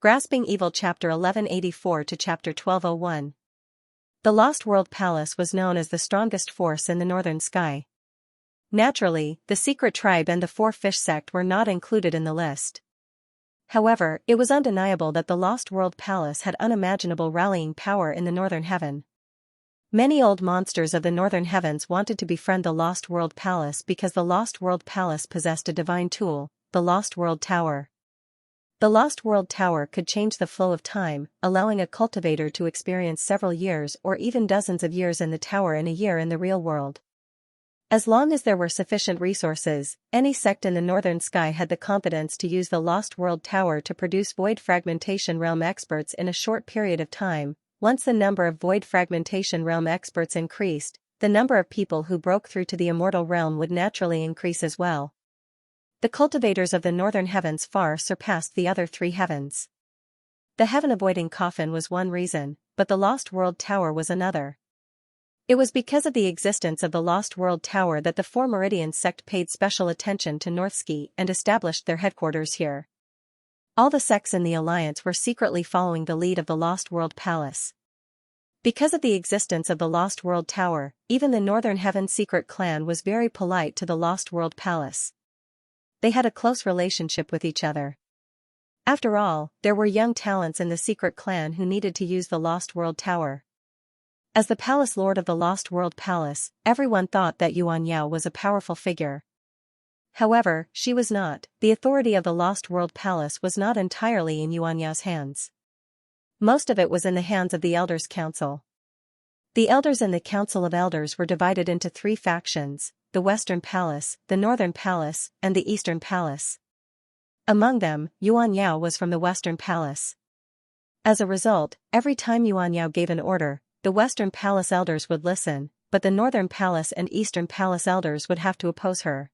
Grasping Evil Chapter 1184 to Chapter 1201. The Lost World Palace was known as the strongest force in the northern sky. Naturally, the secret tribe and the Four Fish sect were not included in the list. However, it was undeniable that the Lost World Palace had unimaginable rallying power in the northern heaven. Many old monsters of the northern heavens wanted to befriend the Lost World Palace because the Lost World Palace possessed a divine tool, the Lost World Tower. The Lost World Tower could change the flow of time, allowing a cultivator to experience several years or even dozens of years in the tower and a year in the real world. As long as there were sufficient resources, any sect in the northern sky had the confidence to use the Lost World Tower to produce void fragmentation realm experts in a short period of time. Once the number of void fragmentation realm experts increased, the number of people who broke through to the immortal realm would naturally increase as well. The cultivators of the northern heavens far surpassed the other three heavens. The heaven-avoiding coffin was one reason, but the Lost World Tower was another. It was because of the existence of the Lost World Tower that the Four Meridian sect paid special attention to Northski and established their headquarters here. All the sects in the alliance were secretly following the lead of the Lost World Palace. Because of the existence of the Lost World Tower, even the Northern Heaven secret clan was very polite to the Lost World Palace. They had a close relationship with each other. After all, there were young talents in the secret clan who needed to use the Lost World Tower. As the Palace Lord of the Lost World Palace, everyone thought that Xianxia was a powerful figure. However, she was not. The authority of the Lost World Palace was not entirely in Xianxia's hands. Most of it was in the hands of the Elders' Council. The Elders in the Council of Elders were divided into three factions: the Western Palace, the Northern Palace, and the Eastern Palace. Among them, Xianxia was from the Western Palace. As a result, every time Xianxia gave an order, the Western Palace Elders would listen, but the Northern Palace and Eastern Palace Elders would have to oppose her.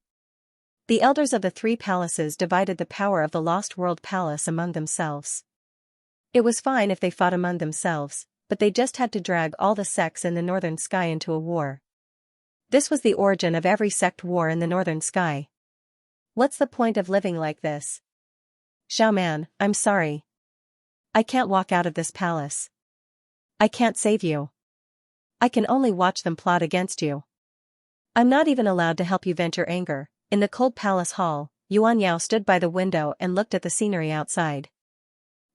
The Elders of the three palaces divided the power of the Lost World Palace among themselves. It was fine if they fought among themselves, but they just had to drag all the sects in the northern sky into a war. This was the origin of every sect war in the northern sky. What's the point of living like this? Xiaoman, I'm sorry. I can't walk out of this palace. I can't save you. I can only watch them plot against you. I'm not even allowed to help you vent your anger. In the cold palace hall, Xianxia stood by the window and looked at the scenery outside.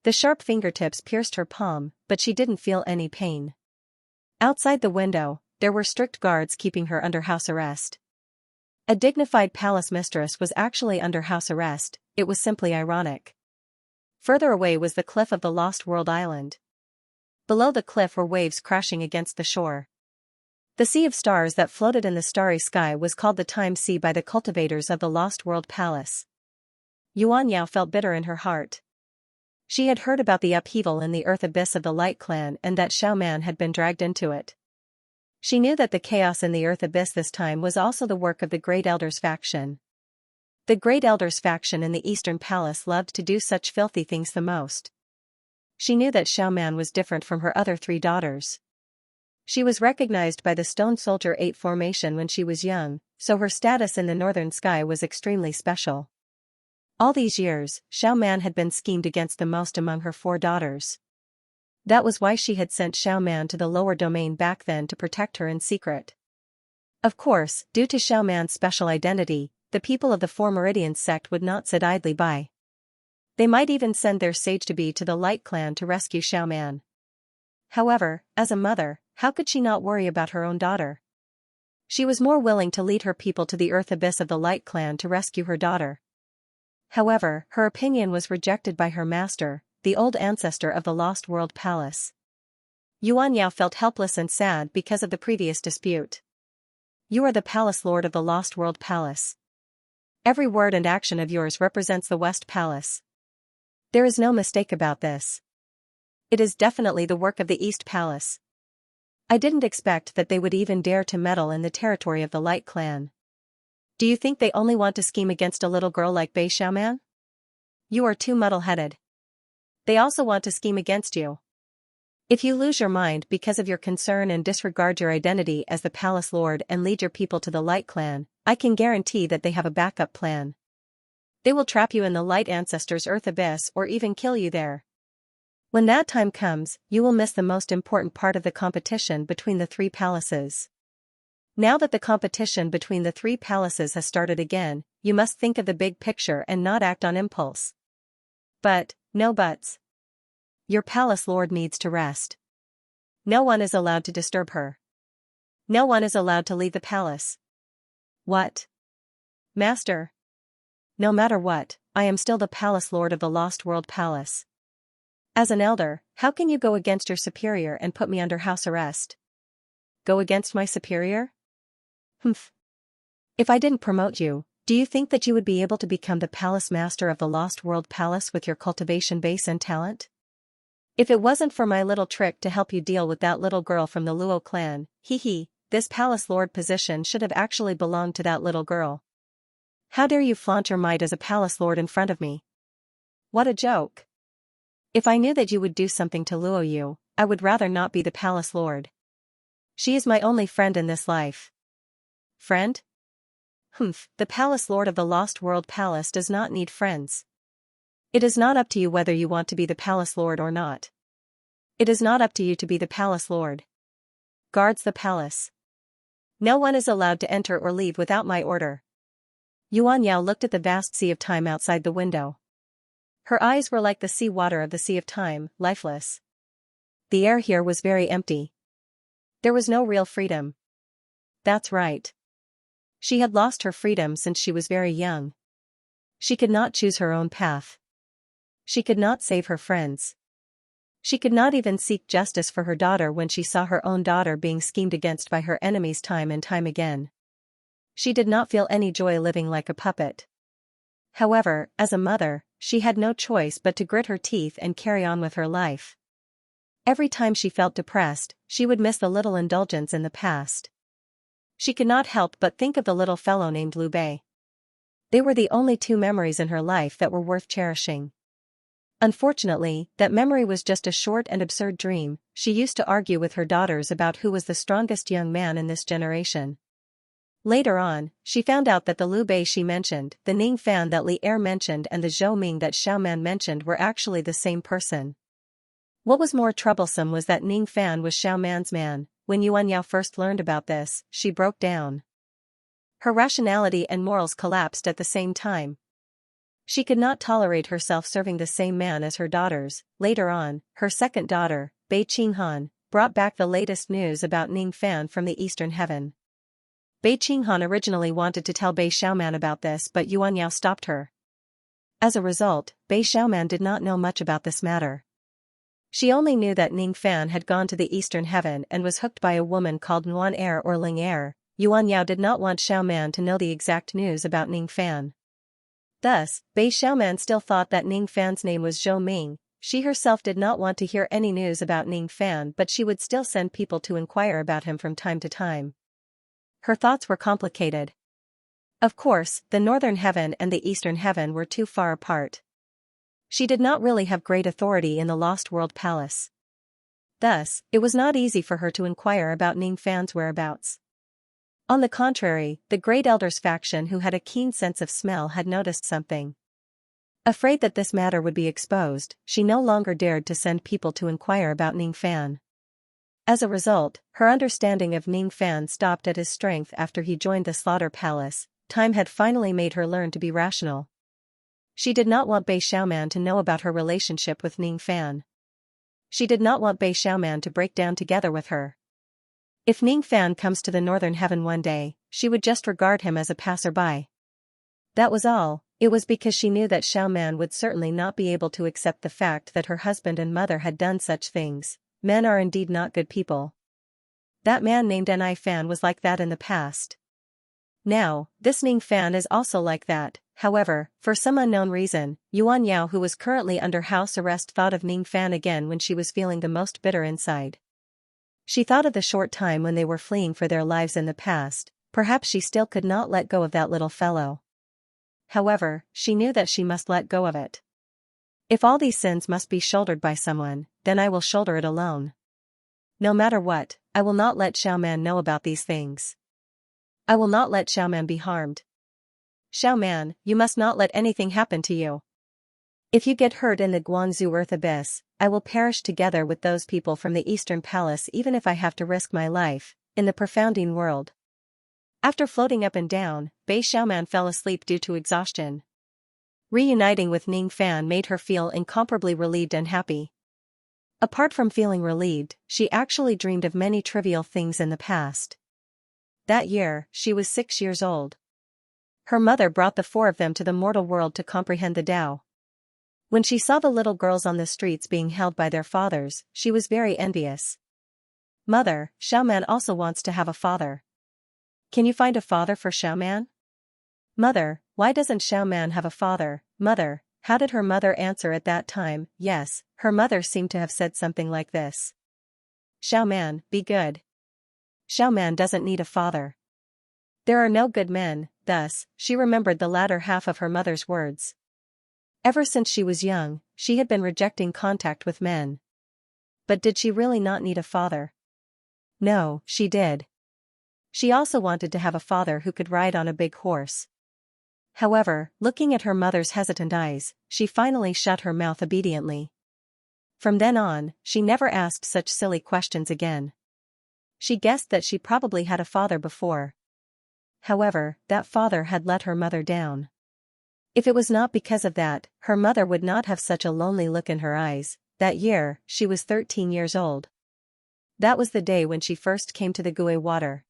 The sharp fingertips pierced her palm, but she didn't feel any pain. Outside the window, there were strict guards keeping her under house arrest. A dignified palace mistress was actually under house arrest. It was simply ironic. Further away was the cliff of the Lost World Island. Below the cliff were waves crashing against the shore. The sea of stars that floated in the starry sky was called the Time Sea by the cultivators of the Lost World Palace. Xianxia felt bitter in her heart. She had heard about the upheaval in the earth abyss of the Light Clan and that Xiaoman had been dragged into it. She knew that the chaos in the earth abyss this time was also the work of the Great Elders faction. The Great Elders faction in the Eastern Palace loved to do such filthy things the most. She knew that Xiaoman was different from her other three daughters. She was recognized by the Stone Soldier 8 formation when she was young, so her status in the northern sky was extremely special. All these years, Xiaoman had been schemed against the most among her four daughters. That was why she had sent Xiaoman to the lower domain back then to protect her in secret. Of course, due to Xiaoman's special identity, the people of the Four Meridian sect would not sit idly by. They might even send their sage-to-be to the Light Clan to rescue Xiaoman. However, as a mother, how could she not worry about her own daughter? She was more willing to lead her people to the earth abyss of the Light Clan to rescue her daughter. However, her opinion was rejected by her master, the old ancestor of the Lost World Palace. Xianxia felt helpless and sad because of the previous dispute. You are the Palace Lord of the Lost World Palace. Every word and action of yours represents the West Palace. There is no mistake about this. It is definitely the work of the East Palace. I didn't expect that they would even dare to meddle in the territory of the Light Clan. Do you think they only want to scheme against a little girl like Bei Xiaoman? You are too muddle-headed. They also want to scheme against you. If you lose your mind because of your concern and disregard your identity as the Palace Lord and lead your people to the Light Clan, I can guarantee that they have a backup plan. They will trap you in the Light Ancestors' Earth Abyss or even kill you there. When that time comes, you will miss the most important part of the competition between the three palaces. Now that the competition between the three palaces has started again, you must think of the big picture and not act on impulse. But, no buts. Your palace lord needs to rest. No one is allowed to disturb her. No one is allowed to leave the palace. What? Master? No matter what, I am still the palace lord of the Lost World Palace. As an elder, how can you go against your superior and put me under house arrest? Go against my superior? Humph. If I didn't promote you, do you think that you would be able to become the palace master of the Lost World Palace with your cultivation base and talent? If it wasn't for my little trick to help you deal with that little girl from the Luo clan, this palace lord position should have actually belonged to that little girl. How dare you flaunt your might as a palace lord in front of me? What a joke. If I knew that you would do something to Luo Yu, I would rather not be the palace lord. She is my only friend in this life. Friend? Humph, the palace lord of the Lost World Palace does not need friends. It is not up to you whether you want to be the palace lord or not. It is not up to you to be the palace lord. Guards the palace. No one is allowed to enter or leave without my order. Yuan Yao looked at the vast sea of time outside the window. Her eyes were like the sea water of the sea of time, lifeless. The air here was very empty. There was no real freedom. That's right. She had lost her freedom since she was very young. She could not choose her own path. She could not save her friends. She could not even seek justice for her daughter when she saw her own daughter being schemed against by her enemies time and time again. She did not feel any joy living like a puppet. However, as a mother, she had no choice but to grit her teeth and carry on with her life. Every time she felt depressed, she would miss the little indulgence in the past. She could not help but think of the little fellow named Liu Bei. They were the only two memories in her life that were worth cherishing. Unfortunately, that memory was just a short and absurd dream. She used to argue with her daughters about who was the strongest young man in this generation. Later on, she found out that the Liu Bei she mentioned, the Ning Fan that Li Er mentioned and the Zhou Ming that Xiao Man mentioned were actually the same person. What was more troublesome was that Ning Fan was Xiao Man's man. When Yuan Yao first learned about this, she broke down. Her rationality and morals collapsed at the same time. She could not tolerate herself serving the same man as her daughters. Later on, her second daughter, Bei Qinghan, brought back the latest news about Ning Fan from the Eastern Heaven. Bei Qinghan originally wanted to tell Bei Xiaoman about this but Yuan Yao stopped her. As a result, Bei Xiaoman did not know much about this matter. She only knew that Ning Fan had gone to the Eastern Heaven and was hooked by a woman called Nguan Er or Ling Er. Yuan Yao did not want Xiaoman to know the exact news about Ning Fan. Thus, Bei Xiaoman still thought that Ning Fan's name was Zhou Ming. She herself did not want to hear any news about Ning Fan but she would still send people to inquire about him from time to time. Her thoughts were complicated. Of course, the Northern Heaven and the Eastern Heaven were too far apart. She did not really have great authority in the Lost World Palace. Thus, it was not easy for her to inquire about Ning Fan's whereabouts. On the contrary, the Great Elders faction who had a keen sense of smell had noticed something. Afraid that this matter would be exposed, she no longer dared to send people to inquire about Ning Fan. As a result, her understanding of Ning Fan stopped at his strength after he joined the Slaughter Palace. Time had finally made her learn to be rational. She did not want Bei Xiaoman to know about her relationship with Ning Fan. She did not want Bei Xiaoman to break down together with her. If Ning Fan comes to the Northern Heaven one day, she would just regard him as a passerby. That was all. It was because she knew that Xiaoman would certainly not be able to accept the fact that her husband and mother had done such things. Men are indeed not good people. That man named Ni Fan was like that in the past. Now, this Ning Fan is also like that. However, for some unknown reason, Yuan Yao who was currently under house arrest thought of Ning Fan again when she was feeling the most bitter inside. She thought of the short time when they were fleeing for their lives in the past. Perhaps she still could not let go of that little fellow. However, she knew that she must let go of it. If all these sins must be shouldered by someone, then I will shoulder it alone. No matter what, I will not let Xiaoman know about these things. I will not let Xiaoman be harmed. Xiaoman, you must not let anything happen to you. If you get hurt in the Guanzu Earth Abyss, I will perish together with those people from the Eastern Palace even if I have to risk my life, in the profounding world. After floating up and down, Bei Xiaoman fell asleep due to exhaustion. Reuniting with Ning Fan made her feel incomparably relieved and happy. Apart from feeling relieved, she actually dreamed of many trivial things in the past. That year, she was 6 years old. Her mother brought the four of them to the mortal world to comprehend the Tao. When she saw the little girls on the streets being held by their fathers, she was very envious. Mother, Xiaoman also wants to have a father. Can you find a father for Xiaoman? Mother, why doesn't Xiaoman have a father? Mother, how did her mother answer at that time? Yes, her mother seemed to have said something like this. Xiaoman, be good. Xiaoman doesn't need a father. There are no good men. Thus, she remembered the latter half of her mother's words. Ever since she was young, she had been rejecting contact with men. But did she really not need a father? No, she did. She also wanted to have a father who could ride on a big horse. However, looking at her mother's hesitant eyes, she finally shut her mouth obediently. From then on, she never asked such silly questions again. She guessed that she probably had a father before. However, that father had let her mother down. If it was not because of that, her mother would not have such a lonely look in her eyes. That year, she was 13 years old. That was the day when she first came to the Gui water.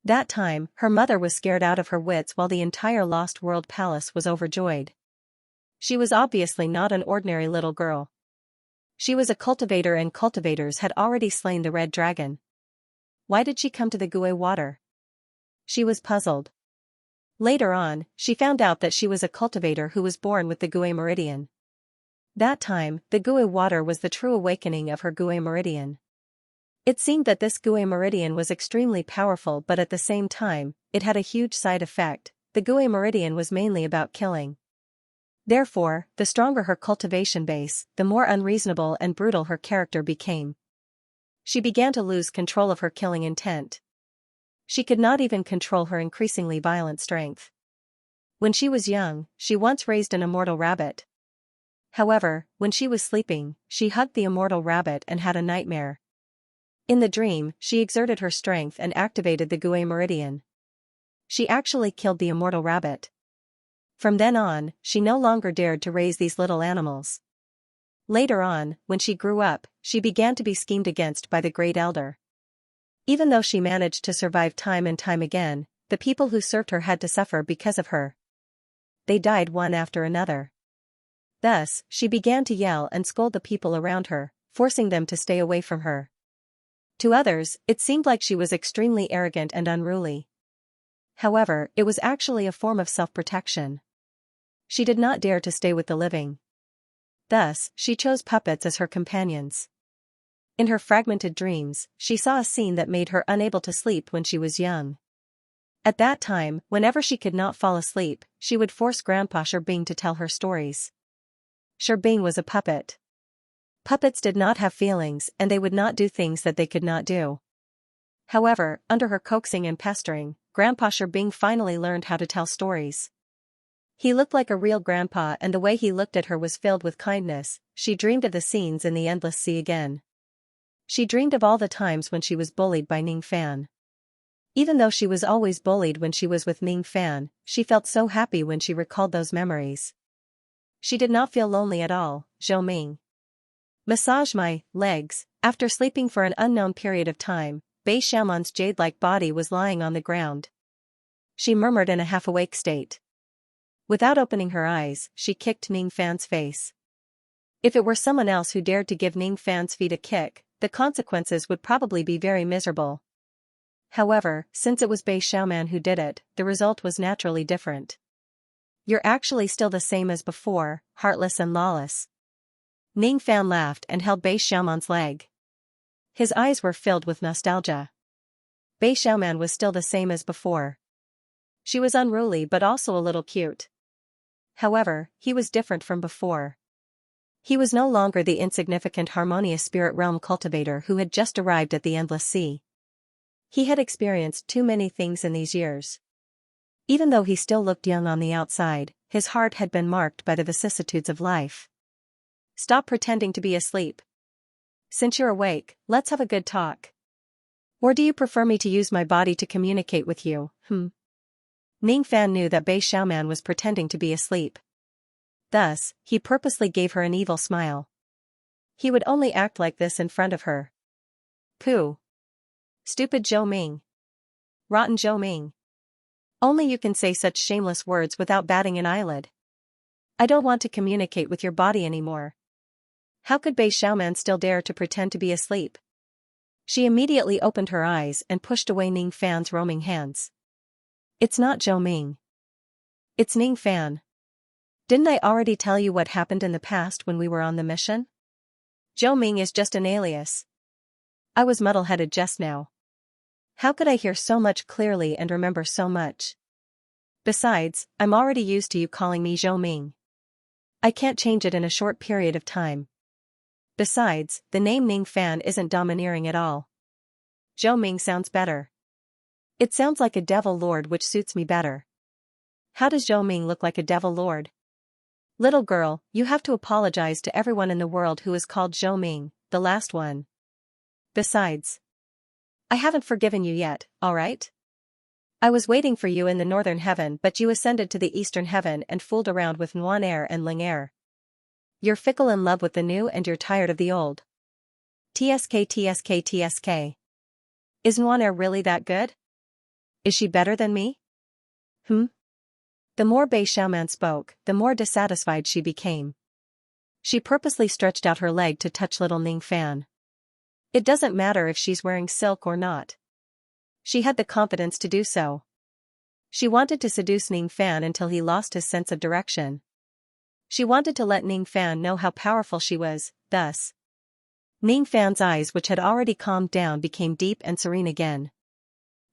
That time, her mother was scared out of her wits while the entire Lost World Palace was overjoyed. She was obviously not an ordinary little girl. She was a cultivator and cultivators had already slain the red dragon. Why did she come to the Gui water? She was puzzled. Later on, she found out that she was a cultivator who was born with the Gui meridian. That time, the Gui water was the true awakening of her Gui meridian. It seemed that this Gui meridian was extremely powerful, but at the same time, it had a huge side effect. The Gui meridian was mainly about killing. Therefore, the stronger her cultivation base, the more unreasonable and brutal her character became. She began to lose control of her killing intent. She could not even control her increasingly violent strength. When she was young, she once raised an immortal rabbit. However, when she was sleeping, she hugged the immortal rabbit and had a nightmare. In the dream, she exerted her strength and activated the Gui meridian. She actually killed the immortal rabbit. From then on, she no longer dared to raise these little animals. Later on, when she grew up, she began to be schemed against by the Great Elder. Even though she managed to survive time and time again, the people who served her had to suffer because of her. They died one after another. Thus, she began to yell and scold the people around her, forcing them to stay away from her. To others, it seemed like she was extremely arrogant and unruly. However, it was actually a form of self-protection. She did not dare to stay with the living. Thus, she chose puppets as her companions. In her fragmented dreams, she saw a scene that made her unable to sleep when she was young. At that time, whenever she could not fall asleep, she would force Grandpa Sherbing to tell her stories. Sherbing was a puppet. Puppets did not have feelings and they would not do things that they could not do. However, under her coaxing and pestering, Grandpa Sherbing finally learned how to tell stories. He looked like a real grandpa and the way he looked at her was filled with kindness. She dreamed of the scenes in the endless sea again. She dreamed of all the times when she was bullied by Ning Fan. Even though she was always bullied when she was with Ning Fan, she felt so happy when she recalled those memories. She did not feel lonely at all. Zhou Ming. Massage my legs. After sleeping for an unknown period of time, Bei Xiaoman's jade-like body was lying on the ground. She murmured in a half-awake state. Without opening her eyes, she kicked Ning Fan's face. If it were someone else who dared to give Ning Fan's feet a kick, the consequences would probably be very miserable. However, since it was Bei Xiaoman who did it, the result was naturally different. You're actually still the same as before, heartless and lawless. Ning Fan laughed and held Bei Xiaoman's leg. His eyes were filled with nostalgia. Bei Xiaoman was still the same as before. She was unruly but also a little cute. However, he was different from before. He was no longer the insignificant harmonious spirit realm cultivator who had just arrived at the endless sea. He had experienced too many things in these years. Even though he still looked young on the outside, his heart had been marked by the vicissitudes of life. Stop pretending to be asleep. Since you're awake, let's have a good talk. Or do you prefer me to use my body to communicate with you? Ning Fan knew that Bei Xiaoman was pretending to be asleep. Thus, he purposely gave her an evil smile. He would only act like this in front of her. Pooh. Stupid Zhou Ming. Rotten Zhou Ming. Only you can say such shameless words without batting an eyelid. I don't want to communicate with your body anymore. How could Bei Xiaoman still dare to pretend to be asleep? She immediately opened her eyes and pushed away Ning Fan's roaming hands. It's not Zhou Ming. It's Ning Fan. Didn't I already tell you what happened in the past when we were on the mission? Zhou Ming is just an alias. I was muddle-headed just now. How could I hear so much clearly and remember so much? Besides, I'm already used to you calling me Zhou Ming. I can't change it in a short period of time. Besides, the name Ning Fan isn't domineering at all. Zhou Ming sounds better. It sounds like a devil lord, which suits me better. How does Zhou Ming look like a devil lord? Little girl, you have to apologize to everyone in the world who is called Zhou Ming, the last one. Besides, I haven't forgiven you yet, alright? I was waiting for you in the northern heaven, but you ascended to the eastern heaven and fooled around with Nuan Air and Ling Air. You're fickle in love with the new and you're tired of the old. TSK. Is Nuan Air really that good? Is she better than me? The more Bei Xiaoman spoke, the more dissatisfied she became. She purposely stretched out her leg to touch little Ning Fan. It doesn't matter if she's wearing silk or not. She had the confidence to do so. She wanted to seduce Ning Fan until he lost his sense of direction. She wanted to let Ning Fan know how powerful she was, thus. Ning Fan's eyes, which had already calmed down, became deep and serene again.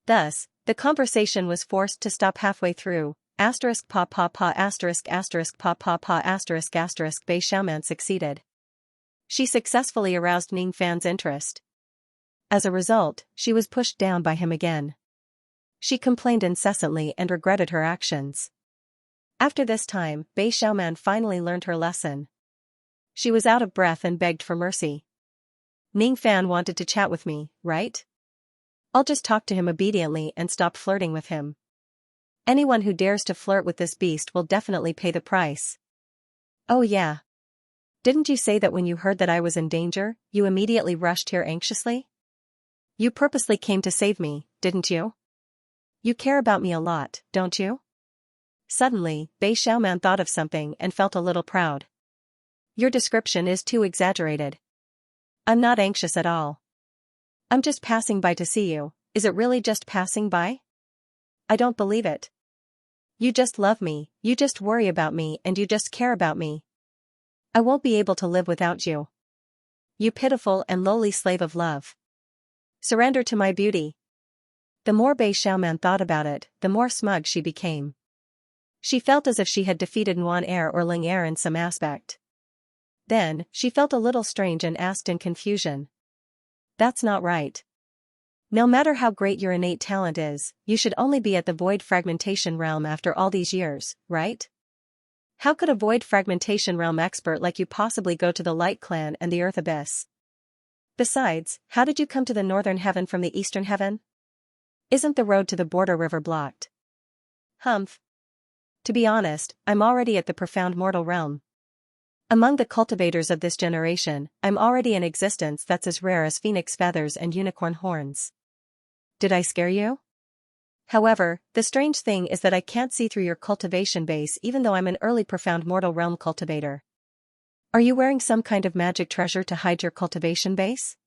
Thus, the conversation was forced to stop halfway through. Asterisk pa pa pa asterisk pa pa pa asterisk. Bei Xiaoman succeeded. She successfully aroused Ning Fan's interest. As a result, she was pushed down by him again. She complained incessantly and regretted her actions. After this time, Bei Xiaoman finally learned her lesson. She was out of breath and begged for mercy. Ning Fan wanted to chat with me, right? I'll just talk to him obediently and stop flirting with him. Anyone who dares to flirt with this beast will definitely pay the price. Oh yeah. Didn't you say that when you heard that I was in danger, you immediately rushed here anxiously? You purposely came to save me, didn't you? You care about me a lot, don't you? Suddenly, Bei Xiaoman thought of something and felt a little proud. Your description is too exaggerated. I'm not anxious at all. I'm just passing by to see you. Is it really just passing by? I don't believe it. You just love me, you just worry about me, and you just care about me. I won't be able to live without you. You pitiful and lowly slave of love. Surrender to my beauty. The more Bei Xiaoman thought about it, the more smug she became. She felt as if she had defeated Nuan Air or Ling Air in some aspect. Then, she felt a little strange and asked in confusion. That's not right. No matter how great your innate talent is, you should only be at the void fragmentation realm after all these years, right? How could a void fragmentation realm expert like you possibly go to the Light Clan and the Earth Abyss? Besides, how did you come to the northern heaven from the eastern heaven? Isn't the road to the border river blocked? Humph. To be honest, I'm already at the profound mortal realm. Among the cultivators of this generation, I'm already in existence that's as rare as phoenix feathers and unicorn horns. Did I scare you? However, the strange thing is that I can't see through your cultivation base even though I'm an early profound mortal realm cultivator. Are you wearing some kind of magic treasure to hide your cultivation base?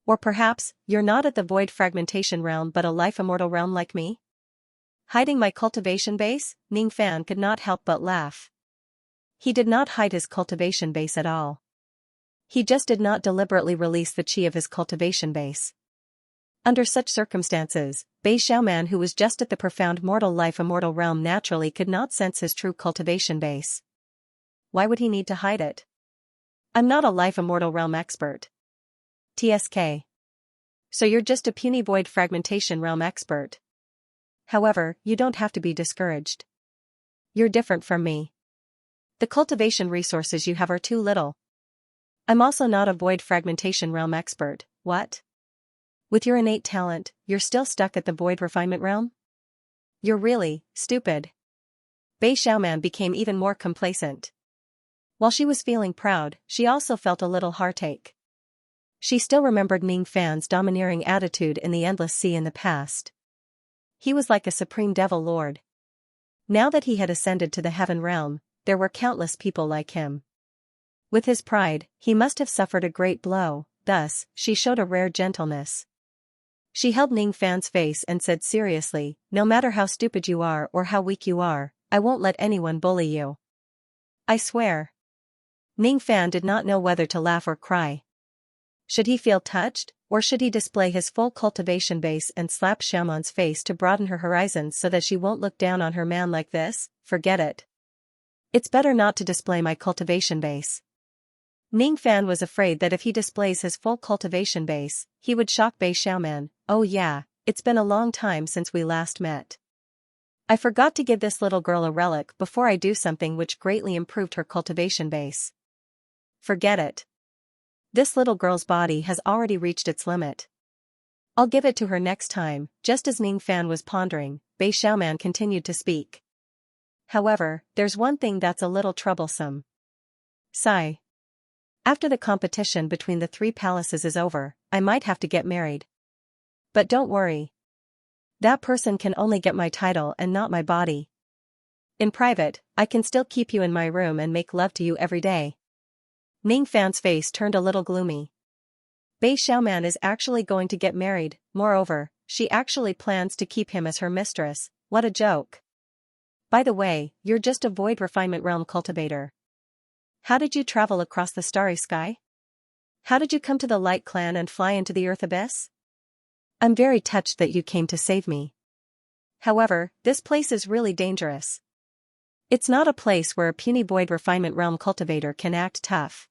Or perhaps, you're not at the void fragmentation realm but a life immortal realm like me? Hiding my cultivation base? Ning Fan could not help but laugh. He did not hide his cultivation base at all. He just did not deliberately release the chi of his cultivation base. Under such circumstances, Bei Xiaoman, who was just at the profound mortal life immortal realm, naturally could not sense his true cultivation base. Why would he need to hide it? I'm not a life immortal realm expert. TSK. So you're just a puny void fragmentation realm expert. However, you don't have to be discouraged. You're different from me. The cultivation resources you have are too little. I'm also not a void fragmentation realm expert, what? With your innate talent, you're still stuck at the void refinement realm? You're really stupid. Bei Xiaoman became even more complacent. While she was feeling proud, she also felt a little heartache. She still remembered Ning Fan's domineering attitude in the Endless Sea in the past. He was like a supreme devil lord. Now that he had ascended to the heaven realm, there were countless people like him. With his pride, he must have suffered a great blow, thus, she showed a rare gentleness. She held Ning Fan's face and said seriously, "No matter how stupid you are or how weak you are, I won't let anyone bully you. I swear." Ning Fan did not know whether to laugh or cry. Should he feel touched, or should he display his full cultivation base and slap Xiaoman's face to broaden her horizons so that she won't look down on her man like this? Forget it. It's better not to display my cultivation base. Ning Fan was afraid that if he displays his full cultivation base, he would shock Bei Xiaoman. "Oh yeah, it's been a long time since we last met. I forgot to give this little girl a relic before I do something which greatly improved her cultivation base." Forget it. This little girl's body has already reached its limit. I'll give it to her next time. Just as Ning Fan was pondering, Bei Xiaoman continued to speak. However, there's one thing that's a little troublesome. Sigh. After the competition between the three palaces is over, I might have to get married. But don't worry. That person can only get my title and not my body. In private, I can still keep you in my room and make love to you every day. Ning Fan's face turned a little gloomy. Bei Xiaoman is actually going to get married, moreover, she actually plans to keep him as her mistress. What a joke. By the way, you're just a void refinement realm cultivator. How did you travel across the starry sky? How did you come to the Light Clan and fly into the Earth Abyss? I'm very touched that you came to save me. However, this place is really dangerous. It's not a place where a puny void refinement realm cultivator can act tough.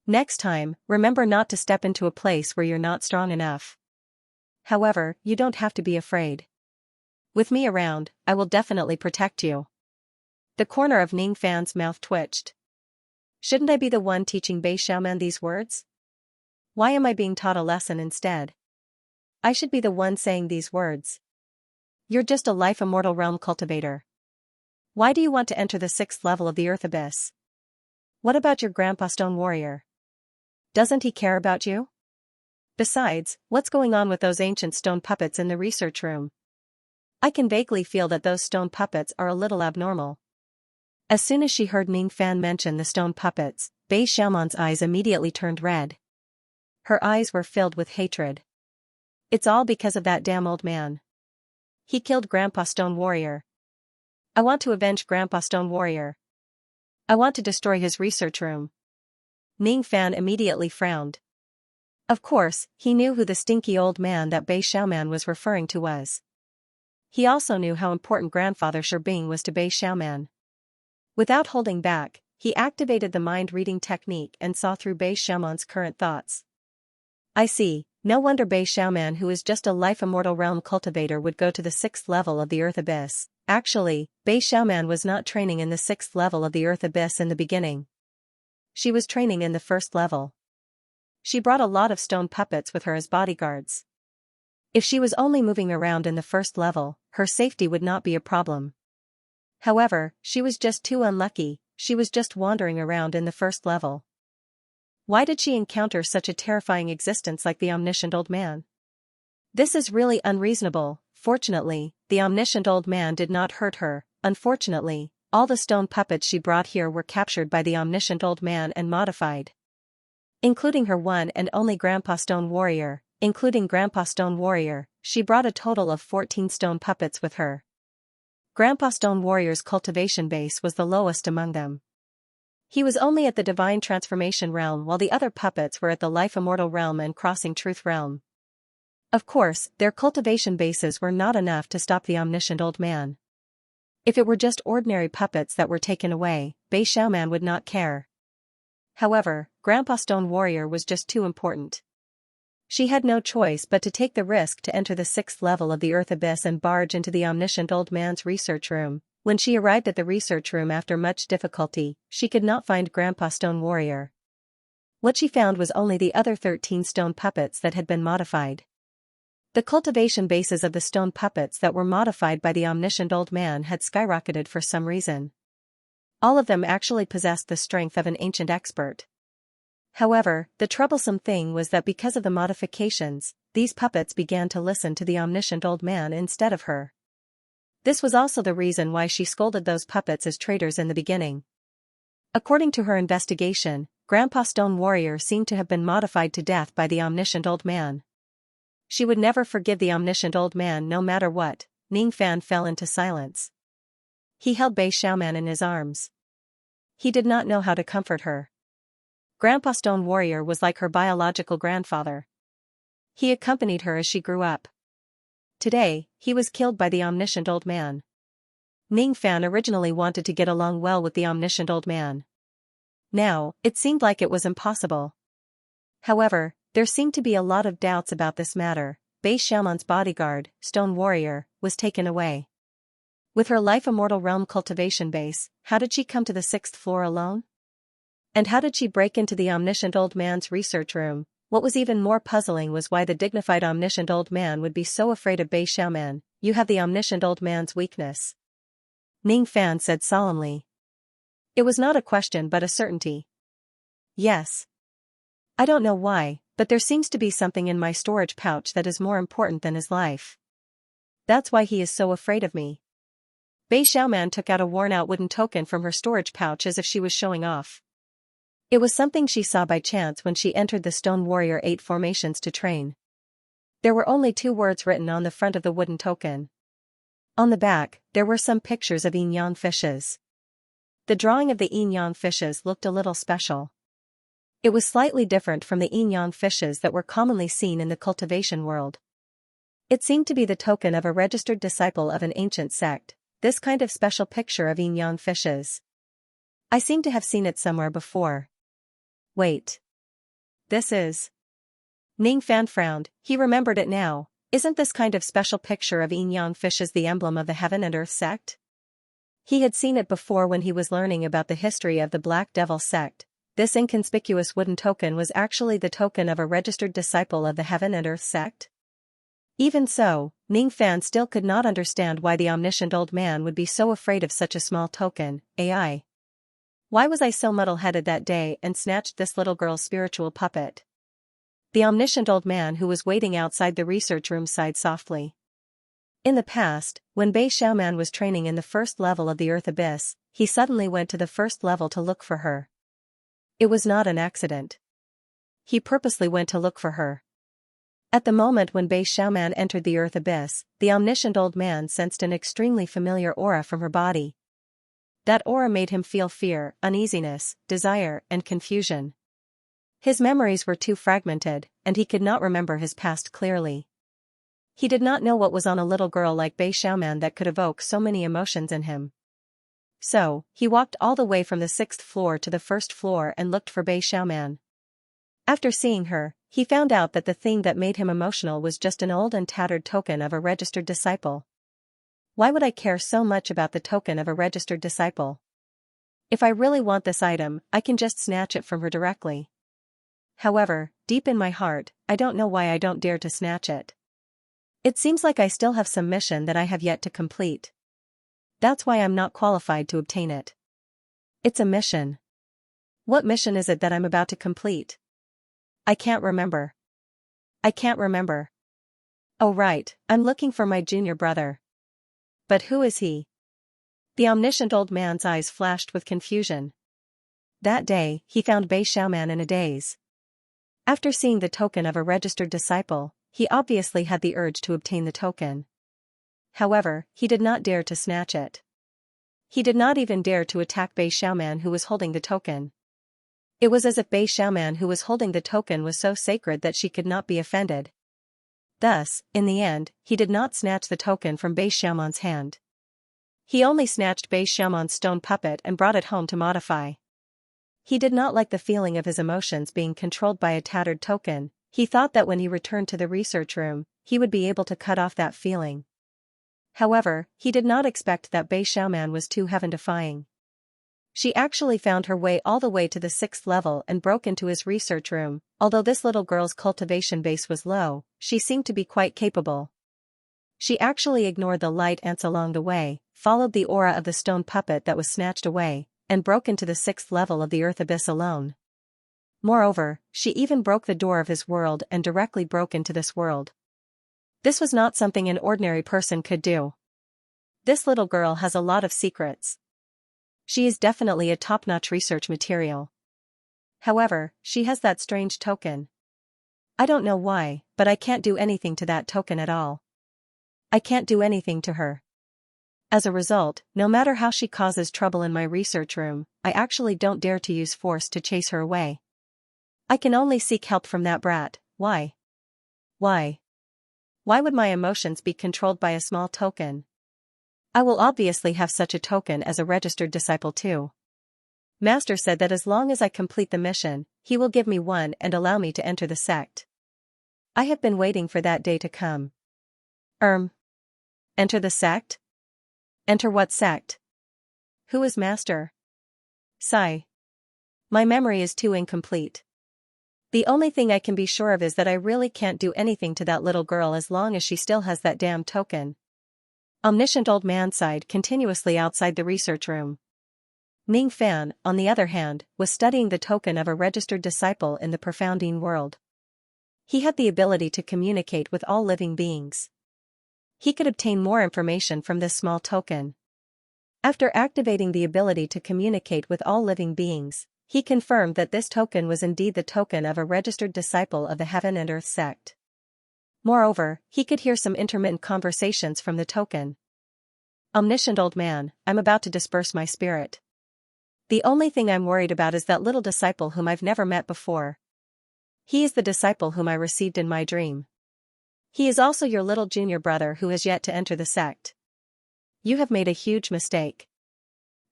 Next time, remember not to step into a place where you're not strong enough. However, you don't have to be afraid. With me around, I will definitely protect you. The corner of Ning Fan's mouth twitched. Shouldn't I be the one teaching Bei Xiaoman these words? Why am I being taught a lesson instead? I should be the one saying these words. You're just a life immortal realm cultivator. Why do you want to enter the 6th level of the Earth Abyss? What about your grandpa Stone Warrior? Doesn't he care about you? Besides, what's going on with those ancient stone puppets in the research room? I can vaguely feel that those stone puppets are a little abnormal. As soon as she heard Ning Fan mention the stone puppets, Bei Xiaoman's eyes immediately turned red. Her eyes were filled with hatred. It's all because of that damn old man. He killed Grandpa Stone Warrior. I want to avenge Grandpa Stone Warrior. I want to destroy his research room. Ning Fan immediately frowned. Of course, he knew who the stinky old man that Bei Xiaoman was referring to was. He also knew how important Grandfather Shibing was to Bei Xiaoman. Without holding back, he activated the mind-reading technique and saw through Bei Xiaoman's current thoughts. I see, no wonder Bei Xiaoman, who is just a life immortal realm cultivator, would go to the 6th level of the Earth Abyss. Actually, Bei Xiaoman was not training in the 6th level of the Earth Abyss in the beginning. She was training in the 1st level. She brought a lot of stone puppets with her as bodyguards. If she was only moving around in the 1st level, her safety would not be a problem. However, she was just too unlucky, she was just wandering around in the 1st level. Why did she encounter such a terrifying existence like the omniscient old man? This is really unreasonable. Fortunately, the omniscient old man did not hurt her. Unfortunately, all the stone puppets she brought here were captured by the omniscient old man and modified. Including her one and only Grandpa Stone Warrior. Including Grandpa Stone Warrior, she brought a total of 14 stone puppets with her. Grandpa Stone Warrior's cultivation base was the lowest among them. He was only at the Divine Transformation realm while the other puppets were at the Life Immortal realm and Crossing Truth realm. Of course, their cultivation bases were not enough to stop the omniscient old man. If it were just ordinary puppets that were taken away, Bei Xiaoman would not care. However, Grandpa Stone Warrior was just too important. She had no choice but to take the risk to enter the 6th level of the Earth Abyss and barge into the omniscient old man's research room. When she arrived at the research room after much difficulty, she could not find Grandpa Stone Warrior. What she found was only the other 13 stone puppets that had been modified. The cultivation bases of the stone puppets that were modified by the omniscient old man had skyrocketed for some reason. All of them actually possessed the strength of an ancient expert. However, the troublesome thing was that because of the modifications, these puppets began to listen to the omniscient old man instead of her. This was also the reason why she scolded those puppets as traitors in the beginning. According to her investigation, Grandpa Stone Warrior seemed to have been modified to death by the omniscient old man. She would never forgive the omniscient old man no matter what. Ning Fan fell into silence. He held Bei Xiaoman in his arms. He did not know how to comfort her. Grandpa Stone Warrior was like her biological grandfather. He accompanied her as she grew up. Today, he was killed by the omniscient old man. Ning Fan originally wanted to get along well with the omniscient old man. Now, it seemed like it was impossible. However, there seemed to be a lot of doubts about this matter. Bei Xiaoman's bodyguard, Stone Warrior, was taken away. With her life immortal realm cultivation base, how did she come to the 6th floor alone? And how did she break into the omniscient old man's research room? What was even more puzzling was why the dignified omniscient old man would be so afraid of Bei Xiaoman. You have the omniscient old man's weakness, Ning Fan said solemnly. It was not a question but a certainty. Yes. I don't know why, but there seems to be something in my storage pouch that is more important than his life. That's why he is so afraid of me. Bei Xiaoman took out a worn-out wooden token from her storage pouch as if she was showing off. It was something she saw by chance when she entered the Stone Warrior 8 formations to train. There were only 2 words written on the front of the wooden token. On the back, there were some pictures of yin-yang fishes. The drawing of the yin-yang fishes looked a little special. It was slightly different from the yin-yang fishes that were commonly seen in the cultivation world. It seemed to be the token of a registered disciple of an ancient sect, this kind of special picture of yin-yang fishes. I seem to have seen it somewhere before. Wait. This is... Ning Fan frowned. He remembered it now. Isn't this kind of special picture of yin-yang fishes the emblem of the Heaven and Earth sect? He had seen it before when he was learning about the history of the Black Devil sect. This inconspicuous wooden token was actually the token of a registered disciple of the Heaven and Earth sect? Even so, Ning Fan still could not understand why the omniscient old man would be so afraid of such a small token. AI. Why was I so muddle-headed that day and snatched this little girl's spiritual puppet? The omniscient old man who was waiting outside the research room sighed softly. In the past, when Bei Xiaoman was training in the 1st level of the Earth Abyss, he suddenly went to the 1st level to look for her. It was not an accident. He purposely went to look for her. At the moment when Bei Xiaoman entered the Earth Abyss, the omniscient old man sensed an extremely familiar aura from her body. That aura made him feel fear, uneasiness, desire, and confusion. His memories were too fragmented, and he could not remember his past clearly. He did not know what was on a little girl like Bei Xiaoman that could evoke so many emotions in him. So, he walked all the way from the 6th floor to the 1st floor and looked for Bei Xiaoman. After seeing her, he found out that the thing that made him emotional was just an old and tattered token of a registered disciple. Why would I care so much about the token of a registered disciple? If I really want this item, I can just snatch it from her directly. However, deep in my heart, I don't know why I don't dare to snatch it. It seems like I still have some mission that I have yet to complete. That's why I'm not qualified to obtain it. It's a mission. What mission is it that I'm about to complete? I can't remember. I can't remember. Oh right, I'm looking for my junior brother. But who is he? The omniscient old man's eyes flashed with confusion. That day, he found Bei Xiaoman in a daze. After seeing the token of a registered disciple, he obviously had the urge to obtain the token. However, he did not dare to snatch it. He did not even dare to attack Bei Xiaoman who was holding the token. It was as if Bei Xiaoman who was holding the token was so sacred that she could not be offended. Thus, in the end, he did not snatch the token from Bei Xiaoman's hand. He only snatched Bei Xiaoman's stone puppet and brought it home to modify. He did not like the feeling of his emotions being controlled by a tattered token. He thought that when he returned to the research room, he would be able to cut off that feeling. However, he did not expect that Bei Xiaoman was too heaven-defying. She actually found her way all the way to the 6th level and broke into his research room. Although this little girl's cultivation base was low, she seemed to be quite capable. She actually ignored the light ants along the way, followed the aura of the stone puppet that was snatched away, and broke into the 6th level of the earth abyss alone. Moreover, she even broke the door of his world and directly broke into this world. This was not something an ordinary person could do. This little girl has a lot of secrets. She is definitely a top-notch research material. However, she has that strange token. I don't know why, but I can't do anything to that token at all. I can't do anything to her. As a result, no matter how she causes trouble in my research room, I actually don't dare to use force to chase her away. I can only seek help from that brat. Why? Why? Why would my emotions be controlled by a small token? I will obviously have such a token as a registered disciple too. Master said that as long as I complete the mission, he will give me one and allow me to enter the sect. I have been waiting for that day to come. Enter the sect? Enter what sect? Who is Master? Sigh. My memory is too incomplete. The only thing I can be sure of is that I really can't do anything to that little girl as long as she still has that damn token. Omniscient old man sighed continuously outside the research room. Ning Fan, on the other hand, was studying the token of a registered disciple in the profounding world. He had the ability to communicate with all living beings. He could obtain more information from this small token. After activating the ability to communicate with all living beings, he confirmed that this token was indeed the token of a registered disciple of the Heaven and Earth sect. Moreover, he could hear some intermittent conversations from the token. Omniscient old man, I'm about to disperse my spirit. The only thing I'm worried about is that little disciple whom I've never met before. He is the disciple whom I received in my dream. He is also your little junior brother who has yet to enter the sect. You have made a huge mistake.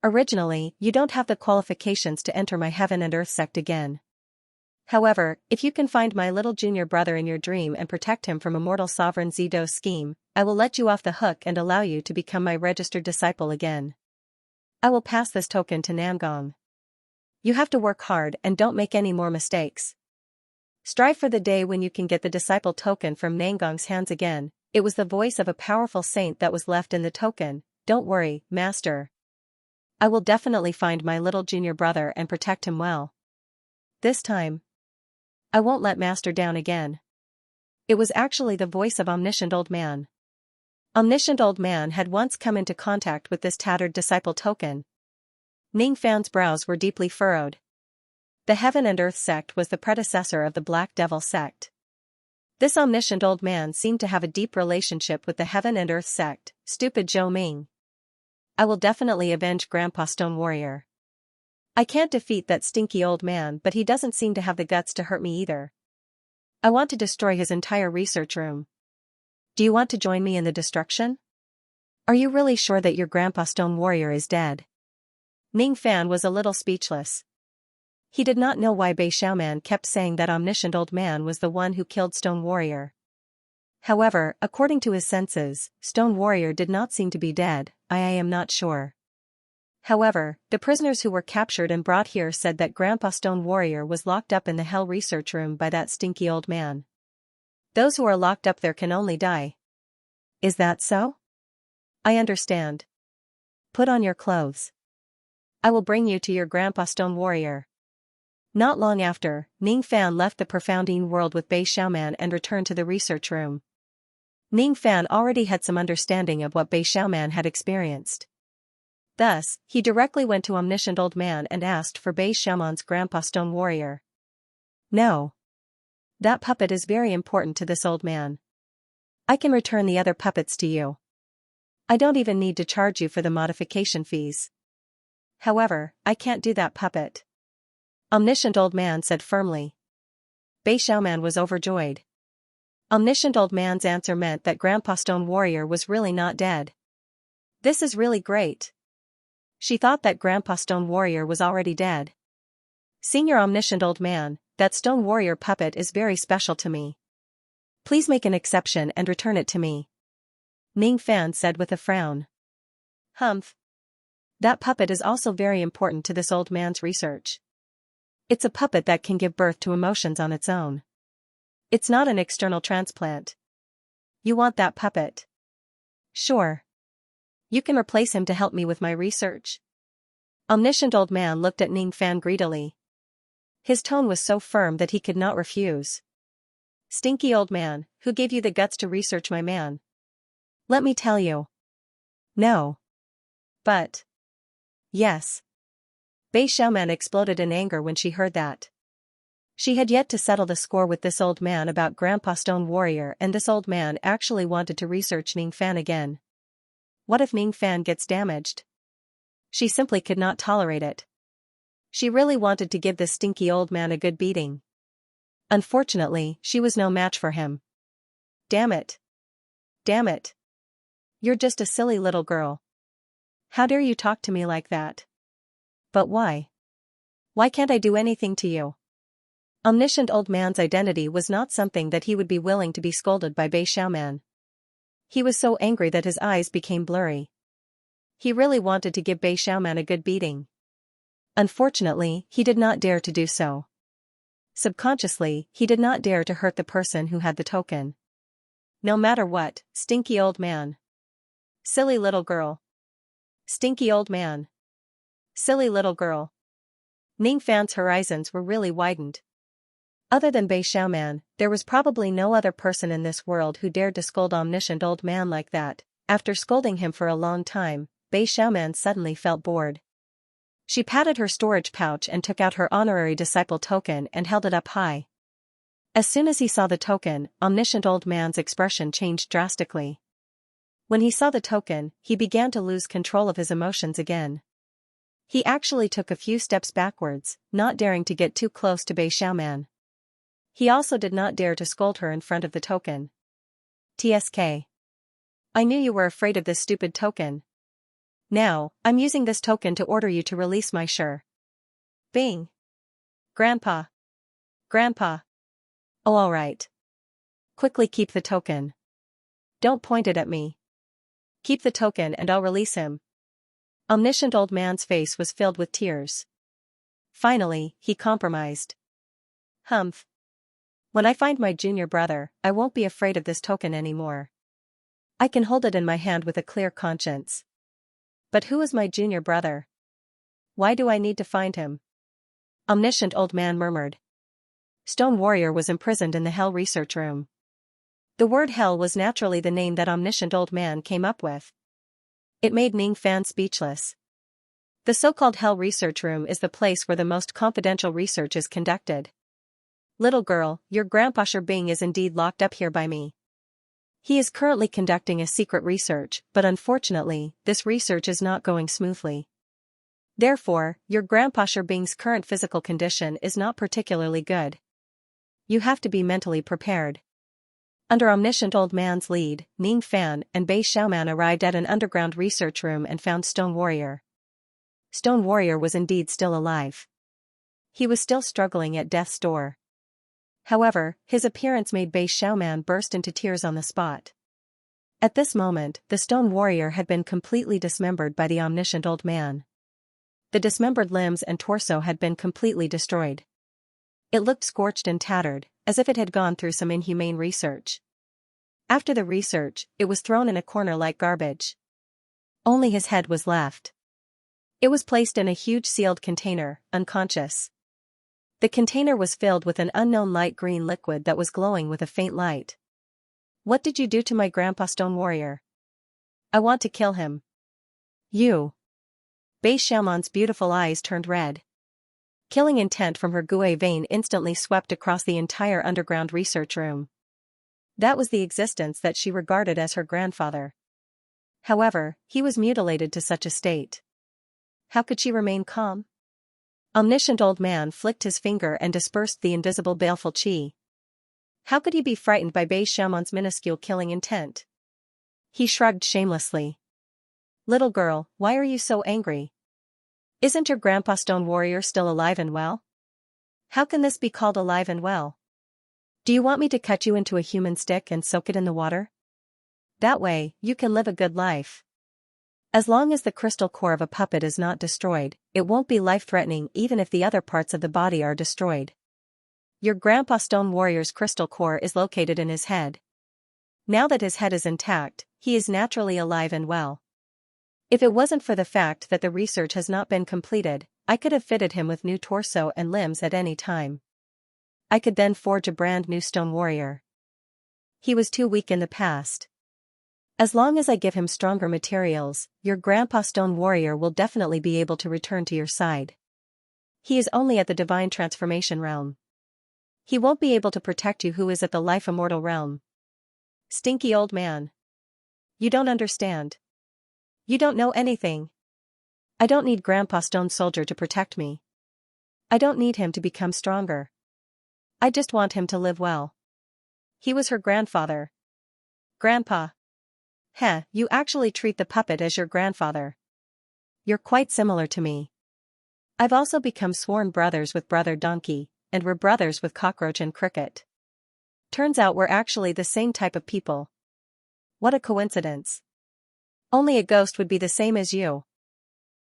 Originally, you don't have the qualifications to enter my Heaven and Earth sect again. However, if you can find my little junior brother in your dream and protect him from Immortal Sovereign Zido's scheme, I will let you off the hook and allow you to become my registered disciple again. I will pass this token to Namgong. You have to work hard and don't make any more mistakes. Strive for the day when you can get the disciple token from Namgong's hands again. It was the voice of a powerful saint that was left in the token. Don't worry, Master. I will definitely find my little junior brother and protect him well. This time, I won't let Master down again. It was actually the voice of Omniscient Old Man. Omniscient Old Man had once come into contact with this tattered disciple token. Ning Fan's brows were deeply furrowed. The Heaven and Earth sect was the predecessor of the Black Devil sect. This omniscient old man seemed to have a deep relationship with the Heaven and Earth sect. Stupid Zhou Ming. I will definitely avenge Grandpa Stone Warrior. I can't defeat that stinky old man, but he doesn't seem to have the guts to hurt me either. I want to destroy his entire research room. Do you want to join me in the destruction? Are you really sure that your Grandpa Stone Warrior is dead? Ning Fan was a little speechless. He did not know why Bei Xiaoman kept saying that omniscient old man was the one who killed Stone Warrior. However, according to his senses, Stone Warrior did not seem to be dead. I am not sure. However, the prisoners who were captured and brought here said that Grandpa Stone Warrior was locked up in the Hell research room by that stinky old man. Those who are locked up there can only die. Is that so? I understand. Put on your clothes. I will bring you to your Grandpa Stone Warrior. Not long after, Ning Fan left the profounding world with Bei Xiaoman and returned to the research room. Ning Fan already had some understanding of what Bei Xiaoman had experienced. Thus, he directly went to Omniscient Old Man and asked for Bei Xiaoman's Grandpa Stone Warrior. No. That puppet is very important to this old man. I can return the other puppets to you. I don't even need to charge you for the modification fees. However, I can't do that puppet. Omniscient Old Man said firmly. Bei Xiaoman was overjoyed. Omniscient Old Man's answer meant that Grandpa Stone Warrior was really not dead. This is really great. She thought that Grandpa Stone Warrior was already dead. Senior Omniscient Old Man, that Stone Warrior puppet is very special to me. Please make an exception and return it to me. Ning Fan said with a frown. Humph. That puppet is also very important to this old man's research. It's a puppet that can give birth to emotions on its own. It's not an external transplant. You want that puppet? Sure. You can replace him to help me with my research. Omniscient old man looked at Ning Fan greedily. His tone was so firm that he could not refuse. Stinky old man, who gave you the guts to research my man? Let me tell you. No. But. Yes. Bei Xiaoman exploded in anger when she heard that. She had yet to settle the score with this old man about Grandpa Stone Warrior, and this old man actually wanted to research Ning Fan again. What if Ning Fan gets damaged? She simply could not tolerate it. She really wanted to give this stinky old man a good beating. Unfortunately, she was no match for him. Damn it. Damn it. You're just a silly little girl. How dare you talk to me like that? But why? Why can't I do anything to you? Omniscient old man's identity was not something that he would be willing to be scolded by Bei Xiaoman. He was so angry that his eyes became blurry. He really wanted to give Bei Xiaoman a good beating. Unfortunately, he did not dare to do so. Subconsciously, he did not dare to hurt the person who had the token. No matter what, stinky old man. Silly little girl. Stinky old man. Silly little girl. Ning Fan's horizons were really widened. Other than Bei Xiaoman, there was probably no other person in this world who dared to scold omniscient old man like that. After scolding him for a long time, Bei Xiaoman suddenly felt bored. She patted her storage pouch and took out her honorary disciple token and held it up high. As soon as he saw the token, omniscient old man's expression changed drastically. When he saw the token, he began to lose control of his emotions again. He actually took a few steps backwards, not daring to get too close to Bei Xiaoman. He also did not dare to scold her in front of the token. TSK. I knew you were afraid of this stupid token. Now, I'm using this token to order you to release my Sure. Bing. Grandpa. Grandpa. Oh, alright. Quickly keep the token. Don't point it at me. Keep the token and I'll release him. Omniscient old man's face was filled with tears. Finally, he compromised. Humph. When I find my junior brother, I won't be afraid of this token anymore. I can hold it in my hand with a clear conscience. But who is my junior brother? Why do I need to find him? Omniscient old man murmured. Stone Warrior was imprisoned in the Hell Research Room. The word Hell was naturally the name that omniscient old man came up with. It made Ning Fan speechless. The so-called Hell Research Room is the place where the most confidential research is conducted. Little girl, your grandpa Sure Bing is indeed locked up here by me. He is currently conducting a secret research, but unfortunately, this research is not going smoothly. Therefore, your grandpa Sure Bing's current physical condition is not particularly good. You have to be mentally prepared. Under omniscient old man's lead, Ning Fan and Bei Xiaoman arrived at an underground research room and found Stone Warrior. Stone Warrior was indeed still alive. He was still struggling at death's door. However, his appearance made Bei Xiaoman burst into tears on the spot. At this moment, the Stone Warrior had been completely dismembered by the omniscient old man. The dismembered limbs and torso had been completely destroyed. It looked scorched and tattered, as if it had gone through some inhumane research. After the research, it was thrown in a corner like garbage. Only his head was left. It was placed in a huge sealed container, unconscious. The container was filled with an unknown light green liquid that was glowing with a faint light. What did you do to my grandpa Stone Warrior? I want to kill him. You. Bei Xiaoman's beautiful eyes turned red. Killing intent from her Gui vein instantly swept across the entire underground research room. That was the existence that she regarded as her grandfather. However, he was mutilated to such a state. How could she remain calm? Omniscient old man flicked his finger and dispersed the invisible baleful qi. How could he be frightened by Bei Xiaoman's minuscule killing intent? He shrugged shamelessly. Little girl, why are you so angry? Isn't your grandpa Stone Warrior still alive and well? How can this be called alive and well? Do you want me to cut you into a human stick and soak it in the water? That way, you can live a good life. As long as the crystal core of a puppet is not destroyed, it won't be life-threatening even if the other parts of the body are destroyed. Your Grandpa Stone Warrior's crystal core is located in his head. Now that his head is intact, he is naturally alive and well. If it wasn't for the fact that the research has not been completed, I could have fitted him with new torso and limbs at any time. I could then forge a brand new Stone Warrior. He was too weak in the past. As long as I give him stronger materials, your Grandpa Stone Warrior will definitely be able to return to your side. He is only at the Divine Transformation realm. He won't be able to protect you who is at the Life Immortal realm. Stinky old man. You don't understand. You don't know anything. I don't need Grandpa Stone Soldier to protect me. I don't need him to become stronger. I just want him to live well. He was her grandfather. Grandpa. Heh, you actually treat the puppet as your grandfather. You're quite similar to me. I've also become sworn brothers with Brother Donkey, and we're brothers with Cockroach and Cricket. Turns out we're actually the same type of people. What a coincidence. Only a ghost would be the same as you.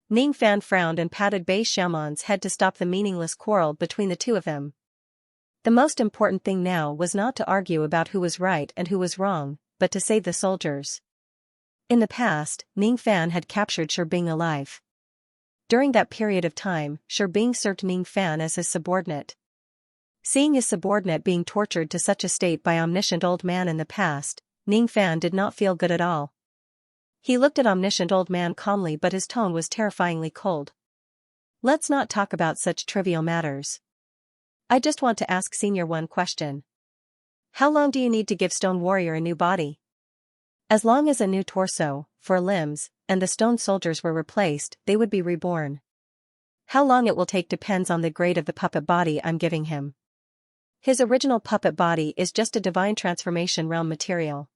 Ning Fan frowned and patted Bei Xiaoman's head to stop the meaningless quarrel between the two of them. The most important thing now was not to argue about who was right and who was wrong, but to save the soldiers. In the past, Ning Fan had captured Sherbing alive. During that period of time, Sherbing served Ning Fan as his subordinate. Seeing his subordinate being tortured to such a state by Omniscient Old Man in the past, Ning Fan did not feel good at all. He looked at Omniscient Old Man calmly, but his tone was terrifyingly cold. Let's not talk about such trivial matters. I just want to ask Senior one question. How long do you need to give Stone Warrior a new body? As long as a new torso, 4 limbs, and the stone soldiers were replaced, they would be reborn. How long it will take depends on the grade of the puppet body I'm giving him. His original puppet body is just a Divine Transformation realm material.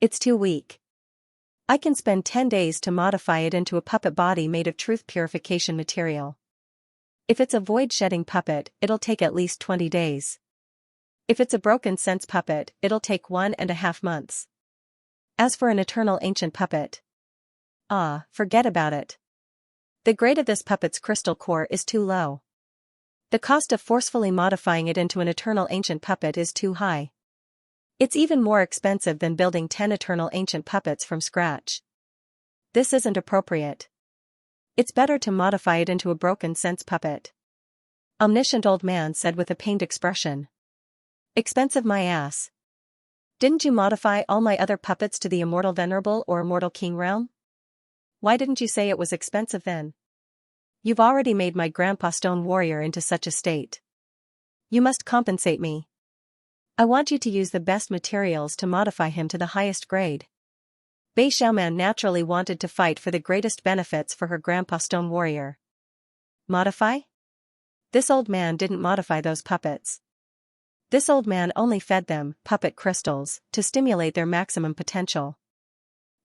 It's too weak. I can spend 10 days to modify it into a puppet body made of truth purification material. If it's a void-shedding puppet, it'll take at least 20 days. If it's a broken sense puppet, it'll take 1.5 months. As for an eternal ancient puppet, forget about it. The grade of this puppet's crystal core is too low. The cost of forcefully modifying it into an eternal ancient puppet is too high. It's even more expensive than building 10 eternal ancient puppets from scratch. This isn't appropriate. It's better to modify it into a broken sense puppet. Omniscient Old Man said with a pained expression. Expensive my ass. Didn't you modify all my other puppets to the Immortal Venerable or Immortal King realm? Why didn't you say it was expensive then? You've already made my Grandpa Stone Warrior into such a state. You must compensate me. I want you to use the best materials to modify him to the highest grade. Bei Xiaoman naturally wanted to fight for the greatest benefits for her Grandpa Stone Warrior. Modify? This old man didn't modify those puppets. This old man only fed them puppet crystals to stimulate their maximum potential.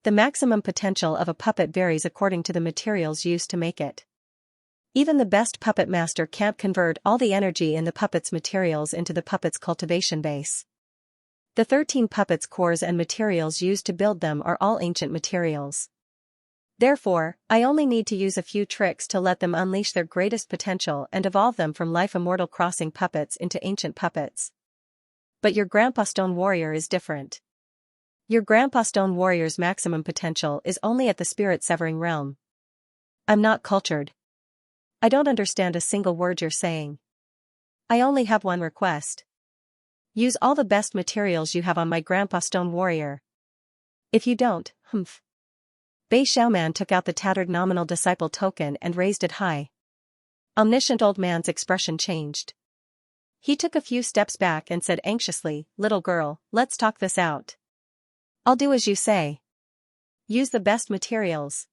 The maximum potential of a puppet varies according to the materials used to make it. Even the best puppet master can't convert all the energy in the puppet's materials into the puppet's cultivation base. The 13 puppets' cores and materials used to build them are all ancient materials. Therefore, I only need to use a few tricks to let them unleash their greatest potential and evolve them from life immortal crossing puppets into ancient puppets. But your Grandpa Stone Warrior is different. Your Grandpa Stone Warrior's maximum potential is only at the spirit severing realm. I'm not cultured. I don't understand a single word you're saying. I only have one request. Use all the best materials you have on my Grandpa Stone Warrior. If you don't, Bei Xiaoman took out the tattered nominal disciple token and raised it high. Omniscient Old Man's expression changed. He took a few steps back and said anxiously, "Little girl, let's talk this out. I'll do as you say. Use the best materials."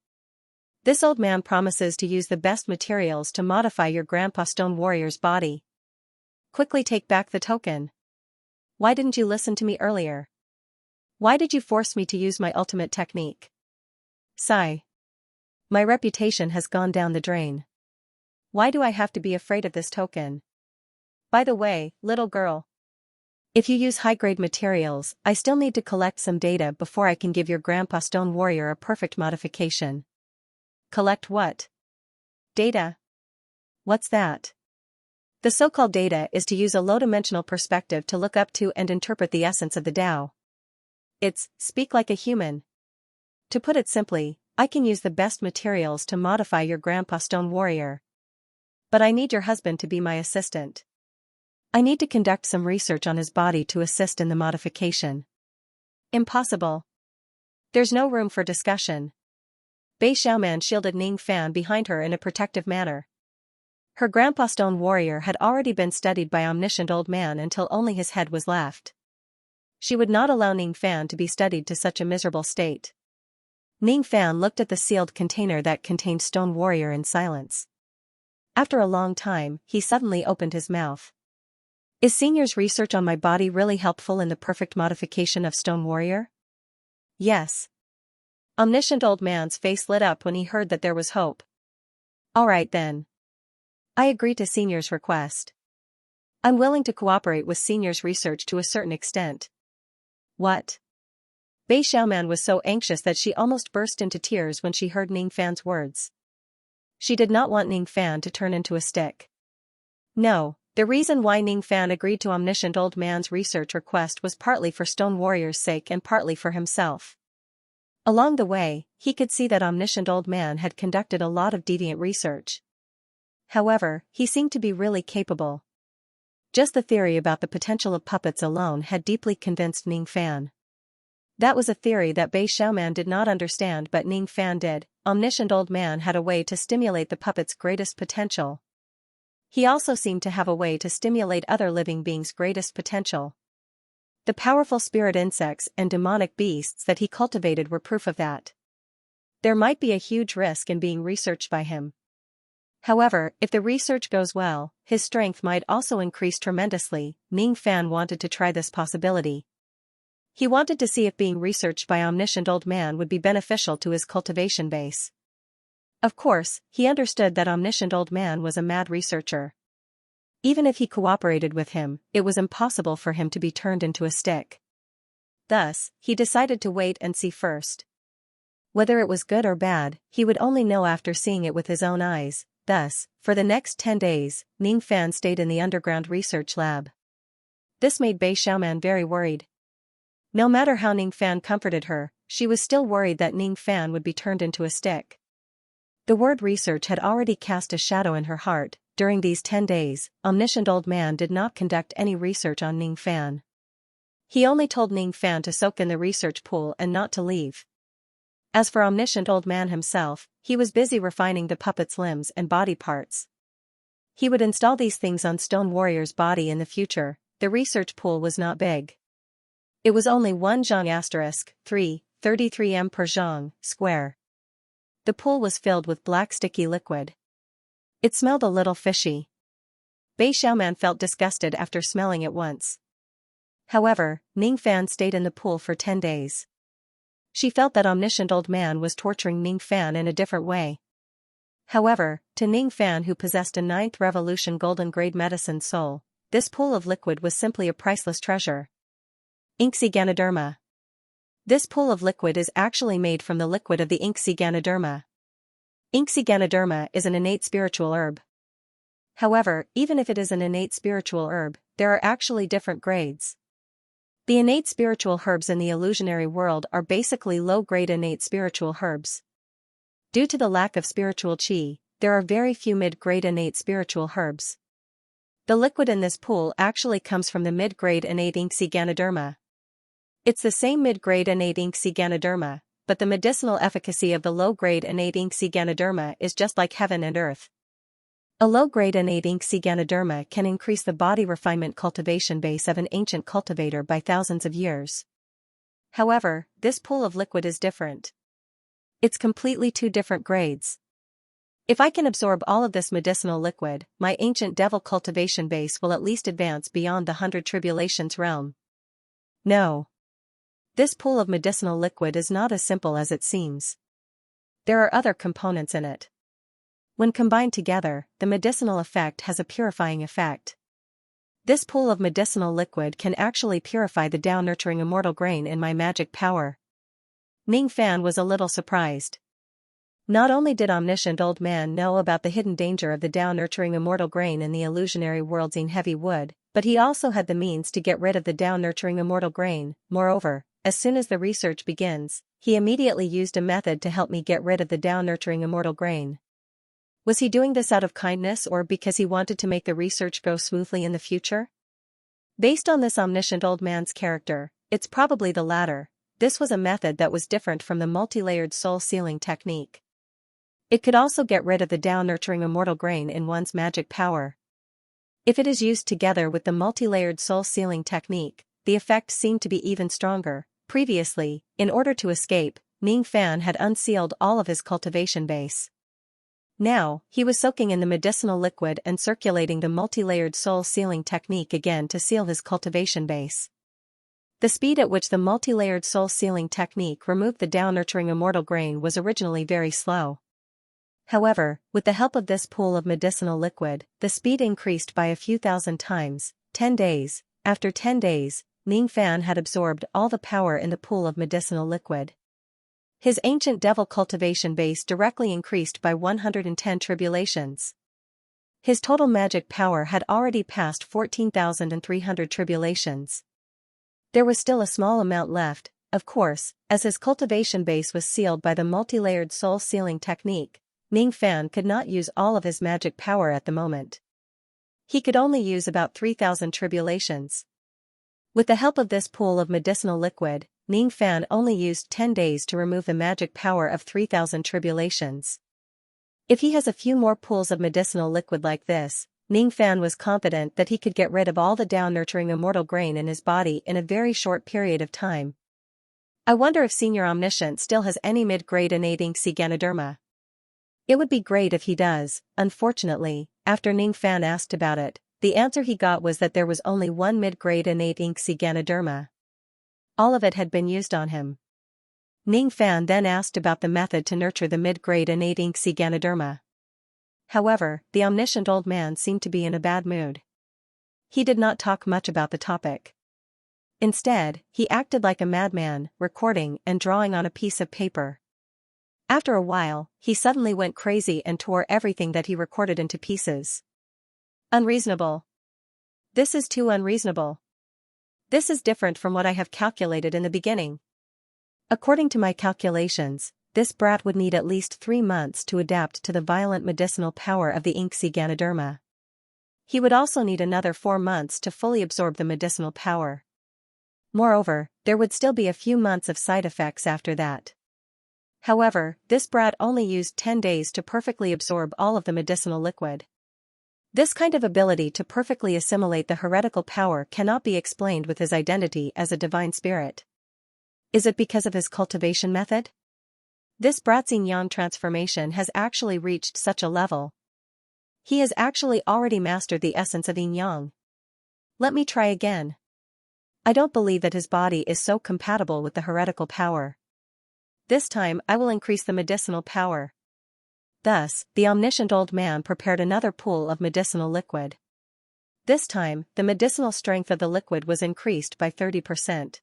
This old man promises to use the best materials to modify your Grandpa Stone Warrior's body. Quickly take back the token. Why didn't you listen to me earlier? Why did you force me to use my ultimate technique? Sigh. My reputation has gone down the drain. Why do I have to be afraid of this token? By the way, little girl. If you use high-grade materials, I still need to collect some data before I can give your grandpa Stone Warrior a perfect modification. Collect what? Data. What's that? The so-called data is to use a low-dimensional perspective to look up to and interpret the essence of the Tao. It's, speak like a human. To put it simply, I can use the best materials to modify your grandpa Stone Warrior. But I need your husband to be my assistant. I need to conduct some research on his body to assist in the modification. Impossible. There's no room for discussion. Bei Xiaoman shielded Ning Fan behind her in a protective manner. Her grandpa Stone Warrior had already been studied by omniscient old man until only his head was left. She would not allow Ning Fan to be studied to such a miserable state. Ning Fan looked at the sealed container that contained Stone Warrior in silence. After a long time, he suddenly opened his mouth. Is Senior's research on my body really helpful in the perfect modification of Stone Warrior? Yes. Omniscient old man's face lit up when he heard that there was hope. All right then. I agree to Senior's request. I'm willing to cooperate with Senior's research to a certain extent. What? Bei Xiaoman was so anxious that she almost burst into tears when she heard Ning Fan's words. She did not want Ning Fan to turn into a stick. No, the reason why Ning Fan agreed to omniscient old man's research request was partly for Stone Warrior's sake and partly for himself. Along the way, he could see that omniscient old man had conducted a lot of deviant research. However, he seemed to be really capable. Just the theory about the potential of puppets alone had deeply convinced Ning Fan. That was a theory that Bei Xiaoman did not understand, but Ning Fan did. Omniscient old man had a way to stimulate the puppet's greatest potential. He also seemed to have a way to stimulate other living beings' greatest potential. The powerful spirit insects and demonic beasts that he cultivated were proof of that. There might be a huge risk in being researched by him. However, if the research goes well, his strength might also increase tremendously. Ning Fan wanted to try this possibility. He wanted to see if being researched by omniscient old man would be beneficial to his cultivation base. Of course, he understood that omniscient old man was a mad researcher. Even if he cooperated with him, it was impossible for him to be turned into a stick. Thus, he decided to wait and see first. Whether it was good or bad, he would only know after seeing it with his own eyes. Thus, for the next 10 days, Ning Fan stayed in the underground research lab. This made Bei Xiaoman very worried. No matter how Ning Fan comforted her, she was still worried that Ning Fan would be turned into a stick. The word research had already cast a shadow in her heart. During these 10 days, omniscient old man did not conduct any research on Ning Fan. He only told Ning Fan to soak in the research pool and not to leave. As for omniscient old man himself, he was busy refining the puppet's limbs and body parts. He would install these things on Stone Warrior's body in the future. The research pool was not big. It was only 1 zhang *3, 33 m per zhang square. The pool was filled with black sticky liquid. It smelled a little fishy. Bei Xiaoman felt disgusted after smelling it once. However, Ning Fan stayed in the pool for 10 days. She felt that omniscient old man was torturing Ning Fan in a different way. However, to Ning Fan, who possessed a 9th revolution golden grade medicine soul, this pool of liquid was simply a priceless treasure. Xianxia Ganoderma. This pool of liquid is actually made from the liquid of the Xianxia Ganoderma. Xianxia Ganoderma is an innate spiritual herb. However, even if it is an innate spiritual herb, there are actually different grades. The innate spiritual herbs in the illusionary world are basically low-grade innate spiritual herbs. Due to the lack of spiritual qi, there are very few mid-grade innate spiritual herbs. The liquid in this pool actually comes from the mid-grade innate Xianxia Ganoderma. It's the same mid-grade innate Xianxia Ganoderma, but the medicinal efficacy of the low-grade innate Xianxia Ganoderma is just like heaven and earth. A low-grade innate Xianxia Ganoderma can increase the body refinement cultivation base of an ancient cultivator by thousands of years. However, this pool of liquid is different. It's completely 2 different grades. If I can absorb all of this medicinal liquid, my ancient devil cultivation base will at least advance beyond the 100 tribulations realm. No. This pool of medicinal liquid is not as simple as it seems. There are other components in it. When combined together, the medicinal effect has a purifying effect. This pool of medicinal liquid can actually purify the Tao-nurturing immortal grain in my magic power. Ning Fan was a little surprised. Not only did omniscient old man know about the hidden danger of the Tao-nurturing immortal grain in the illusionary world's heavy wood, but he also had the means to get rid of the Tao-nurturing immortal grain. Moreover, as soon as the research begins, he immediately used a method to help me get rid of the Tao-nurturing immortal grain. Was he doing this out of kindness or because he wanted to make the research go smoothly in the future? Based on this omniscient old man's character, it's probably the latter. This was a method that was different from the multi-layered soul sealing technique. It could also get rid of the Tao-nurturing immortal grain in one's magic power. If it is used together with the multi-layered soul sealing technique, the effect seemed to be even stronger. Previously, in order to escape, Ning Fan had unsealed all of his cultivation base. Now, he was soaking in the medicinal liquid and circulating the multi-layered soul sealing technique again to seal his cultivation base. The speed at which the multi-layered soul sealing technique removed the Tao-nurturing immortal grain was originally very slow. However, with the help of this pool of medicinal liquid, the speed increased by a few thousand times. 10 days. After 10 days, Ning Fan had absorbed all the power in the pool of medicinal liquid. His ancient devil cultivation base directly increased by 110 tribulations. His total magic power had already passed 14,300 tribulations. There was still a small amount left, of course, as his cultivation base was sealed by the multi-layered soul sealing technique. Ning Fan could not use all of his magic power at the moment. He could only use about 3,000 tribulations. With the help of this pool of medicinal liquid, Ning Fan only used 10 days to remove the magic power of 3,000 tribulations. If he has a few more pools of medicinal liquid like this, Ning Fan was confident that he could get rid of all the Tao-nurturing immortal grain in his body in a very short period of time. I wonder if Senior Omniscient still has any mid-grade innate Xianxia Ganoderma. It would be great if he does. Unfortunately, after Ning Fan asked about it, the answer he got was that there was only one mid-grade innate Xianxia Ganoderma. All of it had been used on him. Ning Fan then asked about the method to nurture the mid-grade innate Xianxia Ganoderma. However, the omniscient old man seemed to be in a bad mood. He did not talk much about the topic. Instead, he acted like a madman, recording and drawing on a piece of paper. After a while, he suddenly went crazy and tore everything that he recorded into pieces. Unreasonable. This is too unreasonable. This is different from what I have calculated in the beginning. According to my calculations, this brat would need at least 3 months to adapt to the violent medicinal power of the Xianxia Ganoderma. He would also need another 4 months to fully absorb the medicinal power. Moreover, there would still be a few months of side effects after that. However, this brat only used 10 days to perfectly absorb all of the medicinal liquid. This kind of ability to perfectly assimilate the heretical power cannot be explained with his identity as a divine spirit. Is it because of his cultivation method? This brat's yin-yang transformation has actually reached such a level. He has actually already mastered the essence of yin-yang. Let me try again. I don't believe that his body is so compatible with the heretical power. This time I will increase the medicinal power. Thus, the omniscient old man prepared another pool of medicinal liquid. This time, the medicinal strength of the liquid was increased by 30%.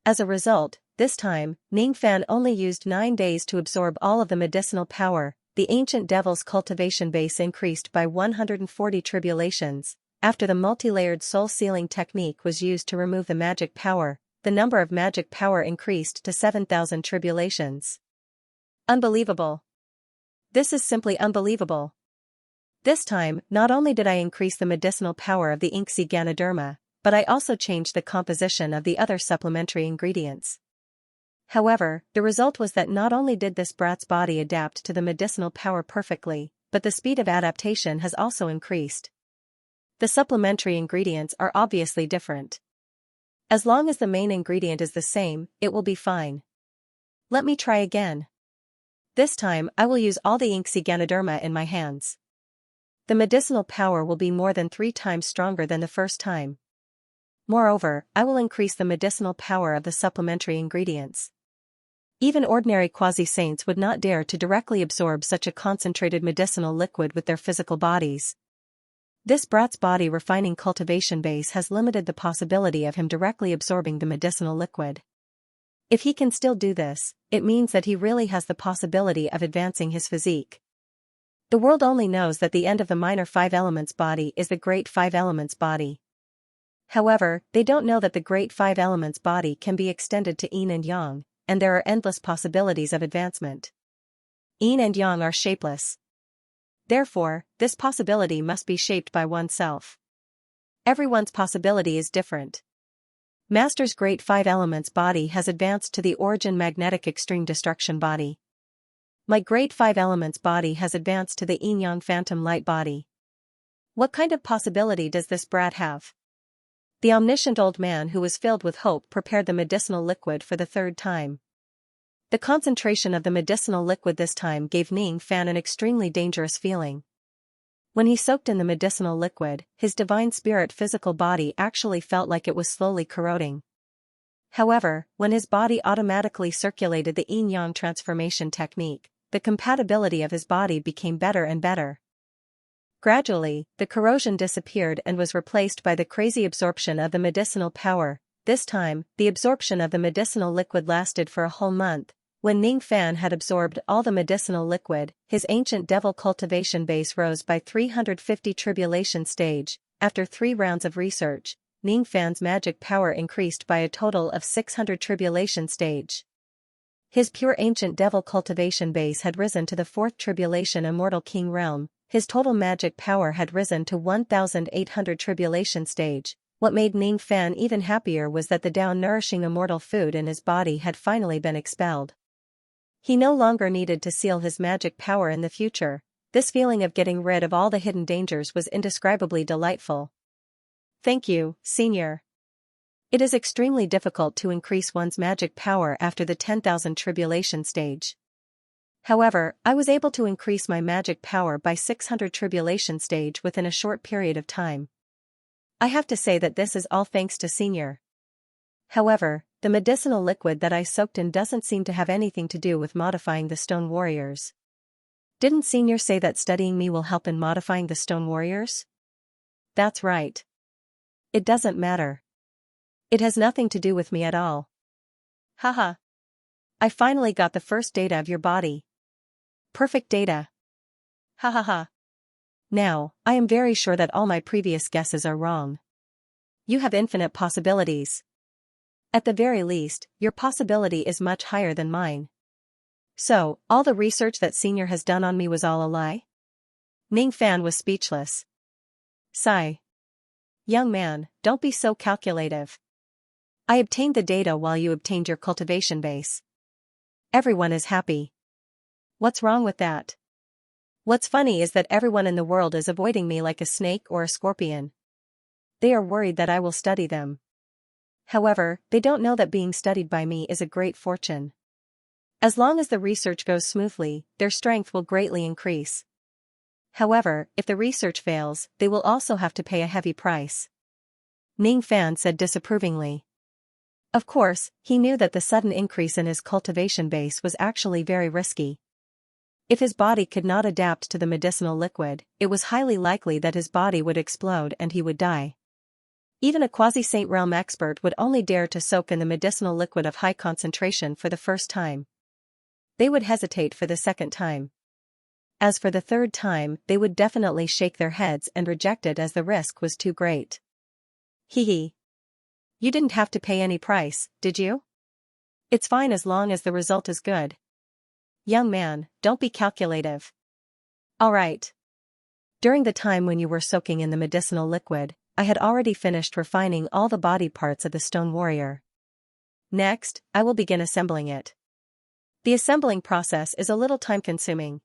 As a result, this time, Ning Fan only used 9 days to absorb all of the medicinal power. The ancient devil's cultivation base increased by 140 tribulations. After the multi-layered soul sealing technique was used to remove the magic power, the number of magic power increased to 7,000 tribulations. Unbelievable. This is simply unbelievable. This time, not only did I increase the medicinal power of the Xianxia Ganoderma, but I also changed the composition of the other supplementary ingredients. However, the result was that not only did this brat's body adapt to the medicinal power perfectly, but the speed of adaptation has also increased. The supplementary ingredients are obviously different. As long as the main ingredient is the same, it will be fine. Let me try again. This time I will use all the Xianxia Ganoderma in my hands. The medicinal power will be more than 3 times stronger than the first time. Moreover, I will increase the medicinal power of the supplementary ingredients. Even ordinary quasi-saints would not dare to directly absorb such a concentrated medicinal liquid with their physical bodies. This brat's body refining cultivation base has limited the possibility of him directly absorbing the medicinal liquid. If he can still do this, it means that he really has the possibility of advancing his physique. The world only knows that the end of the minor five elements body is the great five elements body. However, they don't know that the great five elements body can be extended to yin and yang, and there are endless possibilities of advancement. Yin and yang are shapeless. Therefore, this possibility must be shaped by oneself. Everyone's possibility is different. Master's great five elements body has advanced to the origin magnetic extreme destruction body. My great five elements body has advanced to the yin-yang phantom light body. What kind of possibility does this brat have? The omniscient old man who was filled with hope prepared the medicinal liquid for the third time. The concentration of the medicinal liquid this time gave Ning Fan an extremely dangerous feeling. When he soaked in the medicinal liquid, his divine spirit physical body actually felt like it was slowly corroding. However, when his body automatically circulated the yin-yang transformation technique, the compatibility of his body became better and better. Gradually, the corrosion disappeared and was replaced by the crazy absorption of the medicinal power. This time, the absorption of the medicinal liquid lasted for a whole month. When Ning Fan had absorbed all the medicinal liquid, his ancient devil cultivation base rose by 350 tribulation stage. After 3 rounds of research, Ning Fan's magic power increased by a total of 600 tribulation stage. His pure ancient devil cultivation base had risen to the 4th tribulation immortal king realm. His total magic power had risen to 1,800 tribulation stage. What made Ning Fan even happier was that the down-nourishing immortal food in his body had finally been expelled. He no longer needed to seal his magic power in the future. This feeling of getting rid of all the hidden dangers was indescribably delightful. Thank you, Senior. It is extremely difficult to increase one's magic power after the 10,000 tribulation stage. However, I was able to increase my magic power by 600 tribulation stage within a short period of time. I have to say that this is all thanks to Senior. However, the medicinal liquid that I soaked in doesn't seem to have anything to do with modifying the stone warriors. Didn't Senior say that studying me will help in modifying the stone warriors? That's right. It doesn't matter. It has nothing to do with me at all. Haha. I finally got the first data of your body. Perfect data. Ha ha ha. Now, I am very sure that all my previous guesses are wrong. You have infinite possibilities. At the very least, your possibility is much higher than mine. So, all the research that Senior has done on me was all a lie? Ning Fan was speechless. Sigh. Young man, don't be so calculative. I obtained the data while you obtained your cultivation base. Everyone is happy. What's wrong with that? What's funny is that everyone in the world is avoiding me like a snake or a scorpion. They are worried that I will study them. However, they don't know that being studied by me is a great fortune. As long as the research goes smoothly, their strength will greatly increase. However, if the research fails, they will also have to pay a heavy price. Ning Fan said disapprovingly. Of course, he knew that the sudden increase in his cultivation base was actually very risky. If his body could not adapt to the medicinal liquid, it was highly likely that his body would explode and he would die. Even a quasi-saint realm expert would only dare to soak in the medicinal liquid of high concentration for the first time. They would hesitate for the second time. As for the third time, they would definitely shake their heads and reject it as the risk was too great. Hee. You didn't have to pay any price, did you? It's fine as long as the result is good. Young man, don't be calculative. All right. During the time when you were soaking in the medicinal liquid, I had already finished refining all the body parts of the stone warrior. Next, I will begin assembling it. The assembling process is a little time-consuming.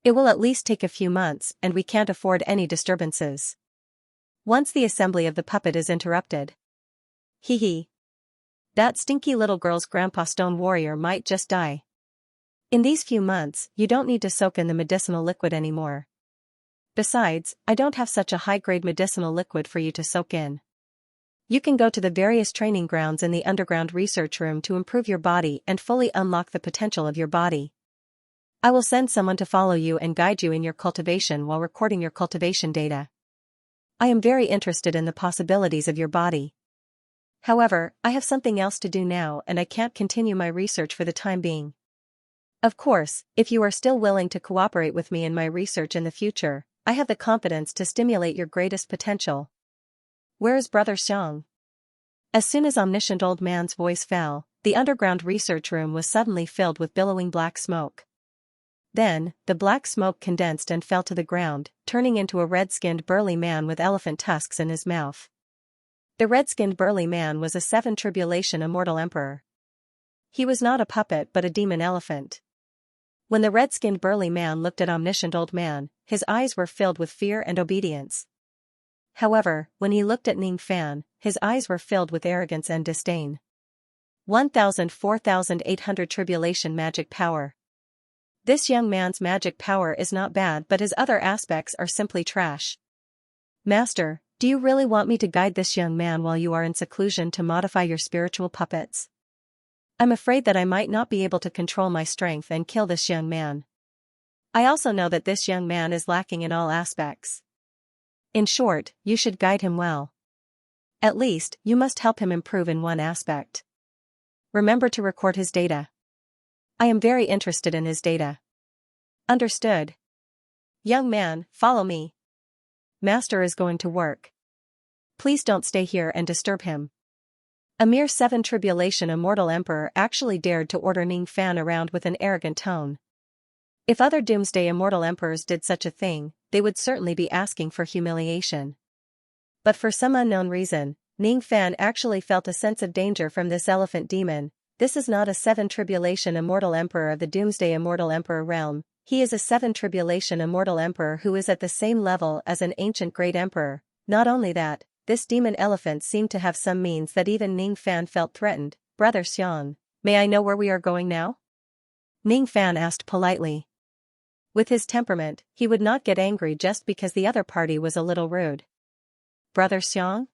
It will at least take a few months, and we can't afford any disturbances. Once the assembly of the puppet is interrupted. Hee. That stinky little girl's grandpa stone warrior might just die. In these few months, you don't need to soak in the medicinal liquid anymore. Besides, I don't have such a high-grade medicinal liquid for you to soak in. You can go to the various training grounds in the underground research room to improve your body and fully unlock the potential of your body. I will send someone to follow you and guide you in your cultivation while recording your cultivation data. I am very interested in the possibilities of your body. However, I have something else to do now and I can't continue my research for the time being. Of course, if you are still willing to cooperate with me in my research in the future, I have the confidence to stimulate your greatest potential. Where is Brother Xiang? As soon as omniscient old man's voice fell, the underground research room was suddenly filled with billowing black smoke. Then, the black smoke condensed and fell to the ground, turning into a red-skinned burly man with elephant tusks in his mouth. The red-skinned burly man was a seven tribulation immortal emperor. He was not a puppet but a demon elephant. When the red-skinned burly man looked at omniscient old man, his eyes were filled with fear and obedience. However, when he looked at Ning Fan, his eyes were filled with arrogance and disdain. 4,800 tribulation magic power. This young man's magic power is not bad but his other aspects are simply trash. Master, do you really want me to guide this young man while you are in seclusion to modify your spiritual puppets? I'm afraid that I might not be able to control my strength and kill this young man. I also know that this young man is lacking in all aspects. In short, you should guide him well. At least, you must help him improve in one aspect. Remember to record his data. I am very interested in his data. Understood. Young man, follow me. Master is going to work. Please don't stay here and disturb him. A mere seven tribulation immortal emperor actually dared to order Ning Fan around with an arrogant tone. If other doomsday immortal emperors did such a thing, they would certainly be asking for humiliation. But for some unknown reason, Ning Fan actually felt a sense of danger from this elephant demon. This is not a seven tribulation immortal emperor of the doomsday immortal emperor realm, he is a seven tribulation immortal emperor who is at the same level as an ancient great emperor. Not only that, this demon elephant seemed to have some means that even Ning Fan felt threatened. Brother Xiang, may I know where we are going now? Ning Fan asked politely. With his temperament, he would not get angry just because the other party was a little rude. Brother Xiang?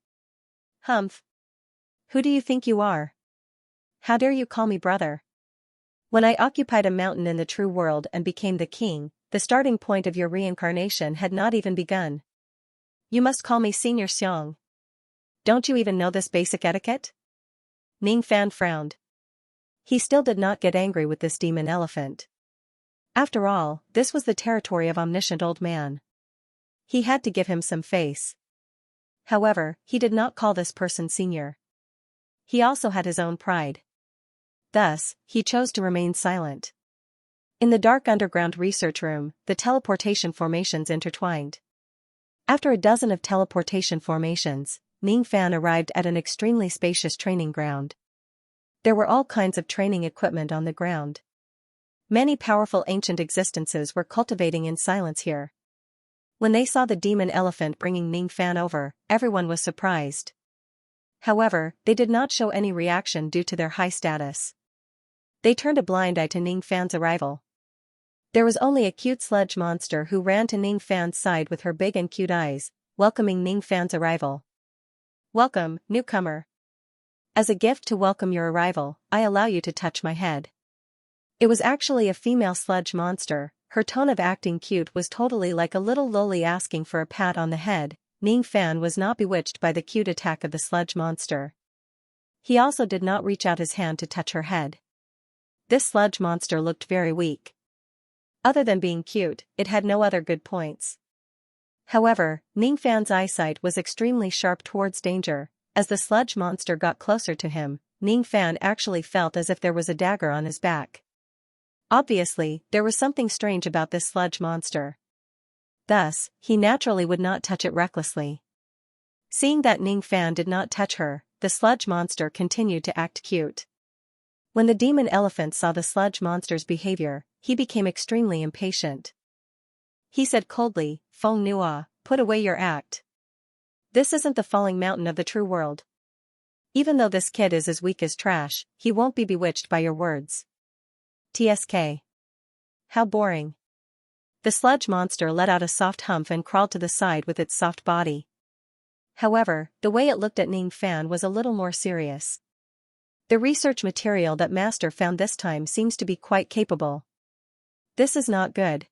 Humph. Who do you think you are? How dare you call me brother? When I occupied a mountain in the true world and became the king, the starting point of your reincarnation had not even begun. You must call me Senior Xiang. Don't you even know this basic etiquette? Ning Fan frowned. He still did not get angry with this demon elephant. After all, this was the territory of omniscient old man. He had to give him some face. However, he did not call this person senior. He also had his own pride. Thus, he chose to remain silent. In the dark underground research room, the teleportation formations intertwined. After a dozen of teleportation formations, Ning Fan arrived at an extremely spacious training ground. There were all kinds of training equipment on the ground. Many powerful ancient existences were cultivating in silence here. When they saw the demon elephant bringing Ning Fan over, everyone was surprised. However, they did not show any reaction due to their high status. They turned a blind eye to Ning Fan's arrival. There was only a cute sludge monster who ran to Ning Fan's side with her big and cute eyes, welcoming Ning Fan's arrival. Welcome, newcomer. As a gift to welcome your arrival, I allow you to touch my head. It was actually a female sludge monster. Her tone of acting cute was totally like a little loli asking for a pat on the head. Ning Fan was not bewitched by the cute attack of the sludge monster. He also did not reach out his hand to touch her head. This sludge monster looked very weak. Other than being cute, it had no other good points. However, Ning Fan's eyesight was extremely sharp towards danger. As the sludge monster got closer to him, Ning Fan actually felt as if there was a dagger on his back. Obviously, there was something strange about this sludge monster. Thus, he naturally would not touch it recklessly. Seeing that Ning Fan did not touch her, the sludge monster continued to act cute. When the demon elephant saw the sludge monster's behavior, he became extremely impatient. He said coldly, Feng Nua, put away your act. This isn't the falling mountain of the true world. Even though this kid is as weak as trash, he won't be bewitched by your words. TSK. How boring. The sludge monster let out a soft humph and crawled to the side with its soft body. However, the way it looked at Ning Fan was a little more serious. The research material that Master found this time seems to be quite capable. This is not good.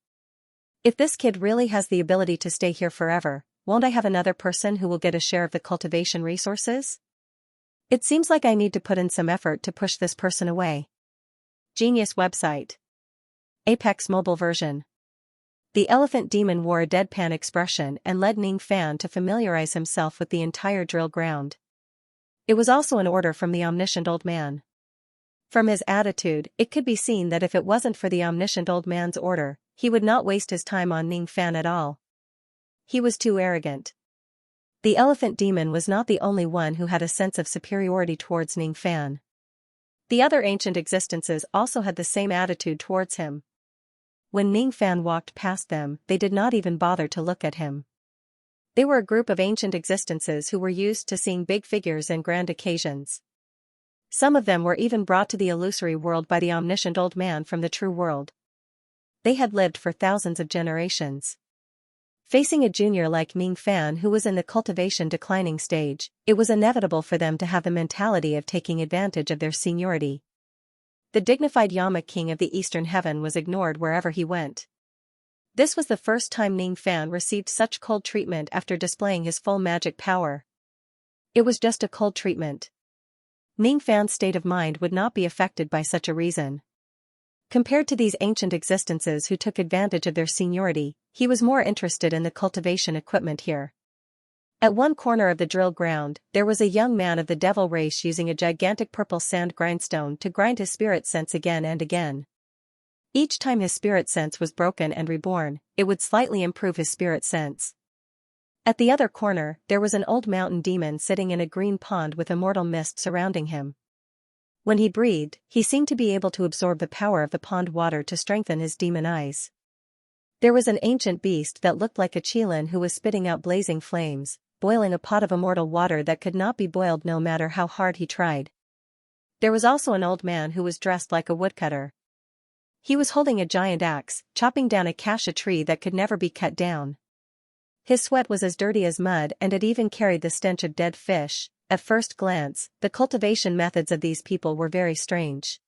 If this kid really has the ability to stay here forever, won't I have another person who will get a share of the cultivation resources? It seems like I need to put in some effort to push this person away. Genius website. Apex mobile version. The elephant demon wore a deadpan expression and led Ning Fan to familiarize himself with the entire drill ground. It was also an order from the omniscient old man. From his attitude, it could be seen that if it wasn't for the omniscient old man's order, he would not waste his time on Ning Fan at all. He was too arrogant. The elephant demon was not the only one who had a sense of superiority towards Ning Fan. The other ancient existences also had the same attitude towards him. When Ning Fan walked past them, they did not even bother to look at him. They were a group of ancient existences who were used to seeing big figures and grand occasions. Some of them were even brought to the illusory world by the omniscient old man from the true world. They had lived for thousands of generations. Facing a junior like Ning Fan who was in the cultivation declining stage, it was inevitable for them to have the mentality of taking advantage of their seniority. The dignified Yama king of the eastern heaven was ignored wherever he went. This was the first time Ning Fan received such cold treatment after displaying his full magic power. It was just a cold treatment. Ning Fan's state of mind would not be affected by such a reason. Compared to these ancient existences who took advantage of their seniority, he was more interested in the cultivation equipment here. At one corner of the drill ground, there was a young man of the devil race using a gigantic purple sand grindstone to grind his spirit sense again and again. Each time his spirit sense was broken and reborn, it would slightly improve his spirit sense. At the other corner, there was an old mountain demon sitting in a green pond with immortal mist surrounding him. When he breathed, he seemed to be able to absorb the power of the pond water to strengthen his demon eyes. There was an ancient beast that looked like a qilin who was spitting out blazing flames, boiling a pot of immortal water that could not be boiled no matter how hard he tried. There was also an old man who was dressed like a woodcutter. He was holding a giant axe, chopping down a acacia tree that could never be cut down. His sweat was as dirty as mud and it even carried the stench of dead fish. At first glance, the cultivation methods of these people were very strange.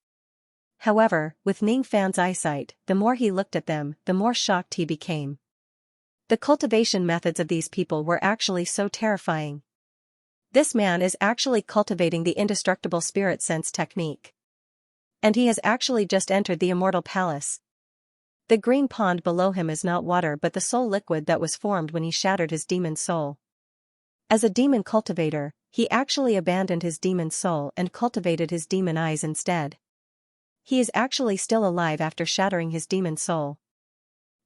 However, with Ning Fan's eyesight, the more he looked at them, the more shocked he became. The cultivation methods of these people were actually so terrifying. This man is actually cultivating the indestructible spirit sense technique. And he has actually just entered the immortal palace. The green pond below him is not water but the soul liquid that was formed when he shattered his demon soul. As a demon cultivator, he actually abandoned his demon soul and cultivated his demon eyes instead. He is actually still alive after shattering his demon soul.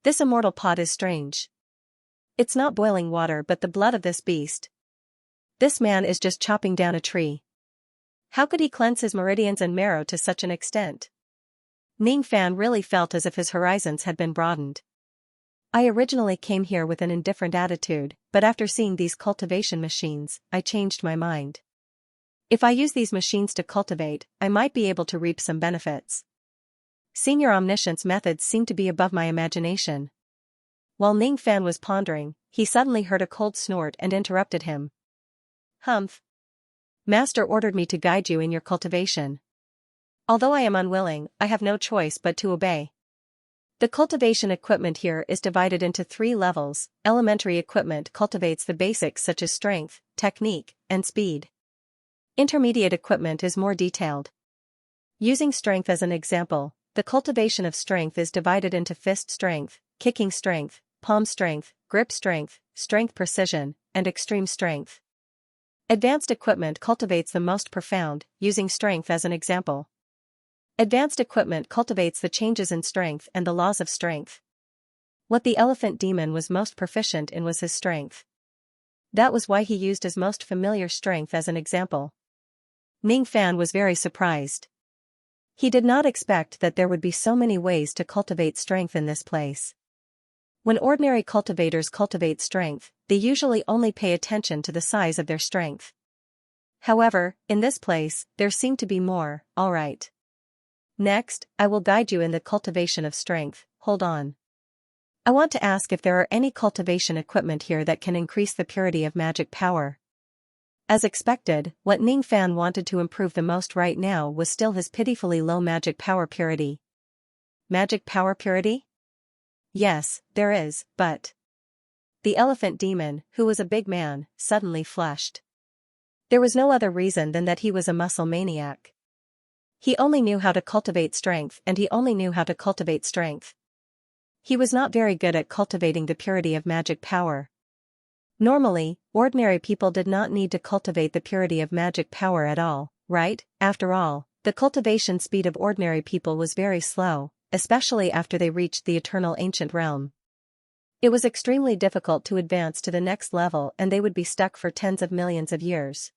This immortal pot is strange. It's not boiling water but the blood of this beast. This man is just chopping down a tree. How could he cleanse his meridians and marrow to such an extent? Ning Fan really felt as if his horizons had been broadened. I originally came here with an indifferent attitude, but after seeing these cultivation machines, I changed my mind. If I use these machines to cultivate, I might be able to reap some benefits. Senior Omniscient's methods seem to be above my imagination. While Ning Fan was pondering, he suddenly heard a cold snort and interrupted him. Humph. Master ordered me to guide you in your cultivation. Although I am unwilling, I have no choice but to obey. The cultivation equipment here is divided into 3 levels. Elementary equipment cultivates the basics such as strength, technique, and speed. Intermediate equipment is more detailed. Using strength as an example, the cultivation of strength is divided into fist strength, kicking strength, palm strength, grip strength, strength precision, and extreme strength. Advanced equipment cultivates the most profound, using strength as an example. Advanced equipment cultivates the changes in strength and the laws of strength. What the elephant demon was most proficient in was his strength. That was why he used his most familiar strength as an example. Ning Fan was very surprised. He did not expect that there would be so many ways to cultivate strength in this place. When ordinary cultivators cultivate strength, they usually only pay attention to the size of their strength. However, in this place, there seemed to be more. Alright. Next, I will guide you in the cultivation of strength. Hold on. I want to ask if there are any cultivation equipment here that can increase the purity of magic power. As expected, what Ning Fan wanted to improve the most right now was still his pitifully low magic power purity. Magic power purity? Yes, there is, but The elephant demon, who was a big man, suddenly flushed. There was no other reason than that he was a muscle maniac. He only knew how to cultivate strength, and he only knew how to cultivate strength. He was not very good at cultivating the purity of magic power. Normally, ordinary people did not need to cultivate the purity of magic power at all, right? After all, the cultivation speed of ordinary people was very slow, especially after they reached the eternal ancient realm. It was extremely difficult to advance to the next level, and they would be stuck for tens of millions of years.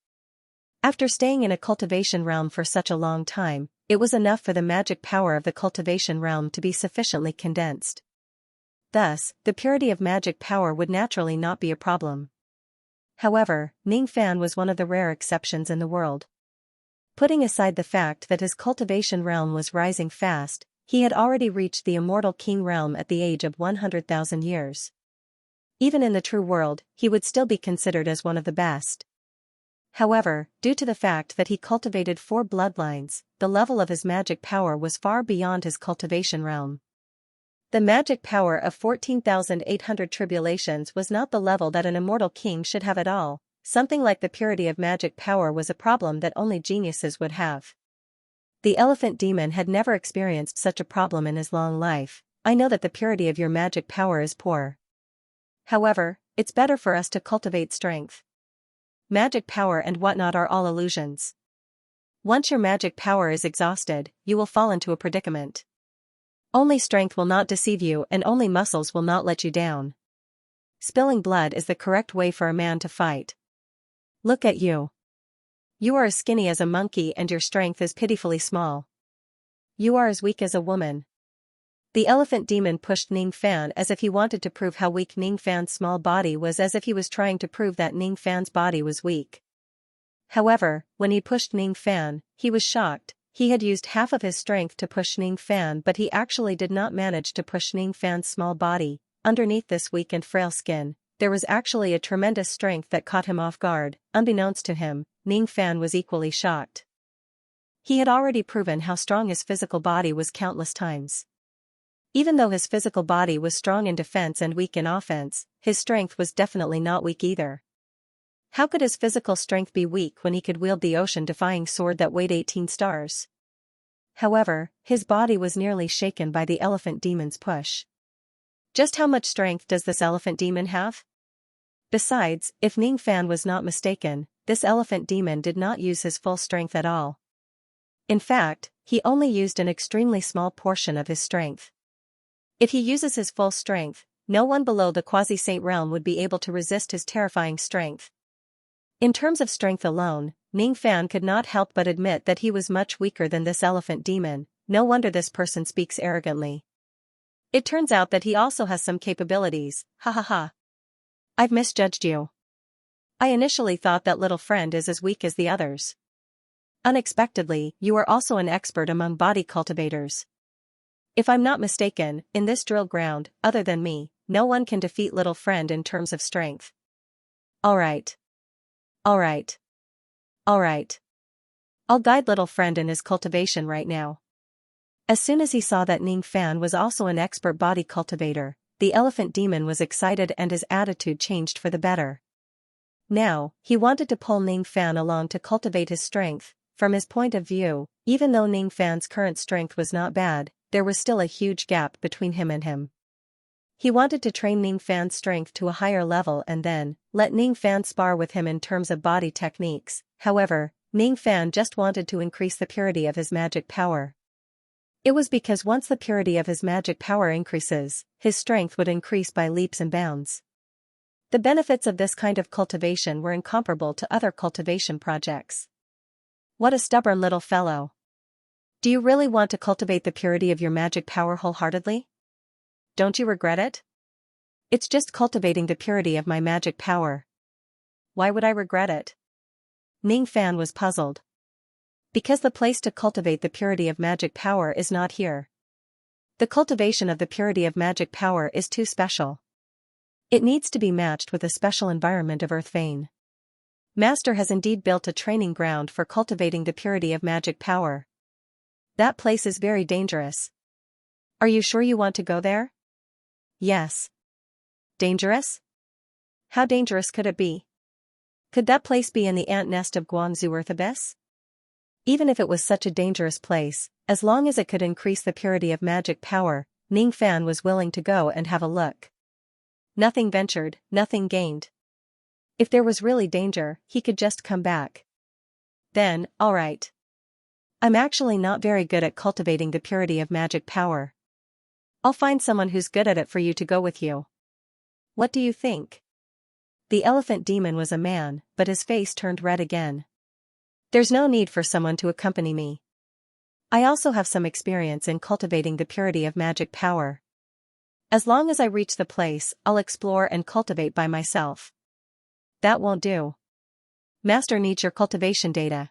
After staying in a cultivation realm for such a long time, it was enough for the magic power of the cultivation realm to be sufficiently condensed. Thus, the purity of magic power would naturally not be a problem. However, Ning Fan was one of the rare exceptions in the world. Putting aside the fact that his cultivation realm was rising fast, he had already reached the immortal king realm at the age of 100,000 years. Even in the true world, he would still be considered as one of the best. However, due to the fact that he cultivated 4 bloodlines, the level of his magic power was far beyond his cultivation realm. The magic power of 14,800 tribulations was not the level that an immortal king should have at all. Something like the purity of magic power was a problem that only geniuses would have. The elephant demon had never experienced such a problem in his long life. I know that the purity of your magic power is poor. However, it's better for us to cultivate strength. Magic power and whatnot are all illusions. Once your magic power is exhausted, you will fall into a predicament. Only strength will not deceive you, and only muscles will not let you down. Spilling blood is the correct way for a man to fight. Look at you. You are as skinny as a monkey and your strength is pitifully small. You are as weak as a woman. The elephant demon pushed Ning Fan as if he wanted to prove how weak Ning Fan's small body was, as if he was trying to prove that Ning Fan's body was weak. However, when he pushed Ning Fan, he was shocked. He had used half of his strength to push Ning Fan, but he actually did not manage to push Ning Fan's small body. Underneath this weak and frail skin, there was actually a tremendous strength that caught him off guard. Unbeknownst to him, Ning Fan was equally shocked. He had already proven how strong his physical body was countless times. Even though his physical body was strong in defense and weak in offense, his strength was definitely not weak either. How could his physical strength be weak when he could wield the ocean-defying sword that weighed 18 stars? However, his body was nearly shaken by the elephant demon's push. Just how much strength does this elephant demon have? Besides, if Ning Fan was not mistaken, this elephant demon did not use his full strength at all. In fact, he only used an extremely small portion of his strength. If he uses his full strength, no one below the quasi-saint realm would be able to resist his terrifying strength. In terms of strength alone, Ning Fan could not help but admit that he was much weaker than this elephant demon. No wonder this person speaks arrogantly. It turns out that he also has some capabilities. Ha ha ha. I've misjudged you. I initially thought that little friend is as weak as the others. Unexpectedly, you are also an expert among body cultivators. If I'm not mistaken, in this drill ground, other than me, no one can defeat little friend in terms of strength. Alright. Alright. Alright. I'll guide little friend in his cultivation right now. As soon as he saw that Ning Fan was also an expert body cultivator, the elephant demon was excited and his attitude changed for the better. Now, he wanted to pull Ning Fan along to cultivate his strength. From his point of view, even though Ning Fan's current strength was not bad, there was still a huge gap between him and him. He wanted to train Ning Fan's strength to a higher level and then let Ning Fan spar with him in terms of body techniques. However, Ning Fan just wanted to increase the purity of his magic power. It was because once the purity of his magic power increases, his strength would increase by leaps and bounds. The benefits of this kind of cultivation were incomparable to other cultivation projects. What a stubborn little fellow. Do you really want to cultivate the purity of your magic power wholeheartedly? Don't you regret it? It's just cultivating the purity of my magic power. Why would I regret it? Ning Fan was puzzled. Because the place to cultivate the purity of magic power is not here. The cultivation of the purity of magic power is too special. It needs to be matched with a special environment of earth vein. Master has indeed built a training ground for cultivating the purity of magic power. That place is very dangerous. Are you sure you want to go there? Yes. Dangerous? How dangerous could it be? Could that place be in the ant nest of Guangzhou Earth Abyss? Even if it was such a dangerous place, as long as it could increase the purity of magic power, Ning Fan was willing to go and have a look. Nothing ventured, nothing gained. If there was really danger, he could just come back. Then, alright. I'm actually not very good at cultivating the purity of magic power. I'll find someone who's good at it for you to go with you. What do you think? The elephant demon was a man, but his face turned red again. There's no need for someone to accompany me. I also have some experience in cultivating the purity of magic power. As long as I reach the place, I'll explore and cultivate by myself. That won't do. Master needs your cultivation data.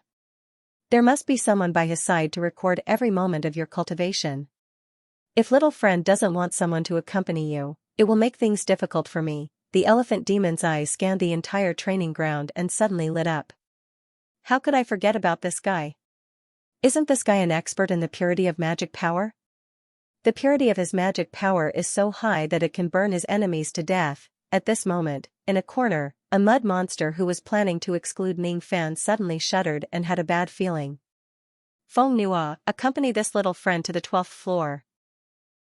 There must be someone by his side to record every moment of your cultivation. If little friend doesn't want someone to accompany you, it will make things difficult for me. The elephant demon's eyes scanned the entire training ground and suddenly lit up. How could I forget about this guy? Isn't this guy an expert in the purity of magic power? The purity of his magic power is so high that it can burn his enemies to death. At this moment, in a corner, a mud monster who was planning to exclude Ning Fan suddenly shuddered and had a bad feeling. Feng Nua, accompany this little friend to the 12th floor.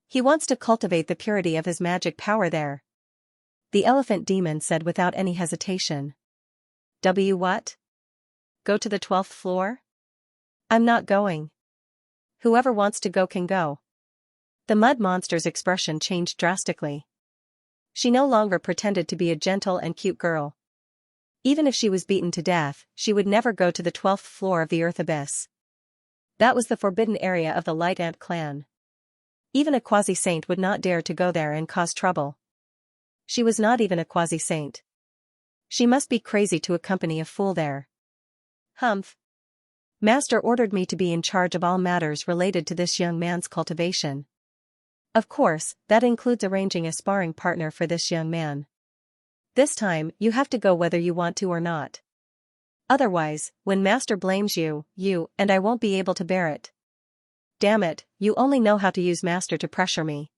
He wants to cultivate the purity of his magic power there. The elephant demon said without any hesitation. What? Go to the 12th floor? I'm not going. Whoever wants to go can go. The mud monster's expression changed drastically. She no longer pretended to be a gentle and cute girl. Even if she was beaten to death, she would never go to the 12th floor of the Earth Abyss. That was the forbidden area of the Light Ant clan. Even a quasi-saint would not dare to go there and cause trouble. She was not even a quasi-saint. She must be crazy to accompany a fool there. Humph. Master ordered me to be in charge of all matters related to this young man's cultivation. Of course, that includes arranging a sparring partner for this young man. This time, you have to go whether you want to or not. Otherwise, when Master blames you, and I won't be able to bear it. Damn it, you only know how to use Master to pressure me.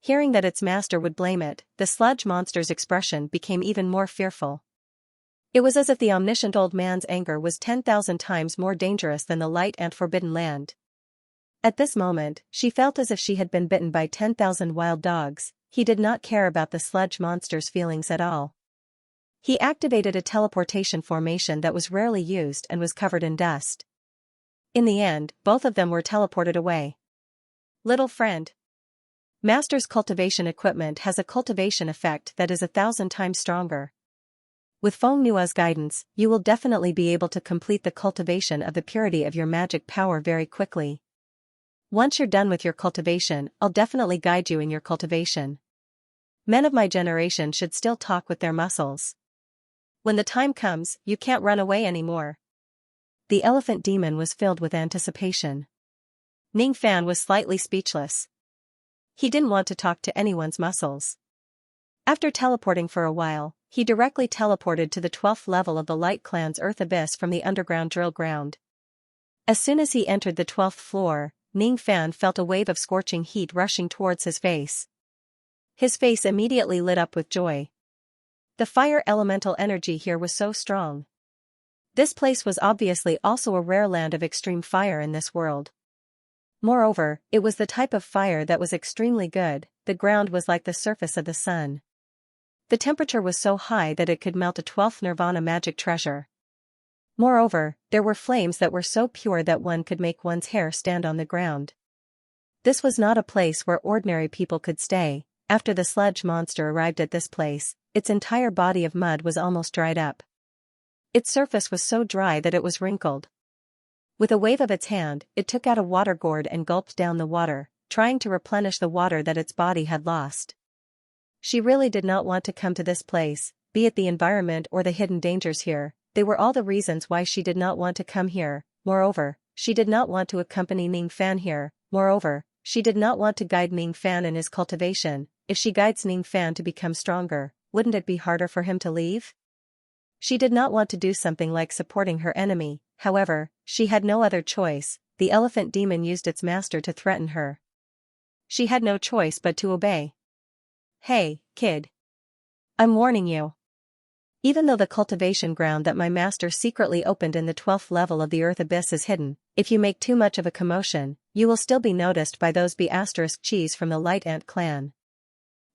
Hearing that its master would blame it, the sludge monster's expression became even more fearful. It was as if the omniscient old man's anger was 10,000 times more dangerous than the light and forbidden land. At this moment, she felt as if she had been bitten by 10,000 wild dogs. He did not care about the sludge monster's feelings at all. He activated a teleportation formation that was rarely used and was covered in dust. In the end, both of them were teleported away. Little friend. Master's cultivation equipment has a cultivation effect that is 1,000 times stronger. With Feng Nua's guidance, you will definitely be able to complete the cultivation of the purity of your magic power very quickly. Once you're done with your cultivation, I'll definitely guide you in your cultivation. Men of my generation should still talk with their muscles. When the time comes, you can't run away anymore. The elephant demon was filled with anticipation. Ning Fan was slightly speechless. He didn't want to talk to anyone's muscles. After teleporting for a while, he directly teleported to the 12th level of the Light Clan's Earth Abyss from the underground drill ground. As soon as he entered the 12th floor, Ning Fan felt a wave of scorching heat rushing towards his face. His face immediately lit up with joy. The fire elemental energy here was so strong. This place was obviously also a rare land of extreme fire in this world. Moreover, it was the type of fire that was extremely good. The ground was like the surface of the sun. The temperature was so high that it could melt a 12th Nirvana magic treasure. Moreover, there were flames that were so pure that one could make one's hair stand on the ground. This was not a place where ordinary people could stay. After the sludge monster arrived at this place, its entire body of mud was almost dried up. Its surface was so dry that it was wrinkled. With a wave of its hand, it took out a water gourd and gulped down the water, trying to replenish the water that its body had lost. She really did not want to come to this place, be it the environment or the hidden dangers here. They were all the reasons why she did not want to come here. Moreover, she did not want to accompany Ning Fan here. Moreover, she did not want to guide Ning Fan in his cultivation. If she guides Ning Fan to become stronger, wouldn't it be harder for him to leave? She did not want to do something like supporting her enemy. However, she had no other choice. The elephant demon used its master to threaten her. She had no choice but to obey. Hey, kid. I'm warning you. Even though the cultivation ground that my master secretly opened in the 12th level of the earth abyss is hidden, if you make too much of a commotion, you will still be noticed by those B*cheese from the Light Ant clan.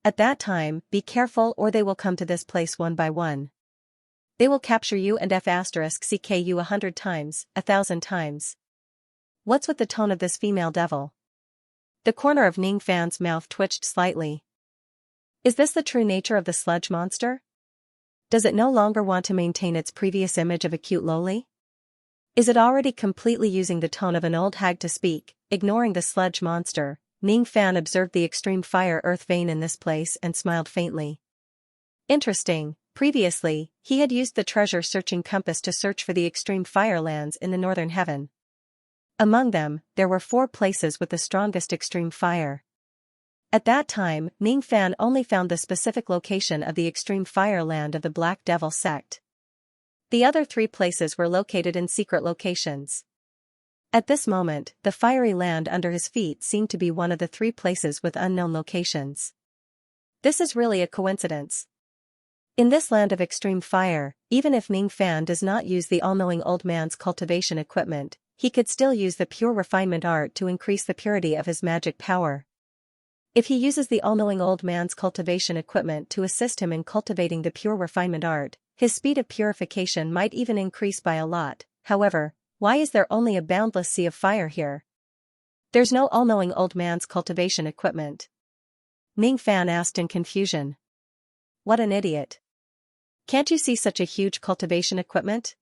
At that time, be careful or they will come to this place one by one. They will capture you and F*ck you 100 times, 1,000 times. What's with the tone of this female devil? The corner of Ning Fan's mouth twitched slightly. Is this the true nature of the sludge monster? Does it no longer want to maintain its previous image of a cute lowly? Is it already completely using the tone of an old hag to speak, ignoring the sludge monster? Ning Fan observed the extreme fire earth vein in this place and smiled faintly. Interesting, previously, he had used the treasure-searching compass to search for the extreme fire lands in the northern heaven. Among them, there were 4 places with the strongest extreme fire. At that time, Ning Fan only found the specific location of the extreme fire land of the Black Devil sect. The other 3 places were located in secret locations. At this moment, the fiery land under his feet seemed to be one of the 3 places with unknown locations. This is really a coincidence. In this land of extreme fire, even if Ning Fan does not use the all-knowing old man's cultivation equipment, he could still use the pure refinement art to increase the purity of his magic power. If he uses the all-knowing old man's cultivation equipment to assist him in cultivating the pure refinement art, his speed of purification might even increase by a lot. However, why is there only a boundless sea of fire here? There's no all-knowing old man's cultivation equipment. Ning Fan asked in confusion. What an idiot. Can't you see such a huge cultivation equipment?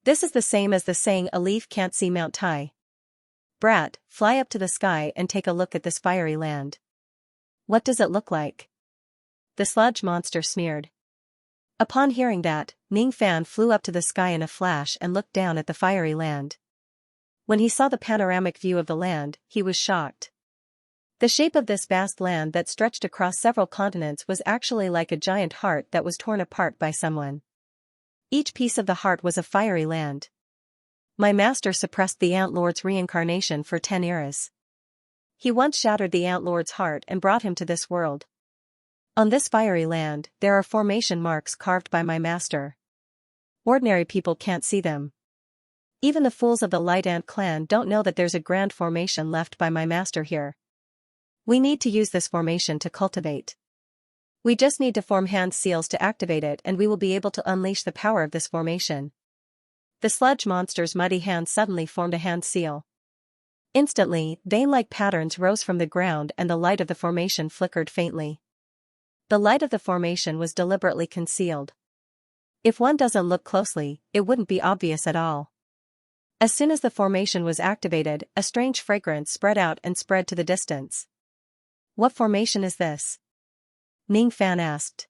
This is the same as the saying a leaf can't see Mount Tai. Brat, fly up to the sky and take a look at this fiery land. What does it look like? The sludge monster sneered. Upon hearing that, Ning Fan flew up to the sky in a flash and looked down at the fiery land. When he saw the panoramic view of the land, he was shocked. The shape of this vast land that stretched across several continents was actually like a giant heart that was torn apart by someone. Each piece of the heart was a fiery land. My master suppressed the Ant Lord's reincarnation for 10 eras. He once shattered the Ant Lord's heart and brought him to this world. On this fiery land, there are formation marks carved by my master. Ordinary people can't see them. Even the fools of the Light Ant clan don't know that there's a grand formation left by my master here. We need to use this formation to cultivate. We just need to form hand seals to activate it and we will be able to unleash the power of this formation. The sludge monster's muddy hand suddenly formed a hand seal. Instantly, vein-like patterns rose from the ground and the light of the formation flickered faintly. The light of the formation was deliberately concealed. If one doesn't look closely, it wouldn't be obvious at all. As soon as the formation was activated, a strange fragrance spread out and spread to the distance. What formation is this? Ning Fan asked.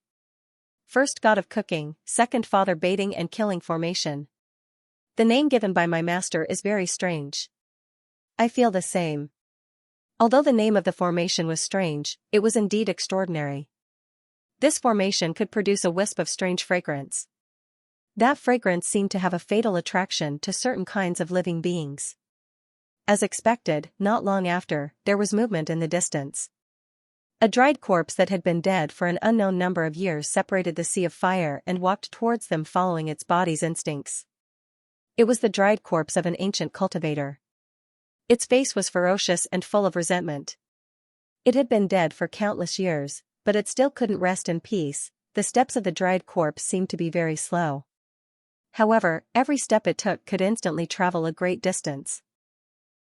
First god of cooking, second father baiting and killing formation. The name given by my master is very strange. I feel the same. Although the name of the formation was strange, it was indeed extraordinary. This formation could produce a wisp of strange fragrance. That fragrance seemed to have a fatal attraction to certain kinds of living beings. As expected, not long after, there was movement in the distance. A dried corpse that had been dead for an unknown number of years separated the sea of fire and walked towards them following its body's instincts. It was the dried corpse of an ancient cultivator. Its face was ferocious and full of resentment. It had been dead for countless years, but it still couldn't rest in peace. The steps of the dried corpse seemed to be very slow. However, every step it took could instantly travel a great distance.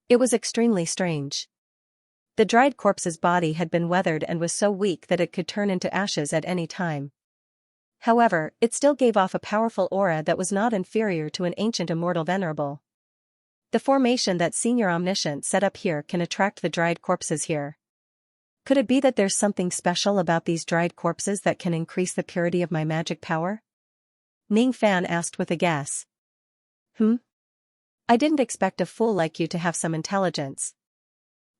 It was extremely strange. The dried corpse's body had been weathered and was so weak that it could turn into ashes at any time. However, it still gave off a powerful aura that was not inferior to an ancient immortal venerable. The formation that Senior Omniscient set up here can attract the dried corpses here. Could it be that there's something special about these dried corpses that can increase the purity of my magic power? Ning Fan asked with a guess. I didn't expect a fool like you to have some intelligence.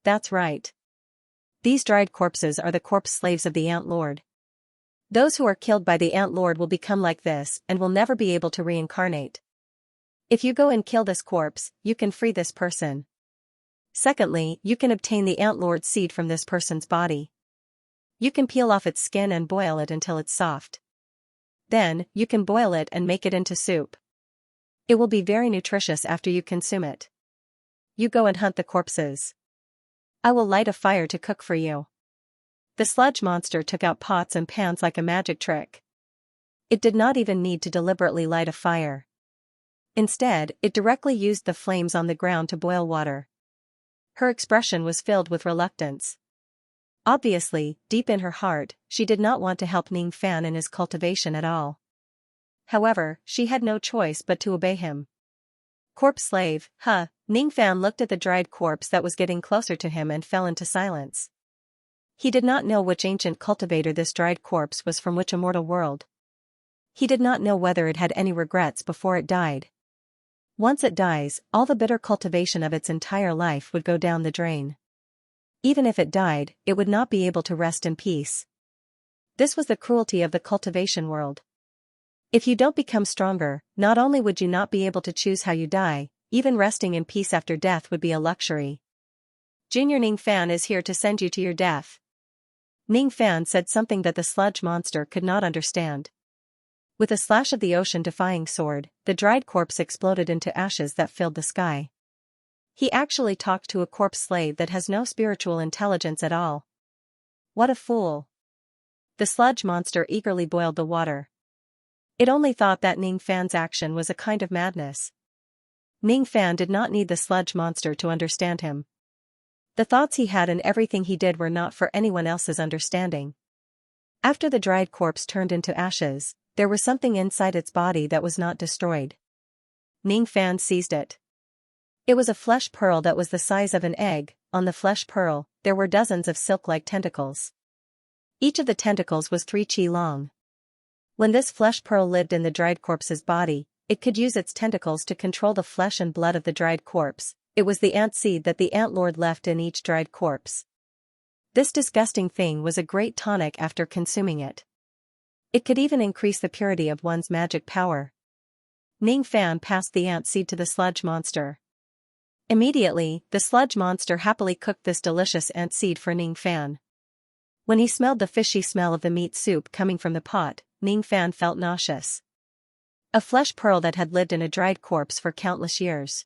That's right. These dried corpses are the corpse slaves of the Ant Lord. Those who are killed by the Ant Lord will become like this and will never be able to reincarnate. If you go and kill this corpse, you can free this person. Secondly, you can obtain the Ant Lord's seed from this person's body. You can peel off its skin and boil it until it's soft. Then, you can boil it and make it into soup. It will be very nutritious after you consume it. You go and hunt the corpses. I will light a fire to cook for you. The sludge monster took out pots and pans like a magic trick. It did not even need to deliberately light a fire. Instead, it directly used the flames on the ground to boil water. Her expression was filled with reluctance. Obviously, deep in her heart, she did not want to help Ning Fan in his cultivation at all. However, she had no choice but to obey him. Corpse slave, huh? Ning Fan looked at the dried corpse that was getting closer to him and fell into silence. He did not know which ancient cultivator this dried corpse was from which immortal world. He did not know whether it had any regrets before it died. Once it dies, all the bitter cultivation of its entire life would go down the drain. Even if it died, it would not be able to rest in peace. This was the cruelty of the cultivation world. If you don't become stronger, not only would you not be able to choose how you die, even resting in peace after death would be a luxury. Junior Ning Fan is here to send you to your death. Ning Fan said something that the sludge monster could not understand. With a slash of the ocean-defying sword, the dried corpse exploded into ashes that filled the sky. He actually talked to a corpse slave that has no spiritual intelligence at all. What a fool. The sludge monster eagerly boiled the water. It only thought that Ning Fan's action was a kind of madness. Ning Fan did not need the sludge monster to understand him. The thoughts he had and everything he did were not for anyone else's understanding. After the dried corpse turned into ashes, there was something inside its body that was not destroyed. Ning Fan seized it. It was a flesh pearl that was the size of an egg. On the flesh pearl, there were dozens of silk-like tentacles. Each of the tentacles was 3 chi long. When this flesh pearl lived in the dried corpse's body, it could use its tentacles to control the flesh and blood of the dried corpse. It was the ant seed that the ant lord left in each dried corpse. This disgusting thing was a great tonic after consuming it. It could even increase the purity of one's magic power. Ning Fan passed the ant seed to the sludge monster. Immediately, the sludge monster happily cooked this delicious ant seed for Ning Fan. When he smelled the fishy smell of the meat soup coming from the pot, Ning Fan felt nauseous. A flesh pearl that had lived in a dried corpse for countless years.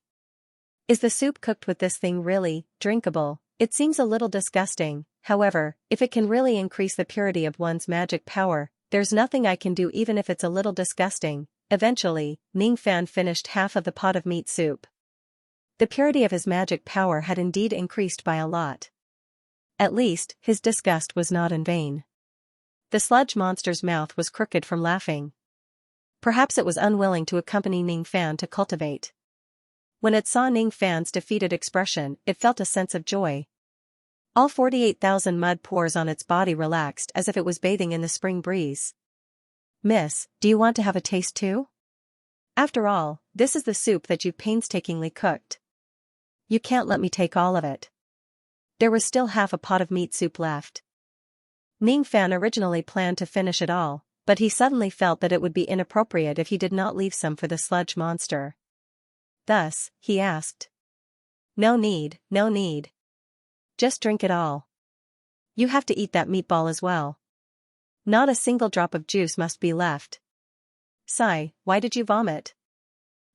Is the soup cooked with this thing really drinkable? It seems a little disgusting. However, if it can really increase the purity of one's magic power, there's nothing I can do even if it's a little disgusting. Eventually, Ning Fan finished half of the pot of meat soup. The purity of his magic power had indeed increased by a lot. At least, his disgust was not in vain. The sludge monster's mouth was crooked from laughing. Perhaps it was unwilling to accompany Ning Fan to cultivate. When it saw Ning Fan's defeated expression, it felt a sense of joy. All 48,000 mud pores on its body relaxed as if it was bathing in the spring breeze. Miss, do you want to have a taste too? After all, this is the soup that you've painstakingly cooked. You can't let me take all of it. There was still half a pot of meat soup left. Ning Fan originally planned to finish it all, but he suddenly felt that it would be inappropriate if he did not leave some for the sludge monster. Thus, he asked. No need, no need. Just drink it all. You have to eat that meatball as well. Not a single drop of juice must be left. Sigh, why did you vomit?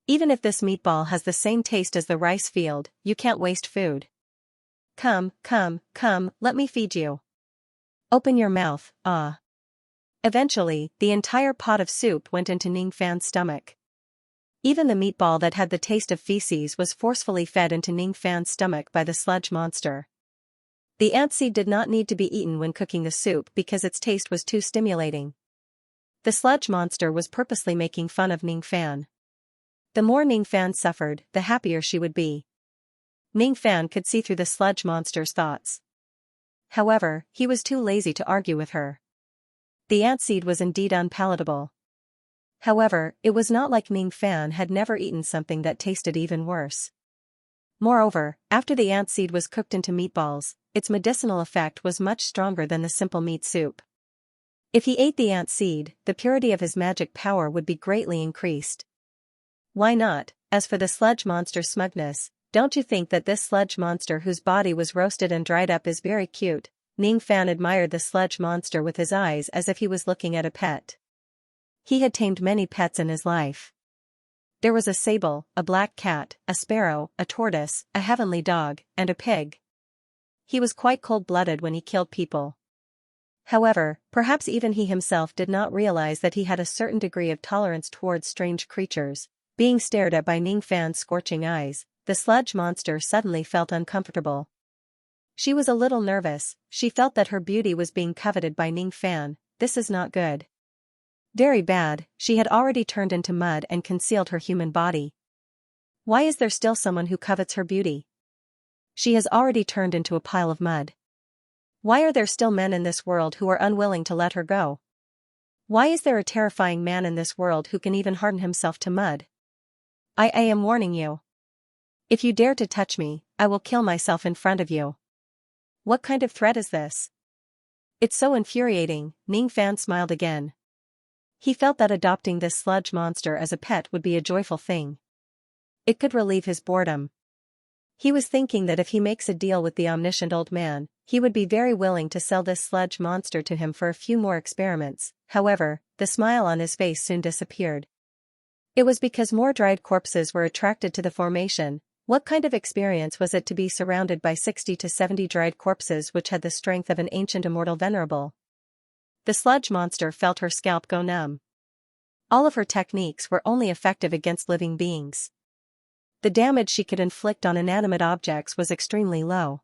Even if this meatball has the same taste as the rice field, you can't waste food. Come, let me feed you. Open your mouth, ah. Eventually, the entire pot of soup went into Ning Fan's stomach. Even the meatball that had the taste of feces was forcefully fed into Ning Fan's stomach by the sludge monster. The ant seed did not need to be eaten when cooking the soup because its taste was too stimulating. The sludge monster was purposely making fun of Ning Fan. The more Ning Fan suffered, the happier she would be. Ning Fan could see through the sludge monster's thoughts. However, he was too lazy to argue with her. The ant seed was indeed unpalatable. However, it was not like Ning Fan had never eaten something that tasted even worse. Moreover, after the ant seed was cooked into meatballs, its medicinal effect was much stronger than the simple meat soup. If he ate the ant seed, the purity of his magic power would be greatly increased. Why not? As for the sludge monster's smugness, don't you think that this sludge monster whose body was roasted and dried up is very cute? Ning Fan admired the sludge monster with his eyes as if he was looking at a pet. He had tamed many pets in his life. There was a sable, a black cat, a sparrow, a tortoise, a heavenly dog, and a pig. He was quite cold-blooded when he killed people. However, perhaps even he himself did not realize that he had a certain degree of tolerance towards strange creatures. Being stared at by Ning Fan's scorching eyes, the sludge monster suddenly felt uncomfortable. She was a little nervous. She felt that her beauty was being coveted by Ning Fan. This is not good. Very bad. She had already turned into mud and concealed her human body. Why is there still someone who covets her beauty? She has already turned into a pile of mud. Why are there still men in this world who are unwilling to let her go? Why is there a terrifying man in this world who can even harden himself to mud? I am warning you. If you dare to touch me, I will kill myself in front of you. What kind of threat is this? It's so infuriating. Ning Fan smiled again. He felt that adopting this sludge monster as a pet would be a joyful thing. It could relieve his boredom. He was thinking that if he makes a deal with the omniscient old man, he would be very willing to sell this sludge monster to him for a few more experiments. However, the smile on his face soon disappeared. It was because more dried corpses were attracted to the formation. What kind of experience was it to be surrounded by 60 to 70 dried corpses which had the strength of an ancient immortal venerable? The sludge monster felt her scalp go numb. All of her techniques were only effective against living beings. The damage she could inflict on inanimate objects was extremely low.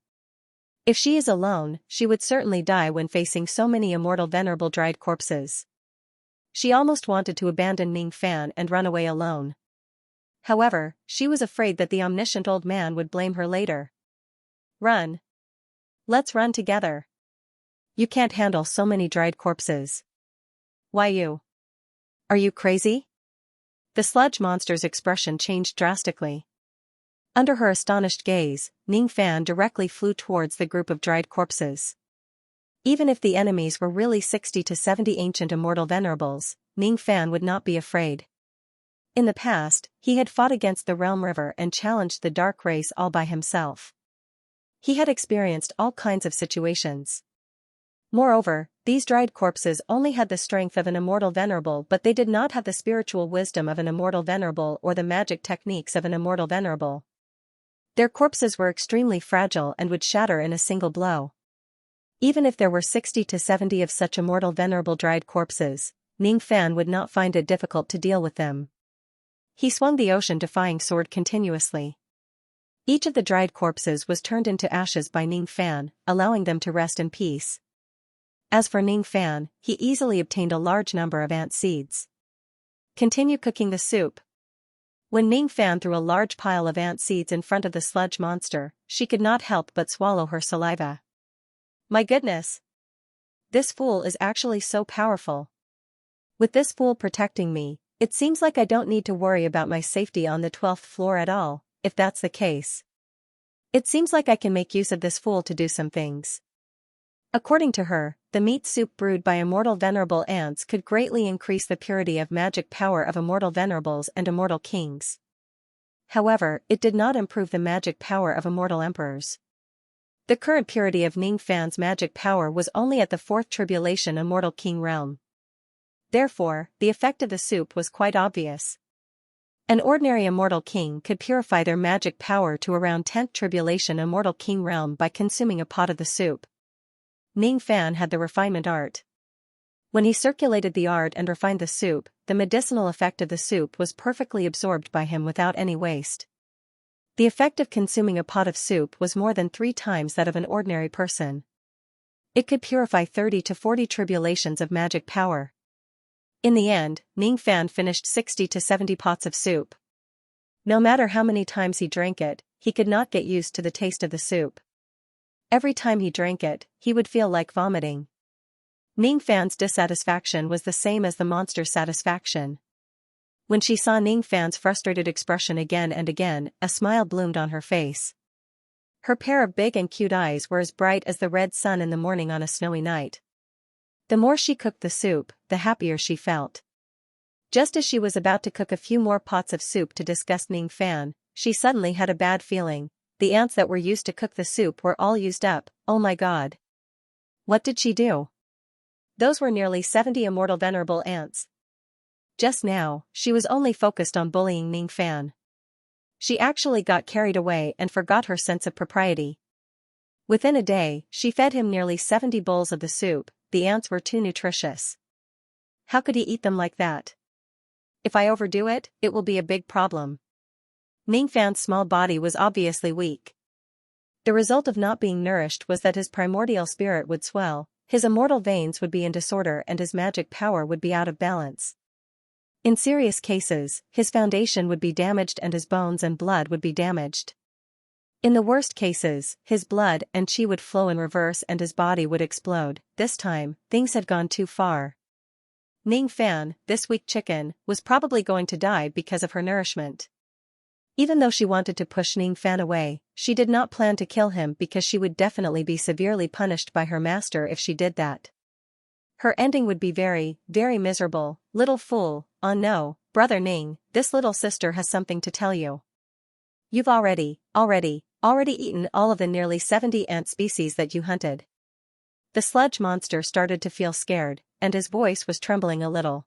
If she is alone, she would certainly die when facing so many immortal venerable dried corpses. She almost wanted to abandon Ning Fan and run away alone. However, she was afraid that the omniscient old man would blame her later. Run. Let's run together. You can't handle so many dried corpses. Why you? Are you crazy? The sludge monster's expression changed drastically. Under her astonished gaze, Ning Fan directly flew towards the group of dried corpses. Even if the enemies were really 60 to 70 ancient immortal venerables, Ning Fan would not be afraid. In the past, he had fought against the Realm River and challenged the Dark Race all by himself. He had experienced all kinds of situations. Moreover, these dried corpses only had the strength of an immortal venerable, but they did not have the spiritual wisdom of an immortal venerable or the magic techniques of an immortal venerable. Their corpses were extremely fragile and would shatter in a single blow. Even if there were 60 to 70 of such immortal venerable dried corpses, Ning Fan would not find it difficult to deal with them. He swung the ocean-defying sword continuously. Each of the dried corpses was turned into ashes by Ning Fan, allowing them to rest in peace. As for Ning Fan, he easily obtained a large number of ant seeds. Continue cooking the soup. When Ning Fan threw a large pile of ant seeds in front of the sludge monster, she could not help but swallow her saliva. My goodness! This fool is actually so powerful. With this fool protecting me, it seems like I don't need to worry about my safety on the 12th floor at all. If that's the case, it seems like I can make use of this fool to do some things. According to her, the meat soup brewed by immortal venerable ants could greatly increase the purity of magic power of immortal venerables and immortal kings. However, it did not improve the magic power of immortal emperors. The current purity of Ning Fan's magic power was only at the 4th tribulation immortal king realm. Therefore, the effect of the soup was quite obvious. An ordinary immortal king could purify their magic power to around 10th tribulation immortal king realm by consuming a pot of the soup. Ning Fan had the refinement art. When he circulated the art and refined the soup, the medicinal effect of the soup was perfectly absorbed by him without any waste. The effect of consuming a pot of soup was more than 3 times that of an ordinary person. It could purify 30 to 40 tribulations of magic power. In the end, Ning Fan finished 60 to 70 pots of soup. No matter how many times he drank it, he could not get used to the taste of the soup. Every time he drank it, he would feel like vomiting. Ning Fan's dissatisfaction was the same as the monster's satisfaction. When she saw Ning Fan's frustrated expression again and again, a smile bloomed on her face. Her pair of big and cute eyes were as bright as the red sun in the morning on a snowy night. The more she cooked the soup, the happier she felt. Just as she was about to cook a few more pots of soup to disgust Ning Fan, she suddenly had a bad feeling. The ants that were used to cook the soup were all used up. Oh my god. What did she do? Those were nearly 70 immortal venerable ants. just now, she was only focused on bullying Ning Fan. She actually got carried away and forgot her sense of propriety. Within a day, she fed him nearly 70 bowls of the soup. The ants were too nutritious. How could he eat them like that? If I overdo it, it will be a big problem. Ning Fan's small body was obviously weak. The result of not being nourished was that his primordial spirit would swell, his immortal veins would be in disorder and his magic power would be out of balance. In serious cases, his foundation would be damaged and his bones and blood would be damaged. In the worst cases, his blood and qi would flow in reverse and his body would explode. This time, things had gone too far. Ning Fan, this weak chicken, was probably going to die because of her nourishment. Even though she wanted to push Ning Fan away, she did not plan to kill him because she would definitely be severely punished by her master if she did that. Her ending would be very, very miserable. Little fool, oh no, brother Ning, this little sister has something to tell you. You've already eaten all of the nearly 70 ant species that you hunted. The sludge monster started to feel scared, and his voice was trembling a little.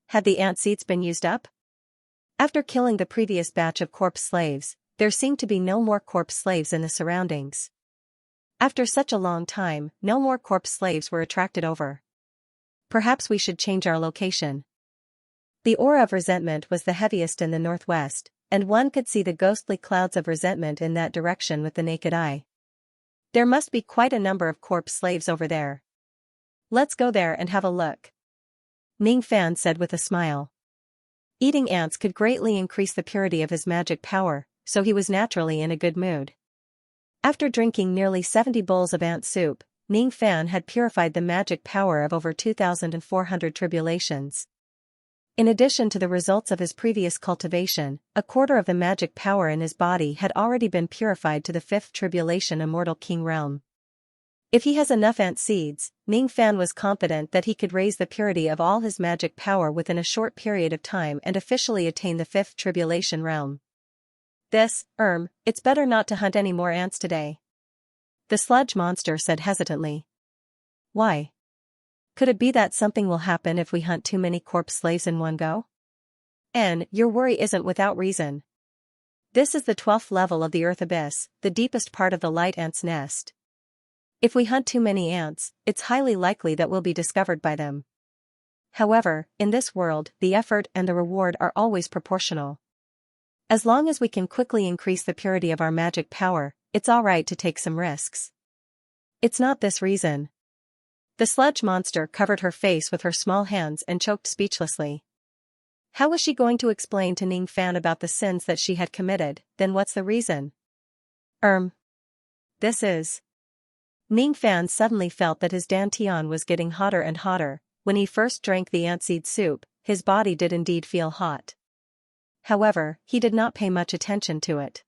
Had the ant seeds been used up? After killing the previous batch of corpse slaves, there seemed to be no more corpse slaves in the surroundings. After such a long time, no more corpse slaves were attracted over. Perhaps we should change our location. The aura of resentment was the heaviest in the northwest, and one could see the ghostly clouds of resentment in that direction with the naked eye. There must be quite a number of corpse slaves over there. Let's go there and have a look. Ning Fan said with a smile. Eating ants could greatly increase the purity of his magic power, so he was naturally in a good mood. After drinking nearly 70 bowls of ant soup, Ning Fan had purified the magic power of over 2,400 tribulations. In addition to the results of his previous cultivation, a quarter of the magic power in his body had already been purified to the 5th tribulation Immortal King realm. If he has enough ant seeds, Ning Fan was confident that he could raise the purity of all his magic power within a short period of time and officially attain the 5th tribulation realm. It's better not to hunt any more ants today. The sludge monster said hesitantly. Why? Could it be that something will happen if we hunt too many corpse slaves in one go? Your worry isn't without reason. This is the 12th level of the earth abyss, the deepest part of the light ant's nest. If we hunt too many ants, it's highly likely that we'll be discovered by them. However, in this world, the effort and the reward are always proportional. As long as we can quickly increase the purity of our magic power, it's alright to take some risks. It's not this reason. The sludge monster covered her face with her small hands and choked speechlessly. How was she going to explain to Ning Fan about the sins that she had committed? Then what's the reason? This is... Ning Fan suddenly felt that his dantian was getting hotter and hotter. When he first drank the ant seed soup, his body did indeed feel hot. However, he did not pay much attention to it.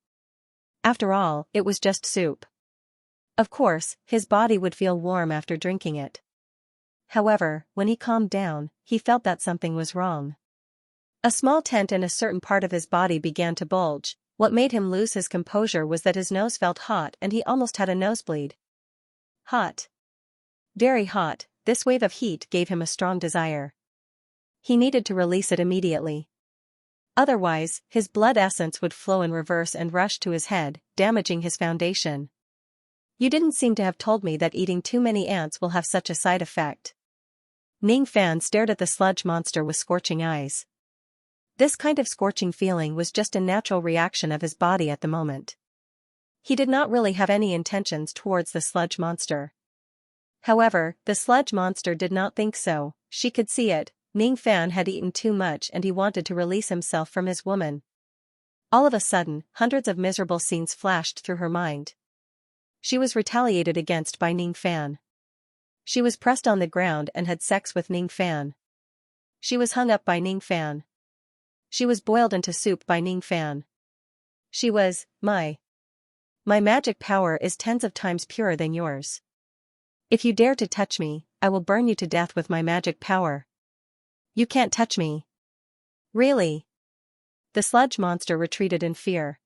After all, it was just soup. Of course, his body would feel warm after drinking it. However, when he calmed down, he felt that something was wrong. A small tent in a certain part of his body began to bulge. What made him lose his composure was that his nose felt hot and he almost had a nosebleed. Hot. Very hot, this wave of heat gave him a strong desire. He needed to release it immediately. Otherwise, his blood essence would flow in reverse and rush to his head, damaging his foundation. You didn't seem to have told me that eating too many ants will have such a side effect. Ning Fan stared at the sludge monster with scorching eyes. This kind of scorching feeling was just a natural reaction of his body at the moment. He did not really have any intentions towards the sludge monster. However, the sludge monster did not think so. She could see it. Ning Fan had eaten too much and he wanted to release himself from his woman. All of a sudden, hundreds of miserable scenes flashed through her mind. She was retaliated against by Ning Fan. She was pressed on the ground and had sex with Ning Fan. She was hung up by Ning Fan. She was boiled into soup by Ning Fan. She was, My magic power is tens of times purer than yours. If you dare to touch me, I will burn you to death with my magic power. You can't touch me. Really? The sludge monster retreated in fear.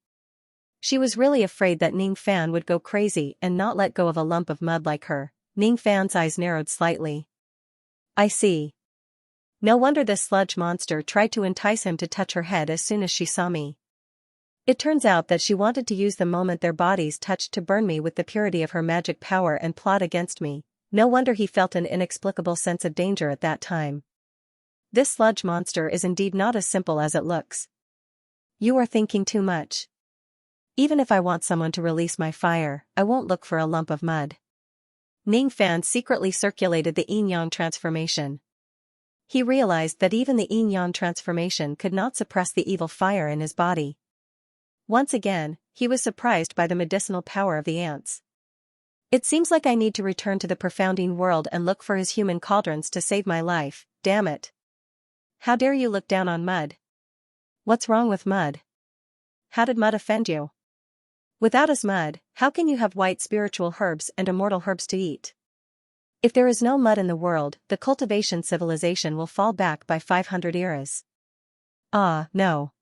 She was really afraid that Ning Fan would go crazy and not let go of a lump of mud like her. Ning Fan's eyes narrowed slightly. I see. No wonder this sludge monster tried to entice him to touch her head as soon as she saw me. It turns out that she wanted to use the moment their bodies touched to burn me with the purity of her magic power and plot against me. No wonder he felt an inexplicable sense of danger at that time. This sludge monster is indeed not as simple as it looks. You are thinking too much. Even if I want someone to release my fire, I won't look for a lump of mud. Ning Fan secretly circulated the yin-yang transformation. He realized that even the yin-yang transformation could not suppress the evil fire in his body. Once again, he was surprised by the medicinal power of the ants. It seems like I need to return to the profounding world and look for his human cauldrons to save my life, damn it. How dare you look down on mud? What's wrong with mud? How did mud offend you? Without his mud, how can you have white spiritual herbs and immortal herbs to eat? If there is no mud in the world, the cultivation civilization will fall back by 500 eras. Ah, no.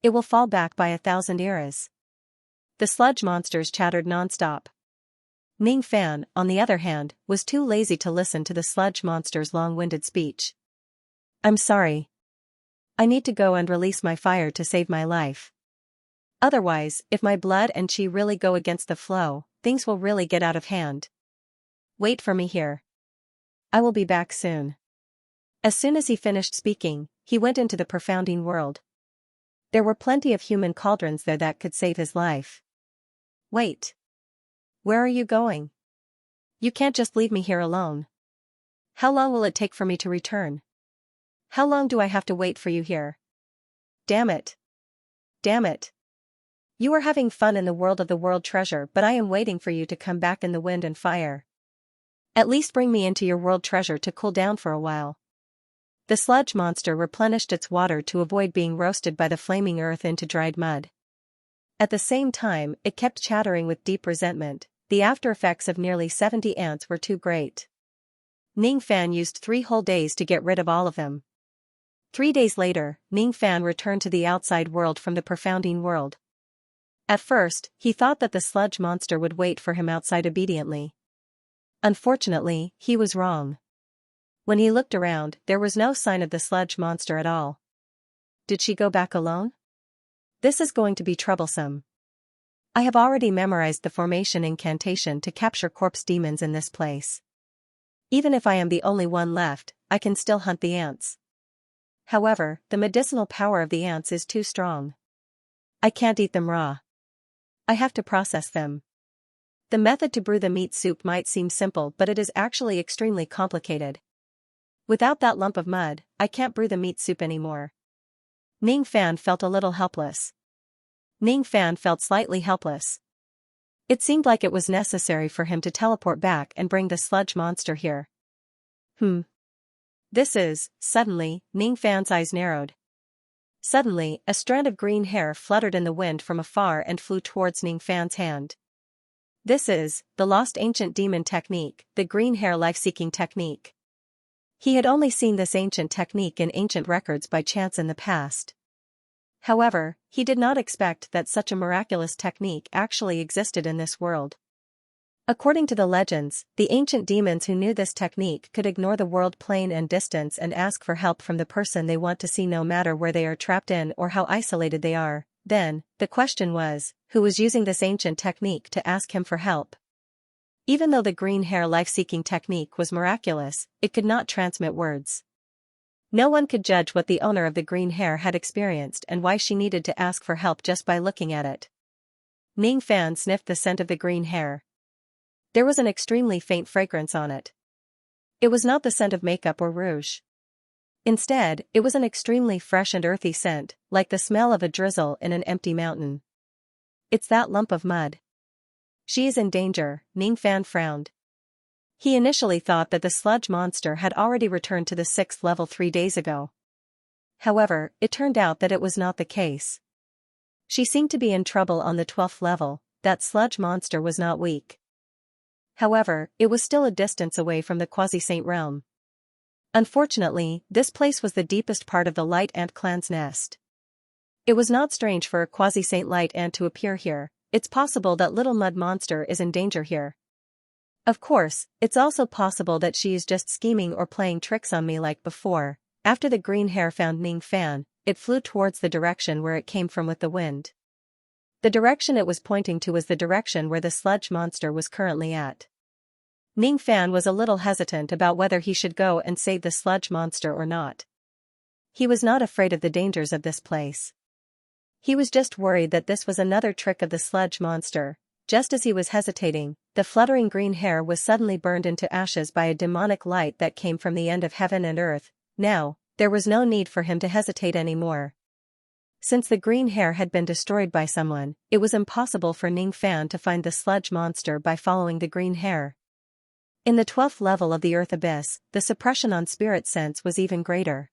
It will fall back by 1,000 eras. The sludge monsters chattered non-stop. Ning Fan, on the other hand, was too lazy to listen to the sludge monster's long-winded speech. I'm sorry. I need to go and release my fire to save my life. Otherwise, if my blood and qi really go against the flow, things will really get out of hand. Wait for me here. I will be back soon. As soon as he finished speaking, he went into the profounding world. There were plenty of human cauldrons there that could save his life. Wait. Where are you going? You can't just leave me here alone. How long will it take for me to return? How long do I have to wait for you here? Damn it. Damn it. You are having fun in the world of the world treasure, but I am waiting for you to come back in the wind and fire. At least bring me into your world treasure to cool down for a while. The sludge monster replenished its water to avoid being roasted by the flaming earth into dried mud. At the same time, it kept chattering with deep resentment. The after effects of nearly 70 ants were too great. Ning Fan used 3 whole days to get rid of all of them. 3 days later, Ning Fan returned to the outside world from the profounding world. At first, he thought that the sludge monster would wait for him outside obediently. Unfortunately, he was wrong. When he looked around, there was no sign of the sludge monster at all. Did she go back alone? This is going to be troublesome. I have already memorized the formation incantation to capture corpse demons in this place. Even if I am the only one left, I can still hunt the ants. However, the medicinal power of the ants is too strong. I can't eat them raw. I have to process them. The method to brew the meat soup might seem simple, but it is actually extremely complicated. Without that lump of mud, I can't brew the meat soup anymore. Ning Fan felt a little helpless. Ning Fan felt slightly helpless. It seemed like it was necessary for him to teleport back and bring the sludge monster here. Suddenly, Ning Fan's eyes narrowed. Suddenly, a strand of green hair fluttered in the wind from afar and flew towards Ning Fan's hand. This is the lost ancient demon technique, the green hair life-seeking technique. He had only seen this ancient technique in ancient records by chance in the past. However, he did not expect that such a miraculous technique actually existed in this world. According to the legends, the ancient demons who knew this technique could ignore the world plane and distance and ask for help from the person they want to see, no matter where they are trapped in or how isolated they are. Then, the question was, who was using this ancient technique to ask him for help? Even though the green hair life-seeking technique was miraculous, it could not transmit words. No one could judge what the owner of the green hair had experienced and why she needed to ask for help just by looking at it. Ning Fan sniffed the scent of the green hair. There was an extremely faint fragrance on it. It was not the scent of makeup or rouge. Instead, it was an extremely fresh and earthy scent, like the smell of a drizzle in an empty mountain. It's that lump of mud. She is in danger, Ning Fan frowned. He initially thought that the sludge monster had already returned to the 6th level 3 days ago. However, it turned out that it was not the case. She seemed to be in trouble on the 12th level. That sludge monster was not weak. However, it was still a distance away from the Quasi-Saint realm. Unfortunately, this place was the deepest part of the Light Ant clan's nest. It was not strange for a Quasi-Saint Light Ant to appear here. It's possible that little mud monster is in danger here. Of course, it's also possible that she is just scheming or playing tricks on me like before. After the green hair found Ning Fan, it flew towards the direction where it came from with the wind. The direction it was pointing to was the direction where the sludge monster was currently at. Ning Fan was a little hesitant about whether he should go and save the sludge monster or not. He was not afraid of the dangers of this place. He was just worried that this was another trick of the sludge monster. Just as he was hesitating, the fluttering green hair was suddenly burned into ashes by a demonic light that came from the end of heaven and earth. Now, there was no need for him to hesitate anymore. Since the green hair had been destroyed by someone, it was impossible for Ning Fan to find the sludge monster by following the green hair. In the 12th level of the earth abyss, the suppression on spirit sense was even greater.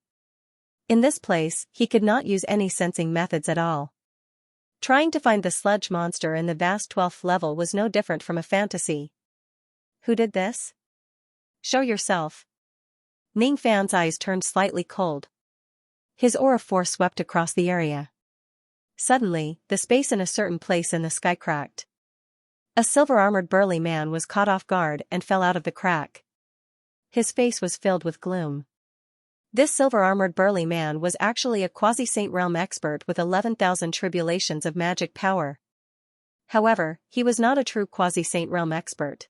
In this place, he could not use any sensing methods at all. Trying to find the sludge monster in the vast 12th level was no different from a fantasy. Who did this? Show yourself. Ning Fan's eyes turned slightly cold. His aura force swept across the area. Suddenly, the space in a certain place in the sky cracked. A silver-armored burly man was caught off guard and fell out of the crack. His face was filled with gloom. This silver-armored burly man was actually a quasi-saint realm expert with 11,000 tribulations of magic power. However, he was not a true quasi-saint realm expert.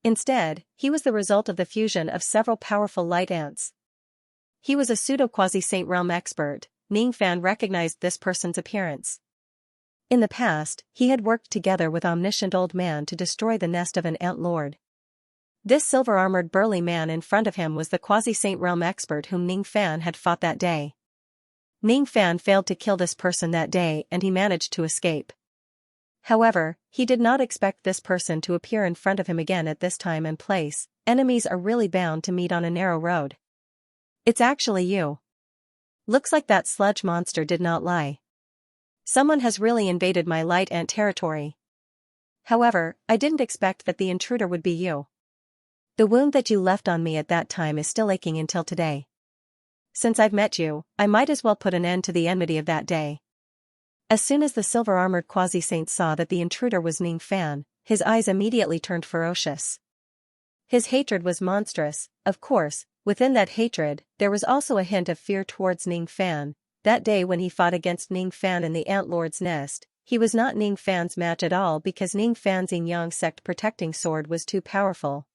Instead, he was the result of the fusion of several powerful light ants. He was a pseudo-quasi-saint realm expert. Ning Fan recognized this person's appearance. In the past, he had worked together with omniscient old man to destroy the nest of an ant lord. This silver-armored burly man in front of him was the quasi-saint realm expert whom Ning Fan had fought that day. Ning Fan failed to kill this person that day and he managed to escape. However, he did not expect this person to appear in front of him again at this time and place. Enemies are really bound to meet on a narrow road. It's actually you. Looks like that sludge monster did not lie. Someone has really invaded my light ant territory. However, I didn't expect that the intruder would be you. The wound that you left on me at that time is still aching until today. Since I've met you, I might as well put an end to the enmity of that day. As soon as the silver-armored quasi-saint saw that the intruder was Ning Fan, his eyes immediately turned ferocious. His hatred was monstrous. Of course, within that hatred, there was also a hint of fear towards Ning Fan. That day when he fought against Ning Fan in the Ant Lord's nest, he was not Ning Fan's match at all because Ning Fan's Yin-Yang sect protecting sword was too powerful.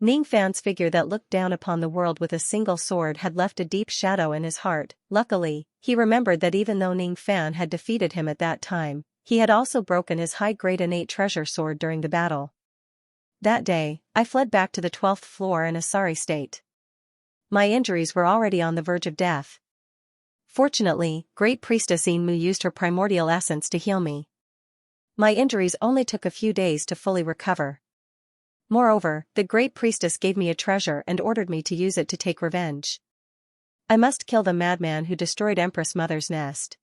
Ning Fan's figure that looked down upon the world with a single sword had left a deep shadow in his heart. Luckily, he remembered that even though Ning Fan had defeated him at that time, he had also broken his high-grade innate treasure sword during the battle. That day, I fled back to the 12th floor in a sorry state. My injuries were already on the verge of death. Fortunately, Great Priestess Mu used her primordial essence to heal me. My injuries only took a few days to fully recover. Moreover, the Great Priestess gave me a treasure and ordered me to use it to take revenge. I must kill the madman who destroyed Empress Mother's nest.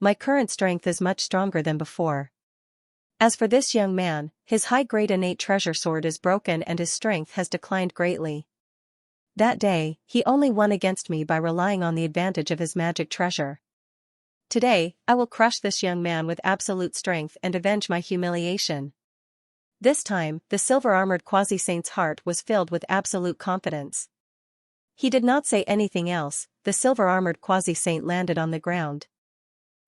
My current strength is much stronger than before. As for this young man, his high-grade innate treasure sword is broken and his strength has declined greatly. That day, he only won against me by relying on the advantage of his magic treasure. Today, I will crush this young man with absolute strength and avenge my humiliation. This time, the silver-armored quasi-saint's heart was filled with absolute confidence. He did not say anything else. The silver-armored quasi-saint landed on the ground.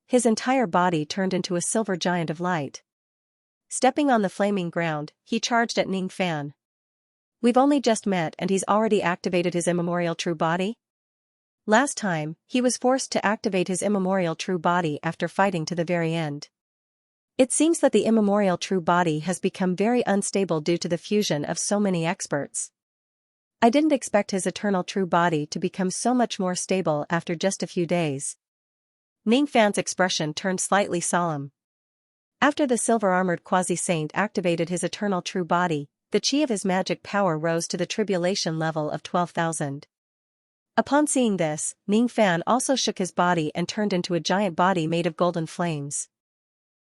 His entire body turned into a silver giant of light. Stepping on the flaming ground, he charged at Ning Fan. We've only just met and he's already activated his immemorial true body? Last time, he was forced to activate his immemorial true body after fighting to the very end. It seems that the immemorial true body has become very unstable due to the fusion of so many experts. I didn't expect his eternal true body to become so much more stable after just a few days. Ning Fan's expression turned slightly solemn. After the silver-armored quasi-saint activated his eternal true body, the chi of his magic power rose to the tribulation level of 12,000. Upon seeing this, Ning Fan also shook his body and turned into a giant body made of golden flames.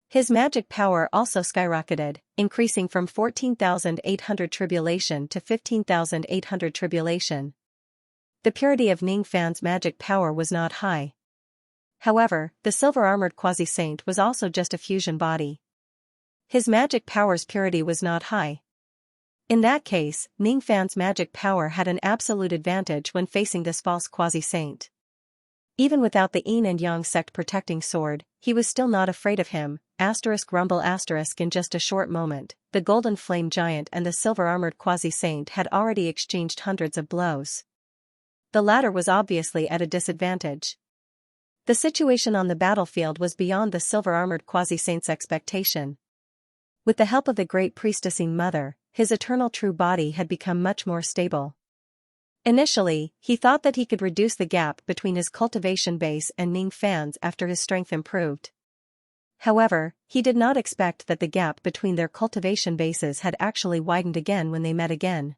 His magic power also skyrocketed, increasing from 14,800 tribulation to 15,800 tribulation. The purity of Ning Fan's magic power was not high. However, the silver-armored quasi-saint was also just a fusion body. His magic power's purity was not high. In that case, Ning Fan's magic power had an absolute advantage when facing this false quasi-saint. Even without the Yin and Yang sect protecting sword, he was still not afraid of him. Rumble in just a short moment, the golden flame giant and the silver-armored quasi-saint had already exchanged hundreds of blows. The latter was obviously at a disadvantage. The situation on the battlefield was beyond the silver-armored quasi-saint's expectation. With the help of the great priestessing mother, his eternal true body had become much more stable. Initially, he thought that he could reduce the gap between his cultivation base and Ning Fan's after his strength improved. However, he did not expect that the gap between their cultivation bases had actually widened again when they met again.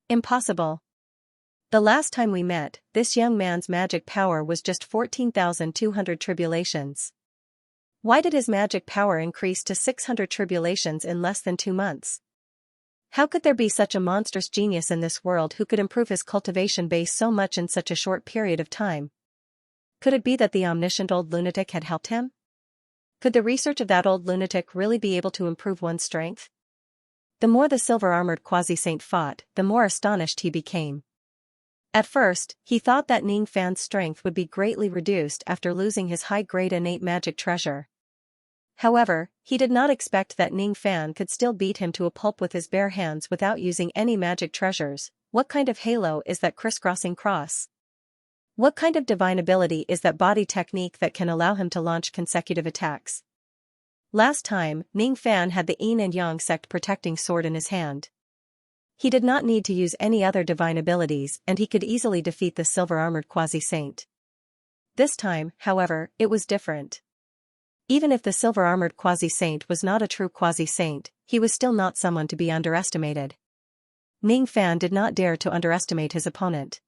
Impossible. The last time we met, this young man's magic power was just 14,200 tribulations. Why did his magic power increase to 600 tribulations in less than 2 months? How could there be such a monstrous genius in this world who could improve his cultivation base so much in such a short period of time? Could it be that the omniscient old lunatic had helped him? Could the research of that old lunatic really be able to improve one's strength? The more the silver-armored quasi-saint fought, the more astonished he became. At first, he thought that Ning Fan's strength would be greatly reduced after losing his high-grade innate magic treasure. However, he did not expect that Ning Fan could still beat him to a pulp with his bare hands without using any magic treasures. What kind of halo is that crisscrossing cross? What kind of divine ability is that body technique that can allow him to launch consecutive attacks? Last time, Ning Fan had the Yin and Yang sect protecting sword in his hand. He did not need to use any other divine abilities and he could easily defeat the silver-armored quasi-saint. This time, however, it was different. Even if the silver-armored quasi-saint was not a true quasi-saint, he was still not someone to be underestimated. Ning Fan did not dare to underestimate his opponent.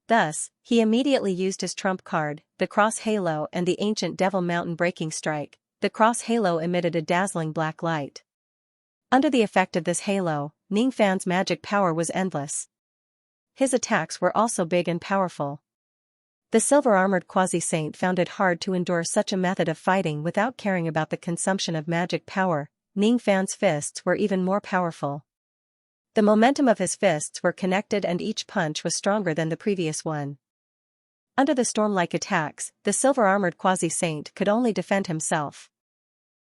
Thus, he immediately used his trump card, the Cross Halo and the ancient Devil Mountain Breaking Strike. The Cross Halo emitted a dazzling black light. Under the effect of this halo, Ning Fan's magic power was endless. His attacks were also big and powerful. The silver-armored quasi-saint found it hard to endure such a method of fighting without caring about the consumption of magic power. Ning Fan's fists were even more powerful. The momentum of his fists were connected and each punch was stronger than the previous one. Under the storm-like attacks, the silver-armored quasi-saint could only defend himself.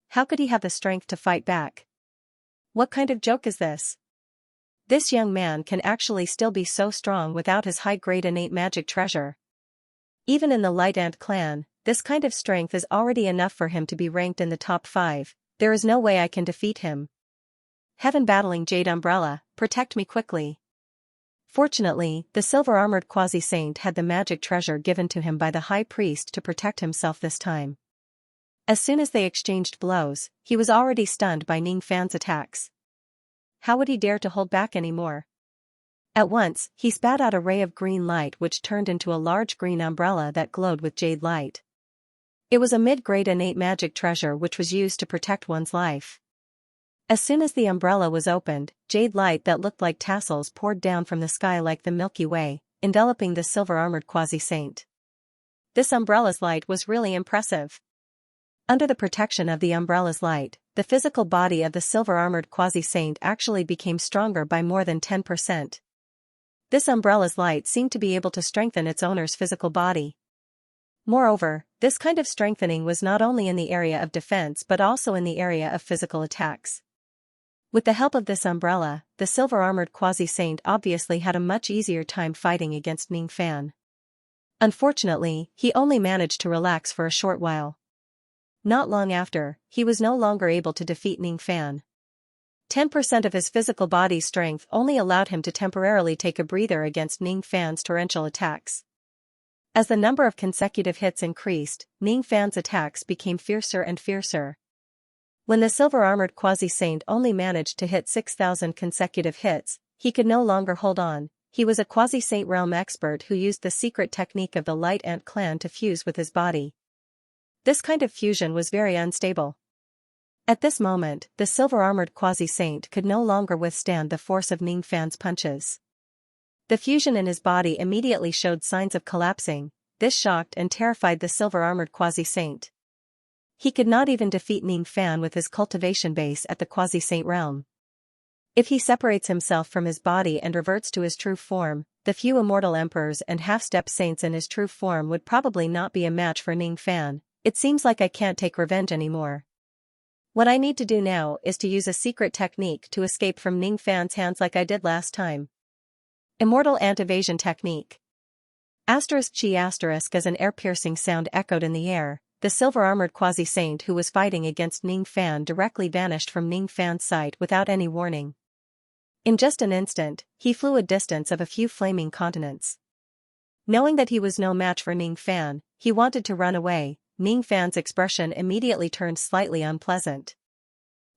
How could he have the strength to fight back? What kind of joke is this? This young man can actually still be so strong without his high-grade innate magic treasure. Even in the Light Ant clan, this kind of strength is already enough for him to be ranked in the top 5. There is no way I can defeat him. Heaven battling Jade Umbrella, protect me quickly. Fortunately, the silver-armored quasi-saint had the magic treasure given to him by the high priest to protect himself this time. As soon as they exchanged blows, he was already stunned by Ning Fan's attacks. How would he dare to hold back anymore? At once, he spat out a ray of green light which turned into a large green umbrella that glowed with jade light. It was a mid-grade innate magic treasure which was used to protect one's life. As soon as the umbrella was opened, jade light that looked like tassels poured down from the sky like the Milky Way, enveloping the silver-armored quasi-saint. This umbrella's light was really impressive. Under the protection of the umbrella's light, the physical body of the silver-armored quasi-saint actually became stronger by more than 10%. This umbrella's light seemed to be able to strengthen its owner's physical body. Moreover, this kind of strengthening was not only in the area of defense but also in the area of physical attacks. With the help of this umbrella, the silver-armored quasi-saint obviously had a much easier time fighting against Ning Fan. Unfortunately, he only managed to relax for a short while. Not long after, he was no longer able to defeat Ning Fan. 10% of his physical body's strength only allowed him to temporarily take a breather against Ning Fan's torrential attacks. As the number of consecutive hits increased, Ning Fan's attacks became fiercer and fiercer. When the silver-armored quasi-saint only managed to hit 6,000 consecutive hits, he could no longer hold on. He was a quasi-saint realm expert who used the secret technique of the Light Ant clan to fuse with his body. This kind of fusion was very unstable. At this moment, the silver-armored quasi-saint could no longer withstand the force of Ning Fan's punches. The fusion in his body immediately showed signs of collapsing. This shocked and terrified the silver-armored quasi-saint. He could not even defeat Ning Fan with his cultivation base at the quasi-saint realm. If he separates himself from his body and reverts to his true form, the few immortal emperors and half-step saints in his true form would probably not be a match for Ning Fan. It seems like I can't take revenge anymore. What I need to do now is to use a secret technique to escape from Ning Fan's hands like I did last time. Immortal Ant-Evasion Technique. Chi** as an air-piercing sound echoed in the air, the silver-armored quasi-saint who was fighting against Ning Fan directly vanished from Ning Fan's sight without any warning. In just an instant, he flew a distance of a few flaming continents. Knowing that he was no match for Ning Fan, he wanted to run away. Ning Fan's expression immediately turned slightly unpleasant.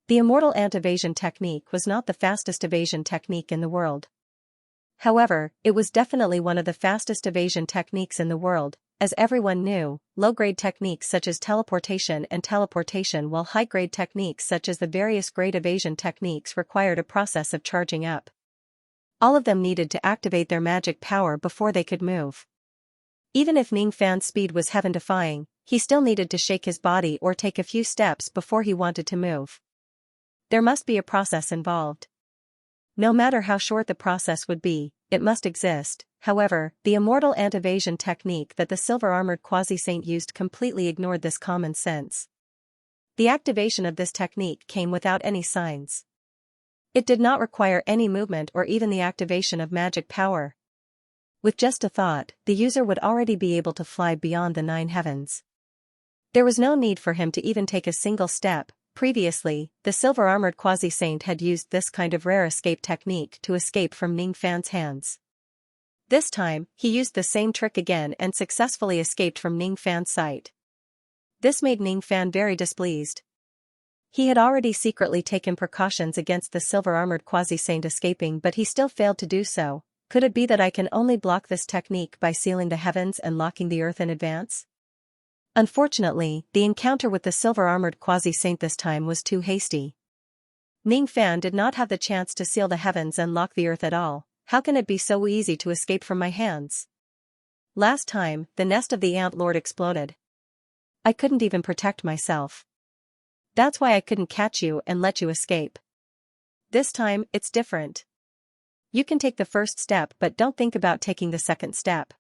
The Immortal Ant-Evasion Technique was not the fastest evasion technique in the world. However, it was definitely one of the fastest evasion techniques in the world. As everyone knew, low-grade techniques such as teleportation while high-grade techniques such as the various grade evasion techniques required a process of charging up. All of them needed to activate their magic power before they could move. Even if Ning Fan's speed was heaven-defying, he still needed to shake his body or take a few steps before he wanted to move. There must be a process involved. No matter how short the process would be, it must exist. However, the Immortal Ant-Evasion technique that the silver-armored quasi-saint used completely ignored this common sense. The activation of this technique came without any signs. It did not require any movement or even the activation of magic power. With just a thought, the user would already be able to fly beyond the 9 heavens. There was no need for him to even take a single step. Previously, the silver-armored quasi-saint had used this kind of rare escape technique to escape from Ning Fan's hands. This time, he used the same trick again and successfully escaped from Ning Fan's sight. This made Ning Fan very displeased. He had already secretly taken precautions against the silver-armored quasi-saint escaping, but he still failed to do so. Could it be that I can only block this technique by sealing the heavens and locking the earth in advance? Unfortunately, the encounter with the silver-armored quasi-saint this time was too hasty. Ning Fan did not have the chance to seal the heavens and lock the earth at all. How can it be so easy to escape from my hands? Last time, the nest of the Ant Lord exploded. I couldn't even protect myself. That's why I couldn't catch you and let you escape. This time, it's different. You can take the first step but don't think about taking the second step.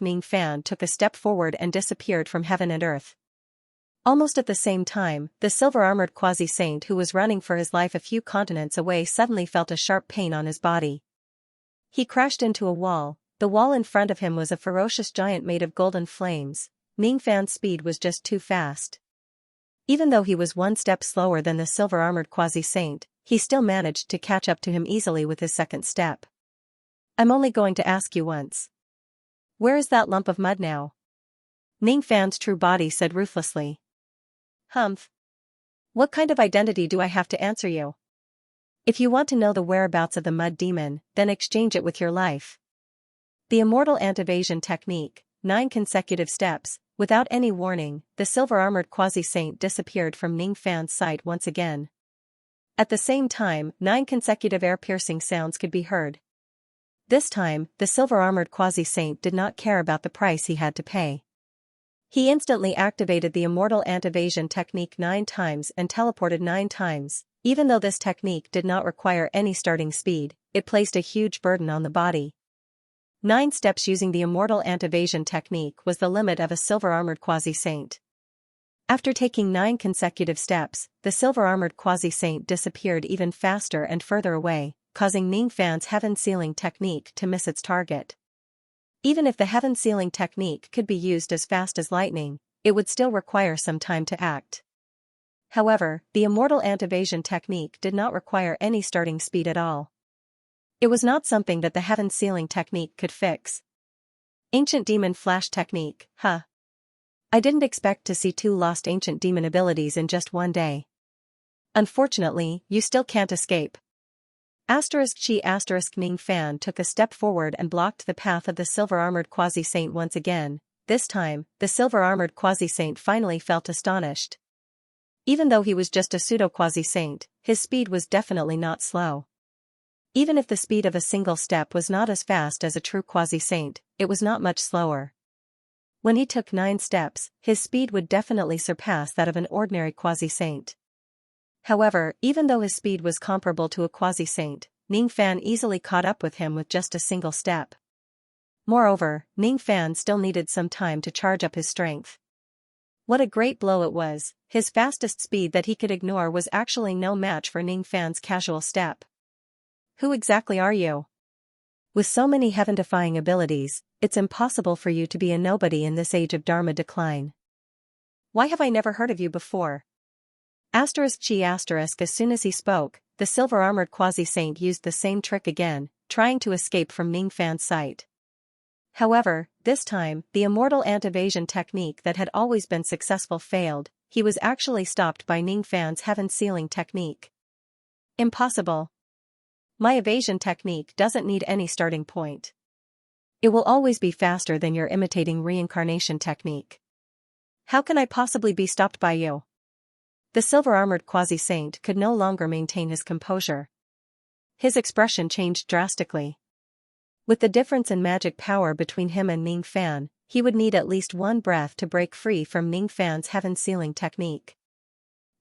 Ning Fan took a step forward and disappeared from heaven and earth. Almost at the same time, the silver-armored quasi-saint who was running for his life a few continents away suddenly felt a sharp pain on his body. He crashed into a wall. The wall in front of him was a ferocious giant made of golden flames. Ning Fan's speed was just too fast. Even though he was one step slower than the silver-armored quasi-saint, he still managed to catch up to him easily with his second step. I'm only going to ask you once. Where is that lump of mud now? Ning Fan's true body said ruthlessly. Humph. What kind of identity do I have to answer you? If you want to know the whereabouts of the mud demon, then exchange it with your life. The Immortal Ant-Evasion Technique, 9 consecutive steps. Without any warning, the silver-armored quasi-saint disappeared from Ning Fan's sight once again. At the same time, 9 consecutive air-piercing sounds could be heard. This time, the silver-armored quasi-saint did not care about the price he had to pay. He instantly activated the Immortal Ant-Evasion Technique 9 times and teleported 9 times. Even though this technique did not require any starting speed, it placed a huge burden on the body. 9 steps using the Immortal Ant-Evasion Technique was the limit of a silver-armored quasi-saint. After taking 9 consecutive steps, the silver-armored quasi-saint disappeared even faster and further away, causing Ning Fan's heaven-sealing technique to miss its target. Even if the heaven-sealing technique could be used as fast as lightning, it would still require some time to act. However, the Immortal Ant-Evasion Technique did not require any starting speed at all. It was not something that the heaven-sealing technique could fix. Ancient Demon Flash Technique, huh? I didn't expect to see 2 lost ancient demon abilities in just one day. Unfortunately, you still can't escape. Ning Fan took a step forward and blocked the path of the silver-armored quasi-saint once again. This time, the silver-armored quasi-saint finally felt astonished. Even though he was just a pseudo-quasi-saint, his speed was definitely not slow. Even if the speed of a single step was not as fast as a true quasi-saint, it was not much slower. When he took 9 steps, his speed would definitely surpass that of an ordinary quasi-saint. However, even though his speed was comparable to a quasi-saint, Ning Fan easily caught up with him with just a single step. Moreover, Ning Fan still needed some time to charge up his strength. What a great blow it was! His fastest speed that he could ignore was actually no match for Ning Fan's casual step. Who exactly are you? With so many heaven-defying abilities, it's impossible for you to be a nobody in this age of Dharma decline. Why have I never heard of you before? *G***. As soon as he spoke, the silver-armored quasi-saint used the same trick again, trying to escape from Ning Fan's sight. However, this time, the immortal ant-evasion technique that had always been successful failed. He was actually stopped by Ning Fan's heaven-sealing technique. Impossible. My evasion technique doesn't need any starting point. It will always be faster than your imitating reincarnation technique. How can I possibly be stopped by you? The silver-armored quasi-saint could no longer maintain his composure. His expression changed drastically. With the difference in magic power between him and Ning Fan, he would need at least one breath to break free from Ning Fan's heaven-sealing technique.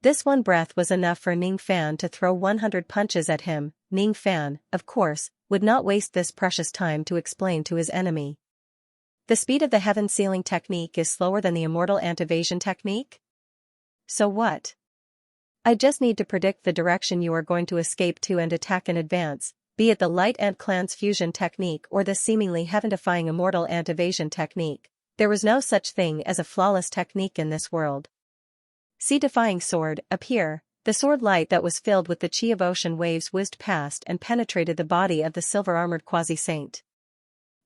This one breath was enough for Ning Fan to throw 100 punches at him. Ning Fan, of course, would not waste this precious time to explain to his enemy. The speed of the heaven-sealing technique is slower than the immortal ant-evasion technique? So what? I just need to predict the direction you are going to escape to and attack in advance, be it the Light Ant Clan's fusion technique or the seemingly heaven-defying immortal ant-evasion technique. There was no such thing as a flawless technique in this world. See defying sword, appear. The sword light that was filled with the chi of ocean waves whizzed past and penetrated the body of the silver-armored quasi-saint.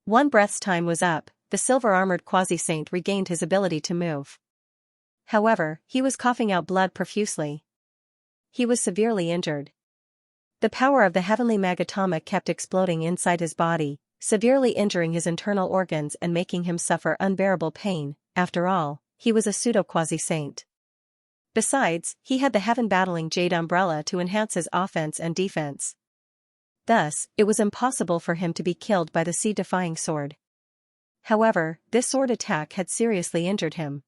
One breath's time was up, the silver-armored quasi-saint regained his ability to move. However, he was coughing out blood profusely. He was severely injured. The power of the heavenly magatama kept exploding inside his body, severely injuring his internal organs and making him suffer unbearable pain. After all, he was a pseudo-quasi-saint. Besides, he had the heaven-battling Jade Umbrella to enhance his offense and defense. Thus, it was impossible for him to be killed by the sea-defying sword. However, this sword attack had seriously injured him.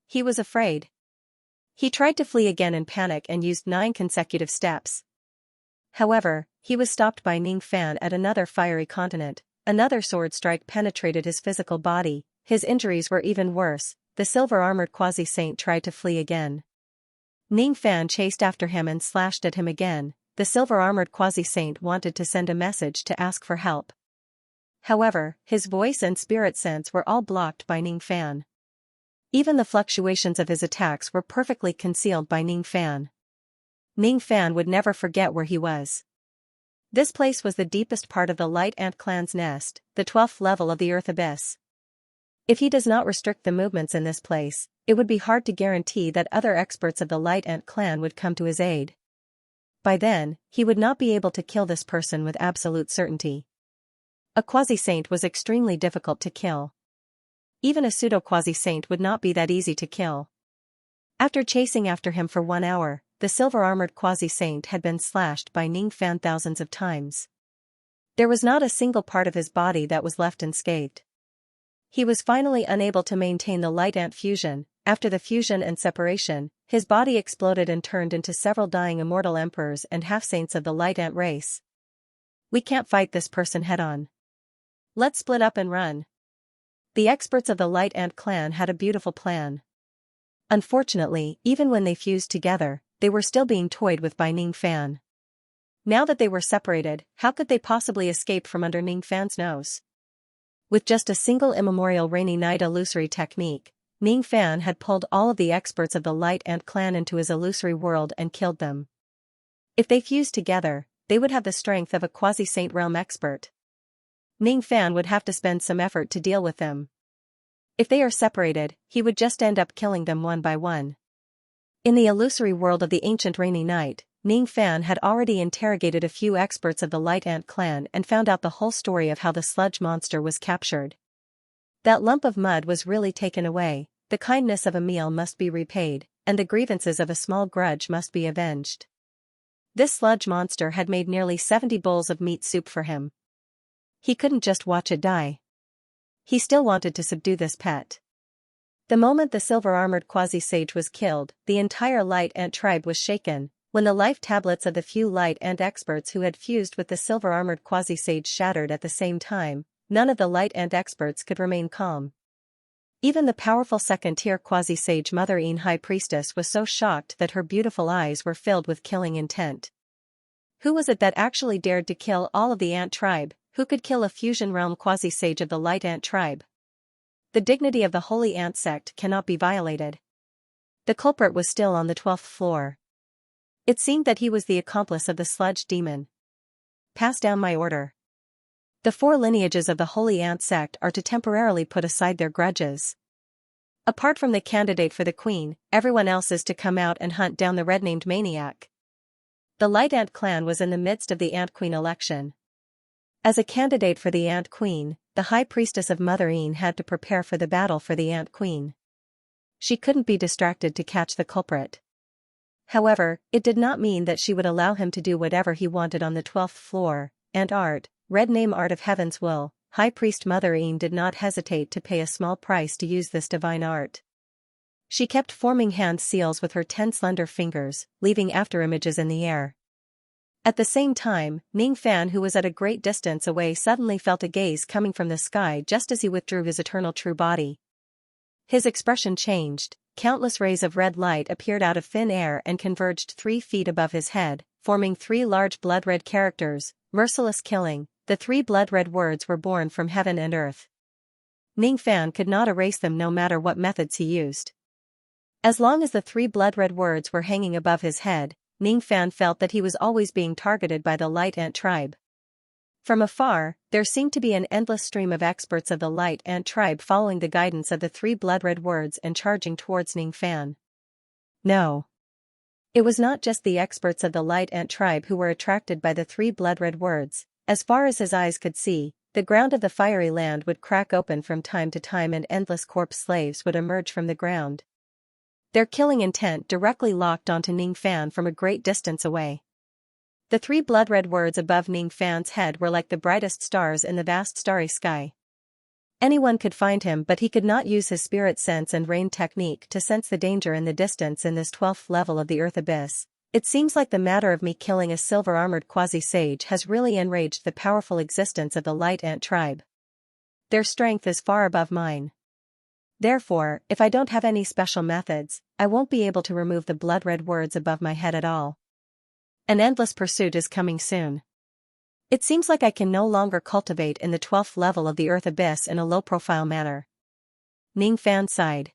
He was afraid. He tried to flee again in panic and used 9 consecutive steps. However, he was stopped by Ning Fan at another fiery continent. Another sword strike penetrated his physical body. His injuries were even worse. The silver-armored quasi-saint tried to flee again. Ning Fan chased after him and slashed at him again. The silver-armored quasi-saint wanted to send a message to ask for help. However, his voice and spirit sense were all blocked by Ning Fan. Even the fluctuations of his attacks were perfectly concealed by Ning Fan. Ning Fan would never forget where he was. This place was the deepest part of the Light Ant Clan's nest, the 12th level of the Earth Abyss. If he does not restrict the movements in this place, it would be hard to guarantee that other experts of the Light Ant Clan would come to his aid. By then, he would not be able to kill this person with absolute certainty. A quasi-saint was extremely difficult to kill. Even a pseudo-quasi-saint would not be that easy to kill. After chasing after him for 1 hour, the silver-armored quasi-saint had been slashed by Ning Fan thousands of times. There was not a single part of his body that was left unscathed. He was finally unable to maintain the light ant fusion. After the fusion and separation, his body exploded and turned into several dying immortal emperors and half-saints of the light ant race. We can't fight this person head-on. Let's split up and run. The experts of the Light Ant Clan had a beautiful plan. Unfortunately, even when they fused together, they were still being toyed with by Ning Fan. Now that they were separated, how could they possibly escape from under Ning Fan's nose? With just a single immemorial rainy night illusory technique, Ning Fan had pulled all of the experts of the Light Ant Clan into his illusory world and killed them. If they fused together, they would have the strength of a quasi-saint realm expert. Ning Fan would have to spend some effort to deal with them. If they are separated, he would just end up killing them one by one. In the illusory world of the ancient rainy night, Ning Fan had already interrogated a few experts of the Light Ant Clan and found out the whole story of how the sludge monster was captured. That lump of mud was really taken away, the kindness of a meal must be repaid, and the grievances of a small grudge must be avenged. This sludge monster had made nearly 70 bowls of meat soup for him. He couldn't just watch it die. He still wanted to subdue this pet. The moment the silver-armored quasi-sage was killed, the entire Light Ant tribe was shaken. When the life tablets of the few light ant experts who had fused with the silver-armored quasi-sage shattered at the same time, none of the light ant experts could remain calm. Even the powerful second-tier quasi-sage Mother Een High Priestess was so shocked that her beautiful eyes were filled with killing intent. Who was it that actually dared to kill all of the ant tribe? Who could kill a fusion realm quasi-sage of the light ant tribe? The dignity of the holy ant sect cannot be violated. The culprit was still on the 12th floor. It seemed that he was the accomplice of the sludge demon. Pass down my order. The 4 lineages of the holy ant sect are to temporarily put aside their grudges. Apart from the candidate for the queen, everyone else is to come out and hunt down the red-named maniac. The light ant clan was in the midst of the ant queen election. As a candidate for the ant queen, the high priestess of Mother Een had to prepare for the battle for the ant queen. She couldn't be distracted to catch the culprit. However, it did not mean that she would allow him to do whatever he wanted on the 12th floor. Ant art, red name art of heaven's will, High Priest Mother Een did not hesitate to pay a small price to use this divine art. She kept forming hand seals with her 10 slender fingers, leaving afterimages in the air. At the same time, Ning Fan, who was at a great distance away, suddenly felt a gaze coming from the sky just as he withdrew his eternal true body. His expression changed, countless rays of red light appeared out of thin air and converged 3 feet above his head, forming 3 large blood-red characters, merciless killing. The 3 blood-red words were born from heaven and earth. Ning Fan could not erase them no matter what methods he used. As long as the 3 blood-red words were hanging above his head, Ning Fan felt that he was always being targeted by the light ant tribe. From afar, there seemed to be an endless stream of experts of the light ant tribe following the guidance of the 3 blood-red words and charging towards Ning Fan. No. It was not just the experts of the light ant tribe who were attracted by the 3 blood-red words. As far as his eyes could see, the ground of the fiery land would crack open from time to time and endless corpse slaves would emerge from the ground. Their killing intent directly locked onto Ning Fan from a great distance away. The 3 blood-red words above Ning Fan's head were like the brightest stars in the vast starry sky. Anyone could find him, but he could not use his spirit sense and rain technique to sense the danger in the distance in this 12th level of the earth abyss. It seems like the matter of me killing a silver-armored quasi-sage has really enraged the powerful existence of the light ant tribe. Their strength is far above mine. Therefore, if I don't have any special methods, I won't be able to remove the blood-red words above my head at all. An endless pursuit is coming soon. It seems like I can no longer cultivate in the 12th level of the earth abyss in a low-profile manner. Ning Fan sighed.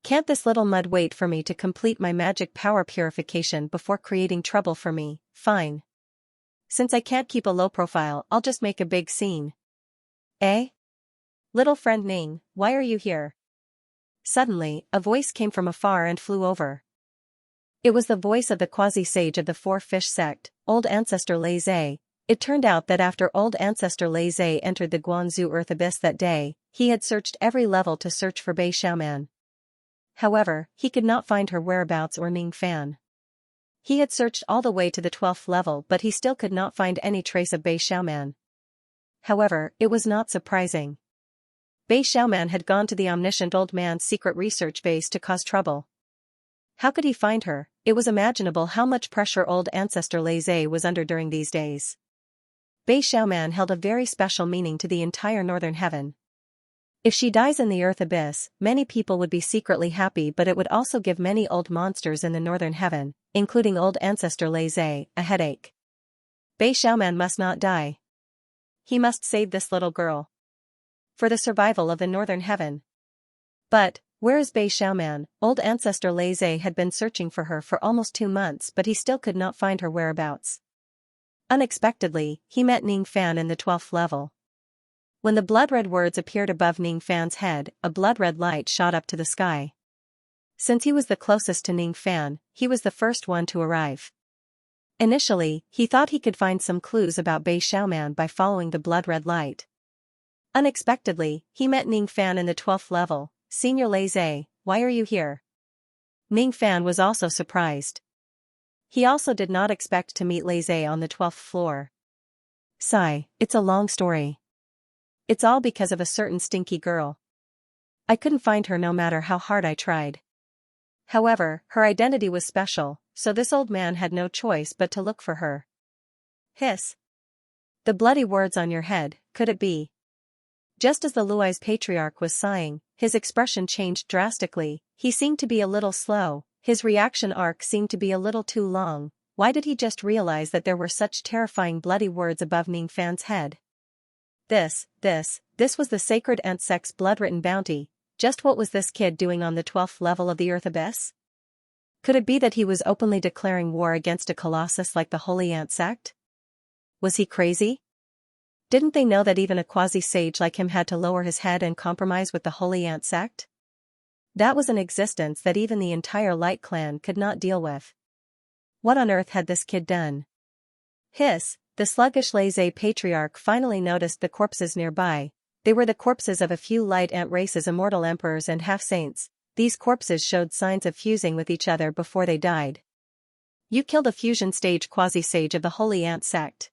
Can't this little mud wait for me to complete my magic power purification before creating trouble for me? Fine. Since I can't keep a low profile, I'll just make a big scene. Eh? Little friend Ning, why are you here? Suddenly, a voice came from afar and flew over. It was the voice of the quasi-sage of the 4 fish sect, Old Ancestor Lei Zhe. It turned out that after Old Ancestor Lei Zhe entered the Guanzhou Earth Abyss that day, he had searched every level to search for Bei Xiaoman. However, he could not find her whereabouts or Ning Fan. He had searched all the way to the 12th level, but he still could not find any trace of Bei Xiaoman. However, it was not surprising. Bei Xiaoman had gone to the omniscient old man's secret research base to cause trouble. How could he find her? It was imaginable how much pressure Old Ancestor Lei Zhe was under during these days. Bei Xiaoman held a very special meaning to the entire Northern Heaven. If she dies in the Earth Abyss, many people would be secretly happy, but it would also give many old monsters in the Northern Heaven, including Old Ancestor Lei Zhe, a headache. Bei Xiaoman must not die. He must save this little girl. For the survival of the Northern Heaven. But, where is Bei Xiaoman? Old Ancestor Lei Zhe had been searching for her for almost 2 months, but he still could not find her whereabouts. Unexpectedly, he met Ning Fan in the 12th level. When the blood-red words appeared above Ning Fan's head, a blood-red light shot up to the sky. Since he was the closest to Ning Fan, he was the first one to arrive. Initially, he thought he could find some clues about Bei Xiaoman by following the blood-red light. Unexpectedly, he met Ning Fan in the 12th level. Senior Lei Zhe, why are you here? Ning Fan was also surprised. He also did not expect to meet Lei Zhe on the 12th floor. Sigh, it's a long story. It's all because of a certain stinky girl. I couldn't find her no matter how hard I tried. However, her identity was special, so this old man had no choice but to look for her. Hiss. The bloody words on your head, could it be? Just as the Luai's patriarch was sighing, his expression changed drastically. He seemed to be a little slow, his reaction arc seemed to be a little too long. Why did he just realize that there were such terrifying bloody words above Ning Fan's head? This was the sacred ant sect's blood-written bounty. Just what was this kid doing on the 12th level of the Earth Abyss? Could it be that he was openly declaring war against a colossus like the Holy Ant Sect? Was he crazy? Didn't they know that even a quasi-sage like him had to lower his head and compromise with the Holy Ant Sect? That was an existence that even the entire Light Clan could not deal with. What on earth had this kid done? Hiss, the sluggish laissez patriarch finally noticed the corpses nearby. They were the corpses of a few Light Ant races, immortal emperors and half-saints. These corpses showed signs of fusing with each other before they died. You killed a fusion stage quasi-sage of the Holy Ant Sect.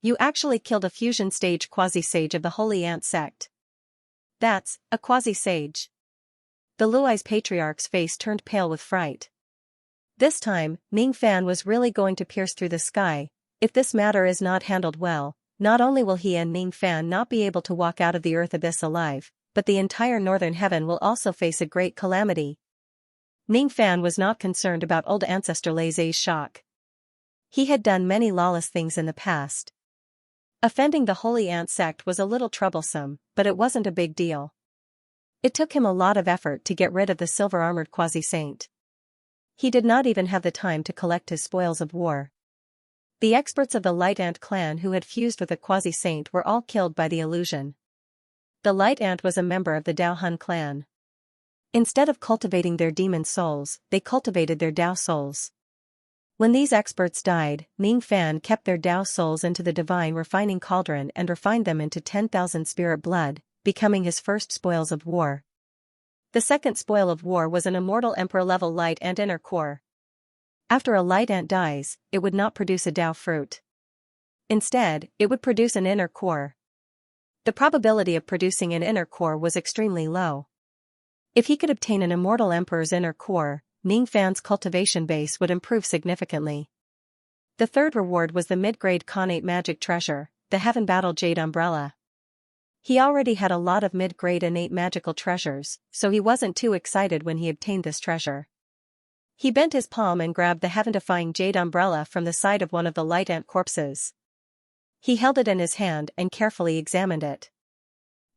You actually killed a fusion stage quasi-sage of the Holy Ant Sect. That's a quasi-sage. The Luai's patriarch's face turned pale with fright. This time, Ning Fan was really going to pierce through the sky. If this matter is not handled well, not only will he and Ning Fan not be able to walk out of the Earth Abyss alive, but the entire northern heaven will also face a great calamity. Ning Fan was not concerned about old ancestor Laissez's shock. He had done many lawless things in the past. Offending the Holy Ant Sect was a little troublesome, but it wasn't a big deal. It took him a lot of effort to get rid of the silver-armored quasi-saint. He did not even have the time to collect his spoils of war. The experts of the Light Ant clan who had fused with the quasi-saint were all killed by the illusion. The Light Ant was a member of the Dao Hun clan. Instead of cultivating their demon souls, they cultivated their Dao souls. When these experts died, Ning Fan kept their Dao souls into the divine refining cauldron and refined them into 10,000 spirit blood, becoming his first spoils of war. The second spoil of war was an immortal emperor-level Light Ant inner core. After a Light Ant dies, it would not produce a Dao fruit. Instead, it would produce an inner core. The probability of producing an inner core was extremely low. If he could obtain an immortal emperor's inner core, Ning Fan's cultivation base would improve significantly. The third reward was the mid-grade Khanate magic treasure, the Heaven Battle Jade Umbrella. He already had a lot of mid-grade innate magical treasures, so he wasn't too excited when he obtained this treasure. He bent his palm and grabbed the heaven-defying jade umbrella from the side of one of the Light Ant corpses. He held it in his hand and carefully examined it.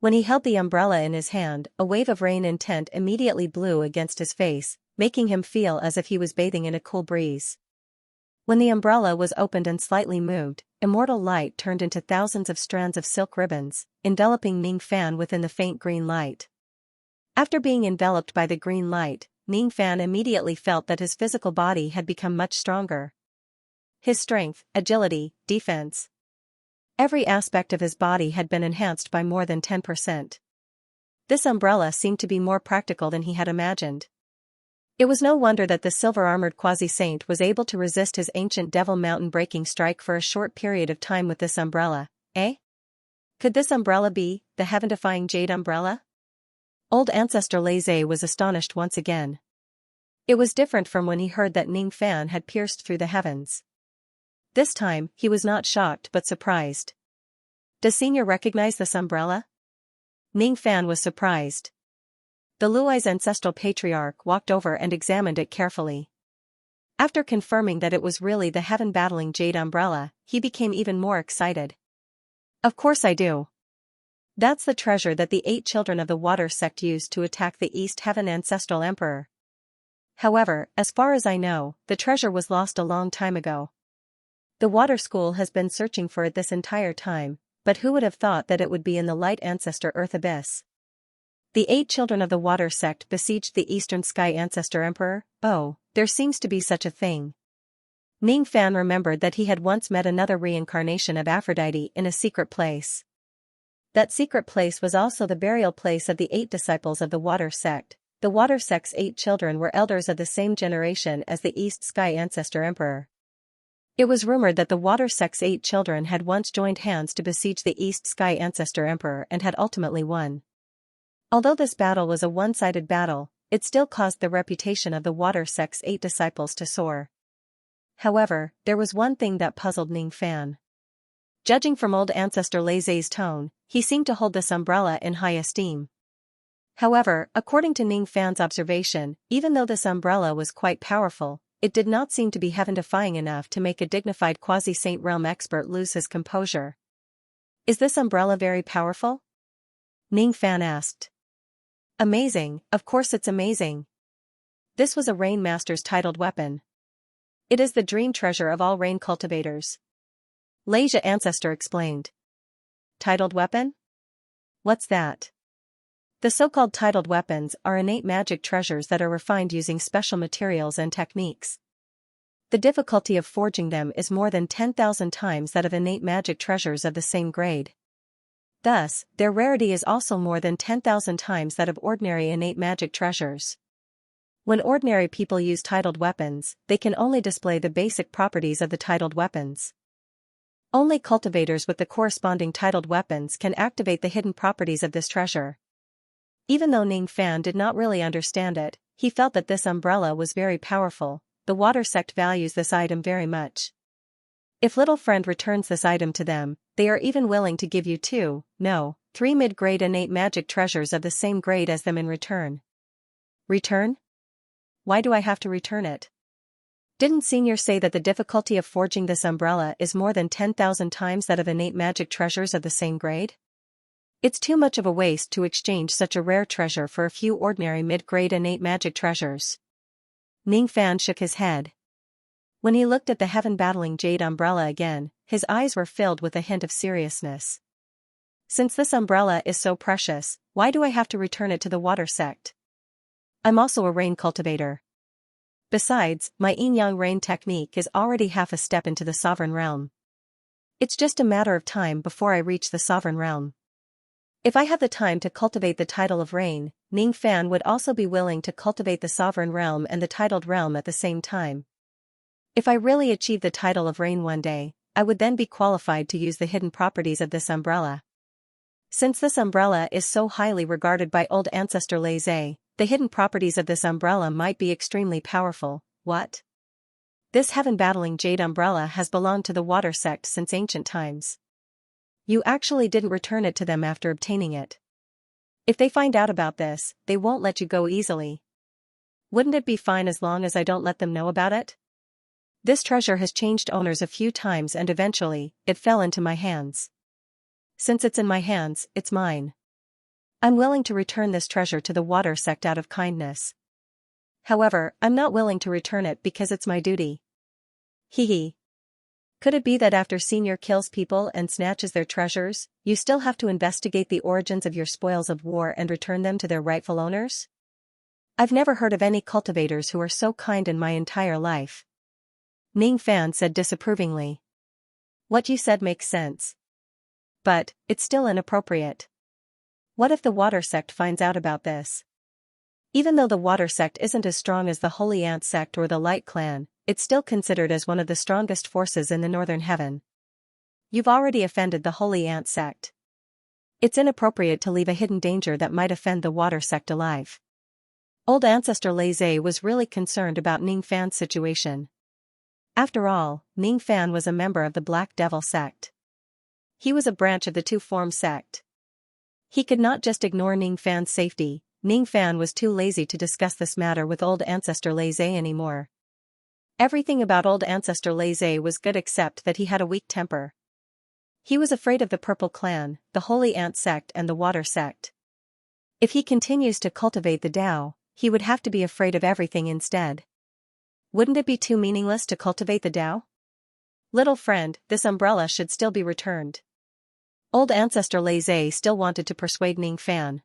When he held the umbrella in his hand, a wave of rain intent immediately blew against his face, making him feel as if he was bathing in a cool breeze. When the umbrella was opened and slightly moved, immortal light turned into thousands of strands of silk ribbons, enveloping Ning Fan within the faint green light. After being enveloped by the green light, Ning Fan immediately felt that his physical body had become much stronger. His strength, agility, defense. Every aspect of his body had been enhanced by more than 10%. This umbrella seemed to be more practical than he had imagined. It was no wonder that the silver-armored quasi-saint was able to resist his ancient devil mountain-breaking strike for a short period of time with this umbrella, eh? Could this umbrella be the heaven-defying jade umbrella? Old ancestor Laissez was astonished once again. It was different from when he heard that Ning Fan had pierced through the heavens. This time, he was not shocked but surprised. Does Senior recognize this umbrella? Ning Fan was surprised. The Luai's ancestral patriarch walked over and examined it carefully. After confirming that it was really the heaven-battling jade umbrella, he became even more excited. Of course I do. That's the treasure that the 8 children of the Water Sect used to attack the East Heaven Ancestral Emperor. However, as far as I know, the treasure was lost a long time ago. The Water School has been searching for it this entire time, but who would have thought that it would be in the Light Ancestor Earth Abyss? The 8 children of the Water Sect besieged the Eastern Sky Ancestor Emperor. Oh, there seems to be such a thing. Ning Fan remembered that he had once met another reincarnation of Aphrodite in a secret place. That secret place was also the burial place of the 8 disciples of the Water Sect. The Water Sect's 8 children were elders of the same generation as the East Sky Ancestor Emperor. It was rumored that the Water Sect's 8 children had once joined hands to besiege the East Sky Ancestor Emperor and had ultimately won. Although this battle was a one-sided battle, it still caused the reputation of the water sect's 8 disciples to soar. However, there was one thing that puzzled Ning Fan. Judging from old ancestor Lei Zai's tone, he seemed to hold this umbrella in high esteem. However, according to Ning Fan's observation, even though this umbrella was quite powerful, it did not seem to be heaven-defying enough to make a dignified quasi-saint realm expert lose his composure. Is this umbrella very powerful? Ning Fan asked. Amazing, of course it's amazing. This was a Rain Master's titled weapon. It is the dream treasure of all rain cultivators. Leisha Ancestor explained. Titled weapon? What's that? The so-called titled weapons are innate magic treasures that are refined using special materials and techniques. The difficulty of forging them is more than 10,000 times that of innate magic treasures of the same grade. Thus, their rarity is also more than 10,000 times that of ordinary innate magic treasures. When ordinary people use titled weapons, they can only display the basic properties of the titled weapons. Only cultivators with the corresponding titled weapons can activate the hidden properties of this treasure. Even though Ning Fan did not really understand it, he felt that this umbrella was very powerful. The water sect values this item very much. If Little Friend returns this item to them, they are even willing to give you 3 mid-grade innate magic treasures of the same grade as them in return. Return? Why do I have to return it? Didn't Senior say that the difficulty of forging this umbrella is more than 10,000 times that of innate magic treasures of the same grade? It's too much of a waste to exchange such a rare treasure for a few ordinary mid-grade innate magic treasures. Ning Fan shook his head. When he looked at the heaven-battling jade umbrella again, his eyes were filled with a hint of seriousness. Since this umbrella is so precious, why do I have to return it to the water sect? I'm also a rain cultivator. Besides, my yin-yang rain technique is already half a step into the sovereign realm. It's just a matter of time before I reach the sovereign realm. If I have the time to cultivate the title of rain, Ning Fan would also be willing to cultivate the sovereign realm and the titled realm at the same time. If I really achieve the title of rain one day, I would then be qualified to use the hidden properties of this umbrella. Since this umbrella is so highly regarded by old ancestor Lei Zai, the hidden properties of this umbrella might be extremely powerful. What? This heaven-battling jade umbrella has belonged to the water sect since ancient times. You actually didn't return it to them after obtaining it. If they find out about this, they won't let you go easily. Wouldn't it be fine as long as I don't let them know about it? This treasure has changed owners a few times and eventually, it fell into my hands. Since it's in my hands, it's mine. I'm willing to return this treasure to the water sect out of kindness. However, I'm not willing to return it because it's my duty. Hee. Could it be that after Senior kills people and snatches their treasures, you still have to investigate the origins of your spoils of war and return them to their rightful owners? I've never heard of any cultivators who are so kind in my entire life. Ning Fan said disapprovingly. What you said makes sense. But, it's still inappropriate. What if the water sect finds out about this? Even though the water sect isn't as strong as the Holy Ant sect or the Light Clan, it's still considered as one of the strongest forces in the northern heaven. You've already offended the Holy Ant sect. It's inappropriate to leave a hidden danger that might offend the water sect alive. Old ancestor Lei Zai was really concerned about Ning Fan's situation. After all, Ning Fan was a member of the Black Devil sect. He was a branch of the Two-Form sect. He could not just ignore Ning Fan's safety. Ning Fan was too lazy to discuss this matter with old ancestor Lei Zai anymore. Everything about old ancestor Lei Zai was good except that he had a weak temper. He was afraid of the Purple Clan, the Holy Ant sect and the Water sect. If he continues to cultivate the Tao, he would have to be afraid of everything instead. Wouldn't it be too meaningless to cultivate the Tao? Little friend, this umbrella should still be returned. Old ancestor Lei Zai still wanted to persuade Ning Fan.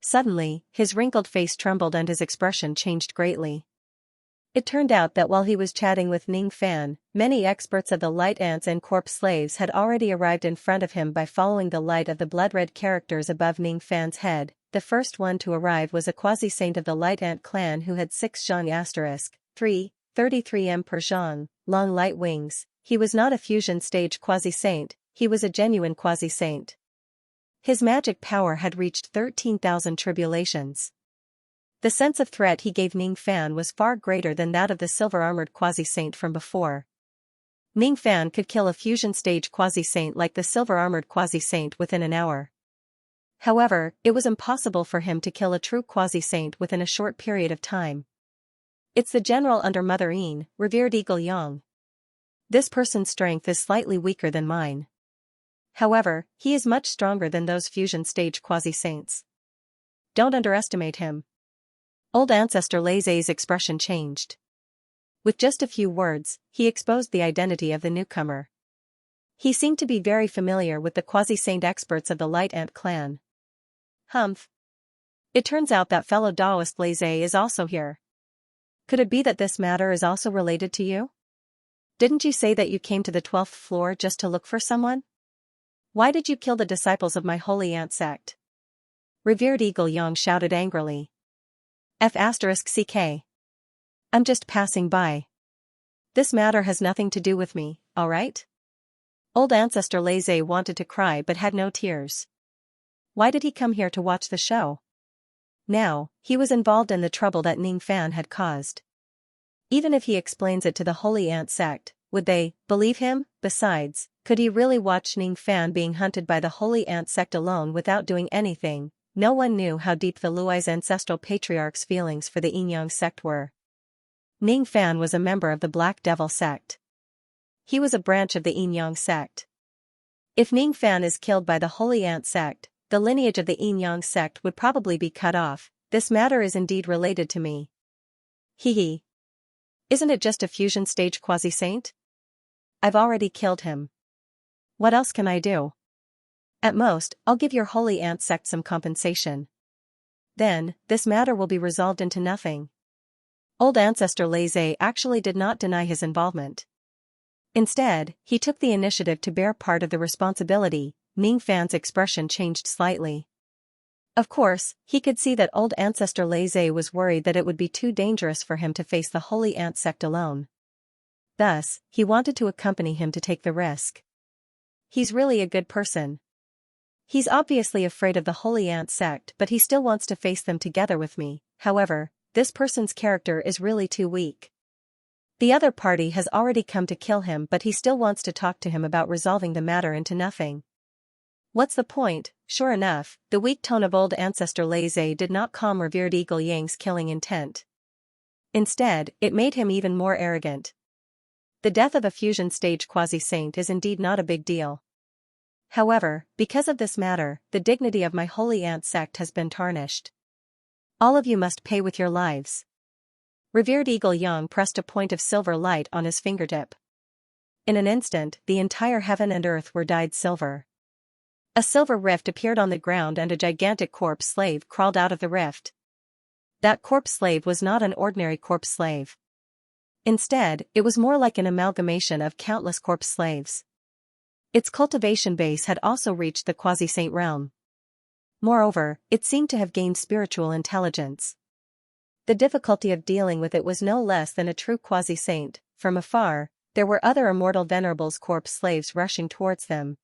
Suddenly, his wrinkled face trembled and his expression changed greatly. It turned out that while he was chatting with Ning Fan, many experts of the Light Ants and Corpse Slaves had already arrived in front of him by following the light of the blood-red characters above Ning Fan's head. The first one to arrive was a quasi-saint of the Light Ant clan who had 6 Xianxia *3, 33 M per Xiang, long light wings. He was not a fusion stage quasi-saint, he was a genuine quasi-saint. His magic power had reached 13,000 tribulations. The sense of threat he gave Ning Fan was far greater than that of the silver-armored quasi-saint from before. Ning Fan could kill a fusion-stage quasi-saint like the silver-armored quasi-saint within an hour. However, it was impossible for him to kill a true quasi-saint within a short period of time. It's the general under Mother Yin, revered Eagle Yang. This person's strength is slightly weaker than mine. However, he is much stronger than those fusion-stage quasi-saints. Don't underestimate him. Old Ancestor Leize's expression changed. With just a few words, he exposed the identity of the newcomer. He seemed to be very familiar with the quasi-saint experts of the Light Ant clan. Humph. It turns out that fellow Taoist Leize is also here. Could it be that this matter is also related to you? Didn't you say that you came to the 12th floor just to look for someone? Why did you kill the disciples of my holy ant sect? Revered Eagle Yang shouted angrily. F***ck. I'm just passing by. This matter has nothing to do with me, alright? Old Ancestor Leize wanted to cry but had no tears. Why did he come here to watch the show? Now, he was involved in the trouble that Ning Fan had caused. Even if he explains it to the Holy Ant sect, would they believe him? Besides, could he really watch Ning Fan being hunted by the Holy Ant sect alone without doing anything? No one knew how deep the Luai's ancestral patriarch's feelings for the Yin Yang sect were. Ning Fan was a member of the Black Devil sect. He was a branch of the Yin Yang sect. If Ning Fan is killed by the Holy Ant sect, the lineage of the Yin Yang sect would probably be cut off. This matter is indeed related to me. Hee. Isn't it just a fusion stage quasi-saint? I've already killed him. What else can I do? At most, I'll give your Holy Ant sect some compensation. Then, this matter will be resolved into nothing. Old Ancestor Leize actually did not deny his involvement. Instead, he took the initiative to bear part of the responsibility. Ning Fan's expression changed slightly. Of course, he could see that Old Ancestor Leize was worried that it would be too dangerous for him to face the Holy Ant sect alone. Thus, he wanted to accompany him to take the risk. He's really a good person. He's obviously afraid of the Holy Ant sect, but he still wants to face them together with me. However, this person's character is really too weak. The other party has already come to kill him, but he still wants to talk to him about resolving the matter into nothing. What's the point? Sure enough, the weak tone of Old Ancestor Leize did not calm revered Eagle Yang's killing intent. Instead, it made him even more arrogant. The death of a fusion stage quasi-saint is indeed not a big deal. However, because of this matter, the dignity of my Holy Ant sect has been tarnished. All of you must pay with your lives. Revered Eagle Yang pressed a point of silver light on his fingertip. In an instant, the entire heaven and earth were dyed silver. A silver rift appeared on the ground and a gigantic corpse slave crawled out of the rift. That corpse slave was not an ordinary corpse slave. Instead, it was more like an amalgamation of countless corpse slaves. Its cultivation base had also reached the quasi-saint realm. Moreover, it seemed to have gained spiritual intelligence. The difficulty of dealing with it was no less than a true quasi-saint. From afar, there were other immortal venerables corpse slaves rushing towards them.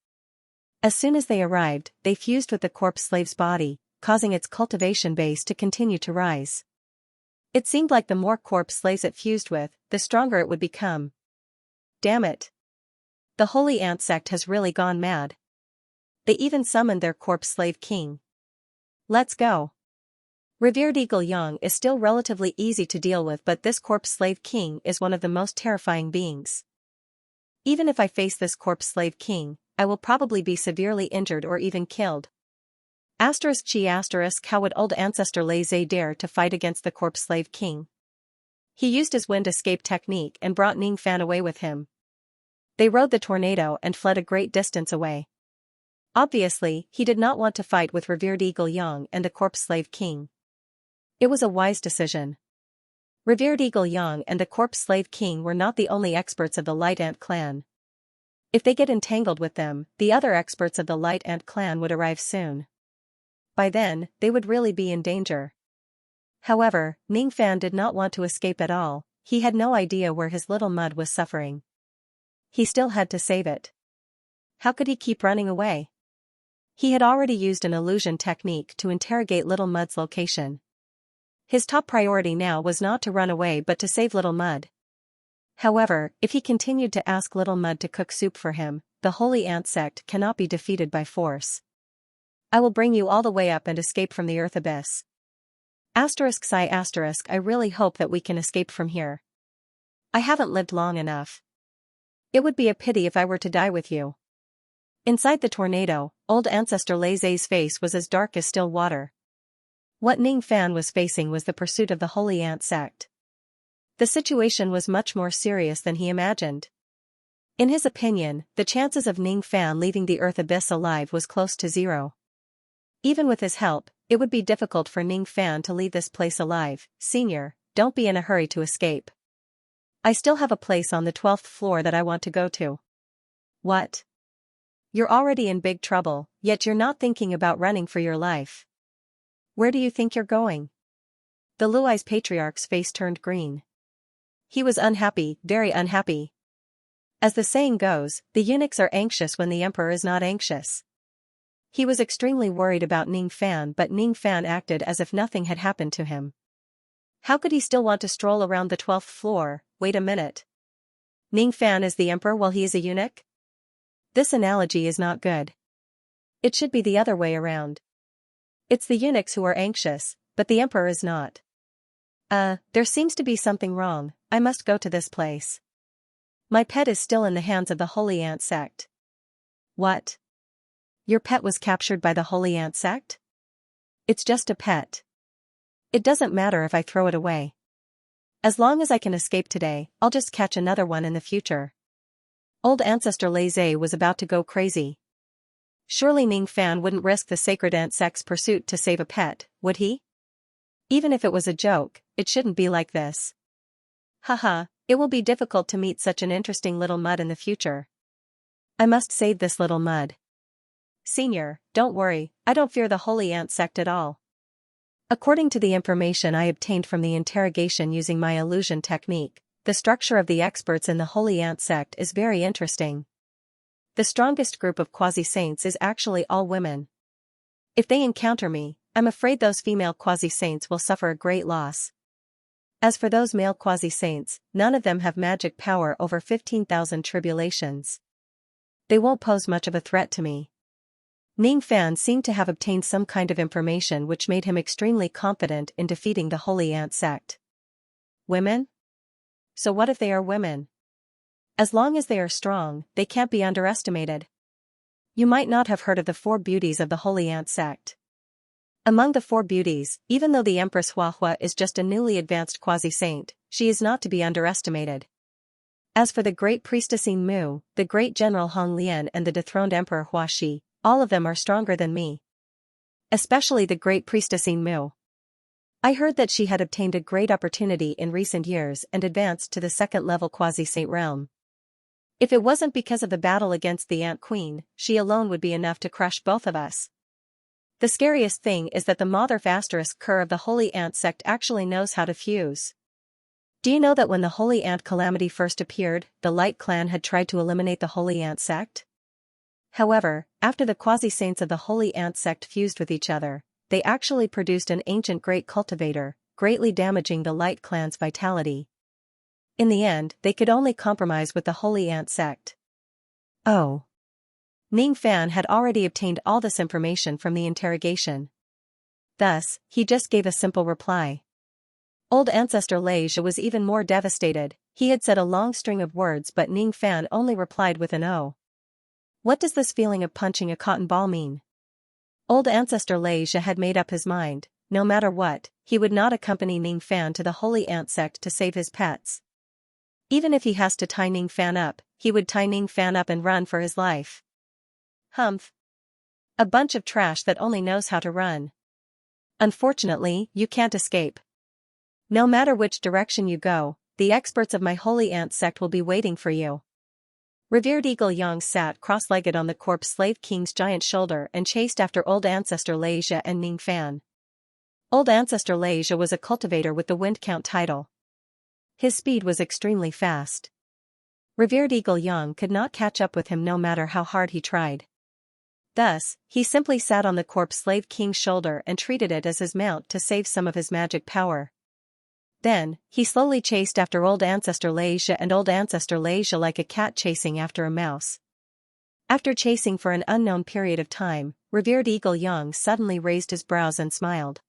As soon as they arrived, they fused with the corpse slave's body, causing its cultivation base to continue to rise. It seemed like the more corpse slaves it fused with, the stronger it would become. Damn it! The Holy Ant sect has really gone mad. They even summoned their corpse slave king. Let's go. Revered Eagle Yang is still relatively easy to deal with, but this corpse slave king is one of the most terrifying beings. Even if I face this corpse slave king, I will probably be severely injured or even killed. How would Old Ancestor Leize dare to fight against the corpse slave king? He used his wind escape technique and brought Ning Fan away with him. They rode the tornado and fled a great distance away. Obviously, he did not want to fight with revered Eagle Yang and the corpse slave king. It was a wise decision. Revered Eagle Yang and the corpse slave king were not the only experts of the Light Ant clan. If they get entangled with them, the other experts of the Light Ant clan would arrive soon. By then, they would really be in danger. However, Ning Fan did not want to escape at all. He had no idea where his little mud was suffering. He still had to save it. How could he keep running away? He had already used an illusion technique to interrogate Little Mud's location. His top priority now was not to run away but to save Little Mud. However, if he continued to ask Little Mud to cook soup for him, the holy ant sect cannot be defeated by force. I will bring you all the way up and escape from the earth abyss. I really hope that we can escape from here. I haven't lived long enough. It would be a pity if I were to die with you. Inside the tornado, old ancestor Lei Zhe's face was as dark as still water. What Ning Fan was facing was the pursuit of the holy ant sect. The situation was much more serious than he imagined. In his opinion, the chances of Ning Fan leaving the earth abyss alive was close to zero. Even with his help, it would be difficult for Ning Fan to leave this place alive. Senior, don't be in a hurry to escape. I still have a place on the 12th floor that I want to go to. What? You're already in big trouble, yet you're not thinking about running for your life. Where do you think you're going? The Luai's patriarch's face turned green. He was unhappy, very unhappy. As the saying goes, the eunuchs are anxious when the emperor is not anxious. He was extremely worried about Ning Fan, but Ning Fan acted as if nothing had happened to him. How could he still want to stroll around the 12th floor? Wait a minute. Ning Fan is the emperor while he is a eunuch? This analogy is not good. It should be the other way around. It's the eunuchs who are anxious, but the emperor is not. There seems to be something wrong. I must go to this place. My pet is still in the hands of the holy ant sect. What? Your pet was captured by the holy ant sect? It's just a pet. It doesn't matter if I throw it away. As long as I can escape today, I'll just catch another one in the future. Old ancestor Lei Zhe was about to go crazy. Surely Ning Fan wouldn't risk the sacred ant sect's pursuit to save a pet, would he? Even if it was a joke, it shouldn't be like this. Haha, it will be difficult to meet such an interesting Little Mud in the future. I must save this Little Mud. Senior, don't worry, I don't fear the holy ant sect at all. According to the information I obtained from the interrogation using my illusion technique, the structure of the experts in the holy ant sect is very interesting. The strongest group of quasi-saints is actually all women. If they encounter me, I'm afraid those female quasi-saints will suffer a great loss. As for those male quasi-saints, none of them have magic power over 15,000 tribulations. They won't pose much of a threat to me. Ning Fan seemed to have obtained some kind of information which made him extremely confident in defeating the holy ant sect. Women? So what if they are women? As long as they are strong, they can't be underestimated. You might not have heard of the 4 beauties of the holy ant sect. Among the 4 beauties, even though the Empress Huahua is just a newly advanced quasi-saint, she is not to be underestimated. As for the great priestess Yin Mu, the great general Hong Lian and the dethroned emperor Hua Shi, all of them are stronger than me. Especially the great priestess Yin Mu. I heard that she had obtained a great opportunity in recent years and advanced to the 2nd level quasi-saint realm. If it wasn't because of the battle against the Ant Queen, she alone would be enough to crush both of us. The scariest thing is that the Mother Asterisk Cur of the Holy Ant sect actually knows how to fuse. Do you know that when the Holy Ant Calamity first appeared, the Light Clan had tried to eliminate the Holy Ant sect? However, after the quasi-saints of the Holy Ant sect fused with each other, they actually produced an ancient great cultivator, greatly damaging the Light Clan's vitality. In the end, they could only compromise with the Holy Ant sect. Oh. Ning Fan had already obtained all this information from the interrogation. Thus, he just gave a simple reply. Old ancestor Lei Zhe was even more devastated. He had said a long string of words but Ning Fan only replied with an "oh." What does this feeling of punching a cotton ball mean? Old ancestor Lei Zhe had made up his mind, no matter what, he would not accompany Ning Fan to the Holy Ant sect to save his pets. Even if he has to tie Ning Fan up, he would tie Ning Fan up and run for his life. Humph. A bunch of trash that only knows how to run. Unfortunately, you can't escape. No matter which direction you go, the experts of my Holy Ant sect will be waiting for you. Revered Eagle Yang sat cross-legged on the corpse slave king's giant shoulder and chased after old ancestor Lei Zhe and Ning Fan. Old ancestor Lei Zhe was a cultivator with the Wind Count title. His speed was extremely fast. Revered Eagle Yang could not catch up with him no matter how hard he tried. Thus, he simply sat on the corpse slave king's shoulder and treated it as his mount to save some of his magic power. Then, he slowly chased after old ancestor Xianxia and old ancestor Xianxia like a cat chasing after a mouse. After chasing for an unknown period of time, revered Eagle Yang suddenly raised his brows and smiled.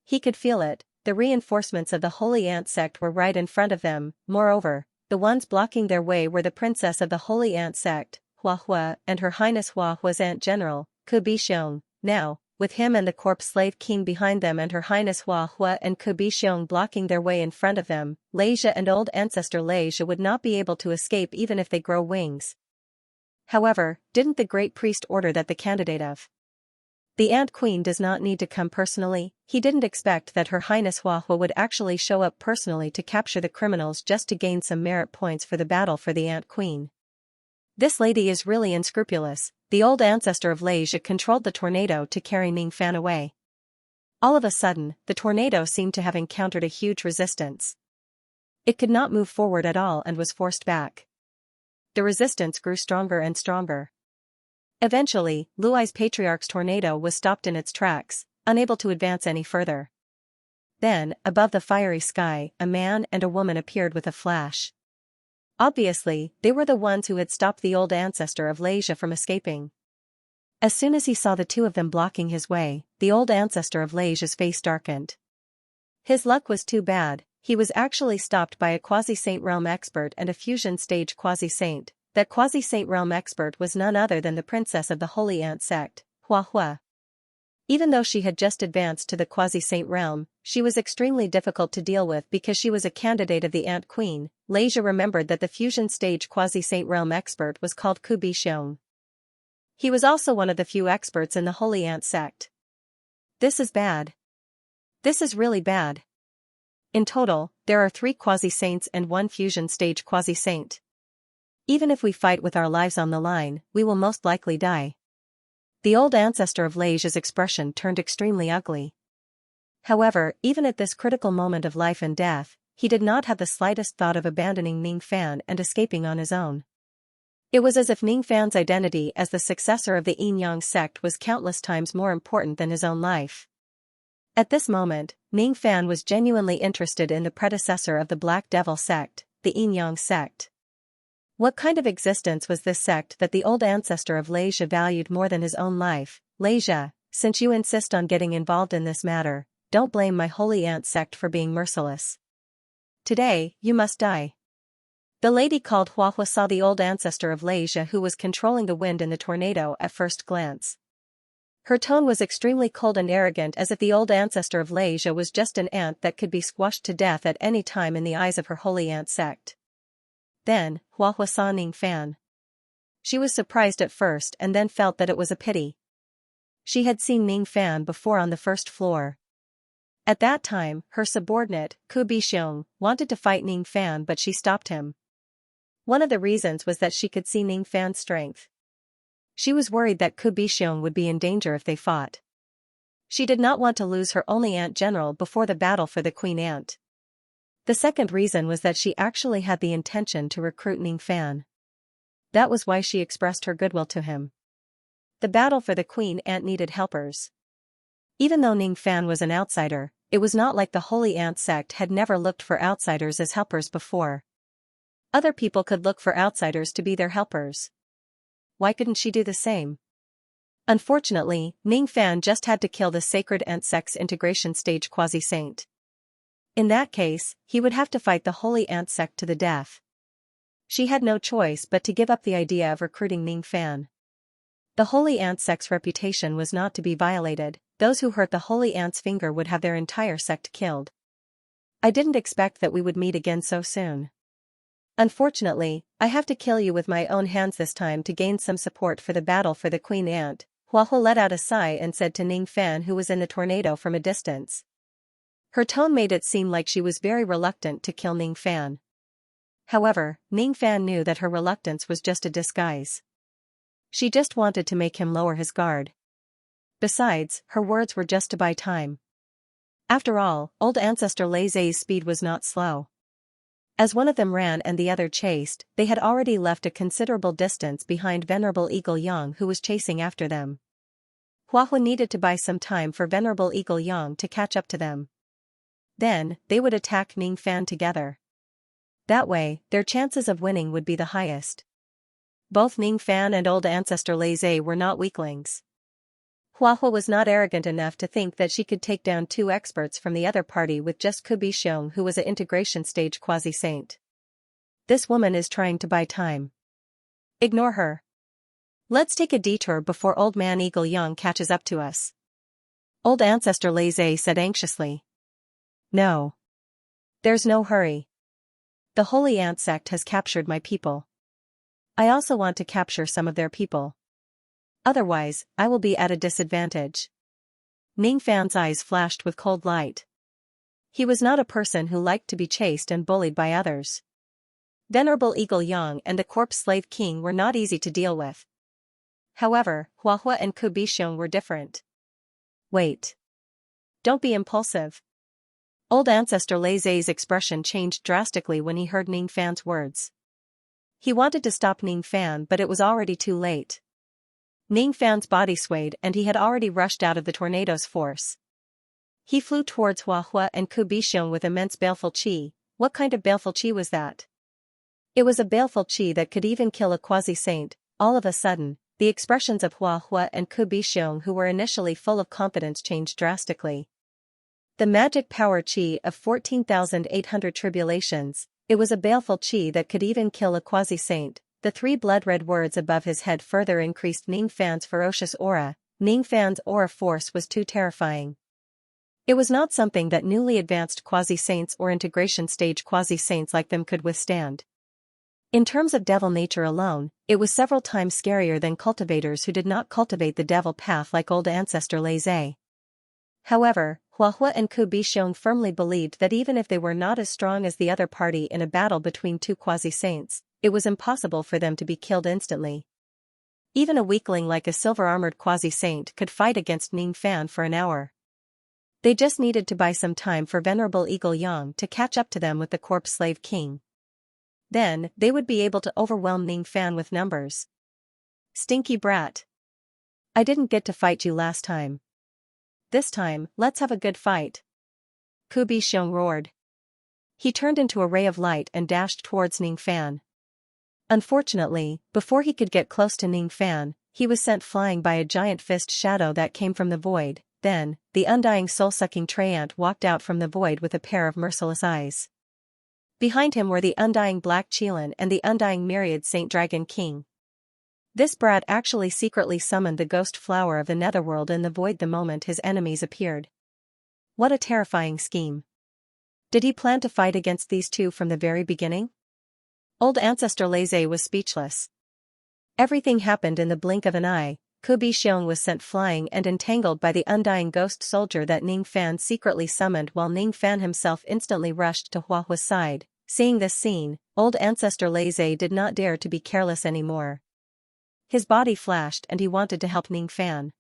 He could feel it, the reinforcements of the Holy Ant sect were right in front of them. Moreover, the ones blocking their way were the princess of the Holy Ant sect, Huahua, and her highness Huahua's Ant General, Cultivation. Now, with him and the corpse slave king behind them and her highness Huahua and Cultivation blocking their way in front of them, Xianxia and old ancestor Xianxia would not be able to escape even if they grow wings. However, didn't the great priest order that the candidate of the Ant Queen does not need to come personally? He didn't expect that her highness Huahua would actually show up personally to capture the criminals just to gain some merit points for the battle for the Ant Queen. This lady is really unscrupulous. The old ancestor of Xianxia controlled the tornado to carry Ning Fan away. All of a sudden, the tornado seemed to have encountered a huge resistance. It could not move forward at all and was forced back. The resistance grew stronger and stronger. Eventually, Luai's patriarch's tornado was stopped in its tracks, unable to advance any further. Then, above the fiery sky, a man and a woman appeared with a flash. Obviously, they were the ones who had stopped the old ancestor of Xianxia from escaping. As soon as he saw the two of them blocking his way, the old ancestor of Xianxia's face darkened. His luck was too bad. He was actually stopped by a quasi-saint realm expert and a fusion stage quasi-saint. That quasi-saint realm expert was none other than the princess of the Holy Ant sect, Huahua. Even though she had just advanced to the quasi-saint realm, she was extremely difficult to deal with because she was a candidate of the Ant Queen. Xianxia remembered that the fusion stage quasi-saint realm expert was called Cultivation. He was also one of the few experts in the Holy Ant sect. This is bad. This is really bad. In total, there are 3 quasi-saints and 1 fusion stage quasi-saint. Even if we fight with our lives on the line, we will most likely die. The old ancestor of Xianxia's expression turned extremely ugly. However, even at this critical moment of life and death, he did not have the slightest thought of abandoning Ning Fan and escaping on his own. It was as if Ning Fan's identity as the successor of the Yin Yang sect was countless times more important than his own life. At this moment, Ning Fan was genuinely interested in the predecessor of the Black Devil sect, the Yin Yang sect. What kind of existence was this sect that the old ancestor of Xianxia valued more than his own life? Xianxia, since you insist on getting involved in this matter, don't blame my Holy Ant sect for being merciless. Today, you must die. The lady called Huahua saw the old ancestor of Xianxia who was controlling the wind in the tornado at first glance. Her tone was extremely cold and arrogant, as if the old ancestor of Xianxia was just an ant that could be squashed to death at any time in the eyes of her Holy Ant sect. Then, Huahua saw Ning Fan. She was surprised at first and then felt that it was a pity. She had seen Ning Fan before on the first floor. At that time, her subordinate, Ku Bixiong, wanted to fight Ning Fan but she stopped him. One of the reasons was that she could see Ning Fan's strength. She was worried that Ku Bixiong would be in danger if they fought. She did not want to lose her only ant general before the battle for the Queen Ant. The second reason was that she actually had the intention to recruit Ning Fan. That was why she expressed her goodwill to him. The battle for the Queen Ant needed helpers. Even though Ning Fan was an outsider, it was not like the Holy Ant sect had never looked for outsiders as helpers before. Other people could look for outsiders to be their helpers. Why couldn't she do the same? Unfortunately, Ning Fan just had to kill the Sacred Ant sect's integration stage quasi-saint. In that case, he would have to fight the Holy Ant sect to the death. She had no choice but to give up the idea of recruiting Ning Fan. The Holy Ant sect's reputation was not to be violated. Those who hurt the Holy Ant's finger would have their entire sect killed. I didn't expect that we would meet again so soon. Unfortunately, I have to kill you with my own hands this time to gain some support for the battle for the Queen Ant. Huahua let out a sigh and said to Ning Fan, who was in the tornado from a distance. Her tone made it seem like she was very reluctant to kill Ning Fan. However, Ning Fan knew that her reluctance was just a disguise. She just wanted to make him lower his guard. Besides, her words were just to buy time. After all, old ancestor Lei Zai's speed was not slow. As one of them ran and the other chased, they had already left a considerable distance behind Venerable Eagle Yang, who was chasing after them. Huahua needed to buy some time for Venerable Eagle Yang to catch up to them. Then, they would attack Ning Fan together. That way, their chances of winning would be the highest. Both Ning Fan and old ancestor Lei Zhe were not weaklings. Huahua was not arrogant enough to think that she could take down two experts from the other party with just Cultivation, who was an integration stage quasi-saint. This woman is trying to buy time. Ignore her. Let's take a detour before old man Eagle Yang catches up to us. Old ancestor Lei Zhe said anxiously. No. There's no hurry. The Holy Ant sect has captured my people. I also want to capture some of their people. Otherwise, I will be at a disadvantage. Ning Fan's eyes flashed with cold light. He was not a person who liked to be chased and bullied by others. Venerable Eagle Yang and the corpse slave king were not easy to deal with. However, Huahua and Cultivation were different. Wait. Don't be impulsive. Old ancestor Lei Zhe's expression changed drastically when he heard Ning Fan's words. He wanted to stop Ning Fan, but it was already too late. Ning Fan's body swayed and he had already rushed out of the tornado's force. He flew towards Huahua and Cultivation with immense baleful qi. What kind of baleful qi was that? It was a baleful qi that could even kill a quasi-saint. All of a sudden, the expressions of Huahua and Cultivation, who were initially full of confidence, changed drastically. The magic power qi of 14,800 tribulations, it was a baleful qi that could even kill a quasi-saint. The three blood-red words above his head further increased Ning Fan's ferocious aura. Ning Fan's aura force was too terrifying. It was not something that newly advanced quasi-saints or integration stage quasi-saints like them could withstand. In terms of devil nature alone, it was several times scarier than cultivators who did not cultivate the devil path like old ancestor Lei Zhe. However, Huahua and Cultivation firmly believed that even if they were not as strong as the other party in a battle between two quasi-saints, it was impossible for them to be killed instantly. Even a weakling like a silver-armored quasi-saint could fight against Ning Fan for an hour. They just needed to buy some time for Venerable Eagle Yang to catch up to them with the corpse slave king. Then, they would be able to overwhelm Ning Fan with numbers. Stinky brat. I didn't get to fight you last time. This time, let's have a good fight. Cultivation roared. He turned into a ray of light and dashed towards Ning Fan. Unfortunately, before he could get close to Ning Fan, he was sent flying by a giant fist shadow that came from the void. Then, the undying soul-sucking Treant walked out from the void with a pair of merciless eyes. Behind him were the undying Black Qilin and the undying myriad Saint Dragon King. This brat actually secretly summoned the ghost flower of the netherworld in the void the moment his enemies appeared. What a terrifying scheme. Did he plan to fight against these two from the very beginning? Old ancestor Lei Zhe was speechless. Everything happened in the blink of an eye. Cultivation was sent flying and entangled by the undying ghost soldier that Ning Fan secretly summoned, while Ning Fan himself instantly rushed to Huahua's side. Seeing this scene, old ancestor Lei Zhe did not dare to be careless anymore. His body flashed and he wanted to help Ning Fan.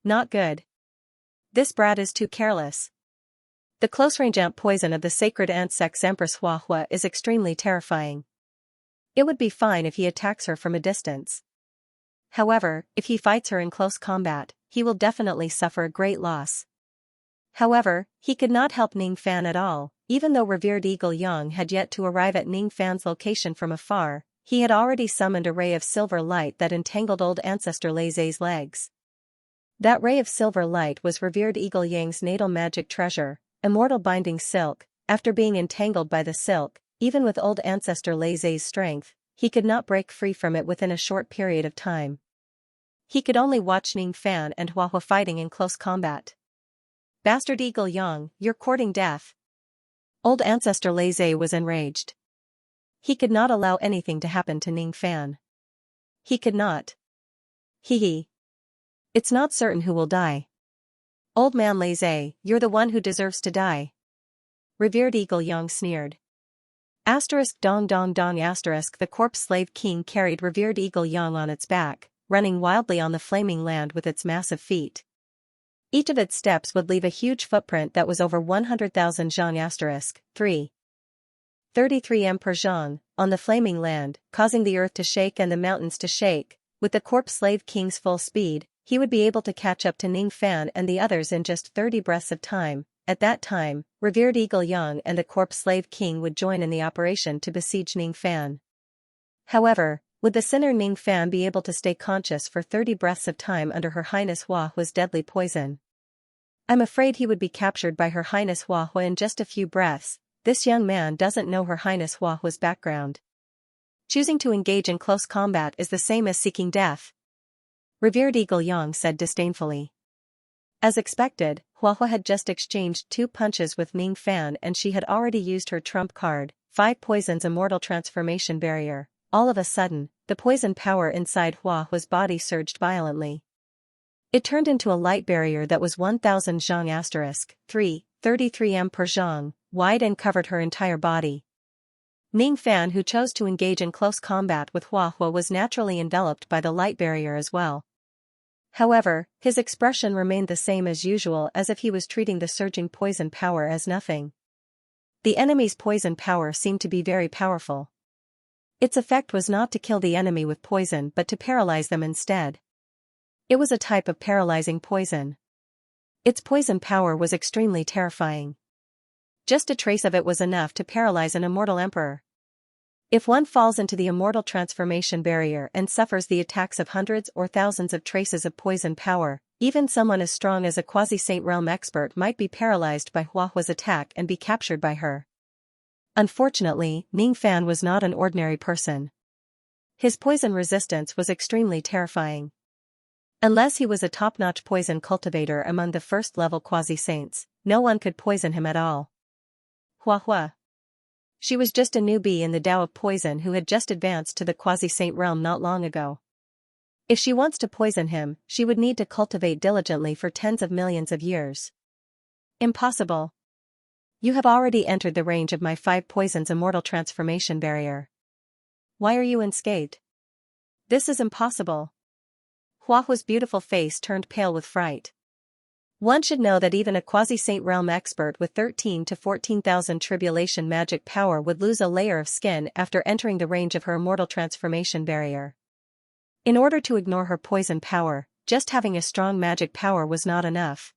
Not good. This brat is too careless. The close-range ant poison of the sacred ant sex Empress Huahua is extremely terrifying. It would be fine if he attacks her from a distance. However, if he fights her in close combat, he will definitely suffer a great loss. However, he could not help Ning Fan at all. Even though revered Eagle Yang had yet to arrive at Ning Fan's location from afar, he had already summoned a ray of silver light that entangled old ancestor Lei Zhe's legs. That ray of silver light was revered Eagle Yang's natal magic treasure, immortal binding silk. After being entangled by the silk, even with old ancestor Lei Zhe's strength, he could not break free from it within a short period of time. He could only watch Ning Fan and Huahua fighting in close combat. Bastard Eagle Yang, you're courting death. Old ancestor Lei Zhe was enraged. He could not allow anything to happen to Ning Fan. He could not. Hee. It's not certain who will die. Old man Lei Zhe, you're the one who deserves to die. Revered Eagle Yang sneered. Asterisk dong dong dong asterisk. The corpse slave king carried revered Eagle Yang on its back, running wildly on the flaming land with its massive feet. Each of its steps would leave a huge footprint that was over 100,000 zhang asterisk. 3. 33 per Zhang, on the flaming land, causing the earth to shake and the mountains to shake. With the corpse slave king's full speed, he would be able to catch up to Ning Fan and the others in just 30 breaths of time. At that time, revered Eagle Yang and the corpse slave king would join in the operation to besiege Ning Fan. However, would the sinner Ning Fan be able to stay conscious for 30 breaths of time under Her Highness Hua Hua's deadly poison? I'm afraid he would be captured by Her Highness Hua Hua in just a few breaths. This young man doesn't know Her Highness Hua Hua's background. Choosing to engage in close combat is the same as seeking death. Revered Eagle Yang said disdainfully. As expected, Hua Hua had just exchanged 2 punches with Ning Fan and she had already used her trump card, 5 Poison's Immortal Transformation Barrier. All of a sudden, the poison power inside Hua Hua's body surged violently. It turned into a light barrier that was 1000 zhang *3, 33 per zhang, wide and covered her entire body. Ning Fan, who chose to engage in close combat with Hua Hua, was naturally enveloped by the light barrier as well. However, his expression remained the same as usual, as if he was treating the surging poison power as nothing. The enemy's poison power seemed to be very powerful. Its effect was not to kill the enemy with poison but to paralyze them instead. It was a type of paralyzing poison. Its poison power was extremely terrifying. Just a trace of it was enough to paralyze an immortal emperor. If one falls into the immortal transformation barrier and suffers the attacks of hundreds or thousands of traces of poison power, even someone as strong as a quasi-Saint Realm expert might be paralyzed by Hua Hua's attack and be captured by her. Unfortunately, Ning Fan was not an ordinary person. His poison resistance was extremely terrifying. Unless he was a top-notch poison cultivator among the first-level quasi-saints, no one could poison him at all. Hua Hua. She was just a newbie in the Tao of Poison who had just advanced to the quasi-saint realm not long ago. If she wants to poison him, she would need to cultivate diligently for tens of millions of years. Impossible. You have already entered the range of my 5 Poison's Immortal Transformation Barrier. Why are you unscathed? This is impossible. Hua Hua's beautiful face turned pale with fright. One should know that even a quasi-saint realm expert with 13 to 14,000 tribulation magic power would lose a layer of skin after entering the range of her immortal transformation barrier. In order to ignore her poison power, just having a strong magic power was not enough.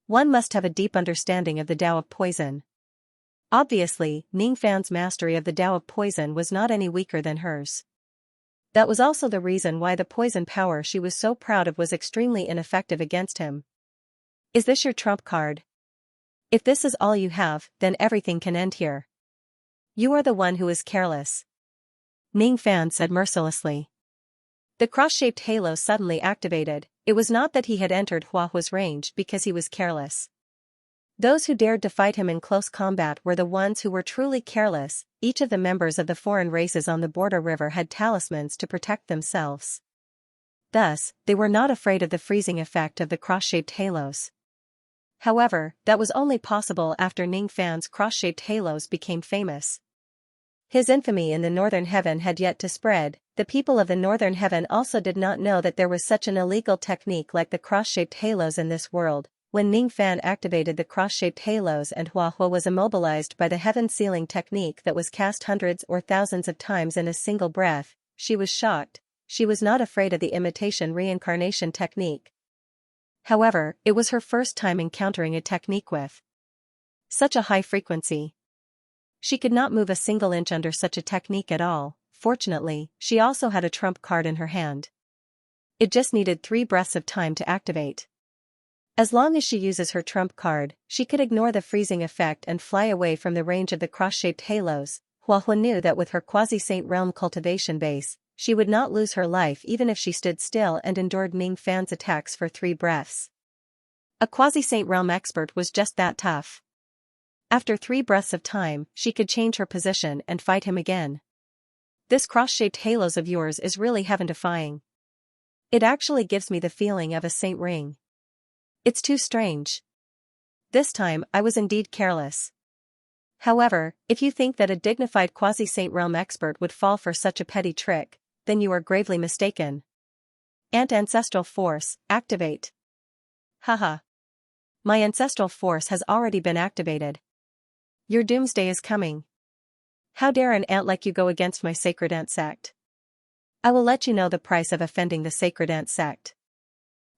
One must have a deep understanding of the Tao of Poison. Obviously, Ning Fan's mastery of the Tao of Poison was not any weaker than hers. That was also the reason why the poison power she was so proud of was extremely ineffective against him. Is this your trump card? If this is all you have, then everything can end here. You are the one who is careless. Ning Fan said mercilessly. The cross-shaped halo suddenly activated. It was not that he had entered Hua Hua's range because he was careless. Those who dared to fight him in close combat were the ones who were truly careless. Each of the members of the foreign races on the border river had talismans to protect themselves. Thus, they were not afraid of the freezing effect of the cross-shaped halos. However, that was only possible after Ning Fan's cross-shaped halos became famous. His infamy in the Northern Heaven had yet to spread. The people of the Northern Heaven also did not know that there was such an illegal technique like the cross-shaped halos in this world. When Ning Fan activated the cross-shaped halos and Hua Hua was immobilized by the heaven sealing technique that was cast hundreds or thousands of times in a single breath, she was shocked. She was not afraid of the imitation reincarnation technique. However, it was her first time encountering a technique with such a high frequency. She could not move a single inch under such a technique at all. Fortunately, she also had a trump card in her hand. It just needed 3 breaths of time to activate. As long as she uses her trump card, she could ignore the freezing effect and fly away from the range of the cross-shaped halos. Hua Hua knew that with her quasi-saint realm cultivation base, she would not lose her life even if she stood still and endured Ning Fan's attacks for 3 breaths. A quasi-saint realm expert was just that tough. After 3 breaths of time, she could change her position and fight him again. This cross-shaped halos of yours is really heaven-defying. It actually gives me the feeling of a saint ring. It's too strange. This time, I was indeed careless. However, if you think that a dignified quasi-saint realm expert would fall for such a petty trick, then you are gravely mistaken. Ancestral Force, activate. Haha. My ancestral force has already been activated. Your doomsday is coming. How dare an ant like you go against my sacred ant sect? I will let you know the price of offending the sacred ant sect.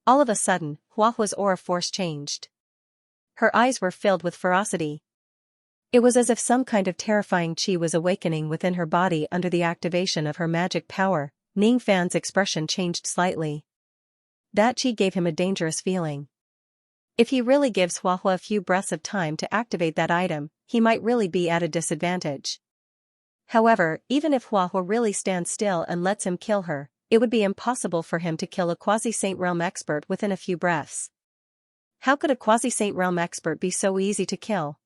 All of a sudden, Huahua's aura force changed. Her eyes were filled with ferocity. It was as if some kind of terrifying qi was awakening within her body under the activation of her magic power. Ning Fan's expression changed slightly. That qi gave him a dangerous feeling. If he really gives Huahua a few breaths of time to activate that item, he might really be at a disadvantage. However, even if Huahua really stands still and lets him kill her, it would be impossible for him to kill a quasi-Saint Realm expert within a few breaths. How could a quasi-Saint Realm expert be so easy to kill?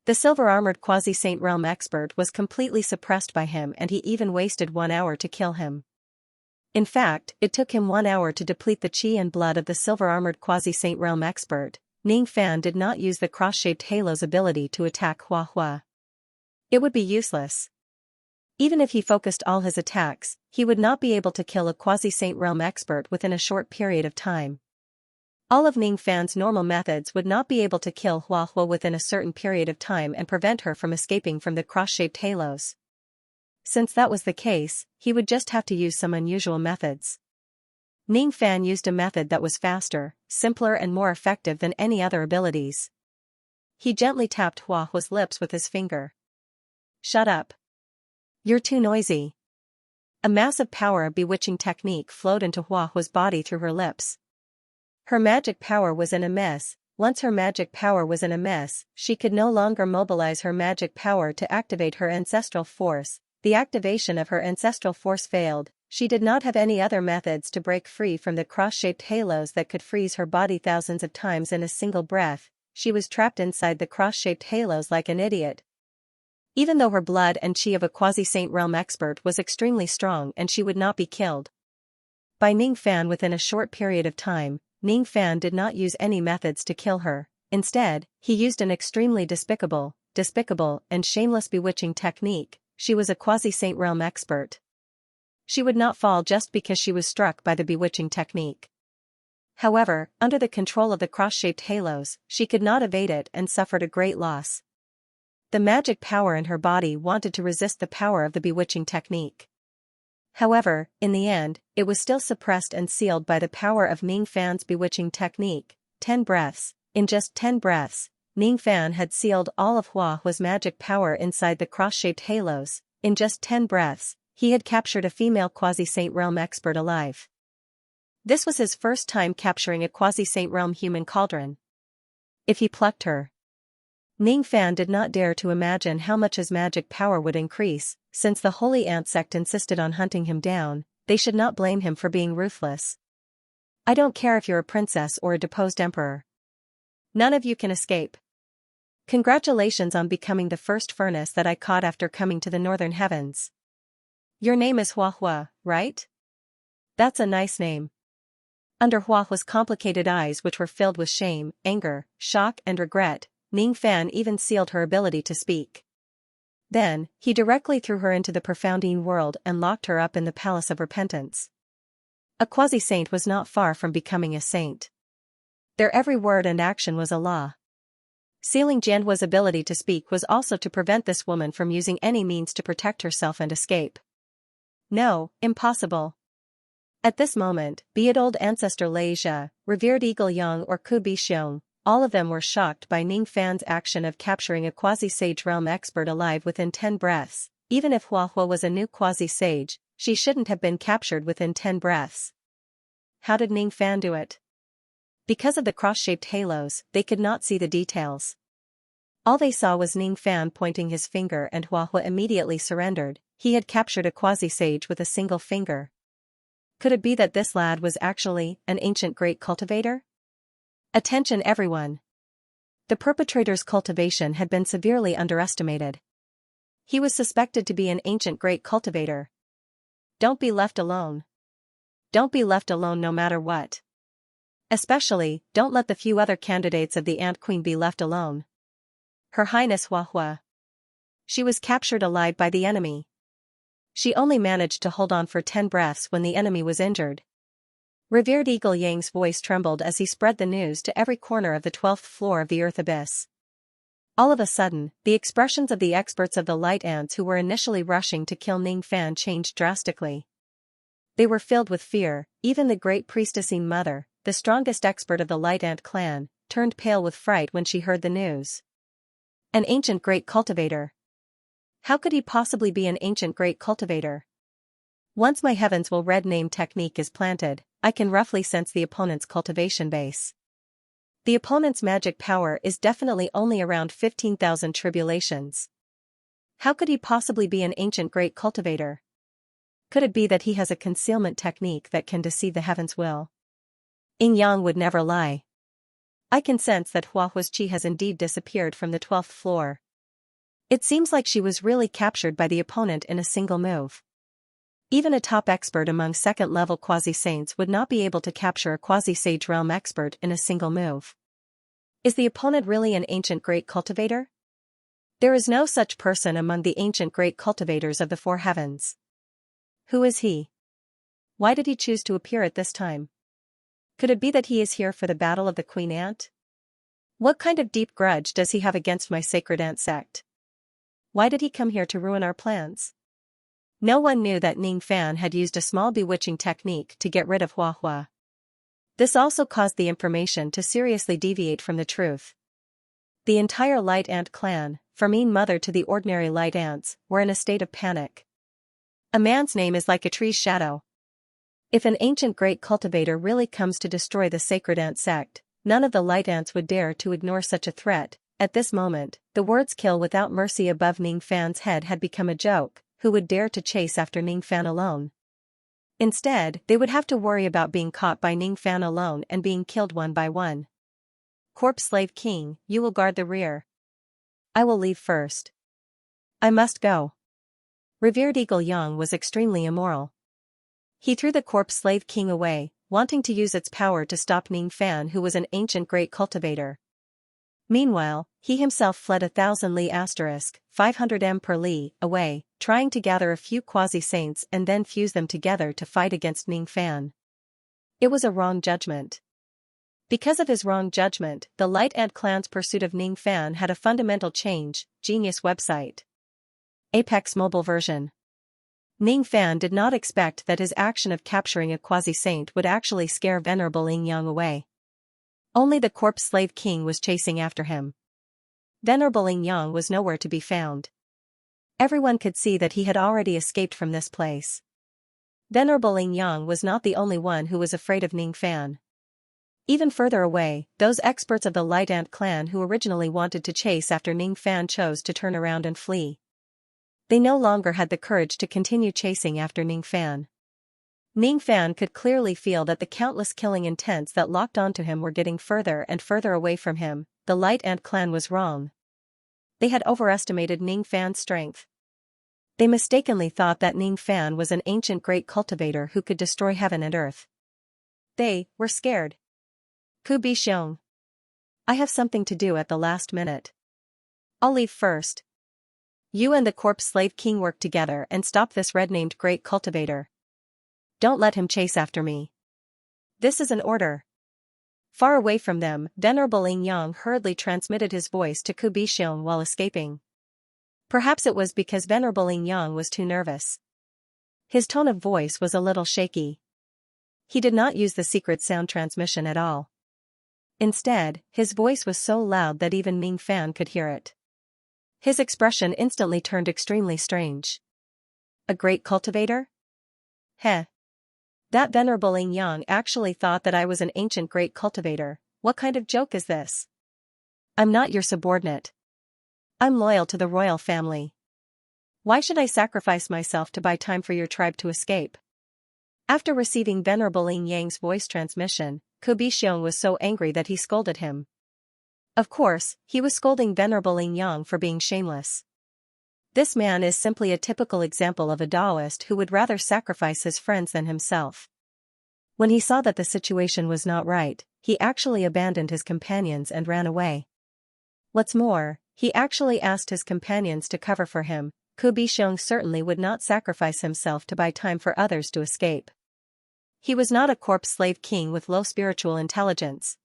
The silver-armored quasi-Saint Realm expert was completely suppressed by him, and he even wasted 1 hour to kill him. In fact, it took him 1 hour to deplete the qi and blood of the silver-armored quasi-Saint Realm expert. Ning Fan did not use the cross-shaped halo's ability to attack Huahua. It would be useless. Even if he focused all his attacks, he would not be able to kill a quasi-Saint Realm expert within a short period of time. All of Ning Fan's normal methods would not be able to kill Huahua within a certain period of time and prevent her from escaping from the cross-shaped halos. Since that was the case, he would just have to use some unusual methods. Ning Fan used a method that was faster, simpler and more effective than any other abilities. He gently tapped Huahua's lips with his finger. Shut up. You're too noisy. A massive power of bewitching technique flowed into Huahua's body through her lips. Her magic power was in a mess. Once her magic power was in a mess, she could no longer mobilize her magic power to activate her ancestral force. The activation of her ancestral force failed. She did not have any other methods to break free from the cross-shaped halos that could freeze her body thousands of times in a single breath. She was trapped inside the cross-shaped halos like an idiot. Even though her blood and qi of a quasi-Saint Realm expert was extremely strong and she would not be killed by Ning Fan within a short period of time, Ning Fan did not use any methods to kill her. Instead, he used an extremely despicable, and shameless bewitching technique. She was a quasi-Saint Realm expert. She would not fall just because she was struck by the bewitching technique. However, under the control of the cross-shaped halos, she could not evade it and suffered a great loss. The magic power in her body wanted to resist the power of the bewitching technique. However, in the end, it was still suppressed and sealed by the power of Ning Fan's bewitching technique. 10 breaths. In just 10 breaths, Ning Fan had sealed all of Huahua's magic power inside the cross-shaped halos. In just 10 breaths, he had captured a female quasi-Saint Realm expert alive. This was his first time capturing a quasi-Saint Realm human cauldron. If he plucked her, Ning Fan did not dare to imagine how much his magic power would increase. Since the Holy Ant sect insisted on hunting him down, they should not blame him for being ruthless. I don't care if you're a princess or a deposed emperor. None of you can escape. Congratulations on becoming the first furnace that I caught after coming to the northern heavens. Your name is Huahua, right? That's a nice name. Under Huahua's complicated eyes, which were filled with shame, anger, shock and regret, Ning Fan even sealed her ability to speak. Then, he directly threw her into the profoundine world and locked her up in the Palace of Repentance. A quasi-saint was not far from becoming a saint. Their every word and action was a law. Sealing Jianhua's ability to speak was also to prevent this woman from using any means to protect herself and escape. No, impossible. At this moment, be it old ancestor Lei Zhe, revered Eagle Yang or Ku Bi Xiong, all of them were shocked by Ning Fan's action of capturing a quasi-sage realm expert alive within 10 breaths. Even if Huahua was a new quasi-sage, she shouldn't have been captured within 10 breaths. How did Ning Fan do it? Because of the cross-shaped halos, they could not see the details. All they saw was Ning Fan pointing his finger, and Huahua immediately surrendered. He had captured a quasi-sage with a single finger. Could it be that this lad was actually an ancient great cultivator? Attention everyone! The perpetrator's cultivation had been severely underestimated. He was suspected to be an ancient great cultivator. Don't be left alone. Don't be left alone no matter what. Especially, don't let the few other candidates of the Ant Queen be left alone. Her Highness Huahua. She was captured alive by the enemy. She only managed to hold on for 10 breaths when the enemy was injured. Revered Eagle Yang's voice trembled as he spread the news to every corner of the 12th floor of the Earth Abyss. All of a sudden, the expressions of the experts of the light ants who were initially rushing to kill Ning Fan changed drastically. They were filled with fear. Even the great priestessing mother, the strongest expert of the light ant clan, turned pale with fright when she heard the news. An ancient great cultivator. How could he possibly be an ancient great cultivator? Once my heavens will red name technique is planted, I can roughly sense the opponent's cultivation base. The opponent's magic power is definitely only around 15,000 tribulations. How could he possibly be an ancient great cultivator? Could it be that he has a concealment technique that can deceive the heavens will? Yin Yang would never lie. I can sense that Huahua's chi has indeed disappeared from the 12th floor. It seems like she was really captured by the opponent in a single move. Even a top expert among second-level quasi-saints would not be able to capture a quasi-sage realm expert in a single move. Is the opponent really an ancient great cultivator? There is no such person among the ancient great cultivators of the four heavens. Who is he? Why did he choose to appear at this time? Could it be that he is here for the battle of the Queen Ant? What kind of deep grudge does he have against my sacred ant sect? Why did he come here to ruin our plans? No one knew that Ning Fan had used a small bewitching technique to get rid of Huahua. This also caused the information to seriously deviate from the truth. The entire light ant clan, from Mean Mother to the ordinary light ants, were in a state of panic. A man's name is like a tree's shadow. If an ancient great cultivator really comes to destroy the sacred ant sect, none of the light ants would dare to ignore such a threat. At this moment, the words kill without mercy above Ning Fan's head had become a joke. Who would dare to chase after Ning Fan alone? Instead, they would have to worry about being caught by Ning Fan alone and being killed one by one. Corpse Slave King, you will guard the rear. I will leave first. I must go. Revered Eagle Yang was extremely immoral. He threw the Corpse Slave King away, wanting to use its power to stop Ning Fan, who was an ancient great cultivator. Meanwhile, he himself fled 1,000 li * 500 m per li away, trying to gather a few quasi-saints and then fuse them together to fight against Ning Fan. It was a wrong judgment. Because of his wrong judgment, the Light Ant clan's pursuit of Ning Fan had a fundamental change. Genius website. Apex mobile version. Ning Fan did not expect that his action of capturing a quasi-saint would actually scare Venerable Yin Yang away. Only the Corpse Slave King was chasing after him. Venerable Yin Yang was nowhere to be found. Everyone could see that he had already escaped from this place. Venerable Yin Yang was not the only one who was afraid of Ning Fan. Even further away, those experts of the Light Ant clan who originally wanted to chase after Ning Fan chose to turn around and flee. They no longer had the courage to continue chasing after Ning Fan. Ning Fan could clearly feel that the countless killing intents that locked onto him were getting further and further away from him. The Light Ant clan was wrong. They had overestimated Ning Fan's strength. They mistakenly thought that Ning Fan was an ancient great cultivator who could destroy heaven and earth. They were scared. Ku Bi Xiong. I have something to do at the last minute. I'll leave first. You and the Corpse Slave King work together and stop this red-named great cultivator. Don't let him chase after me. This is an order. Far away from them, Venerable Yin Yang hurriedly transmitted his voice to Ku Bi Xiong while escaping. Perhaps it was because Venerable Yin Yang was too nervous. His tone of voice was a little shaky. He did not use the secret sound transmission at all. Instead, his voice was so loud that even Ning Fan could hear it. His expression instantly turned extremely strange. A great cultivator? Heh. That Venerable Yin Yang actually thought that I was an ancient great cultivator. What kind of joke is this? I'm not your subordinate. I'm loyal to the royal family. Why should I sacrifice myself to buy time for your tribe to escape? After receiving Venerable Yin Yang's voice transmission, Ku Bi Xiong was so angry that he scolded him. Of course, he was scolding Venerable Yin Yang for being shameless. This man is simply a typical example of a Taoist who would rather sacrifice his friends than himself. When he saw that the situation was not right, he actually abandoned his companions and ran away. What's more, he actually asked his companions to cover for him. Ku Bi Xiong certainly would not sacrifice himself to buy time for others to escape. He was not a Corpse Slave King with low spiritual intelligence.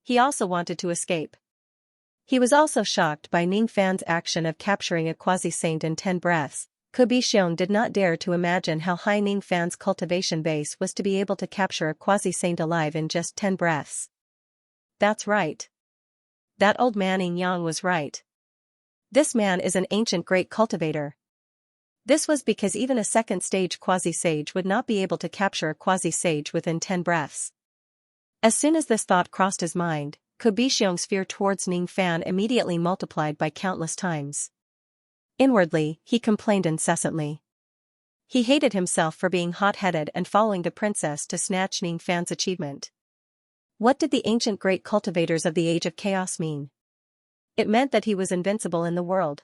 He also wanted to escape. He was also shocked by Ning Fan's action of capturing a quasi-saint in 10 breaths. Xiong did not dare to imagine how high Ning Fan's cultivation base was to be able to capture a quasi-saint alive in just 10 breaths. That's right. That old man Yang was right. This man is an ancient great cultivator. This was because even a second-stage quasi-sage would not be able to capture a quasi-sage within 10 breaths. As soon as this thought crossed his mind, Xiong's fear towards Ning Fan immediately multiplied by countless times. Inwardly, he complained incessantly. He hated himself for being hot-headed and following the princess to snatch Ning Fan's achievement. What did the ancient great cultivators of the Age of Chaos mean? It meant that he was invincible in the world.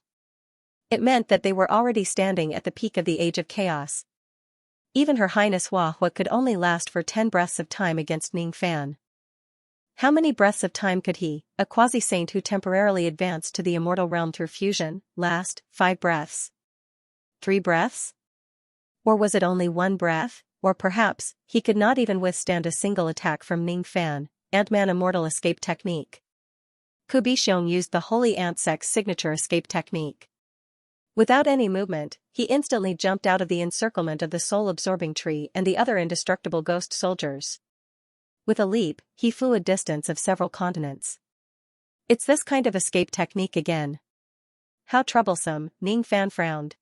It meant that they were already standing at the peak of the Age of Chaos. Even Her Highness Hua could only last for 10 breaths of time against Ning Fan. How many breaths of time could he, a quasi-saint who temporarily advanced to the immortal realm through fusion, last? 5 breaths? 3 breaths? Or was it only 1 breath? Or perhaps, he could not even withstand a single attack from Ning Fan, Ant-Man Immortal Escape Technique. Xiong used the Holy Ant Sect's signature escape technique. Without any movement, he instantly jumped out of the encirclement of the soul-absorbing tree and the other indestructible ghost soldiers. With a leap, he flew a distance of several continents. It's this kind of escape technique again. How troublesome, Ning Fan frowned.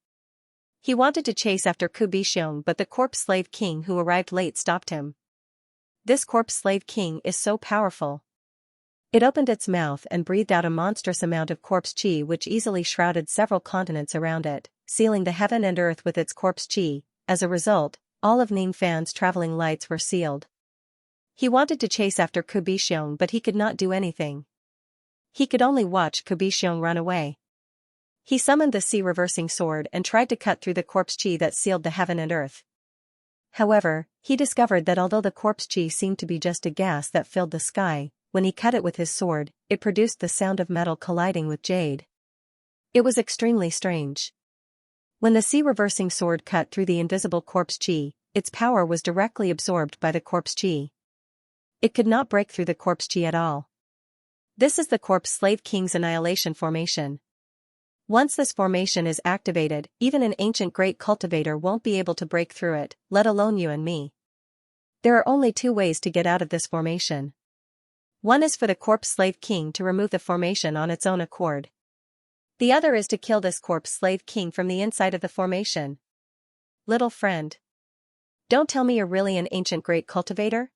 He wanted to chase after Xiong, but the corpse slave king who arrived late stopped him. This corpse slave king is so powerful. It opened its mouth and breathed out a monstrous amount of corpse chi which easily shrouded several continents around it, sealing the heaven and earth with its corpse chi. As a result, all of Ning Fan's traveling lights were sealed. He wanted to chase after Xiong, but he could not do anything. He could only watch Xiong run away. He summoned the sea-reversing sword and tried to cut through the corpse chi that sealed the heaven and earth. However, he discovered that although the corpse chi seemed to be just a gas that filled the sky, when he cut it with his sword, it produced the sound of metal colliding with jade. It was extremely strange. When the sea-reversing sword cut through the invisible corpse chi, its power was directly absorbed by the corpse chi. It could not break through the corpse chi at all. This is the corpse slave king's annihilation formation. Once this formation is activated, even an ancient great cultivator won't be able to break through it, let alone you and me. There are only 2 ways to get out of this formation. One is for the corpse slave king to remove the formation on its own accord. The other is to kill this corpse slave king from the inside of the formation. Little friend. Don't tell me you're really an ancient great cultivator?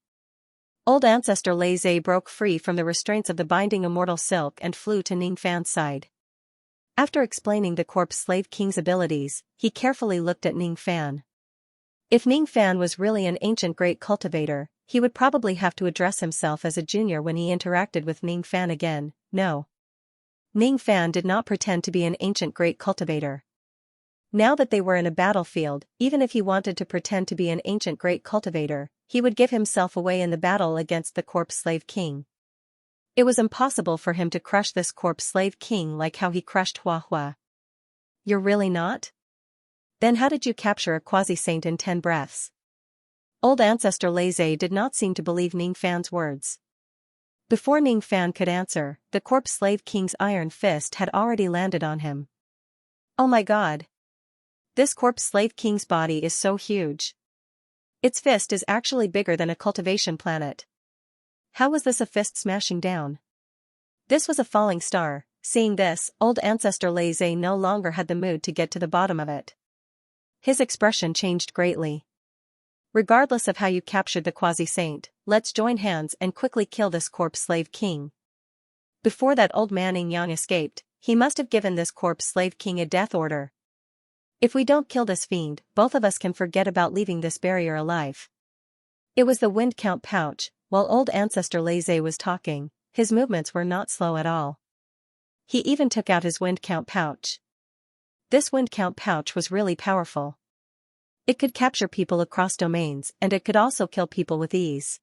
Old ancestor Lei Zhe broke free from the restraints of the binding immortal silk and flew to Ning Fan's side. After explaining the corpse slave king's abilities, he carefully looked at Ning Fan. If Ning Fan was really an ancient great cultivator, he would probably have to address himself as a junior when he interacted with Ning Fan again. No. Ning Fan did not pretend to be an ancient great cultivator. Now that they were in a battlefield, even if he wanted to pretend to be an ancient great cultivator, he would give himself away in the battle against the corpse slave king. It was impossible for him to crush this corpse slave king like how he crushed Hua. You're really not? Then how did you capture a quasi-saint in 10 breaths? Old ancestor Lei Zhe did not seem to believe Ning Fan's words. Before Ning Fan could answer, the corpse slave king's iron fist had already landed on him. Oh my god! This corpse slave king's body is so huge. Its fist is actually bigger than a cultivation planet. How was this a fist smashing down? This was a falling star. Seeing this, old ancestor Lei Zhe no longer had the mood to get to the bottom of it. His expression changed greatly. Regardless of how you captured the quasi-saint, let's join hands and quickly kill this corpse slave king. Before that old man Yang escaped, he must have given this corpse slave king a death order. If we don't kill this fiend, both of us can forget about leaving this barrier alive. It was the wind count pouch. While old ancestor Lei Zhe was talking, his movements were not slow at all. He even took out his wind count pouch. This wind count pouch was really powerful. It could capture people across domains and it could also kill people with ease.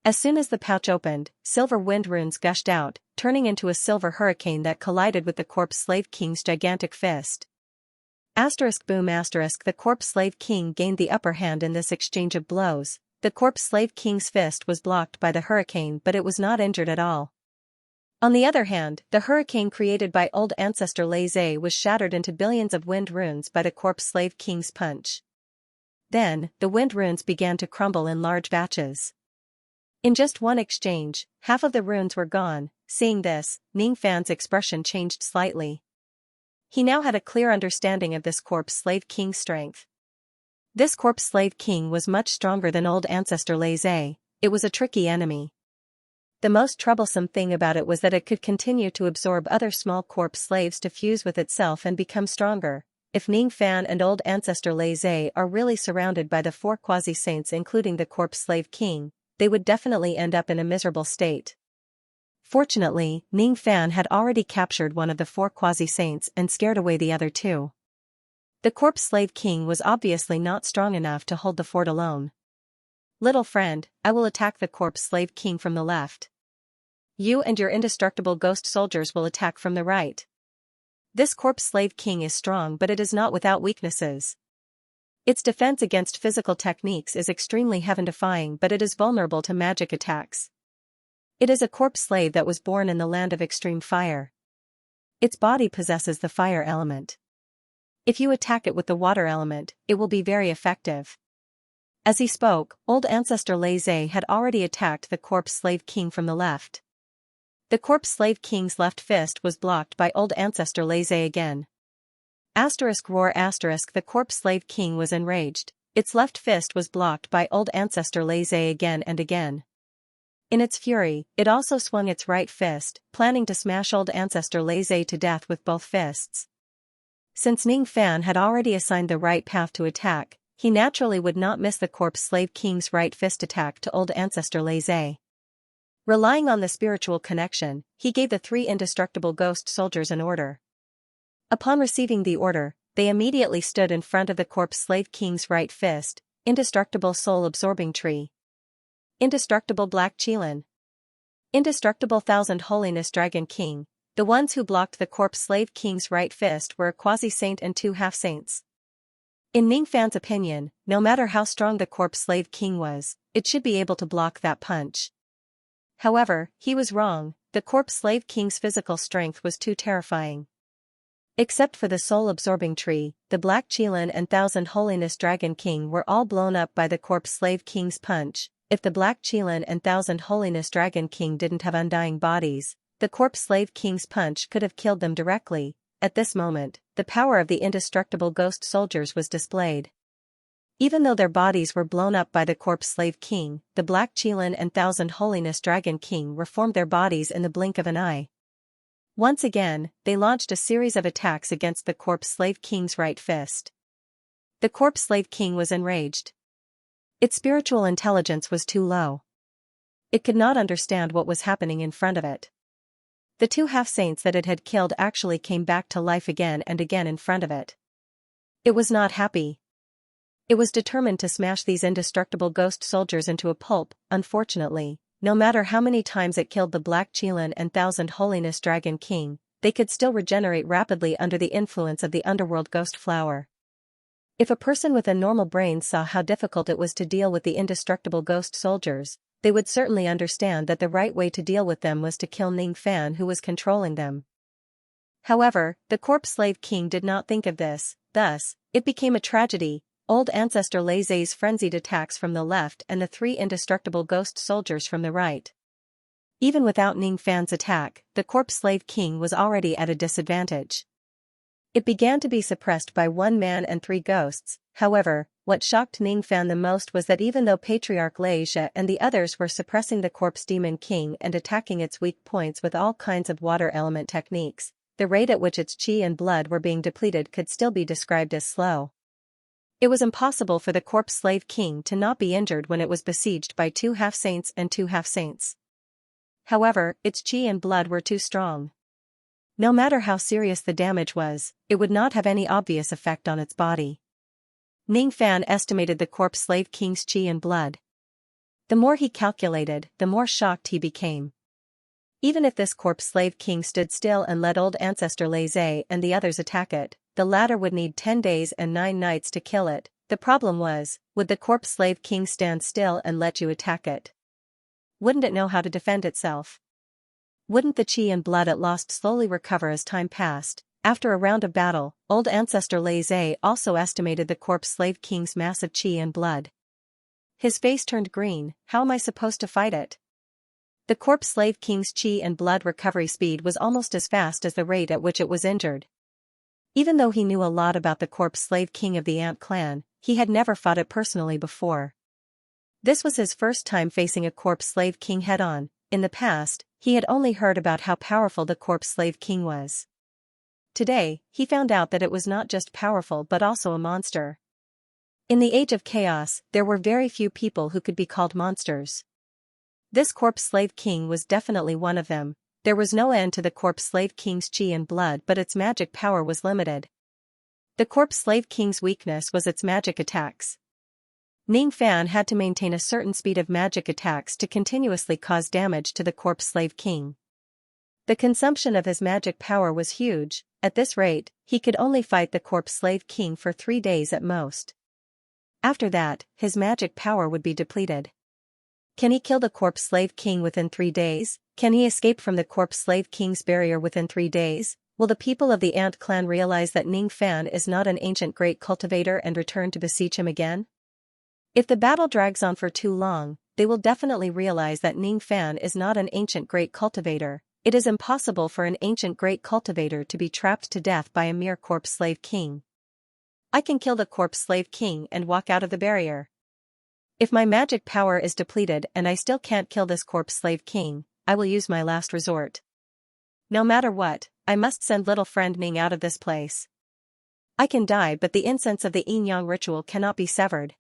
As soon as the pouch opened, silver wind runes gushed out, turning into a silver hurricane that collided with the corpse slave king's gigantic fist. Boom! The corpse slave king gained the upper hand in this exchange of blows. The corpse slave king's fist was blocked by the hurricane, but it was not injured at all. On the other hand, the hurricane created by old ancestor Lei was shattered into billions of wind runes by the corpse slave king's punch. Then, the wind runes began to crumble in large batches. In just one exchange, half of the runes were gone. Seeing this, Ningfan's expression changed slightly. He now had a clear understanding of this corpse slave king's strength. This corpse slave king was much stronger than old ancestor Lei. It was a tricky enemy. The most troublesome thing about it was that it could continue to absorb other small corpse slaves to fuse with itself and become stronger. If Ningfan and old ancestor Lei are really surrounded by the four quasi-saints including the corpse slave king, they would definitely end up in a miserable state. Fortunately, Ningfan had already captured one of the four quasi-saints and scared away the other two. The corpse slave king was obviously not strong enough to hold the fort alone. Little friend, I will attack the corpse slave king from the left. You and your indestructible ghost soldiers will attack from the right. This corpse slave king is strong, but it is not without weaknesses. Its defense against physical techniques is extremely heaven-defying, but it is vulnerable to magic attacks. It is a corpse slave that was born in the land of extreme fire. Its body possesses the fire element. If you attack it with the water element, it will be very effective. As he spoke, old ancestor Lei had already attacked the corpse slave king from the left. The corpse slave king's left fist was blocked by old ancestor Lei again. Roar *, the corpse slave king was enraged. Its left fist was blocked by old ancestor Lei again and again. In its fury, it also swung its right fist, planning to smash old ancestor Lei to death with both fists. Since Ningfan had already assigned the right path to attack, he naturally would not miss the corpse slave king's right fist attack to old ancestor Lei. Relying on the spiritual connection, he gave the three indestructible ghost soldiers an order. Upon receiving the order, they immediately stood in front of the corpse slave king's right fist. Indestructible soul-absorbing tree. Indestructible black Qilin. Indestructible thousand holiness dragon king. The ones who blocked the corpse slave king's right fist were a quasi-saint and two half-saints. In Ningfan's opinion, no matter how strong the corpse slave king was, it should be able to block that punch. However, he was wrong. The corpse slave king's physical strength was too terrifying. Except for the soul-absorbing tree, the black Qilin and thousand holiness dragon king were all blown up by the corpse slave king's punch. If the black Qilin and thousand holiness dragon king didn't have undying bodies, the corpse slave king's punch could have killed them directly. At this moment, the power of the indestructible ghost soldiers was displayed. Even though their bodies were blown up by the corpse slave king, the black Qilin and thousand holiness dragon king reformed their bodies in the blink of an eye. Once again, they launched a series of attacks against the corpse slave king's right fist. The corpse slave king was enraged. Its spiritual intelligence was too low. It could not understand what was happening in front of it. The two half-saints that it had killed actually came back to life again and again in front of it. It was not happy. It was determined to smash these indestructible ghost soldiers into a pulp. Unfortunately, no matter how many times it killed the black Qilin and thousand holiness dragon king, they could still regenerate rapidly under the influence of the underworld ghost flower. If a person with a normal brain saw how difficult it was to deal with the indestructible ghost soldiers, they would certainly understand that the right way to deal with them was to kill Ningfan, who was controlling them. However, the corpse slave king did not think of this. Thus, it became a tragedy. Old ancestor Lei's frenzied attacks from the left and the three indestructible ghost soldiers from the right. Even without Ningfan's attack, the corpse slave king was already at a disadvantage. It began to be suppressed by one man and three ghosts. However, what shocked Ningfan the most was that even though Patriarch Xianxia and the others were suppressing the corpse demon king and attacking its weak points with all kinds of water element techniques, the rate at which its chi and blood were being depleted could still be described as slow. It was impossible for the corpse slave king to not be injured when it was besieged by two half-saints and two half-saints. However, its chi and blood were too strong. No matter how serious the damage was, it would not have any obvious effect on its body. Ningfan estimated the corpse slave king's chi and blood. The more he calculated, the more shocked he became. Even if this corpse slave king stood still and let old ancestor Lei and the others attack it, the latter would need 10 days and 9 nights to kill it. The problem was, would the corpse slave king stand still and let you attack it? Wouldn't it know how to defend itself? Wouldn't the qi and blood it lost slowly recover as time passed? After a round of battle, old ancestor Lei Zhe also estimated the corpse slave king's massive qi and blood. His face turned green. How am I supposed to fight it? The corpse slave king's qi and blood recovery speed was almost as fast as the rate at which it was injured. Even though he knew a lot about the corpse slave king of the ant clan, he had never fought it personally before. This was his first time facing a corpse slave king head-on. In the past, he had only heard about how powerful the corpse slave king was. Today, he found out that it was not just powerful but also a monster. In the age of chaos, there were very few people who could be called monsters. This corpse slave king was definitely one of them. There was no end to the corpse slave king's qi and blood, but its magic power was limited. The corpse slave king's weakness was its magic attacks. Ning Fan had to maintain a certain speed of magic attacks to continuously cause damage to the corpse slave king. The consumption of his magic power was huge. At this rate, he could only fight the corpse slave king for 3 days at most. After that, his magic power would be depleted. Can he kill the corpse slave king within 3 days? Can he escape from the corpse slave king's barrier within 3 days? Will the people of the ant clan realize that Ning Fan is not an ancient great cultivator and return to beseech him again? If the battle drags on for too long, they will definitely realize that Ning Fan is not an ancient great cultivator. It is impossible for an ancient great cultivator to be trapped to death by a mere corpse slave king. I can kill the corpse slave king and walk out of the barrier. If my magic power is depleted and I still can't kill this corpse slave king, I will use my last resort. No matter what, I must send little friend Ning out of this place. I can die, but the incense of the yin-yang ritual cannot be severed.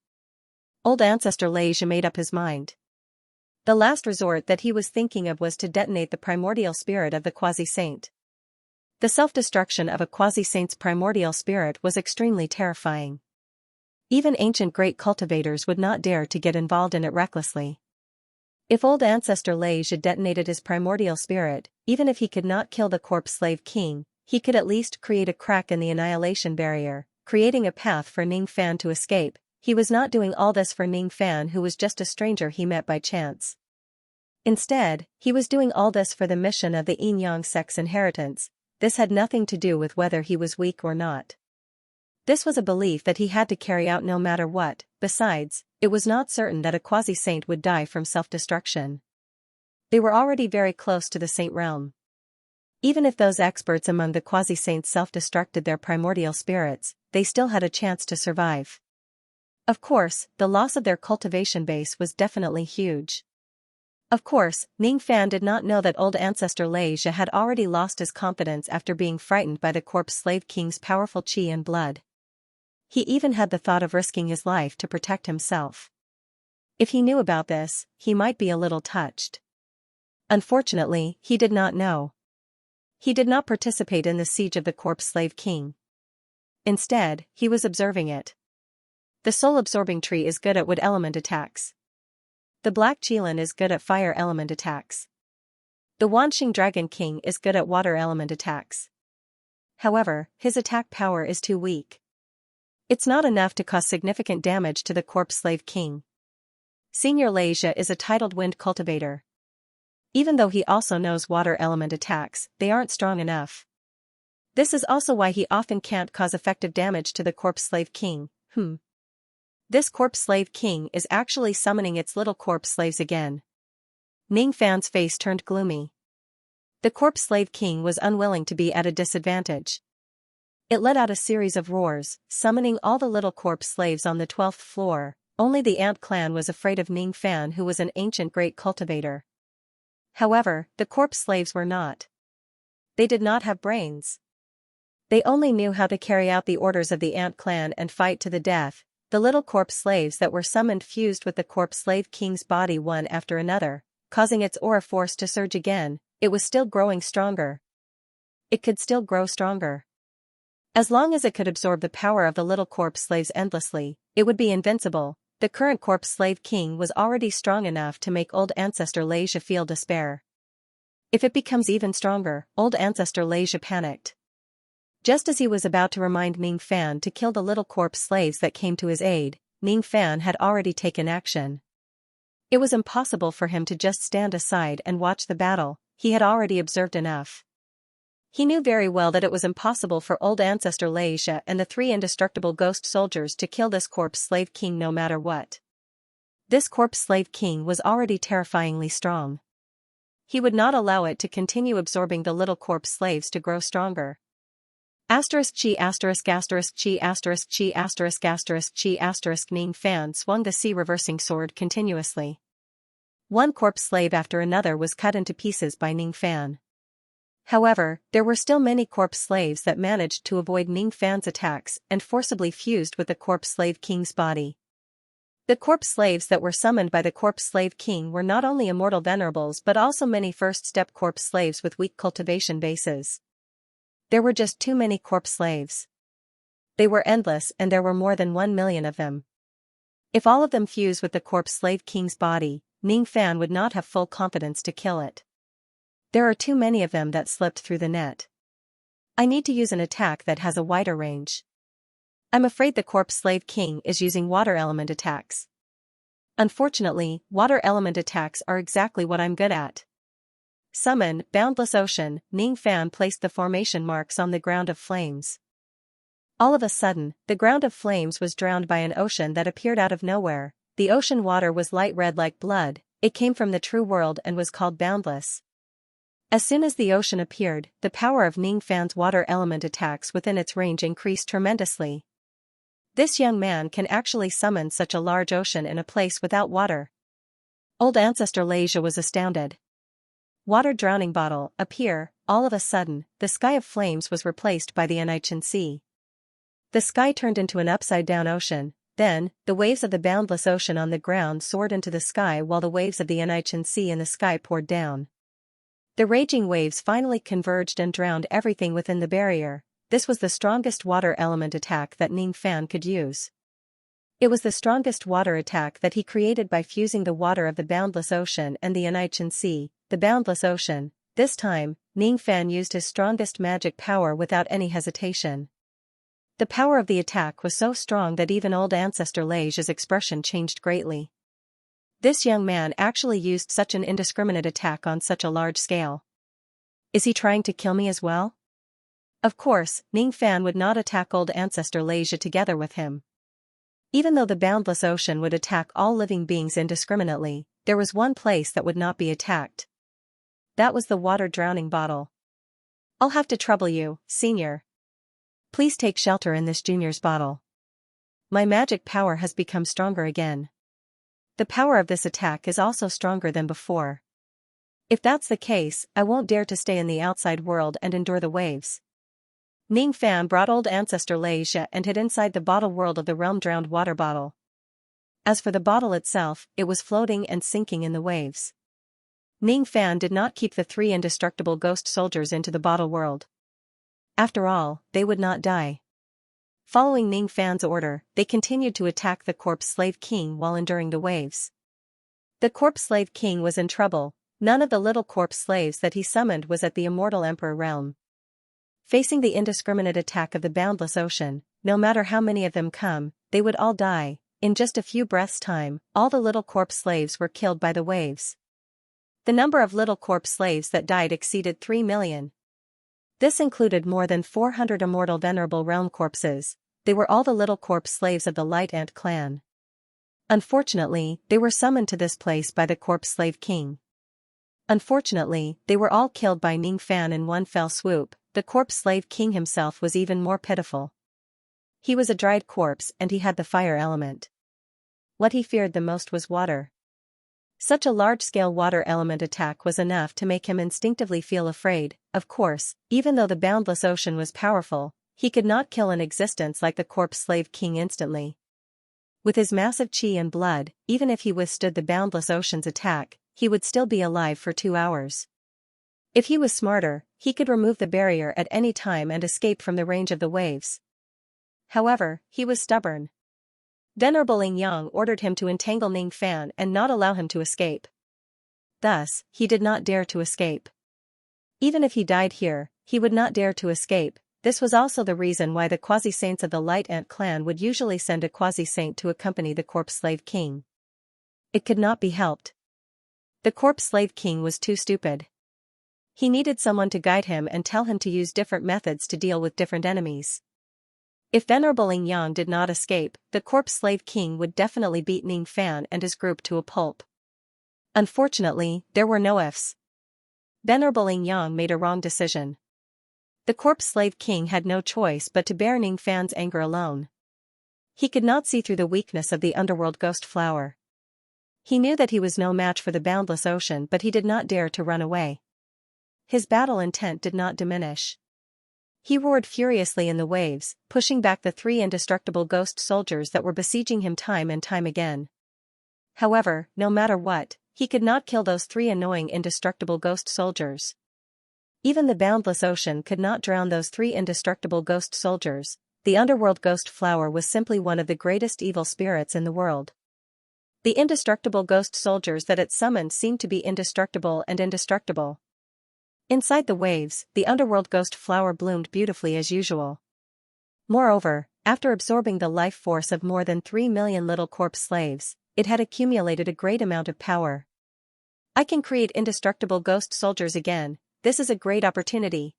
Old ancestor Lei Zhe made up his mind. The last resort that he was thinking of was to detonate the primordial spirit of the quasi-saint. The self-destruction of a quasi-saint's primordial spirit was extremely terrifying. Even ancient great cultivators would not dare to get involved in it recklessly. If old ancestor Lei Zhe detonated his primordial spirit, even if he could not kill the corpse slave king, he could at least create a crack in the annihilation barrier, creating a path for Ning Fan to escape. He was not doing all this for Ning Fan, who was just a stranger he met by chance. Instead, he was doing all this for the mission of the yin-yang sex inheritance. This had nothing to do with whether he was weak or not. This was a belief that he had to carry out no matter what. Besides, it was not certain that a quasi-saint would die from self-destruction. They were already very close to the saint realm. Even if those experts among the quasi-saints self-destructed their primordial spirits, they still had a chance to survive. Of course, the loss of their cultivation base was definitely huge. Of course, Ning Fan did not know that old ancestor Lei Zhe had already lost his confidence after being frightened by the corpse slave king's powerful qi and blood. He even had the thought of risking his life to protect himself. If he knew about this, he might be a little touched. Unfortunately, he did not know. He did not participate in the siege of the corpse slave king. Instead, he was observing it. The soul-absorbing tree is good at wood element attacks. The black qilin is good at fire element attacks. The Wanxing Dragon King is good at water element attacks. However, his attack power is too weak. It's not enough to cause significant damage to the corpse slave king. Senior Lei Zhe is a titled wind cultivator. Even though he also knows water element attacks, they aren't strong enough. This is also why he often can't cause effective damage to the corpse slave king. This corpse slave king is actually summoning its little corpse slaves again. Ning Fan's face turned gloomy. The corpse slave king was unwilling to be at a disadvantage. It let out a series of roars, summoning all the little corpse slaves on the 12th floor. Only the ant clan was afraid of Ning Fan, who was an ancient great cultivator. However, the corpse slaves were not. They did not have brains. They only knew how to carry out the orders of the ant clan and fight to the death. The little corpse slaves that were summoned fused with the corpse slave king's body one after another, causing its aura force to surge again. It was still growing stronger. It could still grow stronger. As long as it could absorb the power of the little corpse slaves endlessly, it would be invincible. The current corpse slave king was already strong enough to make old ancestor Lei Zhe feel despair. If it becomes even stronger, old ancestor Lei Zhe panicked. Just as he was about to remind Ning Fan to kill the little corpse slaves that came to his aid, Ning Fan had already taken action. It was impossible for him to just stand aside and watch the battle. he had already observed enough. He knew very well that it was impossible for old ancestor Xianxia and the three indestructible ghost soldiers to kill this corpse slave king no matter what. This corpse slave king was already terrifyingly strong. He would not allow it to continue absorbing the little corpse slaves to grow stronger. Asterisk chi asterisk asterisk chi asterisk chi asterisk asterisk chi asterisk Ning Fan swung the sea-reversing sword continuously. One corpse slave after another was cut into pieces by Ning Fan. However, there were still many corpse slaves that managed to avoid Ning Fan's attacks and forcibly fused with the corpse slave king's body. The corpse slaves that were summoned by the corpse slave king were not only immortal venerables but also many first-step corpse slaves with weak cultivation bases. There were just too many corpse slaves. They were endless and there were more than 1 million of them. If all of them fused with the corpse slave king's body, Ning Fan would not have full confidence to kill it. There are too many of them that slipped through the net. I need to use an attack that has a wider range. I'm afraid the corpse slave king is using water element attacks. Unfortunately, water element attacks are exactly what I'm good at. Summon, Boundless Ocean. Ning Fan placed the formation marks on the ground of flames. All of a sudden, the ground of flames was drowned by an ocean that appeared out of nowhere. The ocean water was light red like blood, it came from the true world and was called Boundless. As soon as the ocean appeared, the power of Ning Fan's water element attacks within its range increased tremendously. This young man can actually summon such a large ocean in a place without water. Old ancestor Xianxia was astounded. Water drowning bottle, appear. All of a sudden, the sky of flames was replaced by the Xianxia Sea. The sky turned into an upside-down ocean, then, the waves of the boundless ocean on the ground soared into the sky while the waves of the Xianxia Sea in the sky poured down. The raging waves finally converged and drowned everything within the barrier. This was the strongest water element attack that Ning Fan could use. It was the strongest water attack that he created by fusing the water of the boundless ocean and the Xianxia Sea, the boundless ocean. This time, Ning Fan used his strongest magic power without any hesitation. The power of the attack was so strong that even old ancestor Xianxia's expression changed greatly. This young man actually used such an indiscriminate attack on such a large scale. Is he trying to kill me as well? Of course, Ning Fan would not attack old ancestor Xianxia together with him. Even though the boundless ocean would attack all living beings indiscriminately, there was one place that would not be attacked. That was the water drowning bottle. I'll have to trouble you, senior. Please take shelter in this junior's bottle. My magic power has become stronger again. The power of this attack is also stronger than before. If that's the case, I won't dare to stay in the outside world and endure the waves. Ning Fan brought old ancestor Xianxia and hid inside the bottle world of the realm-drowned water bottle. As for the bottle itself, it was floating and sinking in the waves. Ning Fan did not keep the three indestructible ghost soldiers into the bottle world. After all, they would not die. Following Ning Fan's order, they continued to attack the corpse slave king while enduring the waves. The corpse slave king was in trouble. None of the little corpse slaves that he summoned was at the immortal emperor realm. Facing the indiscriminate attack of the boundless ocean, no matter how many of them come, they would all die. In just a few breaths' time, all the little corpse slaves were killed by the waves. The number of little corpse slaves that died exceeded 3 million. This included more than 400 immortal venerable realm corpses. They were all the little corpse slaves of the Light Ant clan. Unfortunately, they were summoned to this place by the corpse slave king. Unfortunately, they were all killed by Ning Fan in one fell swoop. The corpse slave king himself was even more pitiful. He was a dried corpse and he had the fire element. What he feared the most was water. Such a large-scale water element attack was enough to make him instinctively feel afraid. Of course, even though the boundless ocean was powerful, he could not kill an existence like the corpse slave king instantly. With his massive chi and blood, even if he withstood the boundless ocean's attack, he would still be alive for 2 hours. If he was smarter, he could remove the barrier at any time and escape from the range of the waves. However, he was stubborn. Venerable Ling Yang ordered him to entangle Ning Fan and not allow him to escape. Thus, he did not dare to escape. Even if he died here, he would not dare to escape. This was also the reason why the quasi-saints of the Light Ant clan would usually send a quasi-saint to accompany the corpse slave king. It could not be helped. The corpse slave king was too stupid. He needed someone to guide him and tell him to use different methods to deal with different enemies. If Venerable Ling Yang did not escape, the corpse slave king would definitely beat Ning Fan and his group to a pulp. Unfortunately, there were no ifs. Venerable Ling Yang made a wrong decision. The corpse slave king had no choice but to bear Ning Fan's anger alone. He could not see through the weakness of the underworld ghost flower. He knew that he was no match for the boundless ocean, but he did not dare to run away. His battle intent did not diminish. He roared furiously in the waves, pushing back the 3 indestructible ghost soldiers that were besieging him time and time again. However, no matter what, he could not kill those 3 annoying indestructible ghost soldiers. Even the boundless ocean could not drown those 3 indestructible ghost soldiers. The underworld ghost flower was simply one of the greatest evil spirits in the world. The indestructible ghost soldiers that it summoned seemed to be indestructible and indestructible. Inside the waves, the underworld ghost flower bloomed beautifully as usual. Moreover, after absorbing the life force of more than 3 million little corpse slaves, it had accumulated a great amount of power. I can create indestructible ghost soldiers again. This is a great opportunity.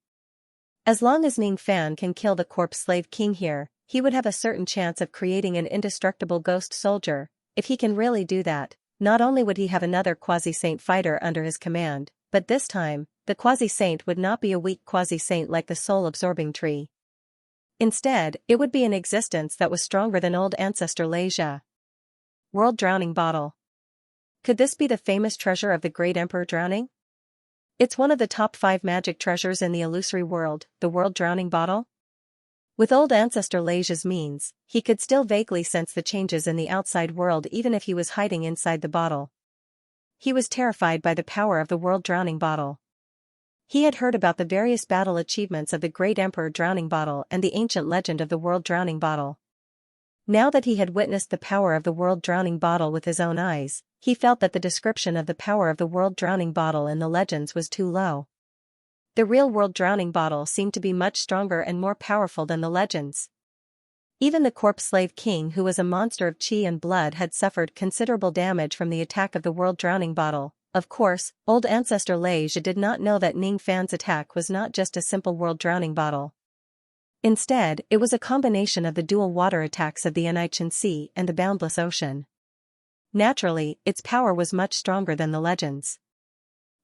As long as Ning Fan can kill the corpse slave king here, he would have a certain chance of creating an indestructible ghost soldier. If he can really do that, not only would he have another quasi-saint fighter under his command, but this time, the quasi-saint would not be a weak quasi-saint like the soul-absorbing tree. Instead, it would be an existence that was stronger than old ancestor Xianxia. World Drowning Bottle. Could this be the famous treasure of the Great Emperor Drowning? It's one of the top 5 magic treasures in the illusory world, the World Drowning Bottle. With old ancestor Xianxia's means, he could still vaguely sense the changes in the outside world even if he was hiding inside the bottle. He was terrified by the power of the World Drowning Bottle. He had heard about the various battle achievements of the Great Emperor Drowning Bottle and the ancient legend of the World Drowning Bottle. Now that he had witnessed the power of the World Drowning Bottle with his own eyes, he felt that the description of the power of the World Drowning Bottle in the legends was too low. The real World Drowning Bottle seemed to be much stronger and more powerful than the legends. Even the corpse slave king, who was a monster of chi and blood, had suffered considerable damage from the attack of the World Drowning Bottle. Of course, old ancestor Xianxia did not know that Ning Fan's attack was not just a simple World Drowning Bottle. Instead, it was a combination of the dual water attacks of the Xianxia Sea and the boundless ocean. Naturally, its power was much stronger than the legends.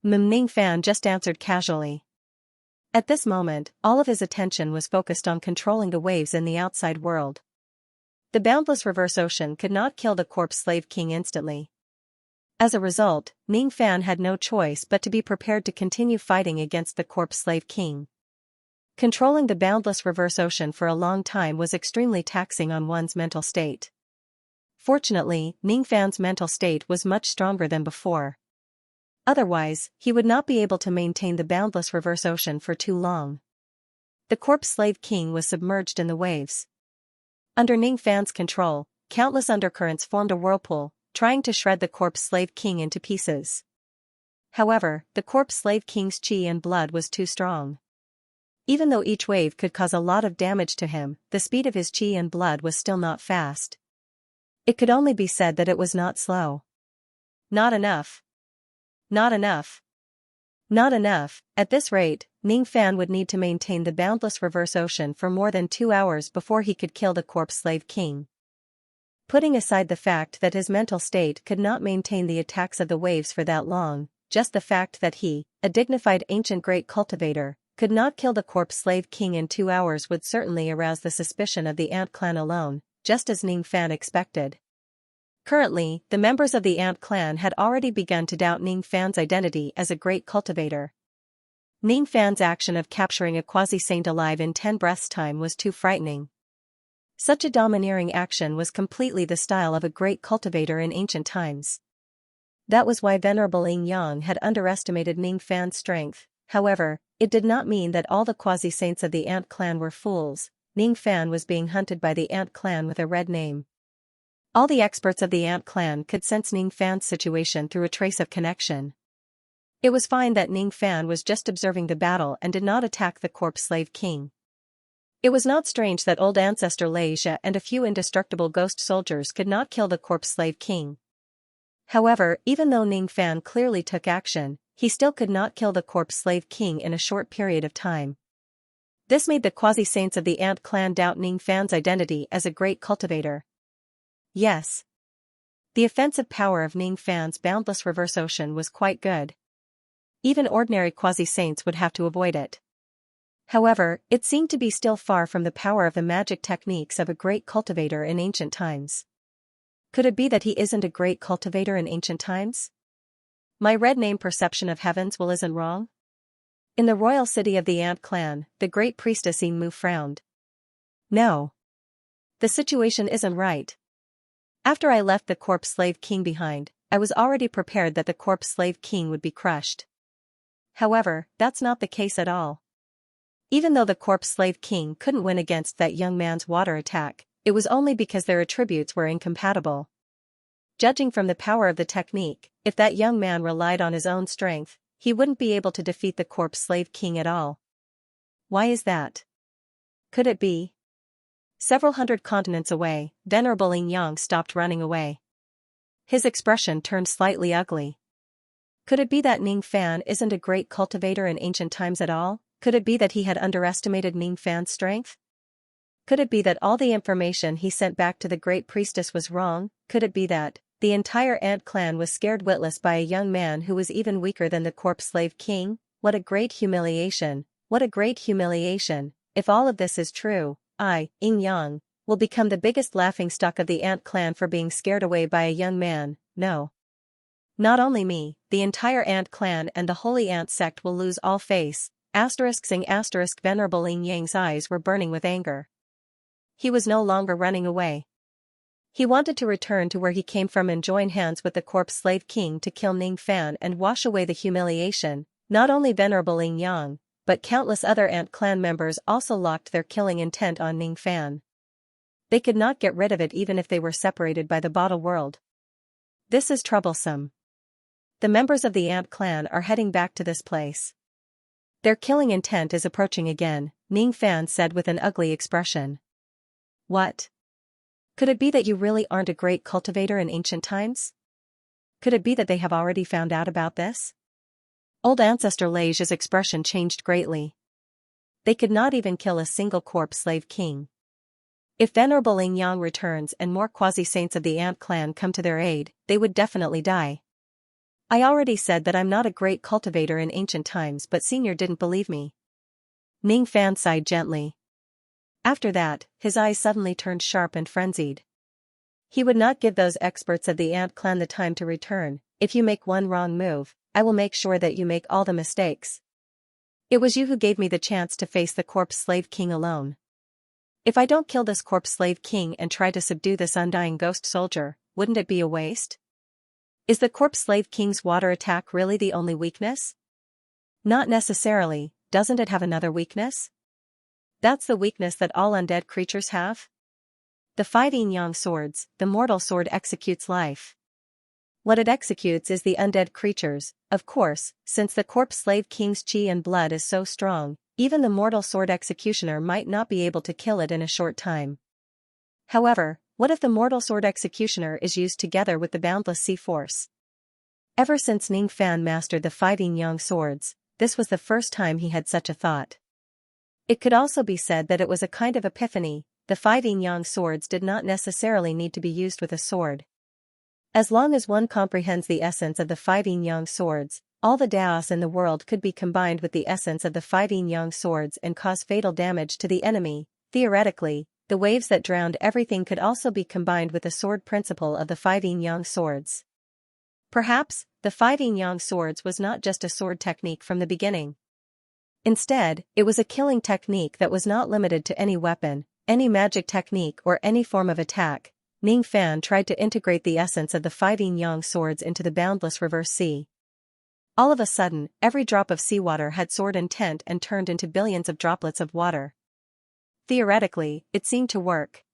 Ning Fan just answered casually. At this moment, all of his attention was focused on controlling the waves in the outside world. The boundless reverse ocean could not kill the corpse slave king instantly. As a result, Ning Fan had no choice but to be prepared to continue fighting against the corpse slave king. Controlling the boundless reverse ocean for a long time was extremely taxing on one's mental state. Fortunately, Ning Fan's mental state was much stronger than before. Otherwise, he would not be able to maintain the boundless reverse ocean for too long. The corpse slave king was submerged in the waves. Under Ning Fan's control, countless undercurrents formed a whirlpool, trying to shred the corpse slave king into pieces. However, the corpse slave king's chi and blood was too strong. Even though each wave could cause a lot of damage to him, the speed of his chi and blood was still not fast. It could only be said that it was not slow. Not enough. Not enough. Not enough. At this rate, Ning Fan would need to maintain the boundless reverse ocean for more than 2 hours before he could kill the corpse slave king. Putting aside the fact that his mental state could not maintain the attacks of the waves for that long, just the fact that he, a dignified ancient great cultivator, could not kill the corpse slave king in 2 hours would certainly arouse the suspicion of the Ant clan alone, just as Ning Fan expected. Currently, the members of the Ant clan had already begun to doubt Ning Fan's identity as a great cultivator. Ning Fan's action of capturing a quasi-saint alive in 10 breaths' time was too frightening. Such a domineering action was completely the style of a great cultivator in ancient times. That was why Venerable Ling Yang had underestimated Ning Fan's strength. However, it did not mean that all the quasi-saints of the Ant clan were fools. Ning Fan was being hunted by the Ant clan with a red name. All the experts of the Ant clan could sense Ning Fan's situation through a trace of connection. It was fine that Ning Fan was just observing the battle and did not attack the corpse slave king. It was not strange that old ancestor Xianxia and a few indestructible ghost soldiers could not kill the corpse slave king. However, even though Ning Fan clearly took action, he still could not kill the corpse slave king in a short period of time. This made the quasi-saints of the Ant clan doubt Ning Fan's identity as a great cultivator. Yes. The offensive power of Ning Fan's boundless reverse ocean was quite good. Even ordinary quasi-saints would have to avoid it. However, it seemed to be still far from the power of the magic techniques of a great cultivator in ancient times. Could it be that he isn't a great cultivator in ancient times? My red name perception of heavens will isn't wrong? In the royal city of the Ant clan, the great priestess Mu frowned. No. The situation isn't right. After I left the corpse slave king behind, I was already prepared that the corpse slave king would be crushed. However, that's not the case at all. Even though the corpse slave king couldn't win against that young man's water attack, it was only because their attributes were incompatible. Judging from the power of the technique, if that young man relied on his own strength, he wouldn't be able to defeat the corpse slave king at all. Why is that? Could it be? Several hundred continents away, Venerable Xianxia stopped running away. His expression turned slightly ugly. Could it be that Ning Fan isn't a great cultivator in ancient times at all? Could it be that he had underestimated Ning Fan's strength? Could it be that all the information he sent back to the great priestess was wrong? Could it be that the entire Ant clan was scared witless by a young man who was even weaker than the corpse slave king? What a great humiliation! What a great humiliation! If all of this is true, I, Xianxia, will become the biggest laughingstock of the Ant clan for being scared away by a young man. No. Not only me, the entire Ant clan and the Holy Ant sect will lose all face. Venerable Xianxia's eyes were burning with anger. He was no longer running away. He wanted to return to where he came from and join hands with the corpse slave king to kill Ning Fan and wash away the humiliation. Not only Venerable Xianxia, but countless other Ant clan members also locked their killing intent on Ning Fan. They could not get rid of it even if they were separated by the bottle world. This is troublesome. The members of the Ant clan are heading back to this place. Their killing intent is approaching again, Ning Fan said with an ugly expression. What? Could it be that you really aren't a great cultivator in ancient times? Could it be that they have already found out about this? Old Ancestor Lei's expression changed greatly. They could not even kill a single corpse slave king. If Venerable Xianxia returns and more quasi-saints of the Ant clan come to their aid, they would definitely die. I already said that I'm not a great cultivator in ancient times, but Senior didn't believe me. Ning Fan sighed gently. After that, his eyes suddenly turned sharp and frenzied. He would not give those experts of the Ant clan the time to return. If you make one wrong move, I will make sure that you make all the mistakes. It was you who gave me the chance to face the corpse slave king alone. If I don't kill this corpse slave king and try to subdue this undying ghost soldier, wouldn't it be a waste? Is the corpse slave king's water attack really the only weakness? Not necessarily. Doesn't it have another weakness? That's the weakness that all undead creatures have? The 5 yin-yang swords, the mortal sword executes life. What it executes is the undead creatures, of course, since the corpse slave king's chi and blood is so strong, even the mortal sword executioner might not be able to kill it in a short time. However, what if the mortal sword executioner is used together with the boundless sea force? Ever since Ning Fan mastered the 5 yin-yang swords, this was the first time he had such a thought. It could also be said that it was a kind of epiphany. The 5 yin-yang swords did not necessarily need to be used with a sword. As long as one comprehends the essence of the 5 yin-yang swords, all the Daos in the world could be combined with the essence of the 5 yin-yang swords and cause fatal damage to the enemy. Theoretically, the waves that drowned everything could also be combined with the sword principle of the 5 yin-yang swords. Perhaps, the 5 yin-yang swords was not just a sword technique from the beginning. Instead, it was a killing technique that was not limited to any weapon, any magic technique or any form of attack. Ning Fan tried to integrate the essence of the 5 yin-yang swords into the boundless reverse sea. All of a sudden, every drop of seawater had sword intent and turned into billions of droplets of water. Theoretically, it seemed to work.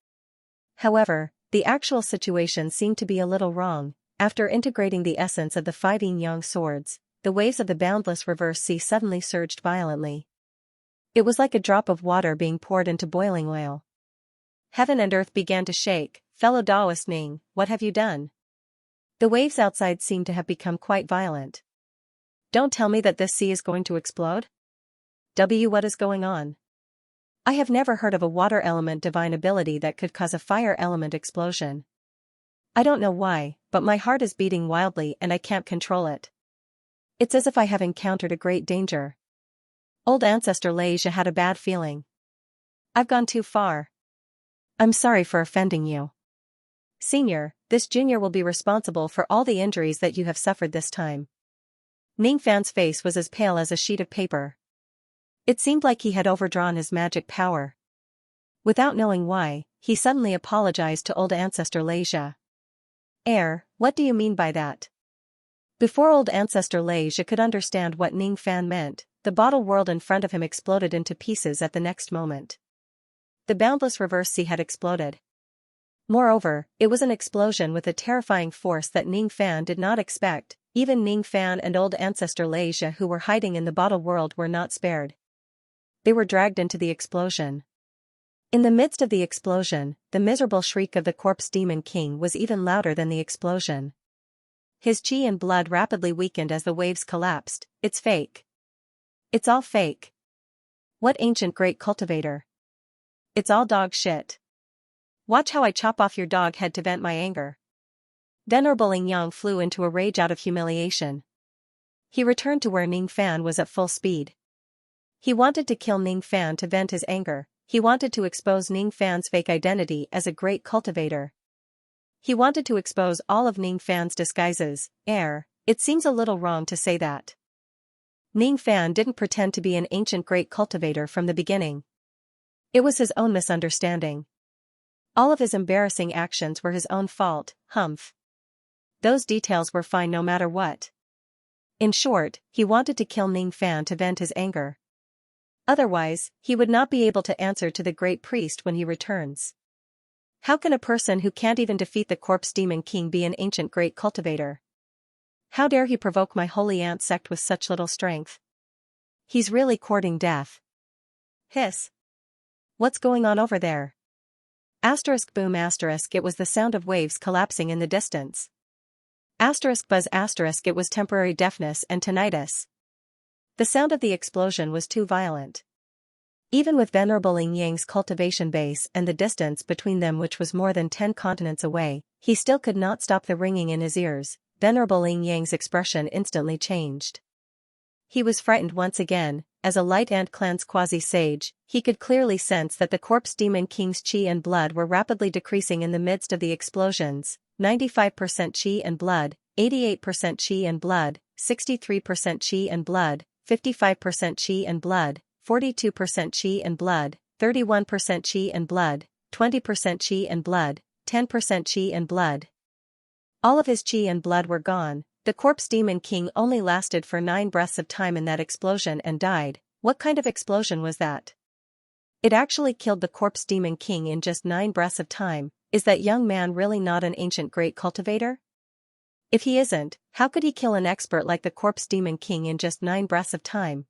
However, the actual situation seemed to be a little wrong. After integrating the essence of the 5 yin-yang swords, the waves of the boundless reverse sea suddenly surged violently. It was like a drop of water being poured into boiling oil. Heaven and earth began to shake. Fellow Daoist Ning, what have you done? The waves outside seemed to have become quite violent. Don't tell me that this sea is going to explode? What is going on? I have never heard of a water element divine ability that could cause a fire element explosion. I don't know why, but my heart is beating wildly and I can't control it. It's as if I have encountered a great danger. Old ancestor Xianxia had a bad feeling. I've gone too far. I'm sorry for offending you. Senior, this junior will be responsible for all the injuries that you have suffered this time. Ningfan's face was as pale as a sheet of paper. It seemed like he had overdrawn his magic power. Without knowing why, he suddenly apologized to old ancestor Xianxia. What do you mean by that? Before old ancestor Xianxia could understand what Ningfan meant, the bottle world in front of him exploded into pieces at the next moment. The boundless reverse sea had exploded. Moreover, it was an explosion with a terrifying force that Ningfan did not expect. Even Ningfan and old ancestor Xianxia who were hiding in the bottle world were not spared. They were dragged into the explosion. In the midst of the explosion, the miserable shriek of the corpse demon king was even louder than the explosion. His chi and blood rapidly weakened as the waves collapsed. It's fake. It's all fake. What ancient great cultivator? It's all dog shit. Watch how I chop off your dog head to vent my anger. Venerable Yang flew into a rage out of humiliation. He returned to where Ningfan was at full speed. He wanted to kill Ningfan to vent his anger. He wanted to expose Ningfan's fake identity as a great cultivator. He wanted to expose all of Ningfan's disguises. It seems a little wrong to say that. Ningfan didn't pretend to be an ancient great cultivator from the beginning. It was his own misunderstanding. All of his embarrassing actions were his own fault. Those details were fine no matter what. In short, he wanted to kill Ningfan to vent his anger. Otherwise, he would not be able to answer to the great priest when he returns. How can a person who can't even defeat the corpse demon king be an ancient great cultivator? How dare he provoke my holy ant sect with such little strength? He's really courting death. Hiss. What's going on over there? Asterisk boom asterisk it was the sound of waves collapsing in the distance. Asterisk buzz asterisk it was temporary deafness and tinnitus. The sound of the explosion was too violent. Even with Venerable Yin Yang's cultivation base and the distance between them which was more than 10 continents away, he still could not stop the ringing in his ears. Venerable Yin Yang's expression instantly changed. He was frightened once again. As a light ant clan's quasi-sage, he could clearly sense that the corpse demon king's chi and blood were rapidly decreasing in the midst of the explosions. 95% chi and blood, 88% chi and blood, 63% chi and blood, 55% chi and blood, 42% chi and blood, 31% chi and blood, 20% chi and blood, 10% chi and blood. All of his chi and blood were gone. The corpse demon king only lasted for 9 breaths of time in that explosion and died. What kind of explosion was that? It actually killed the corpse demon king in just 9 breaths of time. Is that young man really not an ancient great cultivator? If he isn't, how could he kill an expert like the corpse demon king in just 9 breaths of time?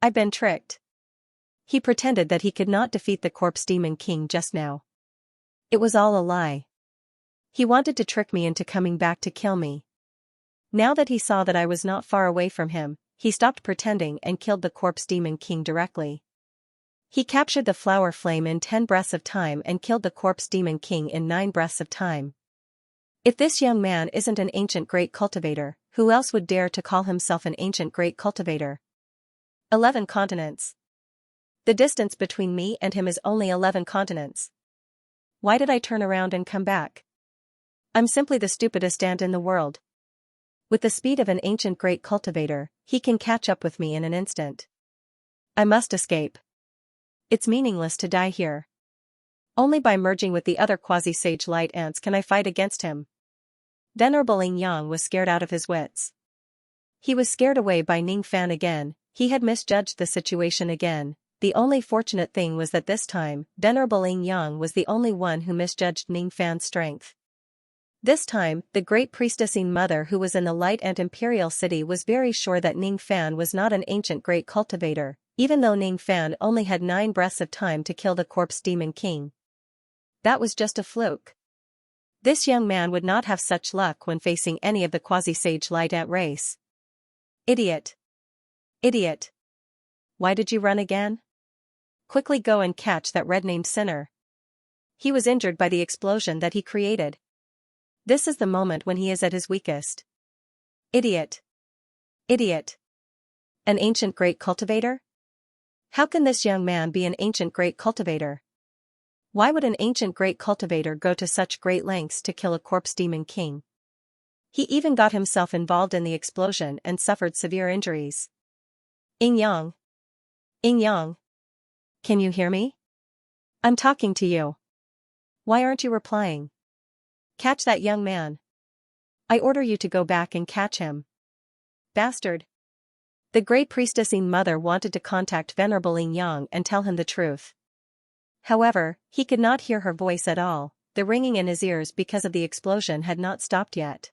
I've been tricked. He pretended that he could not defeat the corpse demon king just now. It was all a lie. He wanted to trick me into coming back to kill me. Now that he saw that I was not far away from him, he stopped pretending and killed the corpse demon king directly. He captured the flower flame in 10 breaths of time and killed the corpse demon king in 9 breaths of time. If this young man isn't an ancient great cultivator, who else would dare to call himself an ancient great cultivator? 11 continents. The distance between me and him is only 11 continents. Why did I turn around and come back? I'm simply the stupidest ant in the world. With the speed of an ancient great cultivator, he can catch up with me in an instant. I must escape. It's meaningless to die here. Only by merging with the other quasi-sage light ants can I fight against him. Venerable Yin Yang was scared out of his wits. He was scared away by Ningfan again. He had misjudged the situation again. The only fortunate thing was that this time, Venerable Yin Yang was the only one who misjudged Ningfan's strength. This time, the great priestess Yin Mother who was in the Light Ant Imperial City was very sure that Ningfan was not an ancient great cultivator, even though Ningfan only had 9 breaths of time to kill the corpse demon king. That was just a fluke. This young man would not have such luck when facing any of the quasi-sage light ant race. Idiot! Idiot! Why did you run again? Quickly go and catch that red-named sinner. He was injured by the explosion that he created. This is the moment when he is at his weakest. Idiot! Idiot! An ancient great cultivator? How can this young man be an ancient great cultivator? Why would an ancient great cultivator go to such great lengths to kill a corpse demon king? He even got himself involved in the explosion and suffered severe injuries. Yin Yang. Can you hear me? I'm talking to you. Why aren't you replying? Catch that young man. I order you to go back and catch him. Bastard. The great priestess Yin mother wanted to contact Venerable Yin Yang and tell him the truth. However, he could not hear her voice at all. The ringing in his ears because of the explosion had not stopped yet.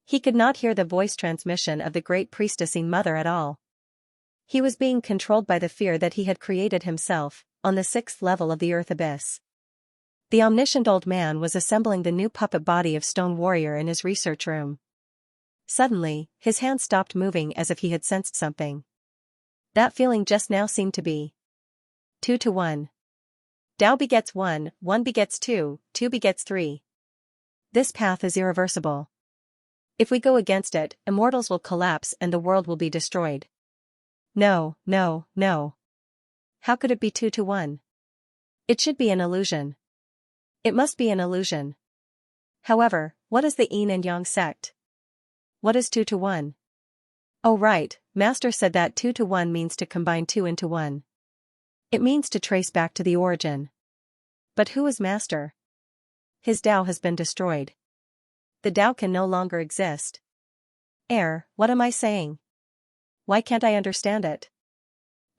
He could not hear the voice transmission of the great priestess Yin mother at all. He was being controlled by the fear that he had created himself, on the 6th level of the earth abyss. The omniscient old man was assembling the new puppet body of Stone Warrior in his research room. Suddenly, his hand stopped moving as if he had sensed something. That feeling just now seemed to be 2 to 1. Tao begets 1, 1 begets 2, 2 begets 3. This path is irreversible. If we go against it, immortals will collapse and the world will be destroyed. No, no, no. How could it be 2 to 1? It should be an illusion. It must be an illusion. However, what is the Yin and Yang sect? What is 2 to 1? Oh right, Master said that 2 to 1 means to combine 2 into 1. It means to trace back to the origin. But who is Master? His Tao has been destroyed. The Tao can no longer exist. What am I saying? Why can't I understand it?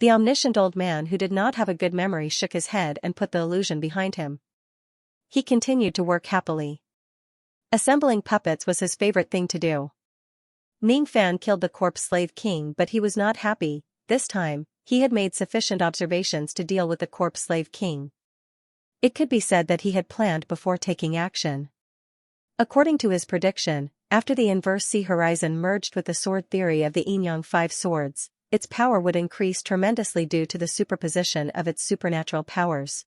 The omniscient old man who did not have a good memory shook his head and put the illusion behind him. He continued to work happily. Assembling puppets was his favorite thing to do. Ning Fan killed the corpse slave king, but he was not happy. This time, he had made sufficient observations to deal with the corpse slave king. It could be said that he had planned before taking action. According to his prediction, after the inverse sea horizon merged with the sword theory of the Yin-Yang 5 swords, its power would increase tremendously due to the superposition of its supernatural powers.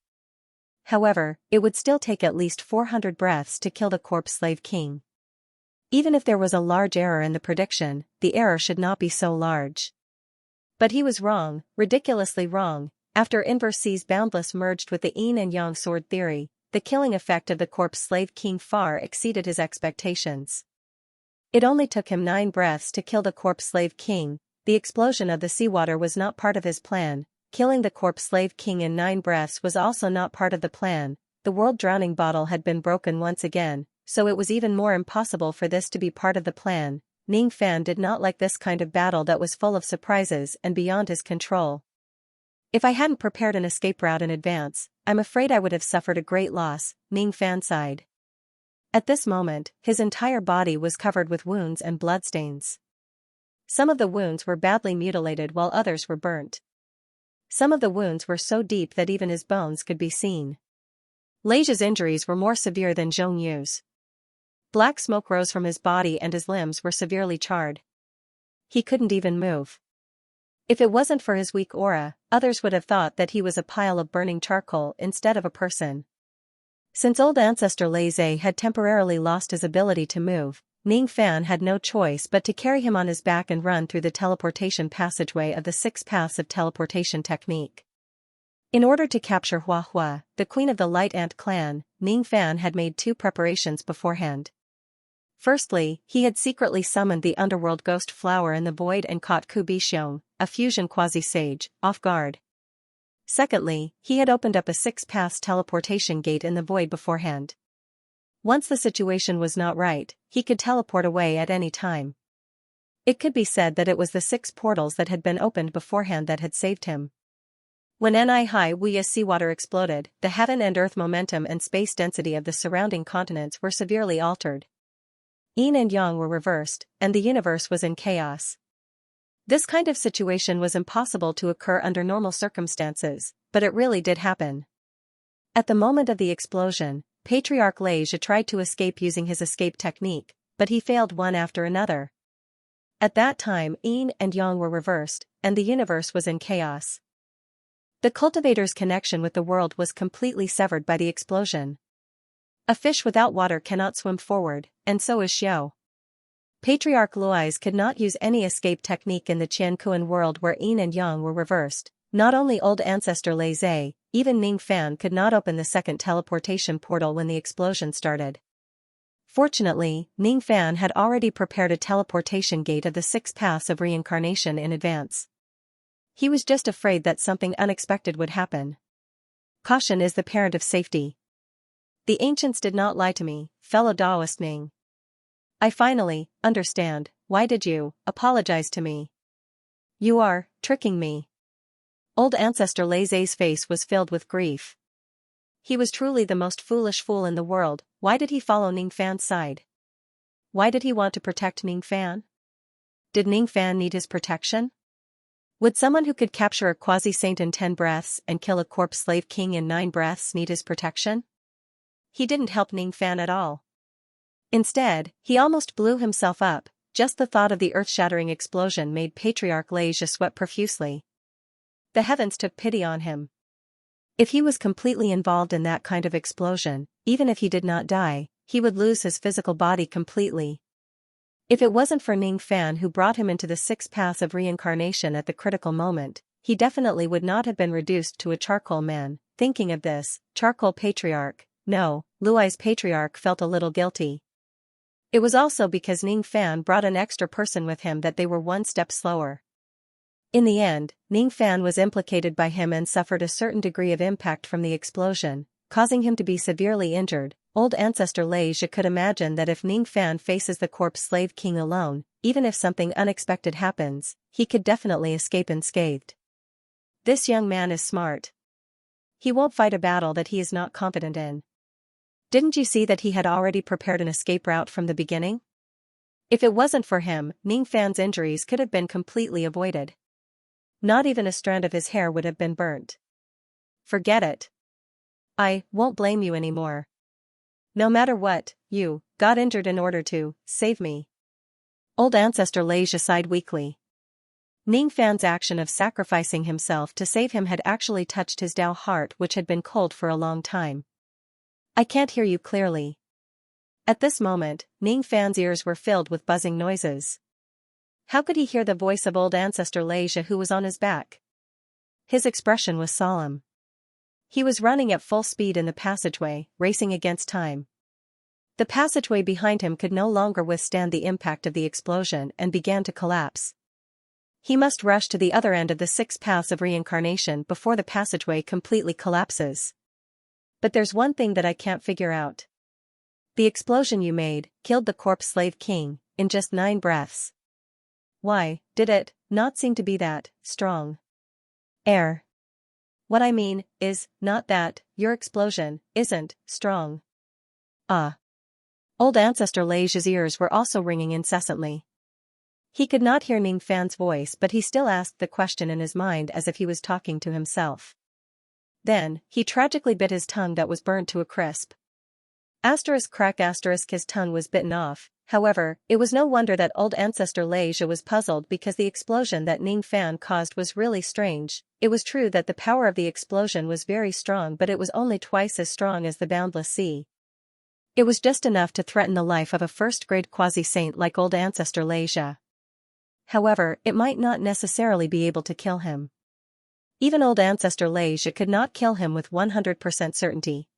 However, it would still take at least 400 breaths to kill the corpse slave king. Even if there was a large error in the prediction, the error should not be so large. But he was wrong, ridiculously wrong. After inverse seas boundless merged with the Yin and Yang sword theory, the killing effect of the corpse slave king far exceeded his expectations. It only took him 9 breaths to kill the corpse slave king. The explosion of the seawater was not part of his plan. Killing the corpse slave king in 9 breaths was also not part of the plan. The world drowning bottle had been broken once again, so it was even more impossible for this to be part of the plan. Ning Fan did not like this kind of battle that was full of surprises and beyond his control. If I hadn't prepared an escape route in advance, I'm afraid I would have suffered a great loss, Ning Fan sighed. At this moment, his entire body was covered with wounds and bloodstains. Some of the wounds were badly mutilated while others were burnt. Some of the wounds were so deep that even his bones could be seen. Leija's injuries were more severe than Zhong Yu's. Black smoke rose from his body and his limbs were severely charred. He couldn't even move. If it wasn't for his weak aura, others would have thought that he was a pile of burning charcoal instead of a person. Since old ancestor Lei Zhe had temporarily lost his ability to move, Ning Fan had no choice but to carry him on his back and run through the teleportation passageway of the 6 paths of teleportation technique. In order to capture Hua Hua, the queen of the Light Ant clan, Ning Fan had made 2 preparations beforehand. Firstly, he had secretly summoned the underworld ghost flower in the void and caught Ku Bixiong, a fusion quasi-sage, off guard. Secondly, he had opened up a 6 paths teleportation gate in the void beforehand. Once the situation was not right, he could teleport away at any time. It could be said that it was the 6 portals that had been opened beforehand that had saved him. When Ni Hai Wuya seawater exploded, the heaven and earth momentum and space density of the surrounding continents were severely altered. Yin and Yang were reversed, and the universe was in chaos. This kind of situation was impossible to occur under normal circumstances, but it really did happen. At the moment of the explosion, Patriarch Lei Zhe tried to escape using his escape technique, but he failed one after another. At that time yin and yang were reversed, and the universe was in chaos. The cultivator's connection with the world was completely severed by the explosion. A fish without water cannot swim forward, and so is Xiao. Patriarch Luis could not use any escape technique in the Qianquan world where yin and yang were reversed. Not only old ancestor Lei Zhe, even Ning Fan could not open the second teleportation portal when the explosion started. Fortunately, Ning Fan had already prepared a teleportation gate of the 6 paths of reincarnation in advance. He was just afraid that something unexpected would happen. Caution is the parent of safety. The ancients did not lie to me, fellow Taoist Ning. I finally understand. Why did you apologize to me? You are tricking me. Old ancestor Lei Zhe's face was filled with grief. He was truly the most foolish fool in the world. Why did he follow Ning Fan's side? Why did he want to protect Ning Fan? Did Ning Fan need his protection? Would someone who could capture a quasi-saint in 10 breaths and kill a corpse slave king in 9 breaths need his protection? He didn't help Ning Fan at all. Instead, he almost blew himself up. Just the thought of the earth-shattering explosion made Patriarch Lei Zhe sweat profusely. The heavens took pity on him. If he was completely involved in that kind of explosion, even if he did not die, he would lose his physical body completely. If it wasn't for Ning Fan who brought him into the 6 paths of reincarnation at the critical moment, he definitely would not have been reduced to a charcoal man. Thinking of this, charcoal patriarch, no, Lui's patriarch felt a little guilty. It was also because Ning Fan brought an extra person with him that they were one step slower. In the end, Ning Fan was implicated by him and suffered a certain degree of impact from the explosion, causing him to be severely injured. Old ancestor Lei Zhe could imagine that if Ning Fan faces the corpse slave king alone, even if something unexpected happens, he could definitely escape unscathed. This young man is smart. He won't fight a battle that he is not confident in. Didn't you see that he had already prepared an escape route from the beginning? If it wasn't for him, Ning Fan's injuries could have been completely avoided. Not even a strand of his hair would have been burnt. Forget it. I won't blame you anymore. No matter what, you got injured in order to save me. Old ancestor Lei Zhe sighed weakly. Ning Fan's action of sacrificing himself to save him had actually touched his Tao heart, which had been cold for a long time. I can't hear you clearly. At this moment, Ning Fan's ears were filled with buzzing noises. How could he hear the voice of old ancestor Lei Zhe who was on his back? His expression was solemn. He was running at full speed in the passageway, racing against time. The passageway behind him could no longer withstand the impact of the explosion and began to collapse. He must rush to the other end of the 6 paths of reincarnation before the passageway completely collapses. But there's one thing that I can't figure out. The explosion you made killed the corpse slave king in just 9 breaths. Why did it not seem to be that strong? Air. What I mean is not that your explosion isn't strong. Old ancestor Lei Zhe's ears were also ringing incessantly. He could not hear Ning Fan's voice, but he still asked the question in his mind as if he was talking to himself. Then, he tragically bit his tongue that was burnt to a crisp. Crack his tongue was bitten off. However, it was no wonder that old ancestor Lei Zhe was puzzled, because the explosion that Ning Fan caused was really strange. It was true that the power of the explosion was very strong, but it was only twice as strong as the boundless sea. It was just enough to threaten the life of a first-grade quasi-saint like old ancestor Lei Zhe. However, it might not necessarily be able to kill him. Even old ancestor Lei Zhe could not kill him with 100% certainty.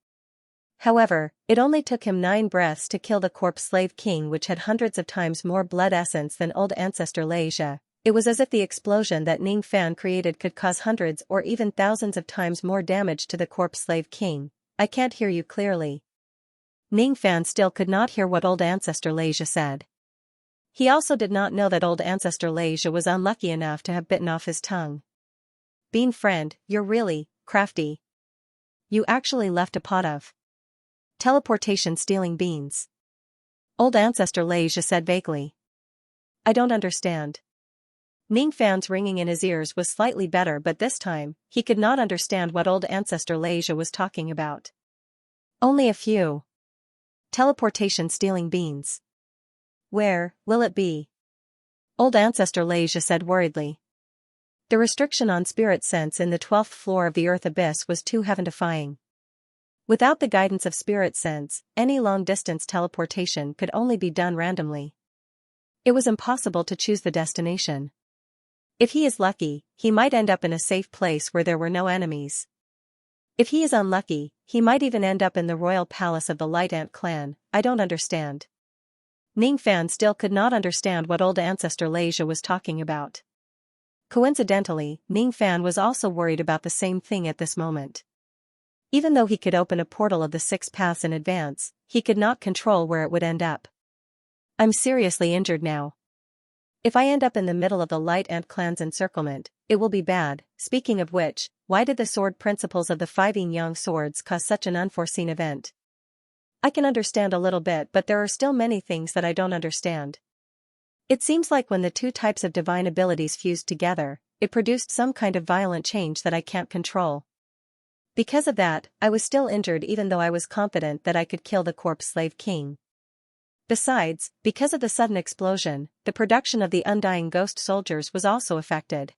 However, it only took him 9 breaths to kill the corpse slave king, which had hundreds of times more blood essence than old ancestor Lei Zhe. It was as if the explosion that Ning Fan created could cause hundreds or even thousands of times more damage to the corpse slave king. I can't hear you clearly. Ning Fan still could not hear what old ancestor Lei Zhe said. He also did not know that old ancestor Lei Zhe was unlucky enough to have bitten off his tongue. Bean friend, you're really crafty. You actually left a pot of teleportation stealing beans. Old ancestor Lei Zhe said vaguely. I don't understand. Ning Fan's ringing in his ears was slightly better, but this time, he could not understand what old ancestor Lei Zhe was talking about. Only a few teleportation stealing beans. Where will it be? Old Ancestor Xianxia said worriedly. The restriction on spirit sense in the 12th floor of the Earth Abyss was too heaven-defying. Without the guidance of spirit sense, any long-distance teleportation could only be done randomly. It was impossible to choose the destination. If he is lucky, he might end up in a safe place where there were no enemies. If he is unlucky, he might even end up in the royal palace of the Light Ant clan. I don't understand. Ning Fan still could not understand what old Ancestor Xianxia was talking about. Coincidentally, Ning Fan was also worried about the same thing at this moment. Even though he could open a portal of the 6 paths in advance, he could not control where it would end up. I'm seriously injured now. If I end up in the middle of the Light Ant clan's encirclement, it will be bad. Speaking of which, why did the sword principles of the 5 yin-yang swords cause such an unforeseen event? I can understand a little bit, but there are still many things that I don't understand. It seems like when the 2 types of divine abilities fused together, it produced some kind of violent change that I can't control. Because of that, I was still injured even though I was confident that I could kill the corpse slave king. Besides, because of the sudden explosion, the production of the undying ghost soldiers was also affected.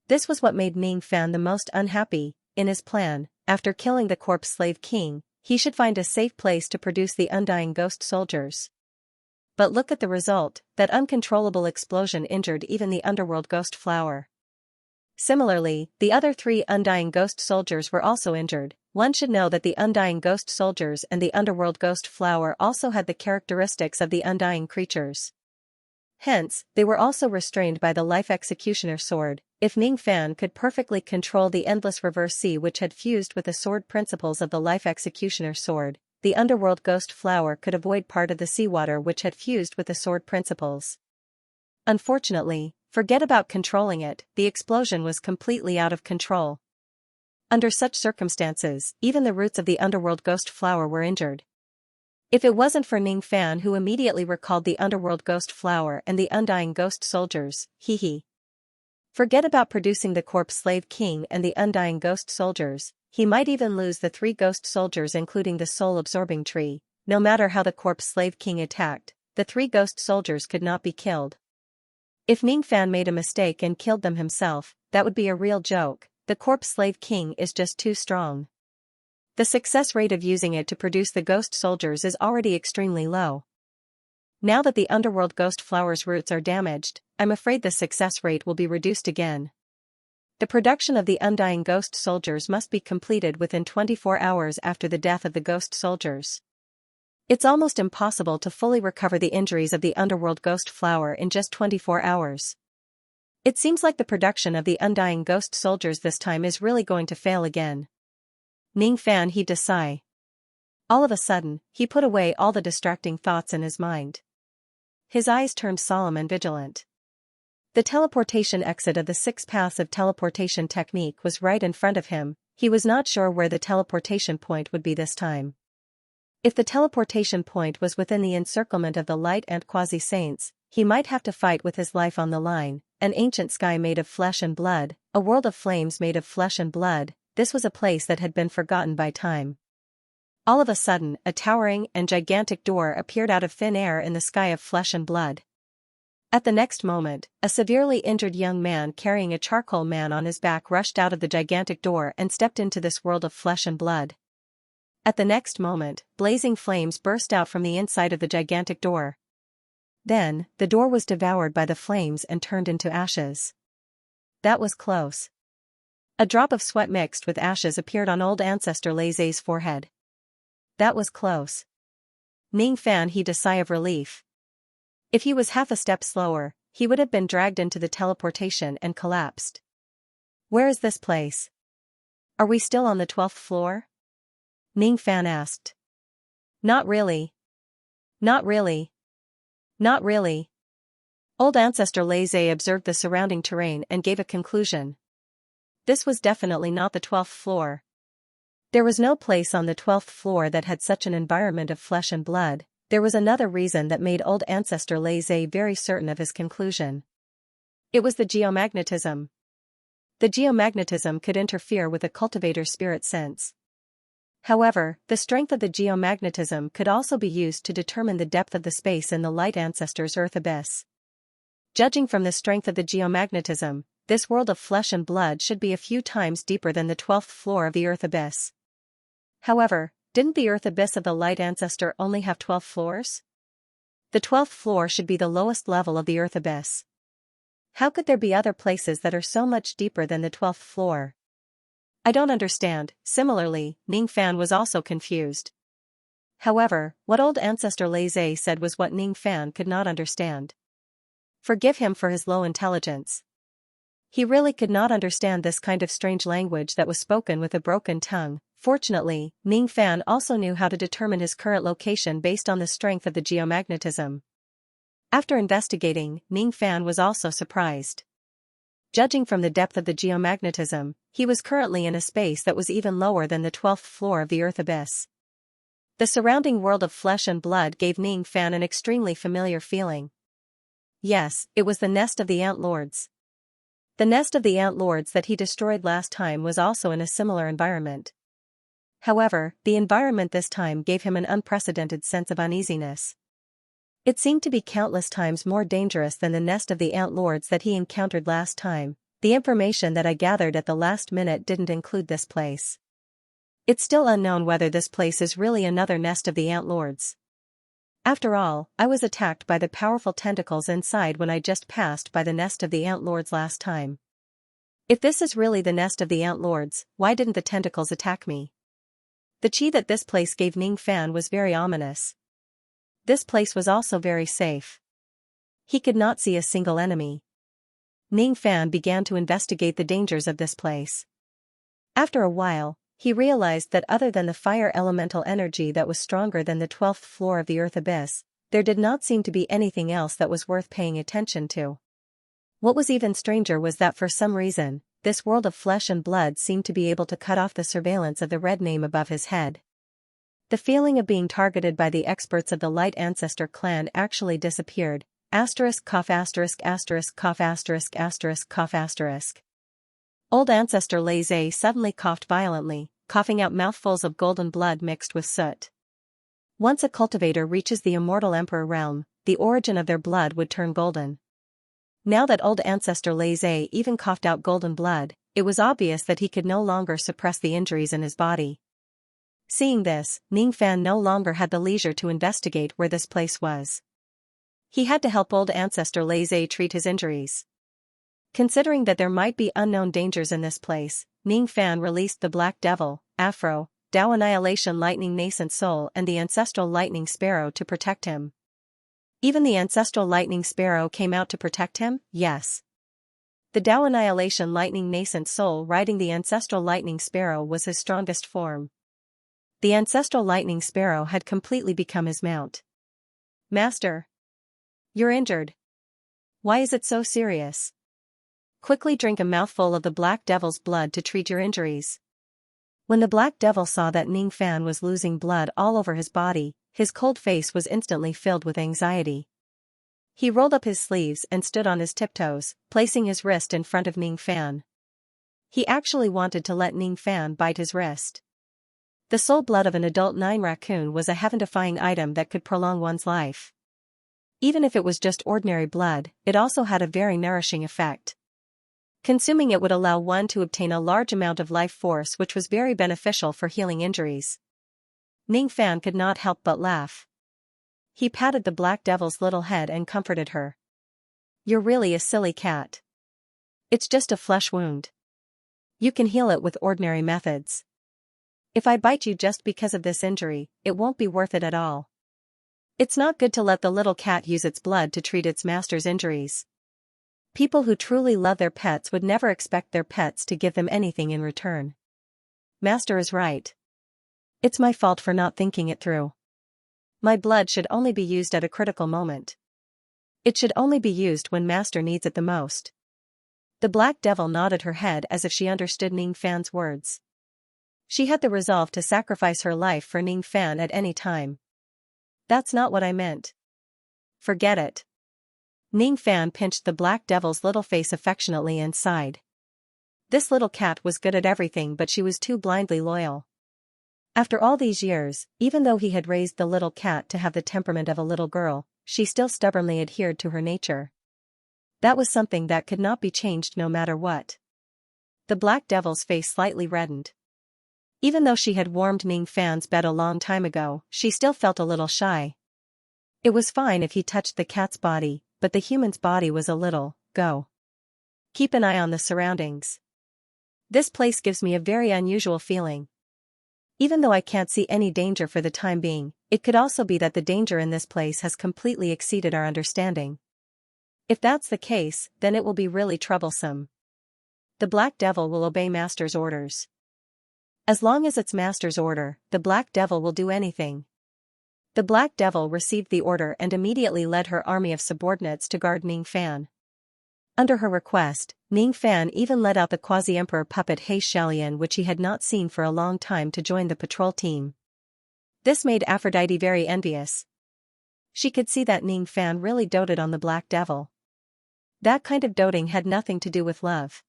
This was what made Ning Fan the most unhappy. In his plan, after killing the corpse slave king, he should find a safe place to produce the undying ghost soldiers. But look at the result, that uncontrollable explosion injured even the underworld ghost flower. Similarly, the other 3 undying ghost soldiers were also injured. One should know that the undying ghost soldiers and the underworld ghost flower also had the characteristics of the undying creatures. Hence, they were also restrained by the life executioner sword. If Ning Fan could perfectly control the endless reverse sea which had fused with the sword principles of the life executioner sword, the underworld ghost flower could avoid part of the seawater which had fused with the sword principles. Unfortunately, forget about controlling it, the explosion was completely out of control. Under such circumstances, even the roots of the underworld ghost flower were injured. If it wasn't for Ning Fan who immediately recalled the underworld ghost flower and the undying ghost soldiers, Forget about producing the corpse slave king and the undying ghost soldiers, he might even lose the 3 ghost soldiers including the soul-absorbing tree. No matter how the corpse slave king attacked, the 3 ghost soldiers could not be killed. If Ning Fan made a mistake and killed them himself, that would be a real joke. The corpse slave king is just too strong. The success rate of using it to produce the ghost soldiers is already extremely low. Now that the underworld ghost flower's roots are damaged, I'm afraid the success rate will be reduced again. The production of the undying ghost soldiers must be completed within 24 hours after the death of the ghost soldiers. It's almost impossible to fully recover the injuries of the underworld ghost flower in just 24 hours. It seems like the production of the undying ghost soldiers this time is really going to fail again. Ning Fan heaved a sigh. All of a sudden, he put away all the distracting thoughts in his mind. His eyes turned solemn and vigilant. The teleportation exit of the 6 paths of teleportation technique was right in front of him. He was not sure where the teleportation point would be this time. If the teleportation point was within the encirclement of the Light Ant quasi-saints, he might have to fight with his life on the line. An ancient sky made of flesh and blood, a world of flames made of flesh and blood, this was a place that had been forgotten by time. All of a sudden, a towering and gigantic door appeared out of thin air in the sky of flesh and blood. At the next moment, a severely injured young man carrying a charcoal man on his back rushed out of the gigantic door and stepped into this world of flesh and blood. At the next moment, blazing flames burst out from the inside of the gigantic door. Then, the door was devoured by the flames and turned into ashes. That was close. A drop of sweat mixed with ashes appeared on old Ancestor Xianxia's forehead. That was close. Ning Fan heaved a sigh of relief. If he was half a step slower, he would have been dragged into the teleportation and collapsed. Where is this place? Are we still on the 12th floor? Ning Fan asked. Not really. Not really. Not really. Old Ancestor Xianxia observed the surrounding terrain and gave a conclusion. This was definitely not the 12th floor. There was no place on the 12th floor that had such an environment of flesh and blood. There was another reason that made old Ancestor Xianxia very certain of his conclusion. It was the geomagnetism. The geomagnetism could interfere with a cultivator's spirit sense. However, the strength of the geomagnetism could also be used to determine the depth of the space in the Light Ancestor's Earth Abyss. Judging from the strength of the geomagnetism, this world of flesh and blood should be a few times deeper than the 12th floor of the Earth abyss. However, didn't the Earth abyss of the light ancestor only have 12 floors? The 12th floor should be the lowest level of the Earth abyss. How could there be other places that are so much deeper than the 12th floor? I don't understand. Similarly, Ning Fan was also confused. However, what old ancestor Lei Zhe said was what Ning Fan could not understand. Forgive him for his low intelligence. He really could not understand this kind of strange language that was spoken with a broken tongue. Fortunately, Ning Fan also knew how to determine his current location based on the strength of the geomagnetism. After investigating, Ning Fan was also surprised. Judging from the depth of the geomagnetism, he was currently in a space that was even lower than the 12th floor of the Earth abyss. The surrounding world of flesh and blood gave Ning Fan an extremely familiar feeling. Yes, it was the nest of the Ant Lords. The nest of the Ant Lords that he destroyed last time was also in a similar environment. However, the environment this time gave him an unprecedented sense of uneasiness. It seemed to be countless times more dangerous than the nest of the Ant Lords that he encountered last time. The information that I gathered at the last minute didn't include this place. It's still unknown whether this place is really another nest of the Ant Lords. After all, I was attacked by the powerful tentacles inside when I just passed by the nest of the Ant Lords last time. If this is really the nest of the Ant Lords, why didn't the tentacles attack me? The chi that this place gave Ning Fan was very ominous. This place was also very safe. He could not see a single enemy. Ning Fan began to investigate the dangers of this place. After a while, he realized that other than the fire elemental energy that was stronger than the 12th floor of the Earth abyss, there did not seem to be anything else that was worth paying attention to. What was even stranger was that for some reason, this world of flesh and blood seemed to be able to cut off the surveillance of the red name above his head. The feeling of being targeted by the experts of the Light Ancestor clan actually disappeared. Asterisk cough asterisk asterisk cough asterisk asterisk cough asterisk. Old ancestor Lei Zhe suddenly coughed violently, coughing out mouthfuls of golden blood mixed with soot. Once a cultivator reaches the immortal emperor realm, the origin of their blood would turn golden. Now that old ancestor Lei Zhe even coughed out golden blood, it was obvious that he could no longer suppress the injuries in his body. Seeing this, Ning Fan no longer had the leisure to investigate where this place was. He had to help old ancestor Lei Zhe treat his injuries. Considering that there might be unknown dangers in this place, Ning Fan released the Black Devil, Afro, Tao Annihilation Lightning Nascent Soul and the Ancestral Lightning Sparrow to protect him. Even the Ancestral Lightning Sparrow came out to protect him? Yes. The Tao Annihilation Lightning Nascent Soul riding the Ancestral Lightning Sparrow was his strongest form. The Ancestral Lightning Sparrow had completely become his mount. Master. You're injured. Why is it so serious? Quickly drink a mouthful of the Black Devil's blood to treat your injuries. When the Black Devil saw that Ning Fan was losing blood all over his body, his cold face was instantly filled with anxiety. He rolled up his sleeves and stood on his tiptoes, placing his wrist in front of Ning Fan. He actually wanted to let Ning Fan bite his wrist. The soul blood of an adult 9 raccoon was a heaven-defying item that could prolong one's life. Even if it was just ordinary blood, it also had a very nourishing effect. Consuming it would allow one to obtain a large amount of life force, which was very beneficial for healing injuries. Ning Fan could not help but laugh. He patted the Black Devil's little head and comforted her. You're really a silly cat. It's just a flesh wound. You can heal it with ordinary methods. If I bite you just because of this injury, it won't be worth it at all. It's not good to let the little cat use its blood to treat its master's injuries. People who truly love their pets would never expect their pets to give them anything in return. Master is right. It's my fault for not thinking it through. My blood should only be used at a critical moment. It should only be used when Master needs it the most. The Black Devil nodded her head as if she understood Ning Fan's words. She had the resolve to sacrifice her life for Ning Fan at any time. That's not what I meant. Forget it. Ning Fan pinched the Black Devil's little face affectionately and sighed. This little cat was good at everything, but she was too blindly loyal. After all these years, even though he had raised the little cat to have the temperament of a little girl, she still stubbornly adhered to her nature. That was something that could not be changed no matter what. The Black Devil's face slightly reddened. Even though she had warmed Ning Fan's bed a long time ago, she still felt a little shy. It was fine if he touched the cat's body, but the human's body was a little, go. Keep an eye on the surroundings. This place gives me a very unusual feeling. Even though I can't see any danger for the time being, it could also be that the danger in this place has completely exceeded our understanding. If that's the case, then it will be really troublesome. The Black Devil will obey Master's orders. As long as it's Master's order, the Black Devil will do anything. The Black Devil received the order and immediately led her army of subordinates to guard Ning Fan. Under her request, Ning Fan even led out the quasi-emperor puppet Xianxia, which he had not seen for a long time, to join the patrol team. This made Aphrodite very envious. She could see that Ning Fan really doted on the Black Devil. That kind of doting had nothing to do with love.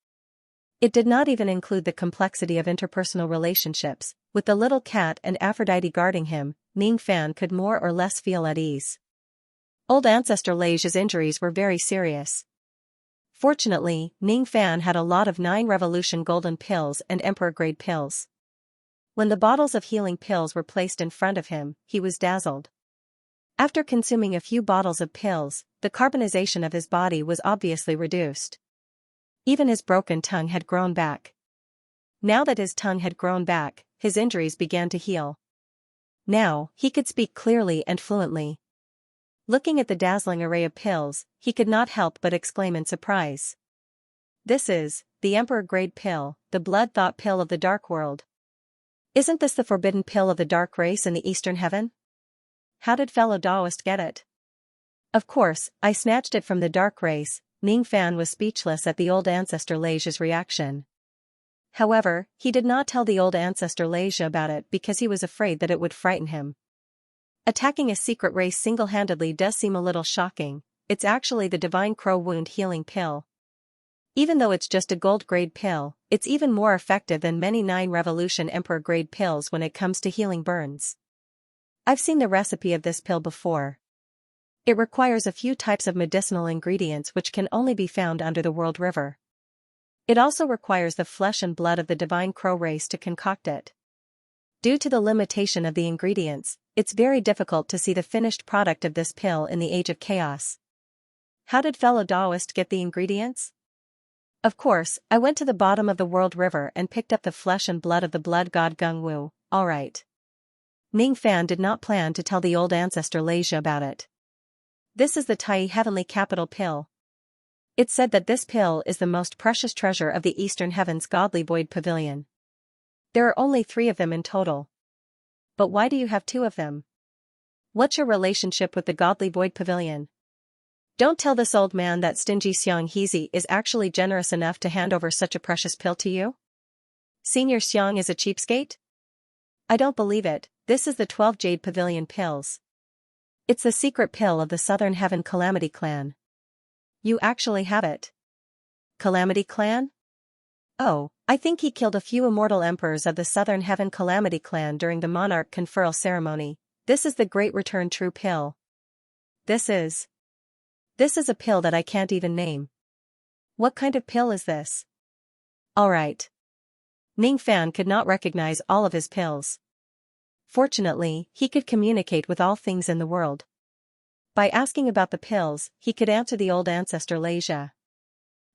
It did not even include the complexity of interpersonal relationships. With the little cat and Aphrodite guarding him, Ning Fan could more or less feel at ease. Old Ancestor Leija's injuries were very serious. Fortunately, Ning Fan had a lot of 9 Revolution Golden Pills and Emperor-grade pills. When the bottles of healing pills were placed in front of him, he was dazzled. After consuming a few bottles of pills, the carbonization of his body was obviously reduced. Even his broken tongue had grown back. Now that his tongue had grown back, his injuries began to heal. Now, he could speak clearly and fluently. Looking at the dazzling array of pills, he could not help but exclaim in surprise. This is the Emperor-grade pill, the blood thought pill of the Dark World. Isn't this the forbidden pill of the Dark Race in the Eastern Heaven? How did fellow Taoist get it? Of course, I snatched it from the Dark Race. Ning Fan was speechless at the old Ancestor Leija's reaction. However, he did not tell the old Ancestor Leija about it because he was afraid that it would frighten him. Attacking a secret race single-handedly does seem a little shocking. It's actually the Divine Crow Wound Healing Pill. Even though it's just a gold-grade pill, it's even more effective than many 9 Revolution Emperor-grade pills when it comes to healing burns. I've seen the recipe of this pill before. It requires a few types of medicinal ingredients which can only be found under the World River. It also requires the flesh and blood of the Divine Crow race to concoct it. Due to the limitation of the ingredients, it's very difficult to see the finished product of this pill in the Age of Chaos. How did fellow Taoist get the ingredients? Of course, I went to the bottom of the World River and picked up the flesh and blood of the blood god Gung Wu. Alright. Ning Fan did not plan to tell the old Ancestor Leija about it. This is the Tai Heavenly Capital Pill. It's said that this pill is the most precious treasure of the Eastern Heaven's Godly Void Pavilion. There are only 3 of them in total. But why do you have 2 of them? What's your relationship with the Godly Void Pavilion? Don't tell this old man that stingy Xianxia is actually generous enough to hand over such a precious pill to you? Senior Xiang is a cheapskate? I don't believe it. This is the 12 Jade Pavilion pills. It's the secret pill of the Southern Heaven Calamity Clan. You actually have it. Calamity Clan? Oh, I think he killed a few immortal emperors of the Southern Heaven Calamity Clan during the monarch conferral ceremony. This is the Great Return True Pill. This is a pill that I can't even name. What kind of pill is this? Alright. Ning Fan could not recognize all of his pills. Fortunately, he could communicate with all things in the world. By asking about the pills, he could answer the old Ancestor Leija.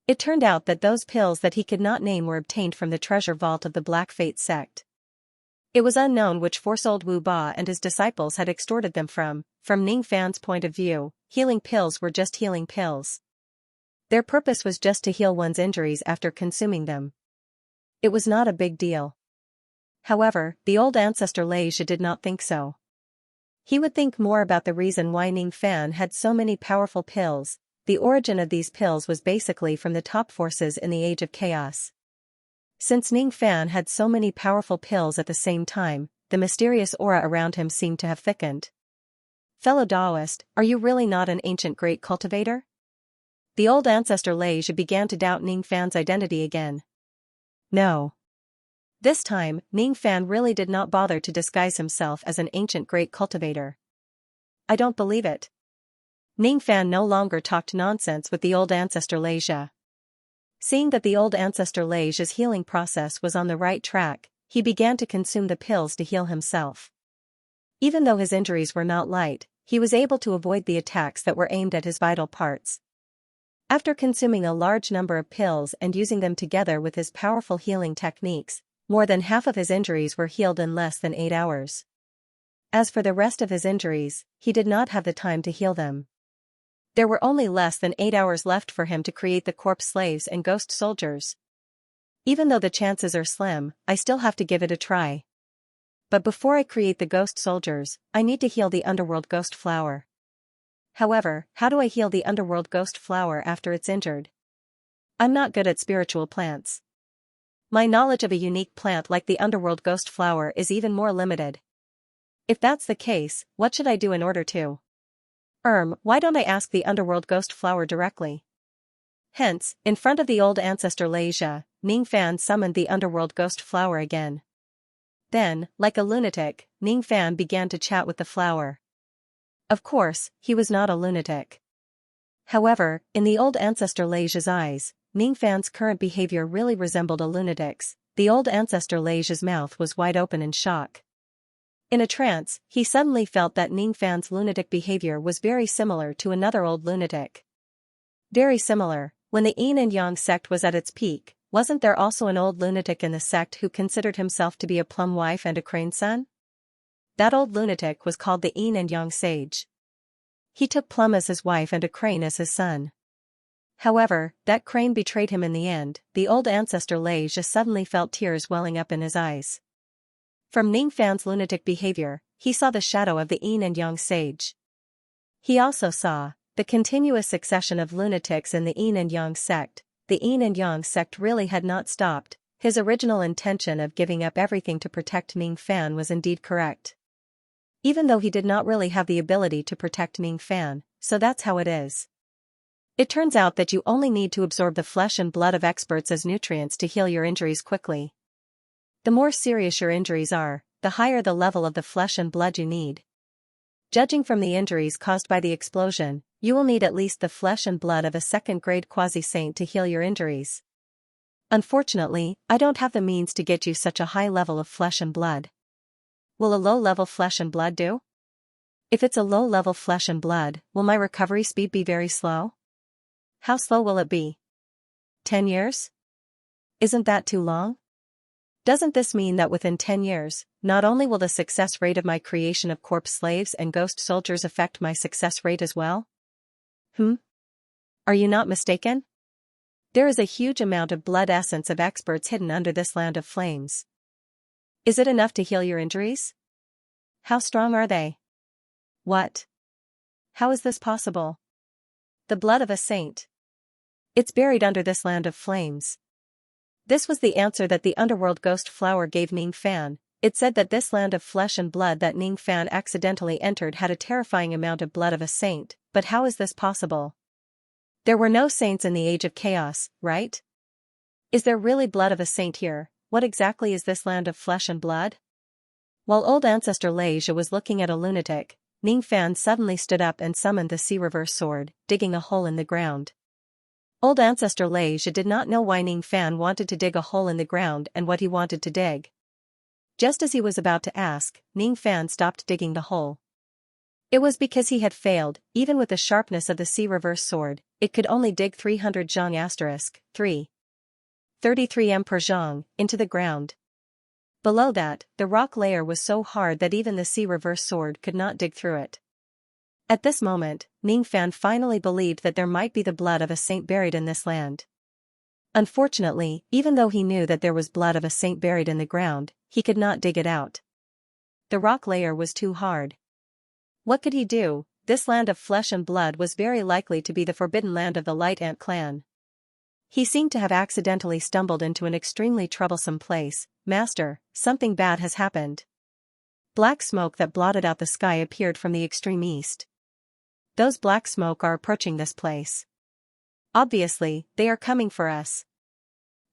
It turned out that those pills that he could not name were obtained from the treasure vault of the Black Fate sect. It was unknown which force old Wu Ba and his disciples had extorted them from. From Ning Fan's point of view, healing pills were just healing pills. Their purpose was just to heal one's injuries after consuming them. It was not a big deal. However, the old Ancestor Leija did not think so. He would think more about the reason why Ning Fan had so many powerful pills. The origin of these pills was basically from the top forces in the Age of Chaos. Since Ning Fan had so many powerful pills at the same time, the mysterious aura around him seemed to have thickened. Fellow Taoist, are you really not an ancient great cultivator? The old Ancestor Leija began to doubt Ning Fan's identity again. No. This time, Ning Fan really did not bother to disguise himself as an ancient great cultivator. I don't believe it. Ningfan no longer talked nonsense with the old ancestor Leisha. Seeing that the old ancestor Leisha's healing process was on the right track, he began to consume the pills to heal himself. Even though his injuries were not light, he was able to avoid the attacks that were aimed at his vital parts. After consuming a large number of pills and using them together with his powerful healing techniques, more than half of his injuries were healed in less than 8 hours. As for the rest of his injuries, he did not have the time to heal them. There were only less than 8 hours left for him to create the corpse slaves and ghost soldiers. Even though the chances are slim, I still have to give it a try. But before I create the ghost soldiers, I need to heal the underworld ghost flower. However, how do I heal the underworld ghost flower after it's injured? I'm not good at spiritual plants. My knowledge of a unique plant like the underworld ghost flower is even more limited. If that's the case, what should I do in order to? Why don't I ask the underworld ghost flower directly? Hence, in front of the old ancestor Leisha, Ningfan summoned the underworld ghost flower again. Then, like a lunatic, Ningfan began to chat with the flower. Of course, he was not a lunatic. However, in the old ancestor Leisha's eyes, Ningfan's current behavior really resembled a lunatic's. The old ancestor Leisha's mouth was wide open in shock. In a trance, he suddenly felt that Ningfan's lunatic behavior was very similar to another old lunatic. Very similar. When the Yin and Yang sect was at its peak, wasn't there also an old lunatic in the sect who considered himself to be a plum wife and a crane son? That old lunatic was called the Yin and Yang sage. He took Plum as his wife and a crane as his son. However, that crane betrayed him in the end. The old ancestor Leisha suddenly felt tears welling up in his eyes. From Ningfan's lunatic behavior, he saw the shadow of the Yin and Yang sage. He also saw the continuous succession of lunatics in the Yin and Yang sect. The Yin and Yang sect really had not stopped. His original intention of giving up everything to protect Ningfan was indeed correct. Even though he did not really have the ability to protect Ningfan, so that's how it is. It turns out that you only need to absorb the flesh and blood of experts as nutrients to heal your injuries quickly. The more serious your injuries are, the higher the level of the flesh and blood you need. Judging from the injuries caused by the explosion, you will need at least the flesh and blood of a second-grade quasi-saint to heal your injuries. Unfortunately, I don't have the means to get you such a high level of flesh and blood. Will a low-level flesh and blood do? If it's a low-level flesh and blood, will my recovery speed be very slow? How slow will it be? 10 years? Isn't that too long? Doesn't this mean that within 10 years, not only will the success rate of my creation of corpse slaves and ghost soldiers affect my success rate as well? Are you not mistaken? There is a huge amount of blood essence of experts hidden under this land of flames. Is it enough to heal your injuries? How strong are they? What? How is this possible? The blood of a saint. It's buried under this land of flames. This was the answer that the underworld ghost flower gave Ningfan. It said that this land of flesh and blood that Ningfan accidentally entered had a terrifying amount of blood of a saint, but how is this possible? There were no saints in the age of chaos, right? Is there really blood of a saint here? What exactly is this land of flesh and blood? While old ancestor Leisha was looking at a lunatic, Ningfan suddenly stood up and summoned the sea reverse sword, digging a hole in the ground. Old ancestor Leisha did not know why Ningfan wanted to dig a hole in the ground and what he wanted to dig. Just as he was about to ask, Ningfan stopped digging the hole. It was because he had failed. Even with the sharpness of the sea reverse sword, it could only dig 300 zhang asterisk, 33 m per zhang, into the ground. Below that, the rock layer was so hard that even the sea reverse sword could not dig through it. At this moment, Ningfan finally believed that there might be the blood of a saint buried in this land. Unfortunately, even though he knew that there was blood of a saint buried in the ground, he could not dig it out. The rock layer was too hard. What could he do? This land of flesh and blood was very likely to be the forbidden land of the Light Ant clan. He seemed to have accidentally stumbled into an extremely troublesome place. Master, something bad has happened. Black smoke that blotted out the sky appeared from the extreme east. Those black smoke are approaching this place. Obviously, they are coming for us.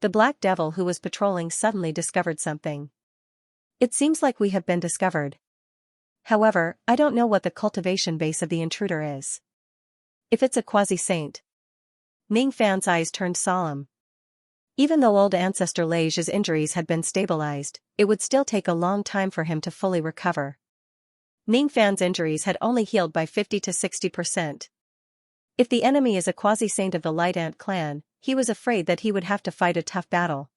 The black devil who was patrolling suddenly discovered something. It seems like we have been discovered. However, I don't know what the cultivation base of the intruder is. If it's a quasi-saint. Ning Fan's eyes turned solemn. Even though old ancestor Lei Zhi's injuries had been stabilized, it would still take a long time for him to fully recover. Ning Fan's injuries had only healed by 50 to 60%. If the enemy is a quasi-saint of the Light Ant clan, he was afraid that he would have to fight a tough battle.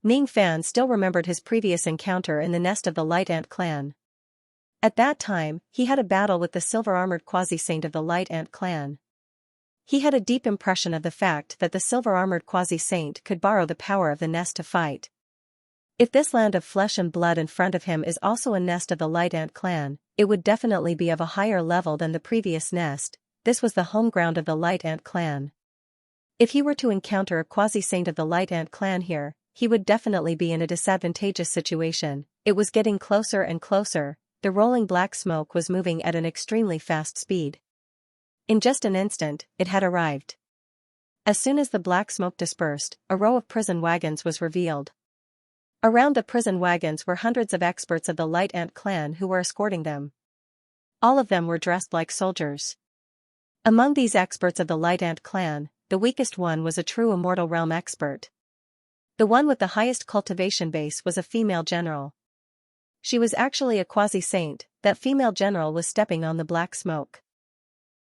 Ning Fan still remembered his previous encounter in the nest of the Light Ant clan. At that time, he had a battle with the silver-armored quasi-saint of the Light Ant clan. He had a deep impression of the fact that the silver-armored quasi-saint could borrow the power of the nest to fight. If this land of flesh and blood in front of him is also a nest of the Light Ant clan, it would definitely be of a higher level than the previous nest. This was the home ground of the Light Ant clan. If he were to encounter a quasi-saint of the Light Ant clan here, he would definitely be in a disadvantageous situation. It was getting closer and closer. The rolling black smoke was moving at an extremely fast speed. In just an instant, it had arrived. As soon as the black smoke dispersed, a row of prison wagons was revealed. Around the prison wagons were hundreds of experts of the Light Ant clan who were escorting them. All of them were dressed like soldiers. Among these experts of the Light Ant clan, the weakest one was a true immortal realm expert. The one with the highest cultivation base was a female general. She was actually a quasi-saint. That female general was stepping on the black smoke.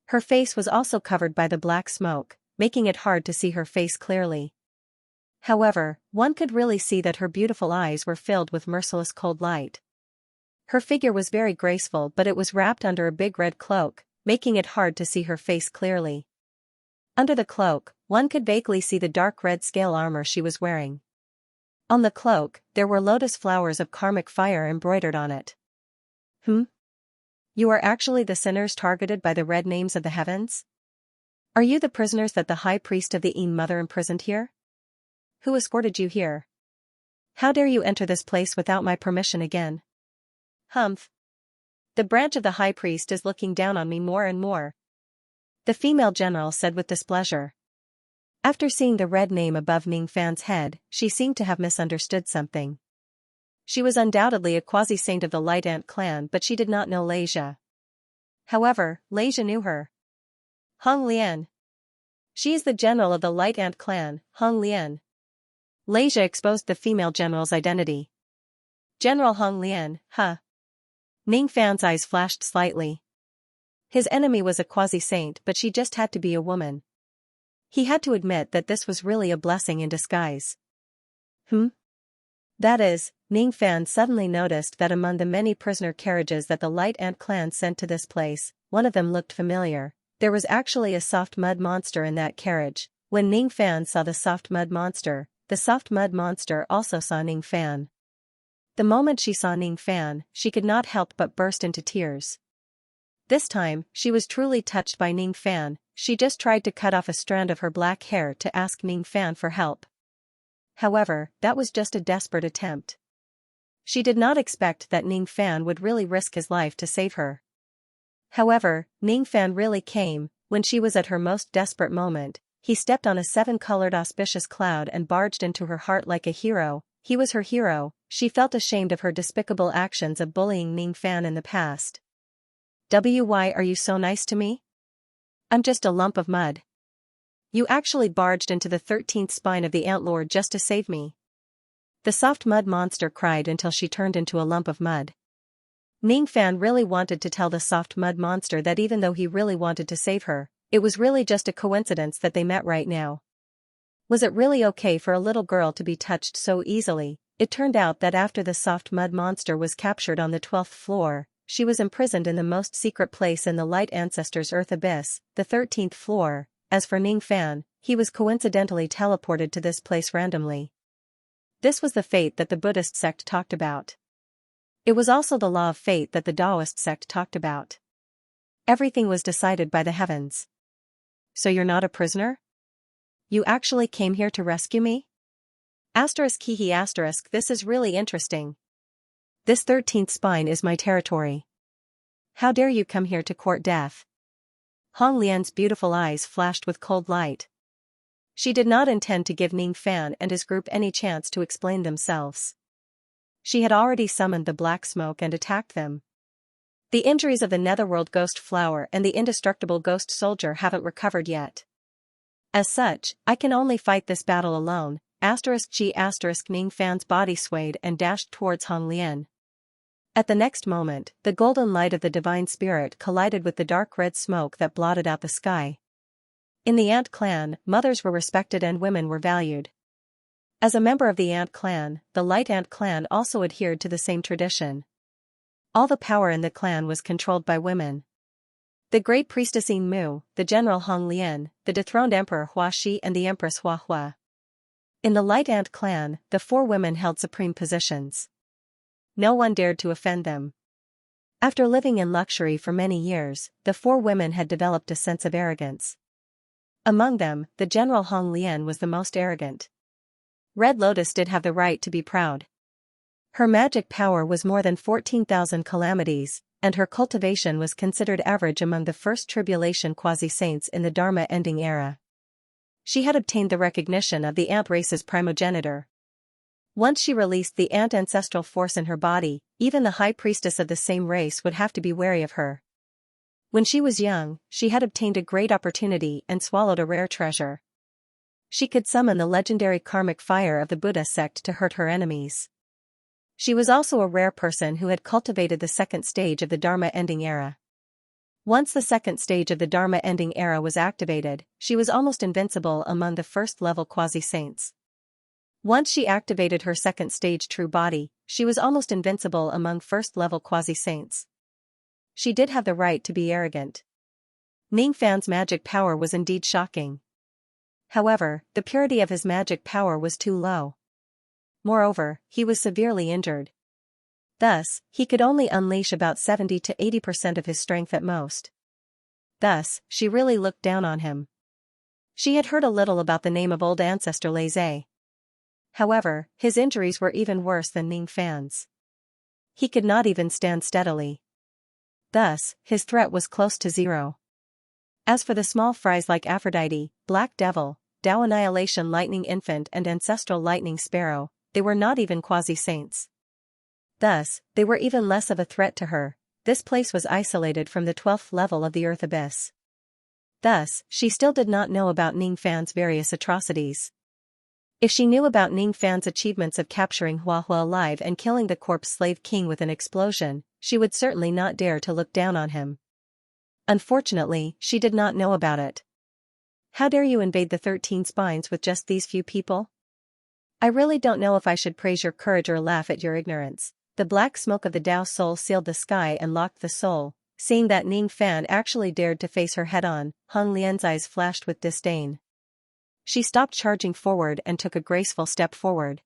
Her face was also covered by the black smoke, making it hard to see her face clearly. However, one could really see that her beautiful eyes were filled with merciless cold light. Her figure was very graceful, but it was wrapped under a big red cloak, making it hard to see her face clearly. Under the cloak, one could vaguely see the dark red scale armor she was wearing. On the cloak, there were lotus flowers of karmic fire embroidered on it. You are actually the sinners targeted by the red names of the heavens? Are you the prisoners that the high priest of the Yin Mother imprisoned here? Who escorted you here? How dare you enter this place without my permission again? Humph. The branch of the high priest is looking down on me more and more, the female general said with displeasure. After seeing the red name above Ning Fan's head, she seemed to have misunderstood something. She was undoubtedly a quasi-saint of the Light Ant clan, but she did not know Lei Zhi. However, Lei Zhi knew her. Hong Lian. She is the general of the Light Ant clan, Hong Lian. Lei Zhi exposed the female general's identity. General Hong Lian, huh? Ning Fan's eyes flashed slightly. His enemy was a quasi-saint, but she just had to be a woman. He had to admit that this was really a blessing in disguise. That is, Ning Fan suddenly noticed that among the many prisoner carriages that the Light Ant clan sent to this place, one of them looked familiar. There was actually a soft mud monster in that carriage. When Ning Fan saw the soft mud monster, the soft mud monster also saw Ning Fan. The moment she saw Ning Fan, she could not help but burst into tears. This time, she was truly touched by Ning Fan. She just tried to cut off a strand of her black hair to ask Ning Fan for help. However, that was just a desperate attempt. She did not expect that Ning Fan would really risk his life to save her. However, Ning Fan really came. When she was at her most desperate moment, he stepped on a seven-colored auspicious cloud and barged into her heart like a hero. He was her hero. She felt ashamed of her despicable actions of bullying Ning Fan in the past. Why are you so nice to me? I'm just a lump of mud. You actually barged into the 13th spine of the Antlord just to save me. The soft mud monster cried until she turned into a lump of mud. Ning Fan really wanted to tell the soft mud monster that even though he really wanted to save her, it was really just a coincidence that they met right now. Was it really okay for a little girl to be touched so easily? It turned out that after the soft mud monster was captured on the 12th floor, she was imprisoned in the most secret place in the Light Ancestors' Earth Abyss, the 13th floor. As for Ning Fan, he was coincidentally teleported to this place randomly. This was the fate that the Buddhist sect talked about. It was also the law of fate that the Taoist sect talked about. Everything was decided by the heavens. So you're not a prisoner? You actually came here to rescue me? Hehe asterisk, this is really interesting. This 13th spine is my territory. How dare you come here to court death? Hong Lian's beautiful eyes flashed with cold light. She did not intend to give Ning Fan and his group any chance to explain themselves. She had already summoned the black smoke and attacked them. The injuries of the Netherworld Ghost Flower and the indestructible Ghost Soldier haven't recovered yet. As such, I can only fight this battle alone. Ning Fan's body swayed and dashed towards Hong Lian. At the next moment, the golden light of the divine spirit collided with the dark red smoke that blotted out the sky. In the Ant clan, mothers were respected and women were valued. As a member of the Ant clan, the Light Ant clan also adhered to the same tradition. All the power in the clan was controlled by women. The great priestess Yin Mu, the general Hong Lian, the dethroned emperor Hua Shi and the empress Hua Hua. In the Light Ant clan, the 4 women held supreme positions. No one dared to offend them. After living in luxury for many years, the 4 women had developed a sense of arrogance. Among them, the general Hong Lian was the most arrogant. Red Lotus did have the right to be proud. Her magic power was more than 14,000 calamities, and her cultivation was considered average among the first tribulation quasi-saints in the Dharma ending era. She had obtained the recognition of the Ant race's primogenitor. Once she released the Ant ancestral force in her body, even the high priestess of the same race would have to be wary of her. When she was young, she had obtained a great opportunity and swallowed a rare treasure. She could summon the legendary karmic fire of the Buddha sect to hurt her enemies. She was also a rare person who had cultivated the second stage of the Dharma ending era. Once the second stage of the Dharma ending era was activated, she was almost invincible among the first-level quasi-saints. Once she activated her second stage true body, she was almost invincible among first-level quasi-saints. She did have the right to be arrogant. Ning Fan's magic power was indeed shocking. However, the purity of his magic power was too low. Moreover, he was severely injured. Thus, he could only unleash about 70 to 80% of his strength at most. Thus, she really looked down on him. She had heard a little about the name of old ancestor Lei Zhe. However, his injuries were even worse than Ning Fan's. He could not even stand steadily. Thus, his threat was close to zero. As for the small fries like Aphrodite, Black Devil, Tao Annihilation Lightning Infant and Ancestral Lightning Sparrow, they were not even quasi-saints. Thus, they were even less of a threat to her. This place was isolated from the 12th level of the Earth Abyss. Thus, she still did not know about Ning Fan's various atrocities. If she knew about Ning Fan's achievements of capturing Hua Hua alive and killing the corpse slave king with an explosion, she would certainly not dare to look down on him. Unfortunately, she did not know about it. How dare you invade the 13 spines with just these few people? I really don't know if I should praise your courage or laugh at your ignorance. The black smoke of the Tao soul sealed the sky and locked the soul. Seeing that Ning Fan actually dared to face her head-on, Hong Lian's eyes flashed with disdain. She stopped charging forward and took a graceful step forward.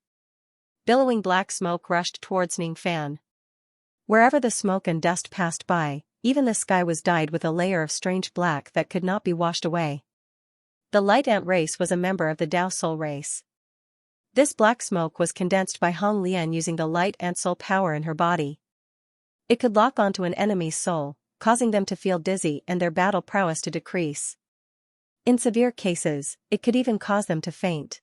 Billowing black smoke rushed towards Ning Fan. Wherever the smoke and dust passed by, even the sky was dyed with a layer of strange black that could not be washed away. The Light Ant race was a member of the Tao Soul race. This black smoke was condensed by Hong Lian using the Light Ant soul power in her body. It could lock onto an enemy's soul, causing them to feel dizzy and their battle prowess to decrease. In severe cases, it could even cause them to faint.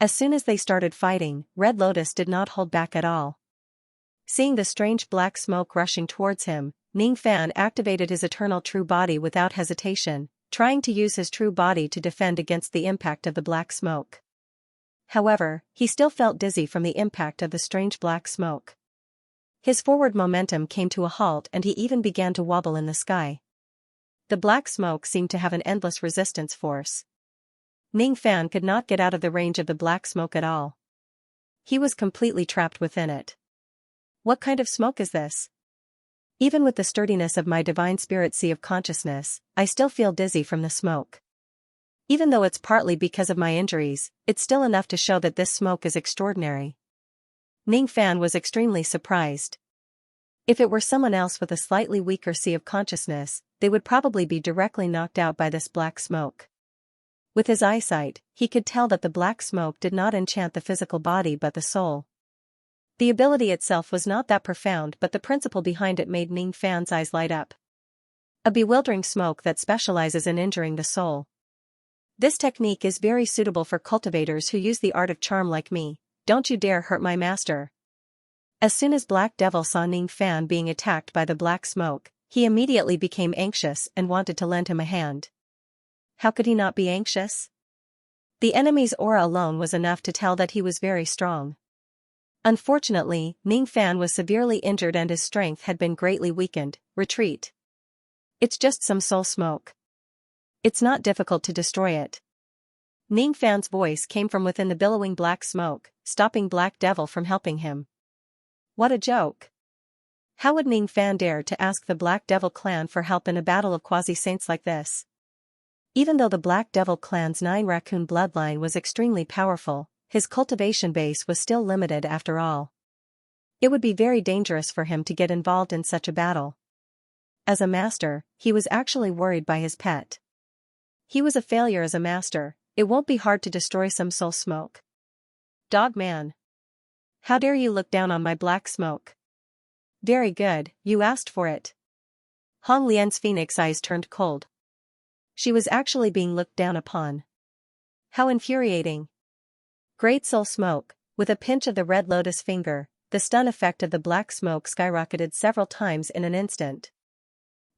As soon as they started fighting, Red Lotus did not hold back at all. Seeing the strange black smoke rushing towards him, Ning Fan activated his eternal true body without hesitation, trying to use his true body to defend against the impact of the black smoke. However, he still felt dizzy from the impact of the strange black smoke. His forward momentum came to a halt and he even began to wobble in the sky. The black smoke seemed to have an endless resistance force. Ning Fan could not get out of the range of the black smoke at all. He was completely trapped within it. What kind of smoke is this? Even with the sturdiness of my divine spirit sea of consciousness, I still feel dizzy from the smoke. Even though it's partly because of my injuries, it's still enough to show that this smoke is extraordinary. Ning Fan was extremely surprised. If it were someone else with a slightly weaker sea of consciousness, they would probably be directly knocked out by this black smoke. With his eyesight, he could tell that the black smoke did not enchant the physical body but the soul. The ability itself was not that profound, but the principle behind it made Ning Fan's eyes light up. A bewildering smoke that specializes in injuring the soul. This technique is very suitable for cultivators who use the art of charm like me. Don't you dare hurt my master. As soon as Black Devil saw Ning Fan being attacked by the black smoke, he immediately became anxious and wanted to lend him a hand. How could he not be anxious? The enemy's aura alone was enough to tell that he was very strong. Unfortunately, Ning Fan was severely injured and his strength had been greatly weakened. Retreat. It's just some soul smoke. It's not difficult to destroy it. Ning Fan's voice came from within the billowing black smoke, stopping Black Devil from helping him. What a joke. How would Ning Fan dare to ask the Black Devil clan for help in a battle of quasi-saints like this? Even though the Black Devil clan's 9 raccoon bloodline was extremely powerful, his cultivation base was still limited after all. It would be very dangerous for him to get involved in such a battle. As a master, he was actually worried by his pet. He was a failure as a master. It won't be hard to destroy some soul smoke. Dog man. How dare you look down on my black smoke? Very good, you asked for it. Hong Lian's phoenix eyes turned cold. She was actually being looked down upon. How infuriating. Great soul smoke, with a pinch of the red lotus finger, the stun effect of the black smoke skyrocketed several times in an instant.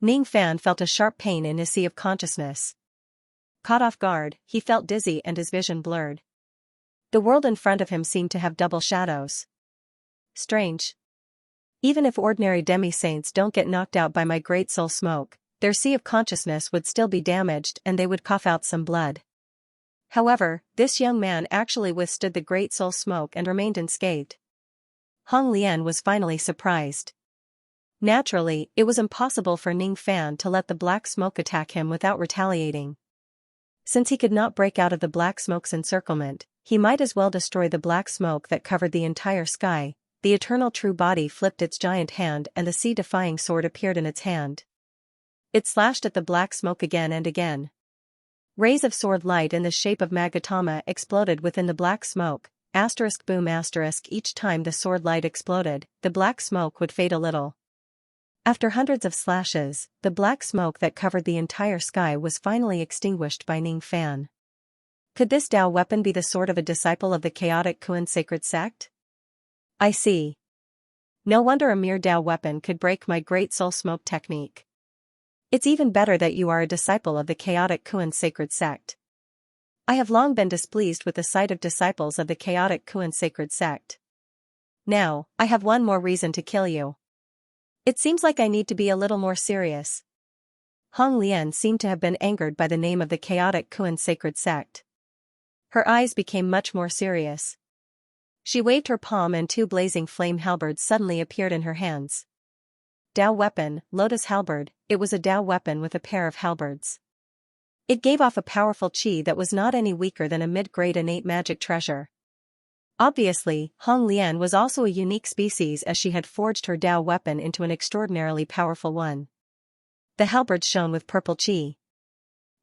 Ning Fan felt a sharp pain in his sea of consciousness. Caught off guard, he felt dizzy and his vision blurred. The world in front of him seemed to have double shadows. Strange. Even if ordinary demi-saints don't get knocked out by my great soul smoke, their sea of consciousness would still be damaged and they would cough out some blood. However, this young man actually withstood the great soul smoke and remained unscathed. Hong Lian was finally surprised. Naturally, it was impossible for Ning Fan to let the black smoke attack him without retaliating. Since he could not break out of the black smoke's encirclement, he might as well destroy the black smoke that covered the entire sky. The eternal true body flipped its giant hand and the sea-defying sword appeared in its hand. It slashed at the black smoke again and again. Rays of sword light in the shape of Magatama exploded within the black smoke, *boom**. Each time the sword light exploded, the black smoke would fade a little. After hundreds of slashes, the black smoke that covered the entire sky was finally extinguished by Ning Fan. Could this Dao weapon be the sword of a disciple of the chaotic Kuan sacred sect? I see. No wonder a mere Dao weapon could break my great soul smoke technique. It's even better that you are a disciple of the chaotic Kuan sacred sect. I have long been displeased with the sight of disciples of the chaotic Kuan sacred sect. Now, I have one more reason to kill you. It seems like I need to be a little more serious. Hong Lian seemed to have been angered by the name of the chaotic Kuan sacred sect. Her eyes became much more serious. She waved her palm and 2 blazing flame halberds suddenly appeared in her hands. Dao weapon, Lotus halberd. It was a Dao weapon with a pair of halberds. It gave off a powerful chi that was not any weaker than a mid-grade innate magic treasure. Obviously, Hong Lian was also a unique species as she had forged her Dao weapon into an extraordinarily powerful one. The halberds shone with purple chi.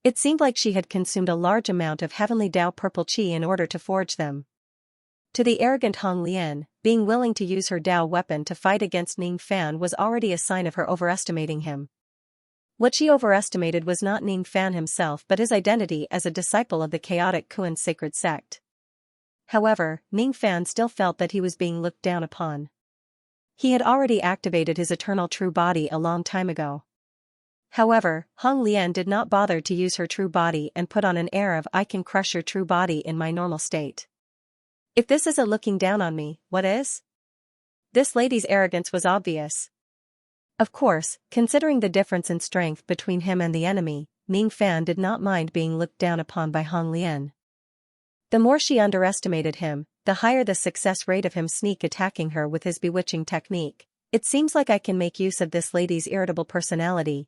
It seemed like she had consumed a large amount of heavenly Dao purple chi in order to forge them. To the arrogant Hong Lian, being willing to use her Dao weapon to fight against Ning Fan was already a sign of her overestimating him. What she overestimated was not Ning Fan himself but his identity as a disciple of the chaotic Kuan sacred sect. However, Ning Fan still felt that he was being looked down upon. He had already activated his eternal true body a long time ago. However, Hong Lian did not bother to use her true body and put on an air of "I can crush your true body in my normal state." If this isn't looking down on me, what is? This lady's arrogance was obvious. Of course, considering the difference in strength between him and the enemy, Ning Fan did not mind being looked down upon by Hong Lian. The more she underestimated him, the higher the success rate of him sneak attacking her with his bewitching technique. It seems like I can make use of this lady's irritable personality.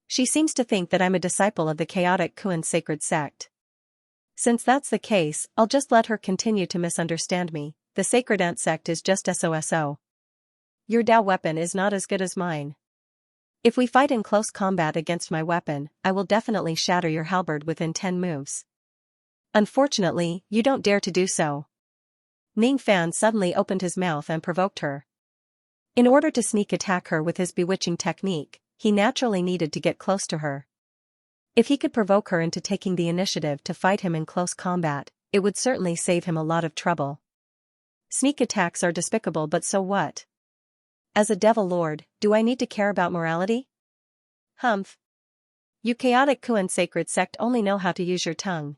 She seems to think that I'm a disciple of the chaotic Kuan sacred sect. Since that's the case, I'll just let her continue to misunderstand me. The sacred ant sect is just SOSO. Your Dao weapon is not as good as mine. If we fight in close combat against my weapon, I will definitely shatter your halberd within 10 moves. Unfortunately, you don't dare to do so. Ning Fan suddenly opened his mouth and provoked her. In order to sneak attack her with his bewitching technique, he naturally needed to get close to her. If he could provoke her into taking the initiative to fight him in close combat, it would certainly save him a lot of trouble. Sneak attacks are despicable, but so what? As a devil lord, do I need to care about morality? Humph. You chaotic Kuan sacred sect only know how to use your tongue.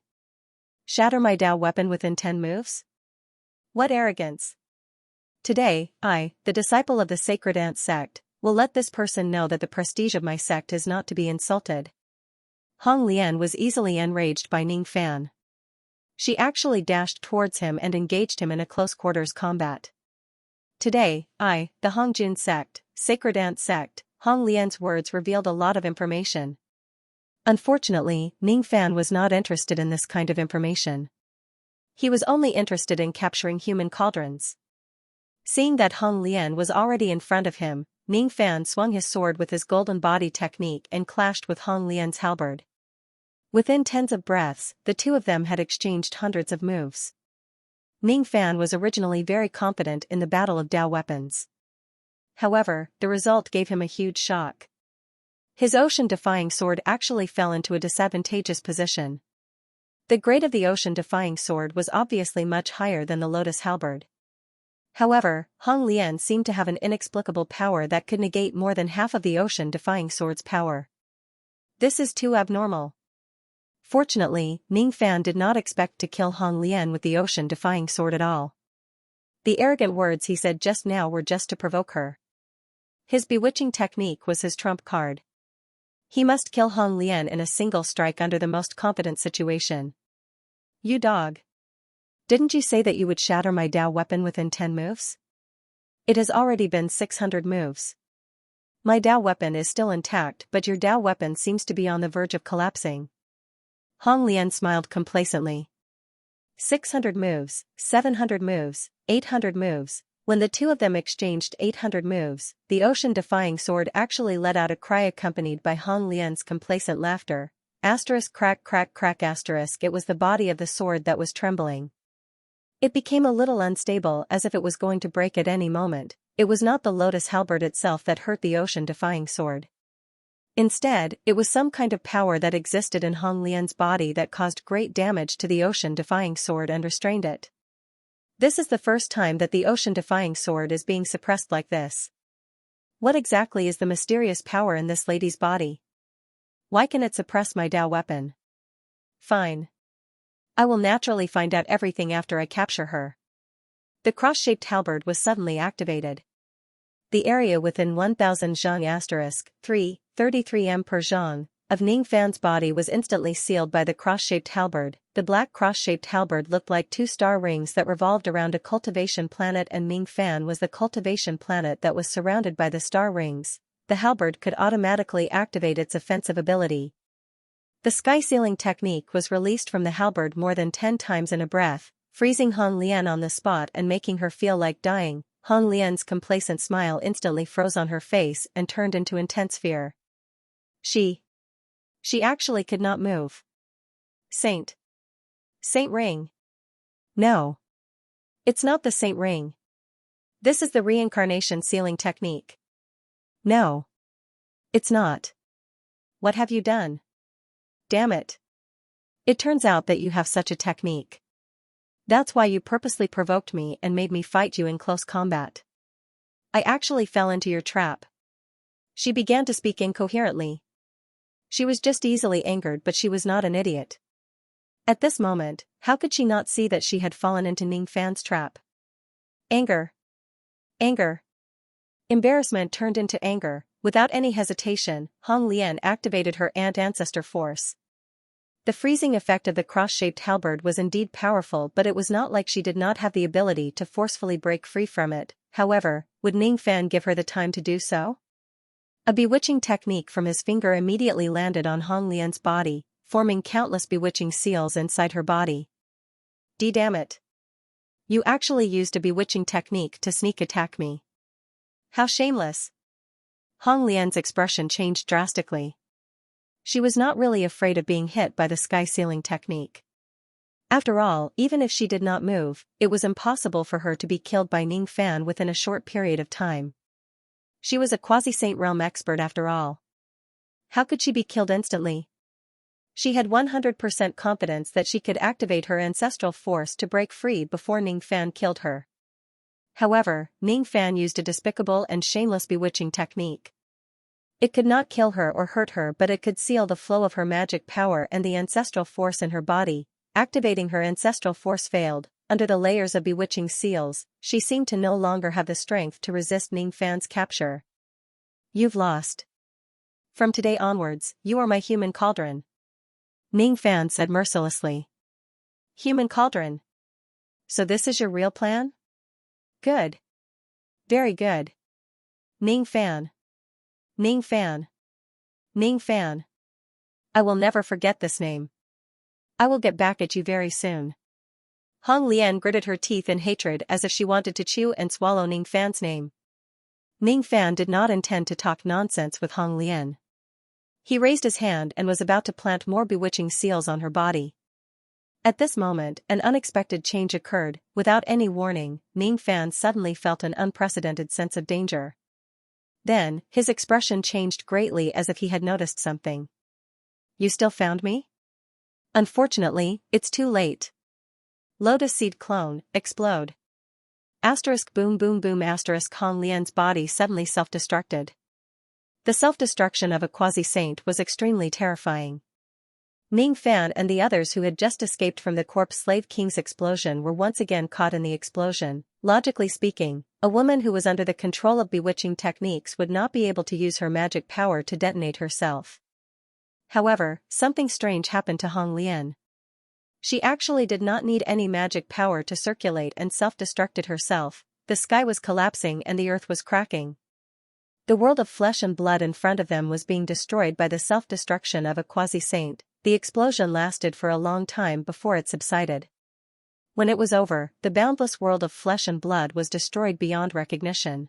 Shatter my Dao weapon within 10 moves? What arrogance! Today, I, the disciple of the sacred ant sect, will let this person know that the prestige of my sect is not to be insulted. Hong Lian was easily enraged by Ning Fan. She actually dashed towards him and engaged him in a close-quarters combat. Today, I, the Hongjun sect, sacred ant sect, Hong Lian's words revealed a lot of information. Unfortunately, Ning Fan was not interested in this kind of information. He was only interested in capturing human cauldrons. Seeing that Hong Lian was already in front of him, Ning Fan swung his sword with his golden body technique and clashed with Hong Lian's halberd. Within tens of breaths, the two of them had exchanged hundreds of moves. Ning Fan was originally very confident in the battle of Dao weapons. However, the result gave him a huge shock. His ocean-defying sword actually fell into a disadvantageous position. The grade of the ocean-defying sword was obviously much higher than the lotus halberd. However, Hong Lian seemed to have an inexplicable power that could negate more than half of the ocean-defying sword's power. This is too abnormal. Fortunately, Ning Fan did not expect to kill Hong Lian with the ocean-defying sword at all. The arrogant words he said just now were just to provoke her. His bewitching technique was his trump card. He must kill Hong Lian in a single strike under the most confident situation. You dog. Didn't you say that you would shatter my Dao weapon within 10 moves? It has already been 600 moves. My Dao weapon is still intact, but your Dao weapon seems to be on the verge of collapsing. Hong Lian smiled complacently. 600 moves, 700 moves, 800 moves. When the two of them exchanged 800 moves, the ocean-defying sword actually let out a cry accompanied by Hong Lian's complacent laughter. Asterisk crack crack crack asterisk. It was the body of the sword that was trembling. It became a little unstable, as if it was going to break at any moment. It was not the lotus halberd itself that hurt the ocean-defying sword. Instead, it was some kind of power that existed in Hong Lian's body that caused great damage to the ocean-defying sword and restrained it. This is the first time that the ocean-defying sword is being suppressed like this. What exactly is the mysterious power in this lady's body? Why can it suppress my Dao weapon? Fine. I will naturally find out everything after I capture her. The cross-shaped halberd was suddenly activated. The area within 1000 zhang *3, 33 m per zhang, of Ning Fan's body was instantly sealed by the cross-shaped halberd. The black cross-shaped halberd looked like 2 star rings that revolved around a cultivation planet, and Ning Fan was the cultivation planet that was surrounded by the star rings. The halberd could automatically activate its offensive ability. The sky sealing technique was released from the halberd more than 10 times in a breath, freezing Hong Lian on the spot and making her feel like dying. Hong Lian's complacent smile instantly froze on her face and turned into intense fear. She actually could not move. Saint ring. No. It's not the saint ring. This is the reincarnation sealing technique. No. It's not. What have you done? Damn it. It turns out that you have such a technique. That's why you purposely provoked me and made me fight you in close combat. I actually fell into your trap. She began to speak incoherently. She was just easily angered, but she was not an idiot. At this moment, how could she not see that she had fallen into Ning Fan's trap? Anger. Embarrassment turned into anger. Without any hesitation, Hong Lian activated her ant ancestor force. The freezing effect of the cross-shaped halberd was indeed powerful, but it was not like she did not have the ability to forcefully break free from it. However, would Ning Fan give her the time to do so? A bewitching technique from his finger immediately landed on Hong Lian's body, forming countless bewitching seals inside her body. Damn it. You actually used a bewitching technique to sneak attack me. How shameless. Hong Lian's expression changed drastically. She was not really afraid of being hit by the sky sealing technique. After all, even if she did not move, it was impossible for her to be killed by Ning Fan within a short period of time. She was a quasi-saint realm expert after all. How could she be killed instantly? She had 100% confidence that she could activate her ancestral force to break free before Ning Fan killed her. However, Ning Fan used a despicable and shameless bewitching technique. It could not kill her or hurt her, but it could seal the flow of her magic power and the ancestral force in her body. Activating her ancestral force failed. Under the layers of bewitching seals, she seemed to no longer have the strength to resist Ning Fan's capture. You've lost. From today onwards, you are my human cauldron. Ning Fan said mercilessly. Human cauldron? So this is your real plan? Good. Very good. Ning Fan. Ning Fan. Ning Fan. I will never forget this name. I will get back at you very soon. Hong Lian gritted her teeth in hatred as if she wanted to chew and swallow Ning Fan's name. Ning Fan did not intend to talk nonsense with Hong Lian. He raised his hand and was about to plant more bewitching seals on her body. At this moment, an unexpected change occurred. Without any warning, Ning Fan suddenly felt an unprecedented sense of danger. Then, his expression changed greatly as if he had noticed something. You still found me? Unfortunately, it's too late. Lotus seed clone, explode. Asterisk boom boom boom asterisk Hong Lian's body suddenly self-destructed. The self-destruction of a quasi-saint was extremely terrifying. Ning Fan and the others who had just escaped from the corpse slave king's explosion were once again caught in the explosion. Logically speaking, a woman who was under the control of bewitching techniques would not be able to use her magic power to detonate herself. However, something strange happened to Hong Lian. She actually did not need any magic power to circulate and self-destructed herself. The sky was collapsing and the earth was cracking. The world of flesh and blood in front of them was being destroyed by the self-destruction of a quasi-saint. The explosion lasted for a long time before it subsided. When it was over, the boundless world of flesh and blood was destroyed beyond recognition.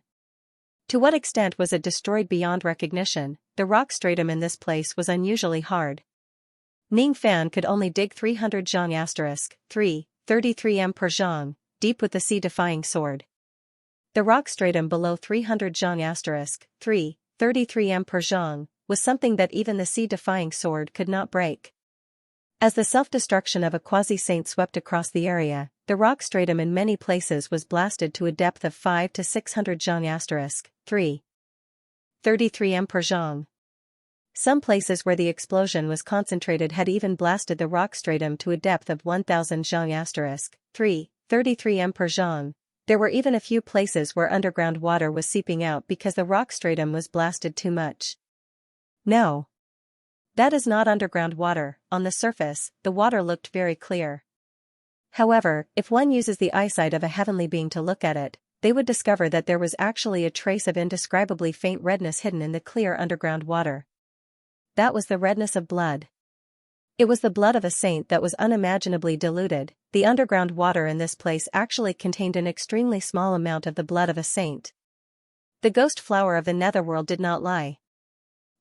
To what extent was it destroyed beyond recognition? The rock stratum in this place was unusually hard. Ning Fan could only dig 300 zhang asterisk 3, 33 m per zhang, deep with the sea-defying sword. The rock stratum below 300 zhang asterisk 3, 33 m per zhang, was something that even the sea-defying sword could not break. As the self-destruction of a quasi-saint swept across the area, the rock stratum in many places was blasted to a depth of 5 to 600 zhang asterisk 3, 33 m per zhang. Some places where the explosion was concentrated had even blasted the rock stratum to a depth of 1000 zhang asterisk 3, 33 m per zhang. There were even a few places where underground water was seeping out because the rock stratum was blasted too much. No. That is not underground water. On the surface, the water looked very clear. However, if one uses the eyesight of a heavenly being to look at it, they would discover that there was actually a trace of indescribably faint redness hidden in the clear underground water. That was the redness of blood. It was the blood of a saint that was unimaginably diluted. The underground water in this place actually contained an extremely small amount of the blood of a saint. The ghost flower of the netherworld did not lie.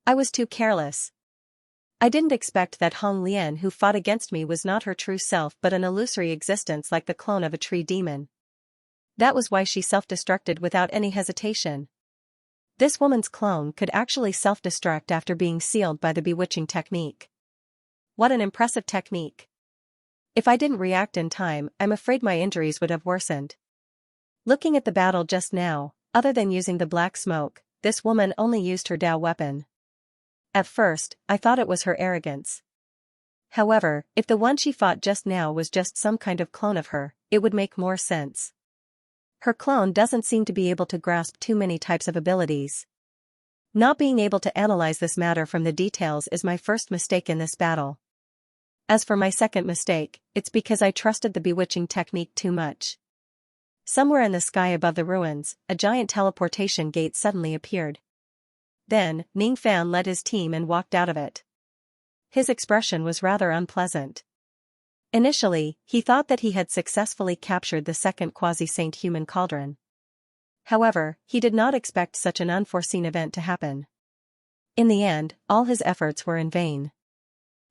I was too careless. I didn't expect that Hong Lian who fought against me was not her true self but an illusory existence like the clone of a tree demon. That was why she self-destructed without any hesitation. This woman's clone could actually self-destruct after being sealed by the bewitching technique. What an impressive technique. If I didn't react in time, I'm afraid my injuries would have worsened. Looking at the battle just now, other than using the black smoke, this woman only used her Dao weapon. At first, I thought it was her arrogance. However, if the one she fought just now was just some kind of clone of her, it would make more sense. Her clone doesn't seem to be able to grasp too many types of abilities. Not being able to analyze this matter from the details is my first mistake in this battle. As for my second mistake, it's because I trusted the bewitching technique too much. Somewhere in the sky above the ruins, a giant teleportation gate suddenly appeared. Then, Ning Fan led his team and walked out of it. His expression was rather unpleasant. Initially, he thought that he had successfully captured the second quasi-saint human cauldron. However, he did not expect such an unforeseen event to happen. In the end, all his efforts were in vain.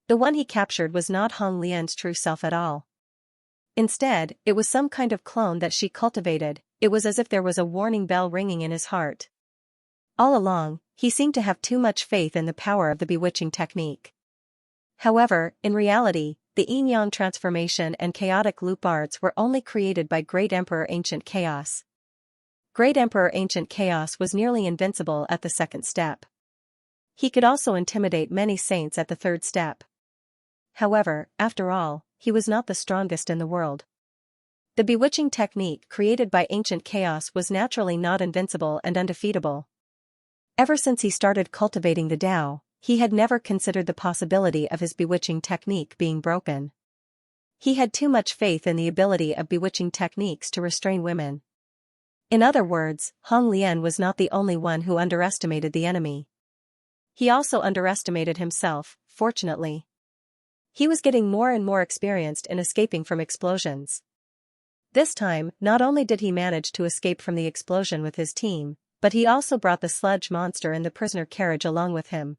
The one he captured was not Hong Lian's true self at all. Instead, it was some kind of clone that she cultivated. It was as if there was a warning bell ringing in his heart. All along, he seemed to have too much faith in the power of the bewitching technique. However, in reality, the yin-yang transformation and chaotic loop arts were only created by Great Emperor Ancient Chaos. Great Emperor Ancient Chaos was nearly invincible at the second step. He could also intimidate many saints at the third step. However, after all, he was not the strongest in the world. The bewitching technique created by Ancient Chaos was naturally not invincible and undefeatable. Ever since he started cultivating the Tao, he had never considered the possibility of his bewitching technique being broken. He had too much faith in the ability of bewitching techniques to restrain women. In other words, Hong Lian was not the only one who underestimated the enemy. He also underestimated himself, fortunately. He was getting more and more experienced in escaping from explosions. This time, not only did he manage to escape from the explosion with his team, but he also brought the sludge monster in the prisoner carriage along with him.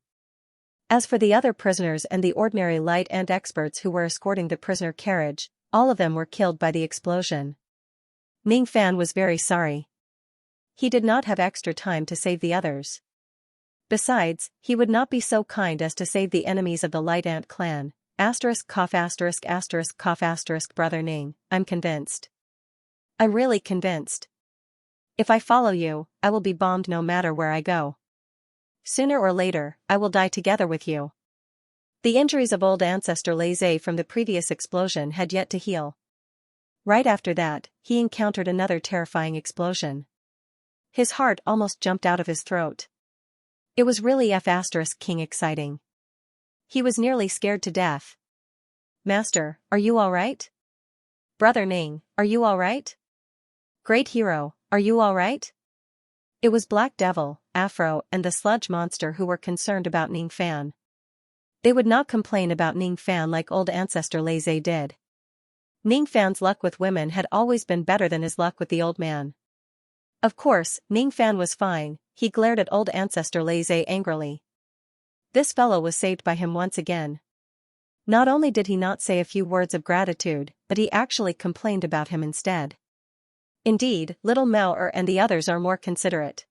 As for the other prisoners and the ordinary light ant experts who were escorting the prisoner carriage, all of them were killed by the explosion. Ning Fan was very sorry. He did not have extra time to save the others. Besides, he would not be so kind as to save the enemies of the light ant clan. Cough cough brother Ning, I'm convinced. I'm really convinced. If I follow you, I will be bombed no matter where I go. Sooner or later, I will die together with you. The injuries of old ancestor Laze from the previous explosion had yet to heal. Right after that, he encountered another terrifying explosion. His heart almost jumped out of his throat. It was really King exciting. He was nearly scared to death. Master, are you alright? Brother Ning, are you alright? Great hero, are you alright? It was Black Devil, Afro and the sludge monster who were concerned about Ning Fan. They would not complain about Ning Fan like old ancestor Laze did. Ning Fan's luck with women had always been better than his luck with the old man. Of course, Ning Fan was fine. He glared at old ancestor Laze angrily. This fellow was saved by him once again. Not only did he not say a few words of gratitude, but he actually complained about him instead. Indeed, little Mao and the others are more considerate.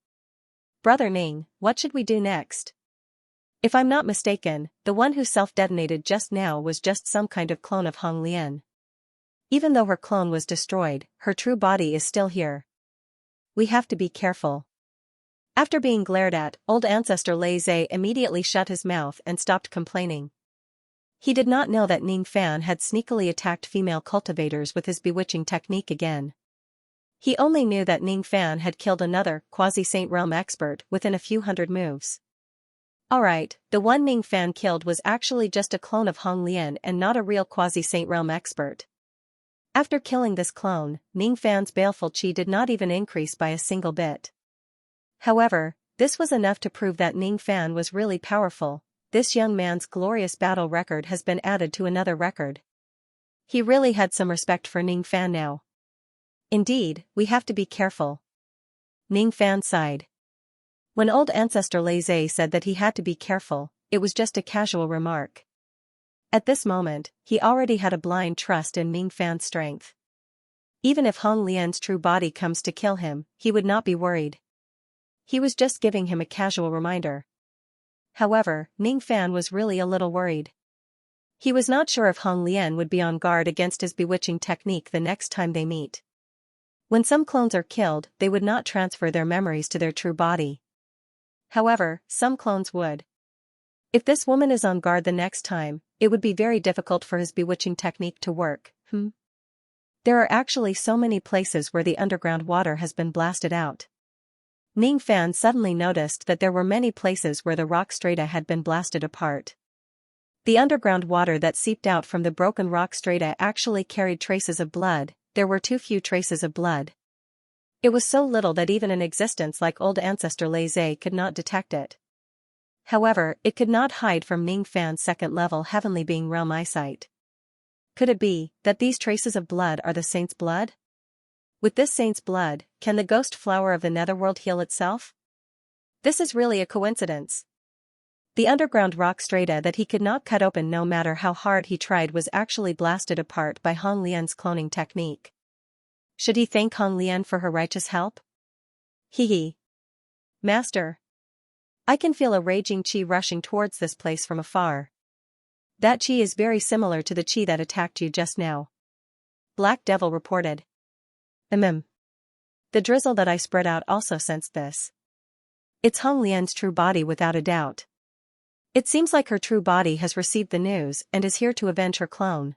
Brother Ning, what should we do next? If I'm not mistaken, the one who self-detonated just now was just some kind of clone of Hong Lian. Even though her clone was destroyed, her true body is still here. We have to be careful. After being glared at, old ancestor Laze immediately shut his mouth and stopped complaining. He did not know that Ning Fan had sneakily attacked female cultivators with his bewitching technique again. He only knew that Ning Fan had killed another quasi-Saint Realm expert within a few hundred moves. Alright, the one Ning Fan killed was actually just a clone of Hong Lian and not a real quasi-Saint Realm expert. After killing this clone, Ning Fan's baleful chi did not even increase by a single bit. However, this was enough to prove that Ning Fan was really powerful. This young man's glorious battle record has been added to another record. He really had some respect for Ning Fan now. Indeed, we have to be careful. Ning Fan sighed. When old ancestor Laze said that he had to be careful, it was just a casual remark. At this moment, he already had a blind trust in Ning Fan's strength. Even if Hong Lian's true body comes to kill him, he would not be worried. He was just giving him a casual reminder. However, Ning Fan was really a little worried. He was not sure if Hong Lian would be on guard against his bewitching technique the next time they meet. When some clones are killed, they would not transfer their memories to their true body. However, some clones would. If this woman is on guard the next time, it would be very difficult for his bewitching technique to work. There are actually so many places where the underground water has been blasted out. Ning Fan suddenly noticed that there were many places where the rock strata had been blasted apart. The underground water that seeped out from the broken rock strata actually carried traces of blood. There were too few traces of blood. It was so little that even an existence like old ancestor Laze could not detect it. However, it could not hide from Ning Fan's second-level heavenly being realm eyesight. Could it be that these traces of blood are the saint's blood? With this saint's blood, can the ghost flower of the netherworld heal itself? This is really a coincidence. The underground rock strata that he could not cut open no matter how hard he tried was actually blasted apart by Hong Lian's cloning technique. Should he thank Hong Lian for her righteous help? Hee. Master. I can feel a raging chi rushing towards this place from afar. That chi is very similar to the chi that attacked you just now. Black Devil reported. The drizzle that I spread out also sensed this. It's Hong Lian's true body without a doubt. It seems like her true body has received the news and is here to avenge her clone.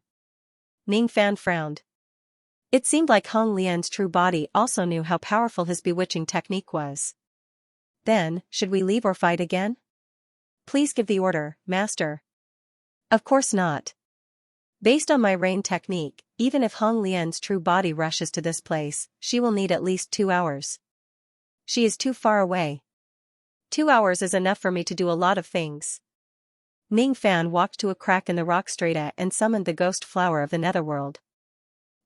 Ning Fan frowned. It seemed like Hong Lian's true body also knew how powerful his bewitching technique was. Then, should we leave or fight again? Please give the order, master. Of course not. Based on my rain technique, even if Hong Lian's true body rushes to this place, she will need at least 2 hours. She is too far away. 2 hours is enough for me to do a lot of things. Ning Fan walked to a crack in the rock strata and summoned the ghost flower of the netherworld.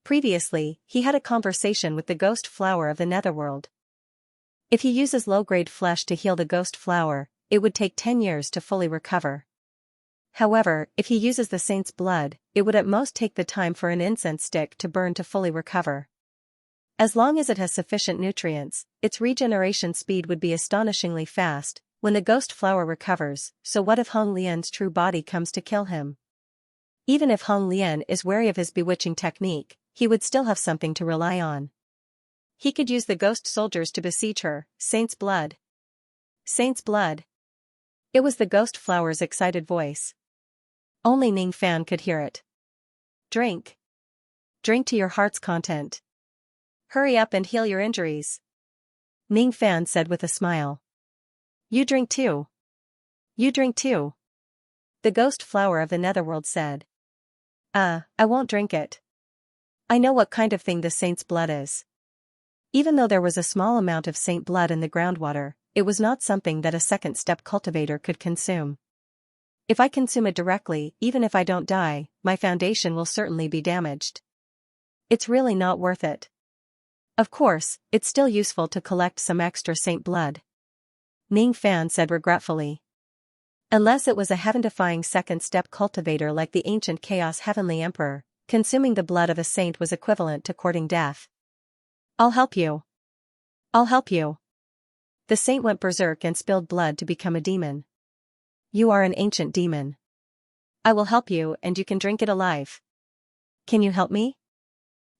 Previously, he had a conversation with the ghost flower of the netherworld. If he uses low-grade flesh to heal the ghost flower, it would take 10 years to fully recover. However, if he uses the saint's blood, it would at most take the time for an incense stick to burn to fully recover. As long as it has sufficient nutrients, its regeneration speed would be astonishingly fast when the ghost flower recovers. So what if Hong Lian's true body comes to kill him? Even if Hong Lian is wary of his bewitching technique, he would still have something to rely on. He could use the ghost soldiers to besiege her. Saint's blood. Saint's blood. It was the ghost flower's excited voice. Only Ning Fan could hear it. Drink. Drink to your heart's content. Hurry up and heal your injuries. Ning Fan said with a smile. You drink too. You drink too. The ghost flower of the netherworld said. I won't drink it. I know what kind of thing the saint's blood is. Even though there was a small amount of saint blood in the groundwater, it was not something that a second-step cultivator could consume. If I consume it directly, even if I don't die, my foundation will certainly be damaged. It's really not worth it. Of course, it's still useful to collect some extra saint blood. Ning Fan said regretfully. Unless it was a heaven-defying second-step cultivator like the ancient Chaos Heavenly Emperor, consuming the blood of a saint was equivalent to courting death. I'll help you. I'll help you. The saint went berserk and spilled blood to become a demon. You are an ancient demon. I will help you and you can drink it alive. Can you help me?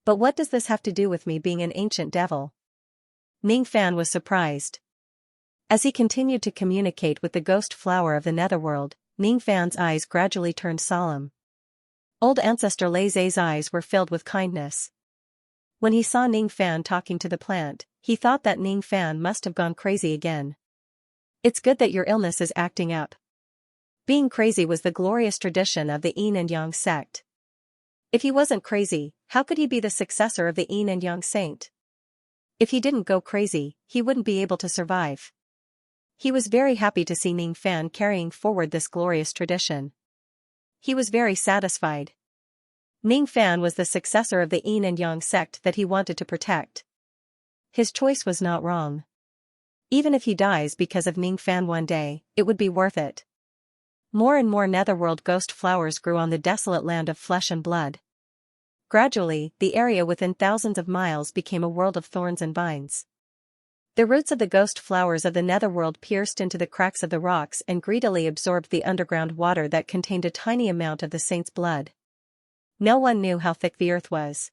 But what does this have to do with me being an ancient devil? Ning Fan was surprised. As he continued to communicate with the ghost flower of the netherworld, Ning Fan's eyes gradually turned solemn. Old Ancestor Lei Zai's eyes were filled with kindness. When he saw Ning Fan talking to the plant, he thought that Ning Fan must have gone crazy again. It's good that your illness is acting up. Being crazy was the glorious tradition of the Yin and Yang sect. If he wasn't crazy, how could he be the successor of the Yin and Yang saint? If he didn't go crazy, he wouldn't be able to survive. He was very happy to see Ning Fan carrying forward this glorious tradition. He was very satisfied. Ning Fan was the successor of the Yin and Yang sect that he wanted to protect. His choice was not wrong. Even if he dies because of Ning Fan one day, it would be worth it. More and more netherworld ghost flowers grew on the desolate land of flesh and blood. Gradually, the area within thousands of miles became a world of thorns and vines. The roots of the ghost flowers of the netherworld pierced into the cracks of the rocks and greedily absorbed the underground water that contained a tiny amount of the saint's blood. No one knew how thick the earth was.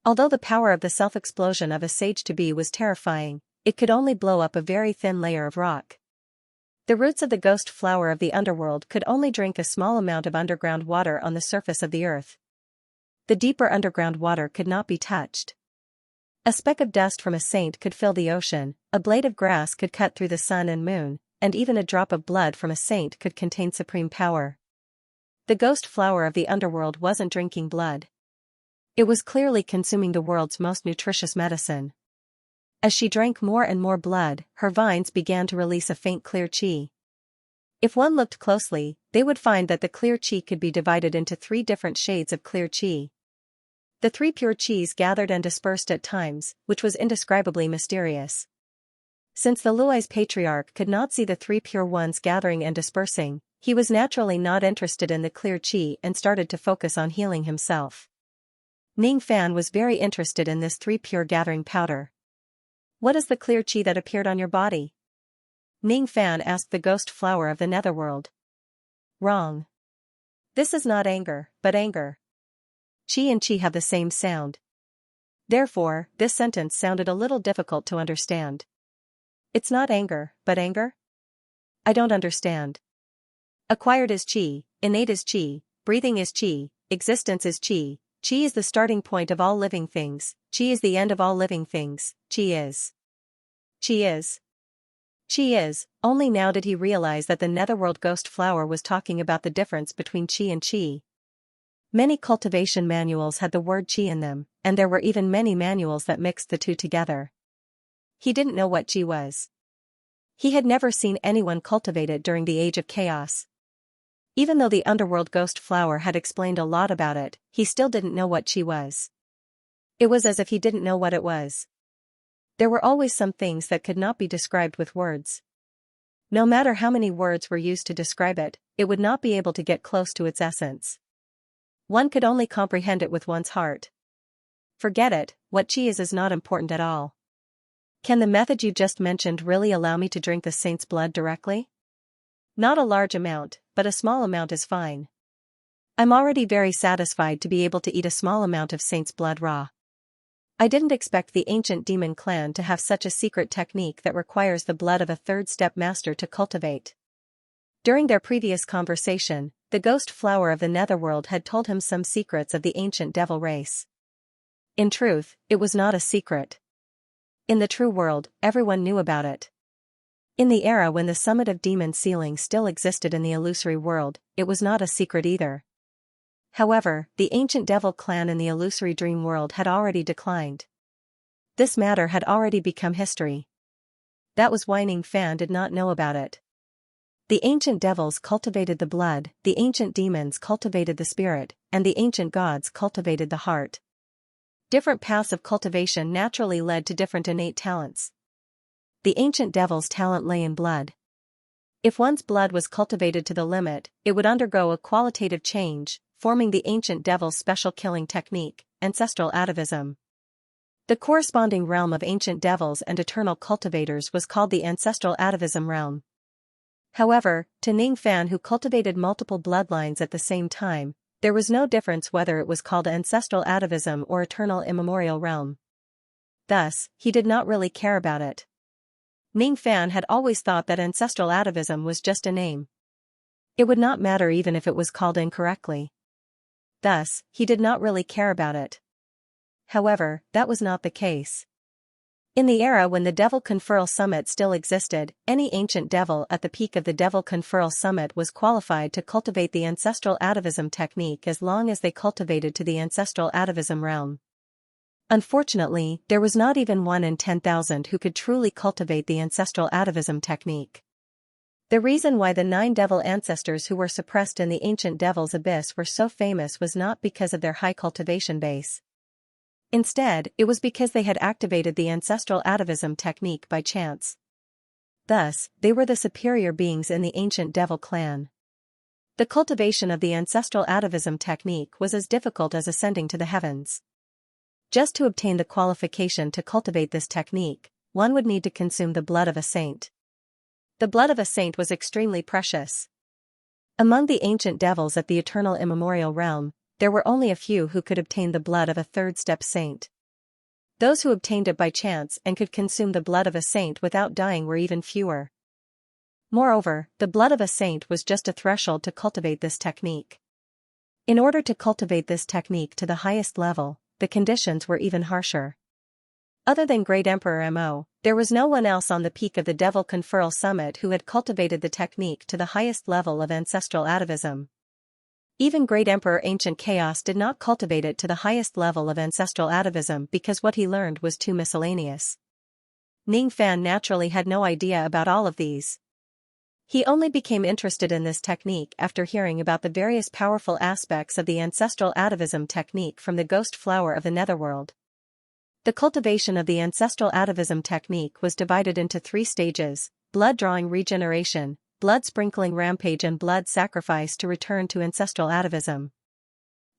Although the power of the self-explosion of a sage-to-be was terrifying, it could only blow up a very thin layer of rock. The roots of the ghost flower of the underworld could only drink a small amount of underground water on the surface of the earth. The deeper underground water could not be touched. A speck of dust from a saint could fill the ocean, a blade of grass could cut through the sun and moon, and even a drop of blood from a saint could contain supreme power. The ghost flower of the underworld wasn't drinking blood. It was clearly consuming the world's most nutritious medicine. As she drank more and more blood, her vines began to release a faint clear qi. If one looked closely, they would find that the clear qi could be divided into 3 different shades of clear qi. The 3 pure qis gathered and dispersed at times, which was indescribably mysterious. Since the Luai's patriarch could not see the 3 pure ones gathering and dispersing, he was naturally not interested in the clear qi and started to focus on healing himself. Ning Fan was very interested in this 3 pure gathering powder. What is the clear qi that appeared on your body? Ning Fan asked the ghost flower of the netherworld. Wrong. This is not anger, but anger. Qi and qi have the same sound. Therefore, this sentence sounded a little difficult to understand. It's not anger, but anger? I don't understand. Acquired is qi, innate is qi, breathing is qi, existence is qi, qi is the starting point of all living things, qi is the end of all living things, qi is. Qi is. Qi is. Only now did he realize that the netherworld ghost flower was talking about the difference between qi and qi. Many cultivation manuals had the word qi in them, and there were even many manuals that mixed the two together. He didn't know what qi was. He had never seen anyone cultivate it during the age of chaos. Even though the underworld ghost flower had explained a lot about it, he still didn't know what qi was. It was as if he didn't know what it was. There were always some things that could not be described with words. No matter how many words were used to describe it, it would not be able to get close to its essence. One could only comprehend it with one's heart. Forget it, what qi is not important at all. Can the method you just mentioned really allow me to drink the saint's blood directly? Not a large amount, but a small amount is fine. I'm already very satisfied to be able to eat a small amount of saint's blood raw. I didn't expect the ancient demon clan to have such a secret technique that requires the blood of a third-step master to cultivate. During their previous conversation, the ghost flower of the netherworld had told him some secrets of the ancient devil race. In truth, it was not a secret. In the true world, everyone knew about it. In the era when the summit of demon sealing still existed in the illusory world, it was not a secret either. However, the ancient devil clan in the illusory dream world had already declined. This matter had already become history. That was why Ning Fan did not know about it. The ancient devils cultivated the blood, the ancient demons cultivated the spirit, and the ancient gods cultivated the heart. Different paths of cultivation naturally led to different innate talents. The ancient devil's talent lay in blood. If one's blood was cultivated to the limit, it would undergo a qualitative change, forming the ancient devil's special killing technique, ancestral atavism. The corresponding realm of ancient devils and eternal cultivators was called the ancestral atavism realm. However, to Ning Fan, who cultivated multiple bloodlines at the same time, there was no difference whether it was called ancestral atavism or eternal immemorial realm. Thus, he did not really care about it. Ning Fan had always thought that ancestral atavism was just a name. It would not matter even if it was called incorrectly. Thus, he did not really care about it. However, that was not the case. In the era when the Devil Conferral Summit still existed, any ancient devil at the peak of the Devil Conferral Summit was qualified to cultivate the ancestral atavism technique as long as they cultivated to the ancestral atavism realm. Unfortunately, there was not even 1 in 10,000 who could truly cultivate the ancestral atavism technique. The reason why the 9 devil ancestors who were suppressed in the ancient devil's abyss were so famous was not because of their high cultivation base. Instead, it was because they had activated the ancestral atavism technique by chance. Thus, they were the superior beings in the ancient devil clan. The cultivation of the ancestral atavism technique was as difficult as ascending to the heavens. Just to obtain the qualification to cultivate this technique, one would need to consume the blood of a saint. The blood of a saint was extremely precious. Among the ancient devils at the eternal immemorial realm, there were only a few who could obtain the blood of a third-step saint. Those who obtained it by chance and could consume the blood of a saint without dying were even fewer. Moreover, the blood of a saint was just a threshold to cultivate this technique. In order to cultivate this technique to the highest level, the conditions were even harsher. Other than Great Emperor Mo, there was no one else on the peak of the Devil Conferral Summit who had cultivated the technique to the highest level of ancestral atavism. Even Great Emperor Ancient Chaos did not cultivate it to the highest level of ancestral atavism because what he learned was too miscellaneous. Ning Fan naturally had no idea about all of these. He only became interested in this technique after hearing about the various powerful aspects of the ancestral atavism technique from the ghost flower of the netherworld. The cultivation of the ancestral atavism technique was divided into 3 stages: blood drawing regeneration, blood sprinkling rampage, and blood sacrifice to return to ancestral atavism.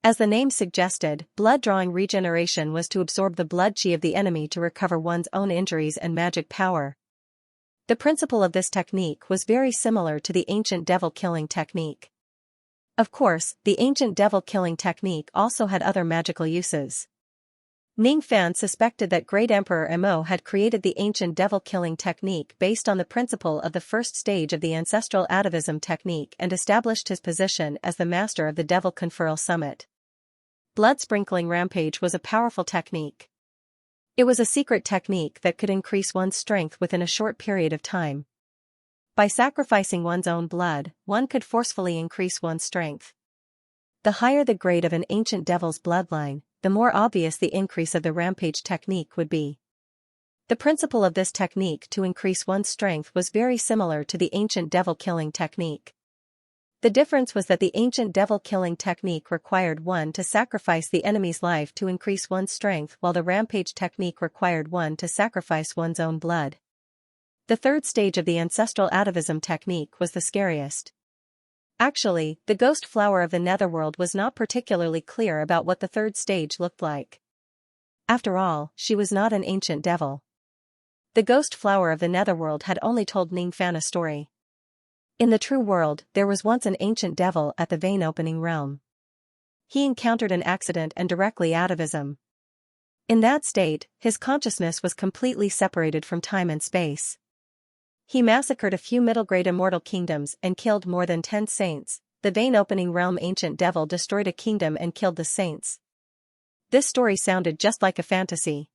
As the name suggested, blood drawing regeneration was to absorb the blood chi of the enemy to recover one's own injuries and magic power. The principle of this technique was very similar to the ancient devil killing technique. Of course, the ancient devil killing technique also had other magical uses. Ning Fan suspected that Great Emperor Mo had created the ancient devil-killing technique based on the principle of the first stage of the ancestral atavism technique and established his position as the master of the Devil Conferral Summit. Blood-sprinkling rampage was a powerful technique. It was a secret technique that could increase one's strength within a short period of time. By sacrificing one's own blood, one could forcefully increase one's strength. The higher the grade of an ancient devil's bloodline, the more obvious the increase of the rampage technique would be. The principle of this technique to increase one's strength was very similar to the ancient devil-killing technique. The difference was that the ancient devil-killing technique required one to sacrifice the enemy's life to increase one's strength, while the rampage technique required one to sacrifice one's own blood. The third stage of the ancestral atavism technique was the scariest. Actually, the ghost flower of the netherworld was not particularly clear about what the third stage looked like. After all, she was not an ancient devil. The ghost flower of the netherworld had only told Ning Fan a story. In the true world, there was once an ancient devil at the vein-opening realm. He encountered an accident and directly atavism. In that state, his consciousness was completely separated from time and space. He massacred a few middle-grade immortal kingdoms and killed more than 10 saints. The vein-opening realm ancient devil destroyed a kingdom and killed the saints. This story sounded just like a fantasy.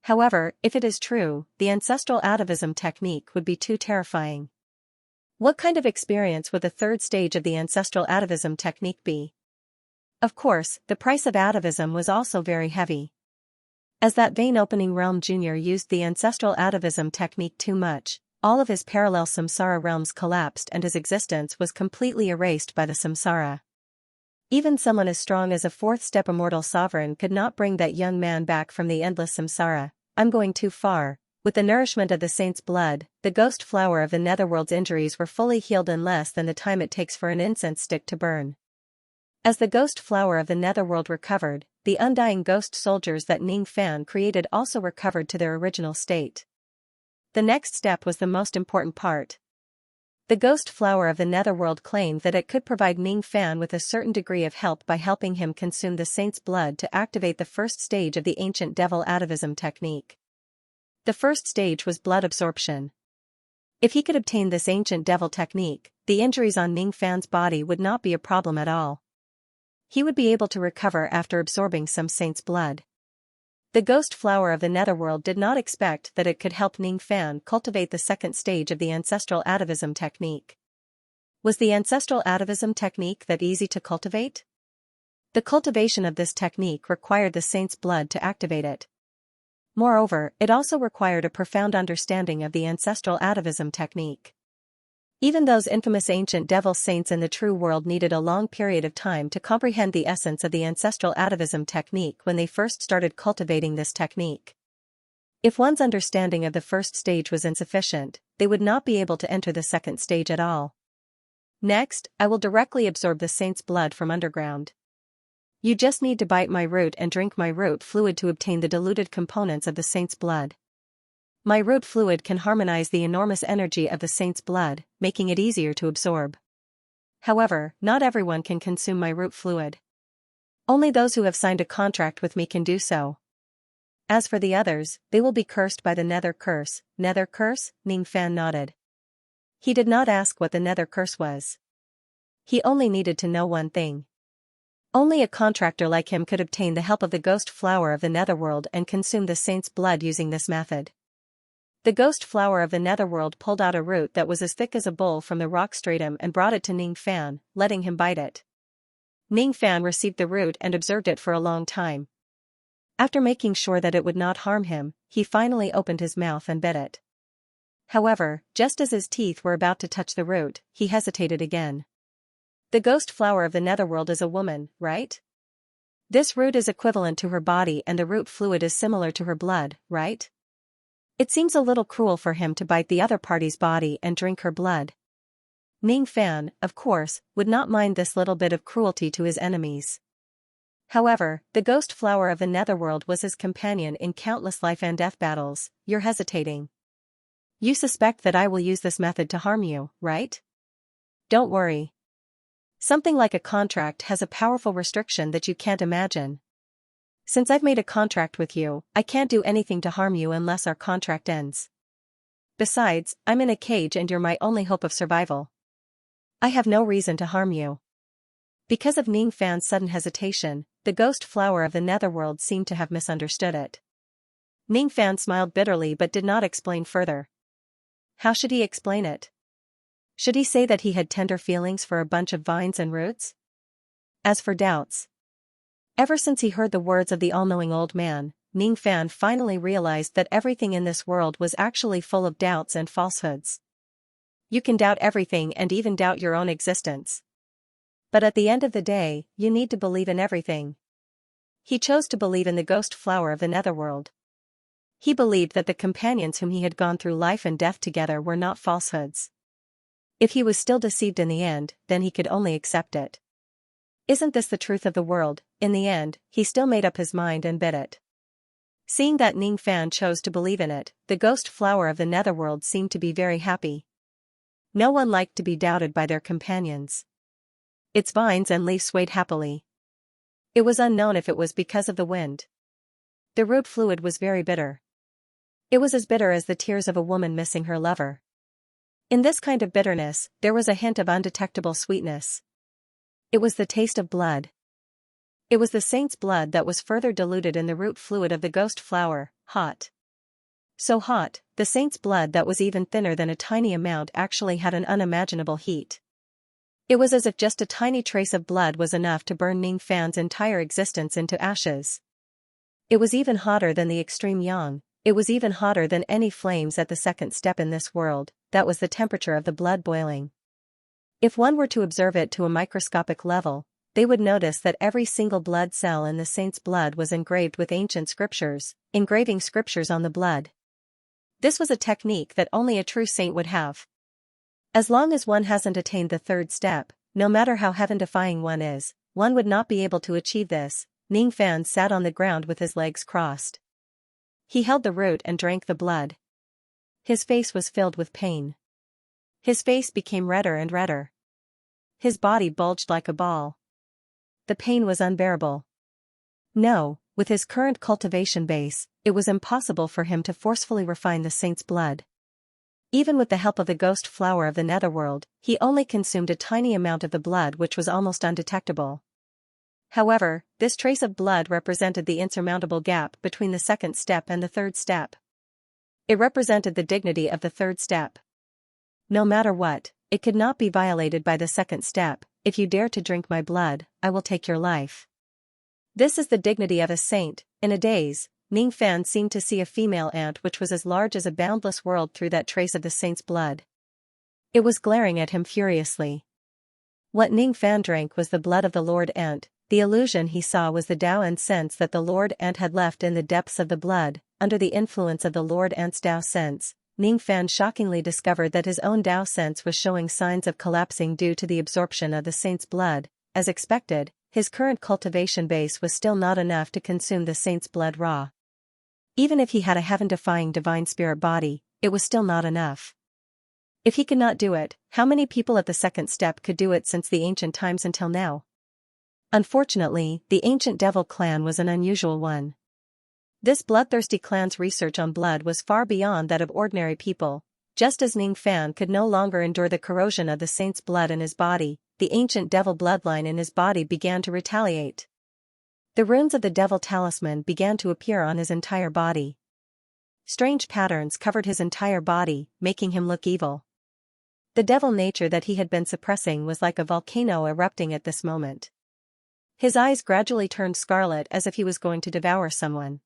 However, if it is true, the ancestral atavism technique would be too terrifying. What kind of experience would the third stage of the ancestral atavism technique be? Of course, the price of atavism was also very heavy. As that vein-opening realm junior used the ancestral atavism technique too much, all of his parallel samsara realms collapsed and his existence was completely erased by the samsara. Even someone as strong as a fourth-step immortal sovereign could not bring that young man back from the endless samsara. I'm going too far. With the nourishment of the saint's blood, the ghost flower of the netherworld's injuries were fully healed in less than the time it takes for an incense stick to burn. As the ghost flower of the netherworld recovered, the undying ghost soldiers that Ning Fan created also recovered to their original state. The next step was the most important part. The ghost flower of the netherworld claimed that it could provide Ning Fan with a certain degree of help by helping him consume the saint's blood to activate the first stage of the ancient devil atavism technique. The first stage was blood absorption. If he could obtain this ancient devil technique, the injuries on Ning Fan's body would not be a problem at all. He would be able to recover after absorbing some saint's blood. The ghost flower of the netherworld did not expect that it could help Ning Fan cultivate the second stage of the ancestral atavism technique. Was the ancestral atavism technique that easy to cultivate? The cultivation of this technique required the saint's blood to activate it. Moreover, it also required a profound understanding of the ancestral atavism technique. Even those infamous ancient devil saints in the true world needed a long period of time to comprehend the essence of the ancestral atavism technique when they first started cultivating this technique. If one's understanding of the first stage was insufficient, they would not be able to enter the second stage at all. Next, I will directly absorb the saint's blood from underground. You just need to bite my root and drink my root fluid to obtain the diluted components of the saint's blood. My root fluid can harmonize the enormous energy of the saint's blood, making it easier to absorb. However, not everyone can consume my root fluid. Only those who have signed a contract with me can do so. As for the others, they will be cursed by the nether curse. Nether curse? Ning Fan nodded. He did not ask what the nether curse was. He only needed to know one thing. Only a contractor like him could obtain the help of the ghost flower of the netherworld and consume the saint's blood using this method. The ghost flower of the netherworld pulled out a root that was as thick as a bowl from the rock stratum and brought it to Ning Fan, letting him bite it. Ning Fan received the root and observed it for a long time. After making sure that it would not harm him, he finally opened his mouth and bit it. However, just as his teeth were about to touch the root, he hesitated again. The ghost flower of the netherworld is a woman, right? This root is equivalent to her body and the root fluid is similar to her blood, right? It seems a little cruel for him to bite the other party's body and drink her blood. Ning Fan, of course, would not mind this little bit of cruelty to his enemies. However, the ghost flower of the netherworld was his companion in countless life and death battles. You're hesitating. You suspect that I will use this method to harm you, right? Don't worry. Something like a contract has a powerful restriction that you can't imagine. Since I've made a contract with you, I can't do anything to harm you unless our contract ends. Besides, I'm in a cage and you're my only hope of survival. I have no reason to harm you. Because of Ning Fan's sudden hesitation, the ghost flower of the netherworld seemed to have misunderstood it. Ning Fan smiled bitterly but did not explain further. How should he explain it? Should he say that he had tender feelings for a bunch of vines and roots? As for doubts. Ever since he heard the words of the all-knowing old man, Ning Fan finally realized that everything in this world was actually full of doubts and falsehoods. You can doubt everything and even doubt your own existence. But at the end of the day, you need to believe in everything. He chose to believe in the ghost flower of the netherworld. He believed that the companions whom he had gone through life and death together were not falsehoods. If he was still deceived in the end, then he could only accept it. Isn't this the truth of the world? In the end, he still made up his mind and bit it. Seeing that Ning Fan chose to believe in it, the ghost flower of the netherworld seemed to be very happy. No one liked to be doubted by their companions. Its vines and leaves swayed happily. It was unknown if it was because of the wind. The root fluid was very bitter. It was as bitter as the tears of a woman missing her lover. In this kind of bitterness, there was a hint of undetectable sweetness. It was the taste of blood. It was the saint's blood that was further diluted in the root fluid of the ghost flower, hot. So hot, the saint's blood that was even thinner than a tiny amount actually had an unimaginable heat. It was as if just a tiny trace of blood was enough to burn Ning Fan's entire existence into ashes. It was even hotter than the extreme yang, it was even hotter than any flames at the second step in this world, that was the temperature of the blood boiling. If one were to observe it to a microscopic level, they would notice that every single blood cell in the saint's blood was engraved with ancient scriptures, engraving scriptures on the blood. This was a technique that only a true saint would have. As long as one hasn't attained the third step, no matter how heaven-defying one is, one would not be able to achieve this. Ning Fan sat on the ground with his legs crossed. He held the root and drank the blood. His face was filled with pain. His face became redder and redder. His body bulged like a ball. The pain was unbearable. No, with his current cultivation base, it was impossible for him to forcefully refine the saint's blood. Even with the help of the ghost flower of the netherworld, he only consumed a tiny amount of the blood which was almost undetectable. However, this trace of blood represented the insurmountable gap between the second step and the third step. It represented the dignity of the third step. No matter what, it could not be violated by the second step. If you dare to drink my blood, I will take your life. This is the dignity of a saint. In a daze, Ning Fan seemed to see a female ant which was as large as a boundless world through that trace of the saint's blood. It was glaring at him furiously. What Ning Fan drank was the blood of the Lord Ant. The illusion he saw was the Tao and sense that the Lord Ant had left in the depths of the blood. Under the influence of the Lord Ant's Tao sense, Ning Fan shockingly discovered that his own Tao sense was showing signs of collapsing due to the absorption of the saint's blood. As expected, his current cultivation base was still not enough to consume the saint's blood raw. Even if he had a heaven-defying divine spirit body, it was still not enough. If he could not do it, how many people at the second step could do it since the ancient times until now? Unfortunately, the ancient devil clan was an unusual one. This bloodthirsty clan's research on blood was far beyond that of ordinary people. Just as Ning Fan could no longer endure the corrosion of the saint's blood in his body, the ancient devil bloodline in his body began to retaliate. The runes of the devil talisman began to appear on his entire body. Strange patterns covered his entire body, making him look evil. The devil nature that he had been suppressing was like a volcano erupting at this moment. His eyes gradually turned scarlet as if he was going to devour someone.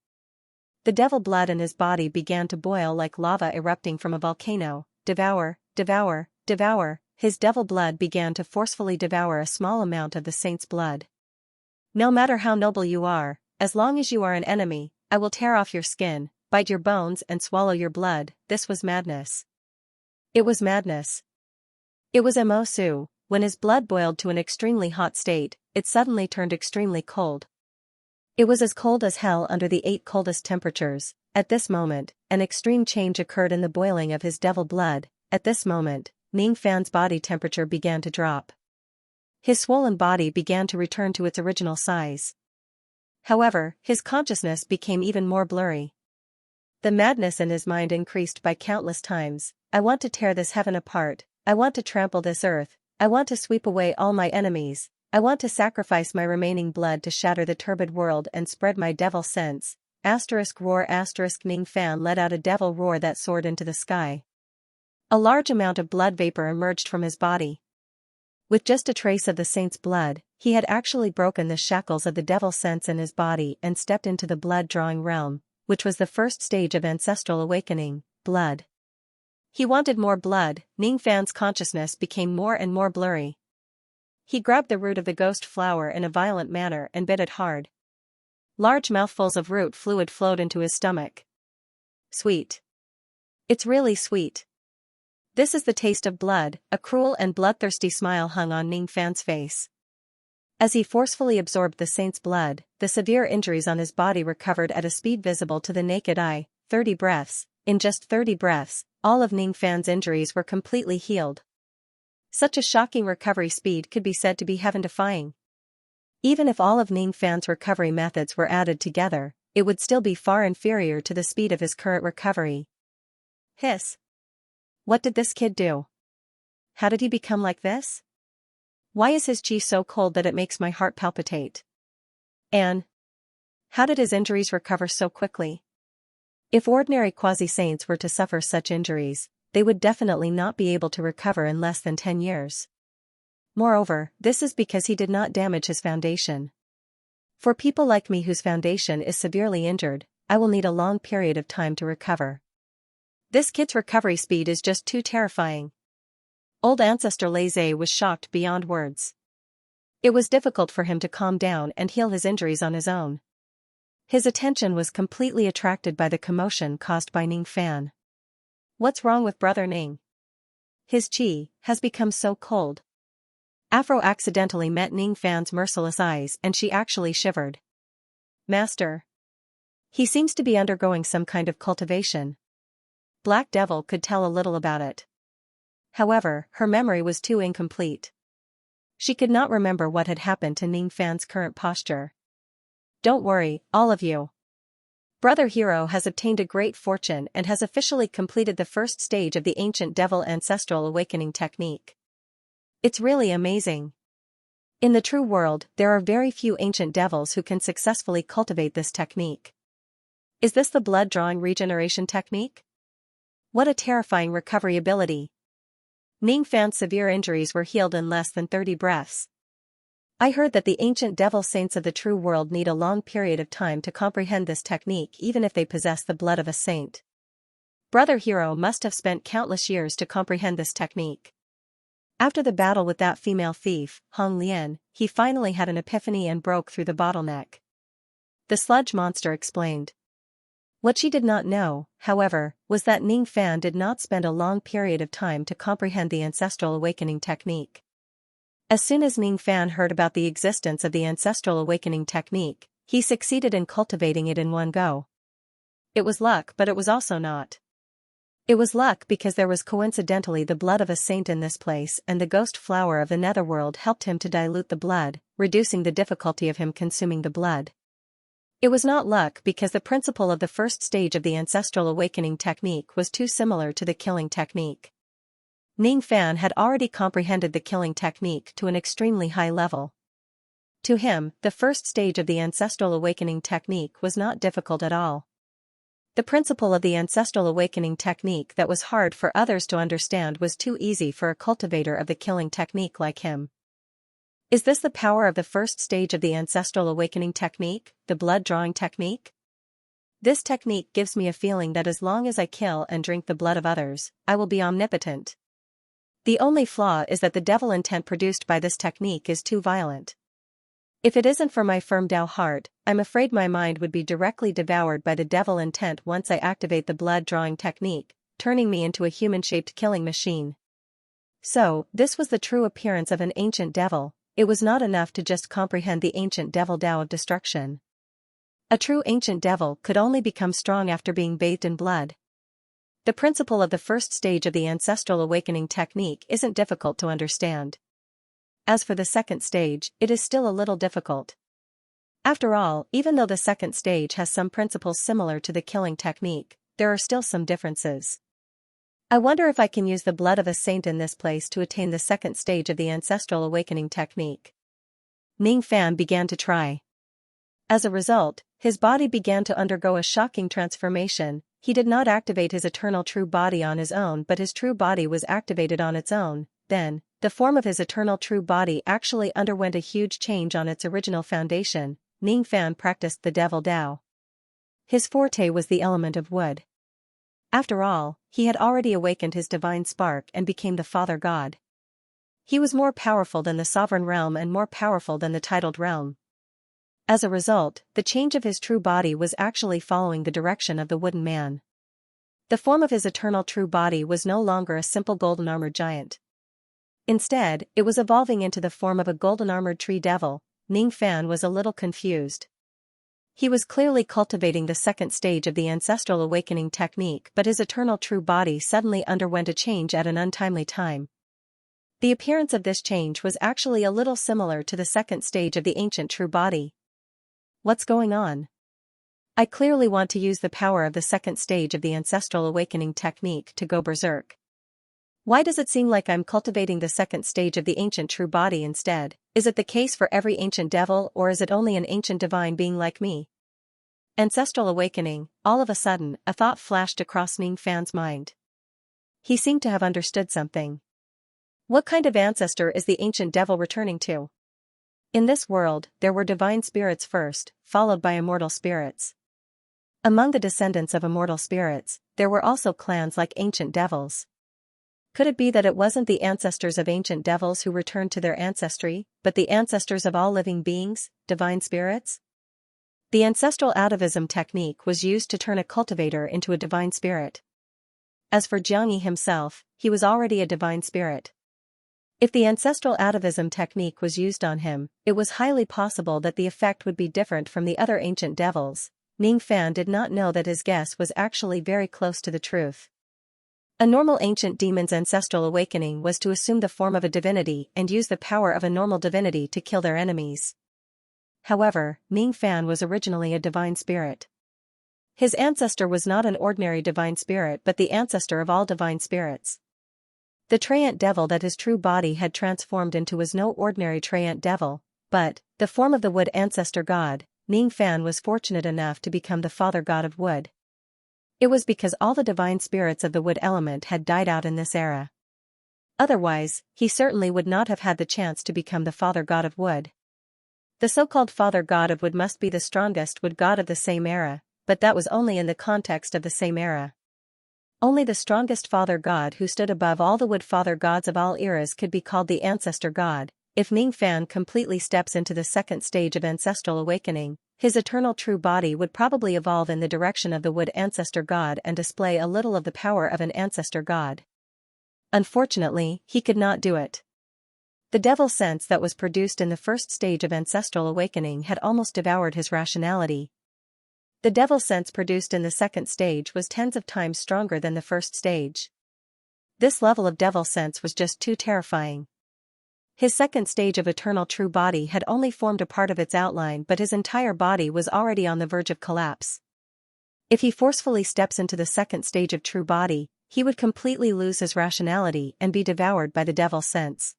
The devil blood in his body began to boil like lava erupting from a volcano. Devour, devour, devour. His devil blood began to forcefully devour a small amount of the saint's blood. No matter how noble you are, as long as you are an enemy, I will tear off your skin, bite your bones and swallow your blood. This was madness. It was madness. It was Mosu. When his blood boiled to an extremely hot state, it suddenly turned extremely cold. It was as cold as hell under the 8 coldest temperatures. At this moment, an extreme change occurred in the boiling of his devil blood. At this moment, Ning Fan's body temperature began to drop. His swollen body began to return to its original size. However, his consciousness became even more blurry. The madness in his mind increased by countless times. I want to tear this heaven apart, I want to trample this earth, I want to sweep away all my enemies, I want to sacrifice my remaining blood to shatter the turbid world and spread my devil sense. Roar. Ning Fan let out a devil roar that soared into the sky. A large amount of blood vapor emerged from his body. With just a trace of the saint's blood, he had actually broken the shackles of the devil sense in his body and stepped into the blood-drawing realm, which was the first stage of ancestral awakening, blood. He wanted more blood. Ning Fan's consciousness became more and more blurry. He grabbed the root of the ghost flower in a violent manner and bit it hard. Large mouthfuls of root fluid flowed into his stomach. Sweet. It's really sweet. This is the taste of blood. A cruel and bloodthirsty smile hung on Ning Fan's face. As he forcefully absorbed the saint's blood, the severe injuries on his body recovered at a speed visible to the naked eye. 30 breaths. In just 30 breaths, all of Ning Fan's injuries were completely healed. Such a shocking recovery speed could be said to be heaven-defying. Even if all of Ning Fan's recovery methods were added together, it would still be far inferior to the speed of his current recovery. Hiss. What did this kid do? How did he become like this? Why is his chi so cold that it makes my heart palpitate? And how did his injuries recover so quickly? If ordinary quasi-saints were to suffer such injuries, they would definitely not be able to recover in less than 10 years. Moreover, this is because he did not damage his foundation. For people like me whose foundation is severely injured, I will need a long period of time to recover. This kid's recovery speed is just too terrifying. Old Ancestor Laze was shocked beyond words. It was difficult for him to calm down and heal his injuries on his own. His attention was completely attracted by the commotion caused by Ning Fan. What's wrong with Brother Ning? His chi has become so cold. Afro accidentally met Ning Fan's merciless eyes and she actually shivered. Master. He seems to be undergoing some kind of cultivation. Black Devil could tell a little about it. However, her memory was too incomplete. She could not remember what had happened to Ning Fan's current posture. Don't worry, all of you. Brother Hero has obtained a great fortune and has officially completed the first stage of the ancient devil ancestral awakening technique. It's really amazing. In the true world, there are very few ancient devils who can successfully cultivate this technique. Is this the blood-drawing regeneration technique? What a terrifying recovery ability. Ning Fan's severe injuries were healed in less than 30 breaths. I heard that the ancient devil saints of the true world need a long period of time to comprehend this technique even if they possess the blood of a saint. Brother Hero must have spent countless years to comprehend this technique. After the battle with that female thief, Hong Lian, he finally had an epiphany and broke through the bottleneck. The sludge monster explained. What she did not know, however, was that Ning Fan did not spend a long period of time to comprehend the ancestral awakening technique. As soon as Ning Fan heard about the existence of the ancestral awakening technique, he succeeded in cultivating it in one go. It was luck, but it was also not. It was luck because there was coincidentally the blood of a saint in this place and the ghost flower of the netherworld helped him to dilute the blood, reducing the difficulty of him consuming the blood. It was not luck because the principle of the first stage of the ancestral awakening technique was too similar to the killing technique. Ning Fan had already comprehended the killing technique to an extremely high level. To him, the first stage of the ancestral awakening technique was not difficult at all. The principle of the ancestral awakening technique that was hard for others to understand was too easy for a cultivator of the killing technique like him. Is this the power of the first stage of the ancestral awakening technique, the blood-drawing technique? This technique gives me a feeling that as long as I kill and drink the blood of others, I will be omnipotent. The only flaw is that the devil intent produced by this technique is too violent. If it isn't for my firm Tao heart, I'm afraid my mind would be directly devoured by the devil intent once I activate the blood-drawing technique, turning me into a human-shaped killing machine. So, this was the true appearance of an ancient devil. It was not enough to just comprehend the ancient devil Tao of destruction. A true ancient devil could only become strong after being bathed in blood. The principle of the first stage of the ancestral awakening technique isn't difficult to understand. As for the second stage, it is still a little difficult. After all, even though the second stage has some principles similar to the killing technique, there are still some differences. I wonder if I can use the blood of a saint in this place to attain the second stage of the ancestral awakening technique. Ning Fan began to try. As a result, his body began to undergo a shocking transformation. He did not activate his eternal true body on his own, but his true body was activated on its own. Then, the form of his eternal true body actually underwent a huge change on its original foundation. Ning Fan practiced the Devil Dao. His forte was the element of wood. After all, he had already awakened his divine spark and became the Father God. He was more powerful than the sovereign realm and more powerful than the titled realm. As a result, the change of his true body was actually following the direction of the wooden man. The form of his eternal true body was no longer a simple golden-armored giant. Instead, it was evolving into the form of a golden-armored tree devil. Ning Fan was a little confused. He was clearly cultivating the second stage of the ancestral awakening technique, but his eternal true body suddenly underwent a change at an untimely time. The appearance of this change was actually a little similar to the second stage of the ancient true body. What's going on? I clearly want to use the power of the second stage of the ancestral awakening technique to go berserk. Why does it seem like I'm cultivating the second stage of the ancient true body instead? Is it the case for every ancient devil, or is it only an ancient divine being like me? Ancestral awakening. All of a sudden, a thought flashed across Ning Fan's mind. He seemed to have understood something. What kind of ancestor is the ancient devil returning to? In this world, there were divine spirits first, followed by immortal spirits. Among the descendants of immortal spirits, there were also clans like ancient devils. Could it be that it wasn't the ancestors of ancient devils who returned to their ancestry, but the ancestors of all living beings, divine spirits? The ancestral atavism technique was used to turn a cultivator into a divine spirit. As for Xianxia himself, he was already a divine spirit. If the ancestral atavism technique was used on him, it was highly possible that the effect would be different from the other ancient devils. Ning Fan did not know that his guess was actually very close to the truth. A normal ancient demon's ancestral awakening was to assume the form of a divinity and use the power of a normal divinity to kill their enemies. However, Ning Fan was originally a divine spirit. His ancestor was not an ordinary divine spirit but the ancestor of all divine spirits. The Treant devil that his true body had transformed into was no ordinary Treant devil, but the form of the wood ancestor god. Ning Fan was fortunate enough to become the father god of wood. It was because all the divine spirits of the wood element had died out in this era. Otherwise, he certainly would not have had the chance to become the father god of wood. The so-called father god of wood must be the strongest wood god of the same era, but that was only in the context of the same era. Only the strongest father god who stood above all the wood father gods of all eras could be called the ancestor god. If Ning Fan completely steps into the second stage of ancestral awakening, his eternal true body would probably evolve in the direction of the wood ancestor god and display a little of the power of an ancestor god. Unfortunately, he could not do it. The devil sense that was produced in the first stage of ancestral awakening had almost devoured his rationality. The devil sense produced in the second stage was tens of times stronger than the first stage. This level of devil sense was just too terrifying. His second stage of eternal true body had only formed a part of its outline, but his entire body was already on the verge of collapse. If he forcefully steps into the second stage of true body, he would completely lose his rationality and be devoured by the devil sense.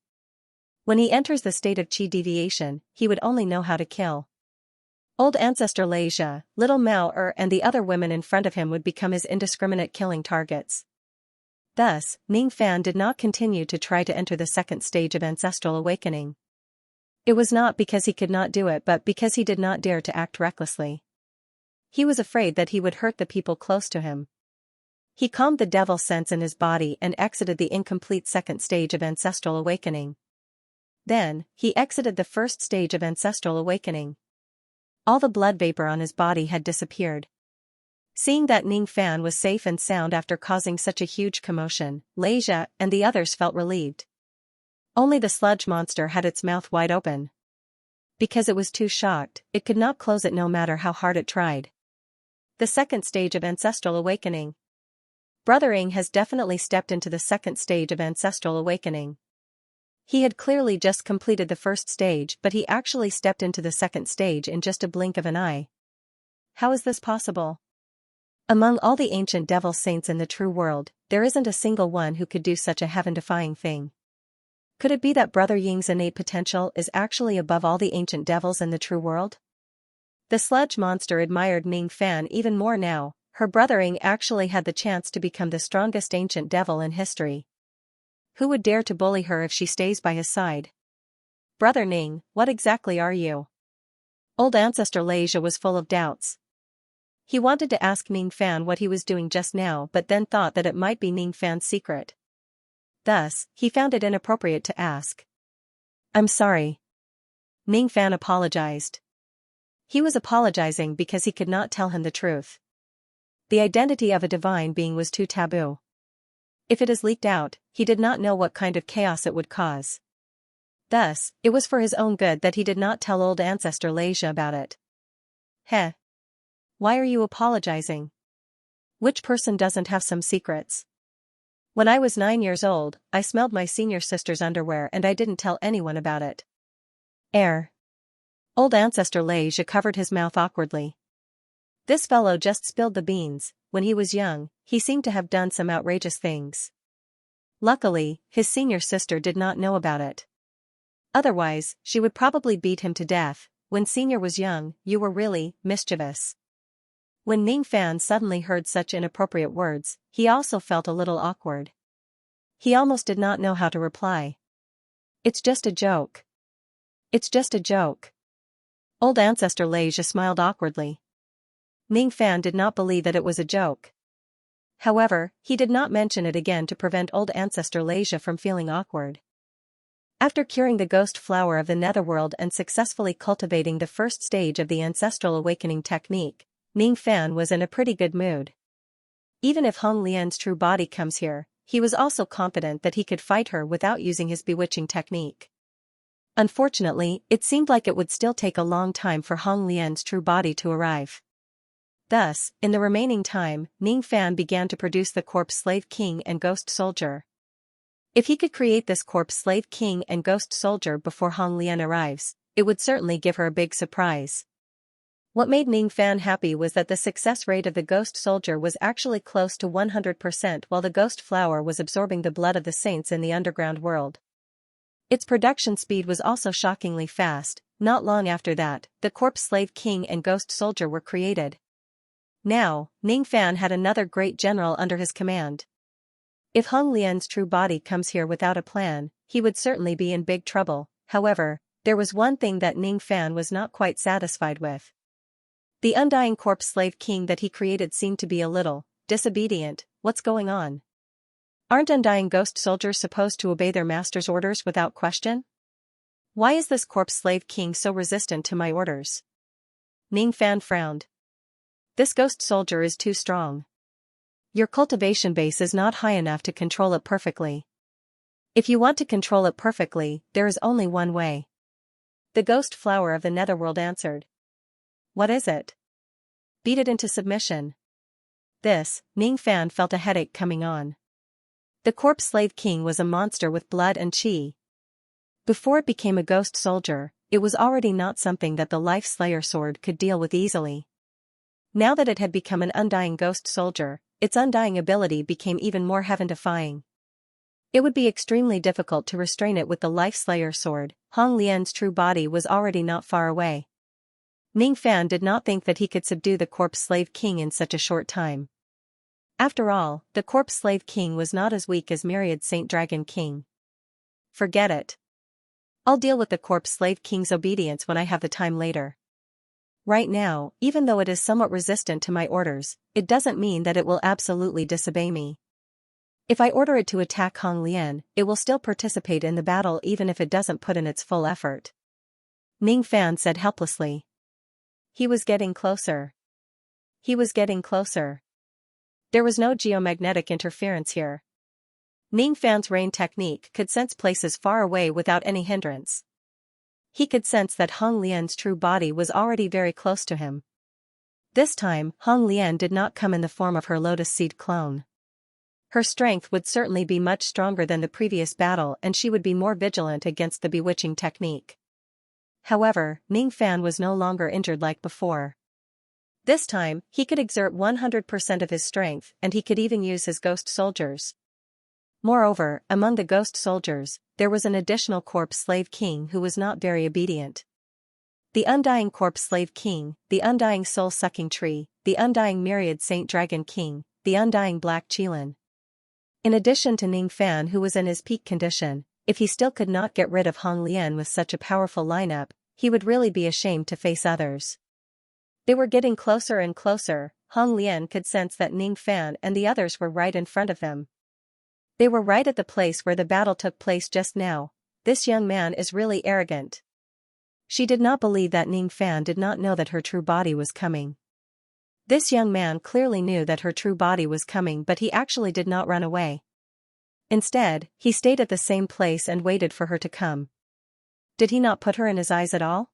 When he enters the state of qi deviation, he would only know how to kill. Old ancestor Xianxia, little Mao and the other women in front of him would become his indiscriminate killing targets. Thus, Ning Fan did not continue to try to enter the second stage of ancestral awakening. It was not because he could not do it but because he did not dare to act recklessly. He was afraid that he would hurt the people close to him. He calmed the devil sense in his body and exited the incomplete second stage of ancestral awakening. Then, he exited the first stage of ancestral awakening. All the blood vapor on his body had disappeared. Seeing that Ning Fan was safe and sound after causing such a huge commotion, Xianxia and the others felt relieved. Only the sludge monster had its mouth wide open. Because it was too shocked, it could not close it no matter how hard it tried. The second stage of ancestral awakening. Brother Ing has definitely stepped into the second stage of ancestral awakening. He had clearly just completed the first stage, but he actually stepped into the second stage in just a blink of an eye. How is this possible? Among all the ancient devil saints in the true world, there isn't a single one who could do such a heaven-defying thing. Could it be that Brother Ying's innate potential is actually above all the ancient devils in the true world? The sludge monster admired Ning Fan even more now. Her brother Ying actually had the chance to become the strongest ancient devil in history. Who would dare to bully her if she stays by his side? Brother Ning, what exactly are you? Old Ancestor Xianxia was full of doubts. He wanted to ask Ning Fan what he was doing just now, but then thought that it might be Ning Fan's secret. Thus, he found it inappropriate to ask. I'm sorry. Ning Fan apologized. He was apologizing because he could not tell him the truth. The identity of a divine being was too taboo. If it is leaked out, he did not know what kind of chaos it would cause. Thus, it was for his own good that he did not tell old Ancestor Xianxia about it. Heh. Why are you apologizing? Which person doesn't have some secrets? When I was 9 years old, I smelled my senior sister's underwear and I didn't tell anyone about it. Old Ancestor Xianxia covered his mouth awkwardly. This fellow just spilled the beans. When he was young, he seemed to have done some outrageous things. Luckily, his senior sister did not know about it. Otherwise, she would probably beat him to death. When Senior was young, you were really mischievous. When Ning Fan suddenly heard such inappropriate words, he also felt a little awkward. He almost did not know how to reply. It's just a joke. It's just a joke. Old Ancestor Xianxia smiled awkwardly. Ning Fan did not believe that it was a joke. However, he did not mention it again to prevent old Ancestor Xianxia from feeling awkward. After curing the ghost flower of the netherworld and successfully cultivating the first stage of the ancestral awakening technique, Ning Fan was in a pretty good mood. Even if Hong Lian's true body comes here, he was also confident that he could fight her without using his bewitching technique. Unfortunately, it seemed like it would still take a long time for Hong Lian's true body to arrive. Thus, in the remaining time, Ning Fan began to produce the corpse slave king and ghost soldier. If he could create this corpse slave king and ghost soldier before Hong Lian arrives, it would certainly give her a big surprise. What made Ning Fan happy was that the success rate of the ghost soldier was actually close to 100% while the ghost flower was absorbing the blood of the saints in the underground world. Its production speed was also shockingly fast. Not long after that, the corpse slave king and ghost soldier were created. Now, Ning Fan had another great general under his command. If Hong Lian's true body comes here without a plan, he would certainly be in big trouble. However, there was one thing that Ning Fan was not quite satisfied with. The undying corpse slave king that he created seemed to be a little disobedient. What's going on? Aren't undying ghost soldiers supposed to obey their master's orders without question? Why is this corpse slave king so resistant to my orders? Ning Fan frowned. This ghost soldier is too strong. Your cultivation base is not high enough to control it perfectly. If you want to control it perfectly, there is only one way. The ghost flower of the netherworld answered. What is it? Beat it into submission. This, Ning Fan felt a headache coming on. The corpse slave king was a monster with blood and chi. Before it became a ghost soldier, it was already not something that the Life Slayer sword could deal with easily. Now that it had become an undying ghost soldier, its undying ability became even more heaven-defying. It would be extremely difficult to restrain it with the Life Slayer sword. Hong Lian's true body was already not far away. Ning Fan did not think that he could subdue the corpse slave king in such a short time. After all, the corpse slave king was not as weak as Myriad Saint Dragon King. Forget it. I'll deal with the corpse slave king's obedience when I have the time later. Right now, even though it is somewhat resistant to my orders, it doesn't mean that it will absolutely disobey me. If I order it to attack Hong Lian, it will still participate in the battle even if it doesn't put in its full effort. Ning Fan said helplessly. He was getting closer. He was getting closer. There was no geomagnetic interference here. Ning Fan's rain technique could sense places far away without any hindrance. He could sense that Hong Lian's true body was already very close to him. This time, Hong Lian did not come in the form of her lotus seed clone. Her strength would certainly be much stronger than the previous battle and she would be more vigilant against the bewitching technique. However, Ning Fan was no longer injured like before. This time, he could exert 100% of his strength and he could even use his ghost soldiers. Moreover, among the ghost soldiers, there was an additional corpse slave king who was not very obedient. The undying corpse slave king, the undying soul-sucking tree, the undying myriad saint dragon king, the undying black Qilin. In addition to Ning Fan who was in his peak condition, if he still could not get rid of Hong Lian with such a powerful lineup, he would really be ashamed to face others. They were getting closer and closer. Hong Lian could sense that Ning Fan and the others were right in front of him. They were right at the place where the battle took place just now. This young man is really arrogant. She did not believe that Ning Fan did not know that her true body was coming. This young man clearly knew that her true body was coming, but he actually did not run away. Instead, he stayed at the same place and waited for her to come. Did he not put her in his eyes at all?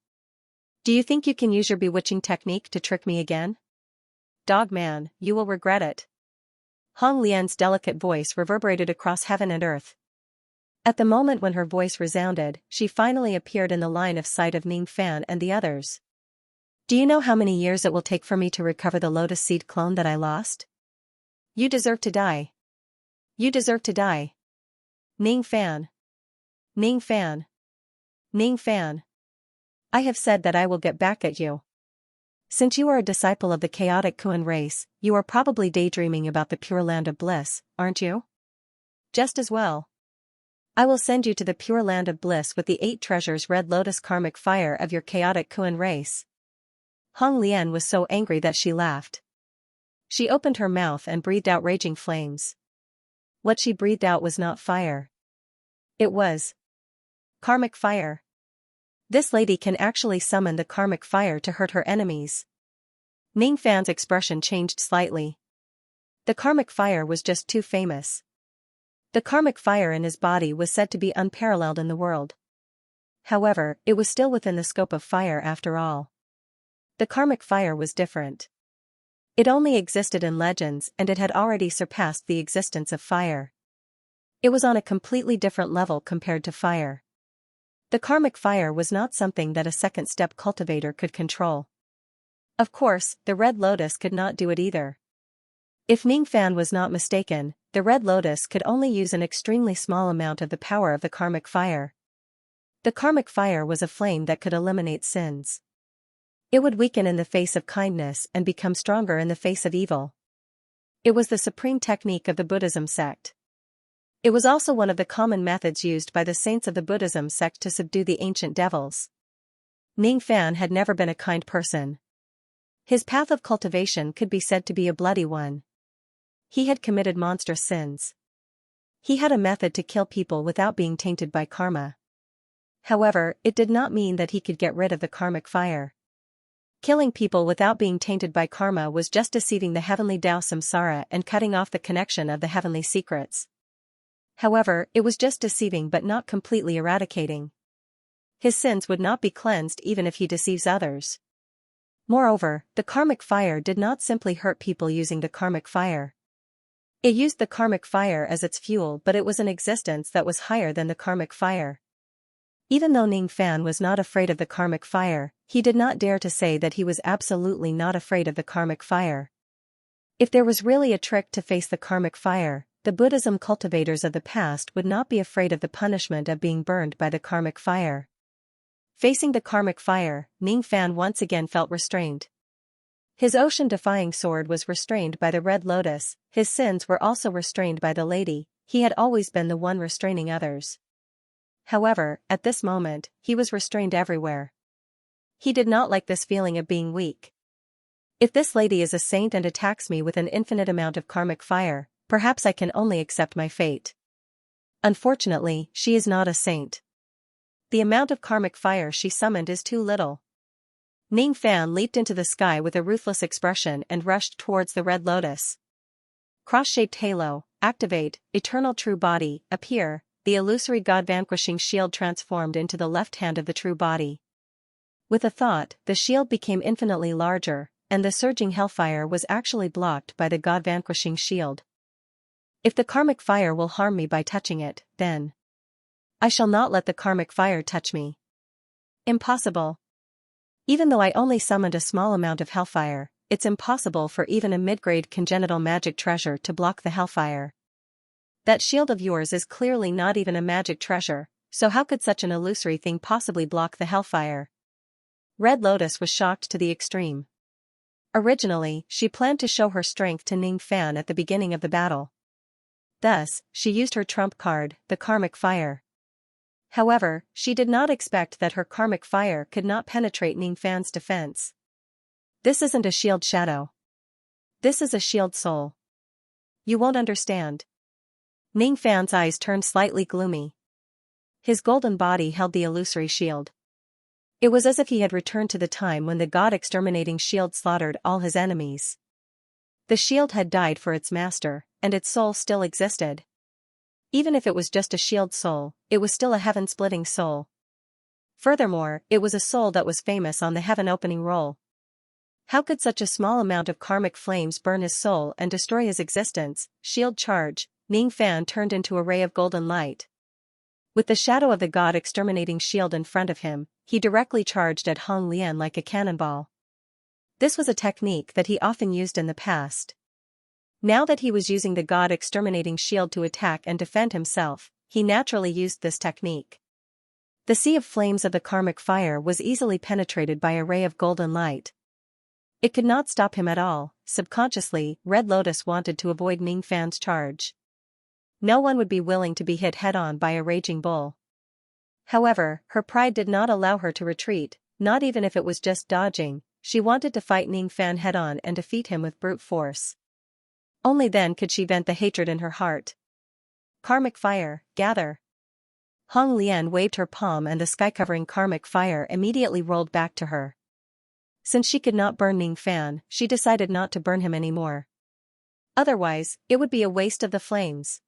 Do you think you can use your bewitching technique to trick me again? Dog man, you will regret it. Hong Lian's delicate voice reverberated across heaven and earth. At the moment when her voice resounded, she finally appeared in the line of sight of Ning Fan and the others. Do you know how many years it will take for me to recover the lotus seed clone that I lost? You deserve to die. You deserve to die. Ning Fan. Ning Fan. Ning Fan. I have said that I will get back at you. Since you are a disciple of the chaotic Kuan race, you are probably daydreaming about the pure land of bliss, aren't you? Just as well. I will send you to the pure land of bliss with the 8 treasures red lotus karmic fire of your chaotic Kuan race. Hong Lian was so angry that she laughed. She opened her mouth and breathed out raging flames. What she breathed out was not fire. It was karmic fire. This lady can actually summon the karmic fire to hurt her enemies. Ning Fan's expression changed slightly. The karmic fire was just too famous. The karmic fire in his body was said to be unparalleled in the world. However, it was still within the scope of fire after all. The karmic fire was different. It only existed in legends and it had already surpassed the existence of fire. It was on a completely different level compared to fire. The karmic fire was not something that a second-step cultivator could control. Of course, the Red Lotus could not do it either. If Ning Fan was not mistaken, the Red Lotus could only use an extremely small amount of the power of the karmic fire. The karmic fire was a flame that could eliminate sins. It would weaken in the face of kindness and become stronger in the face of evil. It was the supreme technique of the Buddhism sect. It was also one of the common methods used by the saints of the Buddhism sect to subdue the ancient devils. Ning Fan had never been a kind person. His path of cultivation could be said to be a bloody one. He had committed monstrous sins. He had a method to kill people without being tainted by karma. However, it did not mean that he could get rid of the karmic fire. Killing people without being tainted by karma was just deceiving the heavenly Tao samsara and cutting off the connection of the heavenly secrets. However, it was just deceiving but not completely eradicating. His sins would not be cleansed even if he deceives others. Moreover, the karmic fire did not simply hurt people using the karmic fire. It used the karmic fire as its fuel, but it was an existence that was higher than the karmic fire. Even though Ning Fan was not afraid of the karmic fire, he did not dare to say that he was absolutely not afraid of the karmic fire. If there was really a trick to face the karmic fire, the Buddhism cultivators of the past would not be afraid of the punishment of being burned by the karmic fire. Facing the karmic fire, Ning Fan once again felt restrained. His ocean-defying sword was restrained by the Red Lotus, his sins were also restrained by the lady, he had always been the one restraining others. However, at this moment, he was restrained everywhere. He did not like this feeling of being weak. If this lady is a saint and attacks me with an infinite amount of karmic fire, perhaps I can only accept my fate. Unfortunately, she is not a saint. The amount of karmic fire she summoned is too little. Ning Fan leaped into the sky with a ruthless expression and rushed towards the Red Lotus. Cross-shaped halo, activate, eternal true body, appear, the illusory God-vanquishing shield transformed into the left hand of the true body. With a thought, the shield became infinitely larger, and the surging hellfire was actually blocked by the God-vanquishing shield. If the karmic fire will harm me by touching it, then I shall not let the karmic fire touch me. Impossible. Even though I only summoned a small amount of hellfire, it's impossible for even a mid-grade congenital magic treasure to block the hellfire. That shield of yours is clearly not even a magic treasure, so how could such an illusory thing possibly block the hellfire? Red Lotus was shocked to the extreme. Originally, she planned to show her strength to Ning Fan at the beginning of the battle. Thus, she used her trump card, the karmic fire. However, she did not expect that her karmic fire could not penetrate Ning Fan's defense. This isn't a shield shadow. This is a shield soul. You won't understand. Ning Fan's eyes turned slightly gloomy. His golden body held the illusory shield. It was as if he had returned to the time when the god-exterminating shield slaughtered all his enemies. The shield had died for its master, and its soul still existed. Even if it was just a shield soul, it was still a heaven-splitting soul. Furthermore, it was a soul that was famous on the heaven-opening roll. How could such a small amount of karmic flames burn his soul and destroy his existence? Shield charge. Ning Fan turned into a ray of golden light. With the shadow of the god-exterminating shield in front of him, he directly charged at Hong Lian like a cannonball. This was a technique that he often used in the past. Now that he was using the god-exterminating shield to attack and defend himself, he naturally used this technique. The sea of flames of the karmic fire was easily penetrated by a ray of golden light. It could not stop him at all. Subconsciously, Red Lotus wanted to avoid Ning Fan's charge. No one would be willing to be hit head-on by a raging bull. However, her pride did not allow her to retreat, not even if it was just dodging. She wanted to fight Ning Fan head-on and defeat him with brute force. Only then could she vent the hatred in her heart. Karmic fire, gather. Hong Lian waved her palm and the sky-covering karmic fire immediately rolled back to her. Since she could not burn Ning Fan, she decided not to burn him anymore. Otherwise, it would be a waste of the flames.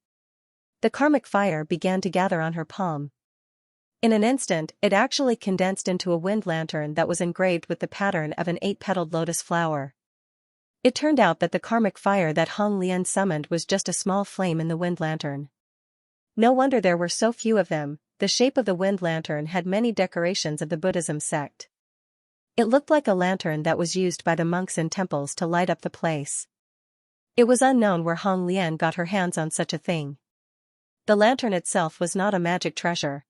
The karmic fire began to gather on her palm. In an instant, it actually condensed into a wind lantern that was engraved with the pattern of an 8-petaled lotus flower. It turned out that the karmic fire that Hong Lian summoned was just a small flame in the wind lantern. No wonder there were so few of them. The shape of the wind lantern had many decorations of the Buddhism sect. It looked like a lantern that was used by the monks in temples to light up the place. It was unknown where Hong Lian got her hands on such a thing. The lantern itself was not a magic treasure.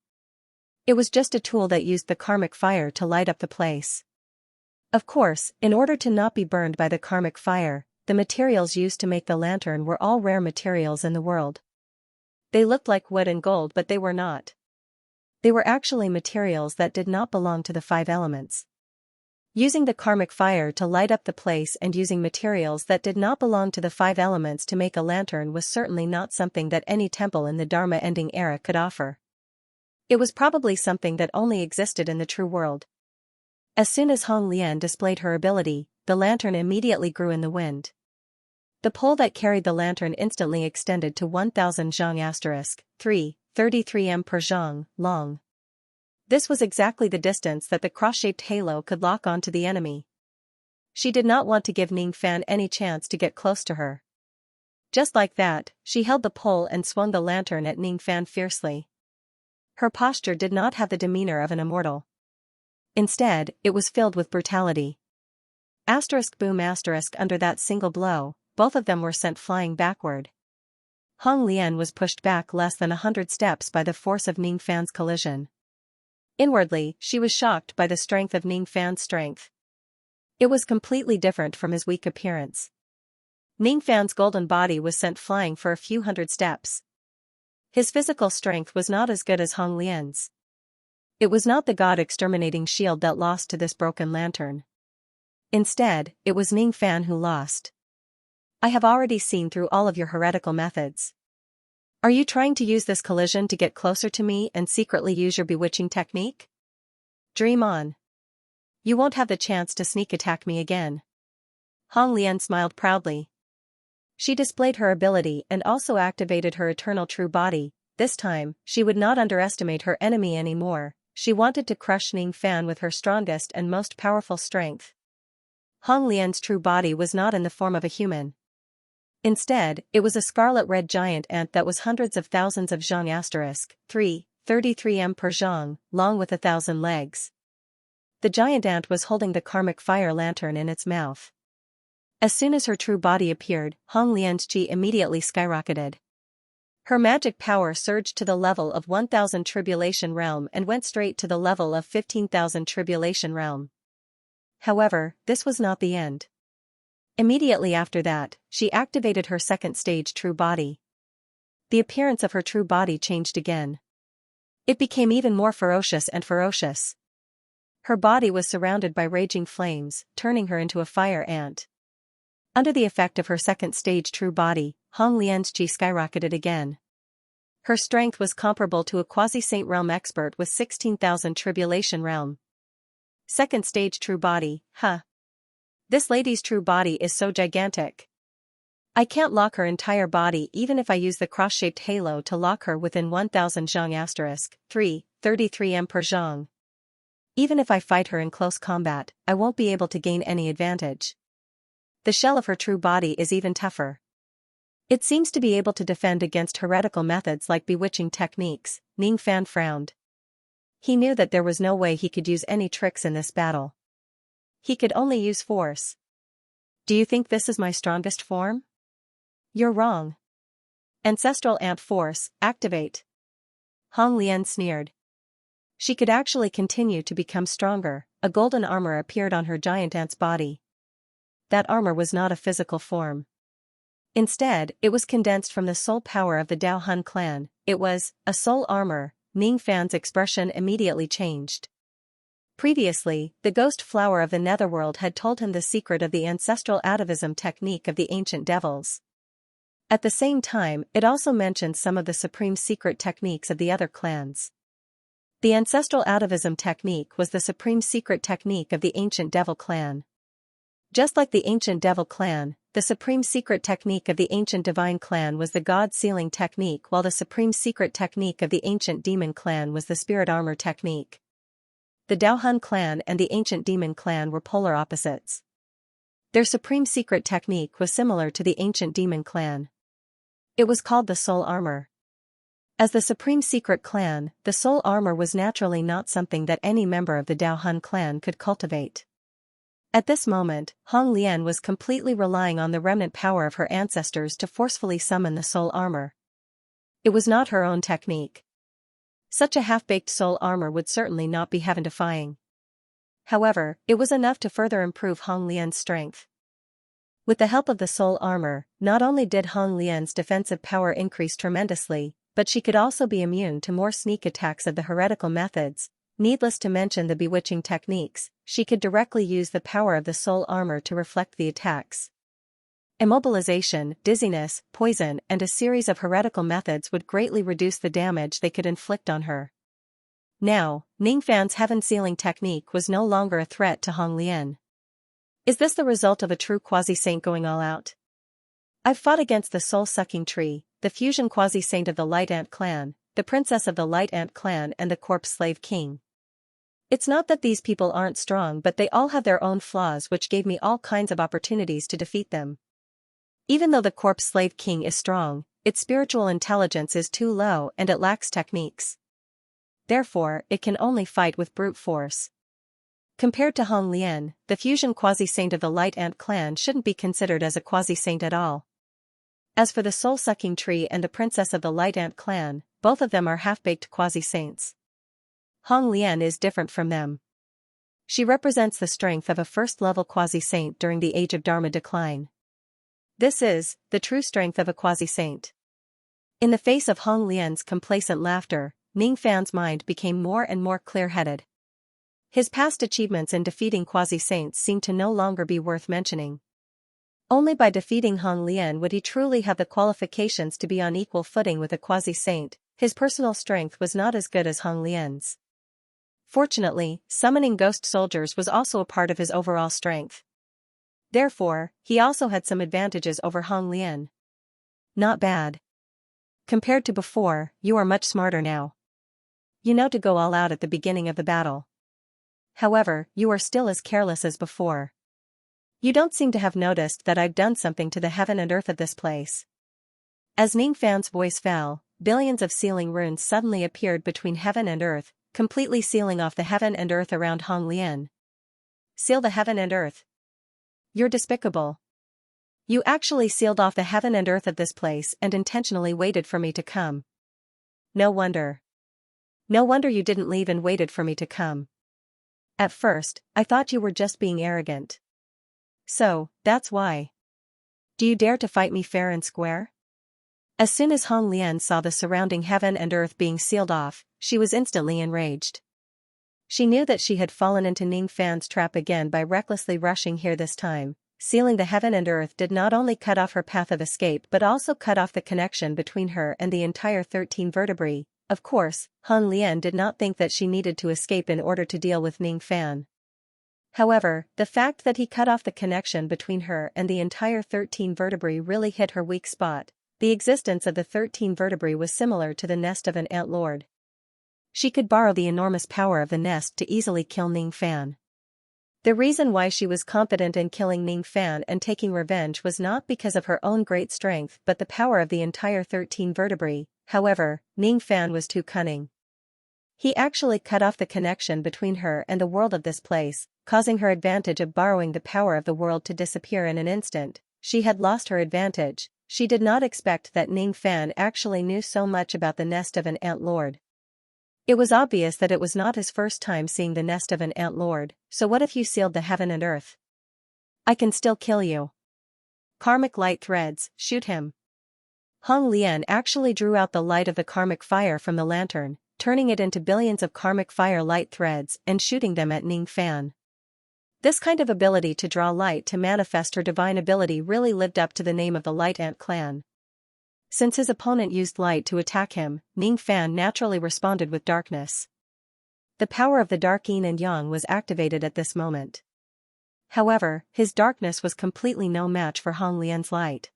It was just a tool that used the karmic fire to light up the place. Of course, in order to not be burned by the karmic fire, the materials used to make the lantern were all rare materials in the world. They looked like wood and gold, but they were not. They were actually materials that did not belong to the 5 elements. Using the karmic fire to light up the place and using materials that did not belong to the 5 elements to make a lantern was certainly not something that any temple in the Dharma-ending era could offer. It was probably something that only existed in the true world. As soon as Hong Lian displayed her ability, the lantern immediately grew in the wind. The pole that carried the lantern instantly extended to 1000 zhang * 33 m per zhang long. This was exactly the distance that the cross-shaped halo could lock onto the enemy. She did not want to give Ning Fan any chance to get close to her. Just like that, she held the pole and swung the lantern at Ning Fan fiercely. Her posture did not have the demeanor of an immortal. Instead, it was filled with brutality. Boom under that single blow, both of them were sent flying backward. Hong Lian was pushed back less than 100 steps by the force of Ning Fan's collision. Inwardly, she was shocked by the strength of Ning Fan's strength. It was completely different from his weak appearance. Ning Fan's golden body was sent flying for a few hundred steps. His physical strength was not as good as Hong Lian's. It was not the god-exterminating shield that lost to this broken lantern. Instead, it was Ning Fan who lost. I have already seen through all of your heretical methods. Are you trying to use this collision to get closer to me and secretly use your bewitching technique? Dream on. You won't have the chance to sneak attack me again. Hong Lian smiled proudly. She displayed her ability and also activated her eternal true body. This time, she would not underestimate her enemy anymore. She wanted to crush Ning Fan with her strongest and most powerful strength. Hong Lian's true body was not in the form of a human. Instead, it was a scarlet-red giant ant that was hundreds of thousands of zhang asterisk 33 m per zhang, long with 1,000 legs. The giant ant was holding the karmic fire lantern in its mouth. As soon as her true body appeared, Hong Lian's qi immediately skyrocketed. Her magic power surged to the level of 1,000 Tribulation Realm and went straight to the level of 15,000 Tribulation Realm. However, this was not the end. Immediately after that, she activated her second stage true body. The appearance of her true body changed again. It became even more ferocious and ferocious. Her body was surrounded by raging flames, turning her into a fire ant. Under the effect of her second stage true body, Hong Lian's qi skyrocketed again. Her strength was comparable to a quasi-saint realm expert with 16,000 Tribulation Realm. Second stage true body, huh? This lady's true body is so gigantic. I can't lock her entire body even if I use the cross-shaped halo to lock her within 1,000 zhang asterisk 33 m per zhang. Even if I fight her in close combat, I won't be able to gain any advantage. The shell of her true body is even tougher. It seems to be able to defend against heretical methods like bewitching techniques. Ning Fan frowned. He knew that there was no way he could use any tricks in this battle. He could only use force. Do you think this is my strongest form? You're wrong. Ancestral Ant Force, activate. Hong Lian sneered. She could actually continue to become stronger. A golden armor appeared on her giant ant's body. That armor was not a physical form. Instead, it was condensed from the soul power of the Dao Hun clan. It was a soul armor. Ning Fan's expression immediately changed. Previously, the ghost flower of the netherworld had told him the secret of the ancestral atavism technique of the ancient devils. At the same time, it also mentioned some of the supreme secret techniques of the other clans. The ancestral atavism technique was the supreme secret technique of the ancient devil clan. Just like the ancient devil clan, the supreme secret technique of the ancient divine clan was the god sealing technique, while the supreme secret technique of the ancient demon clan was the spirit armor technique. The Dao Hun clan and the ancient demon clan were polar opposites. Their supreme secret technique was similar to the ancient demon clan. It was called the soul armor. As the supreme secret clan, the soul armor was naturally not something that any member of the Dao Hun clan could cultivate. At this moment, Hong Lian was completely relying on the remnant power of her ancestors to forcefully summon the soul armor. It was not her own technique. Such a half-baked soul armor would certainly not be heaven-defying. However, it was enough to further improve Hong Lian's strength. With the help of the soul armor, not only did Hong Lian's defensive power increase tremendously, but she could also be immune to more sneak attacks of the heretical methods. Needless to mention the bewitching techniques, she could directly use the power of the soul armor to reflect the attacks. Immobilization, dizziness, poison, and a series of heretical methods would greatly reduce the damage they could inflict on her. Now, Ning Fan's heaven-sealing technique was no longer a threat to Hong Lian. Is this the result of a true quasi-saint going all out? I've fought against the soul-sucking tree, the fusion quasi-saint of the Light Ant clan, the princess of the Light Ant clan and the corpse slave king. It's not that these people aren't strong, but they all have their own flaws which gave me all kinds of opportunities to defeat them. Even though the corpse slave king is strong, its spiritual intelligence is too low and it lacks techniques. Therefore, it can only fight with brute force. Compared to Hong Lian, the fusion quasi-saint of the Light Ant clan shouldn't be considered as a quasi-saint at all. As for the soul-sucking tree and the princess of the Light Ant clan, both of them are half-baked quasi-saints. Hong Lian is different from them. She represents the strength of a first-level quasi-saint during the age of Dharma decline. This is the true strength of a quasi-saint. In the face of Hong Lian's complacent laughter, Ning Fan's mind became more and more clear-headed. His past achievements in defeating quasi-saints seemed to no longer be worth mentioning. Only by defeating Hong Lian would he truly have the qualifications to be on equal footing with a quasi-saint. His personal strength was not as good as Hong Lian's. Fortunately, summoning ghost soldiers was also a part of his overall strength. Therefore, he also had some advantages over Hong Lian. Not bad. Compared to before, you are much smarter now. You know to go all out at the beginning of the battle. However, you are still as careless as before. You don't seem to have noticed that I've done something to the heaven and earth of this place. As Ning Fan's voice fell, billions of sealing runes suddenly appeared between heaven and earth, completely sealing off the heaven and earth around Hong Lian. Seal the heaven and earth. You're despicable. You actually sealed off the heaven and earth of this place and intentionally waited for me to come. No wonder. No wonder you didn't leave and waited for me to come. At first, I thought you were just being arrogant. So, that's why. Do you dare to fight me fair and square? As soon as Hong Lian saw the surrounding heaven and earth being sealed off, she was instantly enraged. She knew that she had fallen into Ning Fan's trap again by recklessly rushing here this time. Sealing the heaven and earth did not only cut off her path of escape but also cut off the connection between her and the entire 13 vertebrae. Of course, Hong Lian did not think that she needed to escape in order to deal with Ning Fan. However, the fact that he cut off the connection between her and the entire 13 vertebrae really hit her weak spot. The existence of the 13 vertebrae was similar to the nest of an ant lord. She could borrow the enormous power of the nest to easily kill Ning Fan. The reason why she was confident in killing Ning Fan and taking revenge was not because of her own great strength but the power of the entire 13 vertebrae. However, Ning Fan was too cunning. He actually cut off the connection between her and the world of this place, causing her advantage of borrowing the power of the world to disappear in an instant. She had lost her advantage. She did not expect that Ning Fan actually knew so much about the nest of an ant lord. It was obvious that it was not his first time seeing the nest of an ant lord, so what if you sealed the heaven and earth? I can still kill you. Karmic light threads, shoot him. Hong Lian actually drew out the light of the karmic fire from the lantern, turning it into billions of karmic fire light threads and shooting them at Ning Fan. This kind of ability to draw light to manifest her divine ability really lived up to the name of the Light Ant clan. Since his opponent used light to attack him, Ning Fan naturally responded with darkness. The power of the dark yin and yang was activated at this moment. However, his darkness was completely no match for Hong Lian's light.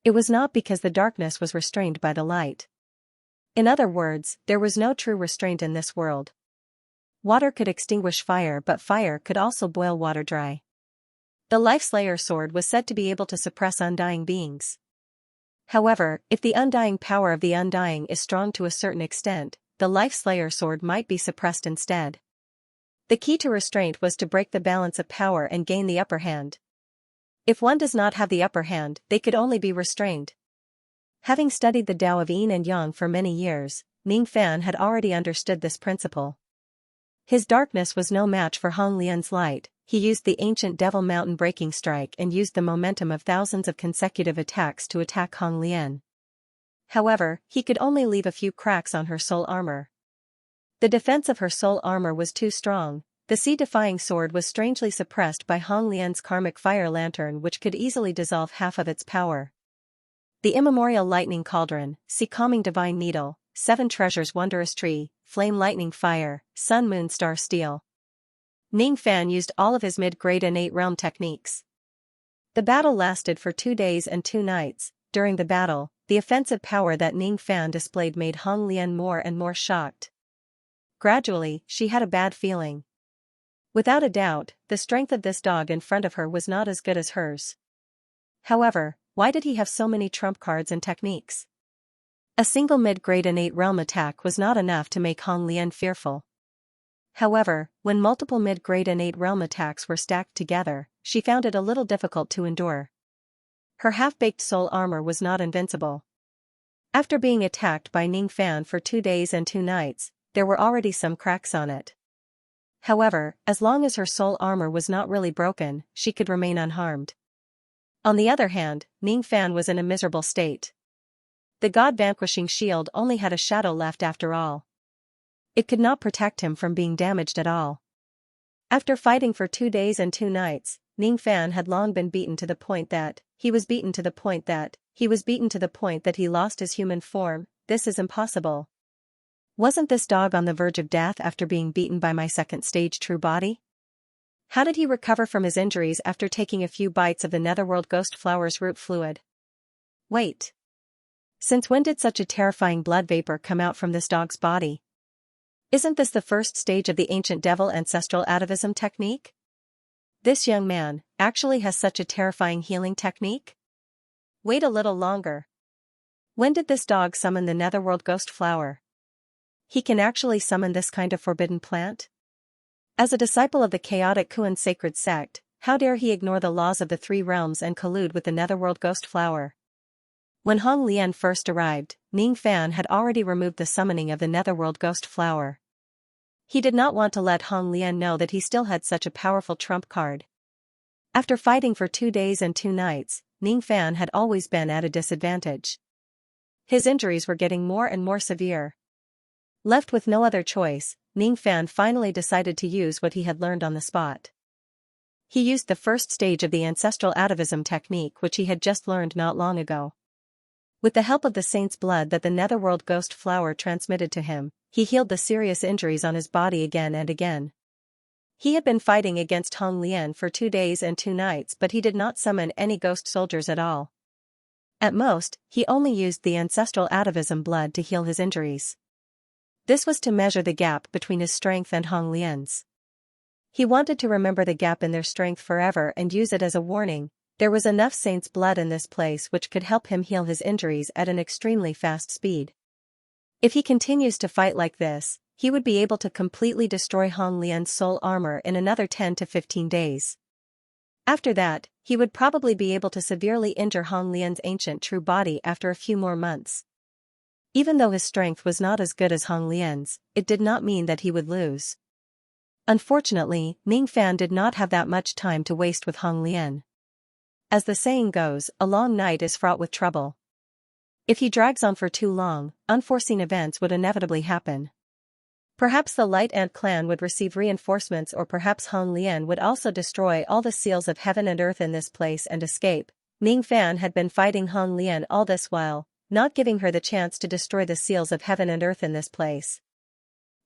It was not because the darkness was restrained by the light. In other words, there was no true restraint in this world. Water could extinguish fire, but fire could also boil water dry. The Life Slayer sword was said to be able to suppress undying beings. However, if the undying power of the undying is strong to a certain extent, the Life Slayer sword might be suppressed instead. The key to restraint was to break the balance of power and gain the upper hand. If one does not have the upper hand, they could only be restrained. Having studied the Tao of Yin and Yang for many years, Ning Fan had already understood this principle. His darkness was no match for Hong Lian's light. He used the ancient Devil Mountain breaking strike and used the momentum of thousands of consecutive attacks to attack Hong Lian. However, he could only leave a few cracks on her soul armor. The defense of her soul armor was too strong. The sea-defying sword was strangely suppressed by Hong Lian's karmic fire lantern, which could easily dissolve half of its power. The immemorial lightning cauldron, sea calming divine needle, 7 treasures wondrous tree, flame lightning fire, sun moon star steel. Ning Fan used all of his mid-grade innate realm techniques. The battle lasted for 2 days and 2 nights. During the battle, the offensive power that Ning Fan displayed made Hong Lian more and more shocked. Gradually, she had a bad feeling. Without a doubt, the strength of this dog in front of her was not as good as hers. However, why did he have so many trump cards and techniques? A single mid-grade innate realm attack was not enough to make Hong Lian fearful. However, when multiple mid-grade innate realm attacks were stacked together, she found it a little difficult to endure. Her half-baked soul armor was not invincible. After being attacked by Ning Fan for 2 days and 2 nights, there were already some cracks on it. However, as long as her soul armor was not really broken, she could remain unharmed. On the other hand, Ning Fan was in a miserable state. The God-vanquishing shield only had a shadow left after all. It could not protect him from being damaged at all. After fighting for 2 days and 2 nights, Ning Fan had long been beaten to the point that he lost his human form. This is impossible. Wasn't this dog on the verge of death after being beaten by my second stage true body? How did he recover from his injuries after taking a few bites of the Netherworld Ghost Flower's root fluid? Wait. Since when did such a terrifying blood vapor come out from this dog's body? Isn't this the first stage of the ancient devil ancestral atavism technique? This young man actually has such a terrifying healing technique? Wait a little longer. When did this dog summon the Netherworld Ghost Flower? He can actually summon this kind of forbidden plant? As a disciple of the chaotic Kuan sacred sect, how dare he ignore the laws of the three realms and collude with the Netherworld Ghost Flower? When Hong Lian first arrived, Ning Fan had already removed the summoning of the Netherworld Ghost Flower. He did not want to let Hong Lian know that he still had such a powerful trump card. After fighting for 2 days and 2 nights, Ning Fan had always been at a disadvantage. His injuries were getting more and more severe. Left with no other choice, Ning Fan finally decided to use what he had learned on the spot. He used the first stage of the ancestral atavism technique which he had just learned not long ago. With the help of the saint's blood that the Netherworld Ghost Flower transmitted to him, he healed the serious injuries on his body again and again. He had been fighting against Hong Lian for 2 days and 2 nights, but he did not summon any ghost soldiers at all. At most, he only used the ancestral atavism blood to heal his injuries. This was to measure the gap between his strength and Hong Lian's. He wanted to remember the gap in their strength forever and use it as a warning. There was enough saint's blood in this place which could help him heal his injuries at an extremely fast speed. If he continues to fight like this, he would be able to completely destroy Hong Lian's soul armor in another 10 to 15 days. After that, he would probably be able to severely injure Hong Lian's ancient true body after a few more months. Even though his strength was not as good as Hong Lian's, it did not mean that he would lose. Unfortunately, Ning Fan did not have that much time to waste with Hong Lian. As the saying goes, a long night is fraught with trouble. If he drags on for too long, unforeseen events would inevitably happen. Perhaps the Light Ant clan would receive reinforcements, or perhaps Hong Lian would also destroy all the seals of heaven and earth in this place and escape. Ning Fan had been fighting Hong Lian all this while, not giving her the chance to destroy the seals of heaven and earth in this place.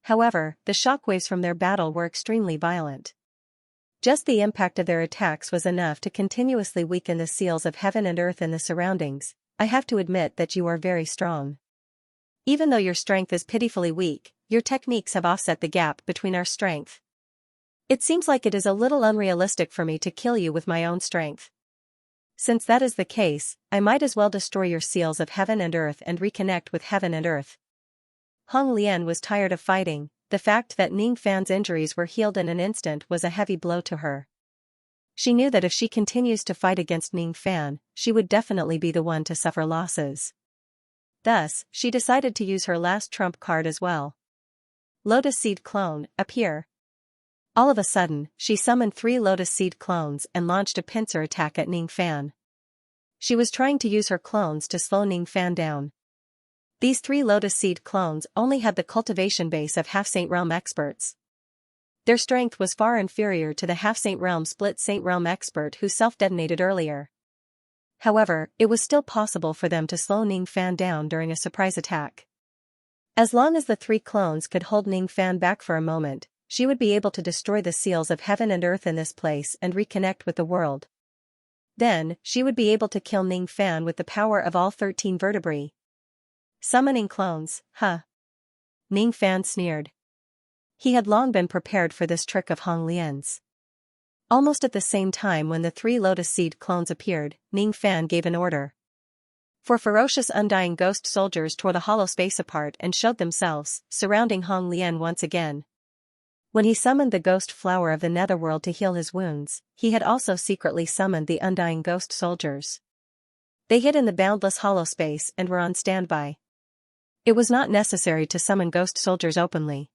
However, the shockwaves from their battle were extremely violent. Just the impact of their attacks was enough to continuously weaken the seals of heaven and earth in the surroundings. I have to admit that you are very strong. Even though your strength is pitifully weak, your techniques have offset the gap between our strength. It seems like it is a little unrealistic for me to kill you with my own strength. Since that is the case, I might as well destroy your seals of heaven and earth and reconnect with heaven and earth. Hong Lian was tired of fighting. The fact that Ning Fan's injuries were healed in an instant was a heavy blow to her. She knew that if she continues to fight against Ning Fan, she would definitely be the one to suffer losses. Thus, she decided to use her last trump card as well. Lotus Seed Clone, appear. All of a sudden, she summoned 3 Lotus Seed clones and launched a pincer attack at Ning Fan. She was trying to use her clones to slow Ning Fan down. These 3 Lotus Seed clones only had the cultivation base of half-Saint Realm experts. Their strength was far inferior to the half-Saint Realm split Saint Realm expert who self-detonated earlier. However, it was still possible for them to slow Ning Fan down during a surprise attack. As long as the 3 clones could hold Ning Fan back for a moment, she would be able to destroy the seals of heaven and earth in this place and reconnect with the world. Then, she would be able to kill Ning Fan with the power of all 13 vertebrae. Summoning clones, huh? Ning Fan sneered. He had long been prepared for this trick of Hong Lian's. Almost at the same time when the 3 Lotus Seed clones appeared, Ning Fan gave an order. For ferocious undying ghost soldiers tore the hollow space apart and showed themselves, surrounding Hong Lian once again. When he summoned the ghost flower of the netherworld to heal his wounds, he had also secretly summoned the undying ghost soldiers. They hid in the boundless hollow space and were on standby. It was not necessary to summon ghost soldiers openly.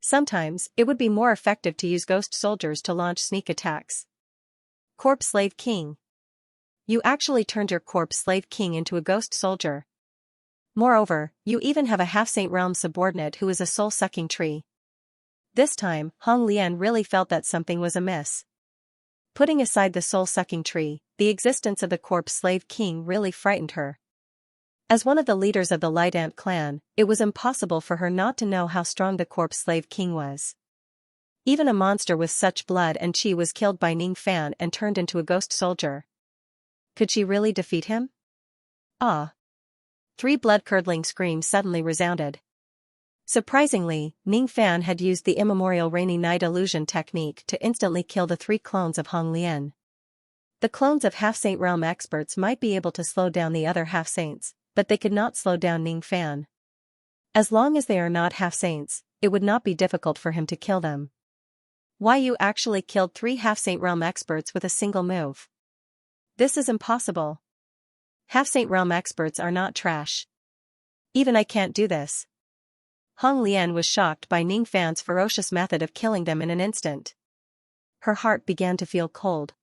Sometimes, it would be more effective to use ghost soldiers to launch sneak attacks. Corpse Slave King. You actually turned your Corpse Slave King into a ghost soldier. Moreover, you even have a half-Saint Realm subordinate who is a soul-sucking tree. This time, Hong Lian really felt that something was amiss. Putting aside the soul-sucking tree, the existence of the Corpse Slave King really frightened her. As one of the leaders of the Light Ant clan, it was impossible for her not to know how strong the Corpse Slave King was. Even a monster with such blood and chi was killed by Ning Fan and turned into a ghost soldier. Could she really defeat him? Ah! 3 blood-curdling screams suddenly resounded. Surprisingly, Ning Fan had used the immemorial rainy night illusion technique to instantly kill the 3 clones of Hong Lian. The clones of half-saint realm experts might be able to slow down the other half-saints, but they could not slow down Ning Fan. As long as they are not half-saints, it would not be difficult for him to kill them. Why, you actually killed 3 half-saint realm experts with a single move? This is impossible. Half-saint realm experts are not trash. Even I can't do this. Hong Lian was shocked by Ning Fan's ferocious method of killing them in an instant. Her heart began to feel cold.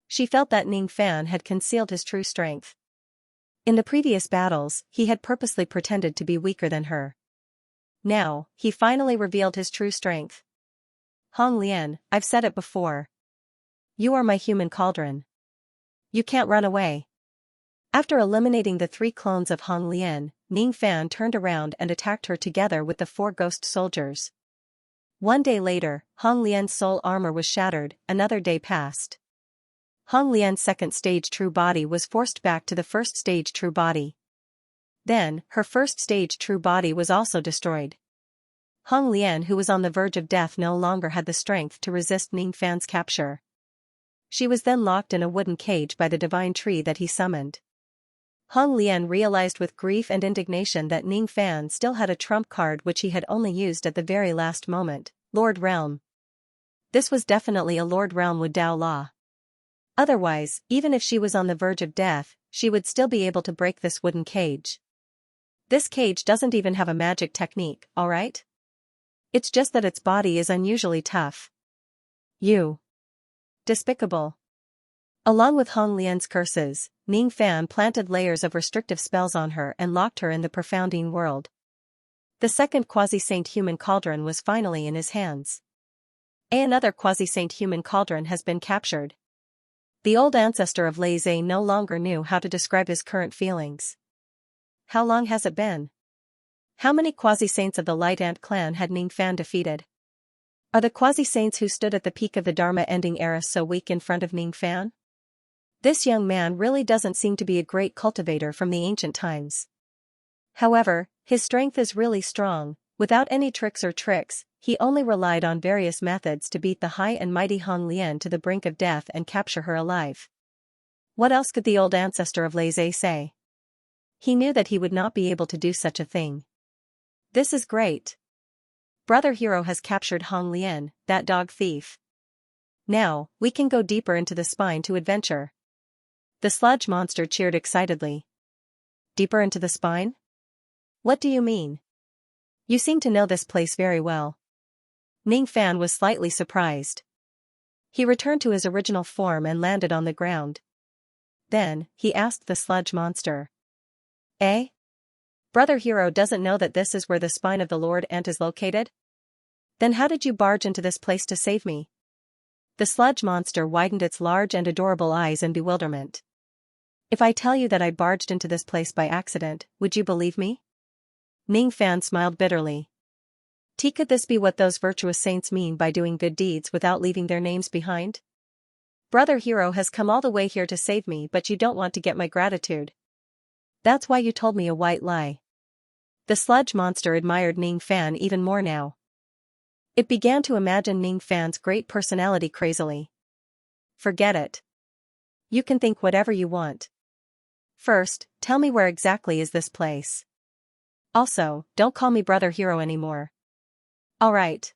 She felt that Ning Fan had concealed his true strength. In the previous battles, he had purposely pretended to be weaker than her. Now, he finally revealed his true strength. Hong Lian, I've said it before. You are my human cauldron. You can't run away. After eliminating the 3 clones of Hong Lian, Ning Fan turned around and attacked her together with the 4 ghost soldiers. One day later, Hong Lian's soul armor was shattered. Another day passed. Hong Lian's second stage true body was forced back to the first stage true body. Then, her first stage true body was also destroyed. Hong Lian, who was on the verge of death, no longer had the strength to resist Ning Fan's capture. She was then locked in a wooden cage by the divine tree that he summoned. Hong Lian realized with grief and indignation that Ning Fan still had a trump card which he had only used at the very last moment, Lord Realm. This was definitely a Lord Realm Wu Dao law. Otherwise, even if she was on the verge of death, she would still be able to break this wooden cage. This cage doesn't even have a magic technique, alright? It's just that its body is unusually tough. You. Despicable. Along with Hong Lian's curses, Ning Fan planted layers of restrictive spells on her and locked her in the profounding world. The second quasi-saint human cauldron was finally in his hands. Another quasi-saint human cauldron has been captured. The old ancestor of Lei Zhe no longer knew how to describe his current feelings. How long has it been? How many quasi-saints of the Light Ant clan had Ning Fan defeated? Are the quasi-saints who stood at the peak of the Dharma-ending era so weak in front of Ning Fan? This young man really doesn't seem to be a great cultivator from the ancient times. However, his strength is really strong. Without any tricks, he only relied on various methods to beat the high and mighty Hong Lian to the brink of death and capture her alive. What else could the old ancestor of Lei Zhe say? He knew that he would not be able to do such a thing. This is great. Brother Hero has captured Hong Lian, that dog thief. Now, we can go deeper into the spine to adventure. The sludge monster cheered excitedly. Deeper into the spine? What do you mean? You seem to know this place very well. Ning Fan was slightly surprised. He returned to his original form and landed on the ground. Then, he asked the sludge monster. Eh? Brother Hero doesn't know that this is where the spine of the Lord Ant is located? Then how did you barge into this place to save me? The sludge monster widened its large and adorable eyes in bewilderment. If I tell you that I barged into this place by accident, would you believe me? Ning Fan smiled bitterly. Could this be what those virtuous saints mean by doing good deeds without leaving their names behind? Brother Hero has come all the way here to save me, but you don't want to get my gratitude. That's why you told me a white lie. The sludge monster admired Ning Fan even more now. It began to imagine Ning Fan's great personality crazily. Forget it. You can think whatever you want. First, tell me where exactly is this place. Also, don't call me Brother Hero anymore. Alright.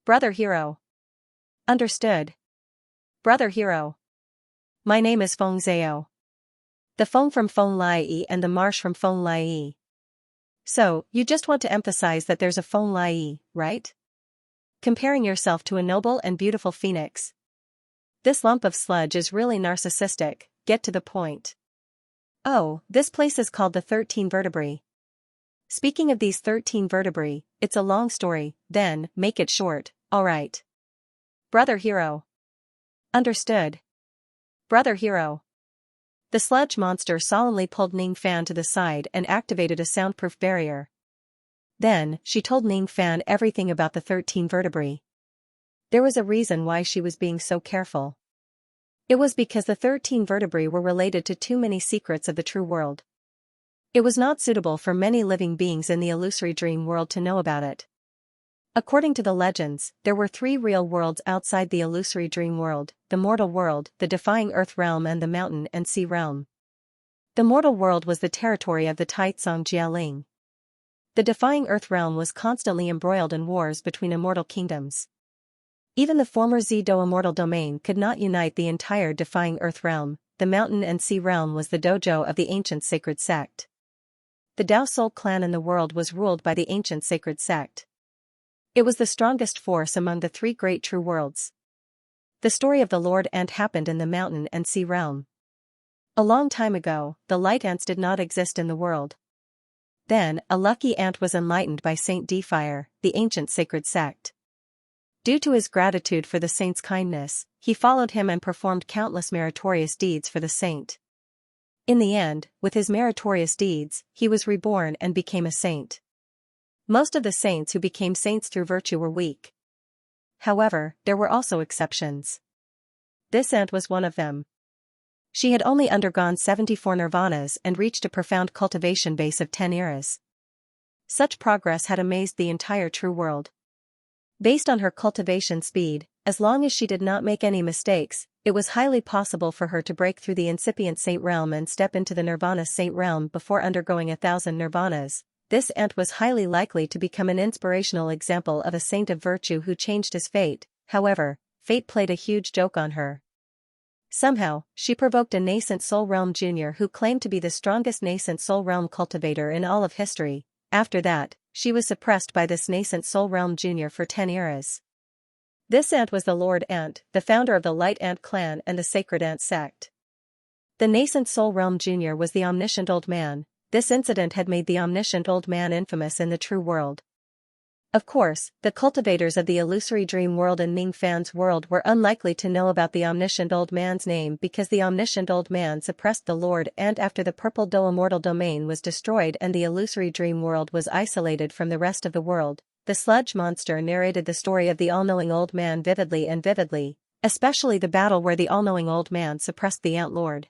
Brother Hero. Understood. Brother Hero. My name is Feng Zhao. The Feng from Feng Lai and the marsh from Feng Lai. So, you just want to emphasize that there's a Feng Lai, right? Comparing yourself to a noble and beautiful phoenix. This lump of sludge is really narcissistic, get to the point. Oh, this place is called the 13 vertebrae. Speaking of these 13 vertebrae, it's a long story, then, make it short, alright. Brother Hero. Understood. Brother Hero. The sludge monster solemnly pulled Ning Fan to the side and activated a soundproof barrier. Then, she told Ning Fan everything about the 13 vertebrae. There was a reason why she was being so careful. It was because the 13 vertebrae were related to too many secrets of the true world. It was not suitable for many living beings in the illusory dream world to know about it. According to the legends, there were 3 real worlds outside the illusory dream world: the mortal world, the defying earth realm, and the mountain and sea realm. The mortal world was the territory of the Taitsong Jialing. The defying earth realm was constantly embroiled in wars between immortal kingdoms. Even the former Zido immortal domain could not unite the entire defying earth realm. The mountain and sea realm was the dojo of the ancient sacred sect. The Dao Soul clan in the world was ruled by the ancient sacred sect. It was the strongest force among the 3 great true worlds. The story of the Lord Ant happened in the mountain and sea realm. A long time ago, the light ants did not exist in the world. Then, a lucky ant was enlightened by Saint Defire, the ancient sacred sect. Due to his gratitude for the saint's kindness, he followed him and performed countless meritorious deeds for the saint. In the end, with his meritorious deeds, he was reborn and became a saint. Most of the saints who became saints through virtue were weak. However, there were also exceptions. This ant was one of them. She had only undergone 74 nirvanas and reached a profound cultivation base of 10 eras. Such progress had amazed the entire true world. Based on her cultivation speed, as long as she did not make any mistakes, it was highly possible for her to break through the incipient saint realm and step into the nirvana saint realm before undergoing 1,000 nirvanas. This ant was highly likely to become an inspirational example of a saint of virtue who changed his fate. However, fate played a huge joke on her. Somehow, she provoked a nascent soul realm junior who claimed to be the strongest nascent soul realm cultivator in all of history. After that, she was suppressed by this nascent soul realm junior for 10 eras. This ant was the Lord Ant, the founder of the Light Ant clan and the Sacred Ant sect. The nascent soul realm junior was the omniscient old man. This incident had made the omniscient old man infamous in the true world. Of course, the cultivators of the illusory dream world and Ning Fan's world were unlikely to know about the omniscient old man's name because the omniscient old man suppressed the Lord Ant after the purple Do immortal domain was destroyed and the illusory dream world was isolated from the rest of the world. The sludge monster narrated the story of the all-knowing old man vividly, especially the battle where the all-knowing old man suppressed the Ant Lord.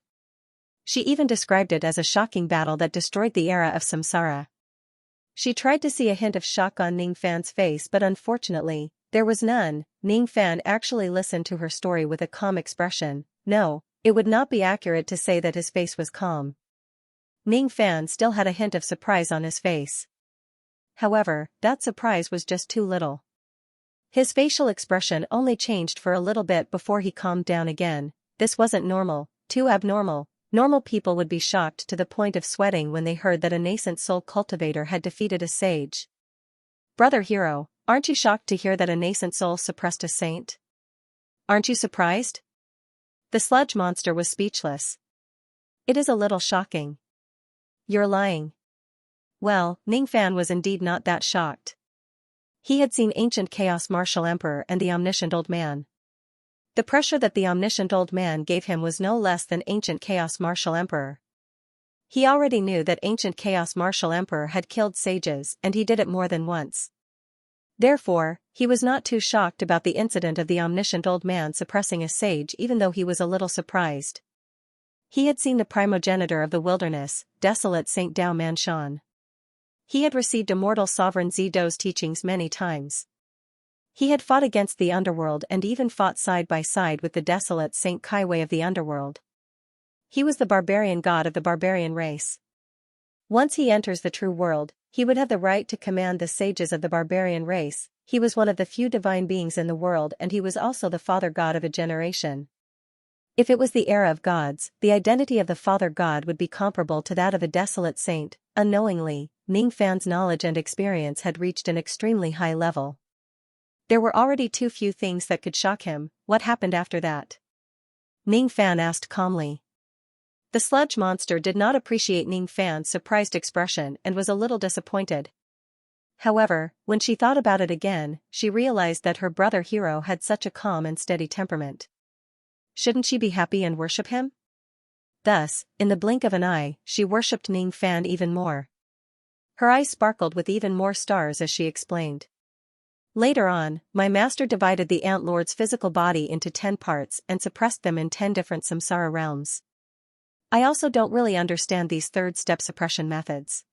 She even described it as a shocking battle that destroyed the era of samsara. She tried to see a hint of shock on Ning Fan's face, but unfortunately, there was none. Ning Fan actually listened to her story with a calm expression. No, it would not be accurate to say that his face was calm. Ning Fan still had a hint of surprise on his face. However, that surprise was just too little. His facial expression only changed for a little bit before he calmed down again. This wasn't normal, too abnormal. Normal people would be shocked to the point of sweating when they heard that a nascent soul cultivator had defeated a sage. Brother Hero, aren't you shocked to hear that a nascent soul suppressed a saint? Aren't you surprised? The sludge monster was speechless. It is a little shocking. You're lying. Well, Ning Fan was indeed not that shocked. He had seen ancient chaos martial emperor and the omniscient old man. The pressure that the omniscient old man gave him was no less than ancient chaos martial emperor. He already knew that ancient chaos martial emperor had killed sages and he did it more than once. Therefore, he was not too shocked about the incident of the omniscient old man suppressing a sage, even though he was a little surprised. He had seen the primogenitor of the wilderness, desolate Saint Dao Manshan. He had received immortal sovereign Zido's teachings many times. He had fought against the underworld and even fought side by side with the desolate Saint Kaiwei of the underworld. He was the barbarian god of the barbarian race. Once he enters the true world, he would have the right to command the sages of the barbarian race. He was one of the few divine beings in the world and he was also the father god of a generation. If it was the era of gods, the identity of the father god would be comparable to that of a desolate saint. Unknowingly, Ning Fan's knowledge and experience had reached an extremely high level. There were already too few things that could shock him. What happened after that? Ning Fan asked calmly. The sludge monster did not appreciate Ning Fan's surprised expression and was a little disappointed. However, when she thought about it again, she realized that her brother Hero had such a calm and steady temperament. Shouldn't she be happy and worship him? Thus, in the blink of an eye, she worshipped Ning Fan even more. Her eyes sparkled with even more stars as she explained. Later on, my master divided the Ant Lord's physical body into 10 parts and suppressed them in 10 different samsara realms. I also don't really understand these third-step suppression methods.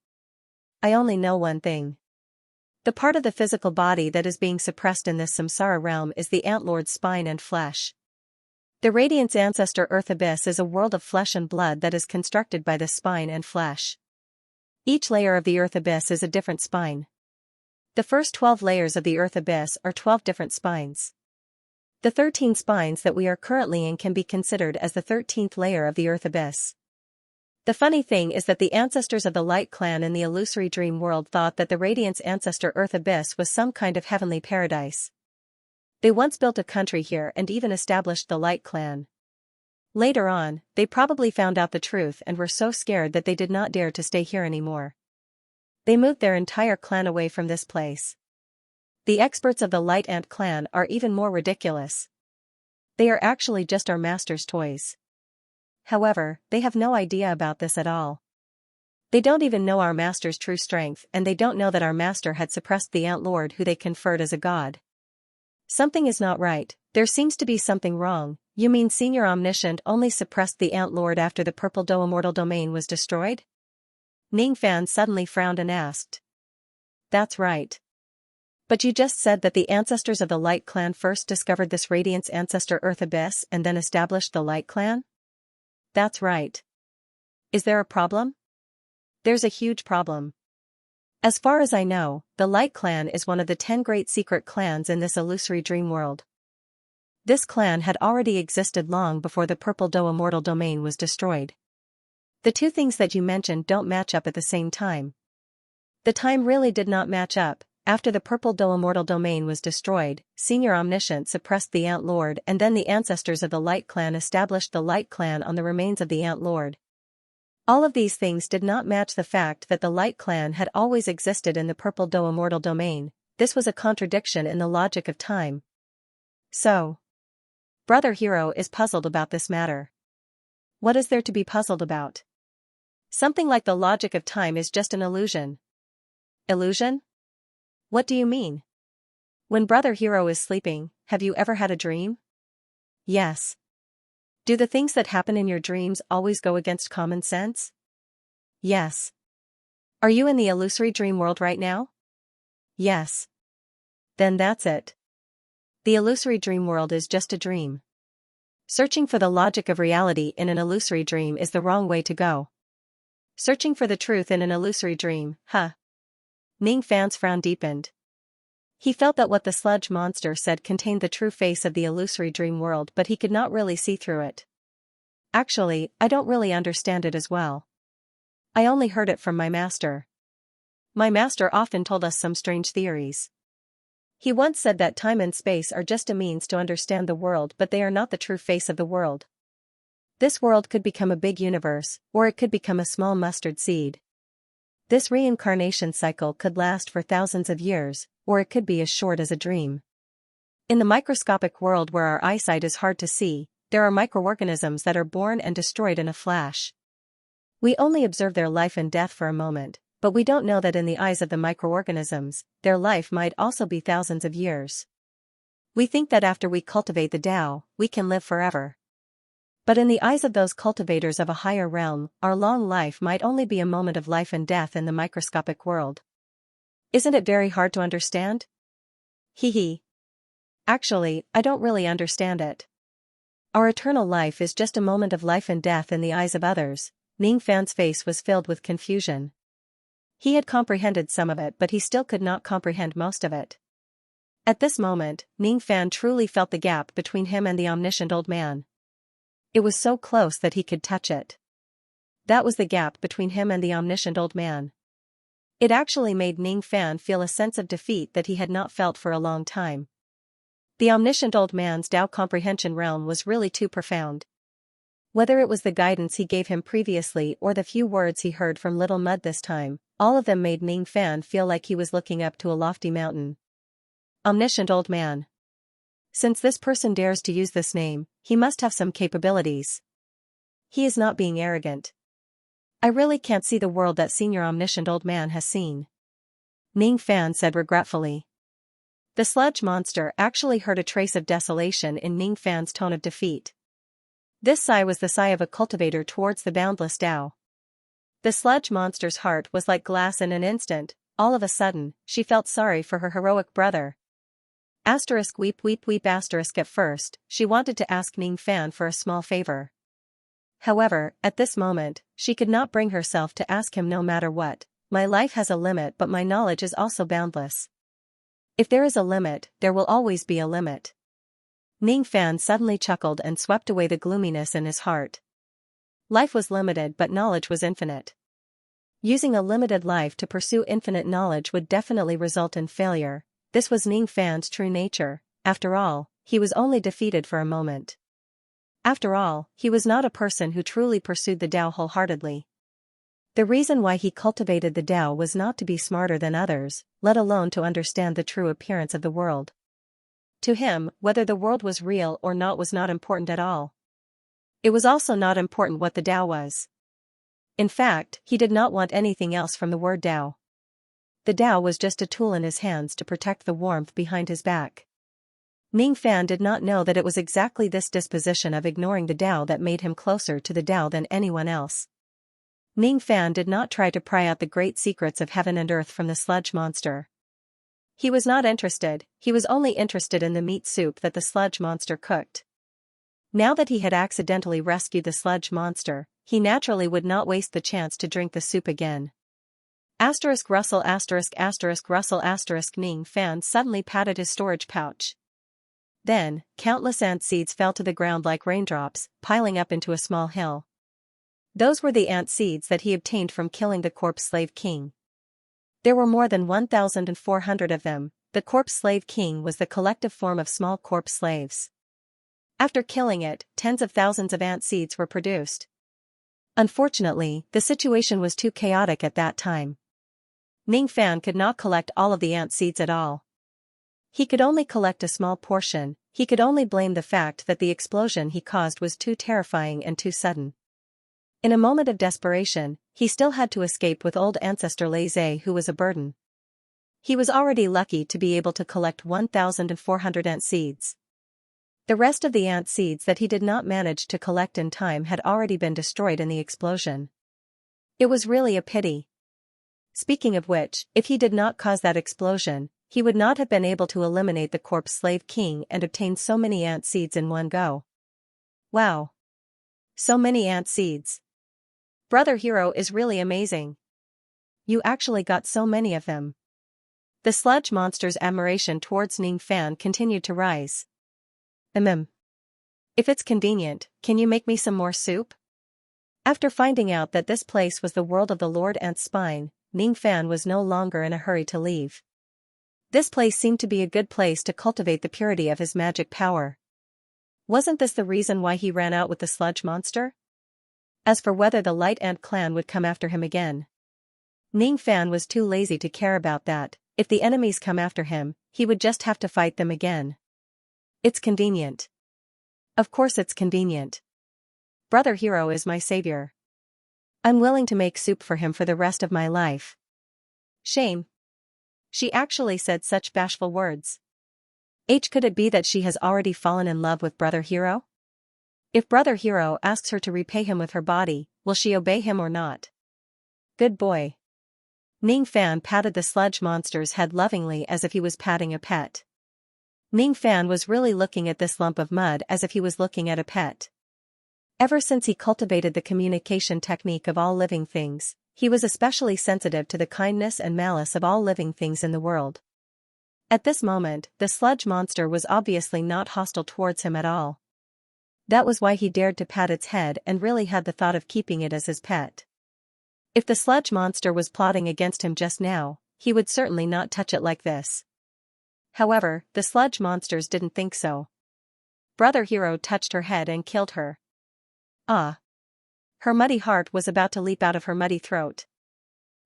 I only know one thing. The part of the physical body that is being suppressed in this samsara realm is the Ant-Lord's spine and flesh. The Radiant's ancestor Earth Abyss is a world of flesh and blood that is constructed by the spine and flesh. Each layer of the Earth Abyss is a different spine. The first 12 layers of the Earth Abyss are 12 different spines. The 13 spines that we are currently in can be considered as the 13th layer of the Earth Abyss. The funny thing is that the ancestors of the Light Clan in the illusory dream world thought that the Radiant's ancestor Earth Abyss was some kind of heavenly paradise. They once built a country here and even established the Light Clan. Later on, they probably found out the truth and were so scared that they did not dare to stay here anymore. They moved their entire clan away from this place. The experts of the Light Ant clan are even more ridiculous. They are actually just our master's toys. However, they have no idea about this at all. They don't even know our master's true strength, and they don't know that our master had suppressed the Ant Lord who they conferred as a god. Something is not right. There seems to be something wrong. You mean Senior Omniscient only suppressed the Ant Lord after the Purple Do Immortal Domain was destroyed? Ningfan suddenly frowned and asked. That's right. But you just said that the ancestors of the Light Clan first discovered this Radiant's ancestor Earth Abyss and then established the Light Clan? That's right. Is there a problem? There's a huge problem. As far as I know, the Light Clan is one of the 10 great secret clans in this illusory dream world. This clan had already existed long before the Purple Do Immortal Domain was destroyed. The two things that you mentioned don't match up at the same time. The time really did not match up. After the Purple Do Immortal Domain was destroyed, Senior Omniscient suppressed the Ant Lord, and then the ancestors of the Light Clan established the Light Clan on the remains of the Ant Lord. All of these things did not match the fact that the Light Clan had always existed in the Purple Do Immortal Domain. This was a contradiction in the logic of time. So, Brother Hero is puzzled about this matter. What is there to be puzzled about? Something like the logic of time is just an illusion. Illusion? What do you mean? When Brother Hero is sleeping, have you ever had a dream? Yes. Do the things that happen in your dreams always go against common sense? Yes. Are you in the illusory dream world right now? Yes. Then that's it. The illusory dream world is just a dream. Searching for the logic of reality in an illusory dream is the wrong way to go. Searching for the truth in an illusory dream, huh? Ningfan's frown deepened. He felt that what the sludge monster said contained the true face of the illusory dream world, but he could not really see through it. Actually, I don't really understand it as well. I only heard it from my master. My master often told us some strange theories. He once said that time and space are just a means to understand the world, but they are not the true face of the world. This world could become a big universe, or it could become a small mustard seed. This reincarnation cycle could last for thousands of years, or it could be as short as a dream. In the microscopic world where our eyesight is hard to see, there are microorganisms that are born and destroyed in a flash. We only observe their life and death for a moment, but we don't know that in the eyes of the microorganisms, their life might also be thousands of years. We think that after we cultivate the Tao, we can live forever. But in the eyes of those cultivators of a higher realm, our long life might only be a moment of life and death in the microscopic world. Isn't it very hard to understand? Hee. Actually, I don't really understand it. Our eternal life is just a moment of life and death in the eyes of others. Ningfan's face was filled with confusion. He had comprehended some of it, but he still could not comprehend most of it. At this moment, Ningfan truly felt the gap between him and the omniscient old man. It was so close that he could touch it. That was the gap between him and the omniscient old man. It actually made Ningfan feel a sense of defeat that he had not felt for a long time. The omniscient old man's Tao comprehension realm was really too profound. Whether it was the guidance he gave him previously or the few words he heard from Little Mud this time, all of them made Ningfan feel like he was looking up to a lofty mountain. Omniscient old man. Since this person dares to use this name, he must have some capabilities. He is not being arrogant. I really can't see the world that Senior Omniscient Old Man has seen. Ningfan said regretfully. The sludge monster actually heard a trace of desolation in Ningfan's tone of defeat. This sigh was the sigh of a cultivator towards the boundless Tao. The sludge monster's heart was like glass in an instant. All of a sudden, she felt sorry for her heroic brother. Asterisk weep weep weep asterisk At first, she wanted to ask Ning Fan for a small favor. However, at this moment, she could not bring herself to ask him no matter what. My life has a limit, but my knowledge is also boundless. If there is a limit, there will always be a limit. Ning Fan suddenly chuckled and swept away the gloominess in his heart. Life was limited, but knowledge was infinite. Using a limited life to pursue infinite knowledge would definitely result in failure. This was Ning Fan's true nature. After all, he was only defeated for a moment. After all, he was not a person who truly pursued the Tao wholeheartedly. The reason why he cultivated the Tao was not to be smarter than others, let alone to understand the true appearance of the world. To him, whether the world was real or not was not important at all. It was also not important what the Tao was. In fact, he did not want anything else from the word Tao. The Tao was just a tool in his hands to protect the warmth behind his back. Ning Fan did not know that it was exactly this disposition of ignoring the Tao that made him closer to the Tao than anyone else. Ning Fan did not try to pry out the great secrets of heaven and earth from the sludge monster. He was not interested, he was only interested in the meat soup that the sludge monster cooked. Now that he had accidentally rescued the sludge monster, he naturally would not waste the chance to drink the soup again. Russell Russell Ning Fan suddenly patted his storage pouch. Then, countless ant seeds fell to the ground like raindrops, piling up into a small hill. Those were the ant seeds that he obtained from killing the corpse slave king. There were more than 1,400 of them. The corpse slave king was the collective form of small corpse slaves. After killing it, tens of thousands of ant seeds were produced. Unfortunately, the situation was too chaotic at that time. Ning Fan could not collect all of the ant seeds at all. He could only collect a small portion. He could only blame the fact that the explosion he caused was too terrifying and too sudden. In a moment of desperation, he still had to escape with old ancestor Lei Zhe, who was a burden. He was already lucky to be able to collect 1,400 ant seeds. The rest of the ant seeds that he did not manage to collect in time had already been destroyed in the explosion. It was really a pity. Speaking of which, if he did not cause that explosion, he would not have been able to eliminate the corpse slave king and obtain so many ant seeds in one go. Wow! So many ant seeds. Brother Hero is really amazing. You actually got so many of them. The sludge monster's admiration towards Ning Fan continued to rise. If it's convenient, can you make me some more soup? After finding out that this place was the world of the Lord Ant's spine, Ning Fan was no longer in a hurry to leave. This place seemed to be a good place to cultivate the purity of his magic power. Wasn't this the reason why he ran out with the sludge monster? As for whether the Light Ant clan would come after him again, Ning Fan was too lazy to care about that. If the enemies come after him, he would just have to fight them again. It's convenient. Of course it's convenient. Brother Hero is my savior. I'm willing to make soup for him for the rest of my life. Shame. She actually said such bashful words. Could it be that she has already fallen in love with Brother Hero? If Brother Hero asks her to repay him with her body, will she obey him or not? Good boy. Ning Fan patted the sludge monster's head lovingly as if he was patting a pet. Ning Fan was really looking at this lump of mud as if he was looking at a pet. Ever since he cultivated the communication technique of all living things, he was especially sensitive to the kindness and malice of all living things in the world. At this moment, the sludge monster was obviously not hostile towards him at all. That was why he dared to pat its head and really had the thought of keeping it as his pet. If the sludge monster was plotting against him just now, he would certainly not touch it like this. However, the sludge monsters didn't think so. Brother Hero touched her head and killed her. Ah! Her muddy heart was about to leap out of her muddy throat.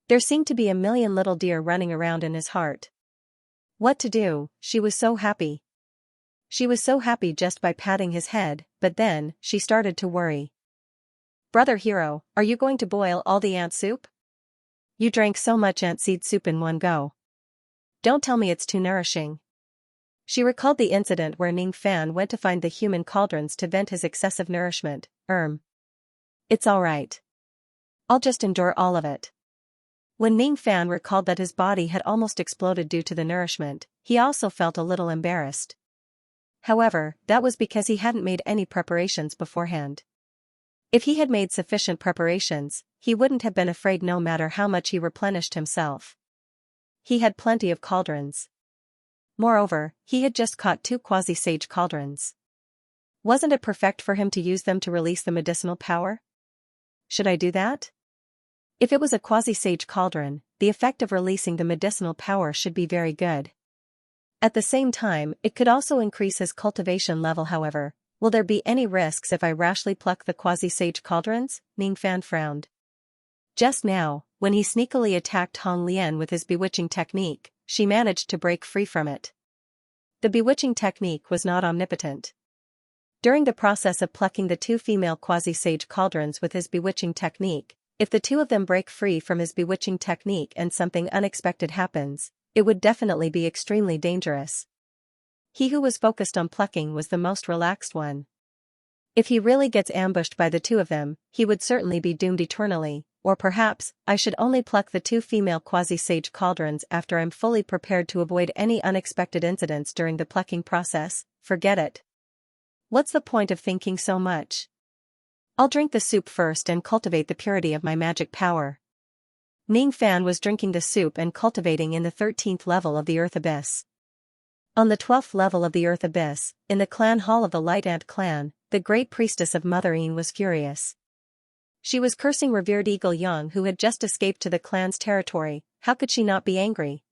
There seemed to be a million little deer running around in his heart. What to do? She was so happy. She was so happy just by patting his head, but then, she started to worry. Brother Hero, are you going to boil all the ant soup? You drank so much ant seed soup in one go. Don't tell me it's too nourishing. She recalled the incident where Ning Fan went to find the human cauldrons to vent his excessive nourishment. It's alright. I'll just endure all of it. When Ning Fan recalled that his body had almost exploded due to the nourishment, he also felt a little embarrassed. However, that was because he hadn't made any preparations beforehand. If he had made sufficient preparations, he wouldn't have been afraid no matter how much he replenished himself. He had plenty of cauldrons. Moreover, he had just caught 2 quasi-sage cauldrons. Wasn't it perfect for him to use them to release the medicinal power? Should I do that? If it was a quasi-sage cauldron, the effect of releasing the medicinal power should be very good. At the same time, it could also increase his cultivation level. However, will there be any risks if I rashly pluck the quasi-sage cauldrons? Ning Fan frowned. Just now, when he sneakily attacked Hong Lian with his bewitching technique, she managed to break free from it. The bewitching technique was not omnipotent. During the process of plucking the 2 female quasi-sage cauldrons with his bewitching technique, if the 2 of them break free from his bewitching technique and something unexpected happens, it would definitely be extremely dangerous. He who was focused on plucking was the most relaxed one. If he really gets ambushed by the 2 of them, he would certainly be doomed eternally. Or perhaps, I should only pluck the 2 female quasi-sage cauldrons after I'm fully prepared to avoid any unexpected incidents during the plucking process. Forget it. What's the point of thinking so much? I'll drink the soup first and cultivate the purity of my magic power. Ning Fan was drinking the soup and cultivating in the 13th level of the Earth Abyss. On the 12th level of the Earth Abyss, in the clan hall of the Light Ant clan, the great priestess of Mother Een was furious. She was cursing revered Eagle Young, who had just escaped to the clan's territory. How could she not be angry?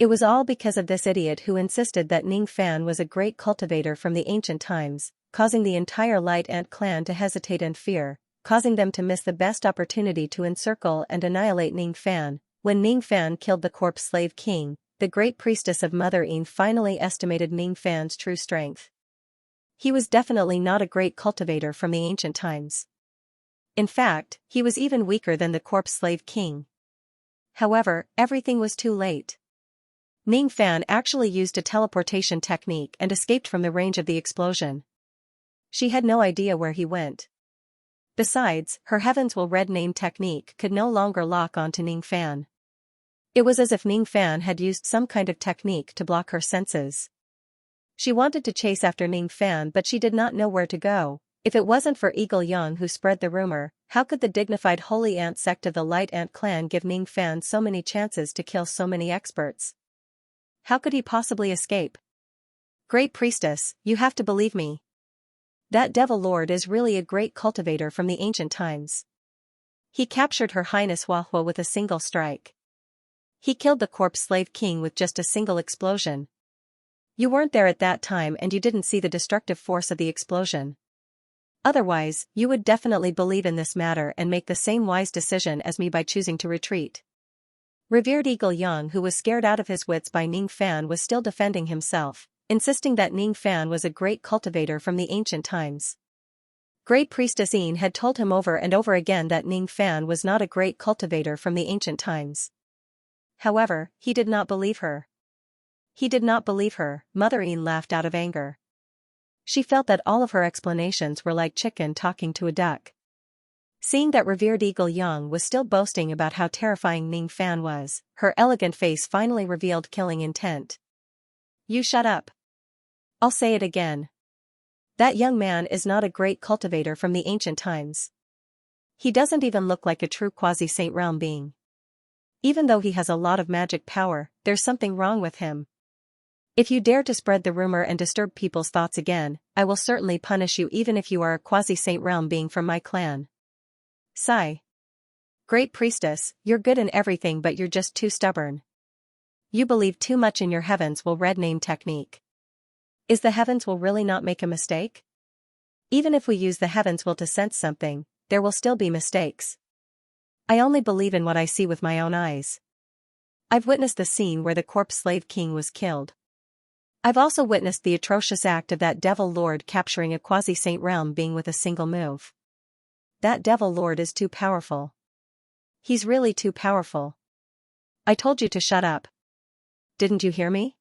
It was all because of this idiot who insisted that Ning Fan was a great cultivator from the ancient times, causing the entire Light Ant clan to hesitate and fear, causing them to miss the best opportunity to encircle and annihilate Ning Fan. When Ning Fan killed the corpse slave king, the great priestess of Mother Een finally estimated Ning Fan's true strength. He was definitely not a great cultivator from the ancient times. In fact, he was even weaker than the corpse slave king. However, everything was too late. Ning Fan actually used a teleportation technique and escaped from the range of the explosion. She had no idea where he went. Besides, her Heavens Will Red name technique could no longer lock onto Ning Fan. It was as if Ning Fan had used some kind of technique to block her senses. She wanted to chase after Ning Fan, but she did not know where to go. If it wasn't for Eagle Young who spread the rumor, how could the dignified Holy Ant sect of the Light Ant clan give Ning Fan so many chances to kill so many experts? How could he possibly escape? Great Priestess, you have to believe me. That Devil Lord is really a great cultivator from the ancient times. He captured Her Highness Huahua with a single strike. He killed the corpse slave king with just a single explosion. You weren't there at that time and you didn't see the destructive force of the explosion. Otherwise, you would definitely believe in this matter and make the same wise decision as me by choosing to retreat. Revered Eagle Young, who was scared out of his wits by Ning Fan, was still defending himself, insisting that Ning Fan was a great cultivator from the ancient times. Great Priestess Een had told him over and over again that Ning Fan was not a great cultivator from the ancient times. However, he did not believe her. He did not believe her. Mother Een laughed out of anger. She felt that all of her explanations were like chicken talking to a duck. Seeing that revered Eagle Young was still boasting about how terrifying Ning Fan was, her elegant face finally revealed killing intent. You shut up. I'll say it again. That young man is not a great cultivator from the ancient times. He doesn't even look like a true quasi-saint realm being. Even though he has a lot of magic power, there's something wrong with him. If you dare to spread the rumor and disturb people's thoughts again, I will certainly punish you even if you are a quasi-saint realm being from my clan. Sigh. Great Priestess, you're good in everything but you're just too stubborn. You believe too much in your Heavens Will Red name technique. Is the Heavens Will really not make a mistake? Even if we use the Heavens Will to sense something, there will still be mistakes. I only believe in what I see with my own eyes. I've witnessed the scene where the corpse slave king was killed. I've also witnessed the atrocious act of that Devil Lord capturing a quasi-saint realm being with a single move. That Devil Lord is too powerful. He's really too powerful. I told you to shut up. Didn't you hear me?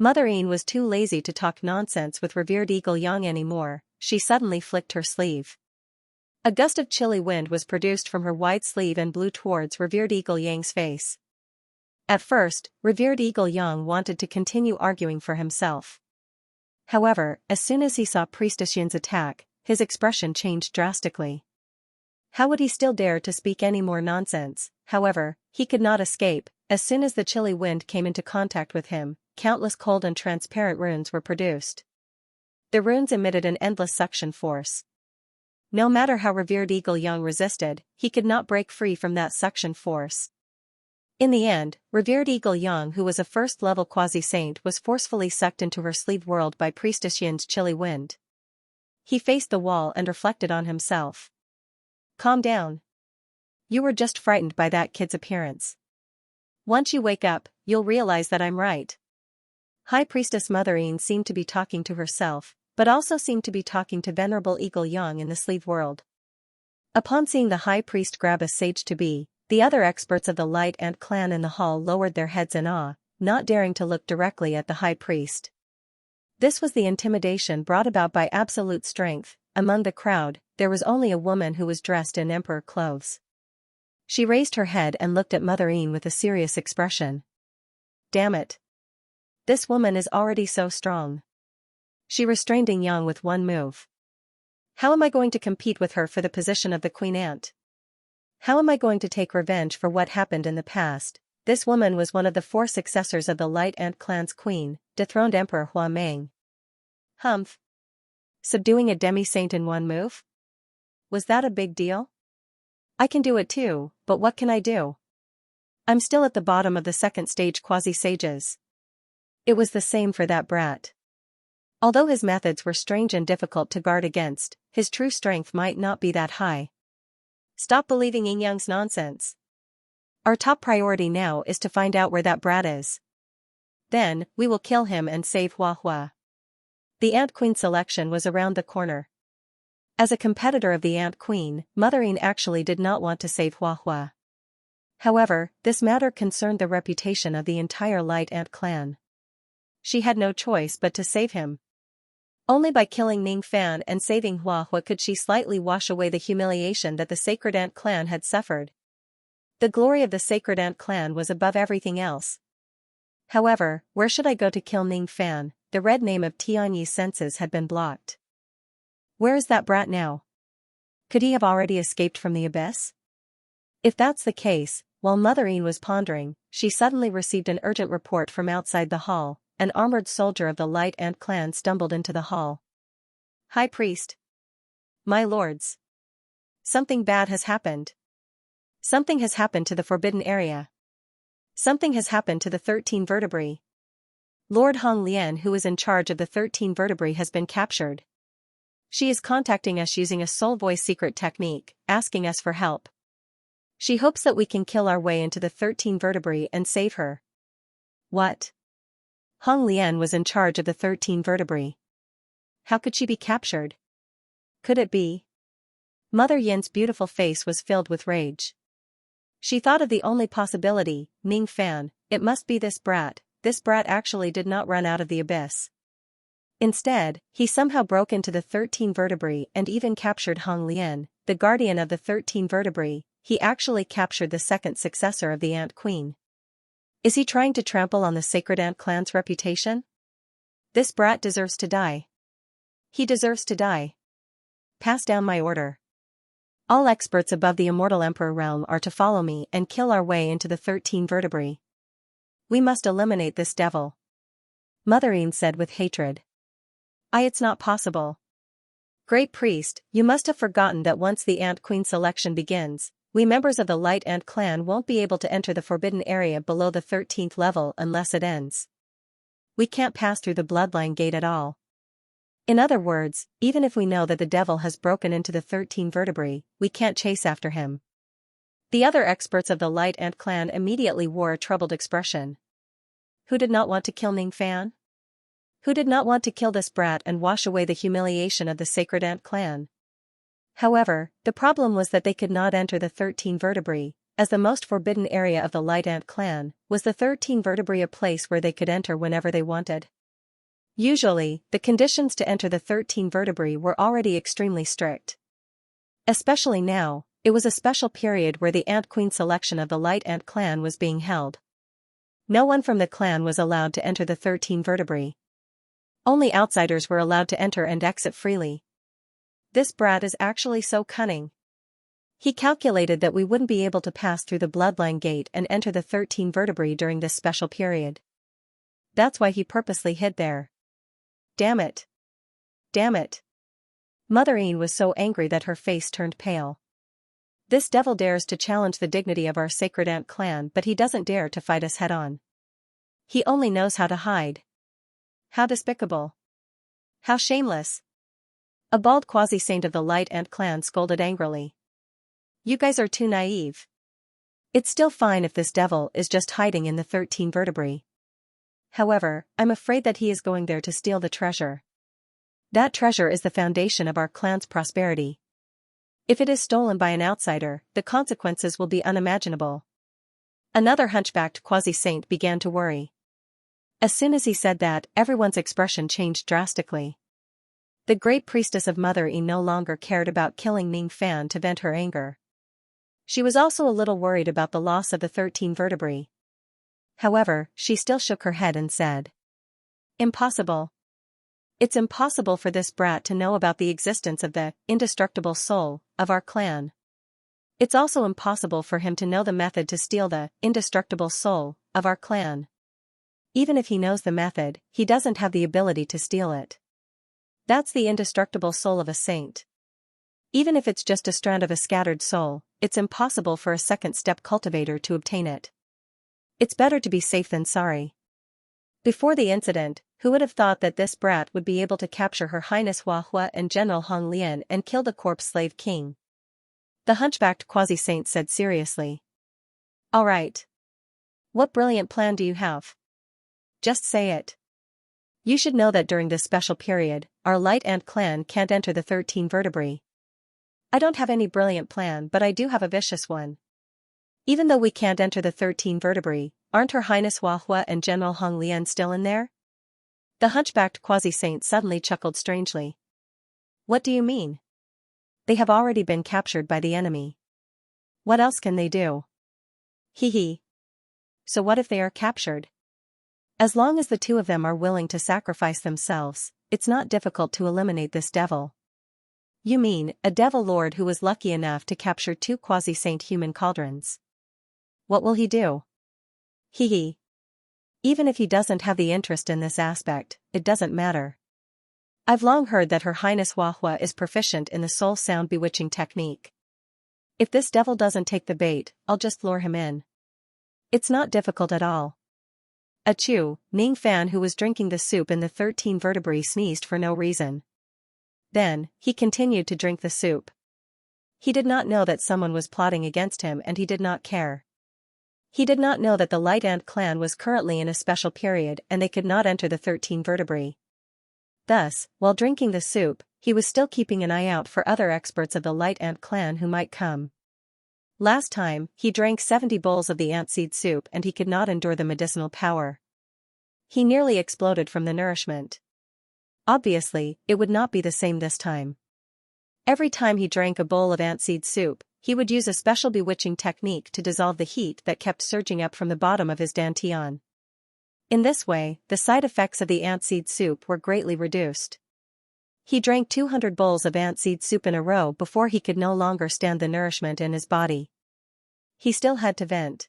Mother Een was too lazy to talk nonsense with revered Eagle Yang anymore. She suddenly flicked her sleeve. A gust of chilly wind was produced from her wide sleeve and blew towards revered Eagle Yang's face. At first, revered Eagle Yang wanted to continue arguing for himself. However, as soon as he saw Priestess Yin's attack, his expression changed drastically. How would he still dare to speak any more nonsense? However, he could not escape. As soon as the chilly wind came into contact with him, countless cold and transparent runes were produced. The runes emitted an endless suction force. No matter how revered Eagle Yang resisted, he could not break free from that suction force. In the end, revered Eagle Yang, who was a first-level quasi-saint, was forcefully sucked into her sleeve world by Priestess Yin's chilly wind. He faced the wall and reflected on himself. Calm down. You were just frightened by that kid's appearance. Once you wake up, you'll realize that I'm right. High Priestess Mother Een seemed to be talking to herself, but also seemed to be talking to Venerable Eagle Yang in the sleeve world. Upon seeing the High Priest grab a sage-to-be, the other experts of the Light Ant clan in the hall lowered their heads in awe, not daring to look directly at the High Priest. This was the intimidation brought about by absolute strength. Among the crowd, there was only a woman who was dressed in emperor clothes. She raised her head and looked at Mother Een with a serious expression. Damn it. This woman is already so strong. She restrained Yin Yang with one move. How am I going to compete with her for the position of the Queen Ant? How am I going to take revenge for what happened in the past? This woman was one of the 4 successors of the Light Ant clan's queen, dethroned Emperor Hua Meng. Humph. Subduing a demi-saint in one move? Was that a big deal? I can do it too, but what can I do? I'm still at the bottom of the second stage quasi-sages. It was the same for that brat. Although his methods were strange and difficult to guard against, his true strength might not be that high. Stop believing Yin Yang's nonsense. Our top priority now is to find out where that brat is. Then, we will kill him and save Hua Hua. The Ant Queen selection was around the corner. As a competitor of the Ant Queen, Mother Een actually did not want to save Hua Hua. However, this matter concerned the reputation of the entire Light Ant clan. She had no choice but to save him. Only by killing Ning Fan and saving Hua Hua could she slightly wash away the humiliation that the Sacred Ant clan had suffered. The glory of the Sacred Ant clan was above everything else. However, where should I go to kill Ning Fan? The red name of Tianyi's senses had been blocked. Where is that brat now? Could he have already escaped from the abyss? If that's the case, while Mother Een was pondering, she suddenly received an urgent report from outside the hall. An armored soldier of the Light Ant clan stumbled into the hall. High Priest. My lords. Something bad has happened. Something has happened to the Forbidden Area. Something has happened to the 13 vertebrae. Lord Hong Lian, who is in charge of the 13 vertebrae, has been captured. She is contacting us using a soul voice secret technique, asking us for help. She hopes that we can kill our way into the 13 vertebrae and save her. What? Hong Lian was in charge of the 13 vertebrae. How could she be captured? Could it be? Mother Yin's beautiful face was filled with rage. She thought of the only possibility, Ning Fan. It must be this brat. This brat actually did not run out of the abyss. Instead, he somehow broke into the 13 vertebrae and even captured Hong Lian, the guardian of the 13 vertebrae. He actually captured the second successor of the Ant Queen. Is he trying to trample on the Sacred Ant clan's reputation? This brat deserves to die. He deserves to die. Pass down my order. All experts above the Immortal Emperor realm are to follow me and kill our way into the 13 vertebrae. We must eliminate this devil. Mother Een said with hatred. It's not possible. Great Priest, you must have forgotten that once the Ant Queen selection begins, we members of the Light Ant clan won't be able to enter the Forbidden Area below the 13th level unless it ends. We can't pass through the Bloodline Gate at all. In other words, even if we know that the devil has broken into the 13 vertebrae, we can't chase after him. The other experts of the Light Ant clan immediately wore a troubled expression. Who did not want to kill Ning Fan? Who did not want to kill this brat and wash away the humiliation of the Sacred Ant clan? However, the problem was that they could not enter the 13 vertebrae. As the most forbidden area of the Light Ant clan, was the 13 vertebrae a place where they could enter whenever they wanted? Usually, the conditions to enter the 13 vertebrae were already extremely strict. Especially now, it was a special period where the Ant Queen selection of the Light Ant clan was being held. No one from the clan was allowed to enter the 13 vertebrae. Only outsiders were allowed to enter and exit freely. This brat is actually so cunning. He calculated that we wouldn't be able to pass through the bloodline gate and enter the 13 vertebrae during this special period. That's why he purposely hid there. Damn it. Damn it. Mother Een was so angry that her face turned pale. This devil dares to challenge the dignity of our sacred ant clan, but he doesn't dare to fight us head-on. He only knows how to hide. How despicable. How shameless. A bald quasi-saint of the Light Ant clan scolded angrily. You guys are too naive. It's still fine if this devil is just hiding in the 13 vertebrae. However, I'm afraid that he is going there to steal the treasure. That treasure is the foundation of our clan's prosperity. If it is stolen by an outsider, the consequences will be unimaginable. Another hunchbacked quasi-saint began to worry. As soon as he said that, everyone's expression changed drastically. The great priestess of Mother Een no longer cared about killing Ning Fan to vent her anger. She was also a little worried about the loss of the 13 vertebrae. However, she still shook her head and said, Impossible. It's impossible for this brat to know about the existence of the indestructible soul of our clan. It's also impossible for him to know the method to steal the indestructible soul of our clan. Even if he knows the method, he doesn't have the ability to steal it. That's the indestructible soul of a saint. Even if it's just a strand of a scattered soul, it's impossible for a second-step cultivator to obtain it. It's better to be safe than sorry. Before the incident, who would have thought that this brat would be able to capture Her Highness Hua Hua and General Hong Lian and kill the corpse slave king? The hunchbacked quasi-saint said seriously. All right. What brilliant plan do you have? Just say it. You should know that during this special period, our Light Ant clan can't enter the 13 vertebrae. I don't have any brilliant plan, but I do have a vicious one. Even though we can't enter the 13 vertebrae, aren't Her Highness Hua Hua and General Hong Lian still in there? The hunchbacked quasi-saint suddenly chuckled strangely. What do you mean? They have already been captured by the enemy. What else can they do? Hee hee. So what if they are captured? As long as the two of them are willing to sacrifice themselves, it's not difficult to eliminate this devil. You mean, a devil lord who was lucky enough to capture 2 quasi-saint human cauldrons. What will he do? Hee hee. Even if he doesn't have the interest in this aspect, it doesn't matter. I've long heard that Her Highness Hua Hua is proficient in the soul sound bewitching technique. If this devil doesn't take the bait, I'll just lure him in. It's not difficult at all. Achoo, Ning Fan, who was drinking the soup in the 13 vertebrae, sneezed for no reason. Then, he continued to drink the soup. He did not know that someone was plotting against him, and he did not care. He did not know that the Light Ant clan was currently in a special period and they could not enter the 13 vertebrae. Thus, while drinking the soup, he was still keeping an eye out for other experts of the Light Ant clan who might come. Last time, he drank 70 bowls of the ant seed soup and he could not endure the medicinal power. He nearly exploded from the nourishment. Obviously, it would not be the same this time. Every time he drank a bowl of ant seed soup, he would use a special bewitching technique to dissolve the heat that kept surging up from the bottom of his dantian. In this way, the side effects of the ant seed soup were greatly reduced. He drank 200 bowls of ant seed soup in a row before he could no longer stand the nourishment in his body. He still had to vent.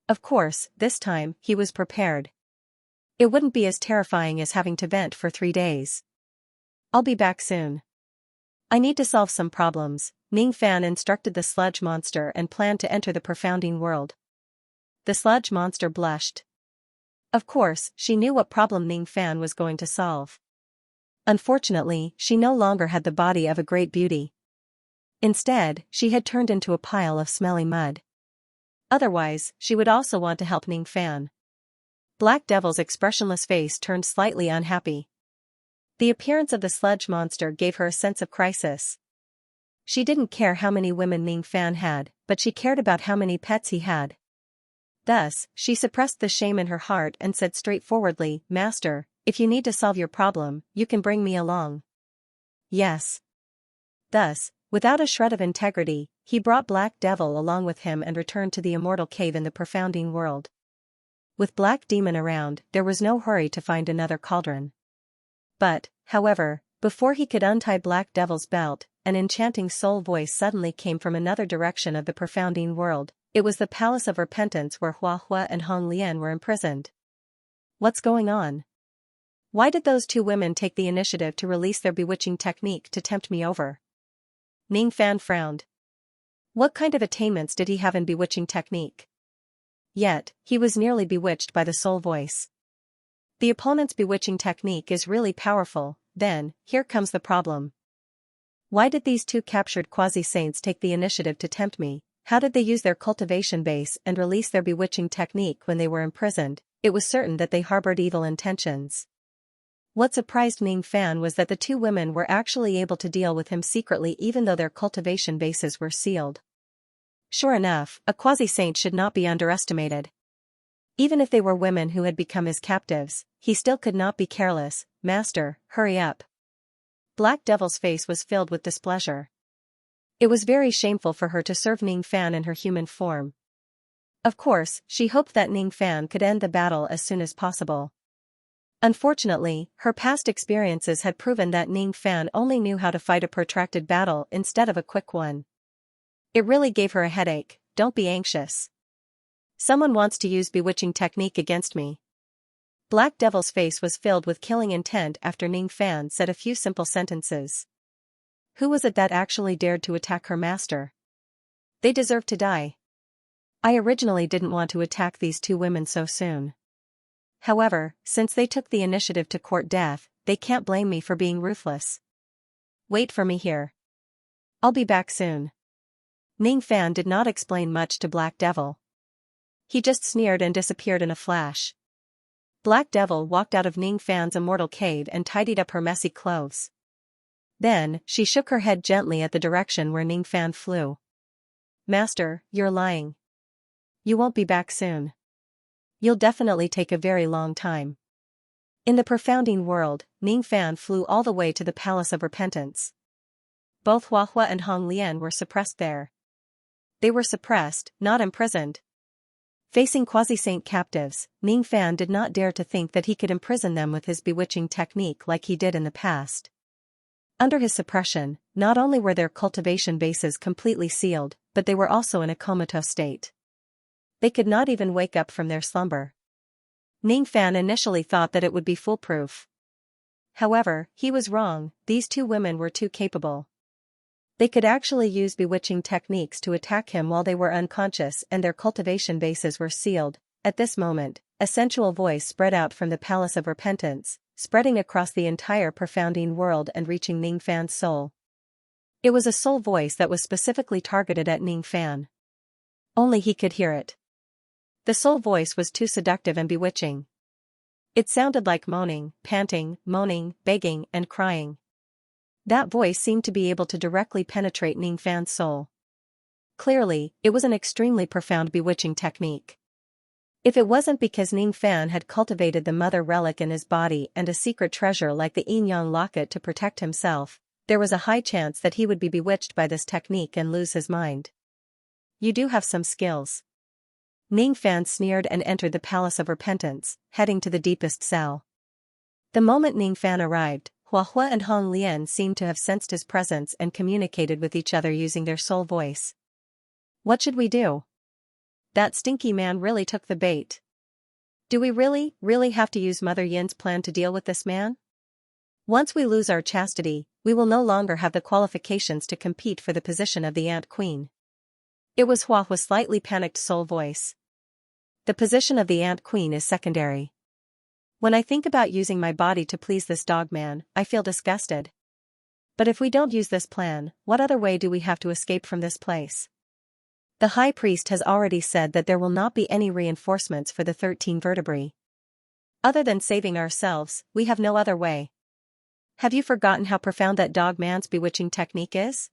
Of course, this time, he was prepared. It wouldn't be as terrifying as having to vent for 3 days. I'll be back soon. I need to solve some problems. Ning Fan instructed the sludge monster and planned to enter the profounding world. The sludge monster blushed. Of course, she knew what problem Ning Fan was going to solve. Unfortunately, she no longer had the body of a great beauty. Instead, she had turned into a pile of smelly mud. Otherwise, she would also want to help Ning Fan. Black Devil's expressionless face turned slightly unhappy. The appearance of the sludge monster gave her a sense of crisis. She didn't care how many women Ning Fan had, but she cared about how many pets he had. Thus, she suppressed the shame in her heart and said straightforwardly, "Master, If you need to solve your problem, you can bring me along. Yes. Thus, without a shred of integrity, he brought Black Devil along with him and returned to the immortal cave in the profounding world. With Black Demon around, there was no hurry to find another cauldron. But, however, before he could untie Black Devil's belt, an enchanting soul voice suddenly came from another direction of the profounding world. It was the Palace of Repentance where Hua Hua and Hong Lian were imprisoned. What's going on? Why did those two women take the initiative to release their bewitching technique to tempt me over? Ning Fan frowned. What kind of attainments did he have in bewitching technique? Yet, he was nearly bewitched by the soul voice. The opponent's bewitching technique is really powerful. Then, here comes the problem. Why did these two captured quasi-saints take the initiative to tempt me? How did they use their cultivation base and release their bewitching technique when they were imprisoned? It was certain that they harbored evil intentions. What surprised Ning Fan was that the two women were actually able to deal with him secretly even though their cultivation bases were sealed. Sure enough, a quasi-saint should not be underestimated. Even if they were women who had become his captives, he still could not be careless. Master, hurry up. Black Devil's face was filled with displeasure. It was very shameful for her to serve Ning Fan in her human form. Of course, she hoped that Ning Fan could end the battle as soon as possible. Unfortunately, her past experiences had proven that Ning Fan only knew how to fight a protracted battle instead of a quick one. It really gave her a headache. Don't be anxious. Someone wants to use bewitching technique against me. Black Devil's face was filled with killing intent after Ning Fan said a few simple sentences. Who was it that actually dared to attack her master? They deserve to die. I originally didn't want to attack these two women so soon. However, since they took the initiative to court death, they can't blame me for being ruthless. Wait for me here. I'll be back soon. Ning Fan did not explain much to Black Devil. He just sneered and disappeared in a flash. Black Devil walked out of Ning Fan's immortal cave and tidied up her messy clothes. Then, she shook her head gently at the direction where Ning Fan flew. Master, you're lying. You won't be back soon. You'll definitely take a very long time. In the profounding world, Ning Fan flew all the way to the Palace of Repentance. Both Hua Hua and Hong Lian were suppressed there. They were suppressed, not imprisoned. Facing quasi-saint captives, Ning Fan did not dare to think that he could imprison them with his bewitching technique like he did in the past. Under his suppression, not only were their cultivation bases completely sealed, but they were also in a comatose state. They could not even wake up from their slumber. Ning Fan initially thought that it would be foolproof. However, he was wrong. These two women were too capable. They could actually use bewitching techniques to attack him while they were unconscious and their cultivation bases were sealed. At this moment, a sensual voice spread out from the Palace of Repentance, spreading across the entire profounding world and reaching Ning Fan's soul. It was a soul voice that was specifically targeted at Ning Fan. Only he could hear it. The soul voice was too seductive and bewitching. It sounded like moaning, panting, moaning, begging, and crying. That voice seemed to be able to directly penetrate Ning Fan's soul. Clearly, it was an extremely profound bewitching technique. If it wasn't because Ning Fan had cultivated the mother relic in his body and a secret treasure like the Yin Yang locket to protect himself, there was a high chance that he would be bewitched by this technique and lose his mind. You do have some skills. Ning Fan sneered and entered the Palace of Repentance, heading to the deepest cell. The moment Ning Fan arrived, Hua Hua and Hong Lian seemed to have sensed his presence and communicated with each other using their soul voice. What should we do? That stinky man really took the bait. Do we really have to use Mother Yin's plan to deal with this man? Once we lose our chastity, we will no longer have the qualifications to compete for the position of the Ant Queen. It was Hua Hua's slightly panicked soul voice. The position of the Ant Queen is secondary. When I think about using my body to please this dog man, I feel disgusted. But if we don't use this plan, what other way do we have to escape from this place? The High Priest has already said that there will not be any reinforcements for the 13 vertebrae. Other than saving ourselves, we have no other way. Have you forgotten how profound that dog man's bewitching technique is?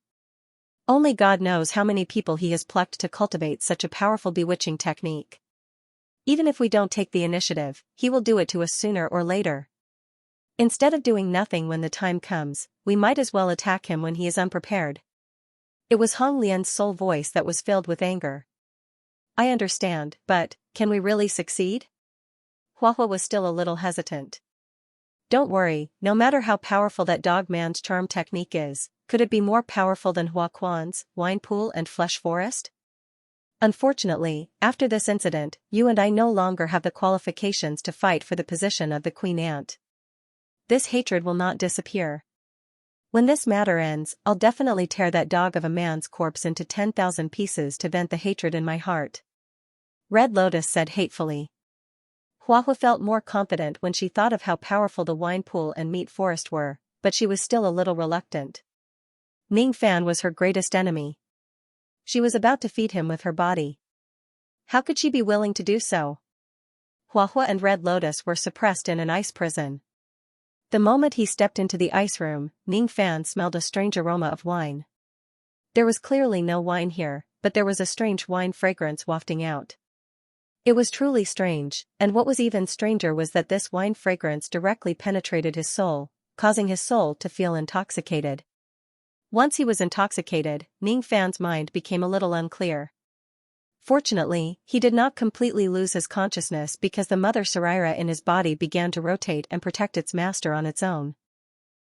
Only God knows how many people he has plucked to cultivate such a powerful bewitching technique. Even if we don't take the initiative, he will do it to us sooner or later. Instead of doing nothing when the time comes, we might as well attack him when he is unprepared. It was Hong Lian's sole voice that was filled with anger. I understand, but, can we really succeed? Huahua was still a little hesitant. Don't worry, no matter how powerful that dog man's charm technique is, could it be more powerful than Hua Quan's wine pool and flesh forest? Unfortunately, after this incident, you and I no longer have the qualifications to fight for the position of the Queen Ant. This hatred will not disappear. When this matter ends, I'll definitely tear that dog of a man's corpse into 10,000 pieces to vent the hatred in my heart. Red Lotus said hatefully. Huahua felt more confident when she thought of how powerful the wine pool and meat forest were, but she was still a little reluctant. Ning Fan was her greatest enemy. She was about to feed him with her body. How could she be willing to do so? Huahua and Red Lotus were suppressed in an ice prison. The moment he stepped into the ice room, Ning Fan smelled a strange aroma of wine. There was clearly no wine here, but there was a strange wine fragrance wafting out. It was truly strange, and what was even stranger was that this wine fragrance directly penetrated his soul, causing his soul to feel intoxicated. Once he was intoxicated, Ning Fan's mind became a little unclear. Fortunately, he did not completely lose his consciousness because the mother Saraira in his body began to rotate and protect its master on its own.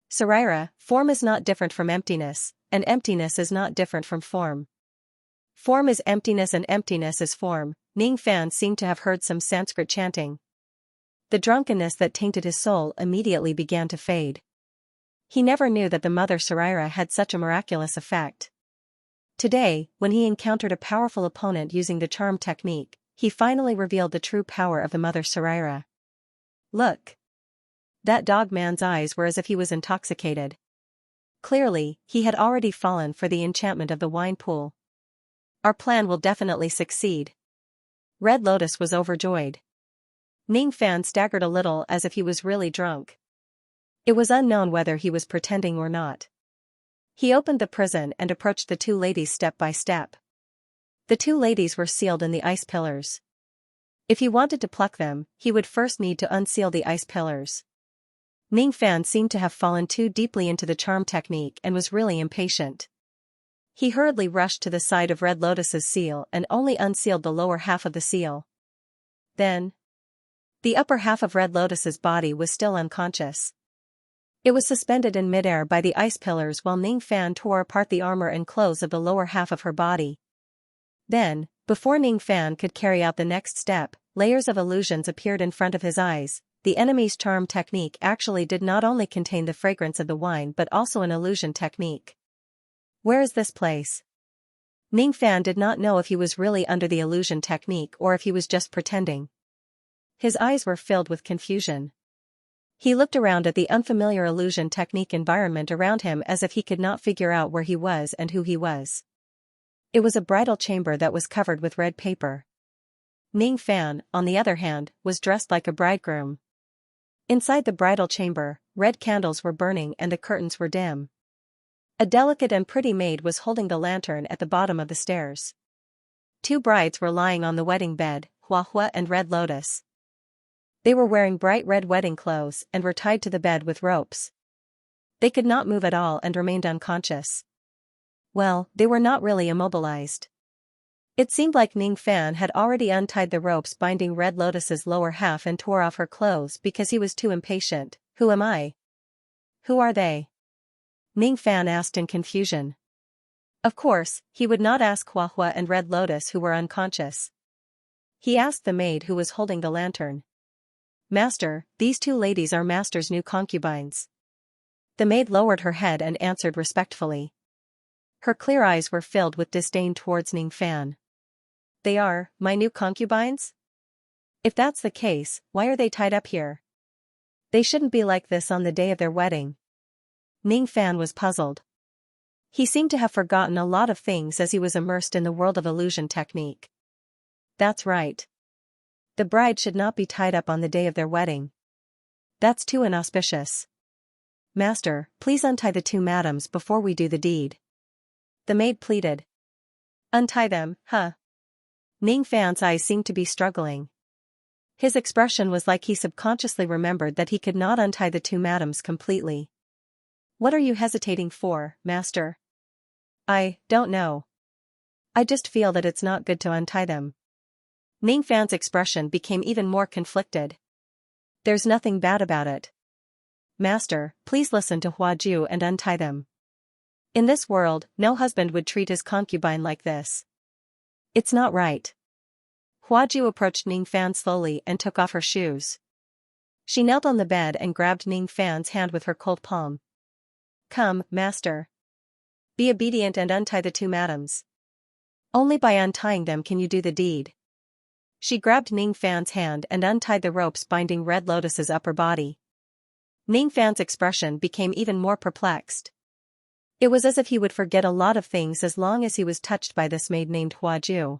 Saraira, form is not different from emptiness, and emptiness is not different from form. Form is emptiness and emptiness is form. Ning Fan seemed to have heard some Sanskrit chanting. The drunkenness that tainted his soul immediately began to fade. He never knew that the mother Saraira had such a miraculous effect. Today, when he encountered a powerful opponent using the charm technique, he finally revealed the true power of the mother Saraira. Look! That dog man's eyes were as if he was intoxicated. Clearly, he had already fallen for the enchantment of the wine pool. Our plan will definitely succeed. Red Lotus was overjoyed. Ning Fan staggered a little as if he was really drunk. It was unknown whether he was pretending or not. He opened the prison and approached the two ladies step by step. The two ladies were sealed in the ice pillars. If he wanted to pluck them, he would first need to unseal the ice pillars. Ning Fan seemed to have fallen too deeply into the charm technique and was really impatient. He hurriedly rushed to the side of Red Lotus's seal and only unsealed the lower half of the seal. Then, the upper half of Red Lotus's body was still unconscious. It was suspended in midair by the ice pillars while Ning Fan tore apart the armor and clothes of the lower half of her body. Then, before Ning Fan could carry out the next step, layers of illusions appeared in front of his eyes. The enemy's charm technique actually did not only contain the fragrance of the wine but also an illusion technique. Where is this place? Ning Fan did not know if he was really under the illusion technique or if he was just pretending. His eyes were filled with confusion. He looked around at the unfamiliar illusion technique environment around him as if he could not figure out where he was and who he was. It was a bridal chamber that was covered with red paper. Ning Fan, on the other hand, was dressed like a bridegroom. Inside the bridal chamber, red candles were burning and the curtains were dim. A delicate and pretty maid was holding the lantern at the bottom of the stairs. Two brides were lying on the wedding bed, Huahua and Red Lotus. They were wearing bright red wedding clothes and were tied to the bed with ropes. They could not move at all and remained unconscious. Well, they were not really immobilized. It seemed like Ning Fan had already untied the ropes binding Red Lotus's lower half and tore off her clothes because he was too impatient. Who am I? Who are they? Ning Fan asked in confusion. Of course, he would not ask Huahua and Red Lotus who were unconscious. He asked the maid who was holding the lantern. Master, these two ladies are Master's new concubines. The maid lowered her head and answered respectfully. Her clear eyes were filled with disdain towards Ning Fan. They are, my new concubines? If that's the case, why are they tied up here? They shouldn't be like this on the day of their wedding. Ning Fan was puzzled. He seemed to have forgotten a lot of things as he was immersed in the world of illusion technique. That's right. The bride should not be tied up on the day of their wedding. That's too inauspicious. Master, please untie the two madams before we do the deed. The maid pleaded. Untie them, huh? Ning Fan's eyes seemed to be struggling. His expression was like he subconsciously remembered that he could not untie the two madams completely. "What are you hesitating for, master?" "I don't know. I just feel that it's not good to untie them." Ning Fan's expression became even more conflicted. "There's nothing bad about it. Master, please listen to Huaju and untie them. In this world, no husband would treat his concubine like this. It's not right." Huaju approached Ning Fan slowly and took off her shoes. She knelt on the bed and grabbed Ning Fan's hand with her cold palm. "Come, master. Be obedient and untie the two madams. Only by untying them can you do the deed." She grabbed Ning Fan's hand and untied the ropes binding Red Lotus's upper body. Ning Fan's expression became even more perplexed. It was as if he would forget a lot of things as long as he was touched by this maid named Huaju.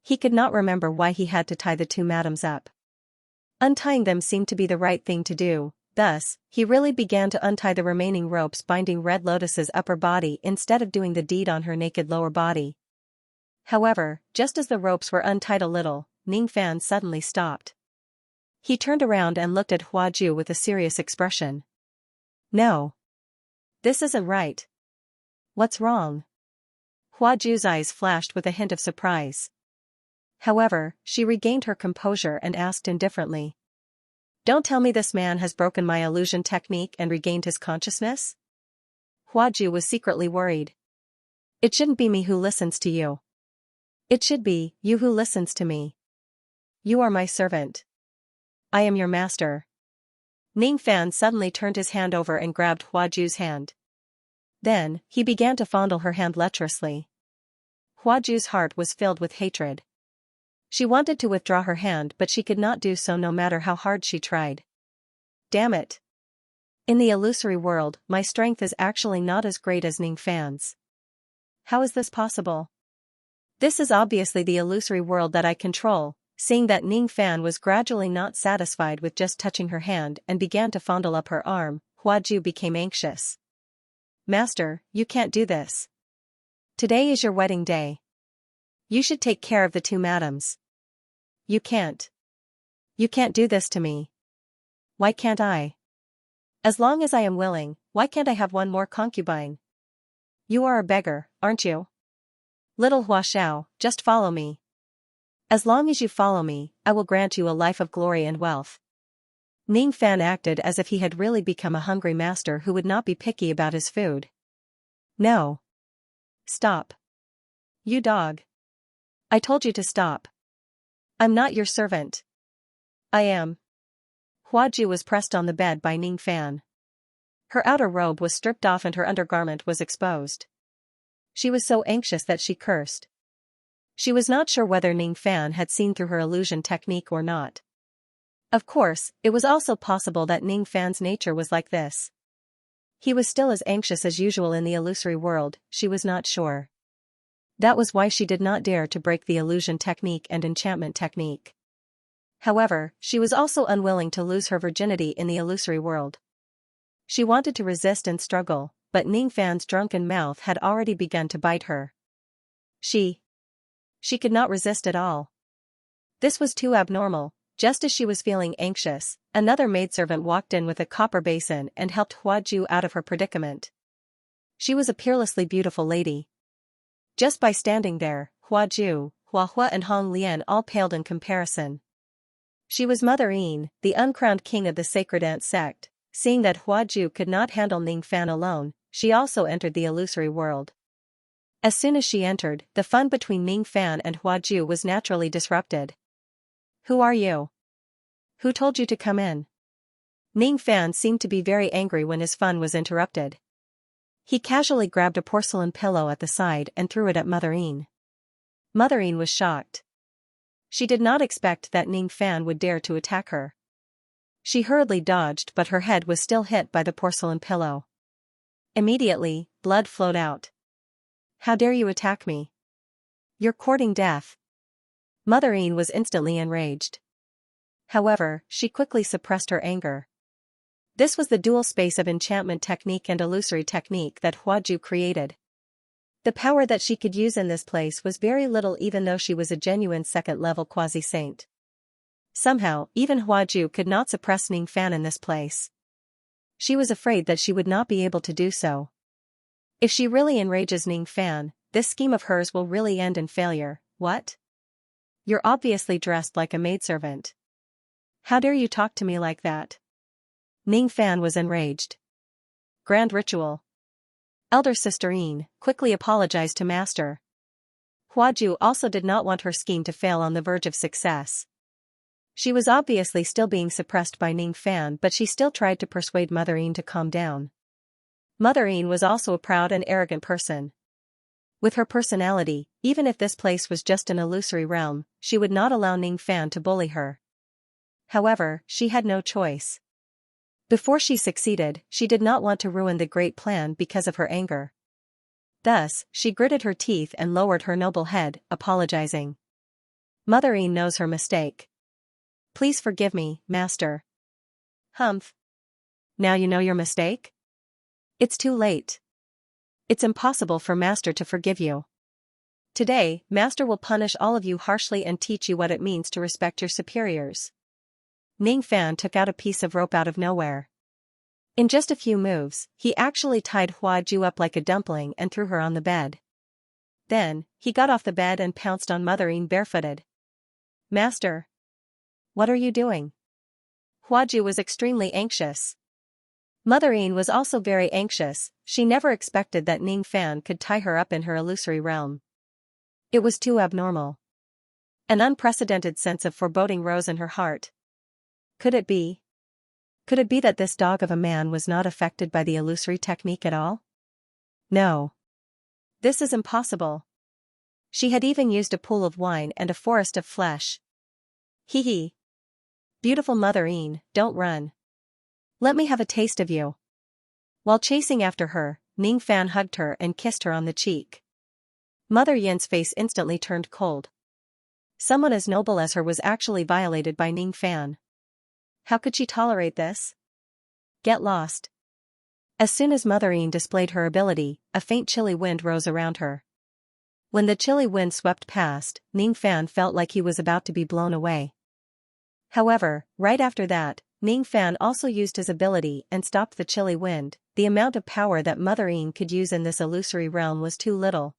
He could not remember why he had to tie the two madams up. Untying them seemed to be the right thing to do, thus, he really began to untie the remaining ropes binding Red Lotus's upper body instead of doing the deed on her naked lower body. However, just as the ropes were untied a little, Ning Fan suddenly stopped. He turned around and looked at Huaju with a serious expression. "No. This isn't right. What's wrong?" Huaju's eyes flashed with a hint of surprise. However, she regained her composure and asked indifferently. "Don't tell me this man has broken my illusion technique and regained his consciousness?" Huaju was secretly worried. "It shouldn't be me who listens to you. It should be you who listens to me. You are my servant. I am your master." Ning Fan suddenly turned his hand over and grabbed Huaju's hand. Then, he began to fondle her hand lecherously. Huaju's heart was filled with hatred. She wanted to withdraw her hand but she could not do so no matter how hard she tried. "Damn it. In the illusory world, my strength is actually not as great as Ning Fan's. How is this possible? This is obviously the illusory world that I control." Seeing that Ning Fan was gradually not satisfied with just touching her hand and began to fondle up her arm, Huaju became anxious. "Master, you can't do this. Today is your wedding day. You should take care of the two madams. You can't. You can't do this to me." "Why can't I? As long as I am willing, why can't I have one more concubine? You are a beggar, aren't you? Little Huashao, just follow me. As long as you follow me, I will grant you a life of glory and wealth." Ning Fan acted as if he had really become a hungry master who would not be picky about his food. "No. Stop. You dog. I told you to stop. I'm not your servant. I am." Huaju was pressed on the bed by Ning Fan. Her outer robe was stripped off and her undergarment was exposed. She was so anxious that she cursed. She was not sure whether Ning Fan had seen through her illusion technique or not. Of course, it was also possible that Ning Fan's nature was like this. He was still as anxious as usual in the illusory world, she was not sure. That was why she did not dare to break the illusion technique and enchantment technique. However, she was also unwilling to lose her virginity in the illusory world. She wanted to resist and struggle, but Ning Fan's drunken mouth had already begun to bite her. She could not resist at all. This was too abnormal. Just as she was feeling anxious, another maidservant walked in with a copper basin and helped Huaju out of her predicament. She was a peerlessly beautiful lady. Just by standing there, Huaju, Huahua and Hong Lian all paled in comparison. She was Mother Yin, the uncrowned king of the Sacred Ant sect. Seeing that Huaju could not handle Ning Fan alone, she also entered the illusory world. As soon as she entered, the fun between Ning Fan and Huaju was naturally disrupted. "Who are you? Who told you to come in?" Ning Fan seemed to be very angry when his fun was interrupted. He casually grabbed a porcelain pillow at the side and threw it at Mother Yin. Mother Yin was shocked. She did not expect that Ning Fan would dare to attack her. She hurriedly dodged but her head was still hit by the porcelain pillow. Immediately, blood flowed out. "How dare you attack me? You're courting death." Mother Yin was instantly enraged. However, she quickly suppressed her anger. This was the dual space of enchantment technique and illusory technique that Huaju created. The power that she could use in this place was very little even though she was a genuine second-level quasi-saint. Somehow, even Huaju could not suppress Ning Fan in this place. She was afraid that she would not be able to do so. If she really enrages Ning Fan, this scheme of hers will really end in failure. What? You're obviously dressed like a maidservant. How dare you talk to me like that? Ning Fan was enraged. Grand ritual. Elder Sister Yin quickly apologized to Master. Huaju also did not want her scheme to fail on the verge of success. She was obviously still being suppressed by Ning Fan, but she still tried to persuade Mother Yin to calm down. Mother Yin was also a proud and arrogant person. With her personality, even if this place was just an illusory realm, she would not allow Ning Fan to bully her. However, she had no choice. Before she succeeded, she did not want to ruin the great plan because of her anger. Thus, she gritted her teeth and lowered her noble head, apologizing. Mother Yin knows her mistake. Please forgive me, Master. Humph. Now you know your mistake? It's too late. It's impossible for Master to forgive you. Today, Master will punish all of you harshly and teach you what it means to respect your superiors. Ning Fan took out a piece of rope out of nowhere. In just a few moves, he actually tied Huaju up like a dumpling and threw her on the bed. Then, he got off the bed and pounced on Mother Yin barefooted. Master! What are you doing? Huaju was extremely anxious. Mother Yin was also very anxious. She never expected that Ning Fan could tie her up in her illusory realm. It was too abnormal. An unprecedented sense of foreboding rose in her heart. Could it be? Could it be that this dog of a man was not affected by the illusory technique at all? No. This is impossible. She had even used a pool of wine and a forest of flesh. Hee hee. Beautiful Mother Yin, don't run. Let me have a taste of you. While chasing after her, Ning Fan hugged her and kissed her on the cheek. Mother Yin's face instantly turned cold. Someone as noble as her was actually violated by Ning Fan. How could she tolerate this? Get lost. As soon as Mother Yin displayed her ability, a faint chilly wind rose around her. When the chilly wind swept past, Ning Fan felt like he was about to be blown away. However, right after that, Ning Fan also used his ability and stopped the chilly wind. The amount of power that Mother Yin could use in this illusory realm was too little.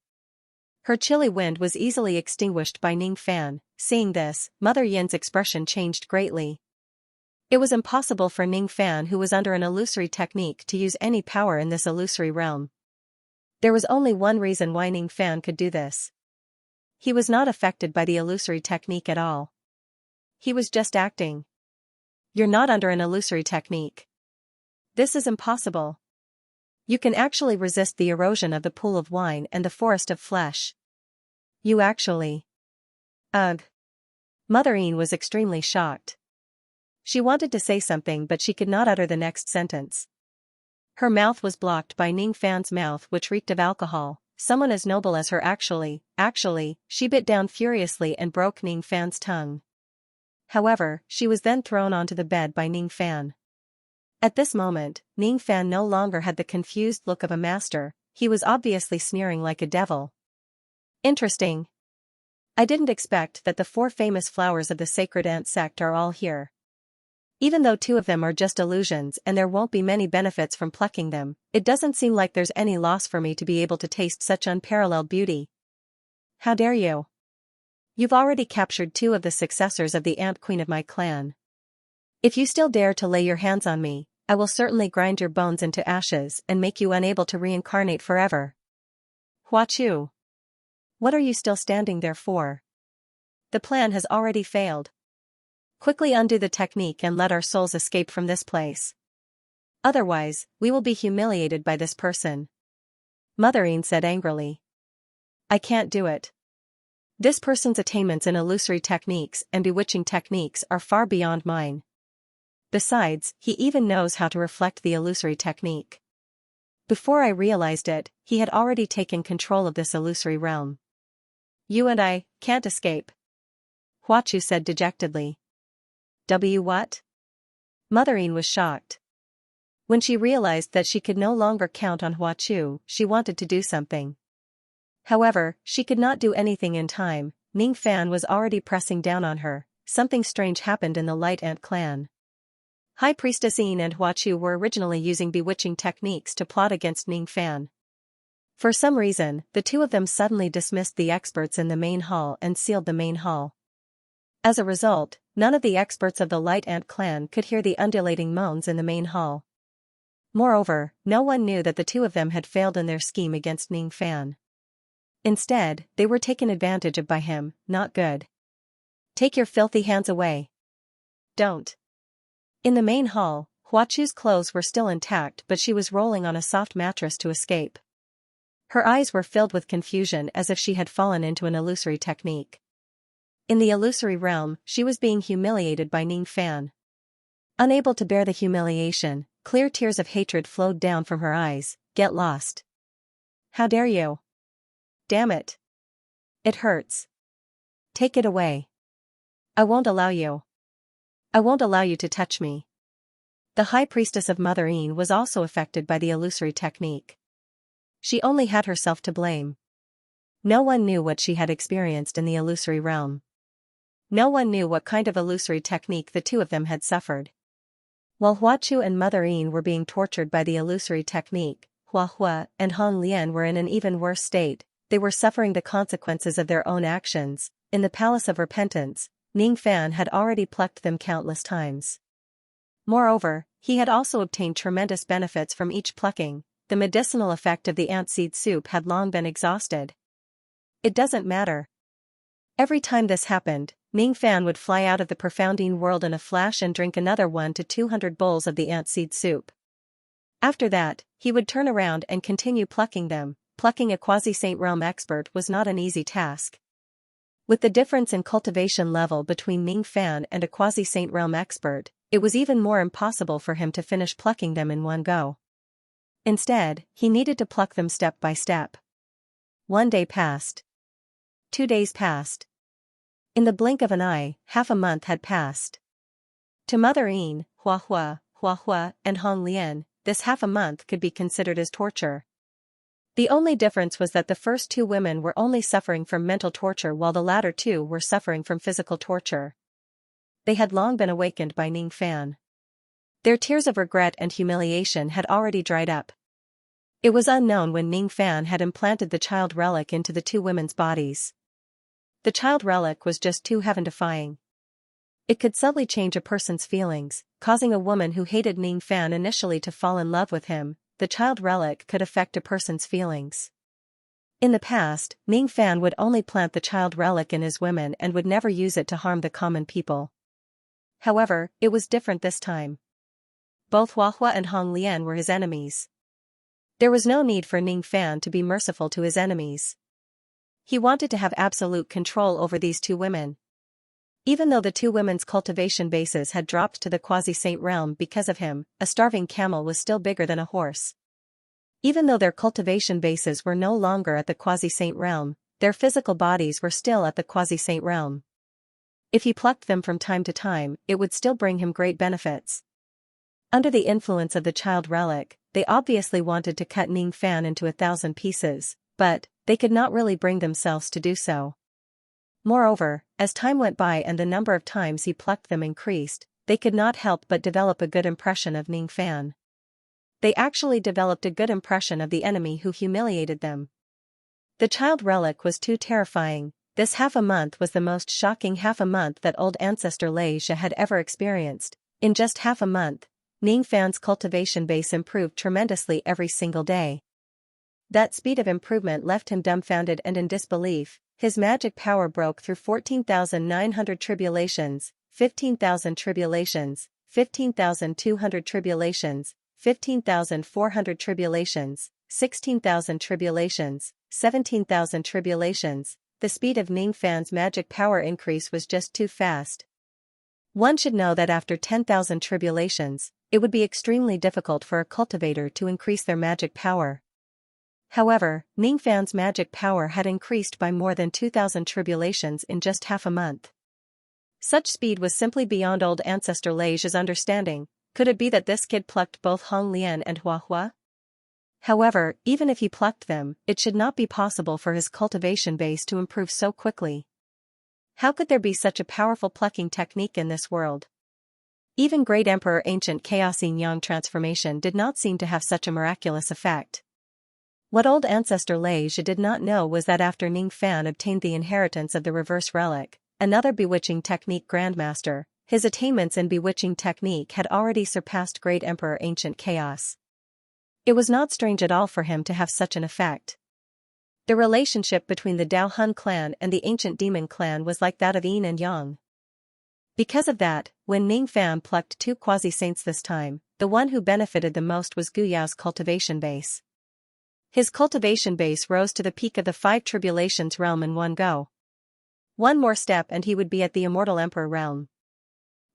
Her chilly wind was easily extinguished by Ning Fan. Seeing this, Mother Yin's expression changed greatly. It was impossible for Ning Fan, who was under an illusory technique, to use any power in this illusory realm. There was only one reason why Ning Fan could do this. He was not affected by the illusory technique at all. He was just acting. You're not under an illusory technique. This is impossible. You can actually resist the erosion of the pool of wine and the forest of flesh. You actually. Ugh. Mother Yin was extremely shocked. She wanted to say something, but she could not utter the next sentence. Her mouth was blocked by Ning Fan's mouth, which reeked of alcohol. Someone as noble as her actually, she bit down furiously and broke Ning Fan's tongue. However, she was then thrown onto the bed by Ning Fan. At this moment, Ning Fan no longer had the confused look of a master. He was obviously sneering like a devil. Interesting. I didn't expect that the 4 famous flowers of the sacred ant sect are all here. Even though 2 of them are just illusions and there won't be many benefits from plucking them, it doesn't seem like there's any loss for me to be able to taste such unparalleled beauty. How dare you? You've already captured 2 of the successors of the Ant Queen of my clan. If you still dare to lay your hands on me, I will certainly grind your bones into ashes and make you unable to reincarnate forever. Huachu. What are you still standing there for? The plan has already failed. Quickly undo the technique and let our souls escape from this place. Otherwise, we will be humiliated by this person. Mother Yin said angrily. I can't do it. This person's attainments in illusory techniques and bewitching techniques are far beyond mine. Besides, he even knows how to reflect the illusory technique. Before I realized it, he had already taken control of this illusory realm. You and I can't escape. Huachu said dejectedly. What? Mother Yin was shocked. When she realized that she could no longer count on Huachu, she wanted to do something. However, she could not do anything in time. Ning Fan was already pressing down on her. something strange happened in the Light Ant clan. High Priestess Yin and Hua Chu were originally using bewitching techniques to plot against Ning Fan. For some reason, the two of them suddenly dismissed the experts in the main hall and sealed the main hall. As a result, none of the experts of the Light Ant clan could hear the undulating moans in the main hall. Moreover, no one knew that the two of them had failed in their scheme against Ning Fan. Instead, they were taken advantage of by him. Not good. Take your filthy hands away. Don't. In the main hall, Hua Chu's clothes were still intact, but she was rolling on a soft mattress to escape. Her eyes were filled with confusion as if she had fallen into an illusory technique. In the illusory realm, she was being humiliated by Ning Fan. Unable to bear the humiliation, clear tears of hatred flowed down from her eyes. Get lost. How dare you? Damn it. It hurts. Take it away. I won't allow you. I won't allow you to touch me. The High Priestess of Mother Yin was also affected by the illusory technique. She only had herself to blame. No one knew what she had experienced in the illusory realm. No one knew what kind of illusory technique the two of them had suffered. While Hua Chu and Mother Yin were being tortured by the illusory technique, Hua Hua and Hong Lian were in an even worse state. They were suffering the consequences of their own actions. In the Palace of Repentance, Ning Fan had already plucked them countless times. Moreover, he had also obtained tremendous benefits from each plucking. The medicinal effect of the ant seed soup had long been exhausted. It doesn't matter. Every time this happened, Ning Fan would fly out of the profoundine world in a flash and drink another 1 to 200 bowls of the ant seed soup. After that, he would turn around and continue plucking them. Plucking a quasi-saint realm expert was not an easy task. With the difference in cultivation level between Ning Fan and a quasi-saint realm expert, it was even more impossible for him to finish plucking them in one go. Instead, he needed to pluck them step by step. 1 day passed. 2 days passed. In the blink of an eye, half a month had passed. To Mother Yin, Hua Hua, and Hong Lian, this half a month could be considered as torture. The only difference was that the first two women were only suffering from mental torture while the latter two were suffering from physical torture. They had long been awakened by Ning Fan. Their tears of regret and humiliation had already dried up. It was unknown when Ning Fan had implanted the child relic into the two women's bodies. The child relic was just too heaven-defying. It could subtly change a person's feelings, causing a woman who hated Ning Fan initially to fall in love with him. The child relic could affect a person's feelings. In the past, Ning Fan would only plant the child relic in his women and would never use it to harm the common people. However, it was different this time. Both Hua Hua and Hong Lian were his enemies. There was no need for Ning Fan to be merciful to his enemies. He wanted to have absolute control over these two women. Even though the two women's cultivation bases had dropped to the quasi-saint realm because of him, a starving camel was still bigger than a horse. Even though their cultivation bases were no longer at the quasi-saint realm, their physical bodies were still at the quasi-saint realm. If he plucked them from time to time, it would still bring him great benefits. Under the influence of the child relic, they obviously wanted to cut Ning Fan into 1,000 pieces, but they could not really bring themselves to do so. Moreover, as time went by and the number of times he plucked them increased, they could not help but develop a good impression of Ning Fan. They actually developed a good impression of the enemy who humiliated them. The child relic was too terrifying. This half a month was the most shocking half a month that old ancestor Xianxia had ever experienced. In just half a month, Ning Fan's cultivation base improved tremendously every single day. That speed of improvement left him dumbfounded and in disbelief. His magic power broke through 14,900 tribulations, 15,000 tribulations, 15,200 tribulations, 15,400 tribulations, 16,000 tribulations, 17,000 tribulations. The speed of Ning Fan's magic power increase was just too fast. One should know that after 10,000 tribulations, it would be extremely difficult for a cultivator to increase their magic power. However, Ning Fan's magic power had increased by more than 2,000 tribulations in just half a month. Such speed was simply beyond old ancestor Xianxia's understanding. Could it be that this kid plucked both Hong Lian and Hua Hua? However, even if he plucked them, it should not be possible for his cultivation base to improve so quickly. How could there be such a powerful plucking technique in this world? Even Great Emperor Ancient Chaos Yin-Yang transformation did not seem to have such a miraculous effect. What old ancestor Lei Zhi did not know was that after Ning Fan obtained the inheritance of the reverse relic, another bewitching technique grandmaster, his attainments in bewitching technique had already surpassed Great Emperor Ancient Chaos. It was not strange at all for him to have such an effect. The relationship between the Dao Hun clan and the ancient demon clan was like that of yin and yang. Because of that, when Ning Fan plucked 2 quasi-saints this time, the one who benefited the most was Gu Yao's cultivation base. His cultivation base rose to the peak of the 5 tribulations realm in one go. One more step and he would be at the Immortal Emperor realm.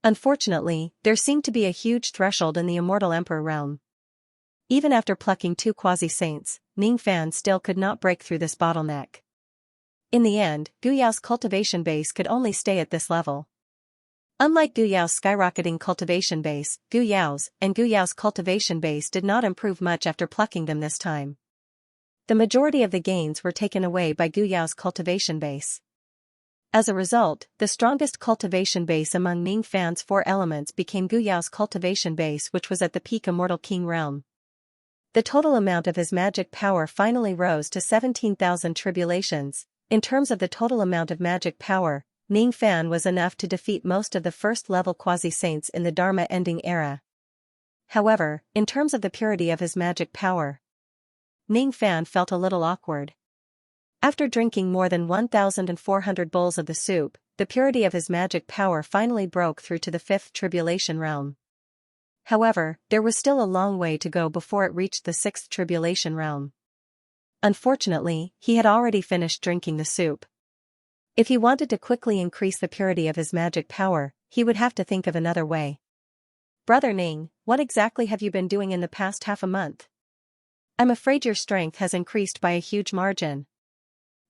Unfortunately, there seemed to be a huge threshold in the Immortal Emperor realm. Even after plucking 2 quasi-saints, Ning Fan still could not break through this bottleneck. In the end, Gu Yao's cultivation base could only stay at this level. Unlike Gu Yao's skyrocketing cultivation base, Gu Yao's cultivation base did not improve much after plucking them this time. The majority of the gains were taken away by Gu Yao's cultivation base. As a result, the strongest cultivation base among Ning Fan's 4 elements became Gu Yao's cultivation base, which was at the peak Immortal King realm. The total amount of his magic power finally rose to 17,000 tribulations. In terms of the total amount of magic power, Ning Fan was enough to defeat most of the first-level quasi-saints in the Dharma-ending era. However, in terms of the purity of his magic power, Ning Fan felt a little awkward. After drinking more than 1,400 bowls of the soup, the purity of his magic power finally broke through to the 5th tribulation realm. However, there was still a long way to go before it reached the 6th tribulation realm. Unfortunately, he had already finished drinking the soup. If he wanted to quickly increase the purity of his magic power, he would have to think of another way. Brother Ning, what exactly have you been doing in the past half a month? I'm afraid your strength has increased by a huge margin.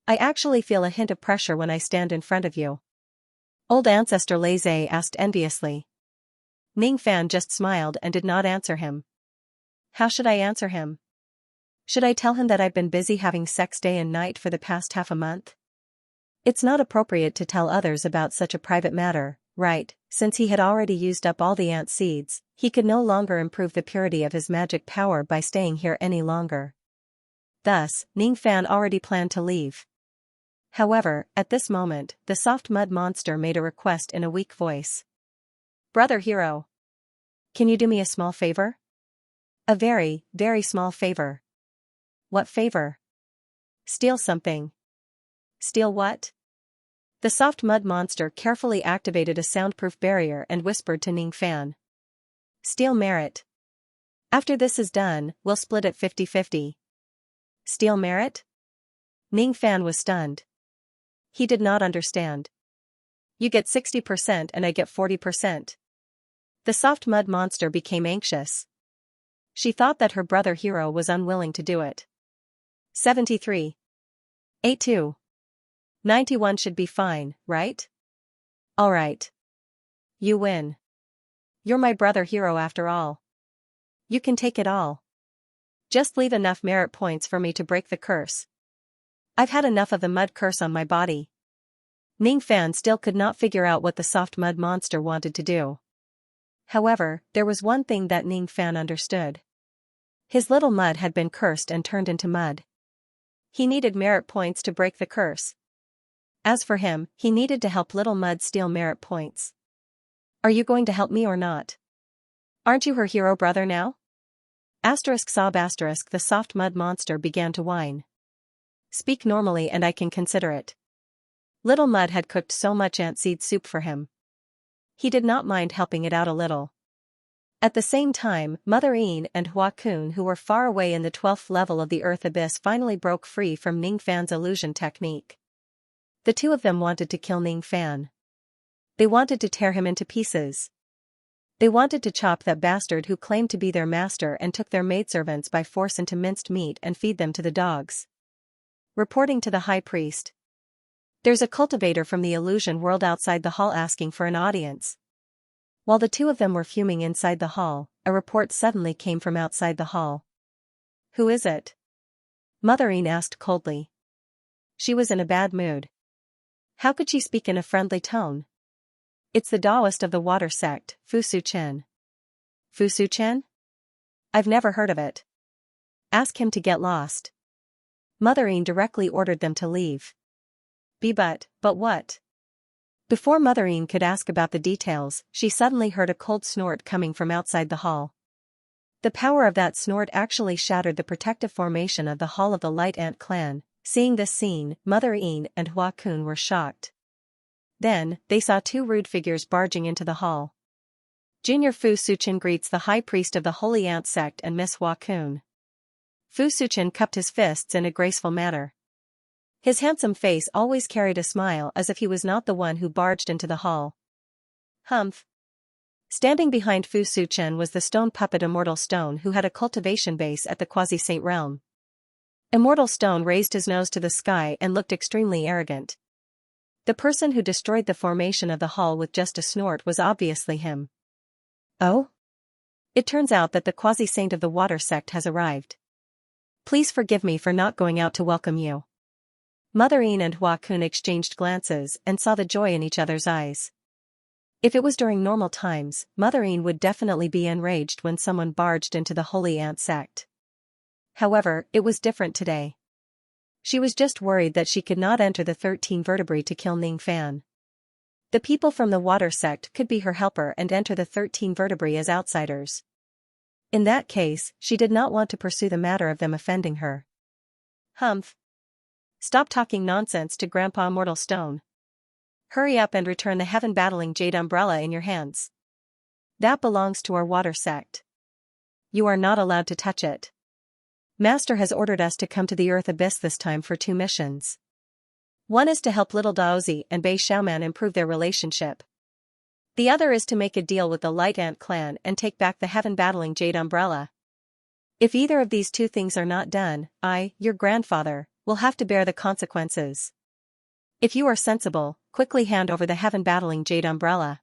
I actually feel a hint of pressure when I stand in front of you. Old Ancestor Lei Zhi asked enviously. Ning Fan just smiled and did not answer him. How should I answer him? Should I tell him that I've been busy having sex day and night for the past half a month? It's not appropriate to tell others about such a private matter, right? Since he had already used up all the ant seeds, he could no longer improve the purity of his magic power by staying here any longer. Thus, Ning Fan already planned to leave. However, at this moment, the soft mud monster made a request in a weak voice. Brother Hero, can you do me a small favor? A very, very small favor. What favor? Steal something. Steal what? The soft mud monster carefully activated a soundproof barrier and whispered to Ning Fan. Steal merit. After this is done, we'll split it 50-50. Steal merit? Ning Fan was stunned. He did not understand. You get 60% and I get 40%. The soft mud monster became anxious. She thought that her brother Hero was unwilling to do it. 73. 82. 91 should be fine, right? Alright. You win. You're my brother Hero after all. You can take it all. Just leave enough merit points for me to break the curse. I've had enough of the mud curse on my body. Ning Fan still could not figure out what the soft mud monster wanted to do. However, there was one thing that Ning Fan understood. His little mud had been cursed and turned into mud. He needed merit points to break the curse. As for him, he needed to help Little Mud steal merit points. Are you going to help me or not? Aren't you her hero brother now? Asterisk sob asterisk the soft mud monster began to whine. Speak normally and I can consider it. Little Mud had cooked so much ant seed soup for him. He did not mind helping it out a little. At the same time, Mother Een and Hua Kun, who were far away in the 12th level of the Earth Abyss, finally broke free from Ning Fan's illusion technique. The two of them wanted to kill Ning Fan. They wanted to tear him into pieces. They wanted to chop that bastard who claimed to be their master and took their maidservants by force into minced meat and feed them to the dogs. Reporting to the high priest. There's a cultivator from the illusion world outside the hall asking for an audience. While the two of them were fuming inside the hall, a report suddenly came from outside the hall. Who is it? Mother Een asked coldly. She was in a bad mood. How could she speak in a friendly tone? It's the Taoist of the water sect, Fu Suchen. Fu Suchen? I've never heard of it. Ask him to get lost. Mothering directly ordered them to leave. But what? Before Mothering could ask about the details, she suddenly heard a cold snort coming from outside the hall. The power of that snort actually shattered the protective formation of the Hall of the Light Ant clan. Seeing this scene, Mothering and Hua Kun were shocked. Then, they saw two rude figures barging into the hall. Junior Fu Suchen greets the High Priest of the Holy Ant sect and Miss Hua Kun. Fu Suchen cupped his fists in a graceful manner. His handsome face always carried a smile as if he was not the one who barged into the hall. Humph. Standing behind Fu Suchen was the stone puppet Immortal Stone, who had a cultivation base at the Quasi-Saint realm. Immortal Stone raised his nose to the sky and looked extremely arrogant. The person who destroyed the formation of the hall with just a snort was obviously him. Oh? It turns out that the Quasi-Saint of the Water sect has arrived. Please forgive me for not going out to welcome you. Mothering and Hua Kun exchanged glances and saw the joy in each other's eyes. If it was during normal times, Mothering would definitely be enraged when someone barged into the Holy Ant sect. However, it was different today. She was just worried that she could not enter the 13 vertebrae to kill Ning Fan. The people from the water sect could be her helper and enter the 13 vertebrae as outsiders. In that case, she did not want to pursue the matter of them offending her. Humph. Stop talking nonsense to Grandpa Immortal Stone. Hurry up and return the heaven-battling jade umbrella in your hands. That belongs to our water sect. You are not allowed to touch it. Master has ordered us to come to the Earth Abyss this time for 2 missions. One is to help Little Daozi and Bei Xiaoman improve their relationship. The other is to make a deal with the Light Ant clan and take back the heaven-battling jade umbrella. If either of these 2 things are not done, I, your grandfather, will have to bear the consequences. If you are sensible, quickly hand over the heaven-battling jade umbrella.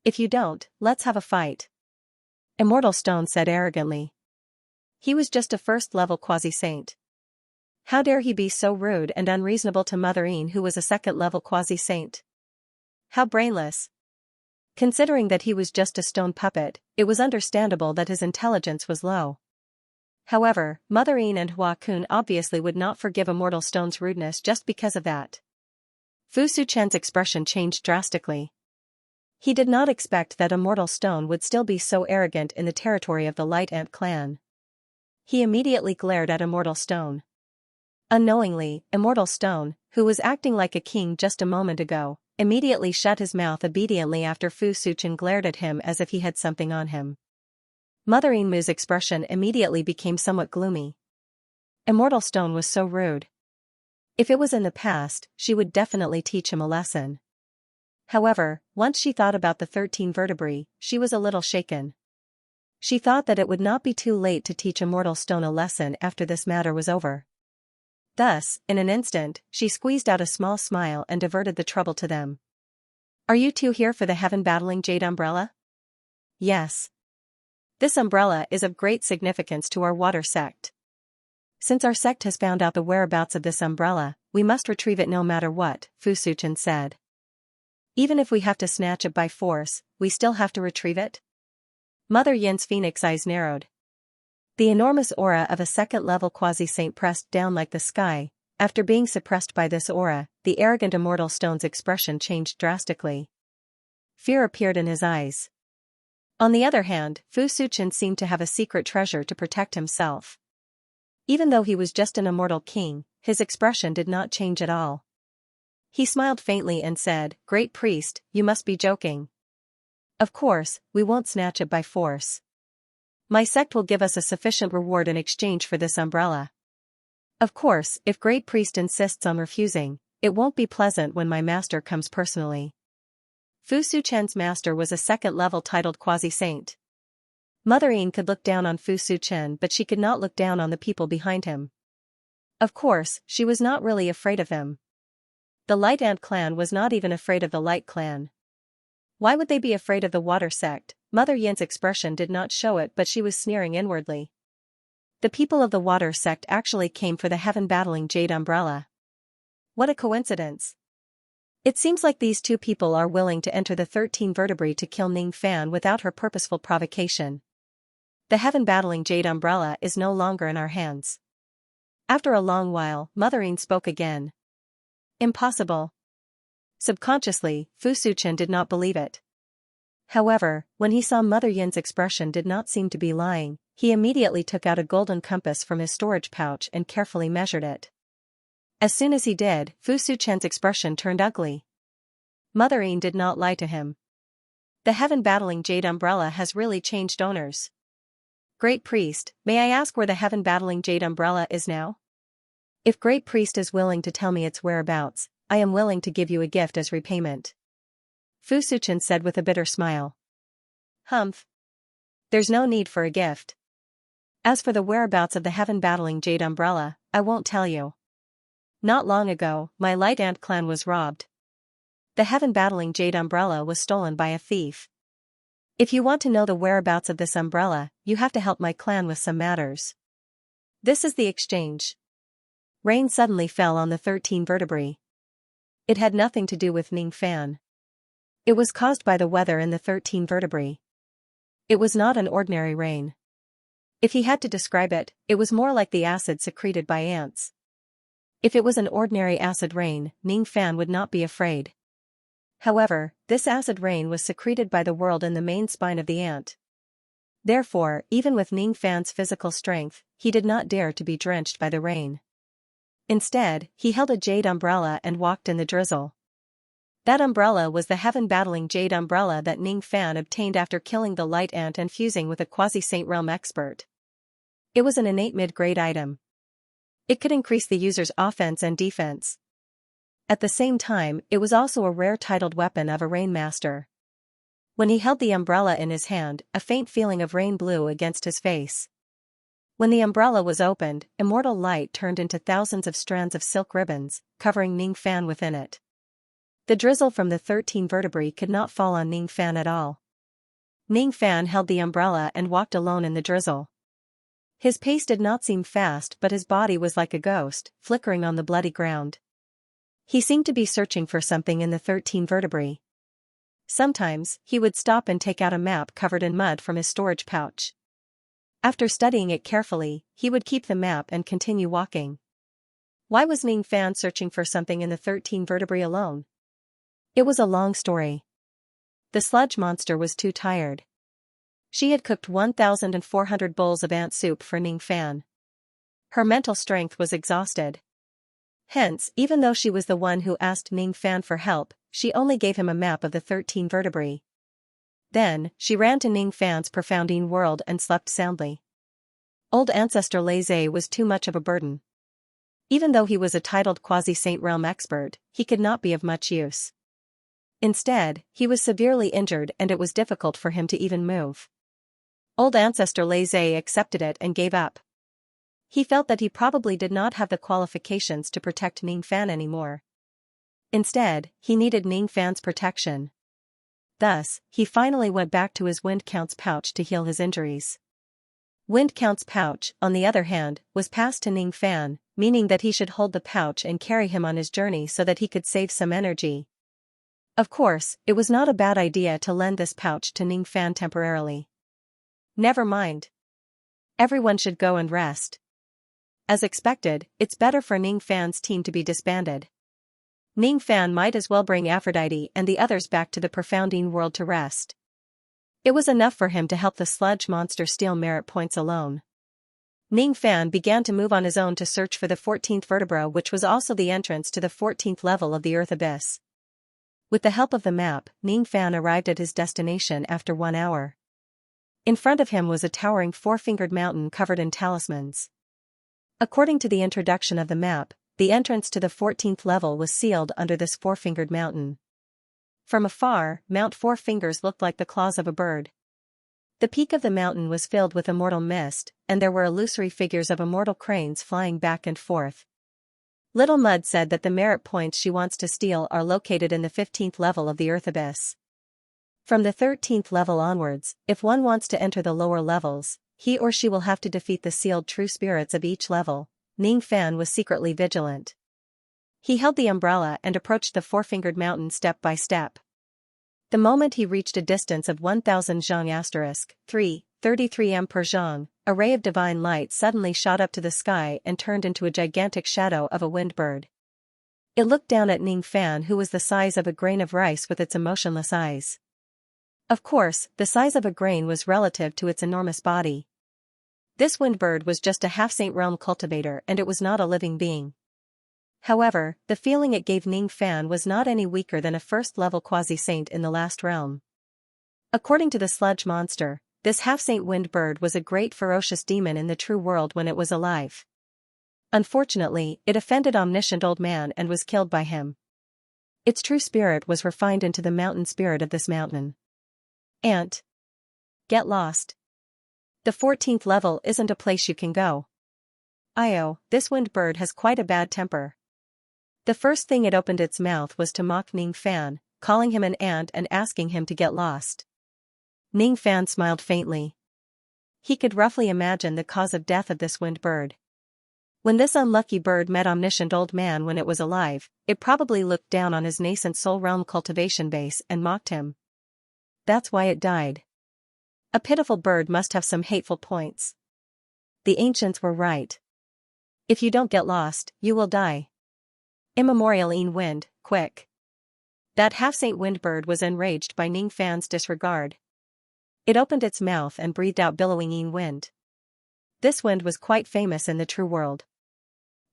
If you don't, let's have a fight. Immortal Stone said arrogantly. He was just a first-level quasi-saint. How dare he be so rude and unreasonable to Mothering, who was a second-level quasi-saint? How brainless. Considering that he was just a stone puppet, it was understandable that his intelligence was low. However, Mothering and Hua Kun obviously would not forgive Immortal Stone's rudeness just because of that. Fu Suchen's expression changed drastically. He did not expect that Immortal Stone would still be so arrogant in the territory of the Light Ant clan. He immediately glared at Immortal Stone. Unknowingly, Immortal Stone, who was acting like a king just a moment ago, immediately shut his mouth obediently after Fu Suchen glared at him as if he had something on him. Mothering Mu's expression immediately became somewhat gloomy. Immortal Stone was so rude. If it was in the past, she would definitely teach him a lesson. However, once she thought about the 13 vertebrae, she was a little shaken. She thought that it would not be too late to teach Immortal Stone a lesson after this matter was over. Thus, in an instant, she squeezed out a small smile and diverted the trouble to them. Are you 2 here for the heaven-battling jade umbrella? Yes. This umbrella is of great significance to our water sect. Since our sect has found out the whereabouts of this umbrella, we must retrieve it no matter what, Fu Suchen said. Even if we have to snatch it by force, we still have to retrieve it? Mother Yin's phoenix eyes narrowed. The enormous aura of a second-level quasi-saint pressed down like the sky. After being suppressed by this aura, the arrogant Immortal Stone's expression changed drastically. Fear appeared in his eyes. On the other hand, Fu Suchen seemed to have a secret treasure to protect himself. Even though he was just an immortal king, his expression did not change at all. He smiled faintly and said, "Great priest, you must be joking. Of course, we won't snatch it by force. My sect will give us a sufficient reward in exchange for this umbrella. Of course, if Great Priest insists on refusing, it won't be pleasant when my master comes personally." Fu Suchen's master was a second-level titled quasi-saint. Mothering could look down on Fu Suchen, but she could not look down on the people behind him. Of course, she was not really afraid of him. The Light Ant clan was not even afraid of the Light clan. Why would they be afraid of the water sect? Mother Yin's expression did not show it, but she was sneering inwardly. The people of the water sect actually came for the heaven-battling jade umbrella. What a coincidence. It seems like these two people are willing to enter the 13 vertebrae to kill Ning Fan without her purposeful provocation. The heaven-battling jade umbrella is no longer in our hands. After a long while, Mother Yin spoke again. Impossible. Subconsciously, Fu Suchen did not believe it. However, when he saw Mother Yin's expression did not seem to be lying, he immediately took out a golden compass from his storage pouch and carefully measured it. As soon as he did, Fu Suchen's expression turned ugly. Mother Yin did not lie to him. The heaven-battling jade umbrella has really changed owners. Great Priest, may I ask where the heaven-battling jade umbrella is now? If Great Priest is willing to tell me its whereabouts, I am willing to give you a gift as repayment. Fu Suchen said with a bitter smile. Humph. There's no need for a gift. As for the whereabouts of the heaven-battling jade umbrella, I won't tell you. Not long ago, my Light Ant clan was robbed. The heaven-battling jade umbrella was stolen by a thief. If you want to know the whereabouts of this umbrella, you have to help my clan with some matters. This is the exchange. Rain suddenly fell on the 13 vertebrae. It had nothing to do with Ning Fan. It was caused by the weather in the 13 vertebrae. It was not an ordinary rain. If he had to describe it, it was more like the acid secreted by ants. If it was an ordinary acid rain, Ning Fan would not be afraid. However, this acid rain was secreted by the world in the main spine of the ant. Therefore, even with Ning Fan's physical strength, he did not dare to be drenched by the rain. Instead, he held a jade umbrella and walked in the drizzle. That umbrella was the heaven-battling jade umbrella that Ning Fan obtained after killing the light ant and fusing with a quasi-saint realm expert. It was an innate mid-grade item. It could increase the user's offense and defense. At the same time, it was also a rare titled weapon of a rain master. When he held the umbrella in his hand, a faint feeling of rain blew against his face. When the umbrella was opened, immortal light turned into thousands of strands of silk ribbons, covering Ning Fan within it. The drizzle from the 13 vertebrae could not fall on Ning Fan at all. Ning Fan held the umbrella and walked alone in the drizzle. His pace did not seem fast, but his body was like a ghost, flickering on the bloody ground. He seemed to be searching for something in the 13 vertebrae. Sometimes, he would stop and take out a map covered in mud from his storage pouch. After studying it carefully, he would keep the map and continue walking. Why was Ning Fan searching for something in the 13 vertebrae alone? It was a long story. The sludge monster was too tired. She had cooked 1,400 bowls of ant soup for Ning Fan. Her mental strength was exhausted. Hence, even though she was the one who asked Ning Fan for help, she only gave him a map of the 13 vertebrae. Then, she ran to Ning Fan's profoundine world and slept soundly. Old Ancestor Laze was too much of a burden. Even though he was a titled quasi-saint realm expert, he could not be of much use. Instead, he was severely injured and it was difficult for him to even move. Old Ancestor Laze accepted it and gave up. He felt that he probably did not have the qualifications to protect Ning Fan anymore. Instead, he needed Ning Fan's protection. Thus, he finally went back to his Wind Count's pouch to heal his injuries. Wind Count's pouch, on the other hand, was passed to Ning Fan, meaning that he should hold the pouch and carry him on his journey so that he could save some energy. Of course, it was not a bad idea to lend this pouch to Ning Fan temporarily. Never mind. Everyone should go and rest. As expected, it's better for Ning Fan's team to be disbanded. Ning Fan might as well bring Aphrodite and the others back to the profoundine world to rest. It was enough for him to help the sludge monster steal merit points alone. Ning Fan began to move on his own to search for the 14th vertebra, which was also the entrance to the 14th level of the Earth Abyss. With the help of the map, Ning Fan arrived at his destination after 1 hour. In front of him was a towering four-fingered mountain covered in talismans. According to the introduction of the map, the entrance to the 14th level was sealed under this four-fingered mountain. From afar, Mount Four Fingers looked like the claws of a bird. The peak of the mountain was filled with immortal mist, and there were illusory figures of immortal cranes flying back and forth. Little Mud said that the merit points she wants to steal are located in the 15th level of the Earth Abyss. From the 13th level onwards, if one wants to enter the lower levels, he or she will have to defeat the sealed true spirits of each level. Ning Fan was secretly vigilant. He held the umbrella and approached the four-fingered mountain step by step. The moment he reached a distance of 1000 zhang *3, 33 m per zhang, a ray of divine light suddenly shot up to the sky and turned into a gigantic shadow of a wind bird. It looked down at Ning Fan, who was the size of a grain of rice with its emotionless eyes. Of course, the size of a grain was relative to its enormous body. This wind bird was just a half-saint realm cultivator, and it was not a living being. However, the feeling it gave Ning Fan was not any weaker than a first-level quasi-saint in the last realm. According to the sludge monster, this half-saint wind bird was a great ferocious demon in the true world when it was alive. Unfortunately, it offended omniscient old man and was killed by him. Its true spirit was refined into the mountain spirit of this mountain. Ant. Get lost. The 14th level isn't a place you can go. This wind bird has quite a bad temper. The first thing it opened its mouth was to mock Ning Fan, calling him an ant and asking him to get lost. Ning Fan smiled faintly. He could roughly imagine the cause of death of this wind bird. When this unlucky bird met omniscient old man when it was alive, it probably looked down on his nascent soul realm cultivation base and mocked him. That's why it died. A pitiful bird must have some hateful points. The ancients were right. If you don't get lost, you will die. Immemorial wind, quick. That half-saint wind bird was enraged by Ning Fan's disregard. It opened its mouth and breathed out billowing wind. This wind was quite famous in the true world.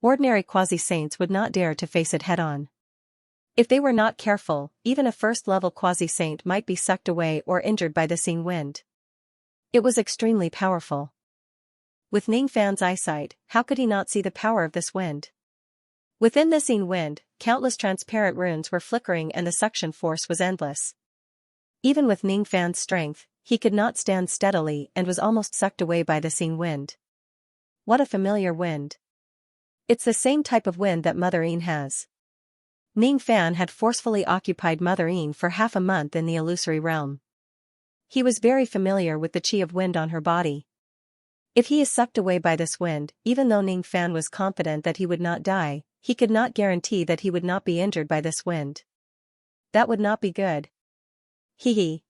Ordinary quasi-saints would not dare to face it head-on. If they were not careful, even a first-level quasi-saint might be sucked away or injured by the wind. It was extremely powerful. With Ning Fan's eyesight, how could he not see the power of this wind? Within this wind, countless transparent runes were flickering and the suction force was endless. Even with Ning Fan's strength, he could not stand steadily and was almost sucked away by the wind. What a familiar wind. It's the same type of wind that Mother Yin has. Ning Fan had forcefully occupied Mother Yin for half a month in the illusory realm. He was very familiar with the chi of wind on her body. If he is sucked away by this wind, even though Ning Fan was confident that he would not die, he could not guarantee that he would not be injured by this wind. That would not be good. Hee.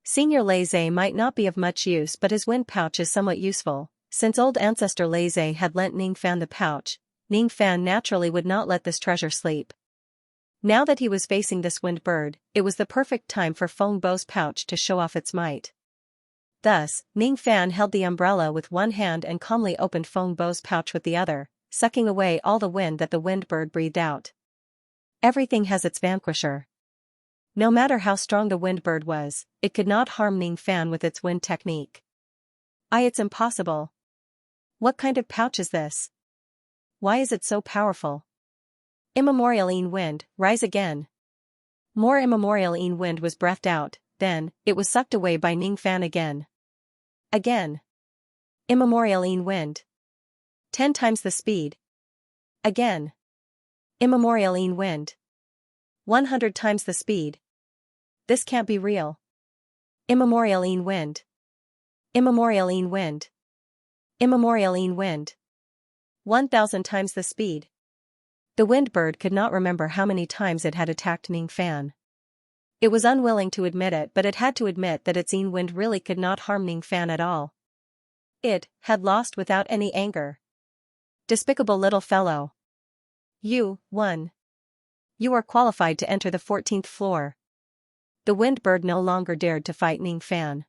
Senior Laizé might not be of much use, but his wind pouch is somewhat useful. Since old ancestor Laizé had lent Ning Fan the pouch, Ning Fan naturally would not let this treasure sleep. Now that he was facing this wind bird, it was the perfect time for Feng Bo's pouch to show off its might. Thus, Ning Fan held the umbrella with one hand and calmly opened Feng Bo's pouch with the other, sucking away all the wind that the wind bird breathed out. Everything has its vanquisher. No matter how strong the wind bird was, it could not harm Ning Fan with its wind technique. It's impossible. What kind of pouch is this? Why is it so powerful? Immemorial wind, rise again. More immemorial wind was breathed out, then, it was sucked away by Ning Fan again. Again. Immemorial wind. 10 times the speed. Again. Immemorial wind. 100 times the speed. This can't be real. Immemorial wind. Immemorial wind. Immemorial wind. 1000 times the speed. The wind bird could not remember how many times it had attacked Ning Fan. It was unwilling to admit it, but it had to admit that its wind really could not harm Ning Fan at all. It had lost without any anger. Despicable little fellow. You won. You are qualified to enter the 14th floor. The wind bird no longer dared to fight Ning Fan.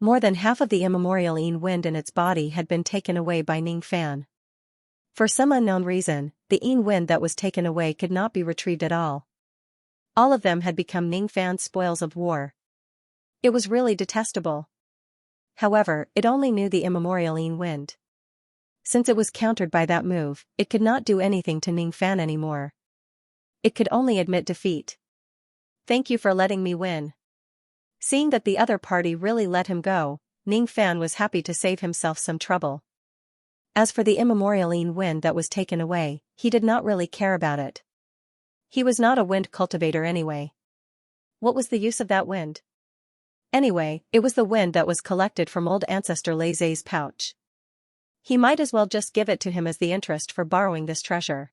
More than half of the immemorial wind in its body had been taken away by Ning Fan. For some unknown reason, the wind that was taken away could not be retrieved at all. All of them had become Ning Fan's spoils of war. It was really detestable. However, it only knew the immemorial wind. Since it was countered by that move, it could not do anything to Ning Fan anymore. It could only admit defeat. Thank you for letting me win. Seeing that the other party really let him go, Ning Fan was happy to save himself some trouble. As for the immemorial wind that was taken away, he did not really care about it. He was not a wind cultivator anyway. What was the use of that wind? Anyway, it was the wind that was collected from old ancestor Laizé's pouch. He might as well just give it to him as the interest for borrowing this treasure.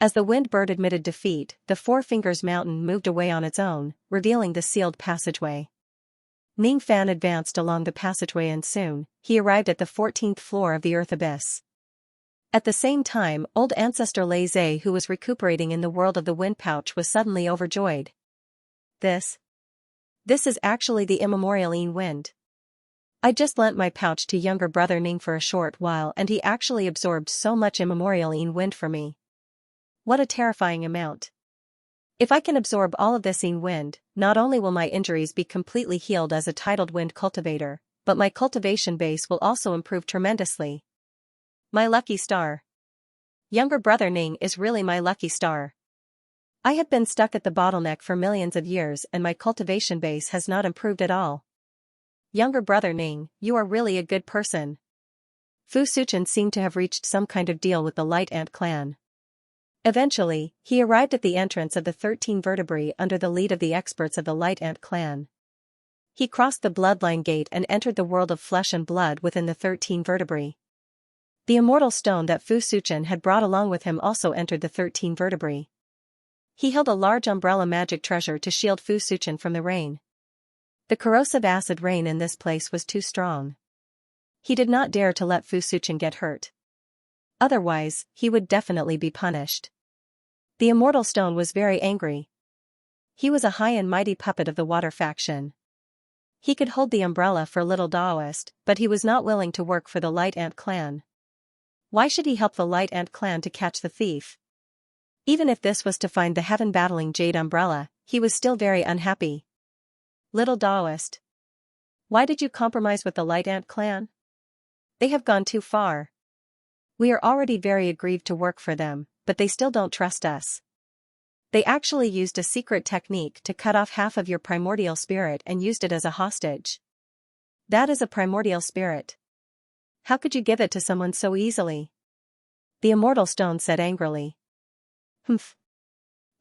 As the wind bird admitted defeat, the Four Fingers Mountain moved away on its own, revealing the sealed passageway. Ning Fan advanced along the passageway and soon, he arrived at the 14th floor of the Earth Abyss. At the same time, old ancestor Lei Zhe, who was recuperating in the world of the Wind Pouch, was suddenly overjoyed. This is actually the immemorial Yin Wind. I just lent my pouch to younger brother Ning for a short while and he actually absorbed so much immemorial Yin Wind for me. What a terrifying amount. If I can absorb all of this Yin Wind, not only will my injuries be completely healed as a titled wind cultivator, but my cultivation base will also improve tremendously. My lucky star. Younger brother Ning is really my lucky star. I have been stuck at the bottleneck for millions of years and my cultivation base has not improved at all. Younger brother Ning, you are really a good person. Fu Suchen seemed to have reached some kind of deal with the Light Ant clan. Eventually, he arrived at the entrance of the 13 vertebrae under the lead of the experts of the Light Ant clan. He crossed the bloodline gate and entered the world of flesh and blood within the 13 vertebrae. The immortal stone that Fu Suchen had brought along with him also entered the 13 vertebrae. He held a large umbrella magic treasure to shield Fu Suchen from the rain. The corrosive acid rain in this place was too strong. He did not dare to let Fu Suchen get hurt. Otherwise, he would definitely be punished. The immortal stone was very angry. He was a high and mighty puppet of the water faction. He could hold the umbrella for little Daoist, but he was not willing to work for the Light Ant clan. Why should he help the Light Ant clan to catch the thief? Even if this was to find the heaven-battling Jade Umbrella, he was still very unhappy. Little Daoist. Why did you compromise with the Light Ant clan? They have gone too far. We are already very aggrieved to work for them, but they still don't trust us. They actually used a secret technique to cut off half of your primordial spirit and used it as a hostage. That is a primordial spirit. How could you give it to someone so easily? The immortal stone said angrily. Humph.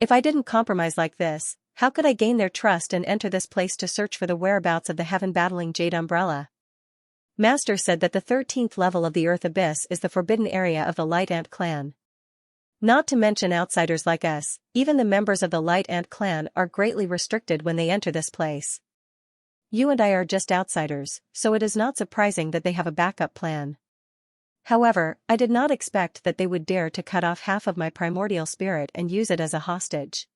If I didn't compromise like this, how could I gain their trust and enter this place to search for the whereabouts of the heaven-battling Jade Umbrella? Master said that the 13th level of the Earth Abyss is the forbidden area of the Light Ant clan. Not to mention outsiders like us, even the members of the Light Ant clan are greatly restricted when they enter this place. You and I are just outsiders, so it is not surprising that they have a backup plan. However, I did not expect that they would dare to cut off half of my primordial spirit and use it as a hostage.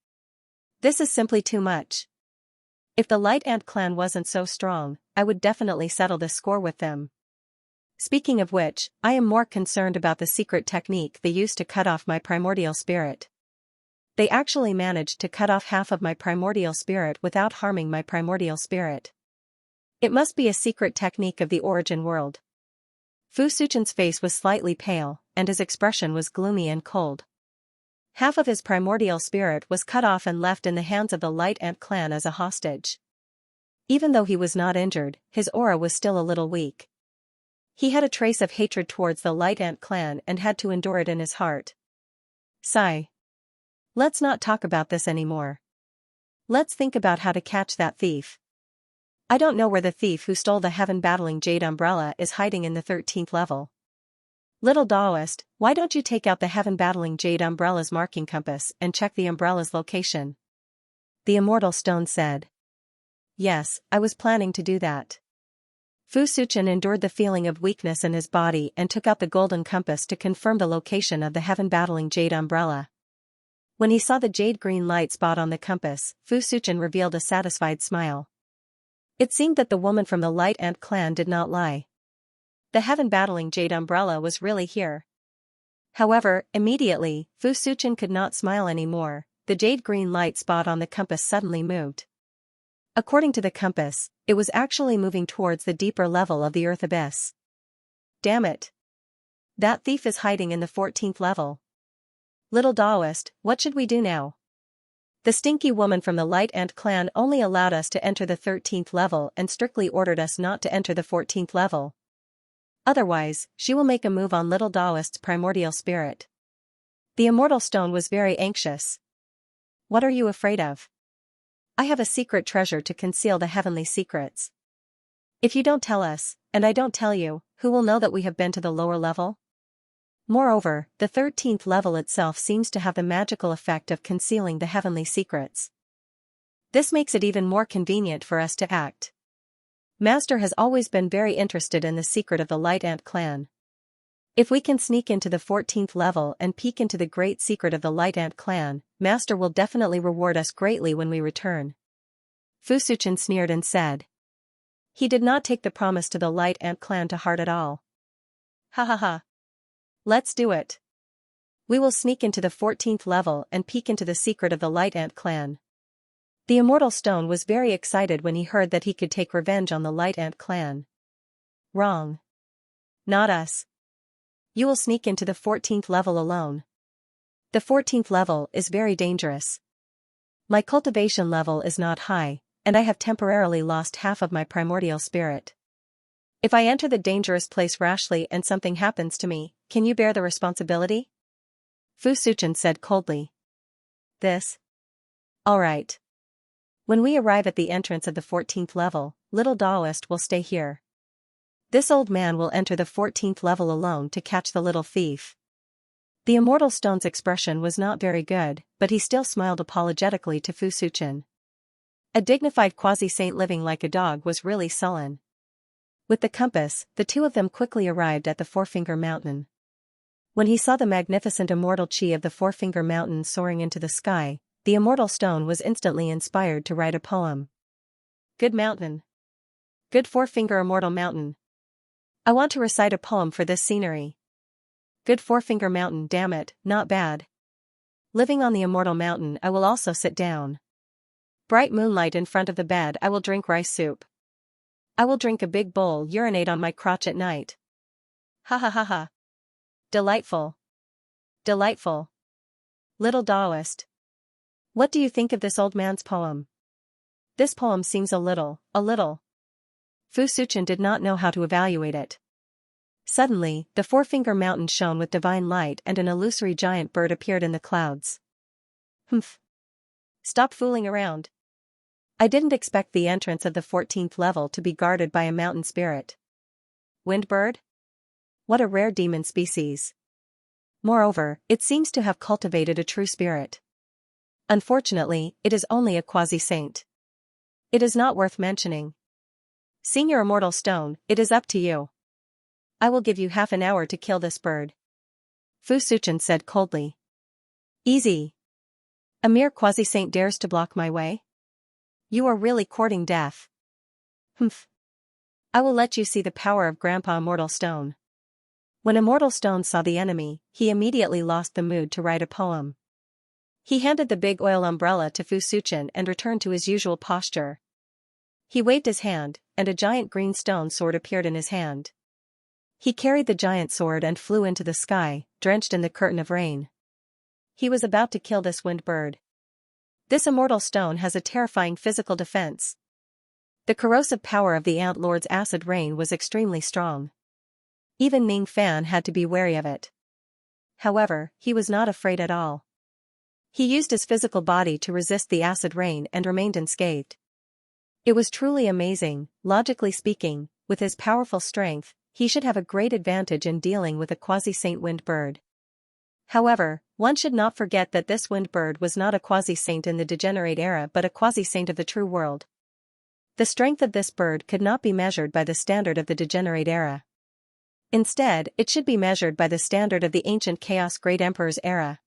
This is simply too much. If the Light Ant clan wasn't so strong, I would definitely settle this score with them. Speaking of which, I am more concerned about the secret technique they used to cut off my primordial spirit. They actually managed to cut off half of my primordial spirit without harming my primordial spirit. It must be a secret technique of the origin world. Fu Suchen's face was slightly pale, and his expression was gloomy and cold. Half of his primordial spirit was cut off and left in the hands of the Light Ant clan as a hostage. Even though he was not injured, his aura was still a little weak. He had a trace of hatred towards the Light Ant clan and had to endure it in his heart. Sigh. Let's not talk about this anymore. Let's think about how to catch that thief. I don't know where the thief who stole the heaven-battling Jade Umbrella is hiding in the 13th level. Little Daoist, why don't you take out the heaven-battling Jade Umbrella's marking compass and check the umbrella's location? The immortal stone said. Yes, I was planning to do that. Fu Suchen endured the feeling of weakness in his body and took out the golden compass to confirm the location of the heaven-battling Jade Umbrella. When he saw the jade-green light spot on the compass, Fu Suchen revealed a satisfied smile. It seemed that the woman from the Light Ant clan did not lie. The heaven-battling Jade Umbrella was really here. However, immediately, Fu Suchen could not smile anymore. The jade-green light spot on the compass suddenly moved. According to the compass, it was actually moving towards the deeper level of the Earth Abyss. Damn it. That thief is hiding in the 14th level. Little Daoist, what should we do now? The stinky woman from the Light Ant clan only allowed us to enter the 13th level and strictly ordered us not to enter the 14th level. Otherwise, she will make a move on Little Daoist's primordial spirit. The immortal stone was very anxious. What are you afraid of? I have a secret treasure to conceal the heavenly secrets. If you don't tell us, and I don't tell you, who will know that we have been to the lower level? Moreover, the 13th level itself seems to have the magical effect of concealing the heavenly secrets. This makes it even more convenient for us to act. Master has always been very interested in the secret of the Light Ant clan. If we can sneak into the 14th level and peek into the great secret of the Light Ant clan, Master will definitely reward us greatly when we return. Fu Suchen sneered and said. He did not take the promise to the Light Ant clan to heart at all. Ha ha ha. Let's do it. We will sneak into the 14th level and peek into the secret of the Light Ant clan. The Immortal Stone was very excited when he heard that he could take revenge on the Light Ant clan. Wrong. Not us. You will sneak into the 14th level alone. The 14th level is very dangerous. My cultivation level is not high, and I have temporarily lost half of my primordial spirit. If I enter the dangerous place rashly and something happens to me, can you bear the responsibility? Fu Suchen said coldly. This? All right. When we arrive at the entrance of the 14th level, little Taoist will stay here. This old man will enter the 14th level alone to catch the little thief. The Immortal Stone's expression was not very good, but he still smiled apologetically to Fu Suchen. A dignified quasi-saint living like a dog was really sullen. With the compass, the two of them quickly arrived at the Four-Finger Mountain. When he saw the magnificent immortal chi of the Four-Finger Mountain soaring into the sky, the Immortal Stone was instantly inspired to write a poem. Good mountain. Good Four-Finger Immortal Mountain. I want to recite a poem for this scenery. Good Four-Finger Mountain, damn it, not bad. Living on the Immortal Mountain, I will also sit down. Bright moonlight in front of the bed, I will drink rice soup. I will drink a big bowl, urinate on my crotch at night. Ha ha ha ha. Delightful. Delightful. Little Taoist. What do you think of this old man's poem? This poem seems a little. Fu Suchen did not know how to evaluate it. Suddenly, the Four-Finger Mountain shone with divine light and an illusory giant bird appeared in the clouds. Humph. Stop fooling around. I didn't expect the entrance of the 14th level to be guarded by a mountain spirit. Wind bird? What a rare demon species. Moreover, it seems to have cultivated a true spirit. Unfortunately, it is only a quasi-saint. It is not worth mentioning. Senior Immortal Stone, it is up to you. I will give you half an hour to kill this bird. Fu Suchen said coldly. Easy. A mere quasi-saint dares to block my way? You are really courting death. Humph. I will let you see the power of Grandpa Immortal Stone. When Immortal Stone saw the enemy, he immediately lost the mood to write a poem. He handed the big oil umbrella to Fu Suchen and returned to his usual posture. He waved his hand, and a giant green stone sword appeared in his hand. He carried the giant sword and flew into the sky, drenched in the curtain of rain. He was about to kill this wind bird. This Immortal Stone has a terrifying physical defense. The corrosive power of the Ant Lord's acid rain was extremely strong. Even Ning Fan had to be wary of it. However, he was not afraid at all. He used his physical body to resist the acid rain and remained unscathed. It was truly amazing. Logically speaking, with his powerful strength, he should have a great advantage in dealing with a quasi-saint wind bird. However, one should not forget that this wind bird was not a quasi-saint in the degenerate era but a quasi-saint of the true world. The strength of this bird could not be measured by the standard of the degenerate era. Instead, it should be measured by the standard of the ancient Chaos Great Emperor's era.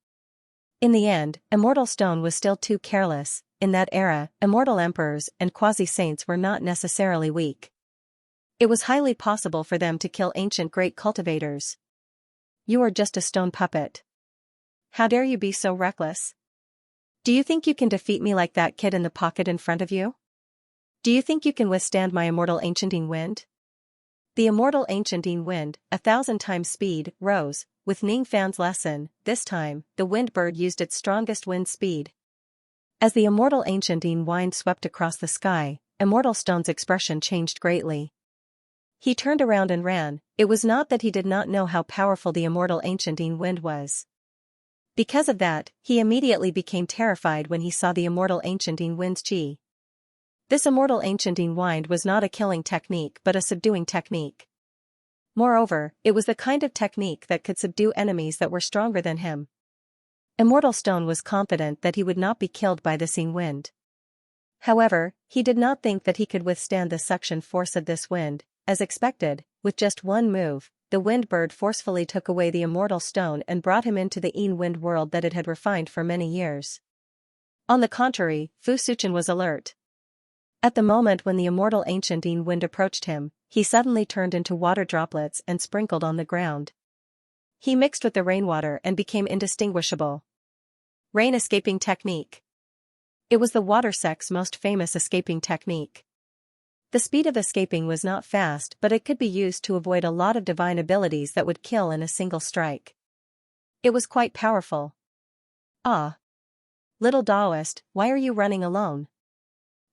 In the end, Immortal Stone was still too careless. In that era, immortal emperors and quasi-saints were not necessarily weak. It was highly possible for them to kill ancient great cultivators. You are just a stone puppet. How dare you be so reckless? Do you think you can defeat me like that kid in the pocket in front of you? Do you think you can withstand my immortal ancienting wind? The immortal ancienting wind, 1,000 times speed, rose. With Ning Fan's lesson, this time, the wind bird used its strongest wind speed. As the immortal ancienting wind swept across the sky, Immortal Stone's expression changed greatly. He turned around and ran. It was not that he did not know how powerful the immortal ancienting wind was. Because of that, he immediately became terrified when he saw the immortal ancienting wind's chi. This immortal ancienting wind was not a killing technique but a subduing technique. Moreover, it was the kind of technique that could subdue enemies that were stronger than him. Immortal Stone was confident that he would not be killed by the Yin wind. However, he did not think that he could withstand the suction force of this wind. As expected, with just one move, the wind bird forcefully took away the immortal stone and brought him into the Yin wind world that it had refined for many years. On the contrary, Fu Suchen was alert. At the moment when the immortal ancient Yin wind approached him, he suddenly turned into water droplets and sprinkled on the ground. He mixed with the rainwater and became indistinguishable. Rain escaping technique. It was the water sect's most famous escaping technique. The speed of escaping was not fast, but it could be used to avoid a lot of divine abilities that would kill in a single strike. It was quite powerful. Ah! Little Taoist, why are you running alone?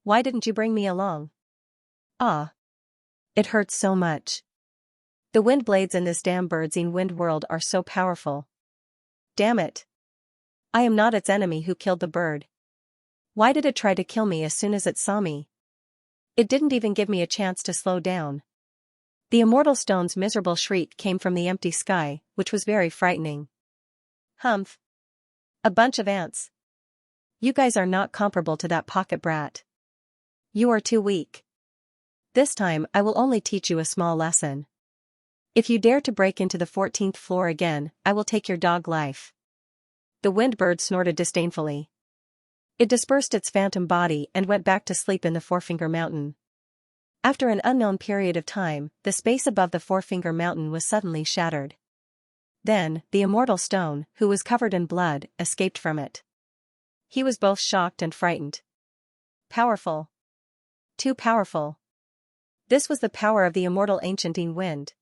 Why didn't you bring me along? Ah! It hurts so much. The wind blades in this damn bird's Yin wind world are so powerful. Damn it! I am not its enemy who killed the bird. Why did it try to kill me as soon as it saw me? It didn't even give me a chance to slow down. The immortal stone's miserable shriek came from the empty sky, which was very frightening. Humph! A bunch of ants. You guys are not comparable to that pocket brat. You are too weak. This time I will only teach you a small lesson. If you dare to break into the 14th floor again, I will take your dog life. The wind bird snorted disdainfully. It dispersed its phantom body and went back to sleep in the Four-Finger Mountain. After an unknown period of time, the space above the Four-Finger Mountain was suddenly shattered. Then, the immortal stone, who was covered in blood, escaped from it. He was both shocked and frightened. Powerful. Too powerful. This was the power of the immortal ancient Yin wind.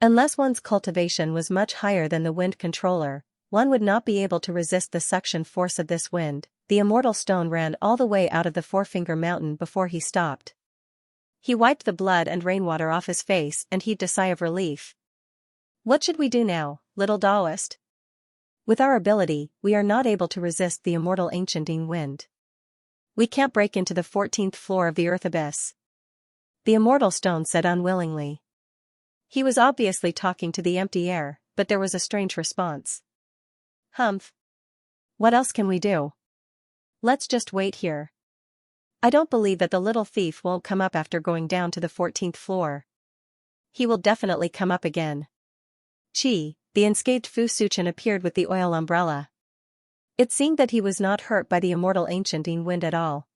Unless one's cultivation was much higher than the wind controller, one would not be able to resist the suction force of this wind. The immortal stone ran all the way out of the Four-Finger Mountain before he stopped. He wiped the blood and rainwater off his face and heaved a sigh of relief. What should we do now, little Taoist? With our ability, we are not able to resist the immortal ancient Yin wind. We can't break into the 14th floor of the earth abyss. The immortal stone said unwillingly. He was obviously talking to the empty air, but there was a strange response. Humph. What else can we do? Let's just wait here. I don't believe that the little thief won't come up after going down to the 14th floor. He will definitely come up again. Chi, the unscathed Fu Suchen appeared with the oil umbrella. It seemed that he was not hurt by the immortal ancient Yin wind at all.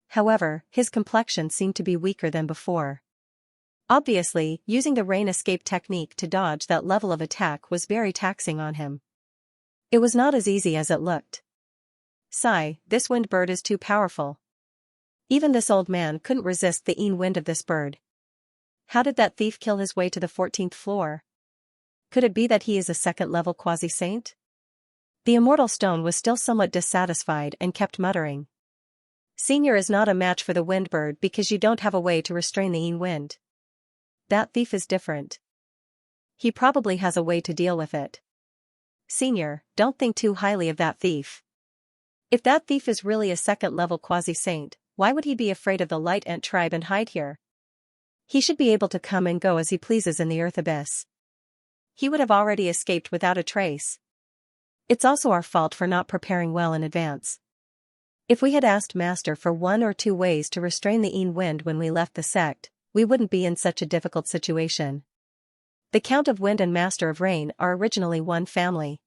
However, his complexion seemed to be weaker than before. Obviously, using the rain escape technique to dodge that level of attack was very taxing on him. It was not as easy as it looked. Sigh, this wind bird is too powerful. Even this old man couldn't resist the Yin wind of this bird. How did that thief kill his way to the 14th floor? Could it be that he is a second-level quasi-saint? The immortal stone was still somewhat dissatisfied and kept muttering. Senior is not a match for the wind bird because you don't have a way to restrain the Yin wind. That thief is different. He probably has a way to deal with it. Senior, don't think too highly of that thief. If that thief is really a second-level quasi-saint, why would he be afraid of the light ant tribe and hide here? He should be able to come and go as he pleases in the earth abyss. He would have already escaped without a trace. It's also our fault for not preparing well in advance. If we had asked Master for 1 or 2 ways to restrain the Yin wind when we left the sect, we wouldn't be in such a difficult situation. The Count of Wind and Master of Rain are originally one family.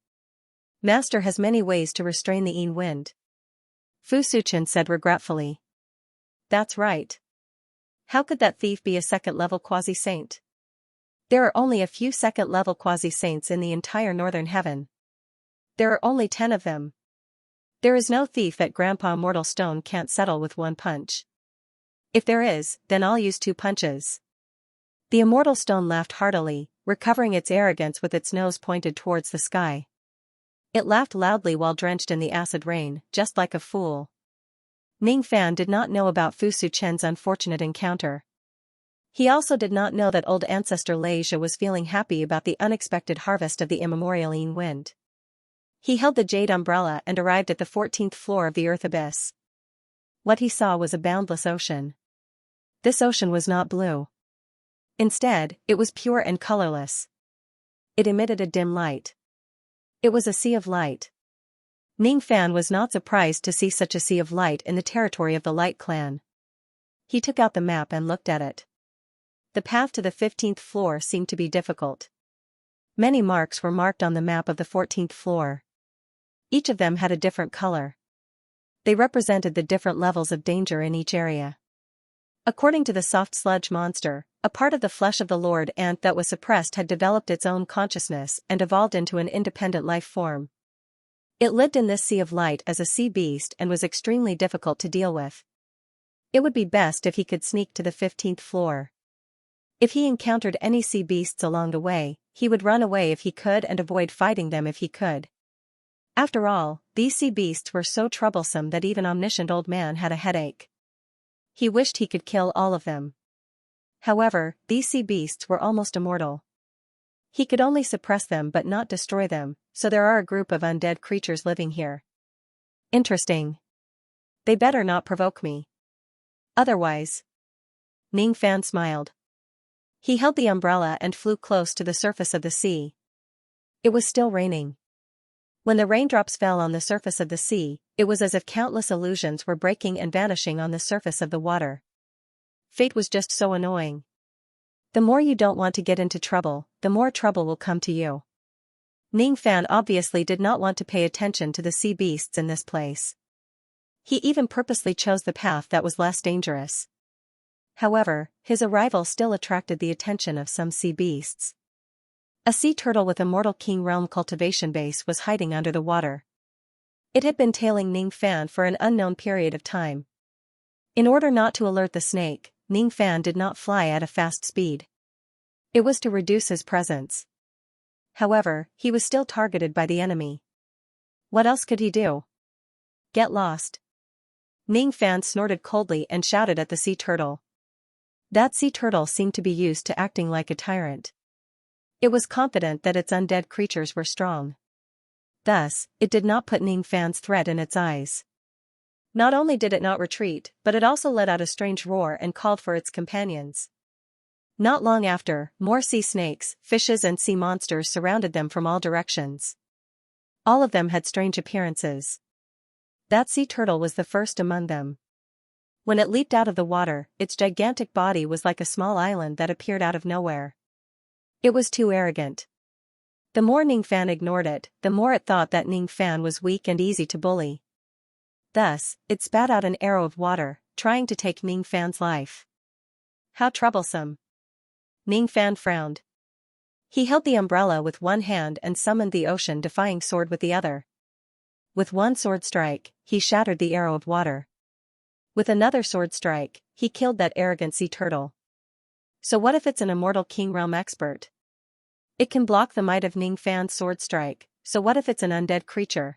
Master has many ways to restrain the Yin wind. Fu Suchen said regretfully. That's right. How could that thief be a second-level quasi-saint? There are only a few second-level quasi-saints in the entire northern heaven. There are only 10 of them. There is no thief that Grandpa Immortal Stone can't settle with 1 punch. If there is, then I'll use 2 punches. The Immortal Stone laughed heartily, recovering its arrogance with its nose pointed towards the sky. It laughed loudly while drenched in the acid rain, just like a fool. Ning Fan did not know about Fu Suchen's unfortunate encounter. He also did not know that old ancestor Leisha was feeling happy about the unexpected harvest of the immemorial Yin wind. He held the jade umbrella and arrived at the 14th floor of the earth abyss. What he saw was a boundless ocean. This ocean was not blue. Instead, it was pure and colorless. It emitted a dim light. It was a sea of light. Ning Fan was not surprised to see such a sea of light in the territory of the Light Clan. He took out the map and looked at it. The path to the 15th floor seemed to be difficult. Many marks were marked on the map of the 14th floor. Each of them had a different color. They represented the different levels of danger in each area. According to the soft sludge monster, a part of the flesh of the Lord Ant that was suppressed had developed its own consciousness and evolved into an independent life form. It lived in this sea of light as a sea beast and was extremely difficult to deal with. It would be best if he could sneak to the 15th floor. If he encountered any sea beasts along the way, he would run away if he could and avoid fighting them if he could. After all, these sea beasts were so troublesome that even omniscient old man had a headache. He wished he could kill all of them. However, these sea beasts were almost immortal. He could only suppress them but not destroy them, so there are a group of undead creatures living here. Interesting. They better not provoke me. Otherwise. Ning Fan smiled. He held the umbrella and flew close to the surface of the sea. It was still raining. When the raindrops fell on the surface of the sea, it was as if countless illusions were breaking and vanishing on the surface of the water. Fate was just so annoying. The more you don't want to get into trouble, the more trouble will come to you. Ning Fan obviously did not want to pay attention to the sea beasts in this place. He even purposely chose the path that was less dangerous. However, his arrival still attracted the attention of some sea beasts. A sea turtle with Immortal King Realm cultivation base was hiding under the water. It had been tailing Ning Fan for an unknown period of time. In order not to alert the snake, Ning Fan did not fly at a fast speed. It was to reduce his presence. However, he was still targeted by the enemy. What else could he do? Get lost. Ning Fan snorted coldly and shouted at the sea turtle. That sea turtle seemed to be used to acting like a tyrant. It was confident that its undead creatures were strong. Thus, it did not put Ning Fan's threat in its eyes. Not only did it not retreat, but it also let out a strange roar and called for its companions. Not long after, more sea snakes, fishes and sea monsters surrounded them from all directions. All of them had strange appearances. That sea turtle was the first among them. When it leaped out of the water, its gigantic body was like a small island that appeared out of nowhere. It was too arrogant. The more Ning Fan ignored it, the more it thought that Ning Fan was weak and easy to bully. Thus, it spat out an arrow of water, trying to take Ning Fan's life. How troublesome. Ning Fan frowned. He held the umbrella with one hand and summoned the ocean-defying sword with the other. With one sword strike, he shattered the arrow of water. With another sword strike, he killed that arrogant sea turtle. So what if it's an Immortal King Realm expert? It can block the might of Ning Fan's sword strike, so what if it's an undead creature?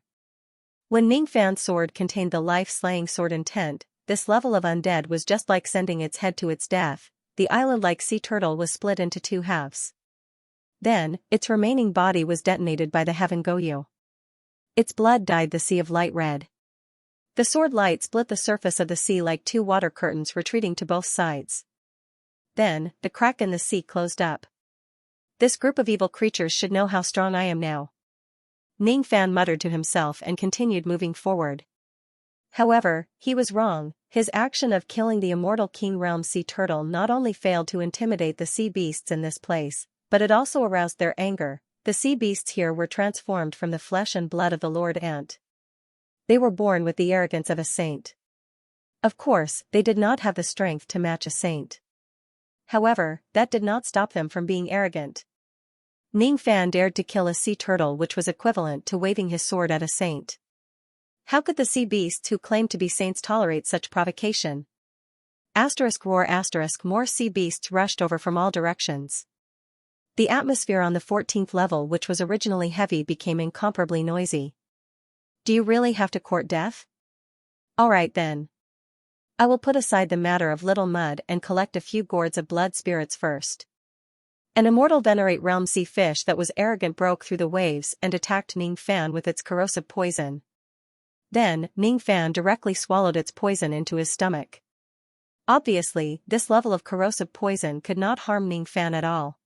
When Ning Fan's sword contained the life-slaying sword intent, this level of undead was just like sending its head to its death. The island-like sea turtle was split into two halves. Then, its remaining body was detonated by the Heaven Goyu. Its blood dyed the sea of light red. The sword light split the surface of the sea like two water curtains retreating to both sides. Then, the crack in the sea closed up. This group of evil creatures should know how strong I am now. Ning Fan muttered to himself and continued moving forward. However, he was wrong. His action of killing the Immortal King Realm sea turtle not only failed to intimidate the sea beasts in this place, but it also aroused their anger. The sea beasts here were transformed from the flesh and blood of the Lord Ant. They were born with the arrogance of a saint. Of course, they did not have the strength to match a saint. However, that did not stop them from being arrogant. Ning Fan dared to kill a sea turtle, which was equivalent to waving his sword at a saint. How could the sea beasts who claimed to be saints tolerate such provocation? Roar more sea beasts rushed over from all directions. The atmosphere on the 14th level, which was originally heavy, became incomparably noisy. Do you really have to court death? Alright then. I will put aside the matter of Little Mud and collect a few gourds of blood spirits first. An immortal venerate realm sea fish that was arrogant broke through the waves and attacked Ning Fan with its corrosive poison. Then, Ning Fan directly swallowed its poison into his stomach. Obviously, this level of corrosive poison could not harm Ning Fan at all.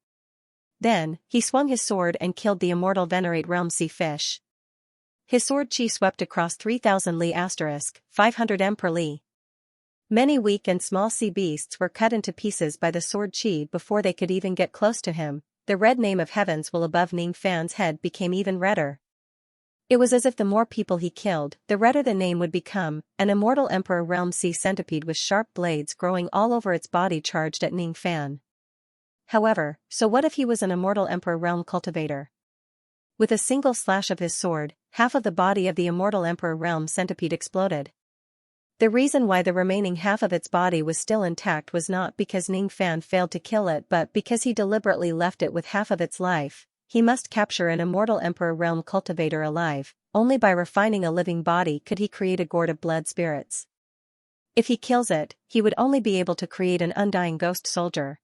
Then, he swung his sword and killed the immortal Venerate Realm Sea Fish. His sword chi swept across 3,000 li * 500 m per li. Many weak and small sea beasts were cut into pieces by the sword chi before they could even get close to him. The red name of heavens will above Ning Fan's head became even redder. It was as if the more people he killed, the redder the name would become. An immortal Emperor Realm Sea Centipede with sharp blades growing all over its body charged at Ning Fan. However, so what if he was an immortal Emperor Realm Cultivator? With a single slash of his sword, half of the body of the immortal Emperor Realm Centipede exploded. The reason why the remaining half of its body was still intact was not because Ning Fan failed to kill it but because he deliberately left it with half of its life. He must capture an immortal Emperor Realm Cultivator alive. Only by refining a living body could he create a gourd of blood spirits. If he kills it, he would only be able to create an undying ghost soldier.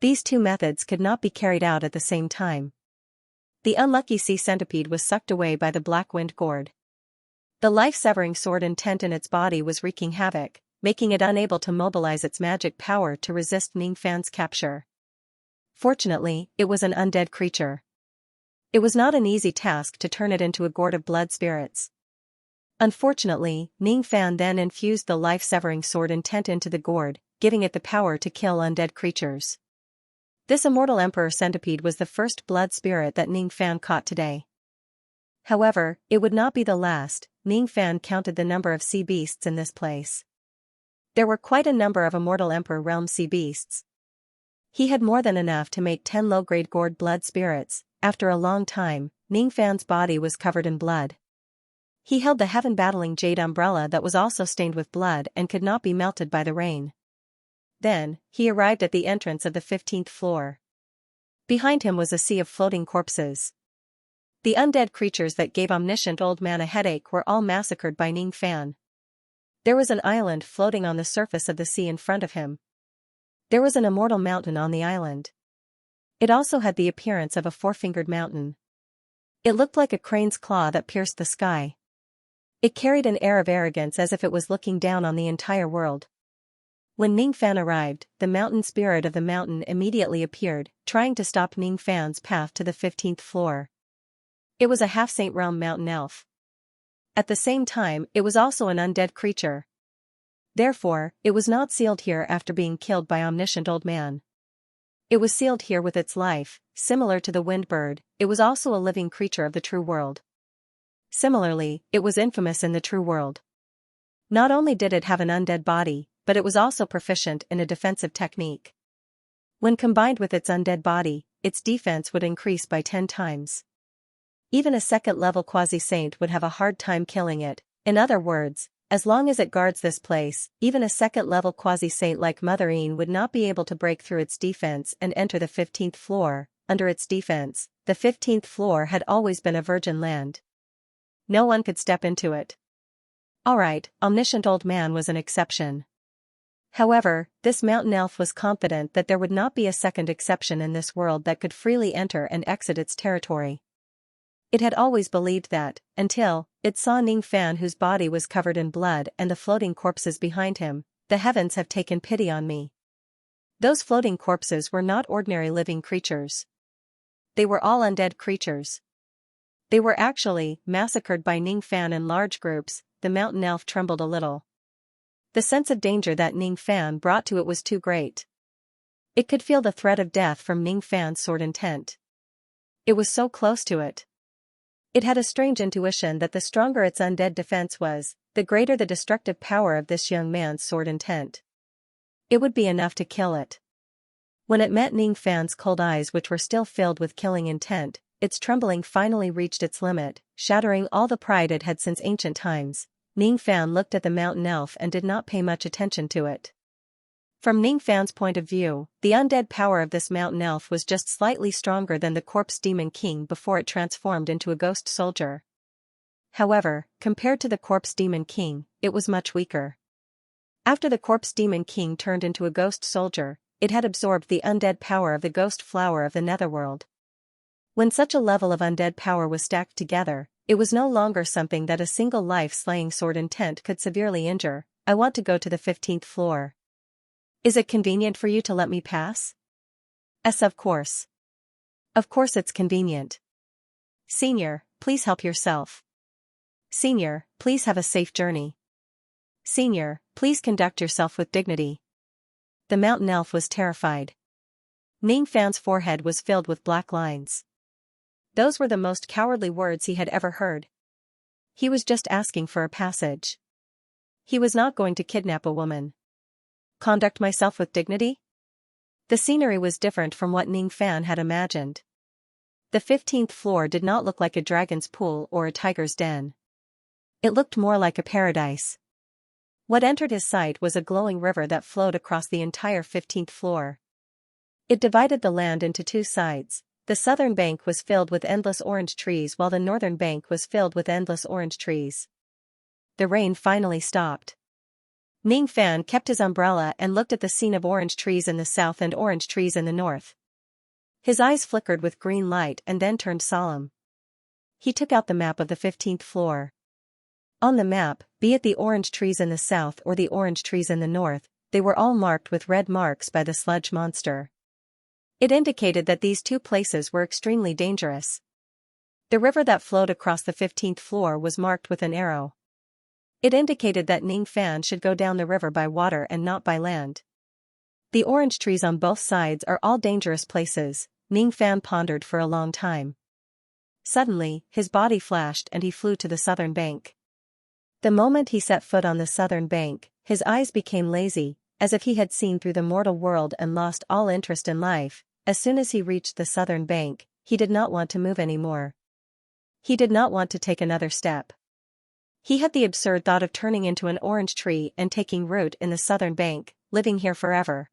These two methods could not be carried out at the same time. The unlucky sea centipede was sucked away by the black wind gourd. The life-severing sword intent in its body was wreaking havoc, making it unable to mobilize its magic power to resist Ning Fan's capture. Fortunately, it was an undead creature. It was not an easy task to turn it into a gourd of blood spirits. Unfortunately, Ning Fan then infused the life-severing sword intent into the gourd, giving it the power to kill undead creatures. This immortal Emperor Centipede was the first blood spirit that Ning Fan caught today. However, it would not be the last. Ning Fan counted the number of sea beasts in this place. There were quite a number of immortal Emperor Realm sea beasts. He had more than enough to make 10 low-grade gourd blood spirits. After a long time, Ning Fan's body was covered in blood. He held the heaven-battling jade umbrella that was also stained with blood and could not be melted by the rain. Then, he arrived at the entrance of the 15th floor. Behind him was a sea of floating corpses. The undead creatures that gave omniscient old man a headache were all massacred by Ning Fan. There was an island floating on the surface of the sea in front of him. There was an immortal mountain on the island. It also had the appearance of a four-fingered mountain. It looked like a crane's claw that pierced the sky. It carried an air of arrogance as if it was looking down on the entire world. When Ning Fan arrived, the mountain spirit of the mountain immediately appeared, trying to stop Ning Fan's path to the 15th floor. It was a half-Saint Realm mountain elf. At the same time, it was also an undead creature. Therefore, it was not sealed here after being killed by omniscient old man. It was sealed here with its life. Similar to the wind bird, it was also a living creature of the true world. Similarly, it was infamous in the true world. Not only did it have an undead body, but it was also proficient in a defensive technique. When combined with its undead body, its defense would increase by 10 times. Even a second-level quasi-saint would have a hard time killing it. In other words, as long as it guards this place, even a second-level quasi-saint like Mother Een would not be able to break through its defense and enter the 15th floor. Under its defense, the 15th floor had always been a virgin land. No one could step into it. Alright, omniscient old man was an exception. However, this mountain elf was confident that there would not be a second exception in this world that could freely enter and exit its territory. It had always believed that, until it saw Ning Fan whose body was covered in blood and the floating corpses behind him. The heavens have taken pity on me. Those floating corpses were not ordinary living creatures. They were all undead creatures. They were actually massacred by Ning Fan in large groups. The mountain elf trembled a little. The sense of danger that Ning Fan brought to it was too great. It could feel the threat of death from Ning Fan's sword intent. It was so close to it. It had a strange intuition that the stronger its undead defense was, the greater the destructive power of this young man's sword intent. It would be enough to kill it. When it met Ning Fan's cold eyes which were still filled with killing intent, its trembling finally reached its limit, shattering all the pride it had since ancient times. Ning Fan looked at the mountain elf and did not pay much attention to it. From Ning Fan's point of view, the undead power of this mountain elf was just slightly stronger than the corpse demon king before it transformed into a ghost soldier. However, compared to the corpse demon king, it was much weaker. After the corpse demon king turned into a ghost soldier, it had absorbed the undead power of the ghost flower of the netherworld. When such a level of undead power was stacked together, it was no longer something that a single life-slaying sword intent could severely injure. I want to go to the 15th floor. Is it convenient for you to let me pass? Yes, of course. Of course it's convenient. Senior, please help yourself. Senior, please have a safe journey. Senior, please conduct yourself with dignity. The mountain elf was terrified. Ning Fan's forehead was filled with black lines. Those were the most cowardly words he had ever heard. He was just asking for a passage. He was not going to kidnap a woman. Conduct myself with dignity? The scenery was different from what Ning Fan had imagined. The 15th floor did not look like a dragon's pool or a tiger's den. It looked more like a paradise. What entered his sight was a glowing river that flowed across the entire 15th floor. It divided the land into two sides. The southern bank was filled with endless orange trees while the northern bank was filled with endless orange trees. The rain finally stopped. Ning Fan kept his umbrella and looked at the scene of orange trees in the south and orange trees in the north. His eyes flickered with green light and then turned solemn. He took out the map of the 15th floor. On the map, be it the orange trees in the south or the orange trees in the north, they were all marked with red marks by the sludge monster. It indicated that these two places were extremely dangerous. The river that flowed across the 15th floor was marked with an arrow. It indicated that Ning Fan should go down the river by water and not by land. The orange trees on both sides are all dangerous places, Ning Fan pondered for a long time. Suddenly, his body flashed and he flew to the southern bank. The moment he set foot on the southern bank, his eyes became lazy, as if he had seen through the mortal world and lost all interest in life. As soon as he reached the southern bank, he did not want to move anymore. He did not want to take another step. He had the absurd thought of turning into an orange tree and taking root in the southern bank, living here forever.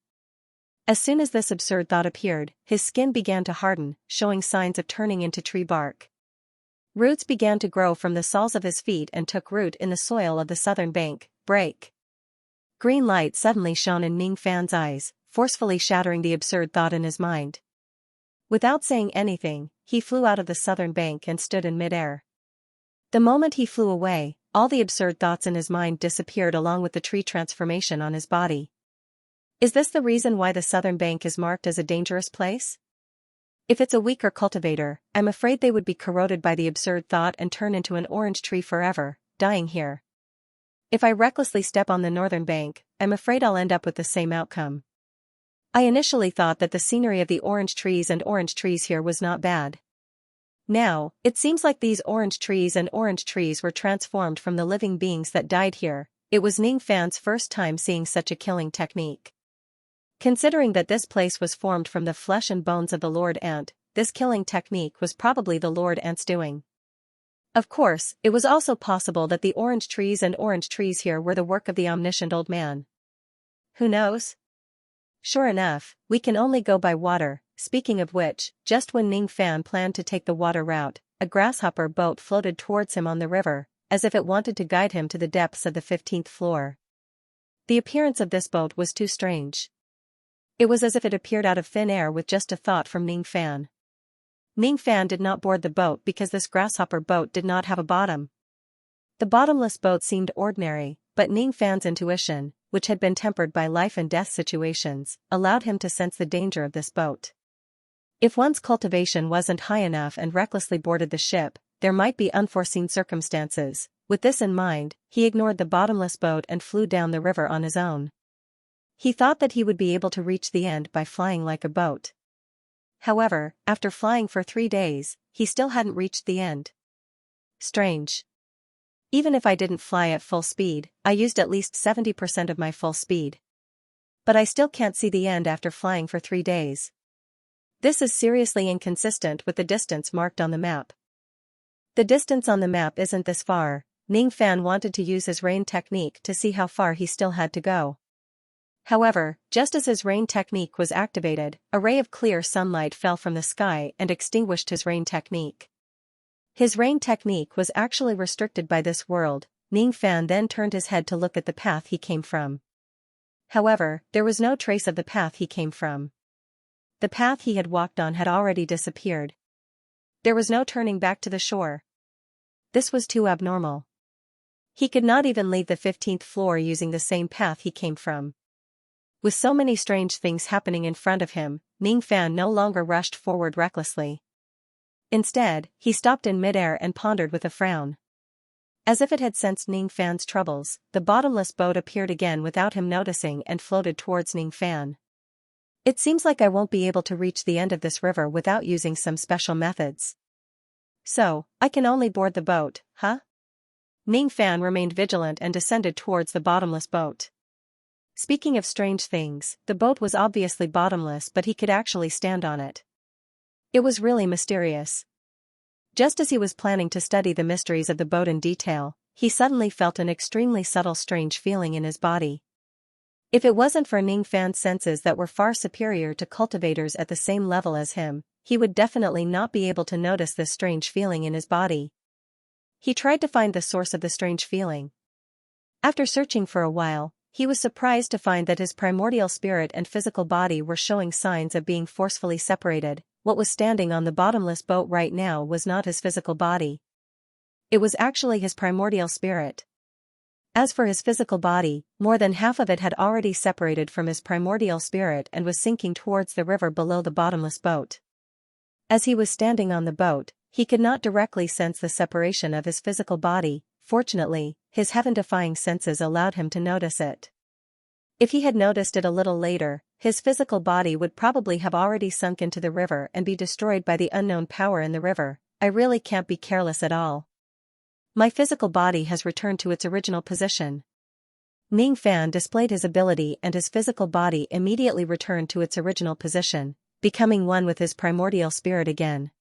As soon as this absurd thought appeared, his skin began to harden, showing signs of turning into tree bark. Roots began to grow from the soles of his feet and took root in the soil of the southern bank. Break. Green light suddenly shone in Ning Fan's eyes, forcefully shattering the absurd thought in his mind. Without saying anything, he flew out of the southern bank and stood in midair. The moment he flew away, all the absurd thoughts in his mind disappeared along with the tree transformation on his body. Is this the reason why the southern bank is marked as a dangerous place? If it's a weaker cultivator, I'm afraid they would be corroded by the absurd thought and turn into an orange tree forever, dying here. If I recklessly step on the northern bank, I'm afraid I'll end up with the same outcome. I initially thought that the scenery of the orange trees here was not bad. Now, it seems like these orange trees were transformed from the living beings that died here. It was Ning Fan's first time seeing such a killing technique. Considering that this place was formed from the flesh and bones of the Lord Ant, this killing technique was probably the Lord Ant's doing. Of course, it was also possible that the orange trees here were the work of the omniscient old man. Who knows? Sure enough, we can only go by water. Speaking of which, just when Ning Fan planned to take the water route, a grasshopper boat floated towards him on the river, as if it wanted to guide him to the depths of the 15th floor. The appearance of this boat was too strange. It was as if it appeared out of thin air with just a thought from Ning Fan. Ning Fan did not board the boat because this grasshopper boat did not have a bottom. The bottomless boat seemed ordinary, but Ning Fan's intuition, which had been tempered by life and death situations, allowed him to sense the danger of this boat. If one's cultivation wasn't high enough and recklessly boarded the ship, there might be unforeseen circumstances. With this in mind, he ignored the bottomless boat and flew down the river on his own. He thought that he would be able to reach the end by flying like a boat. However, after flying for 3 days, he still hadn't reached the end. Strange. Even if I didn't fly at full speed, I used at least 70% of my full speed. But I still can't see the end after flying for 3 days. This is seriously inconsistent with the distance marked on the map. The distance on the map isn't this far. Ning Fan wanted to use his rain technique to see how far he still had to go. However, just as his rain technique was activated, a ray of clear sunlight fell from the sky and extinguished his rain technique. His rain technique was actually restricted by this world. Ning Fan then turned his head to look at the path he came from. However, there was no trace of the path he came from. The path he had walked on had already disappeared. There was no turning back to the shore. This was too abnormal. He could not even leave the 15th floor using the same path he came from. With so many strange things happening in front of him, Ning Fan no longer rushed forward recklessly. Instead, he stopped in midair and pondered with a frown. As if it had sensed Ning Fan's troubles, the bottomless boat appeared again without him noticing and floated towards Ning Fan. It seems like I won't be able to reach the end of this river without using some special methods. So, I can only board the boat, huh? Ning Fan remained vigilant and descended towards the bottomless boat. Speaking of strange things, the boat was obviously bottomless, but he could actually stand on it. It was really mysterious. Just as he was planning to study the mysteries of the boat in detail, he suddenly felt an extremely subtle strange feeling in his body. If it wasn't for Ning Fan's senses that were far superior to cultivators at the same level as him, he would definitely not be able to notice this strange feeling in his body. He tried to find the source of the strange feeling. After searching for a while, he was surprised to find that his primordial spirit and physical body were showing signs of being forcefully separated. What was standing on the bottomless boat right now was not his physical body. It was actually his primordial spirit. As for his physical body, more than half of it had already separated from his primordial spirit and was sinking towards the river below the bottomless boat. As he was standing on the boat, he could not directly sense the separation of his physical body. Fortunately, his heaven-defying senses allowed him to notice it. If he had noticed it a little later, his physical body would probably have already sunk into the river and be destroyed by the unknown power in the river. I really can't be careless at all. My physical body has returned to its original position. Ning Fan displayed his ability and his physical body immediately returned to its original position, becoming one with his primordial spirit again.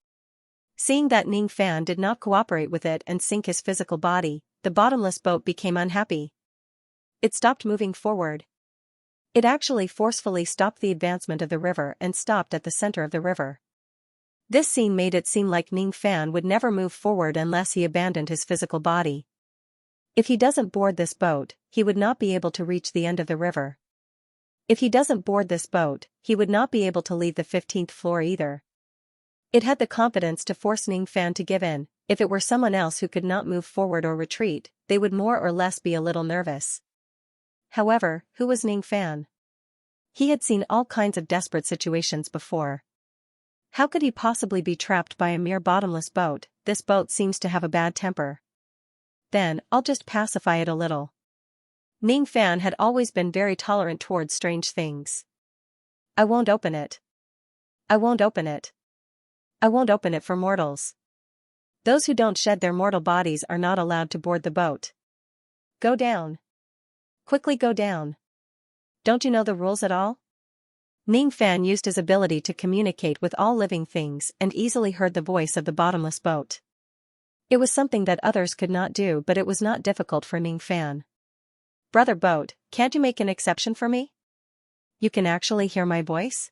Seeing that Ning Fan did not cooperate with it and sink his physical body, the bottomless boat became unhappy. It stopped moving forward. It actually forcefully stopped the advancement of the river and stopped at the center of the river. This scene made it seem like Ning Fan would never move forward unless he abandoned his physical body. If he doesn't board this boat, he would not be able to reach the end of the river. If he doesn't board this boat, he would not be able to leave the 15th floor either. It had the confidence to force Ning Fan to give in. If it were someone else who could not move forward or retreat, they would more or less be a little nervous. However, who was Ning Fan? He had seen all kinds of desperate situations before. How could he possibly be trapped by a mere bottomless boat? This boat seems to have a bad temper. Then, I'll just pacify it a little. Ning Fan had always been very tolerant towards strange things. I won't open it. I won't open it. I won't open it for mortals. Those who don't shed their mortal bodies are not allowed to board the boat. Go down. Quickly go down. Don't you know the rules at all? Ning Fan used his ability to communicate with all living things and easily heard the voice of the bottomless boat. It was something that others could not do, but it was not difficult for Ning Fan. Brother boat, can't you make an exception for me? You can actually hear my voice?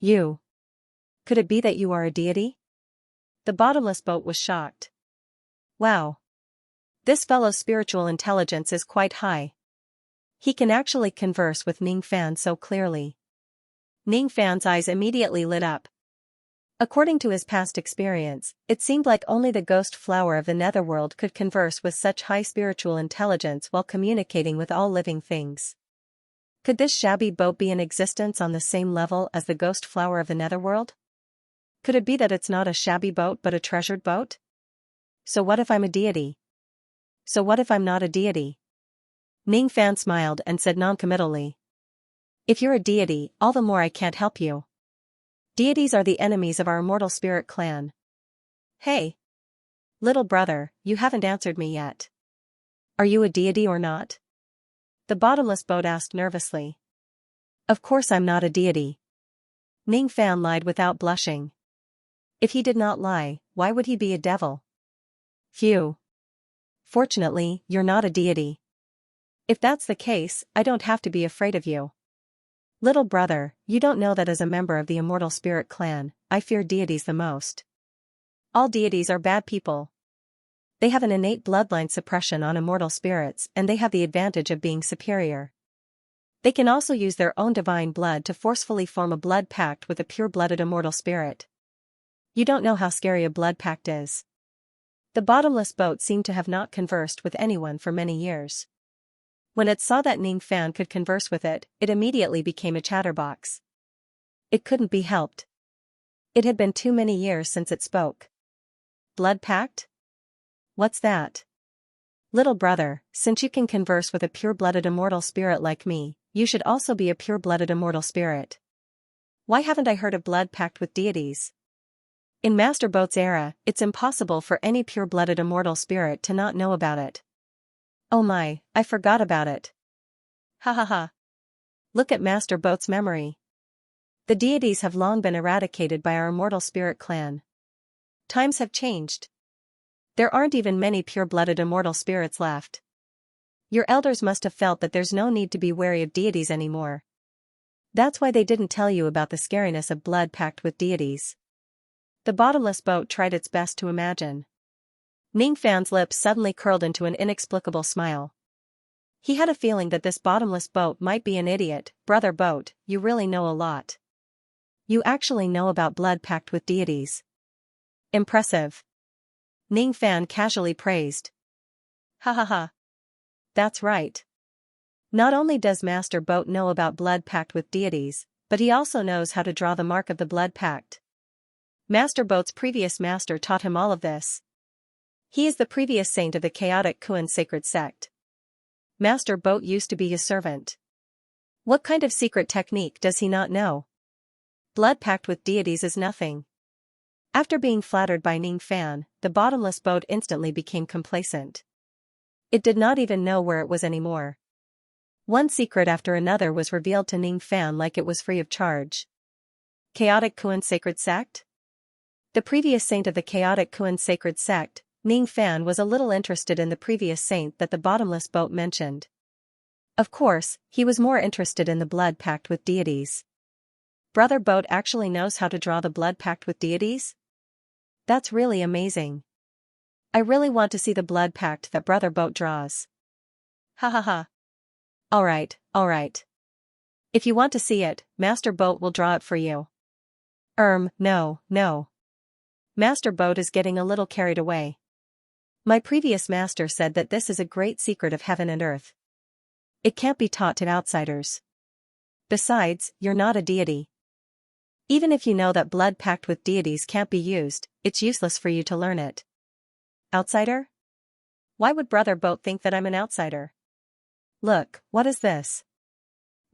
You. Could it be that you are a deity? The bottomless boat was shocked. Wow. This fellow's spiritual intelligence is quite high. He can actually converse with Ning Fan so clearly. Ning Fan's eyes immediately lit up. According to his past experience, it seemed like only the ghost flower of the netherworld could converse with such high spiritual intelligence while communicating with all living things. Could this shabby boat be in existence on the same level as the ghost flower of the netherworld? Could it be that it's not a shabby boat but a treasured boat? So what if I'm a deity? So what if I'm not a deity? Ning Fan smiled and said noncommittally. If you're a deity, all the more I can't help you. Deities are the enemies of our immortal spirit clan. Hey! Little brother, you haven't answered me yet. Are you a deity or not? The bottomless boat asked nervously. Of course I'm not a deity. Ning Fan lied without blushing. If he did not lie, why would he be a devil? Phew. Fortunately, you're not a deity. If that's the case, I don't have to be afraid of you. Little brother, you don't know that as a member of the immortal spirit clan, I fear deities the most. All deities are bad people. They have an innate bloodline suppression on immortal spirits and they have the advantage of being superior. They can also use their own divine blood to forcefully form a blood pact with a pure-blooded immortal spirit. You don't know how scary a blood pact is. The bottomless boat seemed to have not conversed with anyone for many years. When it saw that Ning Fan could converse with it, it immediately became a chatterbox. It couldn't be helped. It had been too many years since it spoke. Blood pact? What's that? Little brother, since you can converse with a pure-blooded immortal spirit like me, you should also be a pure-blooded immortal spirit. Why haven't I heard of blood pact with deities? In Master Boat's era, it's impossible for any pure-blooded immortal spirit to not know about it. Oh my, I forgot about it. Ha ha ha. Look at Master Boat's memory. The deities have long been eradicated by our immortal spirit clan. Times have changed. There aren't even many pure-blooded immortal spirits left. Your elders must have felt that there's no need to be wary of deities anymore. That's why they didn't tell you about the scariness of blood pact with deities. The bottomless boat tried its best to imagine. Ning Fan's lips suddenly curled into an inexplicable smile. He had a feeling that this bottomless boat might be an idiot. Brother Boat, you really know a lot. You actually know about blood pact with deities. Impressive. Ning Fan casually praised. Ha ha ha. That's right. Not only does Master Boat know about blood pact with deities, but he also knows how to draw the mark of the blood pact. Master Boat's previous master taught him all of this. He is the previous saint of the chaotic Kuan sacred sect. Master Boat used to be his servant. What kind of secret technique does he not know? Blood pact with deities is nothing. After being flattered by Ning Fan, the bottomless boat instantly became complacent. It did not even know where it was anymore. One secret after another was revealed to Ning Fan like it was free of charge. Chaotic Kuan sacred sect? The previous saint of the chaotic Kuan sacred sect, Ning Fan was a little interested in the previous saint that the bottomless boat mentioned. Of course, he was more interested in the blood pact with deities. Brother Boat actually knows how to draw the blood pact with deities? That's really amazing. I really want to see the blood pact that Brother Boat draws. Ha ha ha. Alright. If you want to see it, Master Boat will draw it for you. No. Master Boat is getting a little carried away. My previous master said that this is a great secret of heaven and earth. It can't be taught to outsiders. Besides, you're not a deity. Even if you know that blood pact with deities can't be used, it's useless for you to learn it. Outsider? Why would Brother Boat think that I'm an outsider? Look, what is this?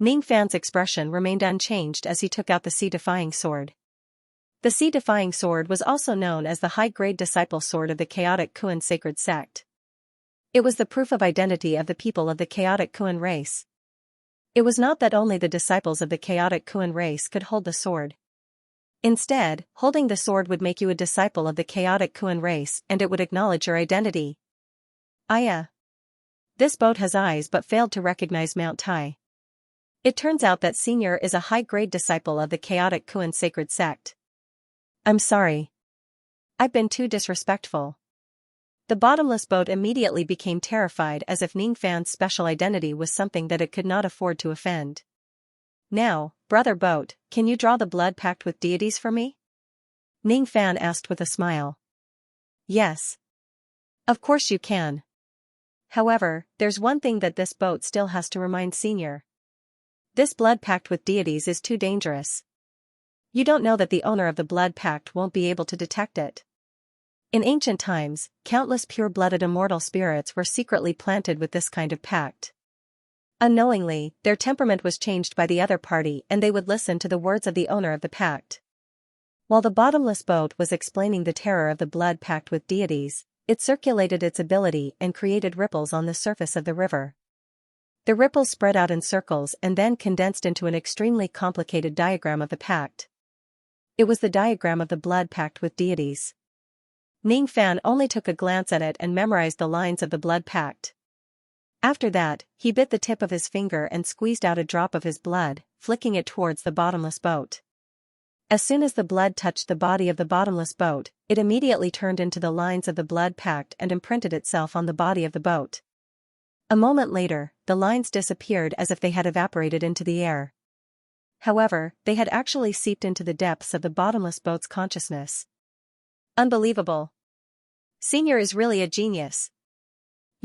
Ning Fan's expression remained unchanged as he took out the sea-defying sword. The sea-defying sword was also known as the high-grade disciple sword of the chaotic Kuan sacred sect. It was the proof of identity of the people of the chaotic Kuan race. It was not that only the disciples of the chaotic Kuan race could hold the sword. Instead, holding the sword would make you a disciple of the chaotic Kuan race and it would acknowledge your identity. Aya. This boat has eyes but failed to recognize Mount Tai. It turns out that Senior is a high-grade disciple of the chaotic Kuan sacred sect. I'm sorry. I've been too disrespectful. The bottomless boat immediately became terrified as if Ning Fan's special identity was something that it could not afford to offend. Now, Brother Boat, can you draw the blood pact with deities for me? Ning Fan asked with a smile. Yes. Of course you can. However, there's one thing that this boat still has to remind Senior. This blood pact with deities is too dangerous. You don't know that the owner of the blood pact won't be able to detect it. In ancient times, countless pure-blooded immortal spirits were secretly planted with this kind of pact. Unknowingly, their temperament was changed by the other party and they would listen to the words of the owner of the pact. While the bottomless boat was explaining the terror of the blood pact with deities, it circulated its ability and created ripples on the surface of the river. The ripples spread out in circles and then condensed into an extremely complicated diagram of the pact. It was the diagram of the blood pact with deities. Ning Fan only took a glance at it and memorized the lines of the blood pact. After that, he bit the tip of his finger and squeezed out a drop of his blood, flicking it towards the bottomless boat. As soon as the blood touched the body of the bottomless boat, it immediately turned into the lines of the blood pact and imprinted itself on the body of the boat. A moment later, the lines disappeared as if they had evaporated into the air. However, they had actually seeped into the depths of the bottomless boat's consciousness. Unbelievable. Senior is really a genius.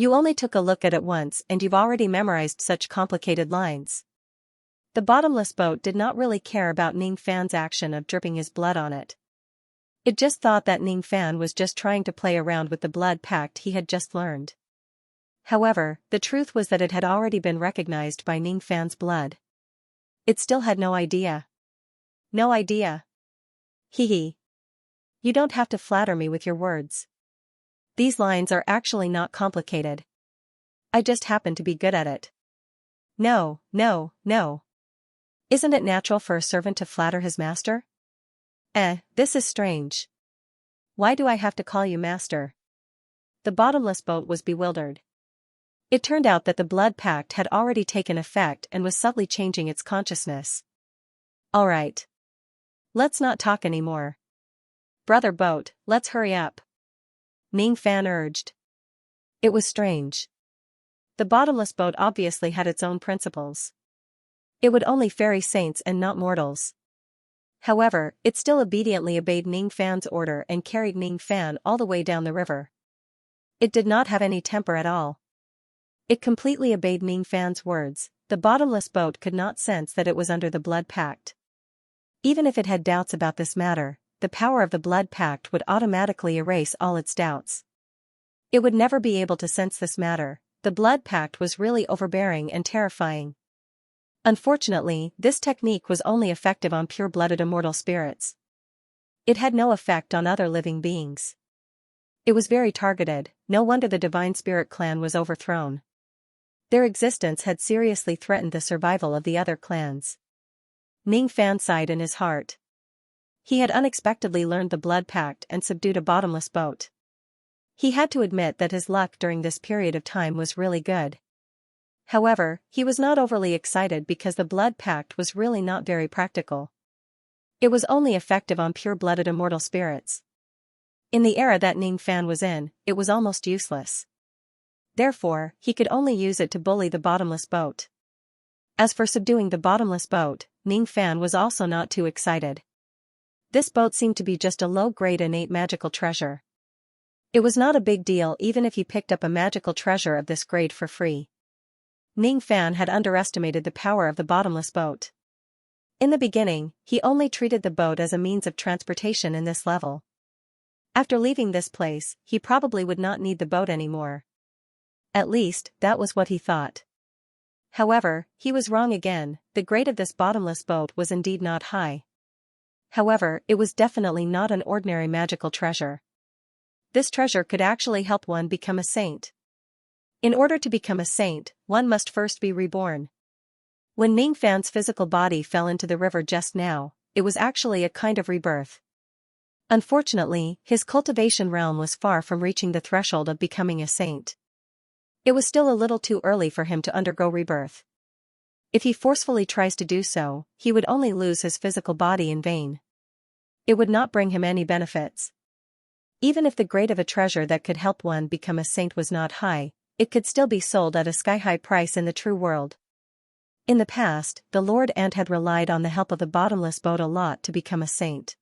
You only took a look at it once and you've already memorized such complicated lines. The bottomless boat did not really care about Ning Fan's action of dripping his blood on it. It just thought that Ning Fan was just trying to play around with the blood pact he had just learned. However, the truth was that it had already been recognized by Ning Fan's blood. It still had no idea. No idea. Hee hee. You don't have to flatter me with your words. These lines are actually not complicated. I just happen to be good at it. No, no, no. Isn't it natural for a servant to flatter his master? This is strange. Why do I have to call you master? The bottomless boat was bewildered. It turned out that the blood pact had already taken effect and was subtly changing its consciousness. All right. Let's not talk anymore. Brother boat, let's hurry up. Ning Fan urged. It was strange. The bottomless boat obviously had its own principles. It would only ferry saints and not mortals. However, it still obediently obeyed Ning Fan's order and carried Ning Fan all the way down the river. It did not have any temper at all. It completely obeyed Ning Fan's words. The bottomless boat could not sense that it was under the blood pact. Even if it had doubts about this matter, the power of the blood pact would automatically erase all its doubts. It would never be able to sense this matter. The blood pact was really overbearing and terrifying. Unfortunately, this technique was only effective on pure-blooded immortal spirits. It had no effect on other living beings. It was very targeted. No wonder the Divine Spirit clan was overthrown. Their existence had seriously threatened the survival of the other clans. Ning Fan sighed in his heart. He had unexpectedly learned the blood pact and subdued a bottomless boat. He had to admit that his luck during this period of time was really good. However, he was not overly excited because the blood pact was really not very practical. It was only effective on pure-blooded immortal spirits. In the era that Ning Fan was in, it was almost useless. Therefore, he could only use it to bully the bottomless boat. As for subduing the bottomless boat, Ning Fan was also not too excited. This boat seemed to be just a low-grade innate magical treasure. It was not a big deal even if he picked up a magical treasure of this grade for free. Ning Fan had underestimated the power of the bottomless boat. In the beginning, he only treated the boat as a means of transportation in this level. After leaving this place, he probably would not need the boat anymore. At least, that was what he thought. However, he was wrong again. The grade of this bottomless boat was indeed not high. However, it was definitely not an ordinary magical treasure. This treasure could actually help one become a saint. In order to become a saint, one must first be reborn. When Ning Fan's physical body fell into the river just now, it was actually a kind of rebirth. Unfortunately, his cultivation realm was far from reaching the threshold of becoming a saint. It was still a little too early for him to undergo rebirth. If he forcefully tries to do so, he would only lose his physical body in vain. It would not bring him any benefits. Even if the grade of a treasure that could help one become a saint was not high, it could still be sold at a sky-high price in the true world. In the past, the Lord Ant had relied on the help of the bottomless boat a lot to become a saint.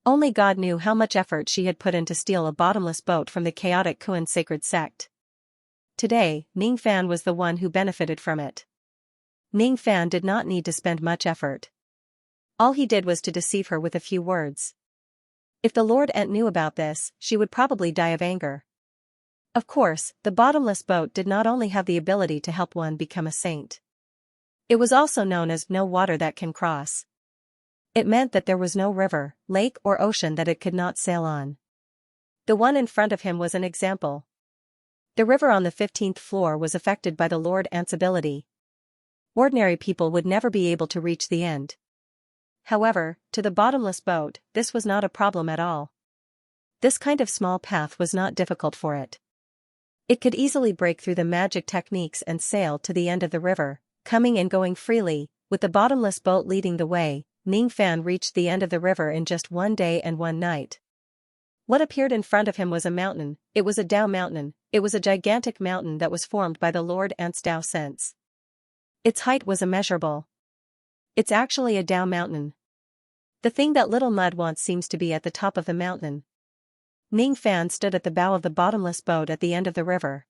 Only God knew how much effort she had put in to steal a bottomless boat from the chaotic Kuan sacred sect. Today, Ning Fan was the one who benefited from it. Ning Fan did not need to spend much effort. All he did was to deceive her with a few words. If the Lord Ant knew about this, she would probably die of anger. Of course, the bottomless boat did not only have the ability to help one become a saint. It was also known as no water that can cross. It meant that there was no river, lake or ocean that it could not sail on. The one in front of him was an example. The river on the 15th floor was affected by the Lord Ant's ability. Ordinary people would never be able to reach the end. However, to the bottomless boat, this was not a problem at all. This kind of small path was not difficult for it. It could easily break through the magic techniques and sail to the end of the river, coming and going freely. With the bottomless boat leading the way, Ning Fan reached the end of the river in just 1 day and 1 night. What appeared in front of him was a mountain. It was a Tao mountain. It was a gigantic mountain that was formed by the Lord Ant's Tao sense. Its height was immeasurable. It's actually a Tao mountain. The thing that little mud wants seems to be at the top of the mountain. Ning Fan stood at the bow of the bottomless boat at the end of the river.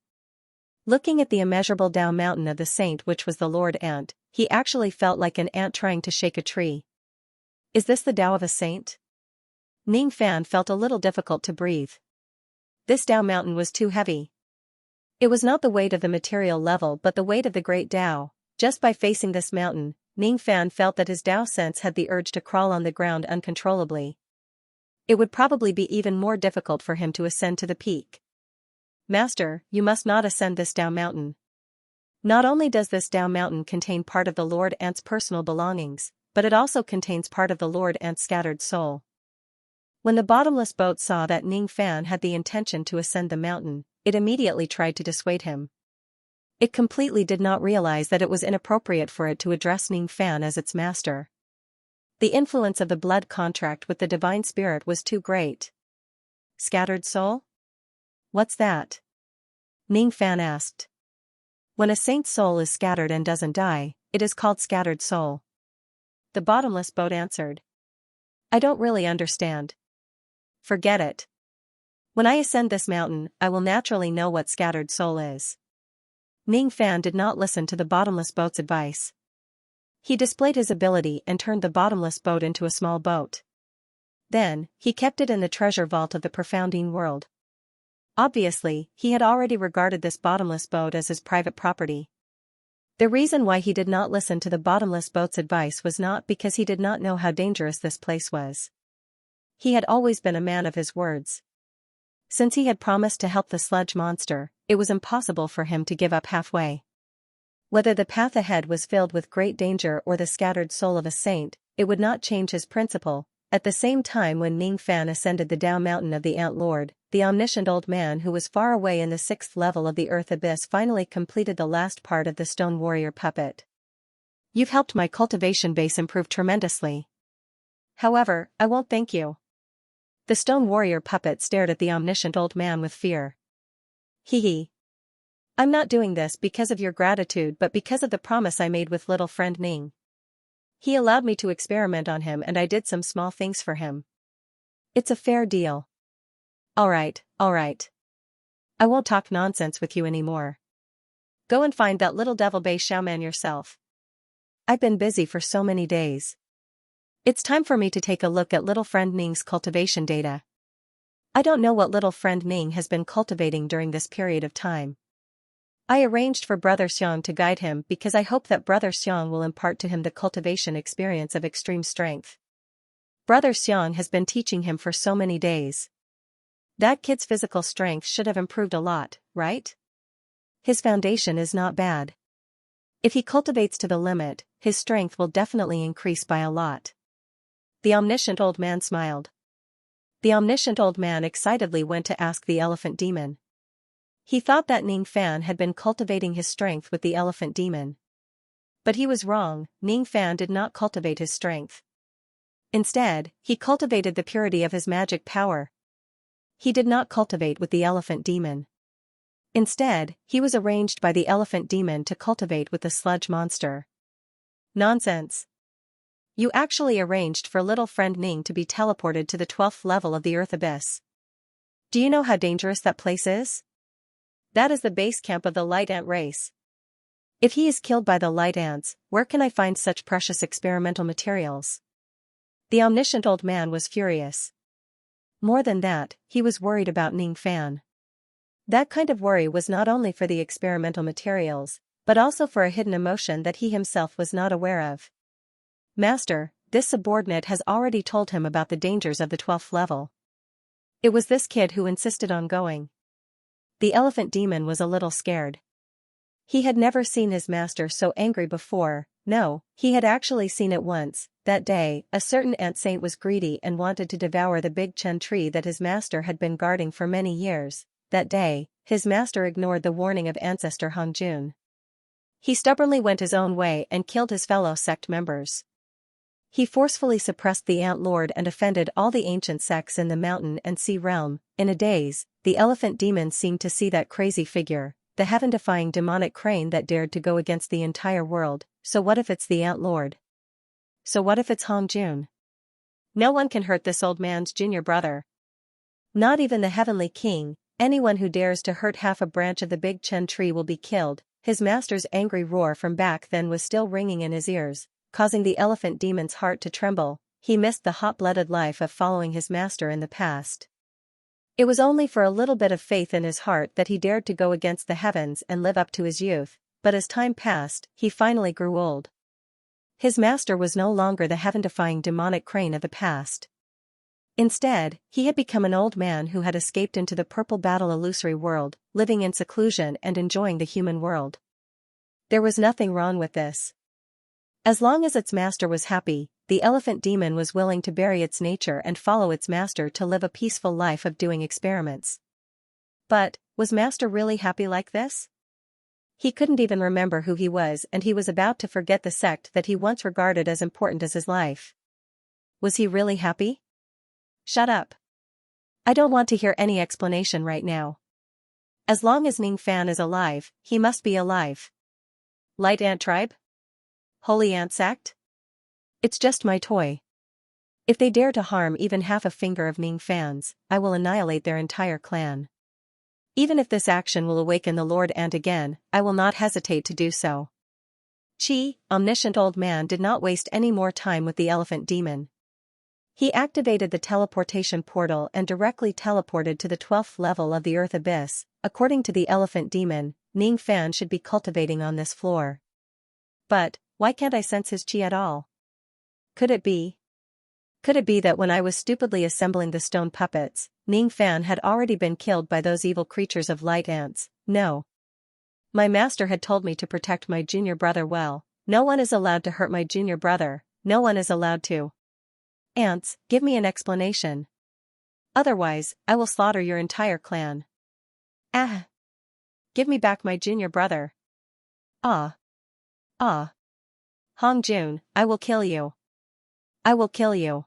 Looking at the immeasurable Tao mountain of the saint, which was the Lord Ant, he actually felt like an ant trying to shake a tree. Is this the Tao of a saint? Ning Fan felt a little difficult to breathe. This Tao mountain was too heavy. It was not the weight of the material level but the weight of the great Tao. Just by facing this mountain, Ning Fan felt that his Tao sense had the urge to crawl on the ground uncontrollably. It would probably be even more difficult for him to ascend to the peak. Master, you must not ascend this Tao mountain. Not only does this Tao mountain contain part of the Lord Ant's personal belongings, but it also contains part of the Lord Ant's scattered soul. When the bottomless boat saw that Ning Fan had the intention to ascend the mountain, it immediately tried to dissuade him. It completely did not realize that it was inappropriate for it to address Ning Fan as its master. The influence of the blood contract with the divine spirit was too great. Scattered soul? What's that? Ning Fan asked. When a saint's soul is scattered and doesn't die, it is called scattered soul. The bottomless boat answered. I don't really understand. Forget it. When I ascend this mountain, I will naturally know what scattered soul is. Ning Fan did not listen to the bottomless boat's advice. He displayed his ability and turned the bottomless boat into a small boat. Then, he kept it in the treasure vault of the profounding world. Obviously, he had already regarded this bottomless boat as his private property. The reason why he did not listen to the bottomless boat's advice was not because he did not know how dangerous this place was. He had always been a man of his words. Since he had promised to help the sludge monster, it was impossible for him to give up halfway. Whether the path ahead was filled with great danger or the scattered soul of a saint, it would not change his principle. At the same time, when Ning Fan ascended the Tao mountain of the Ant Lord, the omniscient old man who was far away in the 6th level of the earth abyss finally completed the last part of the stone warrior puppet. You've helped my cultivation base improve tremendously. However, I won't thank you. The stone warrior puppet stared at the omniscient old man with fear. Hee. I'm not doing this because of your gratitude but because of the promise I made with little friend Ning. He allowed me to experiment on him and I did some small things for him. It's a fair deal. Alright. I won't talk nonsense with you anymore. Go and find that little devil Bei Xiaoman yourself. I've been busy for so many days. It's time for me to take a look at little friend Ning's cultivation data. I don't know what little friend Ning has been cultivating during this period of time. I arranged for Brother Xiang to guide him because I hope that Brother Xiang will impart to him the cultivation experience of extreme strength. Brother Xiang has been teaching him for so many days. That kid's physical strength should have improved a lot, right? His foundation is not bad. If he cultivates to the limit, his strength will definitely increase by a lot. The omniscient old man smiled. The omniscient old man excitedly went to ask the elephant demon. He thought that Ning Fan had been cultivating his strength with the elephant demon. But he was wrong. Ning Fan did not cultivate his strength. Instead, he cultivated the purity of his magic power. He did not cultivate with the elephant demon. Instead, he was arranged by the elephant demon to cultivate with the sludge monster. Nonsense. You actually arranged for little friend Ning to be teleported to the 12th level of the earth abyss. Do you know how dangerous that place is? That is the base camp of the light ant race. If he is killed by the light ants, where can I find such precious experimental materials? The omniscient old man was furious. More than that, he was worried about Ning Fan. That kind of worry was not only for the experimental materials, but also for a hidden emotion that he himself was not aware of. Master, this subordinate has already told him about the dangers of the 12th level. It was this kid who insisted on going. The elephant demon was a little scared. He had never seen his master so angry before. No, he had actually seen it once. That day, a certain ant saint was greedy and wanted to devour the big chen tree that his master had been guarding for many years. That day, his master ignored the warning of ancestor Hong Jun. He stubbornly went his own way and killed his fellow sect members. He forcefully suppressed the Ant Lord and offended all the ancient sects in the mountain and sea realm. In a daze, the elephant demon seemed to see that crazy figure, the heaven-defying demonic crane that dared to go against the entire world. So what if it's the Ant Lord? So what if it's Hong Jun? No one can hurt this old man's junior brother. Not even the heavenly king, Anyone who dares to hurt half a branch of the big chen tree will be killed. His master's angry roar from back then was still ringing in his ears, causing the elephant demon's heart to tremble. He missed the hot-blooded life of following his master in the past. It was only for a little bit of faith in his heart that he dared to go against the heavens and live up to his youth, but as time passed, he finally grew old. His master was no longer the heaven-defying demonic crane of the past. Instead, he had become an old man who had escaped into the purple battle illusory world, living in seclusion and enjoying the human world. There was nothing wrong with this. As long as its master was happy, the elephant demon was willing to bury its nature and follow its master to live a peaceful life of doing experiments. But, was master really happy like this? He couldn't even remember who he was, and he was about to forget the sect that he once regarded as important as his life. Was he really happy? Shut up. I don't want to hear any explanation right now. As long as Ning Fan is alive, he must be alive. Light Ant Tribe? Holy Ant Sect? It's just my toy. If they dare to harm even half a finger of Ning Fan's, I will annihilate their entire clan. Even if this action will awaken the Lord Ant again, I will not hesitate to do so. Chi, omniscient old man, did not waste any more time with the elephant demon. He activated the teleportation portal and directly teleported to the 12th level of the Earth Abyss. According to the elephant demon, Ning Fan should be cultivating on this floor. But, why can't I sense his chi at all? Could it be that when I was stupidly assembling the stone puppets, Ning Fan had already been killed by those evil creatures of light ants? No. My master had told me to protect my junior brother well. No one is allowed to hurt my junior brother, no one is allowed to. Ants, give me an explanation. Otherwise, I will slaughter your entire clan. Ah! Give me back my junior brother. Ah! Ah! Hong Jun, I will kill you. I will kill you.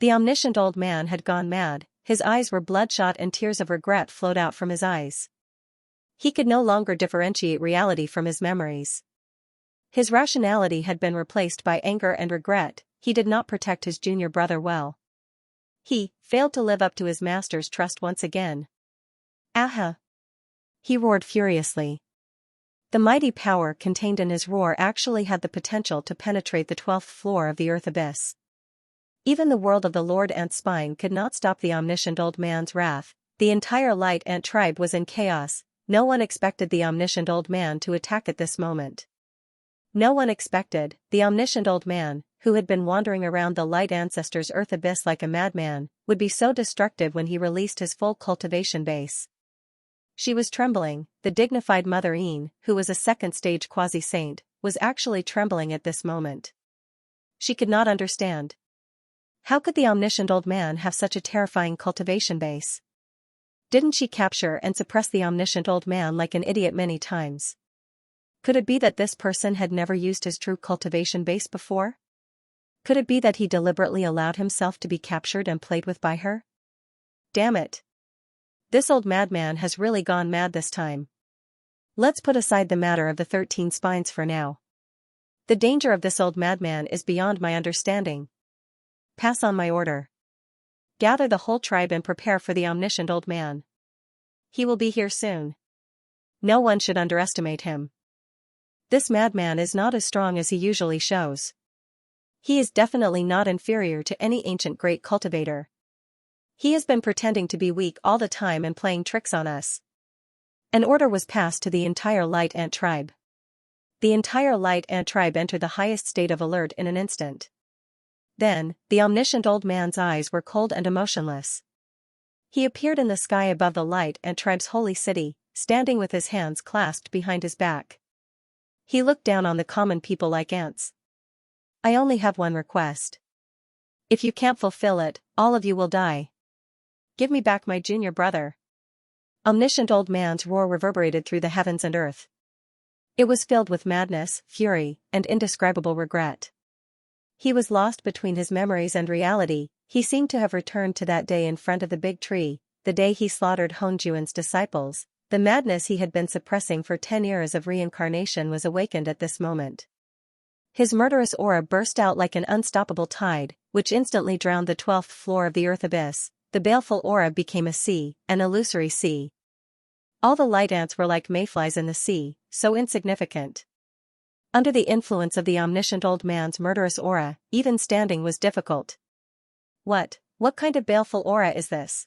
The omniscient old man had gone mad, his eyes were bloodshot and tears of regret flowed out from his eyes. He could no longer differentiate reality from his memories. His rationality had been replaced by anger and regret. He did not protect his junior brother well. He failed to live up to his master's trust once again. Aha! He roared furiously. The mighty power contained in his roar actually had the potential to penetrate the 12th floor of the Earth Abyss. Even the world of the Lord Ant's spine could not stop the omniscient old man's wrath. The entire Light Ant tribe was in chaos. No one expected the omniscient old man to attack at this moment. No one expected the omniscient old man, who had been wandering around the Light Ancestor's Earth Abyss like a madman, would be so destructive when he released his full cultivation base. She was trembling. The dignified Mother Een, who was a second-stage quasi-saint, was actually trembling at this moment. She could not understand. How could the omniscient old man have such a terrifying cultivation base? Didn't she capture and suppress the omniscient old man like an idiot many times? Could it be that this person had never used his true cultivation base before? Could it be that he deliberately allowed himself to be captured and played with by her? Damn it! This old madman has really gone mad this time. Let's put aside the matter of the 13 spines for now. The danger of this old madman is beyond my understanding. Pass on my order. Gather the whole tribe and prepare for the omniscient old man. He will be here soon. No one should underestimate him. This madman is not as strong as he usually shows. He is definitely not inferior to any ancient great cultivator. He has been pretending to be weak all the time and playing tricks on us. An order was passed to the entire Light Ant tribe. The entire Light Ant tribe entered the highest state of alert in an instant. Then, the omniscient old man's eyes were cold and emotionless. He appeared in the sky above the Light Ant tribe's holy city, standing with his hands clasped behind his back. He looked down on the common people like ants. I only have one request. If you can't fulfill it, all of you will die. Give me back my junior brother. Omniscient old man's roar reverberated through the heavens and earth. It was filled with madness, fury, and indescribable regret. He was lost between his memories and reality. He seemed to have returned to that day in front of the big tree, the day he slaughtered Hongjuan's disciples. The madness he had been suppressing for 10 years of reincarnation was awakened at this moment. His murderous aura burst out like an unstoppable tide, which instantly drowned the 12th floor of the Earth Abyss. the baleful aura became a sea, an illusory sea. All the light ants were like mayflies in the sea, so insignificant. Under the influence of the omniscient old man's murderous aura, even standing was difficult. What kind of baleful aura is this?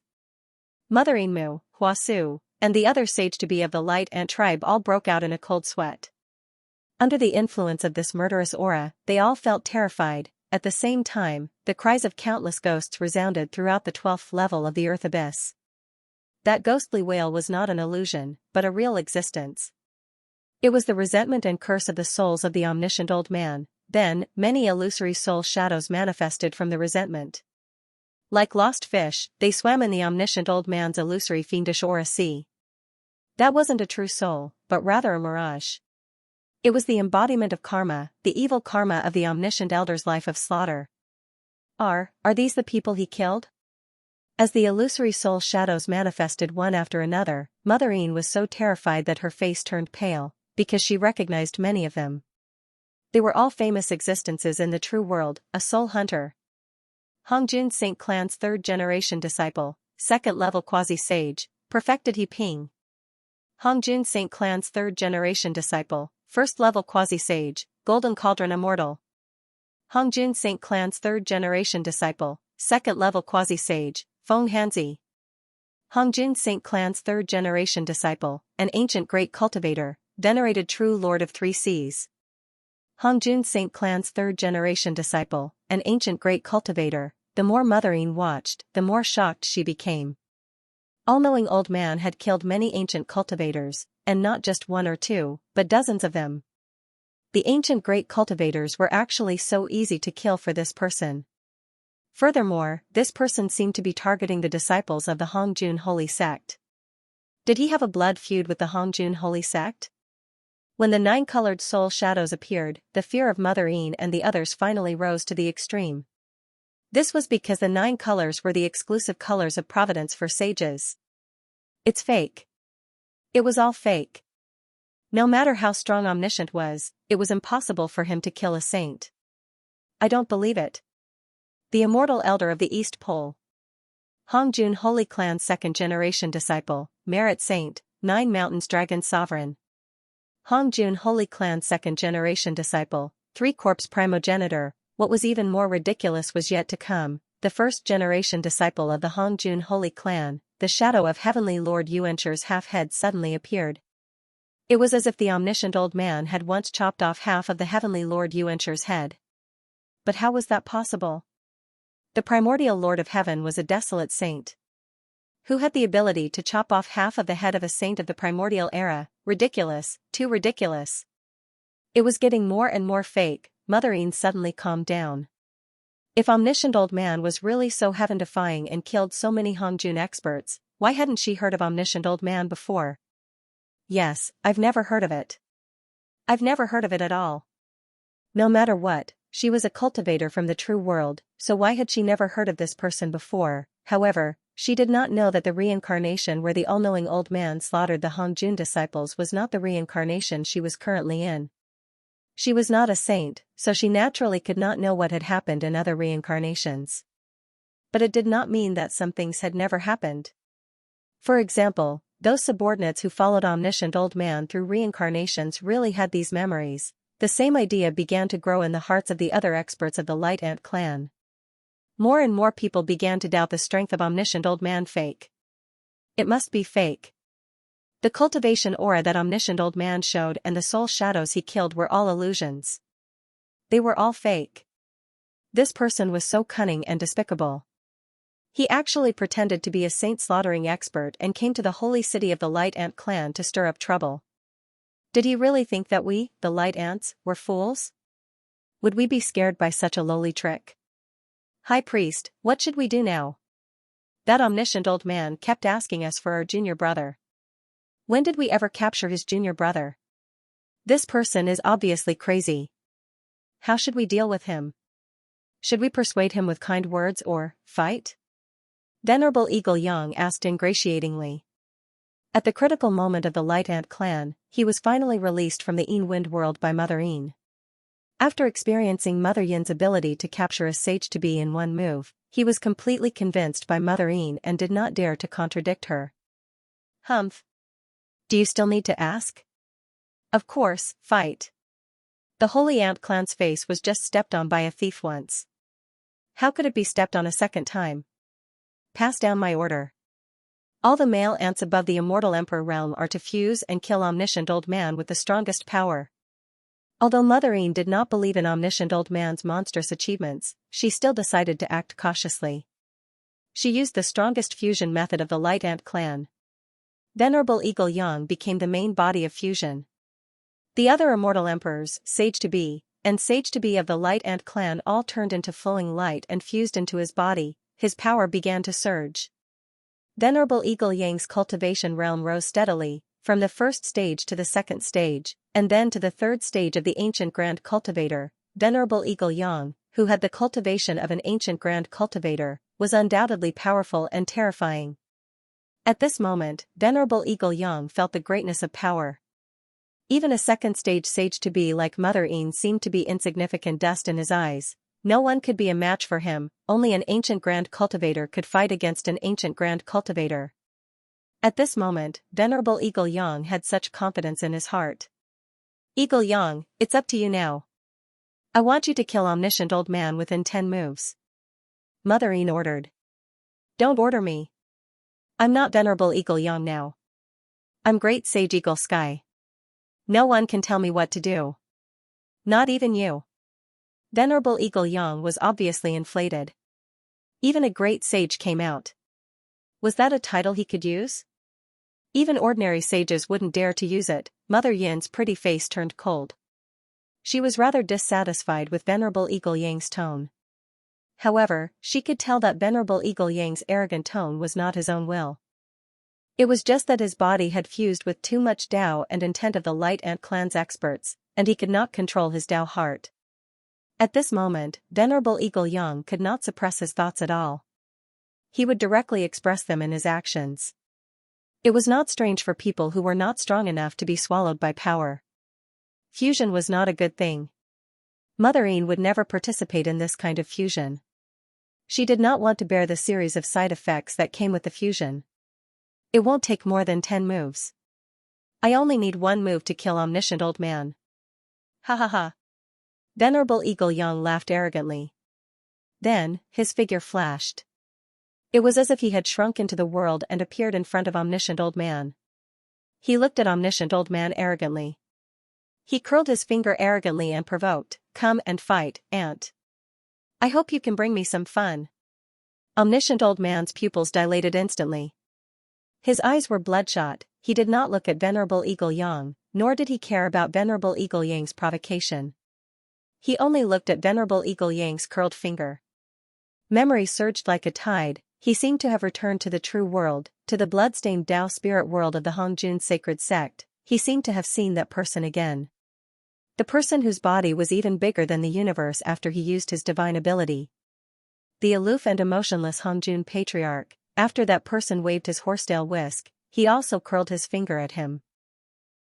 Mother Inmu, Huasu, and the other sage-to-be of the light ant tribe all broke out in a cold sweat. Under the influence of this murderous aura, they all felt terrified. At the same time, the cries of countless ghosts resounded throughout the 12th level of the earth abyss. That ghostly wail was not an illusion, but a real existence. It was the resentment and curse of the souls of the omniscient old man. Then, many illusory soul shadows manifested from the resentment. Like lost fish, they swam in the omniscient old man's illusory fiendish aura sea. That wasn't a true soul, but rather a mirage. It was the embodiment of karma, the evil karma of the omniscient elder's life of slaughter. Are these the people he killed? As the illusory soul shadows manifested one after another, Mother Een was so terrified that her face turned pale, because she recognized many of them. They were all famous existences in the true world, a soul hunter. Hongjun Saint Clan's third-generation disciple, second-level quasi-sage, perfected He Ping. Hongjun Saint Clan's third-generation disciple, first-level quasi-sage, golden cauldron immortal. Hongjun Saint Clan's third-generation disciple, second-level quasi-sage, Feng Hanzi. Hongjun Saint Clan's third-generation disciple, an ancient great cultivator, venerated true lord of three seas. Hongjun Saint Clan's third-generation disciple, an ancient great cultivator. The more Mother Een watched, the more shocked she became. All-knowing old man had killed many ancient cultivators, and not just one or two, but dozens of them. The ancient great cultivators were actually so easy to kill for this person. Furthermore, this person seemed to be targeting the disciples of the Hongjun holy sect. Did he have a blood feud with the Hongjun holy sect? When the 9-colored soul shadows appeared, the fear of Mother Een and the others finally rose to the extreme. This was because the 9 colors were the exclusive colors of providence for sages. It's fake. It was all fake. No matter how strong Omniscient was, it was impossible for him to kill a saint. I don't believe it. The immortal elder of the East Pole. Hongjun Holy Clan's second-generation disciple, Merit Saint, 9 Mountains Dragon Sovereign. Hongjun Holy Clan's second-generation disciple, 3 Corpse Primogenitor. What was even more ridiculous was yet to come. The first-generation disciple of the Hongjun Holy Clan, the shadow of Heavenly Lord Yuancher's half-head suddenly appeared. It was as if the omniscient old man had once chopped off half of the Heavenly Lord Yuancher's head. But how was that possible? The primordial Lord of Heaven was a desolate saint. Who had the ability to chop off half of the head of a saint of the primordial era? Ridiculous, too ridiculous. It was getting more and more fake. Mother Een suddenly calmed down. If omniscient old man was really so heaven-defying and killed so many Hongjun experts, why hadn't she heard of omniscient old man before? Yes, I've never heard of it. I've never heard of it at all. No matter what, she was a cultivator from the true world, so why had she never heard of this person before? However, she did not know that the reincarnation where the all-knowing old man slaughtered the Hongjun disciples was not the reincarnation she was currently in. She was not a saint, so she naturally could not know what had happened in other reincarnations. But it did not mean that some things had never happened. For example, those subordinates who followed omniscient old man through reincarnations really had these memories. The same idea began to grow in the hearts of the other experts of the Light Ant clan. More and more people began to doubt the strength of omniscient old man fake. It must be fake. The cultivation aura that omniscient old man showed and the soul shadows he killed were all illusions. They were all fake. This person was so cunning and despicable. He actually pretended to be a saint slaughtering expert and came to the holy city of the Light Ant clan to stir up trouble. Did he really think that we, the Light Ants, were fools? Would we be scared by such a lowly trick? High Priest, what should we do now? That omniscient old man kept asking us for our junior brother. When did we ever capture his junior brother? This person is obviously crazy. How should we deal with him? Should we persuade him with kind words or fight? Venerable Eagle Yang asked ingratiatingly. At the critical moment of the Light Ant clan, he was finally released from the Een Wind world by Mother Een. After experiencing Mother Yin's ability to capture a sage-to-be in one move, he was completely convinced by Mother Yin and did not dare to contradict her. Humph. Do you still need to ask? Of course, fight. The Holy Ant Clan's face was just stepped on by a thief once. How could it be stepped on a second time? Pass down my order. All the male ants above the Immortal Emperor realm are to fuse and kill Omniscient Old Man with the strongest power. Although Mother Yin did not believe in Omniscient Old Man's monstrous achievements, she still decided to act cautiously. She used the strongest fusion method of the Light Ant Clan. Venerable Eagle Yang became the main body of fusion. The other Immortal Emperors, Sage-to-be, and Sage-to-be of the Light Ant Clan all turned into flowing light and fused into his body. His power began to surge. Venerable Eagle Yang's cultivation realm rose steadily, from the first stage to the second stage, and then to the third stage of the ancient Grand Cultivator. Venerable Eagle Yang, who had the cultivation of an ancient Grand Cultivator, was undoubtedly powerful and terrifying. At this moment, Venerable Eagle Yang felt the greatness of power. Even a second stage sage-to-be like Mother Yin seemed to be insignificant dust in his eyes. No one could be a match for him, only an ancient Grand Cultivator could fight against an ancient Grand Cultivator. At this moment, Venerable Eagle Yang had such confidence in his heart. Eagle Yang, it's up to you now. I want you to kill Omniscient Old Man within 10 moves. Mother Yin ordered. Don't order me. I'm not Venerable Eagle Yang now. I'm Great Sage Eagle Sky. No one can tell me what to do. Not even you. Venerable Eagle Yang was obviously inflated. Even a great sage came out. Was that a title he could use? Even ordinary sages wouldn't dare to use it. Mother Yin's pretty face turned cold. She was rather dissatisfied with Venerable Eagle Yang's tone. However, she could tell that Venerable Eagle Yang's arrogant tone was not his own will. It was just that his body had fused with too much Tao and intent of the Light Ant Clan's experts, and he could not control his Tao heart. At this moment, Venerable Eagle Yang could not suppress his thoughts at all. He would directly express them in his actions. It was not strange for people who were not strong enough to be swallowed by power. Fusion was not a good thing. Mother Yin would never participate in this kind of fusion. She did not want to bear the series of side effects that came with the fusion. It won't take more than 10 moves. I only need 1 move to kill Omniscient Old Man. Ha ha ha. Venerable Eagle Yang laughed arrogantly. Then, his figure flashed. It was as if he had shrunk into the world and appeared in front of Omniscient Old Man. He looked at Omniscient Old Man arrogantly. He curled his finger arrogantly and provoked, "Come and fight, Ant. I hope you can bring me some fun." Omniscient Old Man's pupils dilated instantly. His eyes were bloodshot. He did not look at Venerable Eagle Yang, nor did he care about Venerable Eagle Yang's provocation. He only looked at Venerable Eagle Yang's curled finger. Memory surged like a tide. He seemed to have returned to the true world, to the blood-stained Tao spirit world of the Hongjun sacred sect. He seemed to have seen that person again. The person whose body was even bigger than the universe after he used his divine ability. The aloof and emotionless Hongjun patriarch. After that person waved his horsetail whisk, he also curled his finger at him.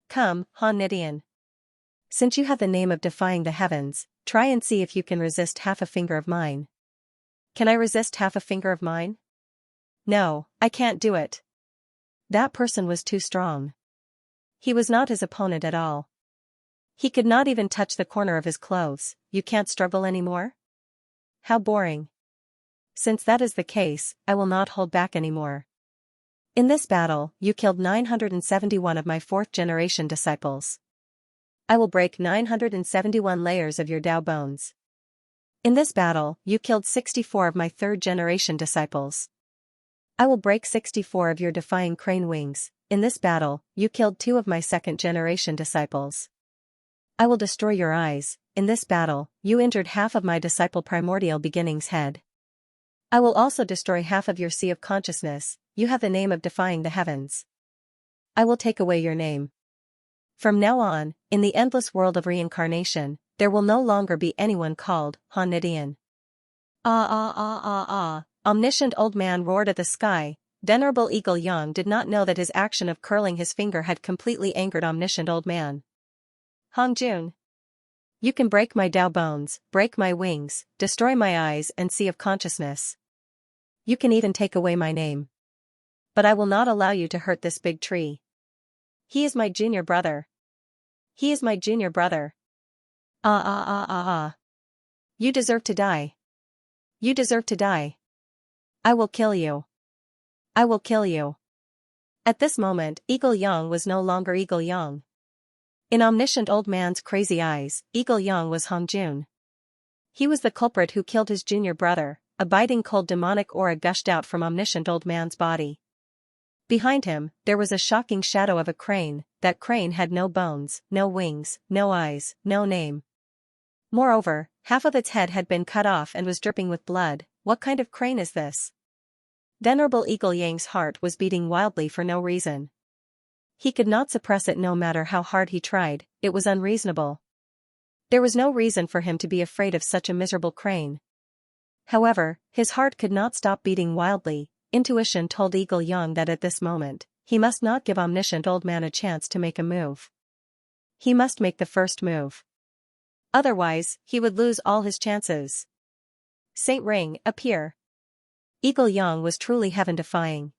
Come, Han Nidian. Since you have the name of defying the heavens, try and see if you can resist half a finger of mine. Can I resist half a finger of mine? No, I can't do it. That person was too strong. He was not his opponent at all. He could not even touch the corner of his clothes. You can't struggle anymore? How boring. Since that is the case, I will not hold back anymore. In this battle, you killed 971 of my 4th-generation disciples. I will break 971 layers of your Tao bones. In this battle, you killed 64 of my 3rd-generation disciples. I will break 64 of your defying crane wings. In this battle, you killed 2 of my 2nd-generation disciples. I will destroy your eyes. In this battle, you injured half of my disciple primordial beginning's head. I will also destroy half of your sea of consciousness. You have the name of defying the heavens. I will take away your name. From now on, in the endless world of reincarnation, there will no longer be anyone called Han Nidian. Omniscient Old Man roared at the sky. Venerable Eagle Yang did not know that his action of curling his finger had completely angered Omniscient Old Man. Hongjun. You can break my Tao bones, break my wings, destroy my eyes and sea of consciousness. You can even take away my name. But I will not allow you to hurt this big tree. He is my junior brother. He is my junior brother. Ah ah ah ah ah. You deserve to die. You deserve to die. I will kill you. I will kill you. At this moment, Eagle Young was no longer Eagle Young. In Omniscient Old Man's crazy eyes, Eagle Young was Hong Jun. He was the culprit who killed his junior brother. A biting cold demonic aura gushed out from Omniscient Old Man's body. Behind him, there was a shocking shadow of a crane. That crane had no bones, no wings, no eyes, no name. Moreover, half of its head had been cut off and was dripping with blood. What kind of crane is this? Venerable Eagle Yang's heart was beating wildly for no reason. He could not suppress it no matter how hard he tried, it was unreasonable. There was no reason for him to be afraid of such a miserable crane. However, his heart could not stop beating wildly. Intuition told Eagle Young that at this moment, he must not give Omniscient Old Man a chance to make a move. He must make the first move. Otherwise, he would lose all his chances. Saint Ring, appear. Eagle Young was truly heaven-defying.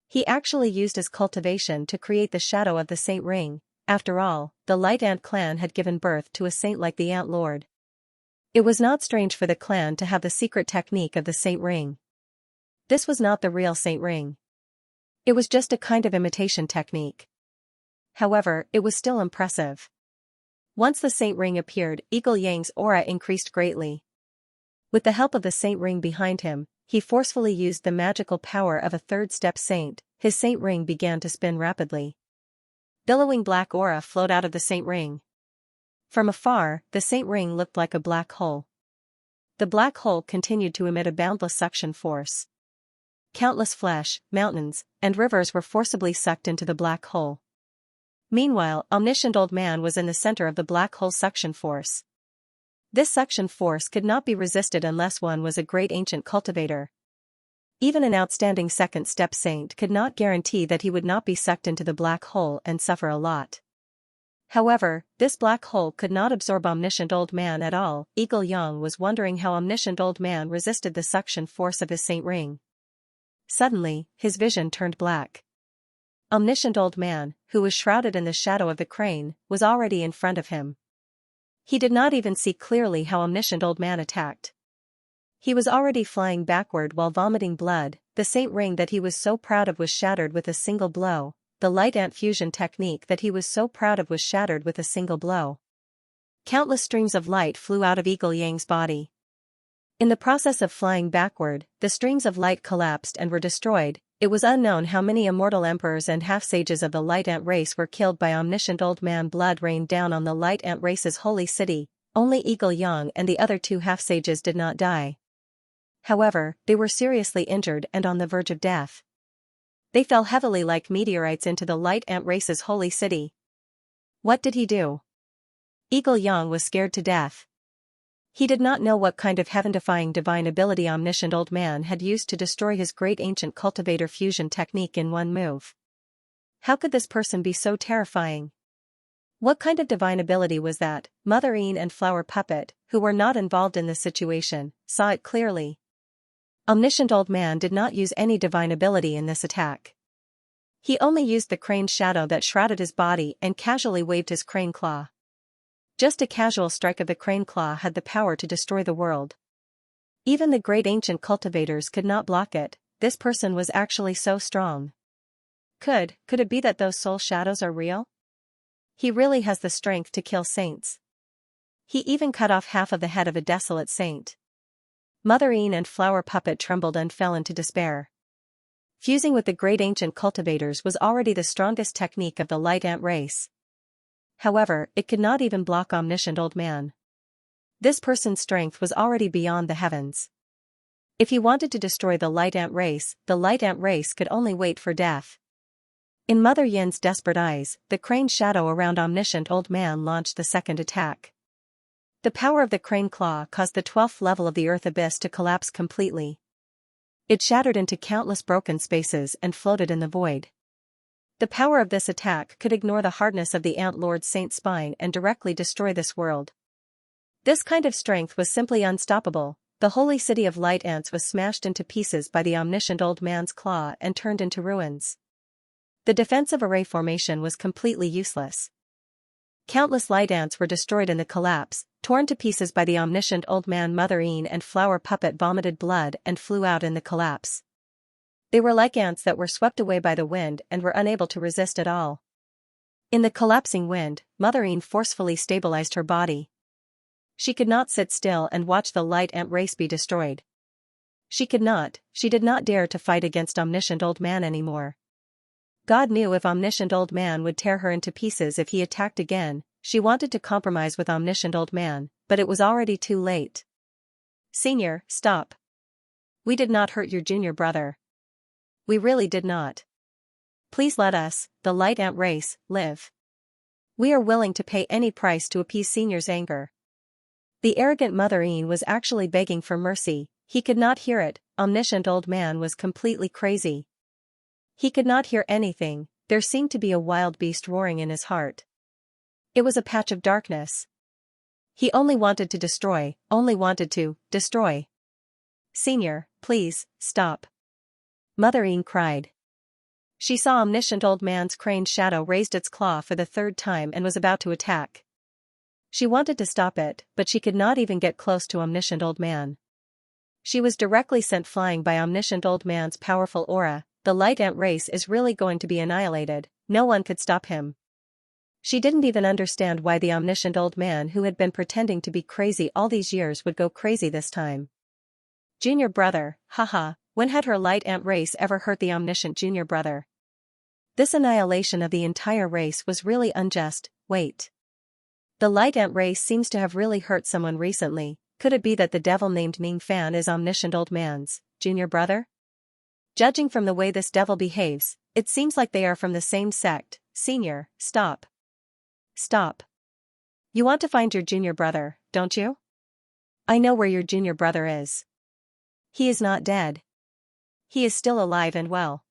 He actually used his cultivation to create the shadow of the Saint Ring. After all, the Light Ant clan had given birth to a saint like the Ant Lord. It was not strange for the clan to have the secret technique of the Saint Ring. This was not the real Saint Ring. It was just a kind of imitation technique. However, it was still impressive. Once the Saint Ring appeared, Eagle Yang's aura increased greatly. With the help of the Saint Ring behind him, he forcefully used the magical power of a third-step saint. His Saint Ring began to spin rapidly. Billowing black aura flowed out of the Saint Ring. From afar, the Saint Ring looked like a black hole. The black hole continued to emit a boundless suction force. Countless flesh, mountains, and rivers were forcibly sucked into the black hole. Meanwhile, Omniscient Old Man was in the center of the black hole suction force. This suction force could not be resisted unless one was a great ancient cultivator. Even an outstanding second-step saint could not guarantee that he would not be sucked into the black hole and suffer a lot. However, this black hole could not absorb Omniscient Old Man at all. Eagle Young was wondering how Omniscient Old Man resisted the suction force of his Saint Ring. Suddenly, his vision turned black. Omniscient Old Man, who was shrouded in the shadow of the crane, was already in front of him. He did not even see clearly how Omniscient Old Man attacked. He was already flying backward while vomiting blood. The Saint Ring that he was so proud of was shattered with a single blow. The Light Ant fusion technique that he was so proud of was shattered with a single blow. Countless streams of light flew out of Eagle Yang's body. In the process of flying backward, the streams of light collapsed and were destroyed. It was unknown how many immortal emperors and half-sages of the Light Ant race were killed by Omniscient Old Man. Blood rained down on the Light Ant race's holy city. Only Eagle Young and the other two half-sages did not die. However, they were seriously injured and on the verge of death. They fell heavily like meteorites into the Light Ant race's holy city. What did he do? Eagle Young was scared to death. He did not know what kind of heaven-defying divine ability Omniscient Old Man had used to destroy his great ancient cultivator fusion technique in one move. How could this person be so terrifying? What kind of divine ability was that? Mother Een and Flower Puppet, who were not involved in this situation, saw it clearly. Omniscient Old Man did not use any divine ability in this attack. He only used the crane shadow that shrouded his body and casually waved his crane claw. Just a casual strike of the crane claw had the power to destroy the world. Even the great ancient cultivators could not block it. This person was actually so strong. Could it be that those soul shadows are real? He really has the strength to kill saints. He even cut off half of the head of a desolate saint. Mother Een and Flower Puppet trembled and fell into despair. Fusing with the great ancient cultivators was already the strongest technique of the Light Ant race. However, it could not even block Omniscient Old Man. This person's strength was already beyond the heavens. If he wanted to destroy the Light Ant race could only wait for death. In Mother Yin's desperate eyes, the crane shadow around Omniscient Old Man launched the second attack. The power of the crane claw caused the 12th level of the earth abyss to collapse completely. It shattered into countless broken spaces and floated in the void. The power of this attack could ignore the hardness of the Ant Lord's Saint spine and directly destroy this world. This kind of strength was simply unstoppable. The holy city of light ants was smashed into pieces by the omniscient old man's claw and turned into ruins. The defensive array formation was completely useless. Countless light ants were destroyed in the collapse, torn to pieces by the omniscient old man. Mother Een and Flower Puppet vomited blood and flew out in the collapse. They were like ants that were swept away by the wind and were unable to resist at all. In the collapsing wind, Mother Een forcefully stabilized her body. She could not sit still and watch the light ant race be destroyed. She did not dare to fight against omniscient old man anymore. God knew if omniscient old man would tear her into pieces if he attacked again. She wanted to compromise with omniscient old man, but it was already too late. Senior, stop. We did not hurt your junior brother. We really did not. Please let us, the light ant race, live. We are willing to pay any price to appease Senior's anger. The arrogant Mother Een was actually begging for mercy. He could not hear it. Omniscient old man was completely crazy. He could not hear anything. There seemed to be a wild beast roaring in his heart. It was a patch of darkness. He only wanted to destroy, destroy. Senior, please, stop. Mother Een cried. She saw omniscient old man's craned shadow raised its claw for the third time and was about to attack. She wanted to stop it, but she could not even get close to omniscient old man. She was directly sent flying by omniscient old man's powerful aura. The light ant race is really going to be annihilated. No one could stop him. She didn't even understand why the omniscient old man who had been pretending to be crazy all these years would go crazy this time. Junior brother, haha, when had her light ant race ever hurt the omniscient junior brother? This annihilation of the entire race was really unjust. Wait. The light ant race seems to have really hurt someone recently. Could it be that the devil named Ming Fan is omniscient old man's junior brother? Judging from the way this devil behaves, it seems like they are from the same sect. Senior, stop. Stop. You want to find your junior brother, don't you? I know where your junior brother is. He is not dead. He is still alive and well.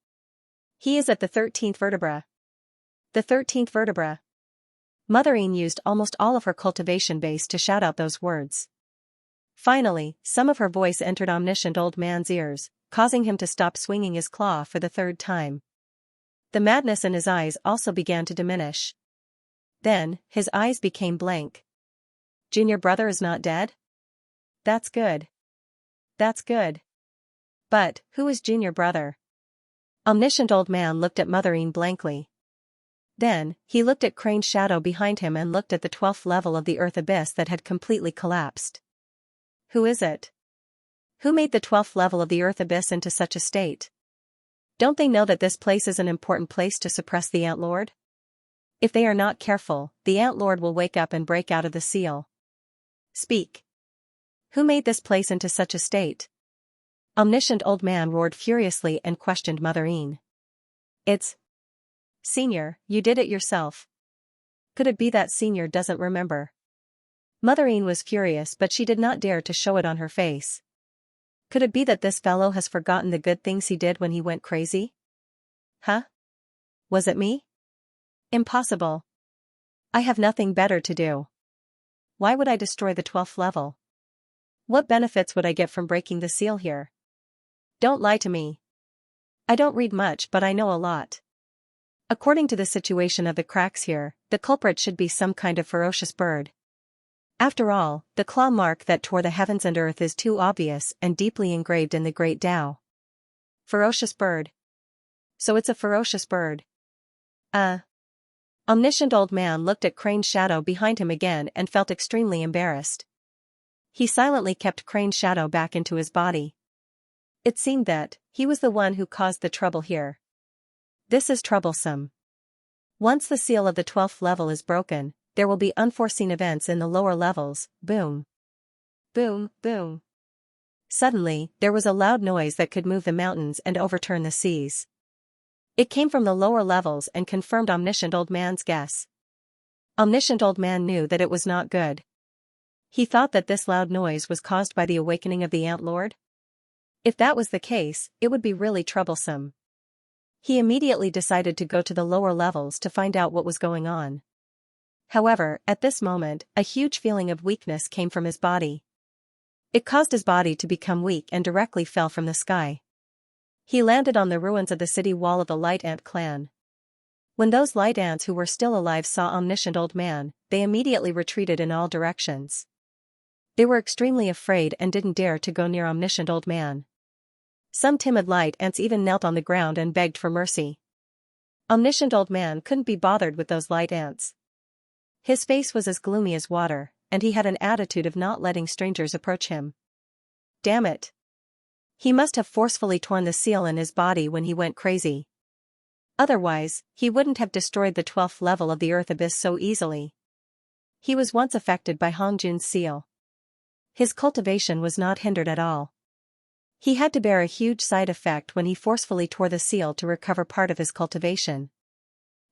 He is at the 13th vertebra. The 13th vertebra. Mother Een used almost all of her cultivation base to shout out those words. Finally, some of her voice entered omniscient old man's ears, causing him to stop swinging his claw for the third time. The madness in his eyes also began to diminish. Then, his eyes became blank. Junior brother is not dead? That's good. That's good. But, who is junior brother? Omniscient old man looked at Mother Een blankly. Then, he looked at Crane's shadow behind him and looked at the 12th level of the earth abyss that had completely collapsed. Who is it? Who made the 12th level of the earth abyss into such a state? Don't they know that this place is an important place to suppress the Ant Lord? If they are not careful, the Ant Lord will wake up and break out of the seal. Speak. Who made this place into such a state? Omniscient old man roared furiously and questioned Mother Een. It's... Senior, you did it yourself. Could it be that Senior doesn't remember? Mother Een was furious, but she did not dare to show it on her face. Could it be that this fellow has forgotten the good things he did when he went crazy? Huh? Was it me? Impossible. I have nothing better to do. Why would I destroy the 12th level? What benefits would I get from breaking the seal here? Don't lie to me. I don't read much, but I know a lot. According to the situation of the cracks here, the culprit should be some kind of ferocious bird. After all, the claw mark that tore the heavens and earth is too obvious and deeply engraved in the great Tao. Ferocious bird. So it's a ferocious bird. Omniscient old man looked at Crane's shadow behind him again and felt extremely embarrassed. He silently kept Crane's shadow back into his body. It seemed that he was the one who caused the trouble here. This is troublesome. Once the seal of the 12th level is broken, there will be unforeseen events in the lower levels. Boom. Boom, boom. Suddenly, there was a loud noise that could move the mountains and overturn the seas. It came from the lower levels and confirmed Omniscient Old Man's guess. Omniscient Old Man knew that it was not good. He thought that this loud noise was caused by the awakening of the Ant Lord. If that was the case, it would be really troublesome. He immediately decided to go to the lower levels to find out what was going on. However, at this moment, a huge feeling of weakness came from his body. It caused his body to become weak and directly fell from the sky. He landed on the ruins of the city wall of the Light Ant clan. When those light ants who were still alive saw Omniscient Old Man, they immediately retreated in all directions. They were extremely afraid and didn't dare to go near Omniscient Old Man. Some timid light ants even knelt on the ground and begged for mercy. Omniscient Old Man couldn't be bothered with those light ants. His face was as gloomy as water, and he had an attitude of not letting strangers approach him. Damn it! He must have forcefully torn the seal in his body when he went crazy. Otherwise, he wouldn't have destroyed the 12th level of the Earth Abyss so easily. He was once affected by Hongjun's seal. His cultivation was not hindered at all. He had to bear a huge side effect when he forcefully tore the seal to recover part of his cultivation.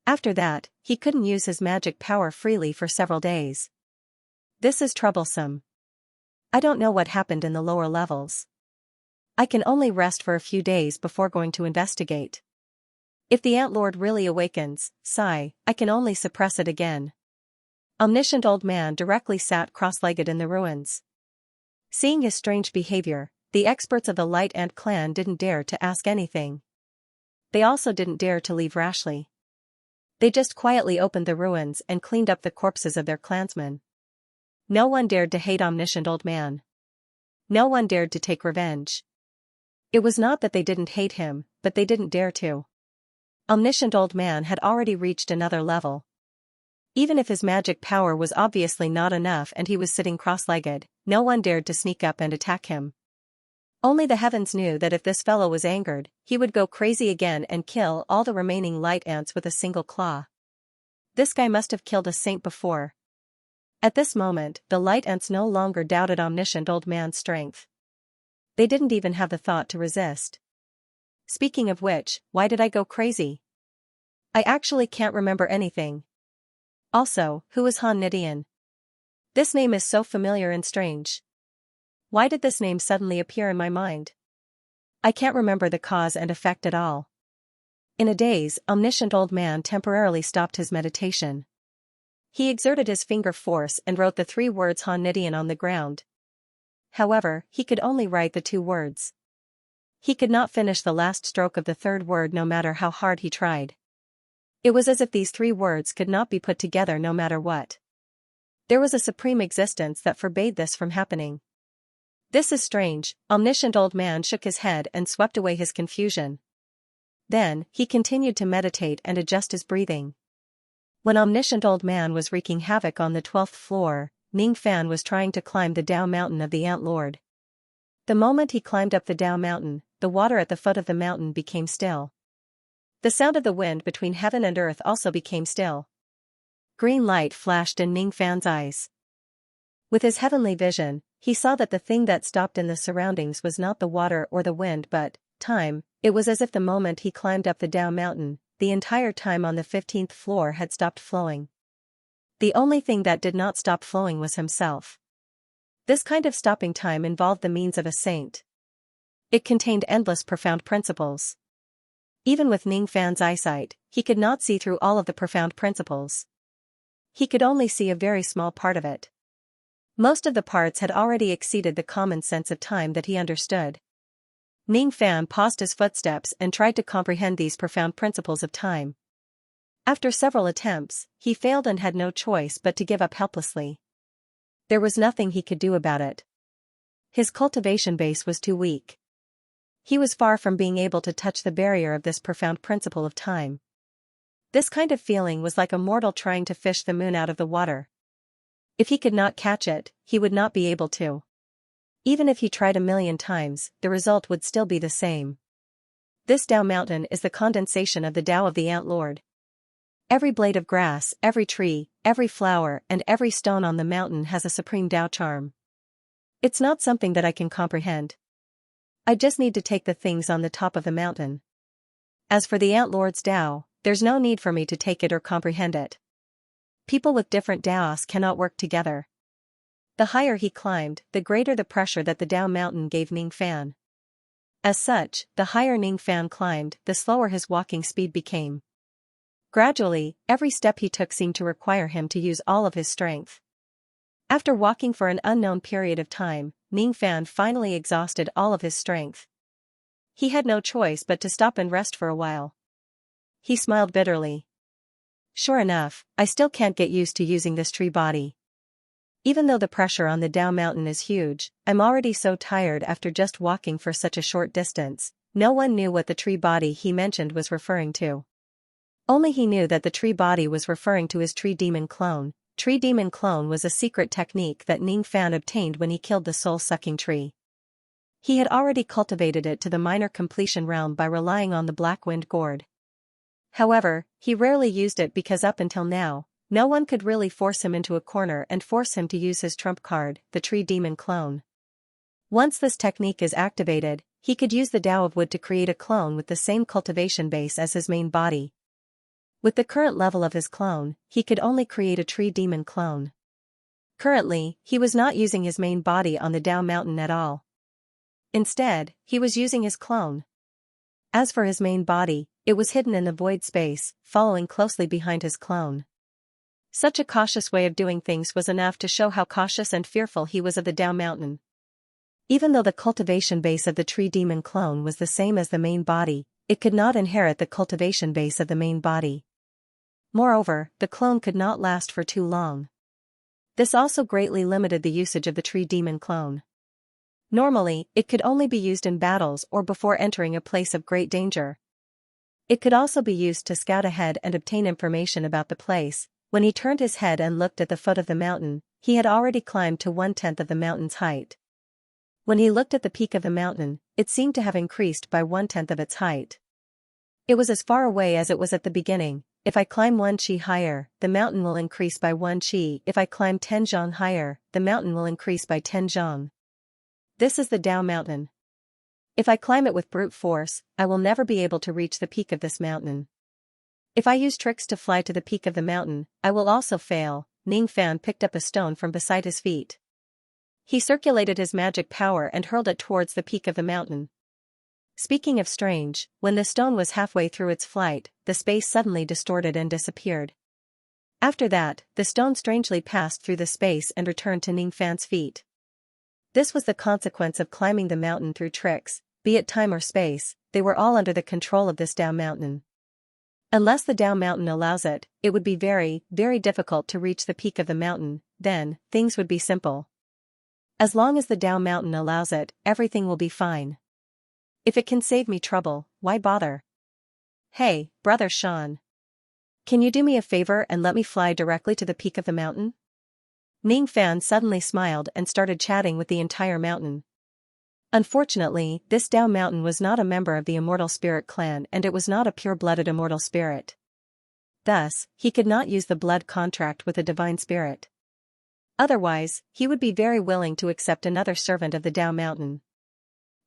After that, he couldn't use his magic power freely for several days. This is troublesome. I don't know what happened in the lower levels. I can only rest for a few days before going to investigate. If the Ant Lord really awakens, sigh, I can only suppress it again. Omniscient Old Man directly sat cross-legged in the ruins. Seeing his strange behavior, the experts of the Light Ant clan didn't dare to ask anything. They also didn't dare to leave rashly. They just quietly opened the ruins and cleaned up the corpses of their clansmen. No one dared to hate Omniscient Old Man. No one dared to take revenge. It was not that they didn't hate him, but they didn't dare to. Omniscient Old Man had already reached another level. Even if his magic power was obviously not enough and he was sitting cross-legged, no one dared to sneak up and attack him. Only the heavens knew that if this fellow was angered, he would go crazy again and kill all the remaining light ants with a single claw. This guy must have killed a saint before. At this moment, the light ants no longer doubted Omniscient Old Man's strength. They didn't even have the thought to resist. Speaking of which, why did I go crazy? I actually can't remember anything. Also, who is Han Nidian? This name is so familiar and strange. Why did this name suddenly appear in my mind? I can't remember the cause and effect at all. In a daze, Omniscient Old Man temporarily stopped his meditation. He exerted his finger force and wrote the 3 words Han Nidian on the ground. However, he could only write the 2 words. He could not finish the last stroke of the 3rd word no matter how hard he tried. It was as if these 3 words could not be put together no matter what. There was a supreme existence that forbade this from happening. This is strange. Omniscient Old Man shook his head and swept away his confusion. Then, he continued to meditate and adjust his breathing. When Omniscient Old Man was wreaking havoc on the 12th floor, Ning Fan was trying to climb the Dao Mountain of the Ant Lord. The moment he climbed up the Dao Mountain, the water at the foot of the mountain became still. The sound of the wind between heaven and earth also became still. Green light flashed in Ning Fan's eyes. With his heavenly vision, he saw that the thing that stopped in the surroundings was not the water or the wind but time. It was as if the moment he climbed up the Dao Mountain, the entire time on the 15th floor had stopped flowing. The only thing that did not stop flowing was himself. This kind of stopping time involved the means of a saint. It contained endless profound principles. Even with Ning Fan's eyesight, he could not see through all of the profound principles. He could only see a very small part of it. Most of the parts had already exceeded the common sense of time that he understood. Ning Fan paused his footsteps and tried to comprehend these profound principles of time. After several attempts, he failed and had no choice but to give up helplessly. There was nothing he could do about it. His cultivation base was too weak. He was far from being able to touch the barrier of this profound principle of time. This kind of feeling was like a mortal trying to fish the moon out of the water. If he could not catch it, he would not be able to. Even if he tried 1,000,000 times, the result would still be the same. This Dao Mountain is the condensation of the Dao of the Ant Lord. Every blade of grass, every tree, every flower, and every stone on the mountain has a supreme Dao charm. It's not something that I can comprehend. I just need to take the things on the top of the mountain. As for the Ant Lord's Dao, there's no need for me to take it or comprehend it. People with different Daos cannot work together. The higher he climbed, the greater the pressure that the Dao Mountain gave Ning Fan. As such, the higher Ning Fan climbed, the slower his walking speed became. Gradually, every step he took seemed to require him to use all of his strength. After walking for an unknown period of time, Ningfan finally exhausted all of his strength. He had no choice but to stop and rest for a while. He smiled bitterly. Sure enough, I still can't get used to using this tree body. Even though the pressure on the Dao mountain is huge, I'm already so tired after just walking for such a short distance. No one knew what the tree body he mentioned was referring to. Only he knew that the tree body was referring to his tree demon clone. Tree demon clone was a secret technique that Ningfan obtained when he killed the soul-sucking tree. He had already cultivated it to the minor completion realm by relying on the black wind gourd. However, he rarely used it because up until now, no one could really force him into a corner and force him to use his trump card, the tree demon clone. Once this technique is activated, he could use the Tao of Wood to create a clone with the same cultivation base as his main body. With the current level of his clone, he could only create a tree demon clone. Currently, he was not using his main body on the Dao mountain at all. Instead, he was using his clone. As for his main body, it was hidden in the void space, following closely behind his clone. Such a cautious way of doing things was enough to show how cautious and fearful he was of the Dao mountain. Even though the cultivation base of the tree demon clone was the same as the main body, it could not inherit the cultivation base of the main body. Moreover, the clone could not last for too long. This also greatly limited the usage of the tree demon clone. Normally, it could only be used in battles or before entering a place of great danger. It could also be used to scout ahead and obtain information about the place. When he turned his head and looked at the foot of the mountain, he had already climbed to 1/10 of the mountain's height. When he looked at the peak of the mountain, it seemed to have increased by 1/10 of its height. It was as far away as it was at the beginning. If I climb 1 qi higher, the mountain will increase by 1 qi. If I climb 10 zhang higher, the mountain will increase by 10 zhang. This is the Dao mountain. If I climb it with brute force, I will never be able to reach the peak of this mountain. If I use tricks to fly to the peak of the mountain, I will also fail. Ningfan picked up a stone from beside his feet. He circulated his magic power and hurled it towards the peak of the mountain. Speaking of strange, when the stone was halfway through its flight, the space suddenly distorted and disappeared. After that, the stone strangely passed through the space and returned to Ningfan's feet. This was the consequence of climbing the mountain through tricks, be it time or space. They were all under the control of this Dao mountain. Unless the Dao mountain allows it, it would be very, very difficult to reach the peak of the mountain. Then, things would be simple. As long as the Dao mountain allows it, everything will be fine. If it can save me trouble, why bother? Hey, brother Sean. Can you do me a favor and let me fly directly to the peak of the mountain? Ningfan suddenly smiled and started chatting with the entire mountain. Unfortunately, this Dao mountain was not a member of the Immortal Spirit clan and it was not a pure-blooded immortal spirit. Thus, he could not use the blood contract with a divine spirit. Otherwise, he would be very willing to accept another servant of the Dao mountain.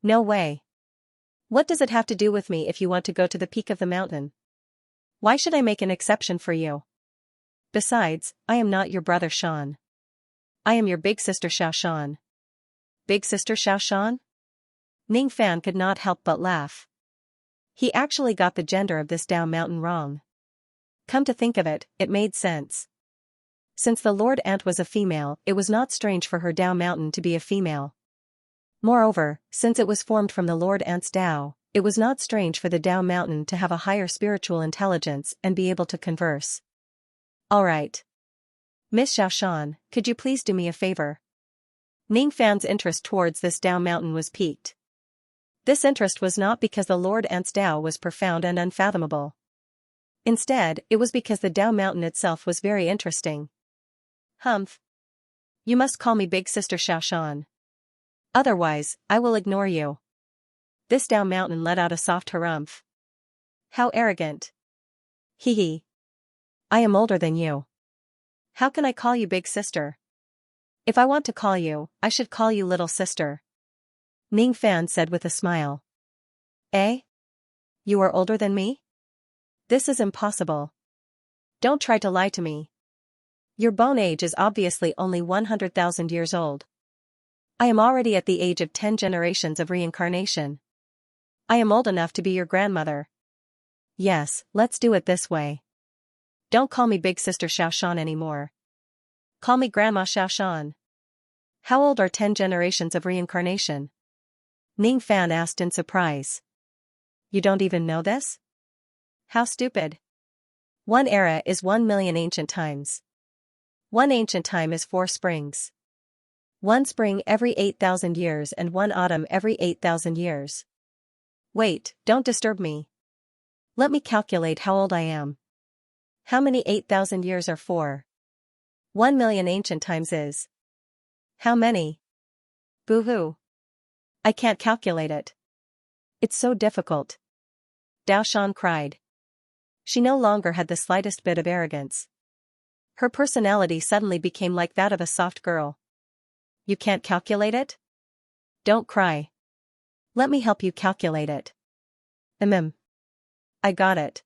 No way. What does it have to do with me if you want to go to the peak of the mountain? Why should I make an exception for you? Besides, I am not your brother Sean. I am your big sister Xiaoshan. Big sister Xiaoshan? Ningfan could not help but laugh. He actually got the gender of this Dao mountain wrong. Come to think of it, it made sense. Since the Lord Ant was a female, it was not strange for her Dao mountain to be a female. Moreover, since it was formed from the Lord Ant's Dao, it was not strange for the Dao mountain to have a higher spiritual intelligence and be able to converse. Alright. Miss Xiaoshan, could you please do me a favor? Ningfan's interest towards this Dao mountain was piqued. This interest was not because the Lord Ant's Dao was profound and unfathomable. Instead, it was because the Dao mountain itself was very interesting. Humph. You must call me Big Sister Xiaoshan. Otherwise, I will ignore you. This Dao mountain let out a soft harumph. How arrogant. Hee hee. I am older than you. How can I call you big sister? If I want to call you, I should call you little sister. Ningfan said with a smile. Eh? You are older than me? This is impossible. Don't try to lie to me. Your bone age is obviously only 100,000 years old. I am already at the age of 10 generations of reincarnation. I am old enough to be your grandmother. Yes, let's do it this way. Don't call me Big Sister Xiaoshan anymore. Call me Grandma Xiaoshan. How old are 10 generations of reincarnation? Ning Fan asked in surprise. You don't even know this? How stupid. One era is 1,000,000 ancient times. One ancient time is 4 springs. One spring every 8,000 years and one autumn every 8,000 years. Wait, don't disturb me. Let me calculate how old I am. How many 8,000 years are 4? 1,000,000 ancient times is. How many? Boo-hoo. I can't calculate it. It's so difficult. Dao Shan cried. She no longer had the slightest bit of arrogance. Her personality suddenly became like that of a soft girl. You can't calculate it? Don't cry. Let me help you calculate it. I got it.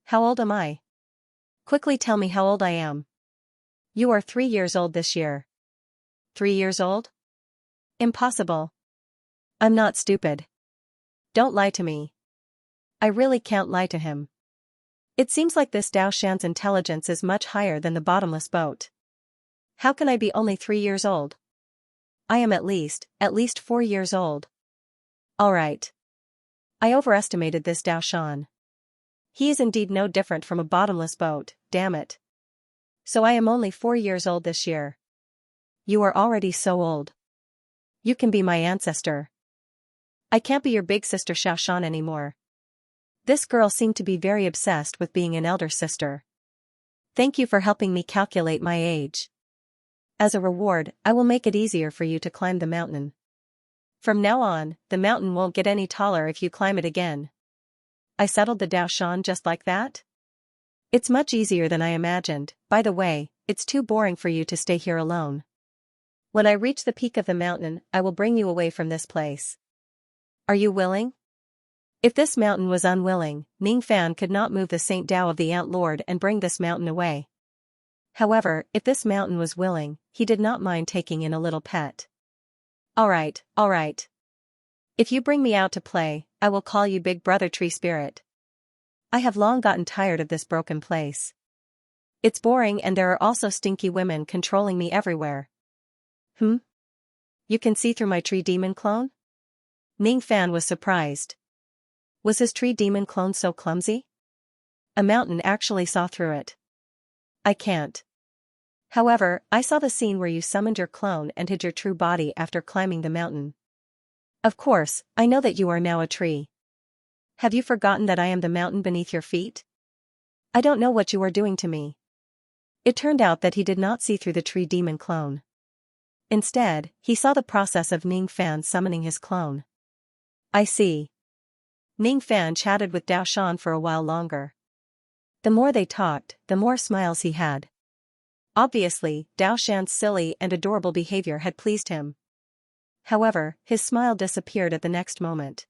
How old am I? Quickly tell me how old I am. You are 3 years old this year. 3 years old? Impossible. I'm not stupid. Don't lie to me. I really can't lie to him. It seems like this Dao Shan's intelligence is much higher than the bottomless boat. How can I be only 3 years old? I am at least 4 years old. All right. I overestimated this Dao Shan. He is indeed no different from a bottomless boat, damn it. So I am only 4 years old this year. You are already so old. You can be my ancestor. I can't be your big sister Xiaoshan anymore. This girl seemed to be very obsessed with being an elder sister. Thank you for helping me calculate my age. As a reward, I will make it easier for you to climb the mountain. From now on, the mountain won't get any taller if you climb it again. I settled the Dao Shan just like that? It's much easier than I imagined. By the way, it's too boring for you to stay here alone. When I reach the peak of the mountain, I will bring you away from this place. Are you willing? If this mountain was unwilling, Ning Fan could not move the Saint Dao of the Ant Lord and bring this mountain away. However, if this mountain was willing, he did not mind taking in a little pet. All right. If you bring me out to play, I will call you Big Brother Tree Spirit. I have long gotten tired of this broken place. It's boring and there are also stinky women controlling me everywhere. You can see through my tree demon clone? Ning Fan was surprised. Was his tree demon clone so clumsy? A mountain actually saw through it. I can't. However, I saw the scene where you summoned your clone and hid your true body after climbing the mountain. Of course, I know that you are now a tree. Have you forgotten that I am the mountain beneath your feet? I don't know what you are doing to me. It turned out that he did not see through the tree demon clone. Instead, he saw the process of Ning Fan summoning his clone. I see. Ning Fan chatted with Dao Shan for a while longer. The more they talked, the more smiles he had. Obviously, Dao Shan's silly and adorable behavior had pleased him. However, his smile disappeared at the next moment.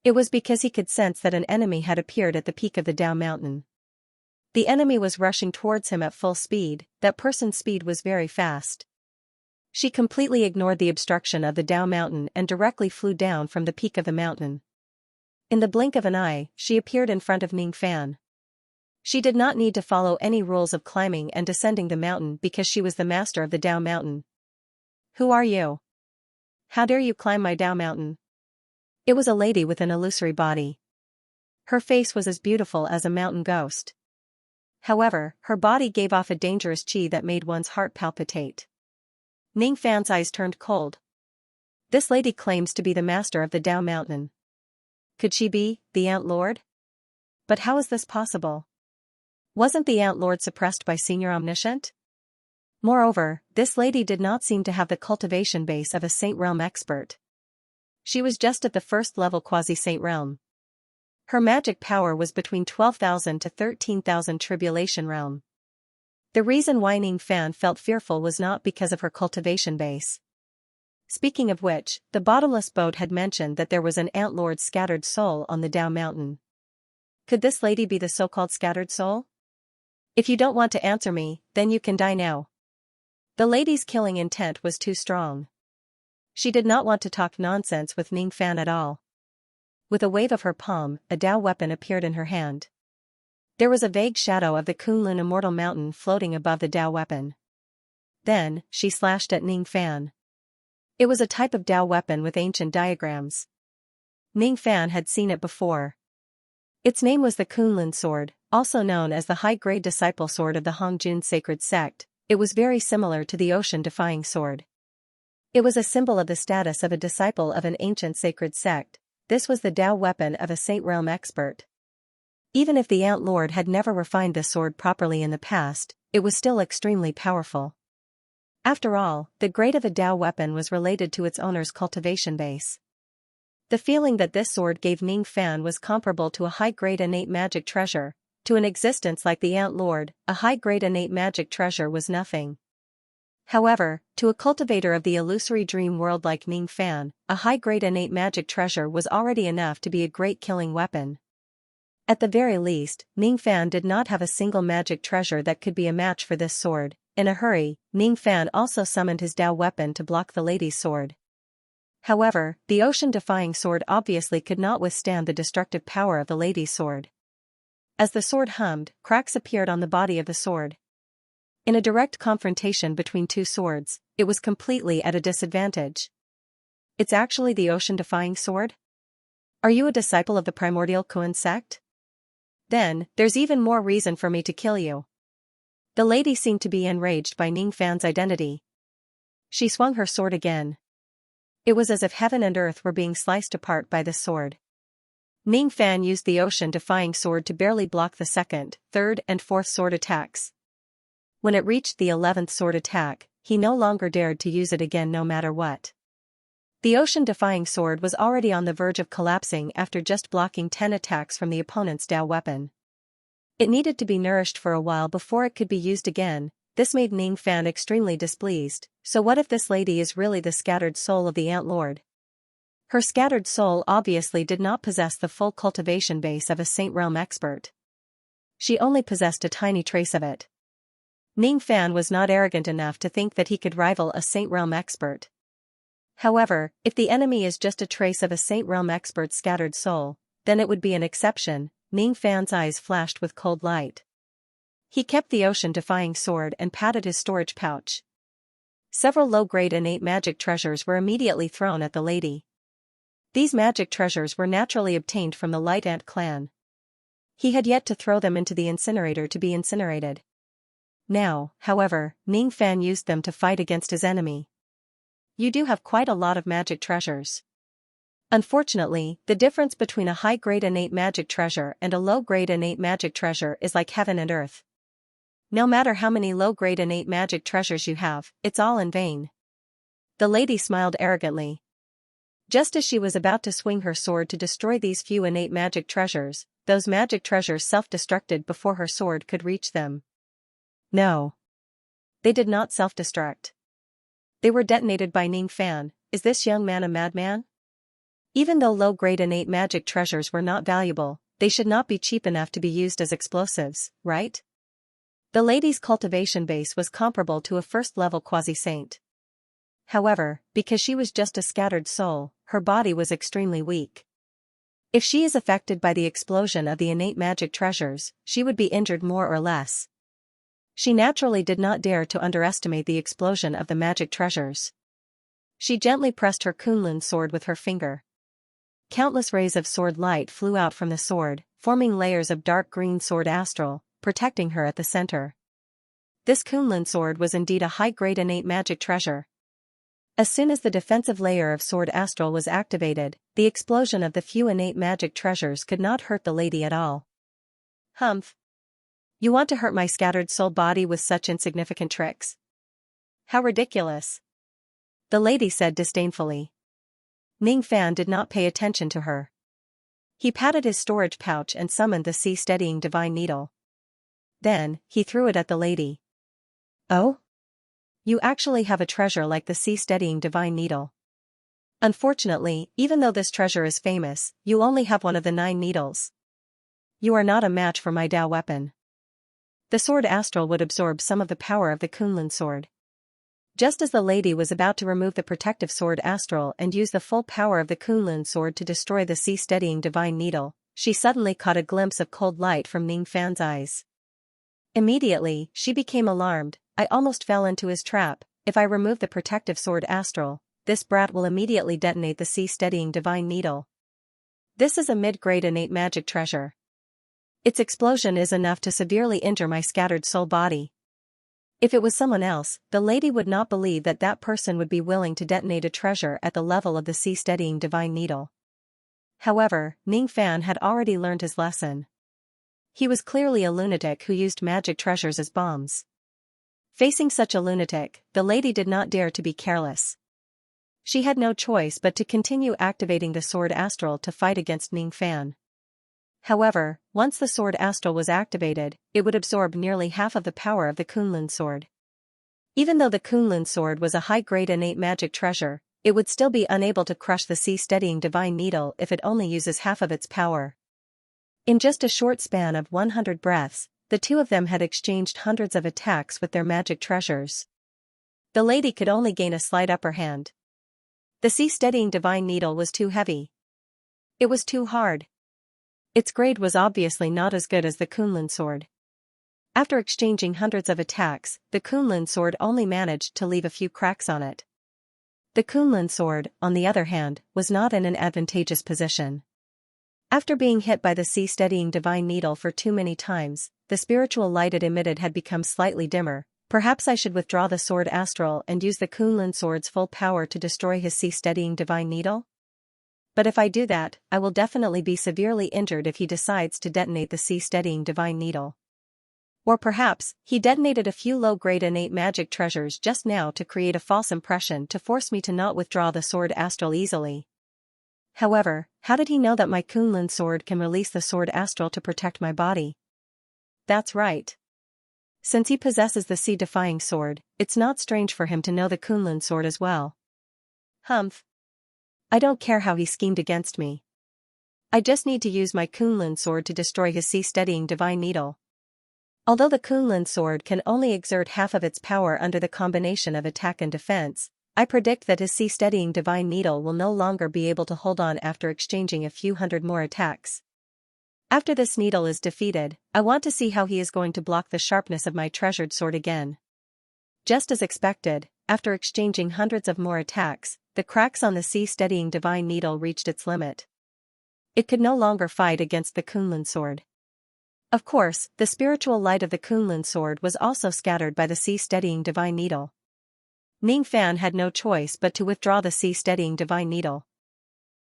It was because he could sense that an enemy had appeared at the peak of the Dao mountain. The enemy was rushing towards him at full speed. That person's speed was very fast. She completely ignored the obstruction of the Dao mountain and directly flew down from the peak of the mountain. In the blink of an eye, she appeared in front of Ning Fan. She did not need to follow any rules of climbing and descending the mountain because she was the master of the Dao mountain. Who are you? How dare you climb my Dao mountain? It was a lady with an illusory body. Her face was as beautiful as a mountain ghost. However, her body gave off a dangerous chi that made one's heart palpitate. Ning Fan's eyes turned cold. This lady claims to be the master of the Dao mountain. Could she be the Ant Lord? But how is this possible? Wasn't the Ant Lord suppressed by Senior Omniscient? Moreover, this lady did not seem to have the cultivation base of a Saint Realm expert. She was just at the first level quasi-Saint Realm. Her magic power was between 12,000 to 13,000 Tribulation Realm. The reason why Ning Fan felt fearful was not because of her cultivation base. Speaking of which, the bottomless boat had mentioned that there was an Ant Lord's scattered soul on the Dao mountain. Could this lady be the so-called scattered soul? If you don't want to answer me, then you can die now. The lady's killing intent was too strong. She did not want to talk nonsense with Ning Fan at all. With a wave of her palm, a Dao weapon appeared in her hand. There was a vague shadow of the Kunlun Immortal Mountain floating above the Dao weapon. Then, she slashed at Ning Fan. It was a type of Dao weapon with ancient diagrams. Ning Fan had seen it before. Its name was the Kunlun sword, also known as the high-grade disciple sword of the Hongjun sacred sect. It was very similar to the ocean-defying sword. It was a symbol of the status of a disciple of an ancient sacred sect. This was the Dao weapon of a Saint Realm expert. Even if the Ant Lord had never refined this sword properly in the past, it was still extremely powerful. After all, the grade of a Dao weapon was related to its owner's cultivation base. The feeling that this sword gave Ning Fan was comparable to a high-grade innate magic treasure. To an existence like the Ant Lord, a high-grade innate magic treasure was nothing. However, to a cultivator of the illusory dream world like Ning Fan, a high-grade innate magic treasure was already enough to be a great killing weapon. At the very least, Ning Fan did not have a single magic treasure that could be a match for this sword. In a hurry, Ning Fan also summoned his Dao weapon to block the lady's sword. However, the ocean-defying sword obviously could not withstand the destructive power of the lady's sword. As the sword hummed, cracks appeared on the body of the sword. In a direct confrontation between two swords, it was completely at a disadvantage. It's actually the ocean-defying sword? Are you a disciple of the primordial Kun sect? Then, there's even more reason for me to kill you. The lady seemed to be enraged by Ning Fan's identity. She swung her sword again. It was as if heaven and earth were being sliced apart by this sword. Ning Fan used the ocean-defying sword to barely block the second, third and fourth sword attacks. When it reached the 11th sword attack, he no longer dared to use it again no matter what. The ocean-defying sword was already on the verge of collapsing after just blocking 10 attacks from the opponent's Dao weapon. It needed to be nourished for a while before it could be used again. This made Ning Fan extremely displeased. So what if this lady is really the scattered soul of the Ant Lord? Her scattered soul obviously did not possess the full cultivation base of a Saint Realm expert. She only possessed a tiny trace of it. Ning Fan was not arrogant enough to think that he could rival a Saint Realm expert. However, if the enemy is just a trace of a Saint Realm expert's scattered soul, then it would be an exception. Ning Fan's eyes flashed with cold light. He kept the ocean-defying sword and patted his storage pouch. Several low-grade innate magic treasures were immediately thrown at the lady. These magic treasures were naturally obtained from the Light Ant clan. He had yet to throw them into the incinerator to be incinerated. Now, however, Ning Fan used them to fight against his enemy. You do have quite a lot of magic treasures. Unfortunately, the difference between a high-grade innate magic treasure and a low-grade innate magic treasure is like heaven and earth. No matter how many low-grade innate magic treasures you have, it's all in vain. The lady smiled arrogantly. Just as she was about to swing her sword to destroy these few innate magic treasures, those magic treasures self-destructed before her sword could reach them. No. They did not self-destruct. They were detonated by Ning Fan. Is this young man a madman? Even though low-grade innate magic treasures were not valuable, they should not be cheap enough to be used as explosives, right? The lady's cultivation base was comparable to a first-level quasi-saint. However, because she was just a scattered soul, her body was extremely weak. If she is affected by the explosion of the innate magic treasures, she would be injured more or less. She naturally did not dare to underestimate the explosion of the magic treasures. She gently pressed her Kunlun sword with her finger. Countless rays of sword light flew out from the sword, forming layers of dark green sword astral, protecting her at the center. This Kunlun sword was indeed a high-grade innate magic treasure. As soon as the defensive layer of sword astral was activated, the explosion of the few innate magic treasures could not hurt the lady at all. Humph. You want to hurt my scattered soul body with such insignificant tricks? How ridiculous. The lady said disdainfully. Ning Fan did not pay attention to her. He patted his storage pouch and summoned the sea-steadying divine needle. Then, he threw it at the lady. Oh? You actually have a treasure like the sea-steadying divine needle. Unfortunately, even though this treasure is famous, you only have one of the 9 needles. You are not a match for my Dao weapon. The sword astral would absorb some of the power of the Kunlun sword. Just as the lady was about to remove the protective sword astral and use the full power of the Kunlun sword to destroy the sea-steadying divine needle, she suddenly caught a glimpse of cold light from Ning Fan's eyes. Immediately, she became alarmed. I almost fell into his trap. If I remove the protective sword astral, this brat will immediately detonate the sea-steadying divine needle. This is a mid-grade innate magic treasure. Its explosion is enough to severely injure my scattered soul body. If it was someone else, the lady would not believe that that person would be willing to detonate a treasure at the level of the sea-steadying divine needle. However, Ning Fan had already learned his lesson. He was clearly a lunatic who used magic treasures as bombs. Facing such a lunatic, the lady did not dare to be careless. She had no choice but to continue activating the sword astral to fight against Ning Fan. However, once the sword astral was activated, it would absorb nearly half of the power of the Kunlun sword. Even though the Kunlun sword was a high-grade innate magic treasure, it would still be unable to crush the sea-steadying divine needle if it only uses half of its power. In just a short span of 100 breaths, the two of them had exchanged hundreds of attacks with their magic treasures. The lady could only gain a slight upper hand. The sea-steadying divine needle was too heavy. It was too hard. Its grade was obviously not as good as the Kunlun sword. After exchanging hundreds of attacks, the Kunlun sword only managed to leave a few cracks on it. The Kunlun sword, on the other hand, was not in an advantageous position. After being hit by the sea-steadying divine needle for too many times, the spiritual light it emitted had become slightly dimmer. Perhaps I should withdraw the sword astral and use the Kunlun sword's full power to destroy his sea-steadying divine needle? But if I do that, I will definitely be severely injured if he decides to detonate the sea-steadying divine needle. Or perhaps, he detonated a few low-grade innate magic treasures just now to create a false impression to force me to not withdraw the sword astral easily. However, how did he know that my Kunlun sword can release the sword astral to protect my body? That's right. Since he possesses the sea-defying sword, it's not strange for him to know the Kunlun sword as well. Humph. I don't care how he schemed against me. I just need to use my Kunlun sword to destroy his sea-steadying divine needle. Although the Kunlun sword can only exert half of its power under the combination of attack and defense, I predict that his sea-steadying divine needle will no longer be able to hold on after exchanging a few hundred more attacks. After this needle is defeated, I want to see how he is going to block the sharpness of my treasured sword again. Just as expected, after exchanging hundreds of more attacks, the cracks on the sea-steadying divine needle reached its limit. It could no longer fight against the Kunlun sword. Of course, the spiritual light of the Kunlun sword was also scattered by the sea-steadying divine needle. Ning Fan had no choice but to withdraw the sea-steadying divine needle.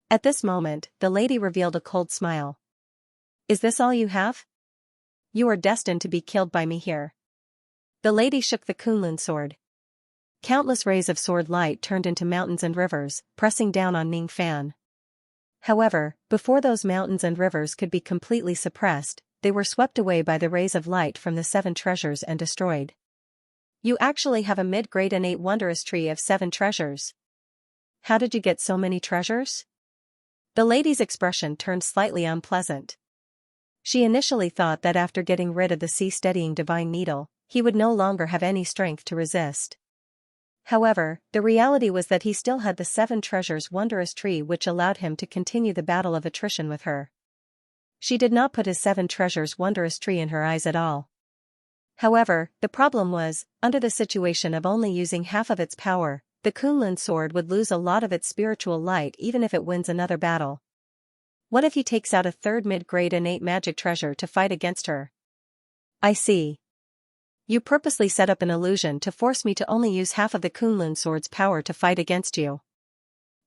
At this moment, the lady revealed a cold smile. Is this all you have? You are destined to be killed by me here. The lady shook the Kunlun sword. Countless rays of sword light turned into mountains and rivers, pressing down on Ning Fan. However, before those mountains and rivers could be completely suppressed, they were swept away by the rays of light from the 7 treasures and destroyed. You actually have a mid-grade innate wondrous tree of 7 treasures. How did you get so many treasures? The lady's expression turned slightly unpleasant. She initially thought that after getting rid of the sea-steadying divine needle, he would no longer have any strength to resist. However, the reality was that he still had the 7 treasures wondrous tree which allowed him to continue the battle of attrition with her. She did not put his 7 treasures wondrous tree in her eyes at all. However, the problem was, under the situation of only using half of its power, the Kunlun sword would lose a lot of its spiritual light even if it wins another battle. What if he takes out a 3rd mid-grade innate magic treasure to fight against her? I see. You purposely set up an illusion to force me to only use half of the Kunlun sword's power to fight against you.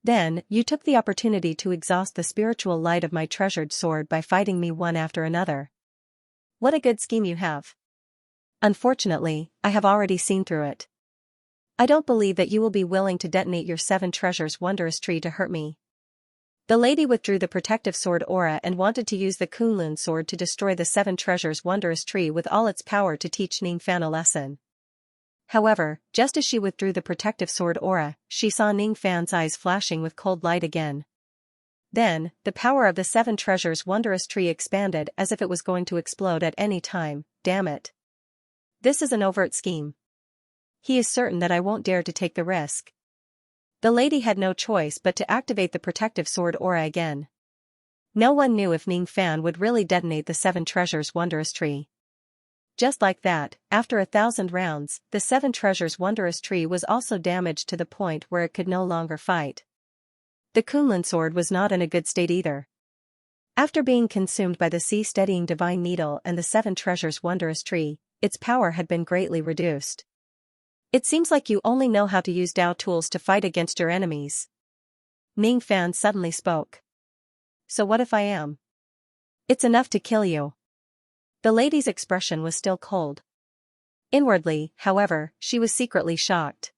Then, you took the opportunity to exhaust the spiritual light of my treasured sword by fighting me one after another. What a good scheme you have. Unfortunately, I have already seen through it. I don't believe that you will be willing to detonate your 7 treasures wondrous tree to hurt me. The lady withdrew the protective sword aura and wanted to use the Kunlun sword to destroy the 7 treasures wondrous tree with all its power to teach Ning Fan a lesson. However, just as she withdrew the protective sword aura, she saw Ning Fan's eyes flashing with cold light again. Then, the power of the 7 treasures wondrous tree expanded as if it was going to explode at any time. Damn it. This is an overt scheme. He is certain that I won't dare to take the risk. The lady had no choice but to activate the protective sword aura again. No one knew if Ning Fan would really detonate the Seven Treasures Wondrous Tree. Just like that, after 1,000 rounds, the Seven Treasures Wondrous Tree was also damaged to the point where it could no longer fight. The Kunlun sword was not in a good state either. After being consumed by the sea-steadying divine needle and the Seven Treasures Wondrous Tree, its power had been greatly reduced. It seems like you only know how to use Dao tools to fight against your enemies. Ning Fan suddenly spoke. So what if I am? It's enough to kill you. The lady's expression was still cold. Inwardly, however, she was secretly shocked.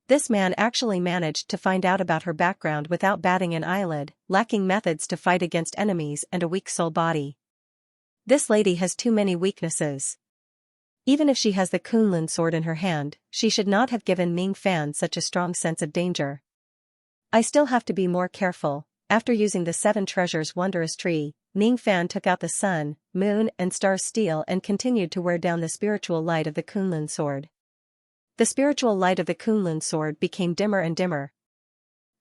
This man actually managed to find out about her background without batting an eyelid, lacking methods to fight against enemies and a weak soul body. This lady has too many weaknesses. Even if she has the Kunlun sword in her hand, she should not have given Ning Fan such a strong sense of danger. I still have to be more careful. After using the Seven Treasures Wondrous Tree, Ning Fan took out the sun, moon and star steel and continued to wear down the spiritual light of the Kunlun sword. The spiritual light of the Kunlun sword became dimmer and dimmer.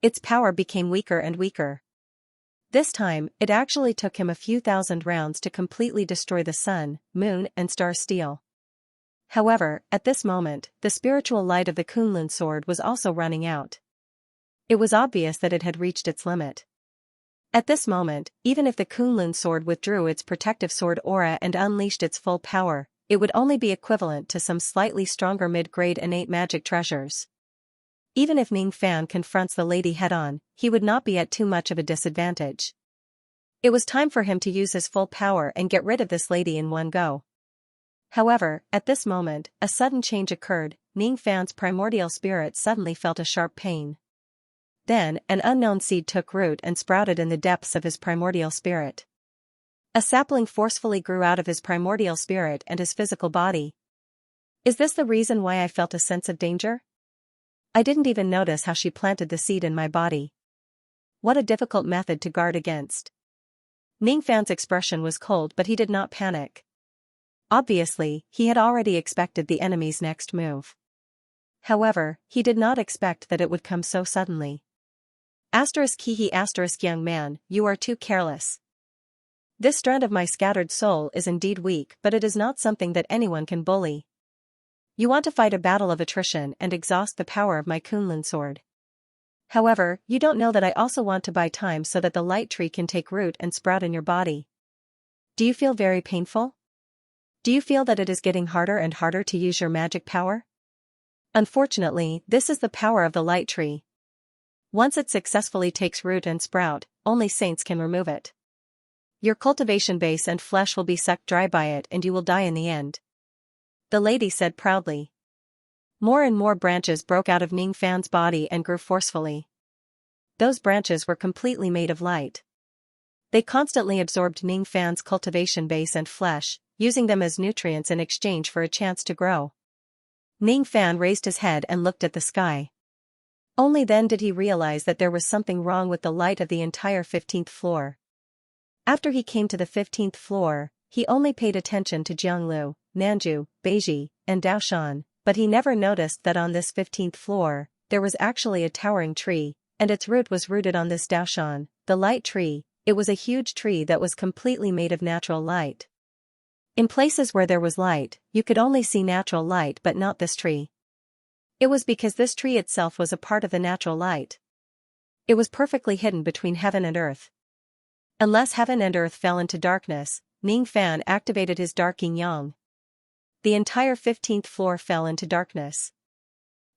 Its power became weaker and weaker. This time, it actually took him a few thousand rounds to completely destroy the sun, moon and star steel. However, at this moment, the spiritual light of the Kunlun sword was also running out. It was obvious that it had reached its limit. At this moment, even if the Kunlun sword withdrew its protective sword aura and unleashed its full power, it would only be equivalent to some slightly stronger mid-grade innate magic treasures. Even if Ning Fan confronts the lady head-on, he would not be at too much of a disadvantage. It was time for him to use his full power and get rid of this lady in one go. However, at this moment, a sudden change occurred. Ning Fan's primordial spirit suddenly felt a sharp pain. Then, an unknown seed took root and sprouted in the depths of his primordial spirit. A sapling forcefully grew out of his primordial spirit and his physical body. Is this the reason why I felt a sense of danger? I didn't even notice how she planted the seed in my body. What a difficult method to guard against. Ning Fan's expression was cold, but he did not panic. Obviously, he had already expected the enemy's next move. However, he did not expect that it would come so suddenly. Young man, you are too careless. This strand of my scattered soul is indeed weak, but it is not something that anyone can bully. You want to fight a battle of attrition and exhaust the power of my Kunlun sword. However, you don't know that I also want to buy time so that the light tree can take root and sprout in your body. Do you feel very painful? Do you feel that it is getting harder and harder to use your magic power? Unfortunately, this is the power of the light tree. Once it successfully takes root and sprout, only saints can remove it. Your cultivation base and flesh will be sucked dry by it and you will die in the end. The lady said proudly. More and more branches broke out of Ning Fan's body and grew forcefully. Those branches were completely made of light. They constantly absorbed Ning Fan's cultivation base and flesh, using them as nutrients in exchange for a chance to grow. Ning Fan raised his head and looked at the sky. Only then did he realize that there was something wrong with the light of the entire 15th floor. After he came to the 15th floor, he only paid attention to Jianglu, Nanju, Beiji, and Daoshan, but he never noticed that on this 15th floor, there was actually a towering tree, and its root was rooted on this Daoshan, the light tree. It was a huge tree that was completely made of natural light. In places where there was light, you could only see natural light but not this tree. It was because this tree itself was a part of the natural light. It was perfectly hidden between heaven and earth. Unless heaven and earth fell into darkness, Ning Fan activated his dark yin-yang. The entire 15th floor fell into darkness.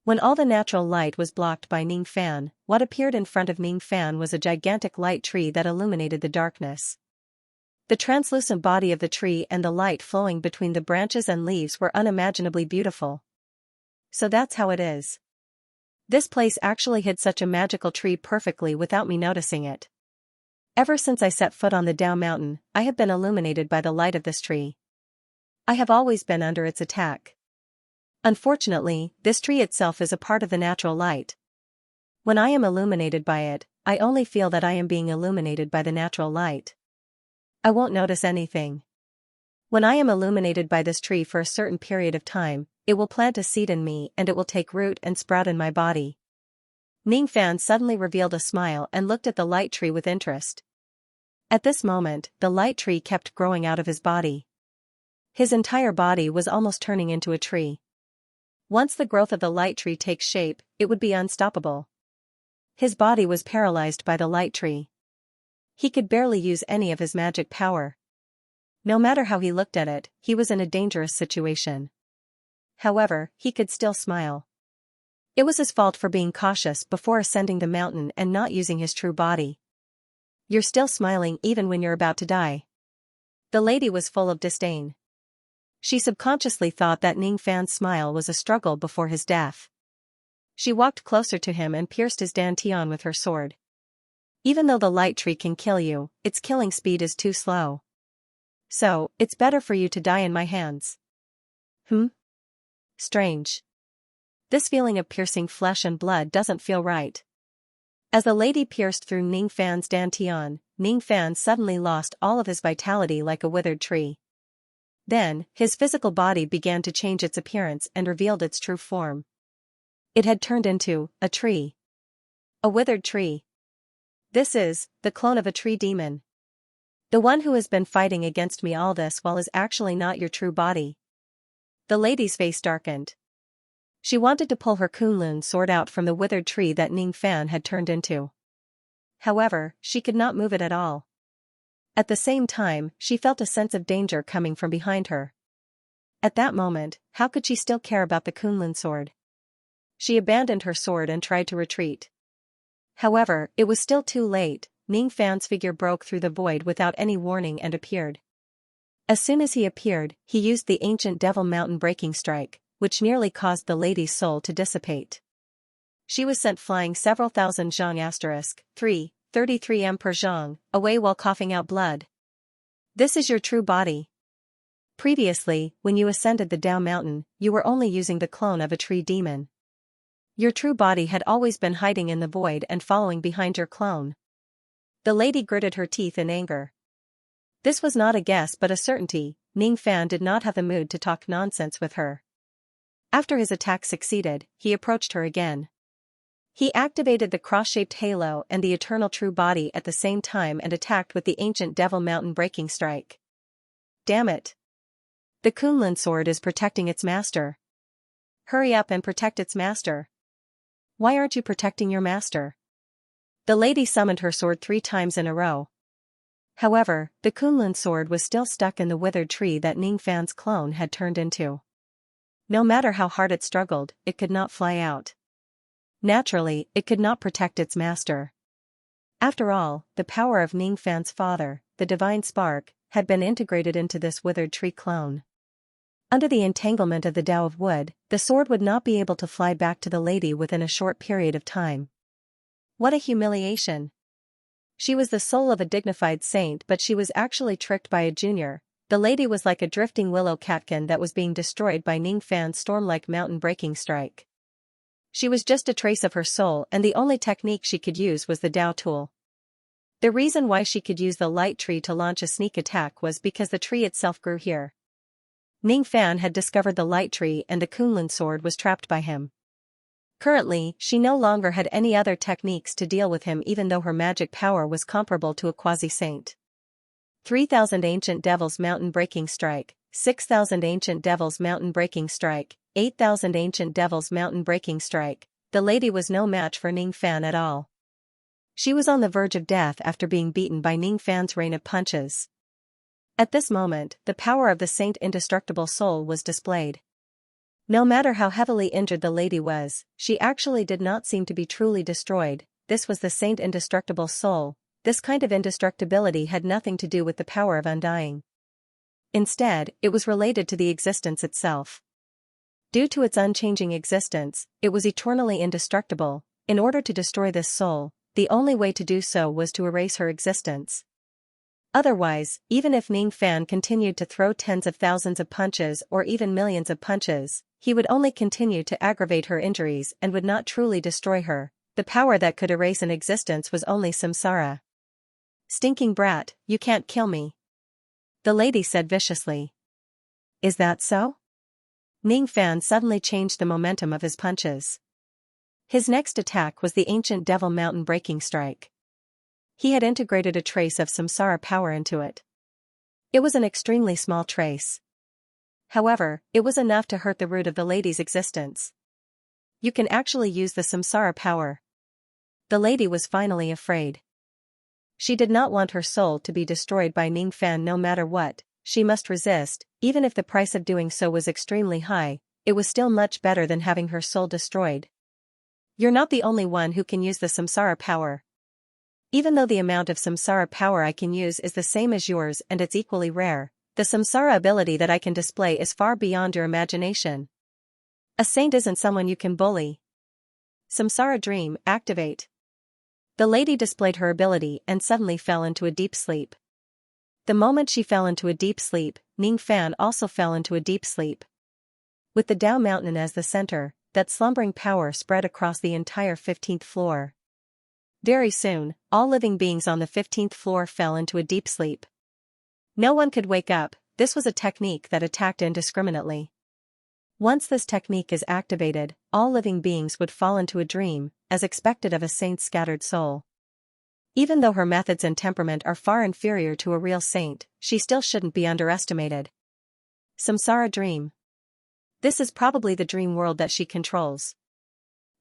When all the natural light was blocked by Ning Fan, what appeared in front of Ning Fan was a gigantic light tree that illuminated the darkness. The translucent body of the tree and the light flowing between the branches and leaves were unimaginably beautiful. So that's how it is. This place actually hid such a magical tree perfectly without me noticing it. Ever since I set foot on the Dao Mountain, I have been illuminated by the light of this tree. I have always been under its attack. Unfortunately, this tree itself is a part of the natural light. When I am illuminated by it, I only feel that I am being illuminated by the natural light. I won't notice anything. When I am illuminated by this tree for a certain period of time, it will plant a seed in me and it will take root and sprout in my body. Ning Fan suddenly revealed a smile and looked at the light tree with interest. At this moment, the light tree kept growing out of his body. His entire body was almost turning into a tree. Once the growth of the light tree takes shape, it would be unstoppable. His body was paralyzed by the light tree. He could barely use any of his magic power. No matter how he looked at it, he was in a dangerous situation. However, he could still smile. It was his fault for being cautious before ascending the mountain and not using his true body. You're still smiling even when you're about to die. The lady was full of disdain. She subconsciously thought that Ning Fan's smile was a struggle before his death. She walked closer to him and pierced his dantian with her sword. Even though the light tree can kill you, its killing speed is too slow. So, it's better for you to die in my hands. Strange. This feeling of piercing flesh and blood doesn't feel right. As the lady pierced through Ning Fan's dantian, Ning Fan suddenly lost all of his vitality like a withered tree. Then, his physical body began to change its appearance and revealed its true form. It had turned into a tree. A withered tree. This is the clone of a tree demon. The one who has been fighting against me all this while is actually not your true body. The lady's face darkened. She wanted to pull her Kunlun sword out from the withered tree that Ning Fan had turned into. However, she could not move it at all. At the same time, she felt a sense of danger coming from behind her. At that moment, how could she still care about the Kunlun sword? She abandoned her sword and tried to retreat. However, it was still too late. Ning Fan's figure broke through the void without any warning and appeared. As soon as he appeared, he used the ancient Devil Mountain breaking strike, which nearly caused the lady's soul to dissipate. She was sent flying several thousand zhang *3, 33 m per zhang, away while coughing out blood. This is your true body. Previously, when you ascended the Dao Mountain, you were only using the clone of a tree demon. Your true body had always been hiding in the void and following behind your clone. The lady gritted her teeth in anger. This was not a guess but a certainty. Ning Fan did not have the mood to talk nonsense with her. After his attack succeeded, he approached her again. He activated the cross-shaped halo and the eternal true body at the same time and attacked with the ancient Devil Mountain breaking strike. Damn it! The Kunlun sword is protecting its master. Hurry up and protect its master. Why aren't you protecting your master? The lady summoned her sword 3 times in a row. However, the Kunlun sword was still stuck in the withered tree that Ning Fan's clone had turned into. No matter how hard it struggled, it could not fly out. Naturally, it could not protect its master. After all, the power of Ning Fan's father, the divine spark, had been integrated into this withered tree clone. Under the entanglement of the Tao of wood, the sword would not be able to fly back to the lady within a short period of time. What a humiliation! She was the soul of a dignified saint, but she was actually tricked by a junior. The lady was like a drifting willow catkin that was being destroyed by Ning Fan's storm-like mountain breaking strike. She was just a trace of her soul, and the only technique she could use was the Dao tool. The reason why she could use the light tree to launch a sneak attack was because the tree itself grew here. Ning Fan had discovered the light tree and the Kunlun sword was trapped by him. Currently, she no longer had any other techniques to deal with him, even though her magic power was comparable to a quasi-saint. 3,000 Ancient Devils Mountain Breaking Strike, 6,000 Ancient Devils Mountain Breaking Strike, 8,000 Ancient Devils Mountain Breaking Strike. The lady was no match for Ning Fan at all. She was on the verge of death after being beaten by Ning Fan's rain of punches. At this moment, the power of the Saint Indestructible Soul was displayed. No matter how heavily injured the lady was, she actually did not seem to be truly destroyed. This was the Saint Indestructible Soul. This kind of indestructibility had nothing to do with the power of undying. Instead, it was related to the existence itself. Due to its unchanging existence, it was eternally indestructible. In order to destroy this soul, the only way to do so was to erase her existence. Otherwise, even if Ning Fan continued to throw tens of thousands of punches or even millions of punches, he would only continue to aggravate her injuries and would not truly destroy her. The power that could erase an existence was only samsara. Stinking brat, you can't kill me. The lady said viciously. Is that so? Ning Fan suddenly changed the momentum of his punches. His next attack was the ancient Devil Mountain breaking strike. He had integrated a trace of samsara power into it. It was an extremely small trace. However, it was enough to hurt the root of the lady's existence. You can actually use the samsara power. The lady was finally afraid. She did not want her soul to be destroyed by Ning Fan no matter what. She must resist, even if the price of doing so was extremely high. It was still much better than having her soul destroyed. You're not the only one who can use the samsara power. Even though the amount of samsara power I can use is the same as yours and it's equally rare, the samsara ability that I can display is far beyond your imagination. A saint isn't someone you can bully. Samsara dream, activate. The lady displayed her ability and suddenly fell into a deep sleep. The moment she fell into a deep sleep, Ning Fan also fell into a deep sleep. With the Dao Mountain as the center, that slumbering power spread across the entire 15th floor. Very soon, all living beings on the 15th floor fell into a deep sleep. No one could wake up. This was a technique that attacked indiscriminately. Once this technique is activated, all living beings would fall into a dream, as expected of a saint's scattered soul. Even though her methods and temperament are far inferior to a real saint, she still shouldn't be underestimated. Samsara dream. This is probably the dream world that she controls.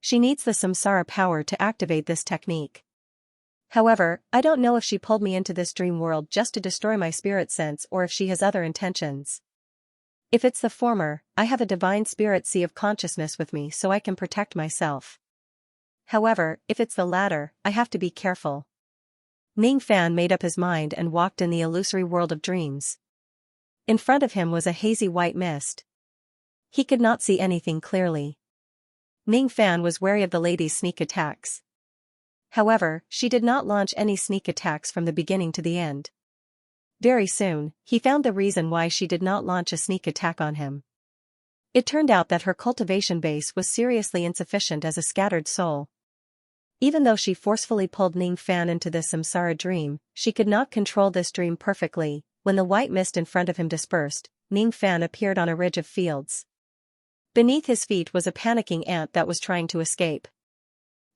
She needs the samsara power to activate this technique. However, I don't know if she pulled me into this dream world just to destroy my spirit sense or if she has other intentions. If it's the former, I have a divine spirit sea of consciousness with me so I can protect myself. However, if it's the latter, I have to be careful. Ning Fan made up his mind and walked in the illusory world of dreams. In front of him was a hazy white mist. He could not see anything clearly. Ning Fan was wary of the lady's sneak attacks. However, she did not launch any sneak attacks from the beginning to the end. Very soon, he found the reason why she did not launch a sneak attack on him. It turned out that her cultivation base was seriously insufficient as a scattered soul. Even though she forcefully pulled Ning Fan into the samsara dream, she could not control this dream perfectly. When the white mist in front of him dispersed, Ning Fan appeared on a ridge of fields. Beneath his feet was a panicking ant that was trying to escape.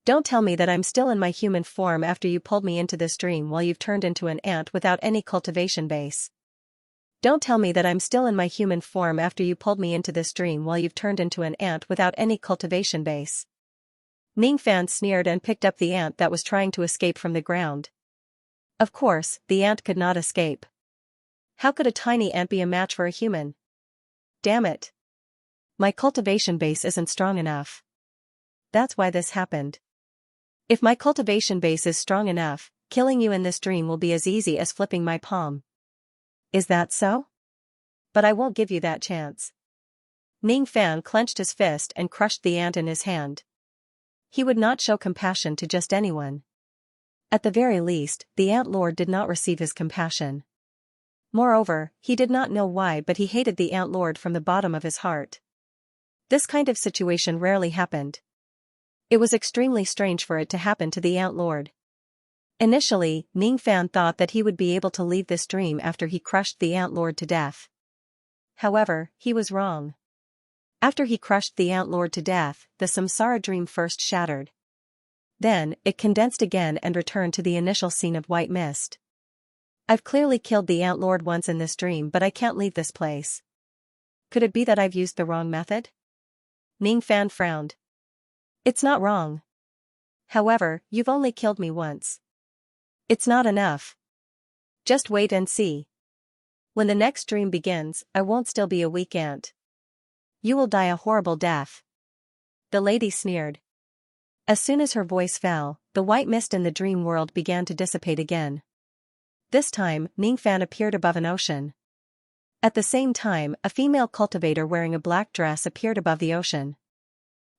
Don't tell me that I'm still in my human form after you pulled me into this dream while you've turned into an ant without any cultivation base. Don't tell me that I'm still in my human form after you pulled me into this dream while you've turned into an ant without any cultivation base. Ning Fan sneered and picked up the ant that was trying to escape from the ground. Of course, the ant could not escape. How could a tiny ant be a match for a human? Damn it. My cultivation base isn't strong enough. That's why this happened. If my cultivation base is strong enough, killing you in this dream will be as easy as flipping my palm. Is that so? But I won't give you that chance. Ning Fan clenched his fist and crushed the ant in his hand. He would not show compassion to just anyone. At the very least, the Ant Lord did not receive his compassion. Moreover, he did not know why, but he hated the Ant Lord from the bottom of his heart. This kind of situation rarely happened. It was extremely strange for it to happen to the Ant Lord. Initially, Ning Fan thought that he would be able to leave this dream after he crushed the Ant Lord to death. However, he was wrong. After he crushed the Ant Lord to death, the samsara dream first shattered. Then, it condensed again and returned to the initial scene of white mist. I've clearly killed the Ant Lord once in this dream, but I can't leave this place. Could it be that I've used the wrong method? Ning Fan frowned. It's not wrong. However, you've only killed me once. It's not enough. Just wait and see. When the next dream begins, I won't still be a weak ant. You will die a horrible death. The lady sneered. As soon as her voice fell, the white mist in the dream world began to dissipate again. This time, Ning Fan appeared above an ocean. At the same time, a female cultivator wearing a black dress appeared above the ocean.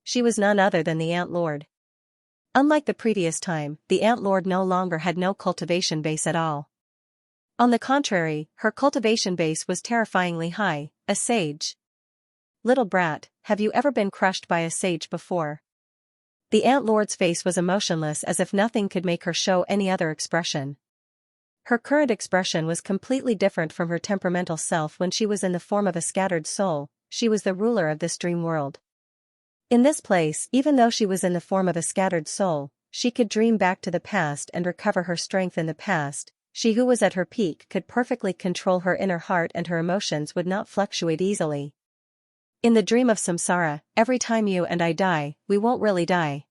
She was none other than the Ant Lord. Unlike the previous time, the Ant Lord no longer had no cultivation base at all. On the contrary, her cultivation base was terrifyingly high, a sage. Little brat, have you ever been crushed by a sage before? The Ant Lord's face was emotionless as if nothing could make her show any other expression. Her current expression was completely different from her temperamental self when she was in the form of a scattered soul. She was the ruler of this dream world. In this place, even though she was in the form of a scattered soul, she could dream back to the past and recover her strength in the past. She who was at her peak could perfectly control her inner heart and her emotions would not fluctuate easily. In the dream of samsara, every time you and I die, we won't really die.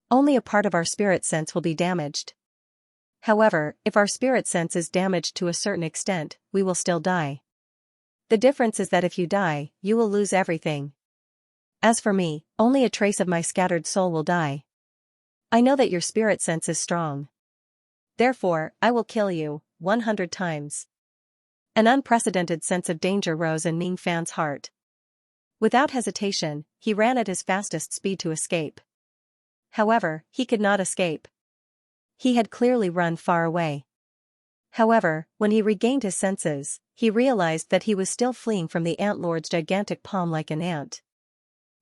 Only a part of our spirit sense will be damaged. However, if our spirit sense is damaged to a certain extent, we will still die. The difference is that if you die, you will lose everything. As for me, only a trace of my scattered soul will die. I know that your spirit sense is strong. Therefore, I will kill you, 100 times. An unprecedented sense of danger rose in Ning Fan's heart. Without hesitation, he ran at his fastest speed to escape. However, he could not escape. He had clearly run far away. However, when he regained his senses, he realized that he was still fleeing from the Ant Lord's gigantic palm like an ant.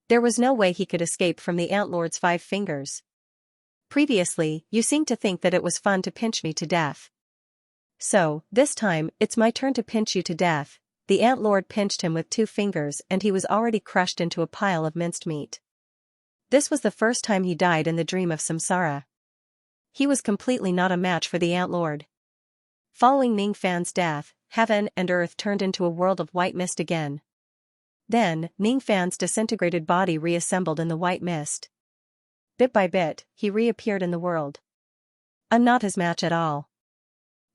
There was no way he could escape from the Ant Lord's 5 fingers. Previously, you seemed to think that it was fun to pinch me to death. So, this time, it's my turn to pinch you to death. The Ant Lord pinched him with 2 fingers and he was already crushed into a pile of minced meat. This was the first time he died in the dream of samsara. He was completely not a match for the Ant Lord. Following Ning Fan's death, heaven and earth turned into a world of white mist again. Then, Ning Fan's disintegrated body reassembled in the white mist. Bit by bit, he reappeared in the world. I'm not his match at all.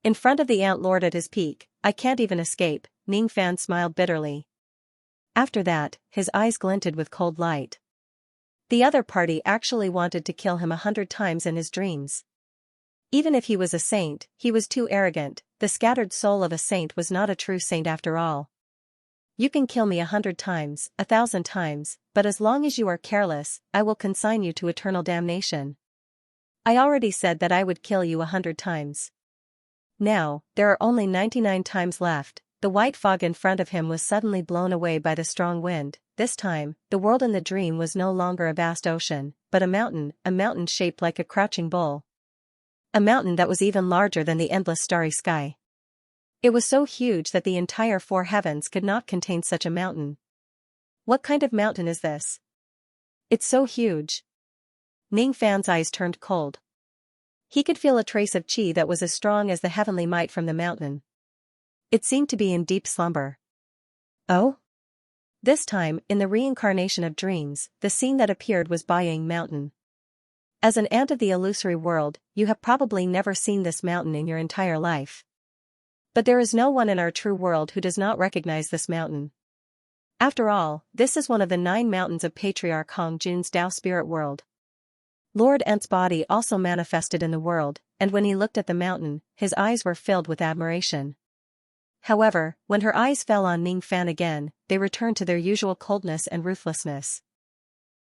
In front of the Ant Lord at his peak, I can't even escape, Ning Fan smiled bitterly. After that, his eyes glinted with cold light. The other party actually wanted to kill him 100 times in his dreams. Even if he was a saint, he was too arrogant. The scattered soul of a saint was not a true saint after all. You can kill me 100 times, 1,000 times, but as long as you are careless, I will consign you to eternal damnation. I already said that I would kill you 100 times. Now, there are only 99 times left. The white fog in front of him was suddenly blown away by the strong wind. This time, the world in the dream was no longer a vast ocean, but a mountain shaped like a crouching bull. A mountain that was even larger than the endless starry sky. It was so huge that the entire 4 heavens could not contain such a mountain. What kind of mountain is this? It's so huge. Ning Fan's eyes turned cold. He could feel a trace of qi that was as strong as the heavenly might from the mountain. It seemed to be in deep slumber. Oh? This time, in the reincarnation of dreams, the scene that appeared was Bayang Mountain. As an ant of the illusory world, you have probably never seen this mountain in your entire life. But there is no one in our true world who does not recognize this mountain. After all, this is one of the 9 mountains of Patriarch Hong Jun's Tao spirit world. Lord Ant's body also manifested in the world, and when he looked at the mountain, his eyes were filled with admiration. However, when her eyes fell on Ning Fan again, they returned to their usual coldness and ruthlessness.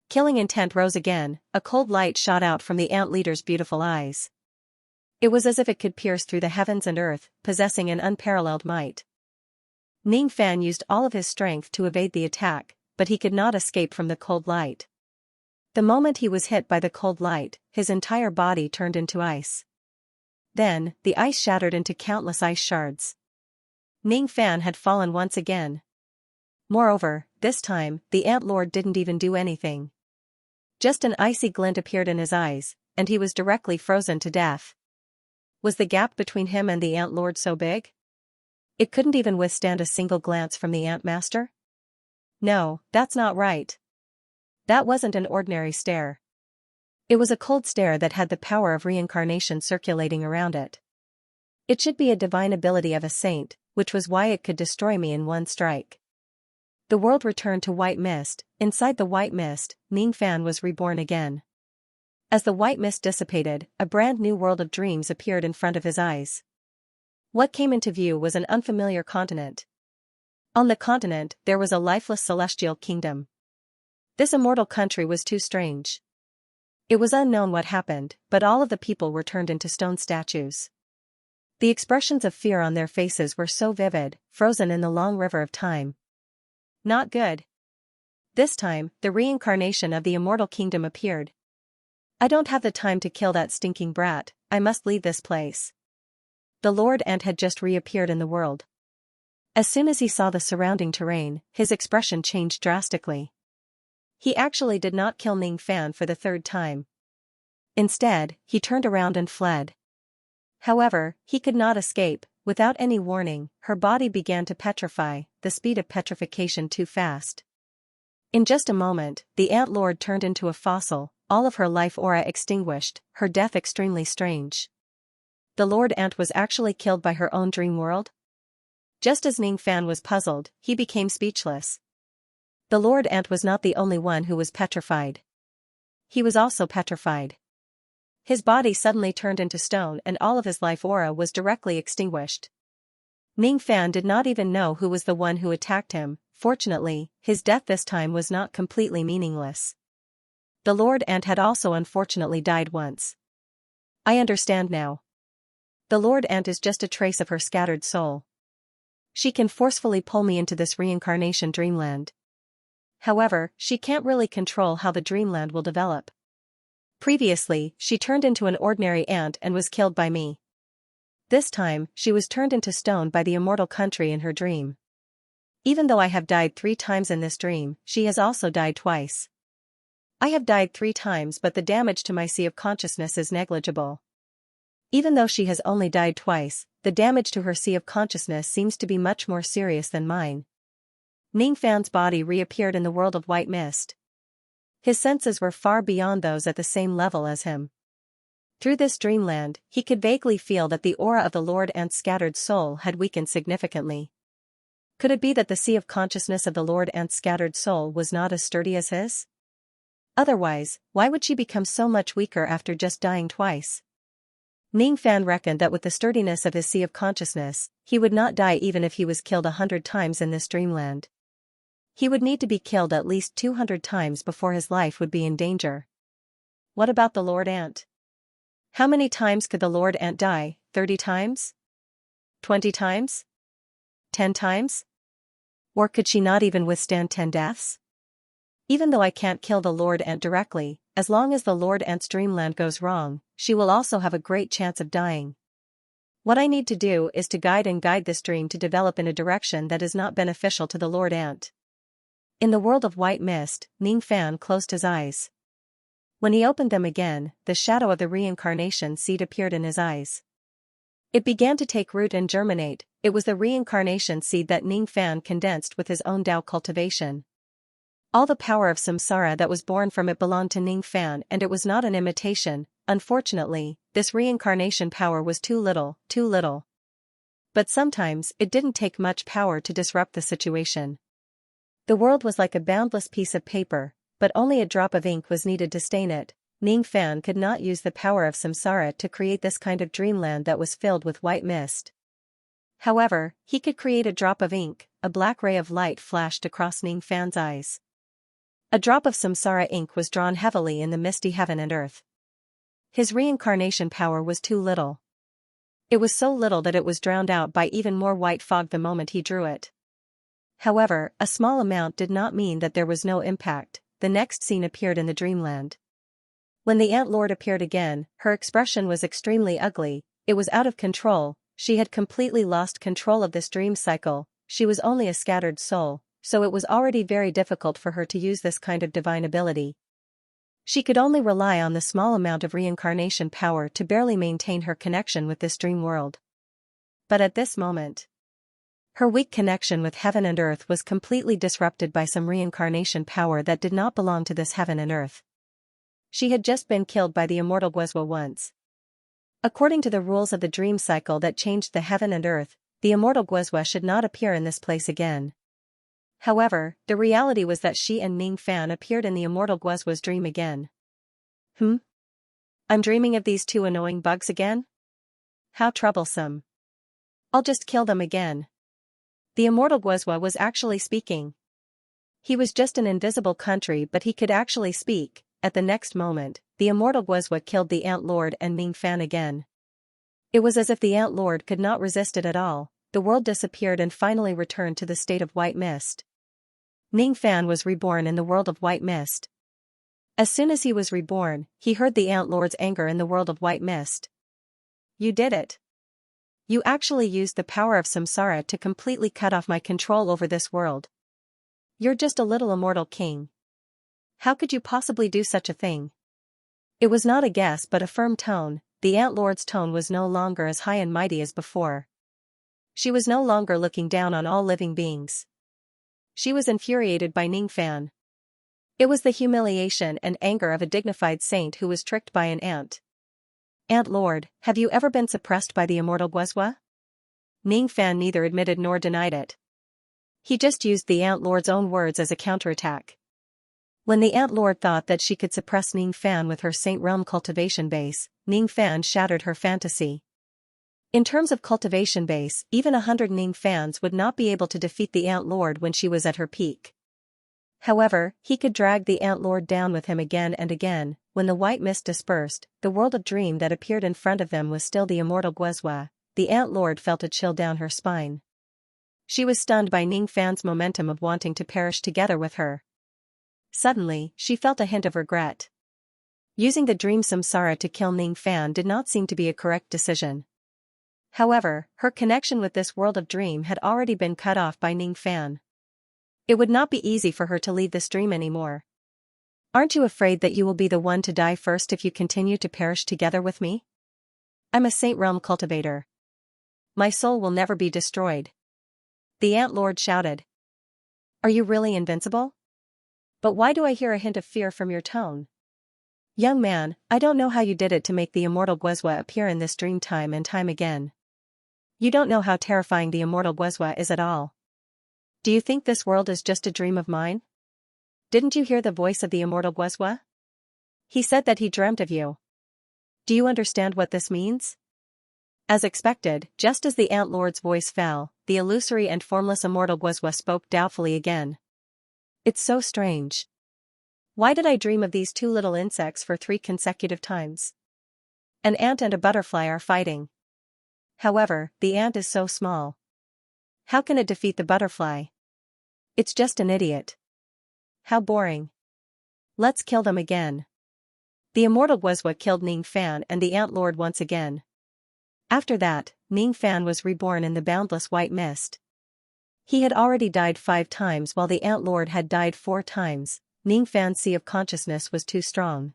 Killing intent rose again, a cold light shot out from the ant leader's beautiful eyes. It was as if it could pierce through the heavens and earth, possessing an unparalleled might. Ning Fan used all of his strength to evade the attack, but he could not escape from the cold light. The moment he was hit by the cold light, his entire body turned into ice. Then, the ice shattered into countless ice shards. Ning Fan had fallen once again. Moreover, this time, the Ant Lord didn't even do anything. Just an icy glint appeared in his eyes, and he was directly frozen to death. Was the gap between him and the Ant Lord so big? It couldn't even withstand a single glance from the Ant Master? No, that's not right. That wasn't an ordinary stare. It was a cold stare that had the power of reincarnation circulating around it. It should be a divine ability of a saint, which was why it could destroy me in one strike. The world returned to white mist. Inside the white mist, Ning Fan was reborn again. As the white mist dissipated, a brand new world of dreams appeared in front of his eyes. What came into view was an unfamiliar continent. On the continent, there was a lifeless celestial kingdom. This immortal country was too strange. It was unknown what happened, but all of the people were turned into stone statues. The expressions of fear on their faces were so vivid, frozen in the long river of time. Not good. This time, the reincarnation of the immortal kingdom appeared. I don't have the time to kill that stinking brat, I must leave this place. The Lord Ant had just reappeared in the world. As soon as he saw the surrounding terrain, his expression changed drastically. He actually did not kill Ning Fan for the 3rd time. Instead, he turned around and fled. However, he could not escape. Without any warning, her body began to petrify, the speed of petrification too fast. In just a moment, the Ant Lord turned into a fossil, all of her life aura extinguished, her death extremely strange. The Lord Ant was actually killed by her own dream world? Just as Ning Fan was puzzled, he became speechless. The Lord Ant was not the only one who was petrified. He was also petrified. His body suddenly turned into stone and all of his life aura was directly extinguished. Ning Fan did not even know who was the one who attacked him. Fortunately, his death this time was not completely meaningless. The Lord Ant had also unfortunately died once. I understand now. The Lord Ant is just a trace of her scattered soul. She can forcefully pull me into this reincarnation dreamland. However, she can't really control how the dreamland will develop. Previously, she turned into an ordinary ant and was killed by me. This time, she was turned into stone by the immortal country in her dream. Even though I have died 3 times in this dream, she has also died twice. I have died 3 times but the damage to my sea of consciousness is negligible. Even though she has only died twice, the damage to her sea of consciousness seems to be much more serious than mine. Ning Fan's body reappeared in the world of white mist. His senses were far beyond those at the same level as him. Through this dreamland, he could vaguely feel that the aura of the Lord Ant's scattered soul had weakened significantly. Could it be that the sea of consciousness of the Lord Ant's scattered soul was not as sturdy as his? Otherwise, why would she become so much weaker after just dying twice? Ning Fan reckoned that with the sturdiness of his sea of consciousness, he would not die even if he was killed 100 times in this dreamland. He would need to be killed at least 200 times before his life would be in danger. What about the Lord Ant? How many times could the Lord Ant die? 30 times? 20 times? 10 times? Or could she not even withstand 10 deaths? Even though I can't kill the Lord Ant directly, as long as the Lord Ant's dreamland goes wrong, she will also have a great chance of dying. What I need to do is to guide this dream to develop in a direction that is not beneficial to the Lord Ant. In the world of white mist, Ning Fan closed his eyes. When he opened them again, the shadow of the reincarnation seed appeared in his eyes. It began to take root and germinate. It was the reincarnation seed that Ning Fan condensed with his own Tao cultivation. All the power of samsara that was born from it belonged to Ning Fan and it was not an imitation. Unfortunately, this reincarnation power was too little. But sometimes it didn't take much power to disrupt the situation. The world was like a boundless piece of paper, but only a drop of ink was needed to stain it. Ning Fan could not use the power of samsara to create this kind of dreamland that was filled with white mist. However, he could create a drop of ink. A black ray of light flashed across Ning Fan's eyes. A drop of samsara ink was drawn heavily in the misty heaven and earth. His reincarnation power was too little. It was so little that it was drowned out by even more white fog the moment he drew it. However, a small amount did not mean that there was no impact. The next scene appeared in the dreamland. When the Ant Lord appeared again, her expression was extremely ugly. It was out of control. She had completely lost control of this dream cycle. She was only a scattered soul, so it was already very difficult for her to use this kind of divine ability. She could only rely on the small amount of reincarnation power to barely maintain her connection with this dream world. But at this moment, her weak connection with heaven and earth was completely disrupted by some reincarnation power that did not belong to this heaven and earth. She had just been killed by the immortal Guizhou once. According to the rules of the dream cycle that changed the heaven and earth, the immortal Guizhou should not appear in this place again. However, the reality was that she and Ning Fan appeared in the immortal Guizhou's dream again. I'm dreaming of these 2 annoying bugs again? How troublesome. I'll just kill them again. The immortal Guizhou was actually speaking. He was just an invisible country but he could actually speak. At the next moment, the immortal Guizhou killed the Ant Lord and Ning Fan again. It was as if the Ant Lord could not resist it at all. The world disappeared and finally returned to the state of white mist. Ning Fan was reborn in the world of white mist. As soon as he was reborn, he heard the Ant Lord's anger in the world of white mist. You did it. You actually used the power of samsara to completely cut off my control over this world. You're just a little immortal king. How could you possibly do such a thing? It was not a guess but a firm tone. The Ant Lord's tone was no longer as high and mighty as before. She was no longer looking down on all living beings. She was infuriated by Ningfan. It was the humiliation and anger of a dignified saint who was tricked by an ant. Ant Lord, have you ever been suppressed by the immortal Guozhua? Ningfan neither admitted nor denied it. He just used the Ant Lord's own words as a counterattack. When the Ant Lord thought that she could suppress Ningfan with her Saint Realm cultivation base, Ningfan shattered her fantasy. In terms of cultivation base, even 100 Ningfans would not be able to defeat the Ant Lord when she was at her peak. However, he could drag the Ant Lord down with him again and again. When the white mist dispersed, the world of dream that appeared in front of them was still the immortal Guozhua. The Ant Lord felt a chill down her spine. She was stunned by Ningfan's momentum of wanting to perish together with her. Suddenly, she felt a hint of regret. Using the dream samsara to kill Ningfan did not seem to be a correct decision. However, her connection with this world of dream had already been cut off by Ningfan. It would not be easy for her to leave this dream anymore. Aren't you afraid that you will be the one to die first if you continue to perish together with me? I'm a Saint Realm cultivator. My soul will never be destroyed. The Ant Lord shouted. Are you really invincible? But why do I hear a hint of fear from your tone? Young man, I don't know how you did it to make the immortal Guozhua appear in this dream time and time again. You don't know how terrifying the immortal Guozhua is at all. Do you think this world is just a dream of mine? Didn't you hear the voice of the immortal Guozhua? He said that he dreamt of you. Do you understand what this means? As expected, just as the Ant Lord's voice fell, the illusory and formless immortal Guozhua spoke doubtfully again. It's so strange. Why did I dream of these two little insects for 3 consecutive times? An ant and a butterfly are fighting. However, the ant is so small. How can it defeat the butterfly? It's just an idiot. How boring. Let's kill them again. The immortal Guozhua killed Ningfan and the Ant Lord once again. After that, Ningfan was reborn in the boundless white mist. He had already died 5 times while the Ant Lord had died 4 times. Ningfan's sea of consciousness was too strong.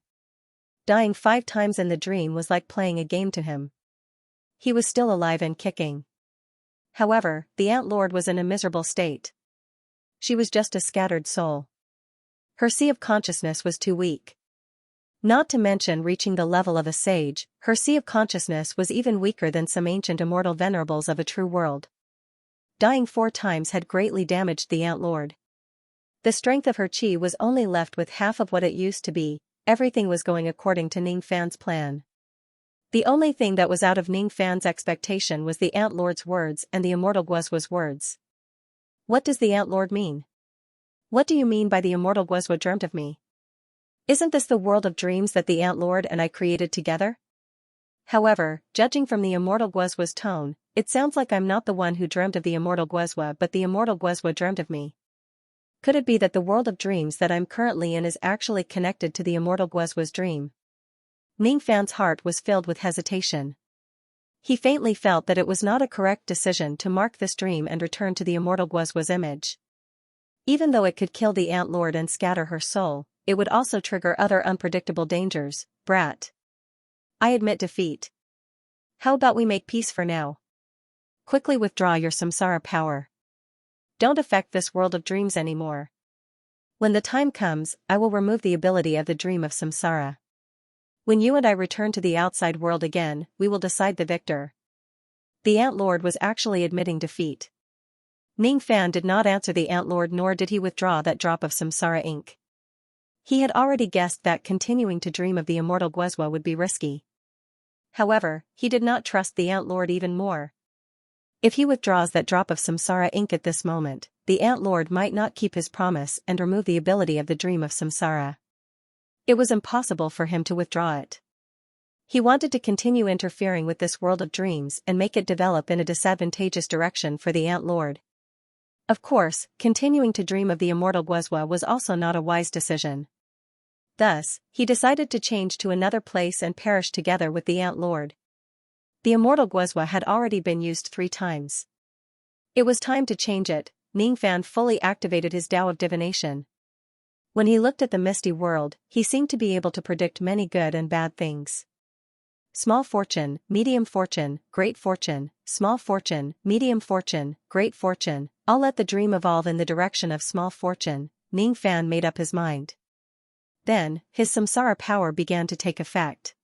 Dying 5 times in the dream was like playing a game to him. He was still alive and kicking. However, the Ant Lord was in a miserable state. She was just a scattered soul. Her sea of consciousness was too weak. Not to mention reaching the level of a sage, her sea of consciousness was even weaker than some ancient immortal venerables of a true world. Dying 4 times had greatly damaged the Ant Lord. The strength of her chi was only left with half of what it used to be. Everything was going according to Ningfan's plan. The only thing that was out of Ningfan's expectation was the Ant Lord's words and the immortal Guozhua's words. What does the Ant Lord mean? What do you mean by the immortal Guozhua dreamt of me? Isn't this the world of dreams that the Ant Lord and I created together? However, judging from the immortal Guozhua's tone, it sounds like I'm not the one who dreamt of the immortal Guozhua but the immortal Guozhua dreamt of me. Could it be that the world of dreams that I'm currently in is actually connected to the immortal Guozhua's dream? Ningfan's heart was filled with hesitation. He faintly felt that it was not a correct decision to mark this dream and return to the immortal Guozhua's image. Even though it could kill the Ant Lord and scatter her soul, it would also trigger other unpredictable dangers. Brat. I admit defeat. How about we make peace for now? Quickly withdraw your samsara power. Don't affect this world of dreams anymore. When the time comes, I will remove the ability of the dream of samsara. When you and I return to the outside world again, we will decide the victor. The Ant Lord was actually admitting defeat. Ningfan did not answer the Ant Lord nor did he withdraw that drop of samsara ink. He had already guessed that continuing to dream of the immortal Guozhua would be risky. However, he did not trust the Ant Lord even more. If he withdraws that drop of samsara ink at this moment, the Ant Lord might not keep his promise and remove the ability of the dream of samsara. It was impossible for him to withdraw it. He wanted to continue interfering with this world of dreams and make it develop in a disadvantageous direction for the Ant Lord. Of course, continuing to dream of the immortal Guozhua was also not a wise decision. Thus, he decided to change to another place and perish together with the Ant Lord. The immortal Guozhua had already been used 3 times. It was time to change it. Ningfan fully activated his Tao of divination. When he looked at the misty world, he seemed to be able to predict many good and bad things. Small fortune, medium fortune, great fortune, small fortune, medium fortune, great fortune. I'll let the dream evolve in the direction of small fortune. Ning Fan made up his mind. Then, his samsara power began to take effect.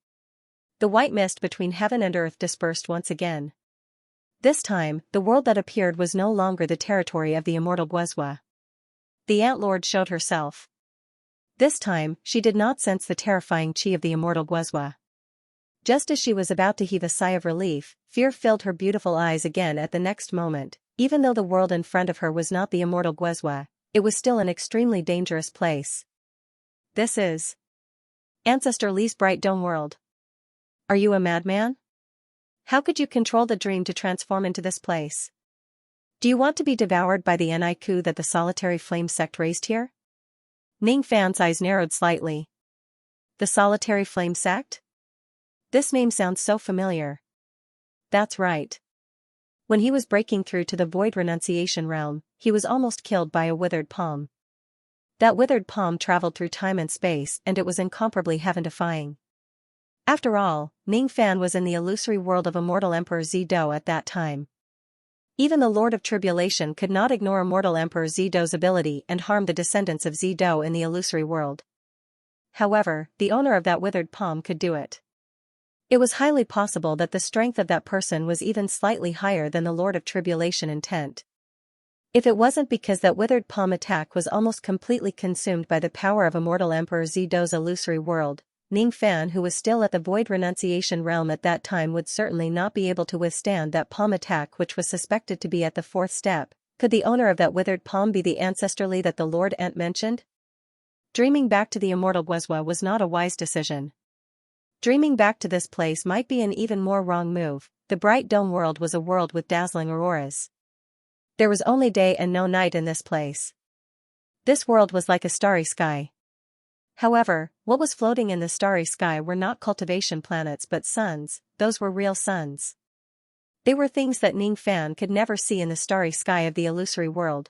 The white mist between heaven and earth dispersed once again. This time, the world that appeared was no longer the territory of the immortal Guizhou. The Ant Lord showed herself. This time, she did not sense the terrifying chi of the immortal Guizhou. Just as she was about to heave a sigh of relief, fear filled her beautiful eyes again at the next moment. Even though the world in front of her was not the immortal Guizhou, it was still an extremely dangerous place. This is Ancestor Li's bright dome world. Are you a madman? How could you control the dream to transform into this place? Do you want to be devoured by the Niku that the solitary flame sect raised here? Ning Fan's eyes narrowed slightly. The solitary flame sect? This name sounds so familiar. That's right. When he was breaking through to the void renunciation realm, he was almost killed by a withered palm. That withered palm traveled through time and space, and it was incomparably heaven-defying. After all, Ning Fan was in the illusory world of immortal Emperor Zido at that time. Even the Lord of Tribulation could not ignore immortal Emperor Zido's ability and harm the descendants of Zido in the illusory world. However, the owner of that withered palm could do it. It was highly possible that the strength of that person was even slightly higher than the Lord of Tribulation intent. If it wasn't because that withered palm attack was almost completely consumed by the power of immortal Emperor Zido's illusory world, Ning Fan, who was still at the void renunciation realm at that time, would certainly not be able to withstand that palm attack, which was suspected to be at the fourth step. Could the owner of that withered palm be the Ancestor Li that the Lord Ant mentioned? Dreaming back to the immortal Guizhou was not a wise decision. Dreaming back to this place might be an even more wrong move. The bright dome world was a world with dazzling auroras. There was only day and no night in this place. This world was like a starry sky. However, what was floating in the starry sky were not cultivation planets but suns. Those were real suns. They were things that Ning Fan could never see in the starry sky of the illusory world.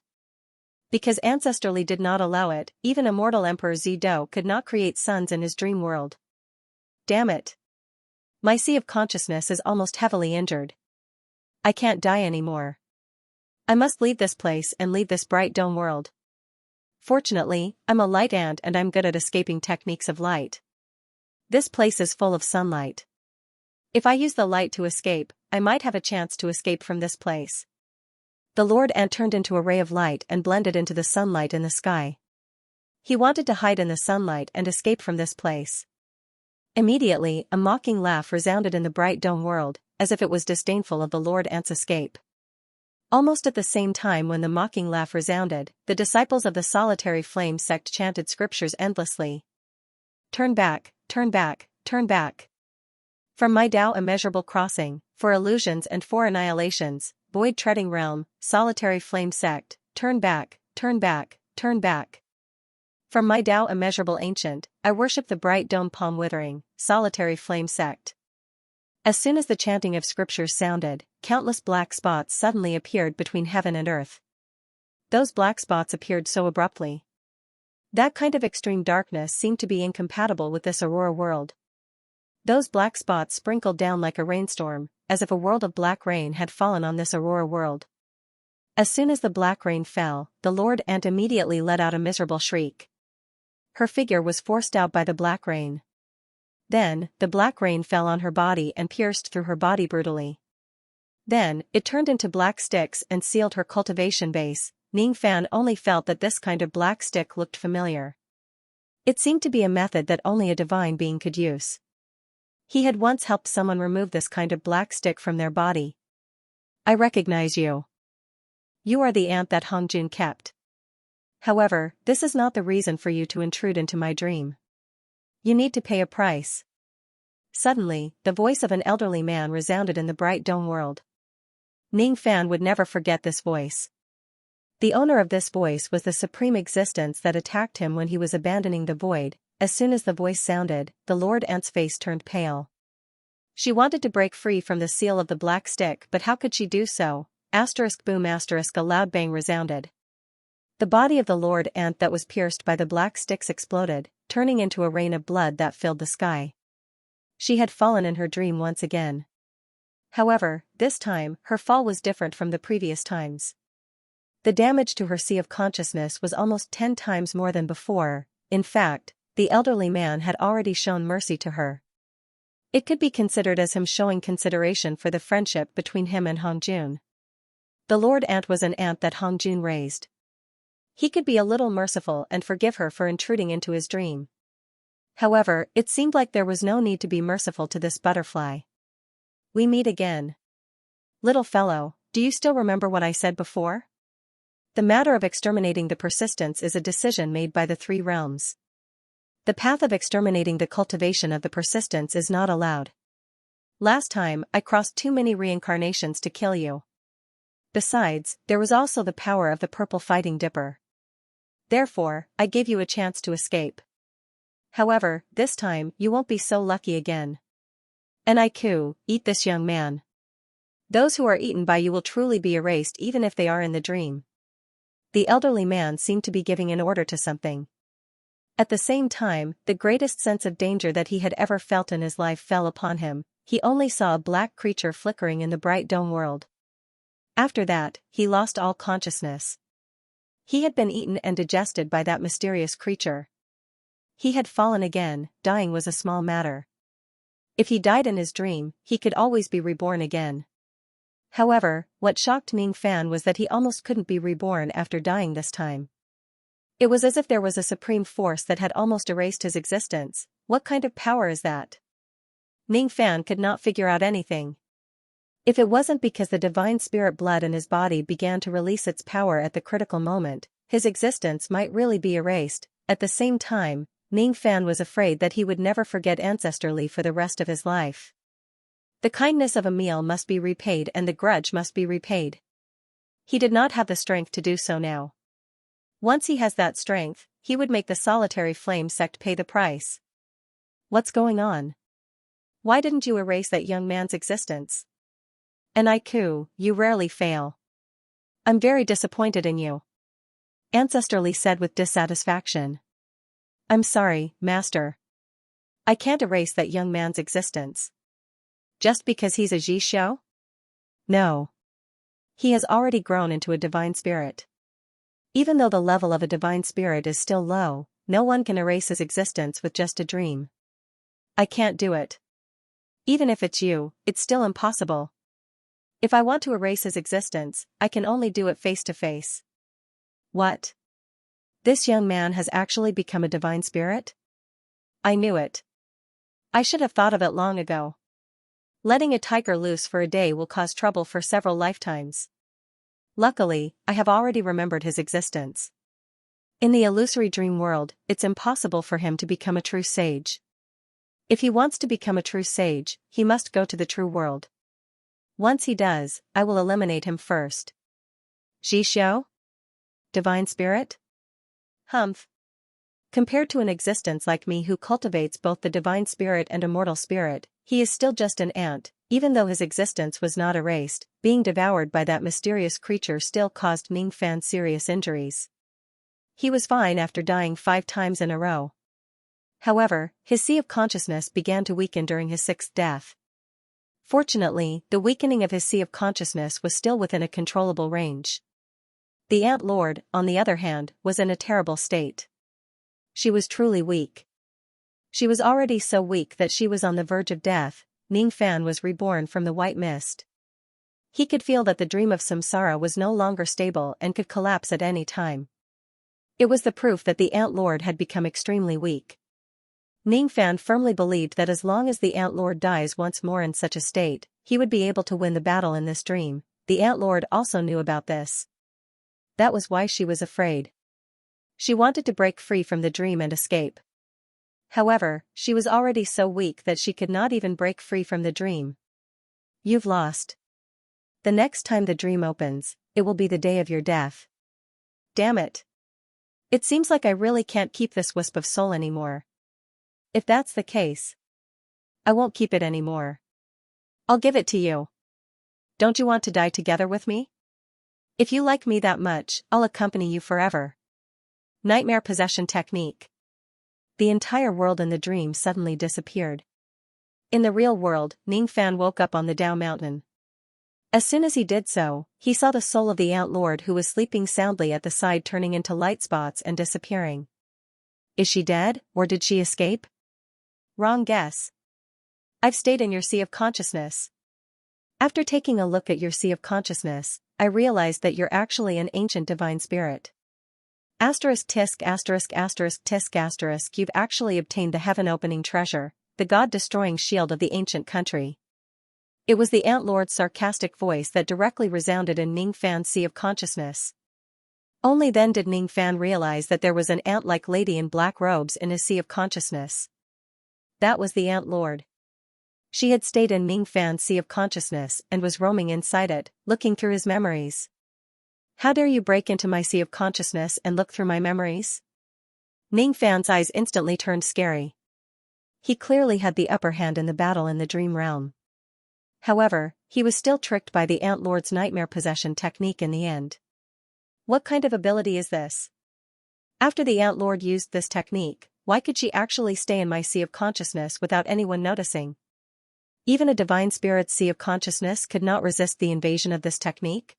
Because Ancestor Li did not allow it, even immortal Emperor Zido could not create suns in his dream world. Damn it. My sea of consciousness is almost heavily injured. I can't die anymore. I must leave this place and leave this bright dome world. Fortunately, I'm a light ant and I'm good at escaping techniques of light. This place is full of sunlight. If I use the light to escape, I might have a chance to escape from this place. The Lord Ant turned into a ray of light and blended into the sunlight in the sky. He wanted to hide in the sunlight and escape from this place. Immediately, a mocking laugh resounded in the bright dome world, as if it was disdainful of the Lord Ant's escape. Almost at the same time when the mocking laugh resounded, the disciples of the solitary flame sect chanted scriptures endlessly. Turn back, turn back, turn back. From my Tao immeasurable crossing, for illusions and for annihilations, void treading realm, solitary flame sect, turn back, turn back, turn back. From my Tao immeasurable ancient, I worship the bright dome palm withering, solitary flame sect. As soon as the chanting of scriptures sounded, countless black spots suddenly appeared between heaven and earth. Those black spots appeared so abruptly. That kind of extreme darkness seemed to be incompatible with this aurora world. Those black spots sprinkled down like a rainstorm, as if a world of black rain had fallen on this aurora world. As soon as the black rain fell, the Lord Ant immediately let out a miserable shriek. Her figure was forced out by the black rain. Then, the black rain fell on her body and pierced through her body brutally. Then, it turned into black sticks and sealed her cultivation base. Ning Fan only felt that this kind of black stick looked familiar. It seemed to be a method that only a divine being could use. He had once helped someone remove this kind of black stick from their body. I recognize you. You are the ant that Hong Jun kept. However, this is not the reason for you to intrude into my dream. You need to pay a price. Suddenly, the voice of an elderly man resounded in the bright dome world. Ning Fan would never forget this voice. The owner of this voice was the supreme existence that attacked him when he was abandoning the void. As soon as the voice sounded, the Lord Ant's face turned pale. She wanted to break free from the seal of the black stick, but how could she do so? Asterisk boom asterisk a loud bang resounded. The body of the Lord Ant that was pierced by the black sticks exploded, turning into a rain of blood that filled the sky. She had fallen in her dream once again. However, this time, her fall was different from the previous times. The damage to her sea of consciousness was almost 10 times more than before. In fact, the elderly man had already shown mercy to her. It could be considered as him showing consideration for the friendship between him and Hongjun. The Lord Ant was an ant that Hongjun raised. He could be a little merciful and forgive her for intruding into his dream. However, it seemed like there was no need to be merciful to this butterfly. We meet again. Little fellow, do you still remember what I said before? The matter of exterminating the persistence is a decision made by the 3 realms. The path of exterminating the cultivation of the persistence is not allowed. Last time, I crossed too many reincarnations to kill you. Besides, there was also the power of the purple fighting dipper. Therefore, I gave you a chance to escape. However, this time, you won't be so lucky again. And eat this young man. Those who are eaten by you will truly be erased even if they are in the dream. The elderly man seemed to be giving an order to something. At the same time, the greatest sense of danger that he had ever felt in his life fell upon him. He only saw a black creature flickering in the bright dome world. After that, he lost all consciousness. He had been eaten and digested by that mysterious creature. He had fallen again. Dying was a small matter. If he died in his dream, he could always be reborn again. However, what shocked Ming Fan was that he almost couldn't be reborn after dying this time. It was as if there was a supreme force that had almost erased his existence. What kind of power is that? Ming Fan could not figure out anything. If it wasn't because the divine spirit blood in his body began to release its power at the critical moment, his existence might really be erased. At the same time, Ming Fan was afraid that he would never forget ancestrally for the rest of his life. The kindness of a meal must be repaid and the grudge must be repaid. He did not have the strength to do so now. Once he has that strength, he would make the solitary flame sect pay the price. What's going on? Why didn't you erase that young man's existence? And you rarely fail. I'm very disappointed in you. Ancestrally said with dissatisfaction. I'm sorry, master. I can't erase that young man's existence. Just because he's a Xianxia? No. He has already grown into a divine spirit. Even though the level of a divine spirit is still low, no one can erase his existence with just a dream. I can't do it. Even if it's you, it's still impossible. If I want to erase his existence, I can only do it face to face. What? This young man has actually become a divine spirit? I knew it. I should have thought of it long ago. Letting a tiger loose for a day will cause trouble for several lifetimes. Luckily, I have already remembered his existence. In the illusory dream world, it's impossible for him to become a true sage. If he wants to become a true sage, he must go to the true world. Once he does, I will eliminate him first. Xianxia? Divine spirit? Humph. Compared to an existence like me who cultivates both the divine spirit and immortal spirit, he is still just an ant. Even though his existence was not erased, being devoured by that mysterious creature still caused Ming Fan serious injuries. He was fine after dying 5 times in a row. However, his sea of consciousness began to weaken during his 6th death. Fortunately, the weakening of his sea of consciousness was still within a controllable range. The Ant Lord, on the other hand, was in a terrible state. She was truly weak. She was already so weak that she was on the verge of death. Ming Fan was reborn from the white mist. He could feel that the dream of samsara was no longer stable and could collapse at any time. It was the proof that the Ant Lord had become extremely weak. Ming Fan firmly believed that as long as the Ant Lord dies once more in such a state, he would be able to win the battle in this dream. The Ant Lord also knew about this. That was why she was afraid. She wanted to break free from the dream and escape. However, she was already so weak that she could not even break free from the dream. You've lost. The next time the dream opens, it will be the day of your death. Damn it. It seems like I really can't keep this wisp of soul anymore. If that's the case, I won't keep it anymore. I'll give it to you. Don't you want to die together with me? If you like me that much, I'll accompany you forever. Nightmare possession technique. The entire world in the dream suddenly disappeared. In the real world, Ning Fan woke up on the Dao Mountain. As soon as he did so, he saw the soul of the Ant Lord who was sleeping soundly at the side turning into light spots and disappearing. Is she dead, or did she escape? Wrong guess. I've stayed in your sea of consciousness. After taking a look at your sea of consciousness, I realized that you're actually an ancient divine spirit. Asterisk tisk asterisk asterisk tisk asterisk you've actually obtained the heaven-opening treasure, the God-destroying shield of the ancient country. It was the Ant Lord's sarcastic voice that directly resounded in Ning Fan's sea of consciousness. Only then did Ning Fan realize that there was an ant-like lady in black robes in his sea of consciousness. That was the Ant Lord. She had stayed in Ning Fan's sea of consciousness and was roaming inside it, looking through his memories. How dare you break into my sea of consciousness and look through my memories? Ning Fan's eyes instantly turned scary. He clearly had the upper hand in the battle in the dream realm. However, he was still tricked by the Ant Lord's nightmare possession technique in the end. What kind of ability is this? After the Ant Lord used this technique, why could she actually stay in my sea of consciousness without anyone noticing? Even a divine spirit's sea of consciousness could not resist the invasion of this technique?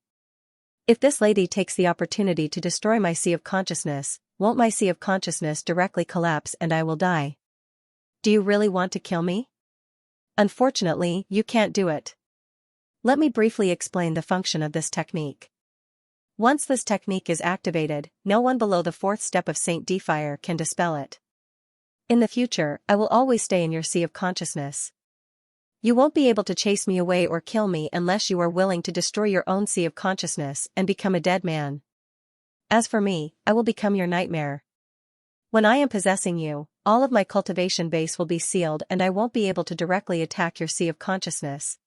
If this lady takes the opportunity to destroy my sea of consciousness, won't my sea of consciousness directly collapse and I will die? Do you really want to kill me? Unfortunately, you can't do it. Let me briefly explain the function of this technique. Once this technique is activated, no one below the fourth step of Saint Defire can dispel it. In the future, I will always stay in your sea of consciousness. You won't be able to chase me away or kill me unless you are willing to destroy your own sea of consciousness and become a dead man. As for me, I will become your nightmare. When I am possessing you, all of my cultivation base will be sealed and I won't be able to directly attack your sea of consciousness.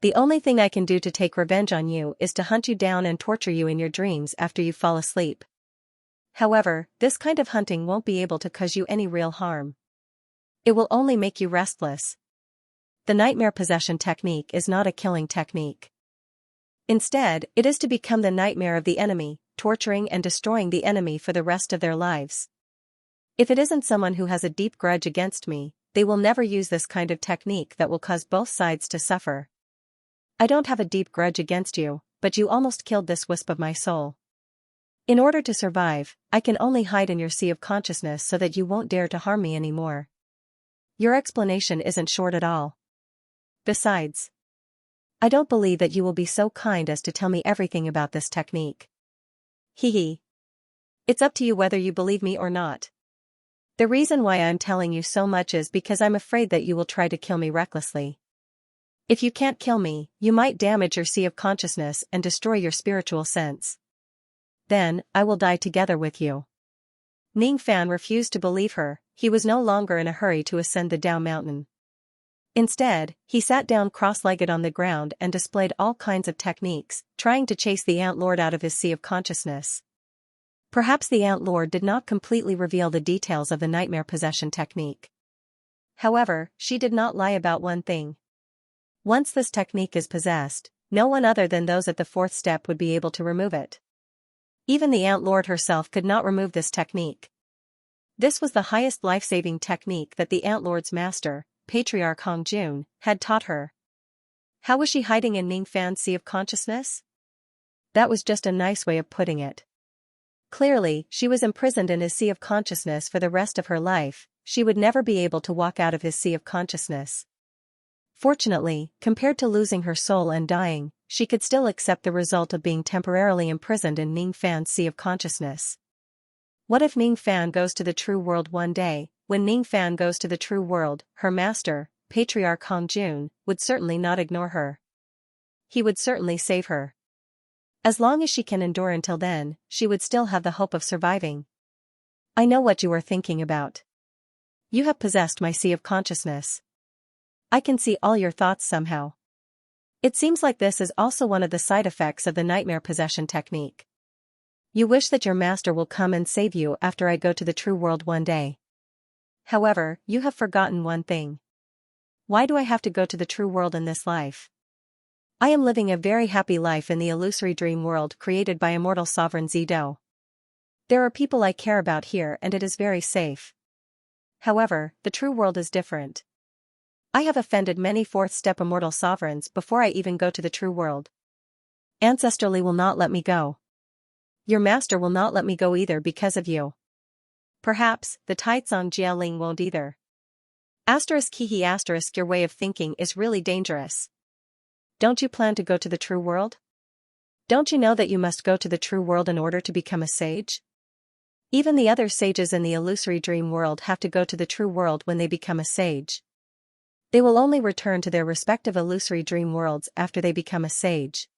The only thing I can do to take revenge on you is to hunt you down and torture you in your dreams after you fall asleep. However, this kind of hunting won't be able to cause you any real harm. It will only make you restless. The nightmare possession technique is not a killing technique. Instead, it is to become the nightmare of the enemy, torturing and destroying the enemy for the rest of their lives. If it isn't someone who has a deep grudge against me, they will never use this kind of technique that will cause both sides to suffer. I don't have a deep grudge against you, but you almost killed this wisp of my soul. In order to survive, I can only hide in your sea of consciousness so that you won't dare to harm me anymore. Your explanation isn't short at all. Besides, I don't believe that you will be so kind as to tell me everything about this technique. Hee hee. It's up to you whether you believe me or not. The reason why I'm telling you so much is because I'm afraid that you will try to kill me recklessly. If you can't kill me, you might damage your sea of consciousness and destroy your spiritual sense. Then, I will die together with you. Ning Fan refused to believe her. He was no longer in a hurry to ascend the Dao Mountain. Instead, he sat down cross-legged on the ground and displayed all kinds of techniques, trying to chase the Ant Lord out of his sea of consciousness. Perhaps the Ant Lord did not completely reveal the details of the nightmare possession technique. However, she did not lie about one thing. Once this technique is possessed, no one other than those at the fourth step would be able to remove it. Even the Ant Lord herself could not remove this technique. This was the highest life-saving technique that the Ant Lord's master, Patriarch Hongjun, had taught her. How was she hiding in Ning Fan's sea of consciousness? That was just a nice way of putting it. Clearly, she was imprisoned in his sea of consciousness for the rest of her life. She would never be able to walk out of his sea of consciousness. Fortunately, compared to losing her soul and dying, she could still accept the result of being temporarily imprisoned in Ning Fan's sea of consciousness. What if Ning Fan goes to the true world one day? When Ning Fan goes to the true world, her master, Patriarch Hongjun, would certainly not ignore her. He would certainly save her. As long as she can endure until then, she would still have the hope of surviving. I know what you are thinking about. You have possessed my sea of consciousness. I can see all your thoughts somehow. It seems like this is also one of the side effects of the nightmare possession technique. You wish that your master will come and save you after I go to the true world one day. However, you have forgotten one thing. Why do I have to go to the true world in this life? I am living a very happy life in the illusory dream world created by immortal sovereign Zido. There are people I care about here and it is very safe. However, the true world is different. I have offended many fourth-step immortal sovereigns before I even go to the true world. Ancestrally will not let me go. Your master will not let me go either because of you. Perhaps, the Taizong Jialing won't either. Kihi *, your way of thinking is really dangerous. Don't you plan to go to the true world? Don't you know that you must go to the true world in order to become a sage? Even the other sages in the illusory dream world have to go to the true world when they become a sage. They will only return to their respective illusory dream worlds after they become a sage.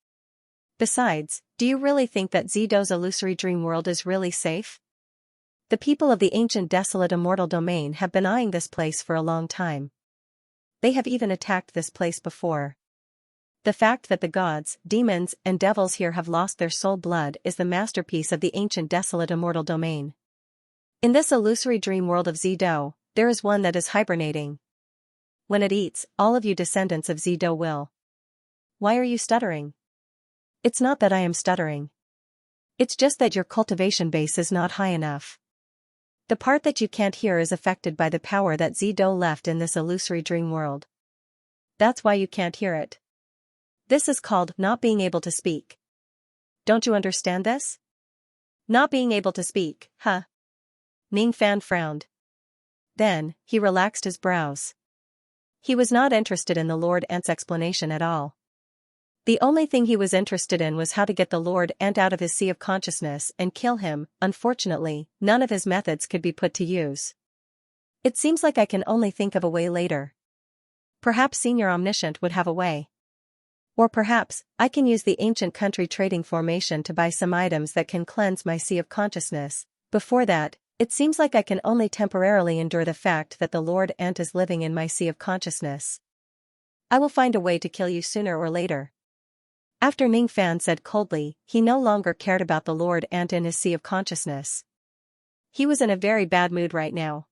Besides, do you really think that Zido's illusory dream world is really safe? The people of the ancient desolate immortal domain have been eyeing this place for a long time. They have even attacked this place before. The fact that the gods, demons, and devils here have lost their soul blood is the masterpiece of the ancient desolate immortal domain. In this illusory dream world of Zido, there is one that is hibernating. When it eats, all of you descendants of Zido will. Why are you stuttering? It's not that I am stuttering. It's just that your cultivation base is not high enough. The part that you can't hear is affected by the power that Zido left in this illusory dream world. That's why you can't hear it. This is called not being able to speak. Don't you understand this? Not being able to speak, huh? Ning Fan frowned. Then, he relaxed his brows. He was not interested in the Lord Ant's explanation at all. The only thing he was interested in was how to get the Lord Ant out of his sea of consciousness and kill him. Unfortunately, none of his methods could be put to use. It seems like I can only think of a way later. Perhaps Senior Omniscient would have a way. Or perhaps, I can use the ancient country trading formation to buy some items that can cleanse my sea of consciousness. Before that, it seems like I can only temporarily endure the fact that the Lord Ant is living in my sea of consciousness. I will find a way to kill you sooner or later. After Ning Fan said coldly, he no longer cared about the Lord Ant in his sea of consciousness. He was in a very bad mood right now.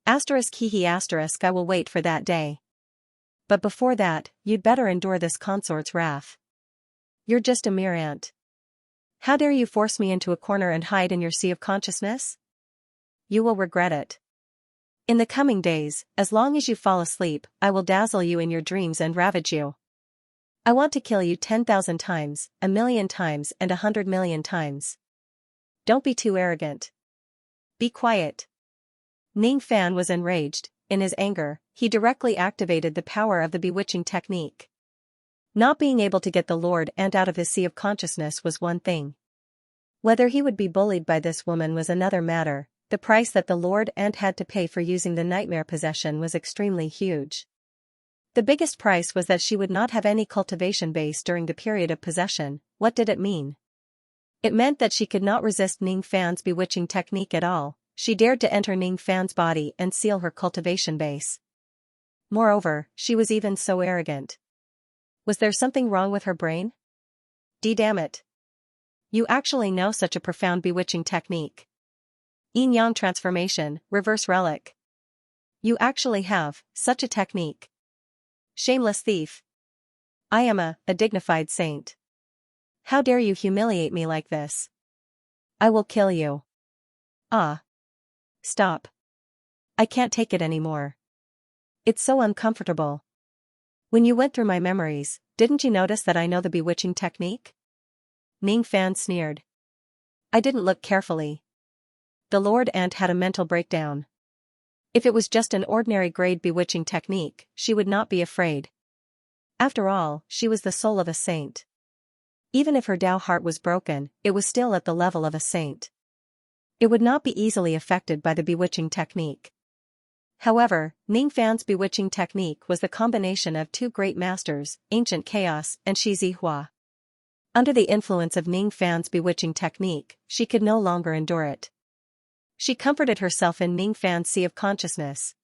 He I will wait for that day. But before that, you'd better endure this consort's wrath. You're just a mere ant. How dare you force me into a corner and hide in your sea of consciousness? You will regret it. In the coming days, as long as you fall asleep, I will dazzle you in your dreams and ravage you. I want to kill you 10,000 times, 1,000,000 times and 100,000,000 times. Don't be too arrogant. Be quiet. Ning Fan was enraged. In his anger, he directly activated the power of the bewitching technique. Not being able to get the Lord Ant out of his sea of consciousness was one thing. Whether he would be bullied by this woman was another matter. The price that the Lord Ant had to pay for using the nightmare possession was extremely huge. The biggest price was that she would not have any cultivation base during the period of possession. What did it mean? It meant that she could not resist Ning Fan's bewitching technique at all. She dared to enter Ning Fan's body and seal her cultivation base. Moreover, she was even so arrogant. Was there something wrong with her brain? Damn it. You actually know such a profound bewitching technique. Yin-Yang transformation, reverse relic. You actually have such a technique. Shameless thief. I am a dignified saint. How dare you humiliate me like this? I will kill you. Ah. Stop. I can't take it anymore. It's so uncomfortable. When you went through my memories, didn't you notice that I know the bewitching technique? Ning Fan sneered. I didn't look carefully. The Lord Ant had a mental breakdown. If it was just an ordinary grade bewitching technique, she would not be afraid. After all, she was the soul of a saint. Even if her Tao heart was broken, it was still at the level of a saint. It would not be easily affected by the bewitching technique. However, Ning Fan's bewitching technique was the combination of two great masters, Ancient Chaos and Shi Zihua. Under the influence of Ning Fan's bewitching technique, she could no longer endure it. She comforted herself in Ning Fan's sea of consciousness.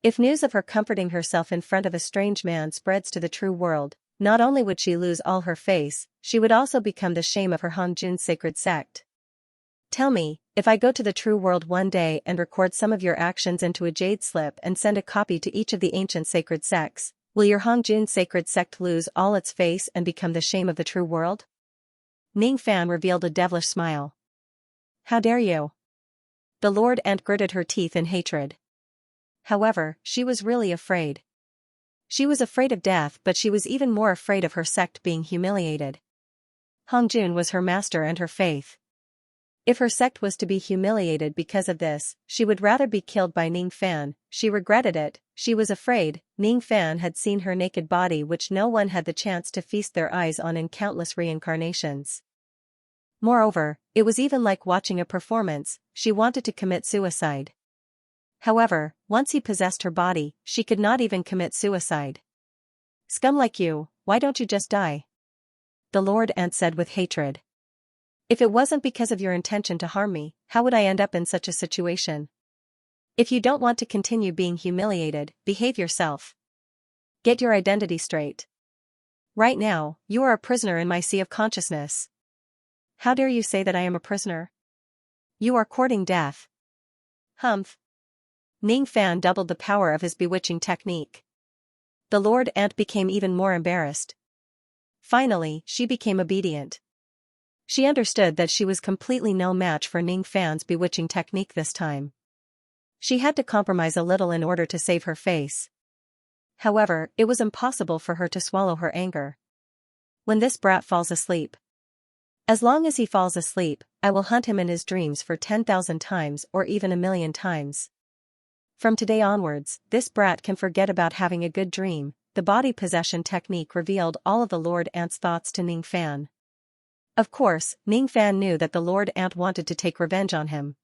If news of her comforting herself in front of a strange man spreads to the true world, not only would she lose all her face, she would also become the shame of her Hanjun sacred sect. Tell me, if I go to the true world one day and record some of your actions into a jade slip and send a copy to each of the ancient sacred sects, Will your Hongjun sacred sect lose all its face and become the shame of the true world? Ning Fan revealed a devilish smile. How dare you? The Lord Ant gritted her teeth in hatred. However, she was really afraid. She was afraid of death, but she was even more afraid of her sect being humiliated. Hongjun was her master and her faith. If her sect was to be humiliated because of this, she would rather be killed by Ning Fan. She regretted it. She was afraid. Ning Fan had seen her naked body, which no one had the chance to feast their eyes on in countless reincarnations. Moreover, it was even like watching a performance. She wanted to commit suicide. However, once he possessed her body, she could not even commit suicide. Scum like you, why don't you just die? The Lord Ant said with hatred. If it wasn't because of your intention to harm me, how would I end up in such a situation? If you don't want to continue being humiliated, behave yourself. Get your identity straight. Right now, you are a prisoner in my sea of consciousness. How dare you say that I am a prisoner? You are courting death. Humph. Ning Fan doubled the power of his bewitching technique. The Lord Ant became even more embarrassed. Finally, she became obedient. She understood that she was completely no match for Ning Fan's bewitching technique this time. She had to compromise a little in order to save her face. However, it was impossible for her to swallow her anger. When this brat falls asleep. As long as he falls asleep, I will hunt him in his dreams for 10,000 times or even 1,000,000 times. From today onwards, this brat can forget about having a good dream. The body possession technique revealed all of the Lord Ant's thoughts to Ning Fan. Of course, Ning Fan knew that the Lord Ant wanted to take revenge on him.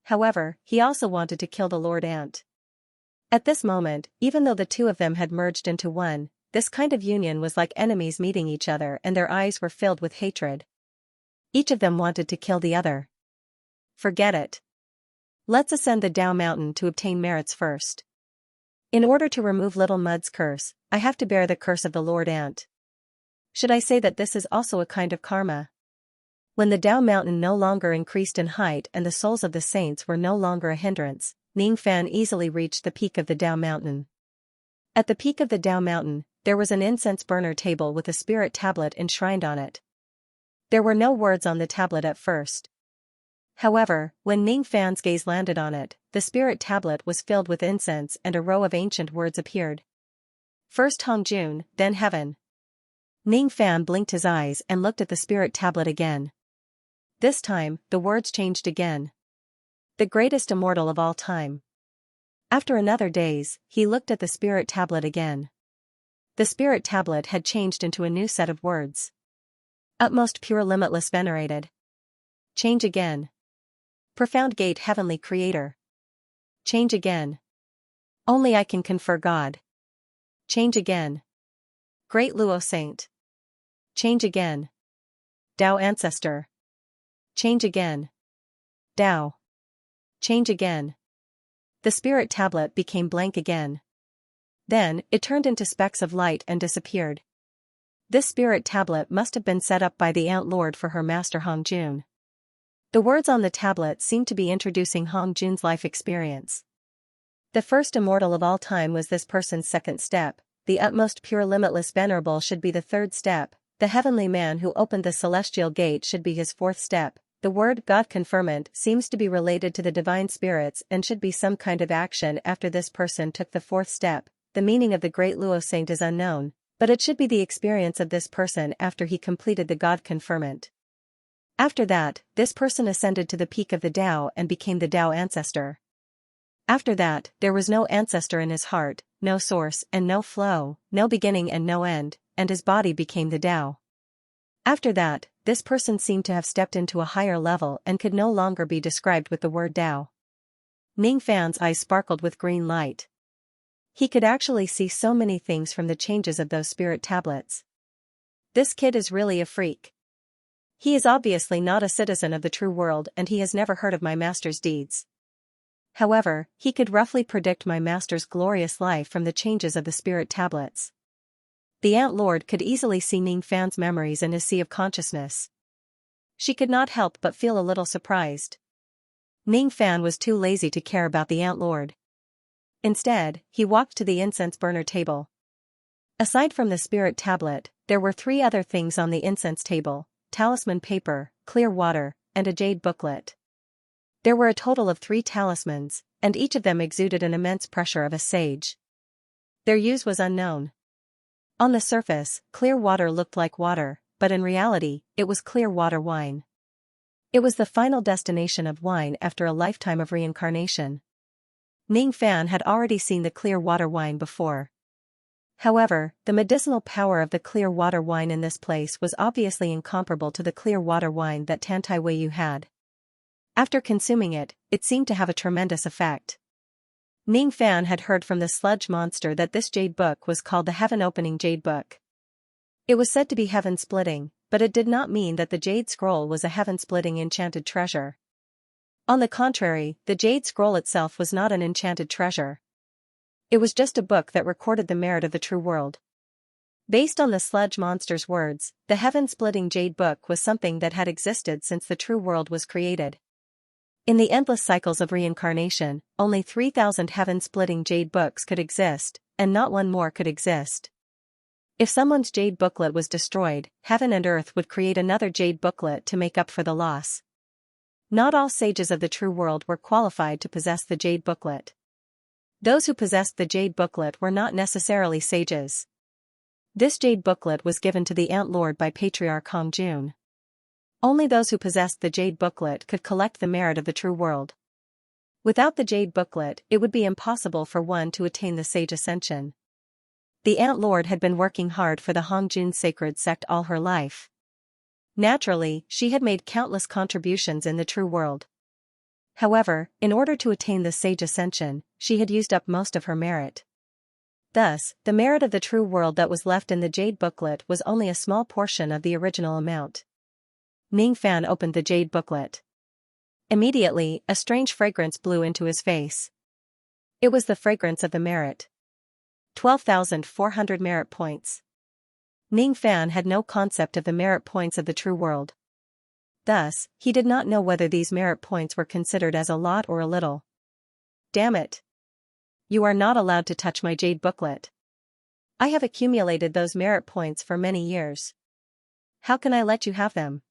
However, he also wanted to kill the Lord Ant. At this moment, even though the two of them had merged into one, this kind of union was like enemies meeting each other and their eyes were filled with hatred. Each of them wanted to kill the other. Forget it. Let's ascend the Dao mountain to obtain merits first. In order to remove Little Mud's curse, I have to bear the curse of the Lord Ant. Should I say that this is also a kind of karma? When the Dao mountain no longer increased in height and the souls of the saints were no longer a hindrance, Ning Fan easily reached the peak of the Dao mountain. At the peak of the Dao mountain, there was an incense burner table with a spirit tablet enshrined on it. There were no words on the tablet at first. However, when Ning Fan's gaze landed on it, the spirit tablet was filled with incense and a row of ancient words appeared. First Hongjun, then heaven. Ning Fan blinked his eyes and looked at the spirit tablet again. This time, the words changed again. The greatest immortal of all time. After another days, he looked at the spirit tablet again. The spirit tablet had changed into a new set of words. Utmost pure limitless venerated. Change again. Profound gate heavenly creator. Change again. Only I can confer God. Change again. Great Luo Saint. Change again. Dao Ancestor. Change again. Dao. Change again. The spirit tablet became blank again. Then, it turned into specks of light and disappeared. This spirit tablet must have been set up by the Ant Lord for her master Hongjun. The words on the tablet seemed to be introducing Hongjun's life experience. The first immortal of all time was this person's second step, the utmost pure limitless venerable should be the third step, the heavenly man who opened the celestial gate should be his fourth step. The word God conferment seems to be related to the divine spirits and should be some kind of action after this person took the fourth step. The meaning of the great Luo Saint is unknown, but it should be the experience of this person after he completed the God conferment. After that, this person ascended to the peak of the Tao and became the Tao ancestor. After that, there was no ancestor in his heart, no source and no flow, no beginning and no end, and his body became the Tao. After that, this person seemed to have stepped into a higher level and could no longer be described with the word Tao. Ning Fan's eyes sparkled with green light. He could actually see so many things from the changes of those spirit tablets. This kid is really a freak. He is obviously not a citizen of the true world and he has never heard of my master's deeds. However, he could roughly predict my master's glorious life from the changes of the spirit tablets. The Ant Lord could easily see Ning Fan's memories in his sea of consciousness. She could not help but feel a little surprised. Ning Fan was too lazy to care about the Ant Lord. Instead, he walked to the incense burner table. Aside from the spirit tablet, there were 3 other things on the incense table: talisman paper, clear water, and a jade booklet. There were a total of 3 talismans, and each of them exuded an immense pressure of a sage. Their use was unknown. On the surface, clear water looked like water, but in reality, it was clear water wine. It was the final destination of wine after a lifetime of reincarnation. Ning Fan had already seen the clear water wine before. However, the medicinal power of the clear water wine in this place was obviously incomparable to the clear water wine that Tantai Weiyu had. After consuming it, it seemed to have a tremendous effect. Ning Fan had heard from the sludge monster that this jade book was called the heaven-opening jade book. It was said to be heaven-splitting, but it did not mean that the jade scroll was a heaven-splitting enchanted treasure. On the contrary, the jade scroll itself was not an enchanted treasure. It was just a book that recorded the merit of the true world. Based on the sludge monster's words, the heaven-splitting jade book was something that had existed since the true world was created. In the endless cycles of reincarnation, only 3,000 heaven-splitting jade books could exist, and not one more could exist. If someone's jade booklet was destroyed, heaven and earth would create another jade booklet to make up for the loss. Not all sages of the true world were qualified to possess the jade booklet. Those who possessed the jade booklet were not necessarily sages. This jade booklet was given to the Ant Lord by Patriarch Hong Jun. Only those who possessed the jade booklet could collect the merit of the true world. Without the jade booklet, it would be impossible for one to attain the sage ascension. The Ant Lord had been working hard for the Hong Jun sacred sect all her life. Naturally, she had made countless contributions in the true world. However, in order to attain the sage ascension, she had used up most of her merit. Thus, the merit of the true world that was left in the jade booklet was only a small portion of the original amount. Ning Fan opened the jade booklet. Immediately, a strange fragrance blew into his face. It was the fragrance of the merit. 12,400 merit points. Ning Fan had no concept of the merit points of the true world. Thus, he did not know whether these merit points were considered as a lot or a little. Damn it! You are not allowed to touch my jade booklet. I have accumulated those merit points for many years. How can I let you have them?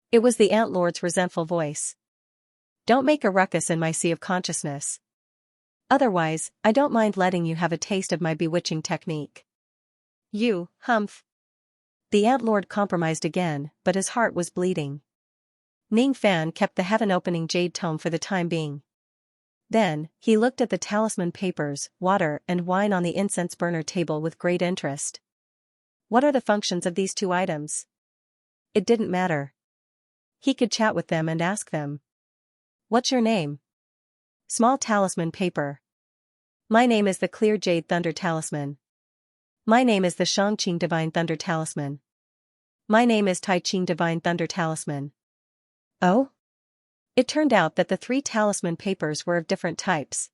It was the Ant Lord's resentful voice. Don't make a ruckus in my sea of consciousness. Otherwise, I don't mind letting you have a taste of my bewitching technique. You, humph. The Ant Lord compromised again, but his heart was bleeding. Ning Fan kept the heaven-opening jade tome for the time being. Then, he looked at the talisman papers, water and wine on the incense burner table with great interest. What are the functions of these 2 items? It didn't matter. He could chat with them and ask them. What's your name? Small talisman paper. My name is the Clear Jade Thunder Talisman. My name is the Shangqing Divine Thunder Talisman. My name is Tai Qing Divine Thunder Talisman. Oh? It turned out that the 3 talisman papers were of different types.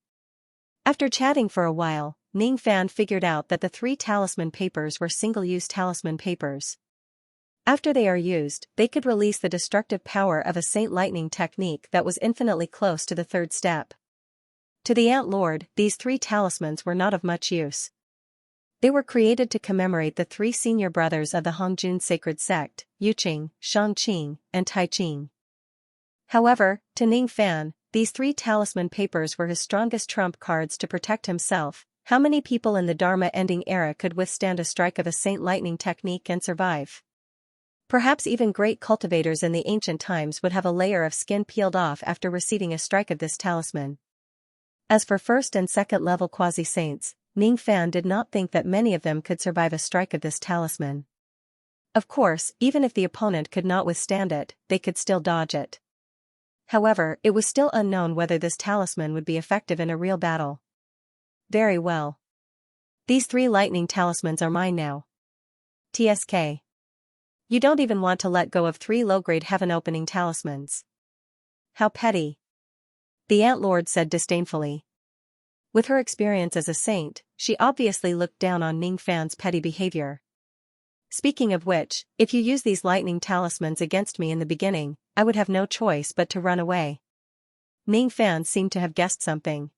After chatting for a while, Ning Fan figured out that the 3 talisman papers were single-use talisman papers. After they are used, they could release the destructive power of a Saint Lightning technique that was infinitely close to the 3rd step. To the Ant Lord, these 3 talismans were not of much use. They were created to commemorate the 3 senior brothers of the Hongjun sacred sect, Yuqing, Shangqing, and Taiqing. However, to Ning Fan, these 3 talisman papers were his strongest trump cards to protect himself. How many people in the Dharma-ending era could withstand a strike of a Saint Lightning technique and survive? Perhaps even great cultivators in the ancient times would have a layer of skin peeled off after receiving a strike of this talisman. As for 1st and 2nd level quasi-saints, Ning Fan did not think that many of them could survive a strike of this talisman. Of course, even if the opponent could not withstand it, they could still dodge it. However, it was still unknown whether this talisman would be effective in a real battle. Very well. These 3 lightning talismans are mine now. TSK. You don't even want to let go of 3 low-grade heaven-opening talismans. How petty. The Ant Lord said disdainfully. With her experience as a saint, she obviously looked down on Ning Fan's petty behavior. Speaking of which, if you use these lightning talismans against me in the beginning, I would have no choice but to run away. Ning Fan seemed to have guessed something.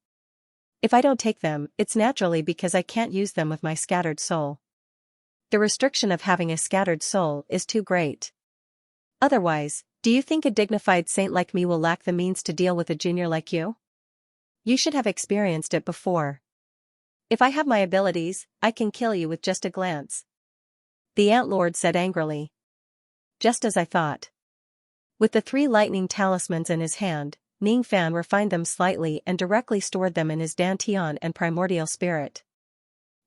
If I don't take them, it's naturally because I can't use them with my scattered soul. The restriction of having a scattered soul is too great. Otherwise, do you think a dignified saint like me will lack the means to deal with a junior like you? You should have experienced it before. If I have my abilities, I can kill you with just a glance. The Ant Lord said angrily. Just as I thought. With the 3 lightning talismans in his hand, Ningfan refined them slightly and directly stored them in his dantian and primordial spirit.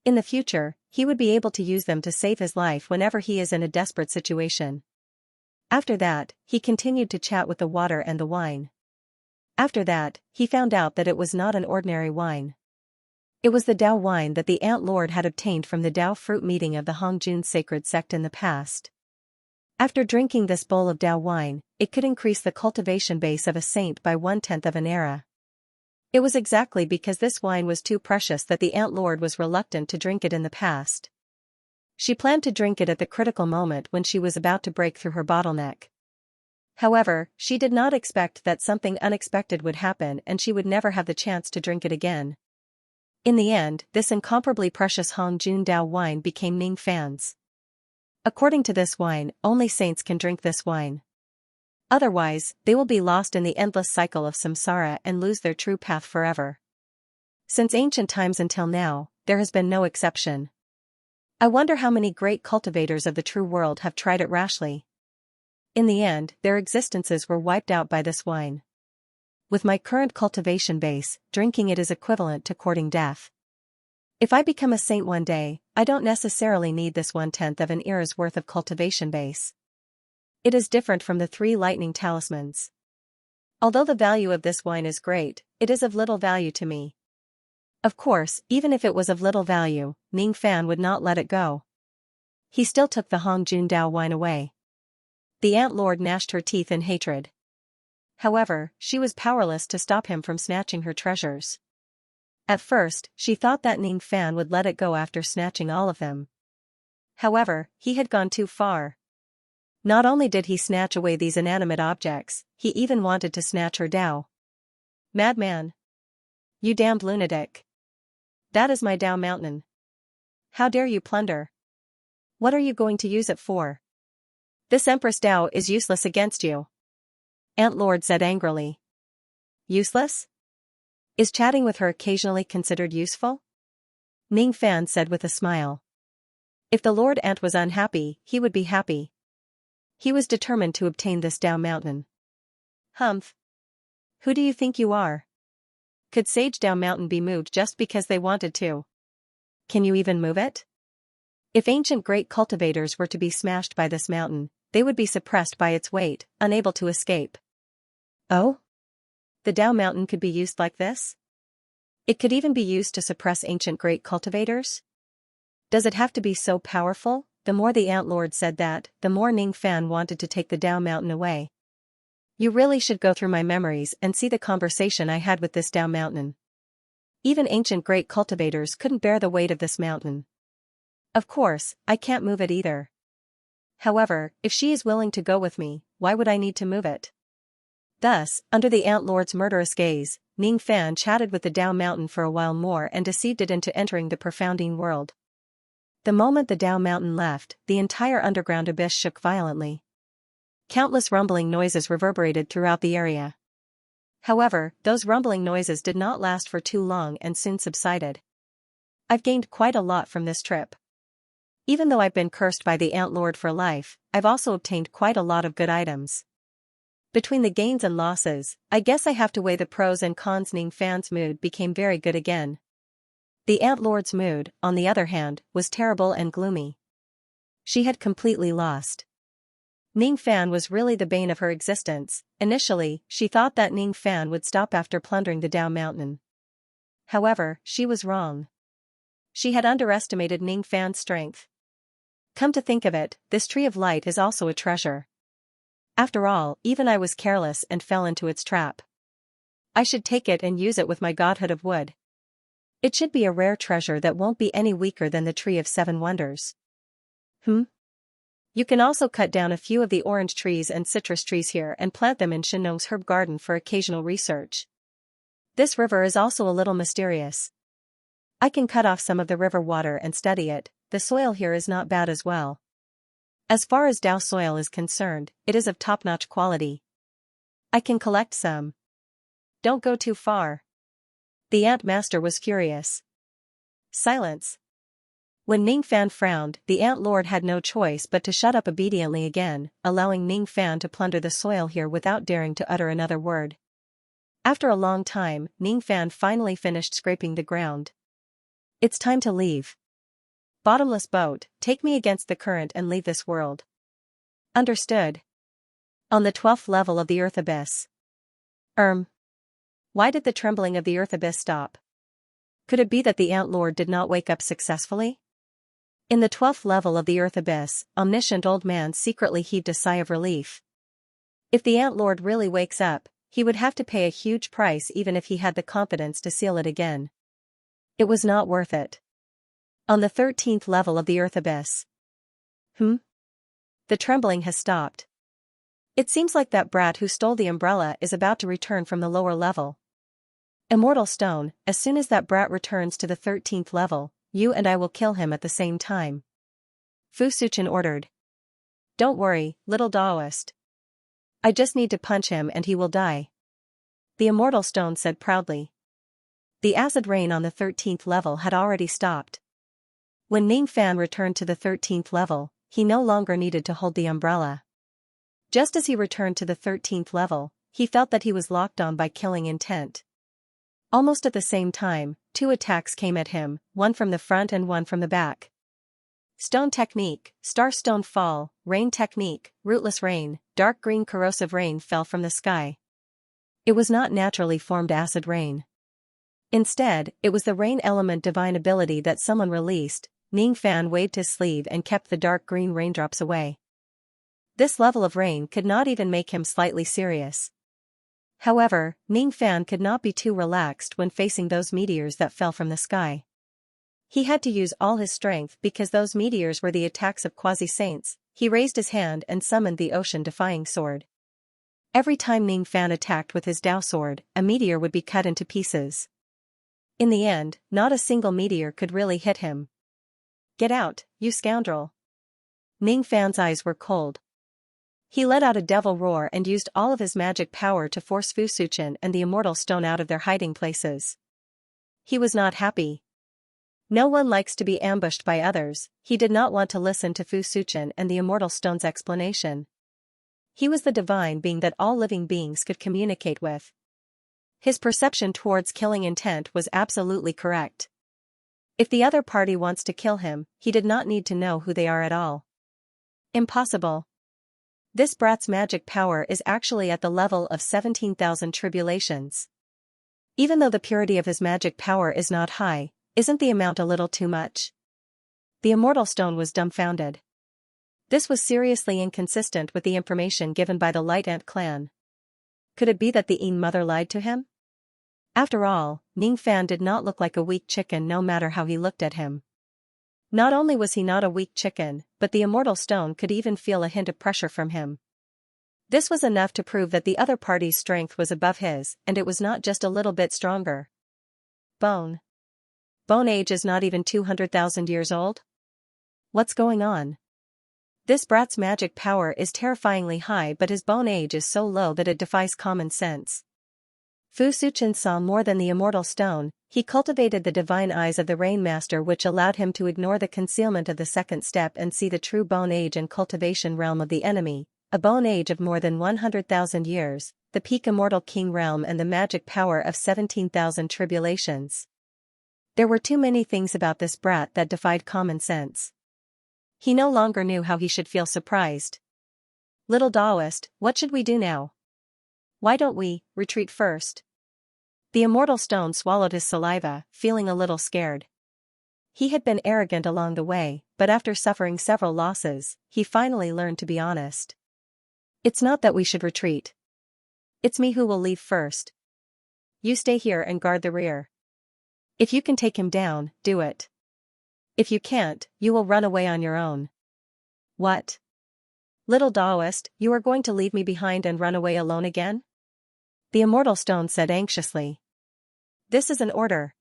In the future, he would be able to use them to save his life whenever he is in a desperate situation. After that, he continued to chat with the water and the wine. After that, he found out that it was not an ordinary wine. It was the Dao wine that the Ant Lord had obtained from the Dao fruit meeting of the Hongjun sacred sect in the past. After drinking this bowl of Dao wine, it could increase the cultivation base of a saint by 1/10 of an era. It was exactly because this wine was too precious that the Ant Lord was reluctant to drink it in the past. She planned to drink it at the critical moment when she was about to break through her bottleneck. However, she did not expect that something unexpected would happen and she would never have the chance to drink it again. In the end, this incomparably precious Hongjun Dao wine became Ningfan's. According to this wine, only saints can drink this wine. Otherwise, they will be lost in the endless cycle of samsara and lose their true path forever. Since ancient times until now, there has been no exception. I wonder how many great cultivators of the true world have tried it rashly. In the end, their existences were wiped out by this wine. With my current cultivation base, drinking it is equivalent to courting death. If I become a saint one day, I don't necessarily need this 1/10 of an era's worth of cultivation base. It is different from the 3 lightning talismans. Although the value of this wine is great, it is of little value to me. Of course, even if it was of little value, Ningfan would not let it go. He still took the Hongjun Dao wine away. The Ant Lord gnashed her teeth in hatred. However, she was powerless to stop him from snatching her treasures. At first, she thought that Ningfan would let it go after snatching all of them. However, he had gone too far. Not only did he snatch away these inanimate objects, he even wanted to snatch her Dao. Madman! You damned lunatic! That is my Dao mountain. How dare you plunder? What are you going to use it for? This Empress Dao is useless against you. Ant Lord said angrily. Useless? Is chatting with her occasionally considered useful? Ningfan said with a smile. If the Lord Ant was unhappy, he would be happy. He was determined to obtain this Dao mountain. Humph! Who do you think you are? Could Sage Dao mountain be moved just because they wanted to? Can you even move it? If ancient great cultivators were to be smashed by this mountain, they would be suppressed by its weight, unable to escape. Oh? The Dao mountain could be used like this? It could even be used to suppress ancient great cultivators? Does it have to be so powerful? The more the Ant Lord said that, the more Ningfan wanted to take the Dao mountain away. You really should go through my memories and see the conversation I had with this Dao mountain. Even ancient great cultivators couldn't bear the weight of this mountain. Of course, I can't move it either. However, if she is willing to go with me, why would I need to move it? Thus, under the Ant Lord's murderous gaze, Ningfan chatted with the Dao mountain for a while more and deceived it into entering the profounding world. The moment the Dao mountain left, the entire underground abyss shook violently. Countless rumbling noises reverberated throughout the area. However, those rumbling noises did not last for too long and soon subsided. I've gained quite a lot from this trip. Even though I've been cursed by the Ant Lord for life, I've also obtained quite a lot of good items. Between the gains and losses, I guess I have to weigh the pros and cons. Ningfan's mood became very good again. The Ant Lord's mood, on the other hand, was terrible and gloomy. She had completely lost. Ningfan was really the bane of her existence. Initially, she thought that Ningfan would stop after plundering the Dao mountain. However, she was wrong. She had underestimated Ningfan's strength. Come to think of it, this tree of light is also a treasure. After all, even I was careless and fell into its trap. I should take it and use it with my godhood of wood. It should be a rare treasure that won't be any weaker than the tree of 7 wonders. You can also cut down a few of the orange trees and citrus trees here and plant them in Shinong's herb garden for occasional research. This river is also a little mysterious. I can cut off some of the river water and study it, the soil here is not bad as well. As far as Dao soil is concerned, it is of top-notch quality. I can collect some. Don't go too far. The ant master was furious. Silence. When Ning Fan frowned, the ant lord had no choice but to shut up obediently again, allowing Ning Fan to plunder the soil here without daring to utter another word. After a long time, Ning Fan finally finished scraping the ground. It's time to leave. Bottomless boat, take me against the current and leave this world. Understood. On the 12th level of the earth abyss. Why did the trembling of the earth abyss stop? Could it be that the ant lord did not wake up successfully? In the 12th level of the earth abyss, omniscient old man secretly heaved a sigh of relief. If the ant lord really wakes up, he would have to pay a huge price even if he had the confidence to seal it again. It was not worth it. On the 13th level of the earth abyss. The trembling has stopped. It seems like that brat who stole the umbrella is about to return from the lower level. Immortal Stone, as soon as that brat returns to the 13th level, you and I will kill him at the same time. Fu Suchen ordered. Don't worry, little Daoist. I just need to punch him and he will die. The Immortal Stone said proudly. The acid rain on the 13th level had already stopped. When Ning Fan returned to the 13th level, he no longer needed to hold the umbrella. Just as he returned to the 13th level, he felt that he was locked on by killing intent. Almost at the same time, two attacks came at him, one from the front and one from the back. Stone technique, star stone fall, rain technique, rootless rain, dark green corrosive rain fell from the sky. It was not naturally formed acid rain. Instead, it was the rain element divine ability that someone released. Ning Fan waved his sleeve and kept the dark green raindrops away. This level of rain could not even make him slightly serious. However, Ning Fan could not be too relaxed when facing those meteors that fell from the sky. He had to use all his strength because those meteors were the attacks of quasi-saints. He raised his hand and summoned the ocean-defying sword. Every time Ning Fan attacked with his Dao sword, a meteor would be cut into pieces. In the end, not a single meteor could really hit him. Get out, you scoundrel. Ning Fan's eyes were cold. He let out a devil roar and used all of his magic power to force Fu Suchen and the Immortal Stone out of their hiding places. He was not happy. No one likes to be ambushed by others. He did not want to listen to Fu Suchen and the Immortal Stone's explanation. He was the divine being that all living beings could communicate with. His perception towards killing intent was absolutely correct. If the other party wants to kill him, he did not need to know who they are at all. Impossible. This brat's magic power is actually at the level of 17,000 tribulations. Even though the purity of his magic power is not high, isn't the amount a little too much? The Immortal Stone was dumbfounded. This was seriously inconsistent with the information given by the Light Ant clan. Could it be that the Yin mother lied to him? After all, Ning Fan did not look like a weak chicken no matter how he looked at him. Not only was he not a weak chicken, but the Immortal Stone could even feel a hint of pressure from him. This was enough to prove that the other party's strength was above his, and it was not just a little bit stronger. Bone age is not even 200,000 years old? What's going on? This brat's magic power is terrifyingly high, but his bone age is so low that it defies common sense. Fu Suchen saw more than the Immortal Stone. He cultivated the divine eyes of the Rain Master, which allowed him to ignore the concealment of the second step and see the true bone age and cultivation realm of the enemy, a bone age of more than 100,000 years, the peak Immortal King realm and the magic power of 17,000 tribulations. There were too many things about this brat that defied common sense. He no longer knew how he should feel surprised. Little Daoist, what should we do now? Why don't we retreat first? The Immortal Stone swallowed his saliva, feeling a little scared. He had been arrogant along the way, but after suffering several losses, he finally learned to be honest. It's not that we should retreat. It's me who will leave first. You stay here and guard the rear. If you can take him down, do it. If you can't, you will run away on your own. What? Little Daoist, you are going to leave me behind and run away alone again? The Immortal Stone said anxiously. This is an order.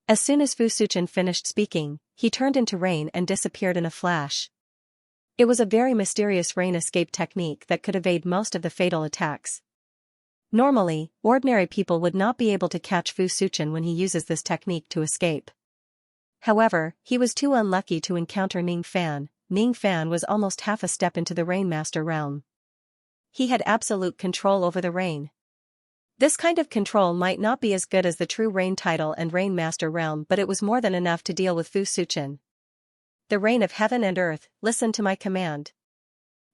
As soon as Fu Suchen finished speaking, he turned into rain and disappeared in a flash. It was a very mysterious rain escape technique that could evade most of the fatal attacks. Normally, ordinary people would not be able to catch Fu Suchen when he uses this technique to escape. However, he was too unlucky to encounter Ning Fan. Ning Fan was almost half a step into the Rainmaster realm. He had absolute control over the rain. This kind of control might not be as good as the true Rain title and Rainmaster realm, but it was more than enough to deal with Fu Suchen. The rain of heaven and earth, listen to my command.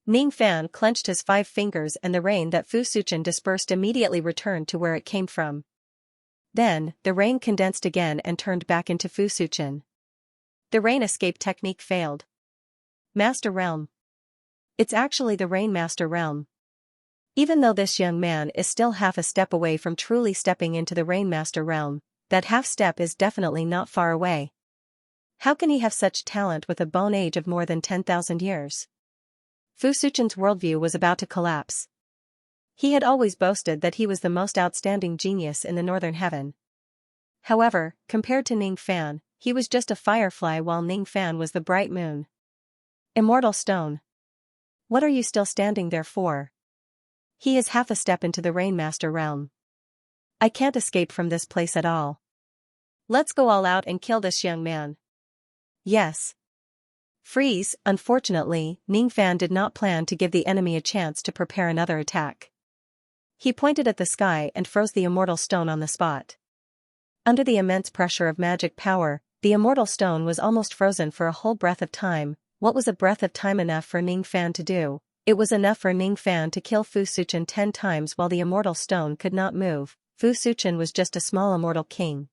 Ning Fan clenched his 5 fingers and the rain that Fu Suchen dispersed immediately returned to where it came from. Then, the rain condensed again and turned back into Fu Suchen. The rain escape technique failed. Master Realm. It's actually the Rainmaster Realm. Even though this young man is still half a step away from truly stepping into the Rainmaster Realm, that half step is definitely not far away. How can he have such talent with a bone age of more than 10,000 years? Fu Suchen's worldview was about to collapse. He had always boasted that he was the most outstanding genius in the northern heaven. However, compared to Ning Fan, he was just a firefly while Ning Fan was the bright moon. Immortal Stone. What are you still standing there for? He is half a step into the Rainmaster realm. I can't escape from this place at all. Let's go all out and kill this young man. Yes. Freeze. Unfortunately, Ning Fan did not plan to give the enemy a chance to prepare another attack. He pointed at the sky and froze the immortal stone on the spot. Under the immense pressure of magic power, the immortal stone was almost frozen for a whole breath of time. What was a breath of time enough for Ning Fan to do? It was enough for Ning Fan to kill Fu Suchen 10 times while the immortal stone could not move. Fu Suchen was just a small immortal king.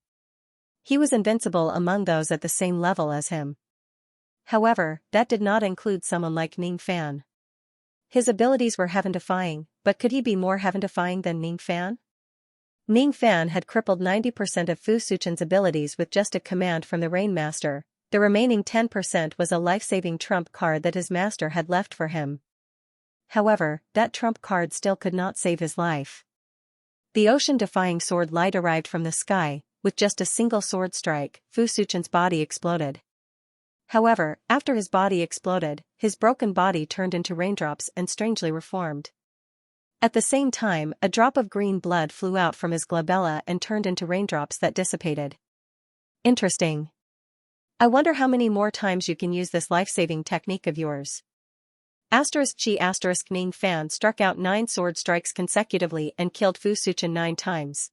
He was invincible among those at the same level as him. However, that did not include someone like Ning Fan. His abilities were heaven-defying, but could he be more heaven-defying than Ning Fan? Ning Fan had crippled 90% of Fu Suchen's abilities with just a command from the Rainmaster. The remaining 10% was a life-saving trump card that his master had left for him. However, that trump card still could not save his life. The ocean-defying sword light arrived from the sky. With just a single sword strike, Fu Suchen's body exploded. However, after his body exploded, his broken body turned into raindrops and strangely reformed. At the same time, a drop of green blood flew out from his glabella and turned into raindrops that dissipated. Interesting. I wonder how many more times you can use this life-saving technique of yours. Ning Fan struck out 9 sword strikes consecutively and killed Fu Suchen 9 times.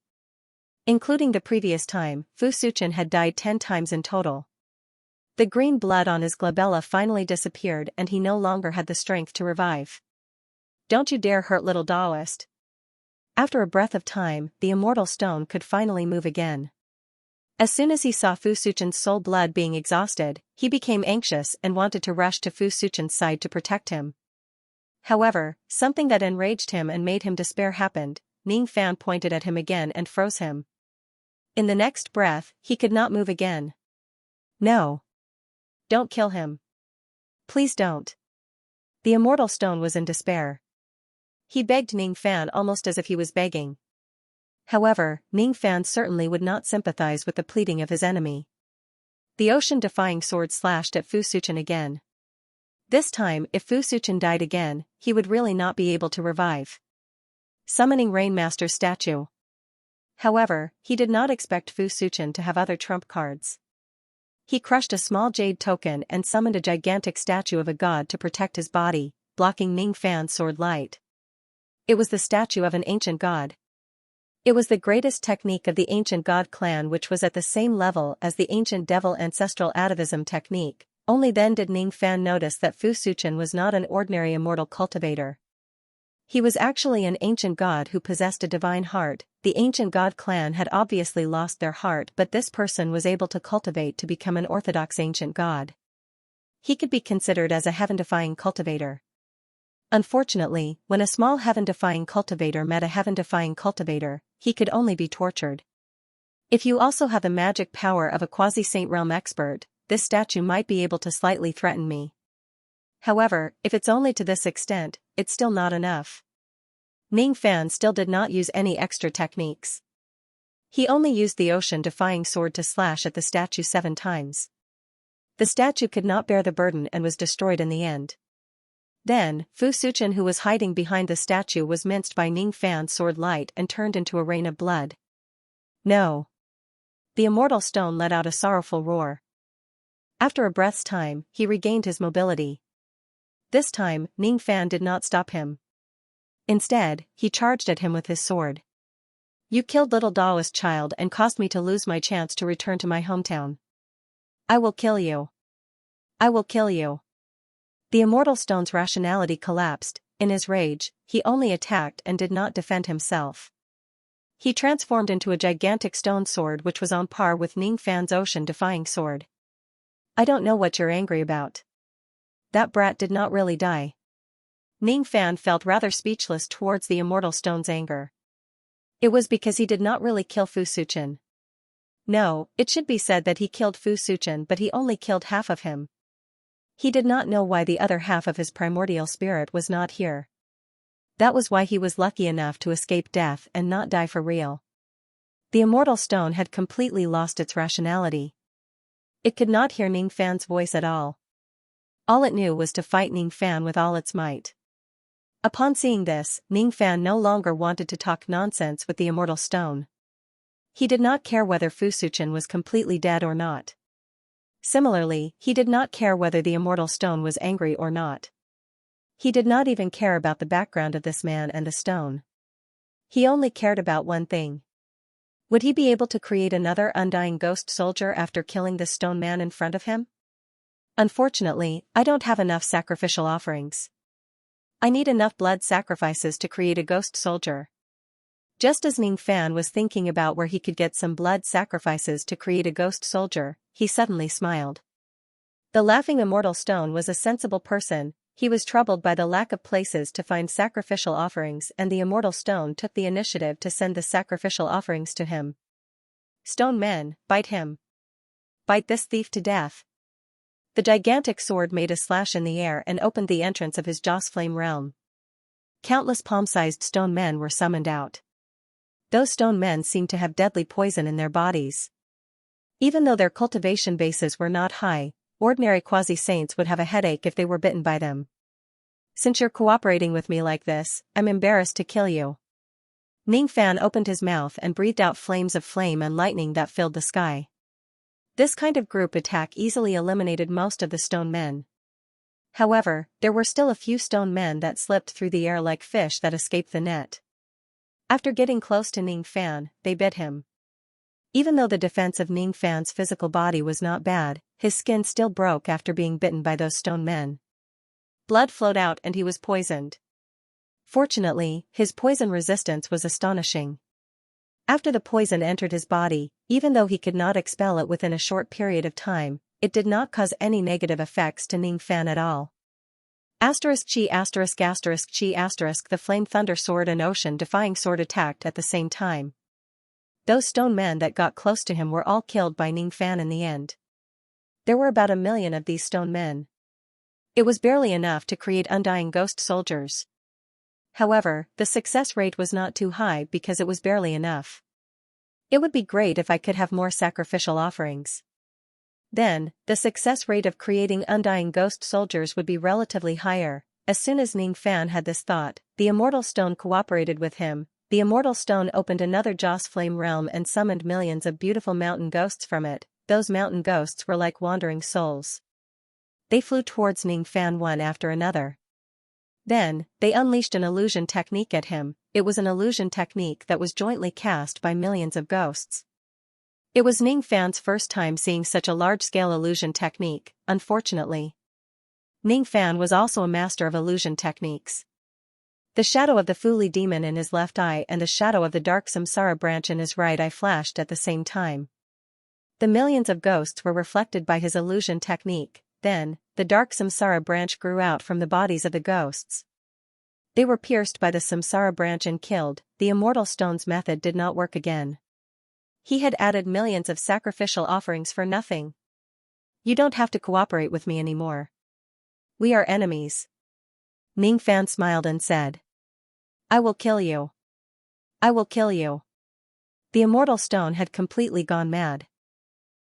Including the previous time, Fu Suchen had died 10 times in total. The green blood on his glabella finally disappeared and he no longer had the strength to revive. Don't you dare hurt little Taoist. After a breath of time, the immortal stone could finally move again. As soon as he saw Fu Suchen's soul blood being exhausted, he became anxious and wanted to rush to Fu Suchen's side to protect him. However, something that enraged him and made him despair happened. Ning Fan pointed at him again and froze him. In the next breath, he could not move again. No. Don't kill him. Please don't. The immortal stone was in despair. He begged Ning Fan almost as if he was begging. However, Ning Fan certainly would not sympathize with the pleading of his enemy. The ocean-defying sword slashed at Fu Suchen again. This time, if Fu Suchen died again, he would really not be able to revive. Summoning Rainmaster's statue. However, he did not expect Fu Suchen to have other trump cards. He crushed a small jade token and summoned a gigantic statue of a god to protect his body, blocking Ning Fan's sword light. It was the statue of an ancient god. It was the greatest technique of the ancient god clan, which was at the same level as the ancient devil ancestral atavism technique. Only then did Ning Fan notice that Fu Suchen was not an ordinary immortal cultivator. He was actually an ancient god who possessed a divine heart. The ancient god clan had obviously lost their heart, but this person was able to cultivate to become an orthodox ancient god. He could be considered as a heaven-defying cultivator. Unfortunately, when a small heaven-defying cultivator met a heaven-defying cultivator, he could only be tortured. If you also have the magic power of a quasi-saint realm expert, this statue might be able to slightly threaten me. However, if it's only to this extent, it's still not enough. Ning Fan still did not use any extra techniques. He only used the ocean-defying sword to slash at the statue 7 times. The statue could not bear the burden and was destroyed in the end. Then, Fu Suchen, who was hiding behind the statue, was minced by Ning Fan's sword light and turned into a rain of blood. No. The immortal stone let out a sorrowful roar. After a breath's time, he regained his mobility. This time, Ning Fan did not stop him. Instead, he charged at him with his sword. You killed little Daoist child and caused me to lose my chance to return to my hometown. I will kill you. I will kill you. The immortal stone's rationality collapsed. In his rage, he only attacked and did not defend himself. He transformed into a gigantic stone sword which was on par with Ning Fan's ocean-defying sword. I don't know what you're angry about. That brat did not really die. Ning Fan felt rather speechless towards the immortal stone's anger. It was because he did not really kill Fu Suchen. No, it should be said that he killed Fu Suchen, but he only killed half of him. He did not know why the other half of his primordial spirit was not here. That was why he was lucky enough to escape death and not die for real. The immortal stone had completely lost its rationality. It could not hear Ning Fan's voice at all. All it knew was to fight Ning Fan with all its might. Upon seeing this, Ning Fan no longer wanted to talk nonsense with the immortal stone. He did not care whether Fu Suchen was completely dead or not. Similarly, he did not care whether the immortal stone was angry or not. He did not even care about the background of this man and the stone. He only cared about one thing. Would he be able to create another undying ghost soldier after killing this stone man in front of him? Unfortunately, I don't have enough sacrificial offerings. I need enough blood sacrifices to create a ghost soldier. Just as Ning Fan was thinking about where he could get some blood sacrifices to create a ghost soldier, he suddenly smiled. The laughing immortal stone was a sensible person. He was troubled by the lack of places to find sacrificial offerings, and the immortal stone took the initiative to send the sacrificial offerings to him. Stone men, bite him. Bite this thief to death. The gigantic sword made a slash in the air and opened the entrance of his Joss Flame realm. Countless palm-sized stone men were summoned out. Those stone men seemed to have deadly poison in their bodies. Even though their cultivation bases were not high, ordinary quasi-saints would have a headache if they were bitten by them. Since you're cooperating with me like this, I'm embarrassed to kill you. Ning Fan opened his mouth and breathed out flames of flame and lightning that filled the sky. This kind of group attack easily eliminated most of the stone men. However, there were still a few stone men that slipped through the air like fish that escaped the net. After getting close to Ning Fan, they bit him. Even though the defense of Ning Fan's physical body was not bad, his skin still broke after being bitten by those stone men. Blood flowed out and he was poisoned. Fortunately, his poison resistance was astonishing. After the poison entered his body, even though he could not expel it within a short period of time, it did not cause any negative effects to Ning Fan at all. Chi Chi the flame thunder sword and ocean defying sword attacked at the same time. Those stone men that got close to him were all killed by Ning Fan in the end. There were about 1 million of these stone men. It was barely enough to create undying ghost soldiers. However, the success rate was not too high because it was barely enough. It would be great if I could have more sacrificial offerings. Then, the success rate of creating undying ghost soldiers would be relatively higher. As soon as Ning Fan had this thought, the immortal stone cooperated with him. The immortal stone opened another Joss Flame realm and summoned millions of beautiful mountain ghosts from it. Those mountain ghosts were like wandering souls. They flew towards Ning Fan one after another. Then, they unleashed an illusion technique at him. It was an illusion technique that was jointly cast by millions of ghosts. It was Ning Fan's first time seeing such a large-scale illusion technique, unfortunately. Ning Fan was also a master of illusion techniques. The shadow of the Fuli demon in his left eye and the shadow of the dark Samsara branch in his right eye flashed at the same time. The millions of ghosts were reflected by his illusion technique. Then, the dark Samsara branch grew out from the bodies of the ghosts. They were pierced by the Samsara branch and killed. The immortal stone's method did not work again. He had added millions of sacrificial offerings for nothing. You don't have to cooperate with me anymore. We are enemies. Ning Fan smiled and said. I will kill you. I will kill you. The immortal stone had completely gone mad.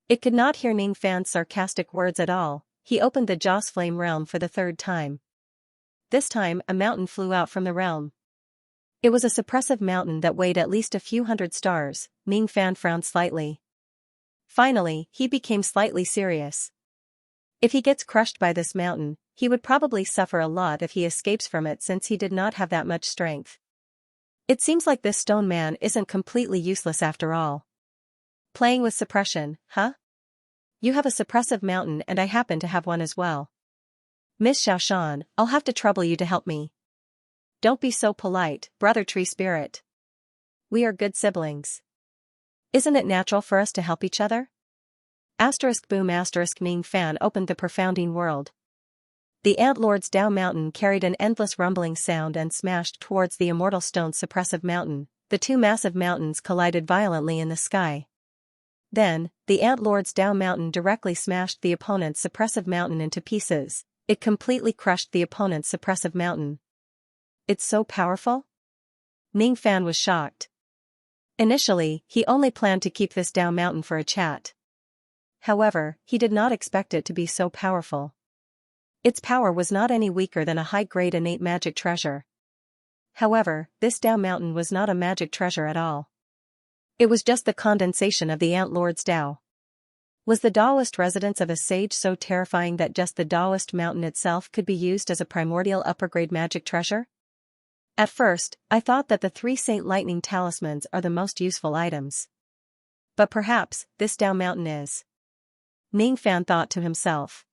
It could not hear Ning Fan's sarcastic words at all. He opened the Joss Flame realm for the third time. This time, a mountain flew out from the realm. It was a suppressive mountain that weighed at least a few hundred stars. Ning Fan frowned slightly. Finally, he became slightly serious. If he gets crushed by this mountain, he would probably suffer a lot if he escapes from it, since he did not have that much strength. It seems like this stone man isn't completely useless after all. Playing with suppression, huh? You have a suppressive mountain and I happen to have one as well. Miss Xiaoshan, I'll have to trouble you to help me. Don't be so polite, brother tree spirit. We are good siblings. Isn't it natural for us to help each other? Boom Ning Fan opened the profounding world. The Ant Lord's Dao Mountain carried an endless rumbling sound and smashed towards the Immortal Stone's suppressive mountain. The two massive mountains collided violently in the sky. Then, the Ant Lord's Dao Mountain directly smashed the opponent's suppressive mountain into pieces. It completely crushed the opponent's suppressive mountain. It's so powerful? Ning Fan was shocked. Initially, he only planned to keep this Dao Mountain for a chat. However, he did not expect it to be so powerful. Its power was not any weaker than a high-grade innate magic treasure. However, this Dao Mountain was not a magic treasure at all. It was just the condensation of the Ant Lord's Dao. Was the Daoist residence of a sage so terrifying that just the Daoist mountain itself could be used as a primordial upper-grade magic treasure? At first, I thought that the 3 Saint Lightning talismans are the most useful items. But perhaps, this Dao Mountain is. Ning Fan thought to himself.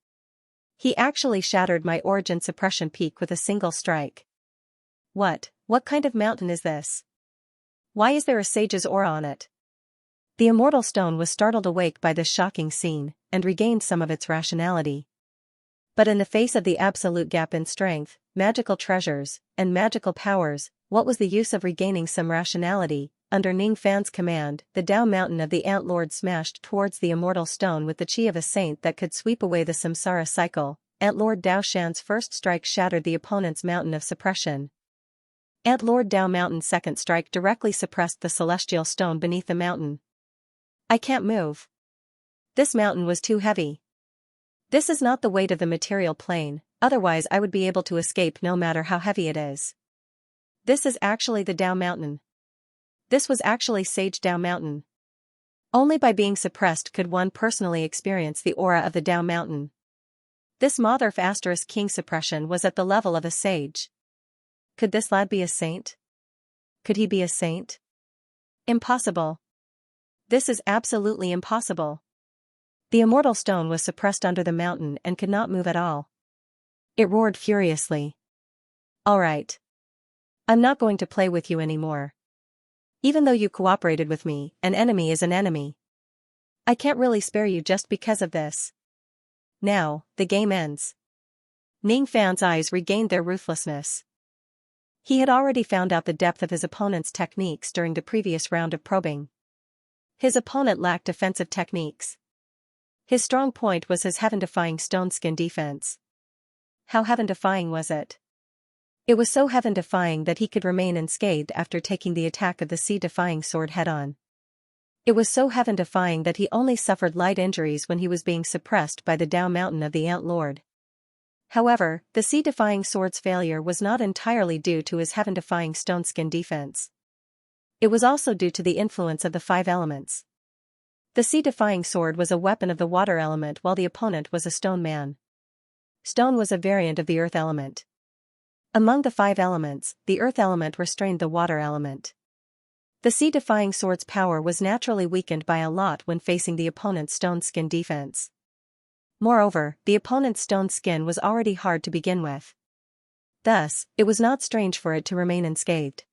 He actually shattered my origin suppression peak with a single strike. What kind of mountain is this? Why is there a sage's aura on it? The Immortal Stone was startled awake by this shocking scene, and regained some of its rationality. But in the face of the absolute gap in strength, magical treasures, and magical powers, what was the use of regaining some rationality? Under Ning Fan's command, the Dao Mountain of the Ant Lord smashed towards the Immortal Stone with the chi of a saint that could sweep away the samsara cycle. Ant Lord Dao Shan's first strike shattered the opponent's mountain of suppression. Ant Lord Dao Mountain's second strike directly suppressed the celestial stone beneath the mountain. I can't move. This mountain was too heavy. This is not the weight of the material plane, otherwise I would be able to escape no matter how heavy it is. This is actually the Dao Mountain. This was actually Sage Dao Mountain. Only by being suppressed could one personally experience the aura of the Dao Mountain. This Motherf * King suppression was at the level of a sage. Could this lad be a saint? Could he be a saint? Impossible. This is absolutely impossible. The Immortal Stone was suppressed under the mountain and could not move at all. It roared furiously. All right. I'm not going to play with you anymore. Even though you cooperated with me, an enemy is an enemy. I can't really spare you just because of this. Now, the game ends. Ning Fan's eyes regained their ruthlessness. He had already found out the depth of his opponent's techniques during the previous round of probing. His opponent lacked defensive techniques. His strong point was his heaven-defying stone skin defense. How heaven-defying was it? It was so heaven-defying that he could remain unscathed after taking the attack of the sea-defying sword head-on. It was so heaven-defying that he only suffered light injuries when he was being suppressed by the Dao Mountain of the Ant Lord. However, the sea-defying sword's failure was not entirely due to his heaven-defying stone skin defense. It was also due to the influence of the 5 elements. The sea-defying sword was a weapon of the water element while the opponent was a stone man. Stone was a variant of the earth element. Among the 5 elements, the earth element restrained the water element. The sea-defying sword's power was naturally weakened by a lot when facing the opponent's stone skin defense. Moreover, the opponent's stone skin was already hard to begin with. Thus, it was not strange for it to remain unscathed.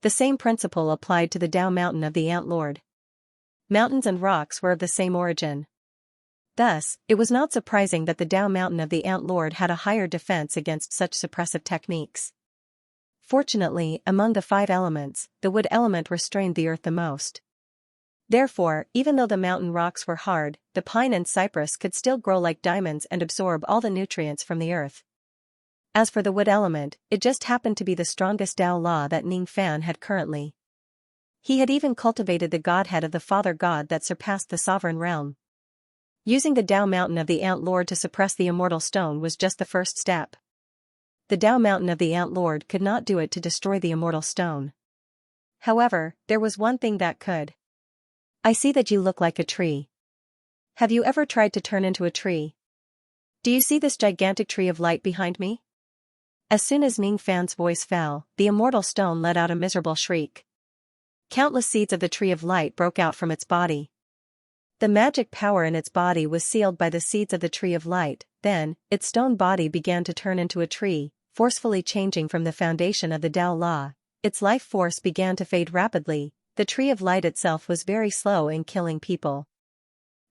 The same principle applied to the Dao Mountain of the Ant Lord. Mountains and rocks were of the same origin. Thus, it was not surprising that the Dao Mountain of the Ant Lord had a higher defense against such suppressive techniques. Fortunately, among the 5 elements, the wood element restrained the earth the most. Therefore, even though the mountain rocks were hard, the pine and cypress could still grow like diamonds and absorb all the nutrients from the earth. As for the wood element, it just happened to be the strongest Dao law that Ning Fan had currently. He had even cultivated the godhead of the Father God that surpassed the sovereign realm. Using the Tao Mountain of the Ant Lord to suppress the immortal stone was just the first step. The Tao Mountain of the Ant Lord could not do it to destroy the immortal stone. However, there was one thing that could. I see that you look like a tree. Have you ever tried to turn into a tree? Do you see this gigantic tree of light behind me? As soon as Ning Fan's voice fell, the immortal stone let out a miserable shriek. Countless seeds of the tree of light broke out from its body. The magic power in its body was sealed by the seeds of the tree of light. Then, its stone body began to turn into a tree, forcefully changing from the foundation of the Tao Law. Its life force began to fade rapidly. The tree of light itself was very slow in killing people.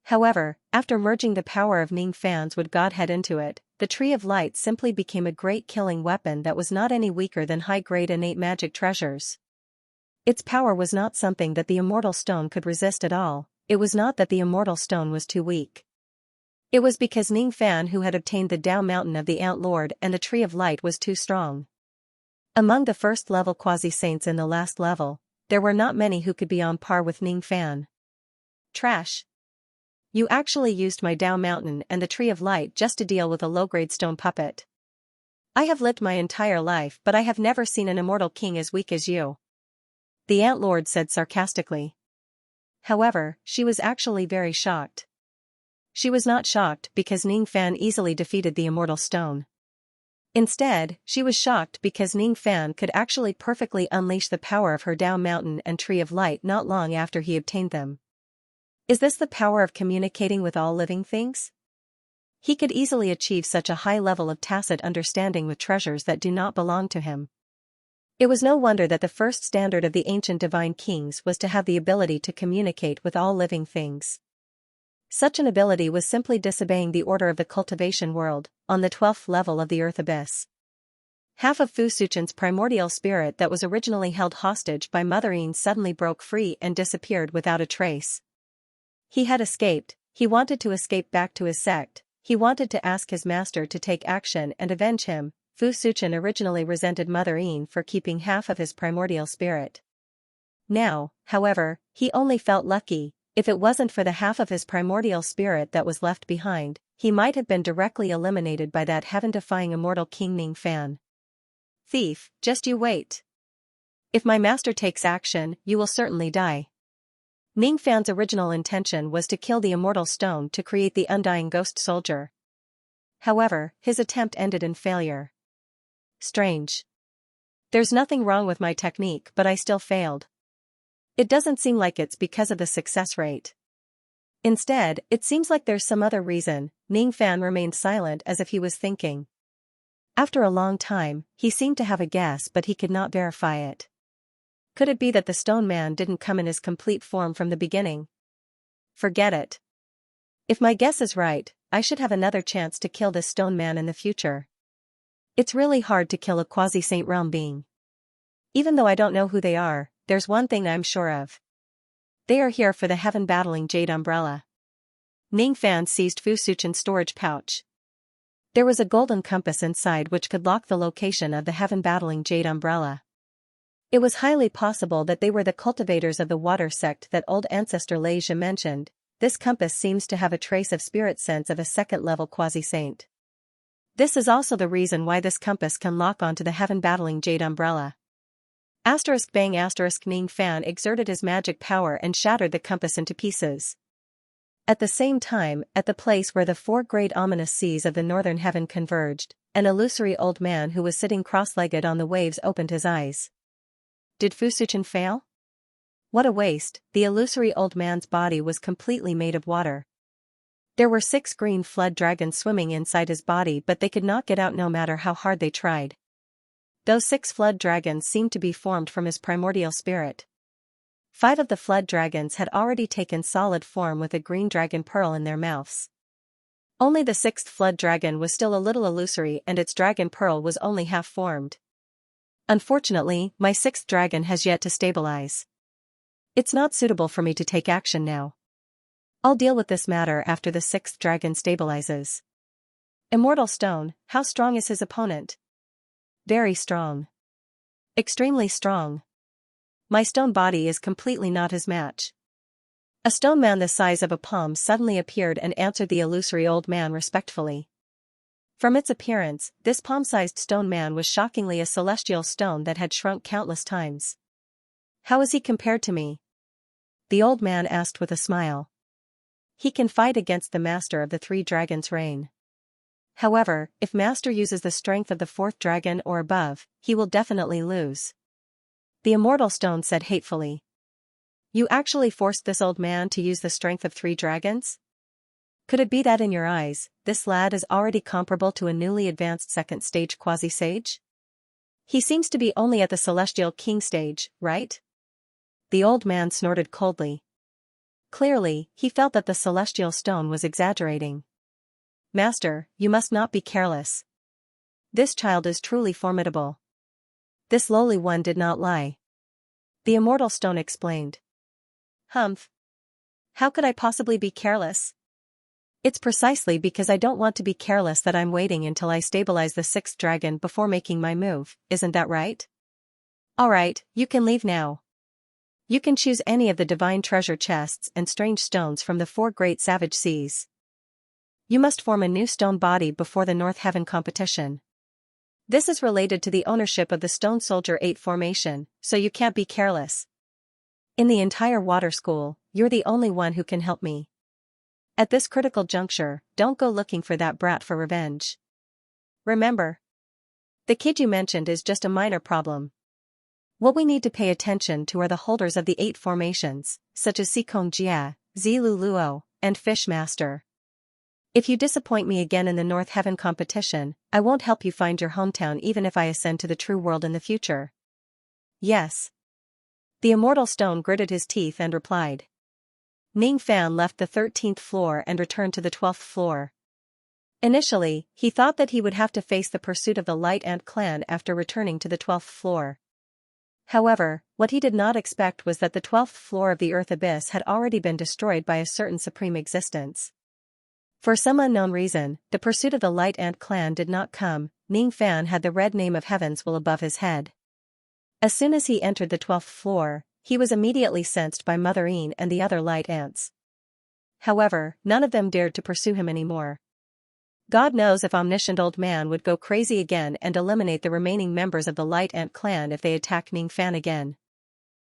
However, after merging the power of Ning Fan's wood godhead into it, the tree of light simply became a great killing weapon that was not any weaker than high-grade innate magic treasures. Its power was not something that the immortal stone could resist at all. It was not that the immortal stone was too weak. It was because Ning Fan, who had obtained the Tao Mountain of the Ant Lord and the Tree of Light, was too strong. Among the first-level quasi-saints in the last level, there were not many who could be on par with Ning Fan. Trash. You actually used my Tao Mountain and the Tree of Light just to deal with a low-grade stone puppet. I have lived my entire life, but I have never seen an immortal king as weak as you. The Ant Lord said sarcastically. However, she was actually very shocked. She was not shocked because Ning Fan easily defeated the immortal stone. Instead, she was shocked because Ning Fan could actually perfectly unleash the power of her Tao Mountain and Tree of Light not long after he obtained them. Is this the power of communicating with all living things? He could easily achieve such a high level of tacit understanding with treasures that do not belong to him. It was no wonder that the first standard of the ancient divine kings was to have the ability to communicate with all living things. Such an ability was simply disobeying the order of the cultivation world, on the 12th level of the earth abyss. Half of Fu Suchen's primordial spirit that was originally held hostage by Mother Yin suddenly broke free and disappeared without a trace. He had escaped. He wanted to escape back to his sect. He wanted to ask his master to take action and avenge him. Fu Suchen originally resented Mother Yin for keeping half of his primordial spirit. Now, however, he only felt lucky. If it wasn't for the half of his primordial spirit that was left behind, he might have been directly eliminated by that heaven-defying immortal King Ning Fan. Thief, just you wait. If my master takes action, you will certainly die. Ning Fan's original intention was to kill the immortal stone to create the undying ghost soldier. However, his attempt ended in failure. Strange. There's nothing wrong with my technique, but I still failed. It doesn't seem like it's because of the success rate. Instead, it seems like there's some other reason. Ning Fan remained silent as if he was thinking. After a long time, he seemed to have a guess, but he could not verify it. Could it be that the stone man didn't come in his complete form from the beginning? Forget it. If my guess is right, I should have another chance to kill this stone man in the future. It's really hard to kill a quasi-saint realm being. Even though I don't know who they are, there's one thing I'm sure of. They are here for the heaven-battling Jade Umbrella. Ning Fan seized Fu Suchen's storage pouch. There was a golden compass inside which could lock the location of the heaven-battling Jade Umbrella. It was highly possible that they were the cultivators of the water sect that old ancestor Lei Zhe mentioned. This compass seems to have a trace of spirit sense of a second-level quasi-saint. This is also the reason why this compass can lock onto the heaven-battling Jade Umbrella. Bang Ning Fan exerted his magic power and shattered the compass into pieces. At the same time, at the place where the four great ominous seas of the northern heaven converged, an illusory old man who was sitting cross-legged on the waves opened his eyes. Did Fu Suchen fail? What a waste. The illusory old man's body was completely made of water. There were 6 green flood dragons swimming inside his body, but they could not get out no matter how hard they tried. Those 6 flood dragons seemed to be formed from his primordial spirit. 5 of the flood dragons had already taken solid form with a green dragon pearl in their mouths. Only the 6th flood dragon was still a little illusory and its dragon pearl was only half formed. Unfortunately, my 6th dragon has yet to stabilize. It's not suitable for me to take action now. I'll deal with this matter after the 6th dragon stabilizes. Immortal Stone, how strong is his opponent? Very strong. Extremely strong. My stone body is completely not his match. A stone man the size of a palm suddenly appeared and answered the illusory old man respectfully. From its appearance, this palm-sized stone man was shockingly a celestial stone that had shrunk countless times. "How is he compared to me?" the old man asked with a smile. "He can fight against the master of the three dragons' reign. However, if master uses the strength of the fourth dragon or above, he will definitely lose," the immortal stone said hatefully. "You actually forced this old man to use the strength of three dragons? Could it be that in your eyes, this lad is already comparable to a newly advanced second-stage quasi-sage? He seems to be only at the celestial king stage, right?" The old man snorted coldly. Clearly, he felt that the celestial stone was exaggerating. "Master, you must not be careless. This child is truly formidable. This lowly one did not lie," the immortal stone explained. "Humph. How could I possibly be careless? It's precisely because I don't want to be careless that I'm waiting until I stabilize the sixth dragon before making my move, isn't that right? Alright, you can leave now. You can choose any of the divine treasure chests and strange stones from the four great savage seas. You must form a new stone body before the North Heaven competition. This is related to the ownership of the Stone Soldier 8 formation, so you can't be careless. In the entire water school, you're the only one who can help me. At this critical juncture, don't go looking for that brat for revenge. Remember, the kid you mentioned is just a minor problem. What we need to pay attention to are the holders of the 8 formations, such as Xianxia, Ziluluo, and Fish Master. If you disappoint me again in the North Heaven competition, I won't help you find your hometown even if I ascend to the true world in the future." "Yes." The immortal stone gritted his teeth and replied. Ning Fan left the 13th floor and returned to the 12th floor. Initially, he thought that he would have to face the pursuit of the Light Ant clan after returning to the 12th floor. However, what he did not expect was that the 12th floor of the Earth Abyss had already been destroyed by a certain supreme existence. For some unknown reason, the pursuit of the Light Ant clan did not come. Ning Fan had the red name of Heavenswell above his head. As soon as he entered the 12th floor, he was immediately sensed by Mother Een and the other light ants. However, none of them dared to pursue him anymore. God knows if omniscient old man would go crazy again and eliminate the remaining members of the Light Ant clan if they attack Ning Fan again.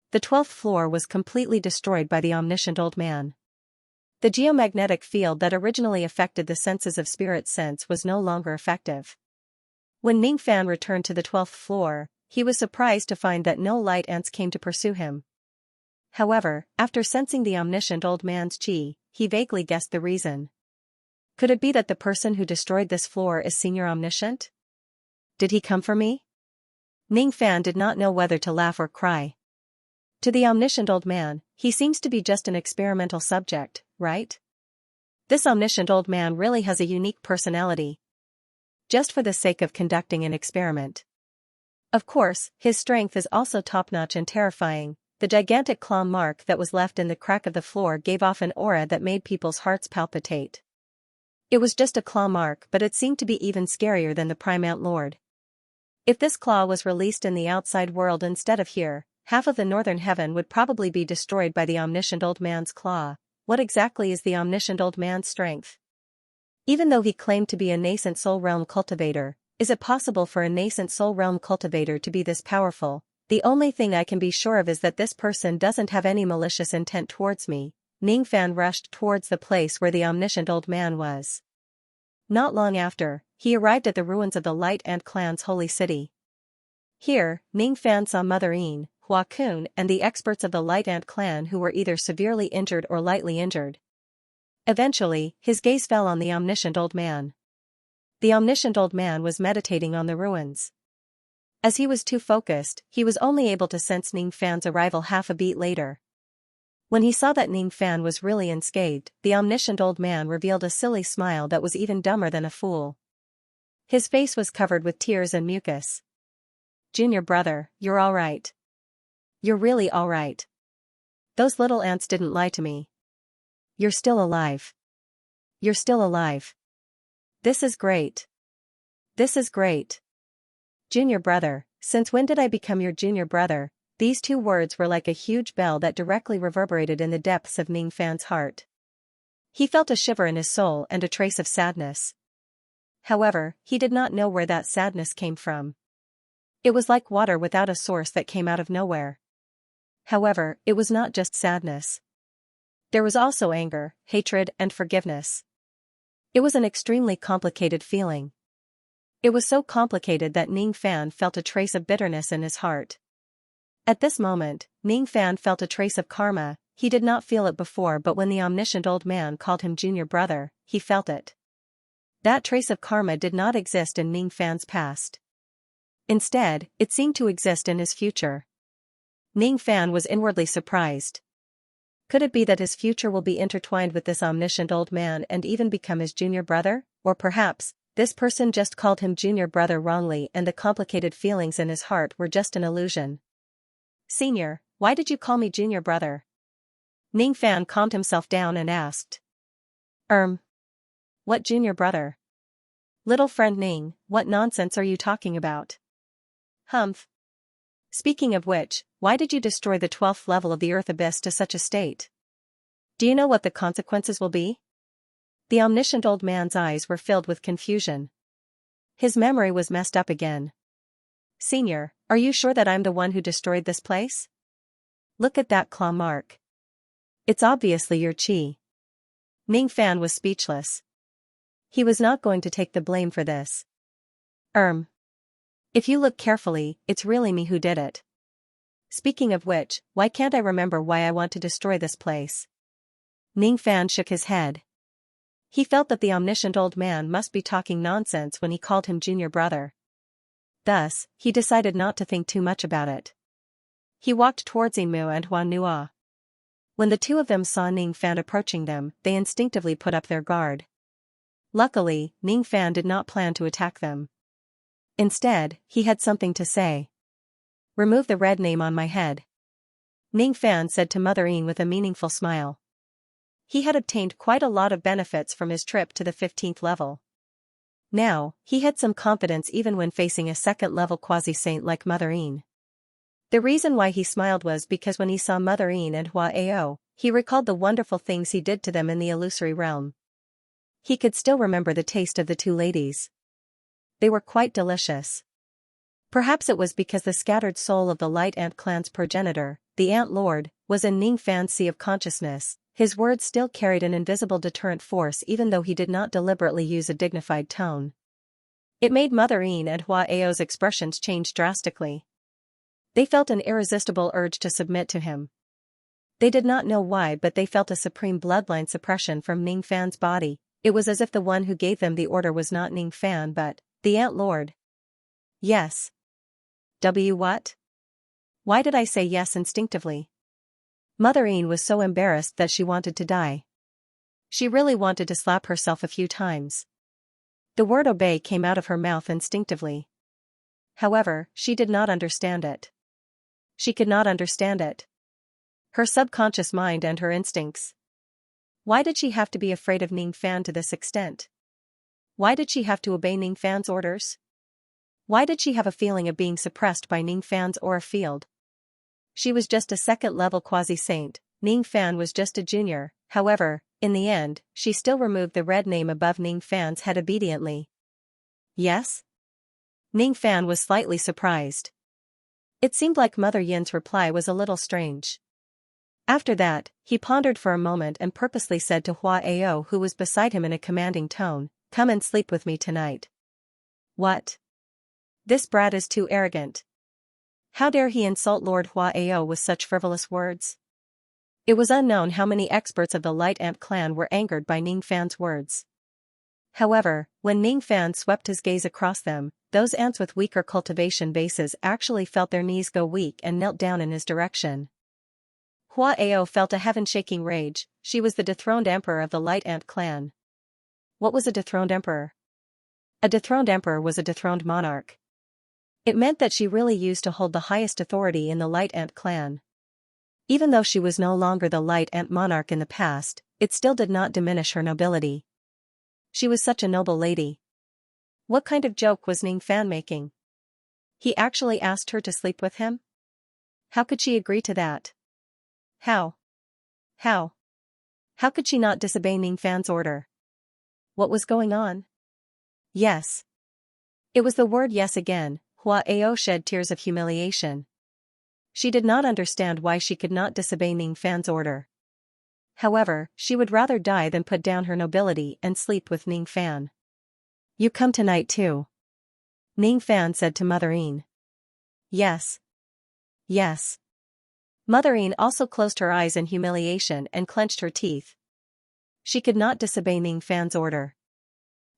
The 12th floor was completely destroyed by the omniscient old man. The geomagnetic field that originally affected the senses of spirit sense was no longer effective. When Ning Fan returned to the 12th floor, he was surprised to find that no light ants came to pursue him. However, after sensing the omniscient old man's chi, he vaguely guessed the reason. Could it be that the person who destroyed this floor is Senior Omniscient? Did he come for me? Ning Fan did not know whether to laugh or cry. To the omniscient old man, he seems to be just an experimental subject, right? This omniscient old man really has a unique personality. Just for the sake of conducting an experiment. Of course, his strength is also top-notch and terrifying. The gigantic claw mark that was left in the crack of the floor gave off an aura that made people's hearts palpitate. It was just a claw mark, but it seemed to be even scarier than the Prime Ant Lord. If this claw was released in the outside world instead of here, half of the northern heaven would probably be destroyed by the omniscient old man's claw. What exactly is the omniscient old man's strength? Even though he claimed to be a nascent soul realm cultivator, is it possible for a nascent soul realm cultivator to be this powerful? The only thing I can be sure of is that this person doesn't have any malicious intent towards me. Ning Fan rushed towards the place where the omniscient old man was. Not long after, he arrived at the ruins of the Light Ant clan's holy city. Here, Ning Fan saw Mother Een, Hua Kun and the experts of the Light Ant clan who were either severely injured or lightly injured. Eventually, his gaze fell on the omniscient old man. The omniscient old man was meditating on the ruins. As he was too focused, he was only able to sense Ning Fan's arrival half a beat later. When he saw that Ning Fan was really unscathed, the omniscient old man revealed a silly smile that was even dumber than a fool. His face was covered with tears and mucus. "Junior brother, you're all right. You're really all right. Those little ants didn't lie to me. You're still alive. You're still alive. This is great. This is great. Junior brother, since when did I become your junior brother?" These two words were like a huge bell that directly reverberated in the depths of Ning Fan's heart. He felt a shiver in his soul and a trace of sadness. However, he did not know where that sadness came from. It was like water without a source that came out of nowhere. However, it was not just sadness. There was also anger, hatred, and forgiveness. It was an extremely complicated feeling. It was so complicated that Ning Fan felt a trace of bitterness in his heart. At this moment, Ning Fan felt a trace of karma. He did not feel it before, but when the omniscient old man called him junior brother, he felt it. That trace of karma did not exist in Ning Fan's past. Instead, it seemed to exist in his future. Ning Fan was inwardly surprised. Could it be that his future will be intertwined with this omniscient old man and even become his junior brother? Or perhaps, this person just called him junior brother wrongly and the complicated feelings in his heart were just an illusion. Senior, why did you call me junior brother? Ning Fan calmed himself down and asked. What junior brother? Little friend Ning, what nonsense are you talking about? Humph. Speaking of which, why did you destroy the 12th level of the Earth Abyss to such a state? Do you know what the consequences will be? The omniscient old man's eyes were filled with confusion. His memory was messed up again. Senior, are you sure that I'm the one who destroyed this place? Look at that claw mark. It's obviously your chi. Ning Fan was speechless. He was not going to take the blame for this. If you look carefully, it's really me who did it. Speaking of which, why can't I remember why I want to destroy this place? Ning Fan shook his head. He felt that the omniscient old man must be talking nonsense when he called him junior brother. Thus, he decided not to think too much about it. He walked towards Inmu and Hua Nua. When the two of them saw Ning Fan approaching them, they instinctively put up their guard. Luckily, Ning Fan did not plan to attack them. Instead, he had something to say. Remove the red name on my head. Ning Fan said to Mother Yin with a meaningful smile. He had obtained quite a lot of benefits from his trip to the 15th level. Now, he had some confidence even when facing a second-level quasi-saint like Mother Yin. The reason why he smiled was because when he saw Mother Yin and Hua Ao, he recalled the wonderful things he did to them in the illusory realm. He could still remember the taste of the two ladies. They were quite delicious. Perhaps it was because the scattered soul of the Light Ant clan's progenitor, the Ant Lord, was in Ning Fan's sea of consciousness. His words still carried an invisible deterrent force even though he did not deliberately use a dignified tone. It made Mother Yin and Hua Ao's expressions change drastically. They felt an irresistible urge to submit to him. They did not know why, but they felt a supreme bloodline suppression from Ning Fan's body. It was as if the one who gave them the order was not Ning Fan but the Ant Lord. Yes. What? Why did I say yes instinctively? Mother Yin was so embarrassed that she wanted to die. She really wanted to slap herself a few times. The word obey came out of her mouth instinctively. However, she did not understand it. She could not understand it. Her subconscious mind and her instincts. Why did she have to be afraid of Ning Fan to this extent? Why did she have to obey Ning Fan's orders? Why did she have a feeling of being suppressed by Ning Fan's aura field? She was just a second-level quasi-saint, Ning Fan was just a junior. However, in the end, she still removed the red name above Ning Fan's head obediently. Yes? Ning Fan was slightly surprised. It seemed like Mother Yin's reply was a little strange. After that, he pondered for a moment and purposely said to Hua Ao, who was beside him in a commanding tone, "Come and sleep with me tonight." What? This brat is too arrogant. How dare he insult Lord Hua Ao with such frivolous words? It was unknown how many experts of the Light Ant clan were angered by Ning Fan's words. However, when Ning Fan swept his gaze across them, those ants with weaker cultivation bases actually felt their knees go weak and knelt down in his direction. Hua Ao felt a heaven-shaking rage. She was the dethroned emperor of the Light Ant clan. What was a dethroned emperor? A dethroned emperor was a dethroned monarch. It meant that she really used to hold the highest authority in the Light Ant clan. Even though she was no longer the Light Ant monarch in the past, it still did not diminish her nobility. She was such a noble lady. What kind of joke was Ning Fan making? He actually asked her to sleep with him? How could she agree to that? How? How? How could she not disobey Ning Fan's order? What was going on? Yes. It was the word yes again. Hua Ao shed tears of humiliation. She did not understand why she could not disobey Ning Fan's order. However, she would rather die than put down her nobility and sleep with Ning Fan. You come tonight too? Ning Fan said to Mother Yin. Yes. Yes. Mother Yin also closed her eyes in humiliation and clenched her teeth. She could not disobey Ning Fan's order.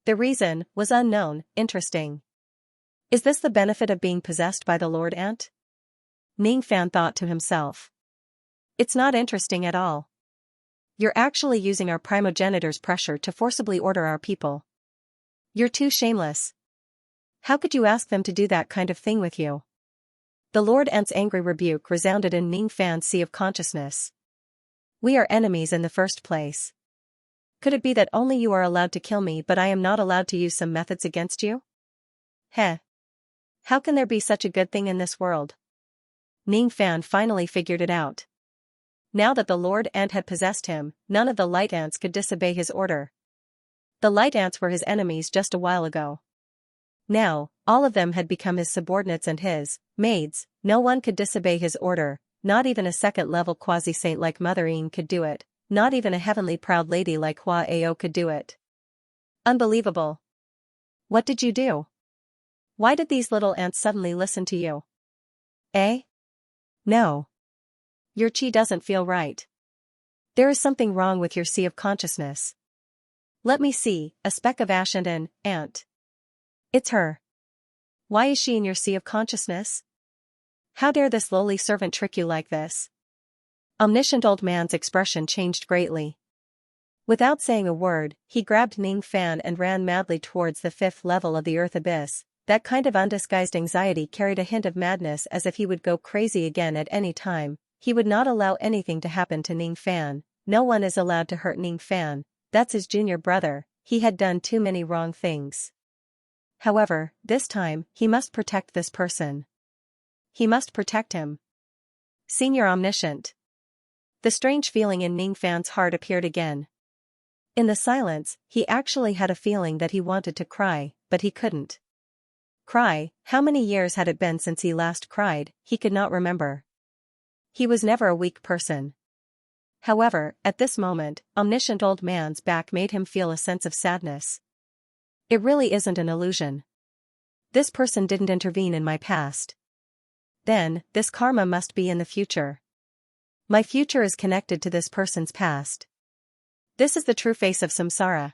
The reason was unknown. Interesting. Is this the benefit of being possessed by the Lord Ant? Ning Fan thought to himself. It's not interesting at all. You're actually using our primogenitor's pressure to forcibly order our people. You're too shameless. How could you ask them to do that kind of thing with you? The Lord Ant's angry rebuke resounded in Ning Fan's sea of consciousness. We are enemies in the first place. Could it be that only you are allowed to kill me but I am not allowed to use some methods against you? Heh. How can there be such a good thing in this world? Ning Fan finally figured it out. Now that the Lord Ant had possessed him, none of the light ants could disobey his order. The light ants were his enemies just a while ago. Now, all of them had become his subordinates and his maids. No one could disobey his order, not even a second-level quasi-saint like Mother Yin could do it, not even a heavenly proud lady like Hua Ao could do it. Unbelievable. What did you do? Why did these little ants suddenly listen to you? Eh? No. Your chi doesn't feel right. There is something wrong with your sea of consciousness. Let me see, a speck of ash and an ant. It's her. Why is she in your sea of consciousness? How dare this lowly servant trick you like this? Omniscient old man's expression changed greatly. Without saying a word, he grabbed Ning Fan and ran madly towards the 5th level of the earth abyss. That kind of undisguised anxiety carried a hint of madness, as if he would go crazy again at any time. He would not allow anything to happen to Ning Fan. No one is allowed to hurt Ning Fan. That's his junior brother. He had done too many wrong things. However, this time, he must protect this person. He must protect him. Senior Omniscient. The strange feeling in Ning Fan's heart appeared again. In the silence, he actually had a feeling that he wanted to cry, but he couldn't. Cry? How many years had it been since he last cried? He could not remember. He was never a weak person. However, at this moment, Omniscient Old Man's back made him feel a sense of sadness. It really isn't an illusion. This person didn't intervene in my past. Then, this karma must be in the future. My future is connected to this person's past. This is the true face of samsara.